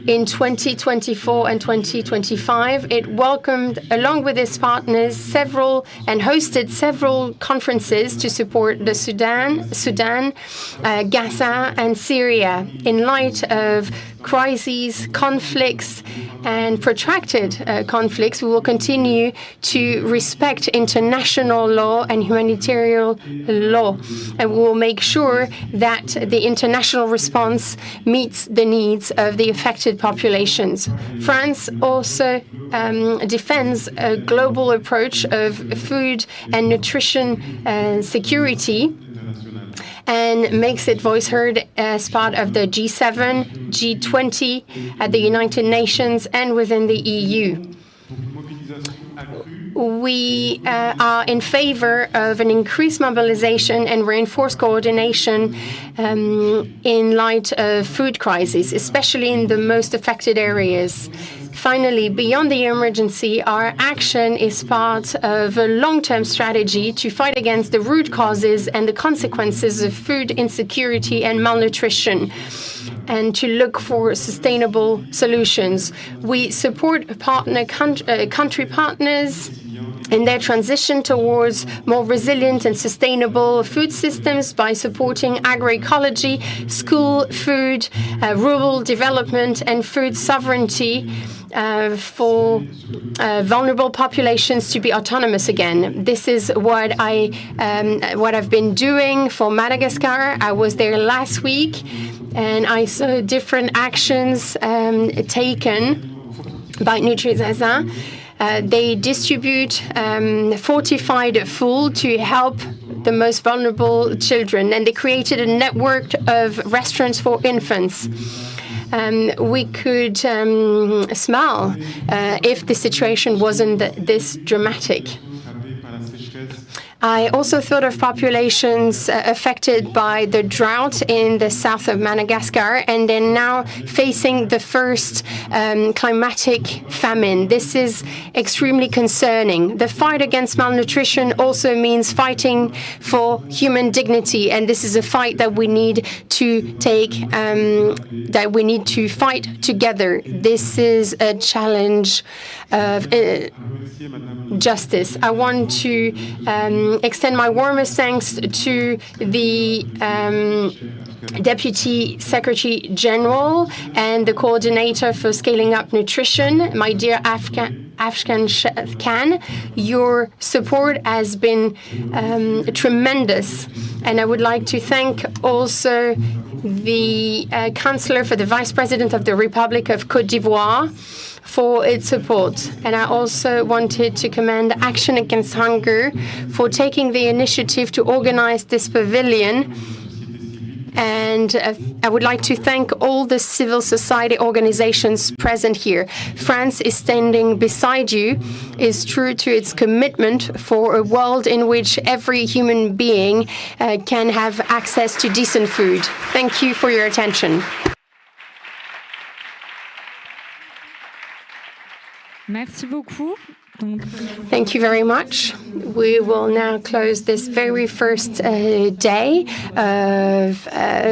In 2024 and 2025, it welcomed, along with its partners, hosted several conferences to support the Sudan, Gaza, and Syria. In light of crises, conflicts, and protracted conflicts, we will continue to respect international law and humanitarian law, and we will make sure that the international response meets the needs of the affected populations. France also defends a global approach of food and nutrition security, and makes its voice heard as part of the G7, G20, at the United Nations, and within the EU. We are in favor of an increased mobilization and reinforced coordination in light of food crises, especially in the most affected areas. Finally, beyond the emergency, our action is part of a long-term strategy to fight against the root causes and the consequences of food insecurity and malnutrition, and to look for sustainable solutions. We support country partners in their transition towards more resilient and sustainable food systems by supporting agroecology, school food, rural development, and food sovereignty for vulnerable populations to be autonomous again. This is what I've been doing for Madagascar. I was there last week, and I saw different actions taken by Nutri-Zaza. They distribute fortified food to help the most vulnerable children, and they created a network of restaurants for infants. We could smile if the situation wasn't this dramatic. I also thought of populations affected by the drought in the south of Madagascar, and they're now facing the first climatic famine. This is extremely concerning. The fight against malnutrition also means fighting for human dignity, and this is a fight that we need to fight together. This is a challenge of justice. I want to extend my warmest thanks to the Deputy Secretary General and the Coordinator for Scaling Up Nutrition, my dear Afghan Khan. Your support has been tremendous, and I would like to thank also the Counselor for the Vice President of the Republic of Côte d'Ivoire for its support. And I also wanted to commend Action Against Hunger for taking the initiative to organize this pavilion. And I would like to thank all the civil society organizations present here. France is standing beside you, is true to its commitment for a world in which every human being can have access to decent food. Thank you for your attention. Merci beaucoup. Thank you very much. We will now close this very first day of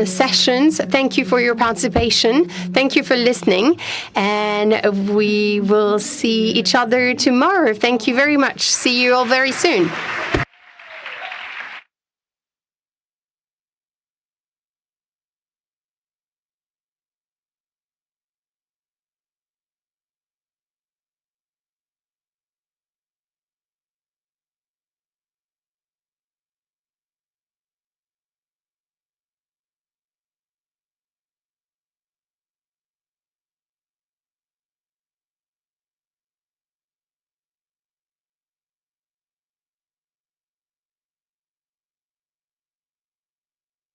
sessions. Thank you for your participation. Thank you for listening. And we will see each other tomorrow. Thank you very much. See you all very soon.